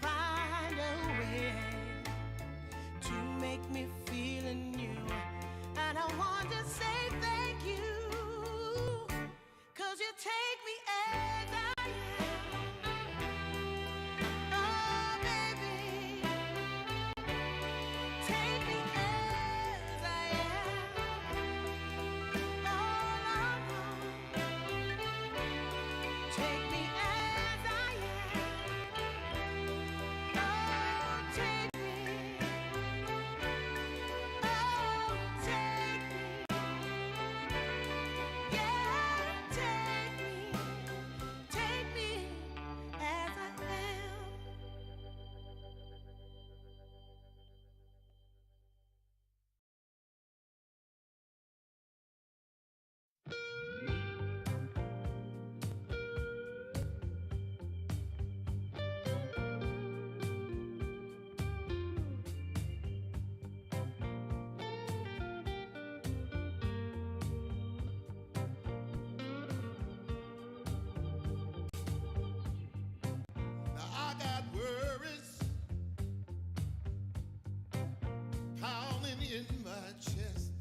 find a way to make me feel anew. And I want to in my chest.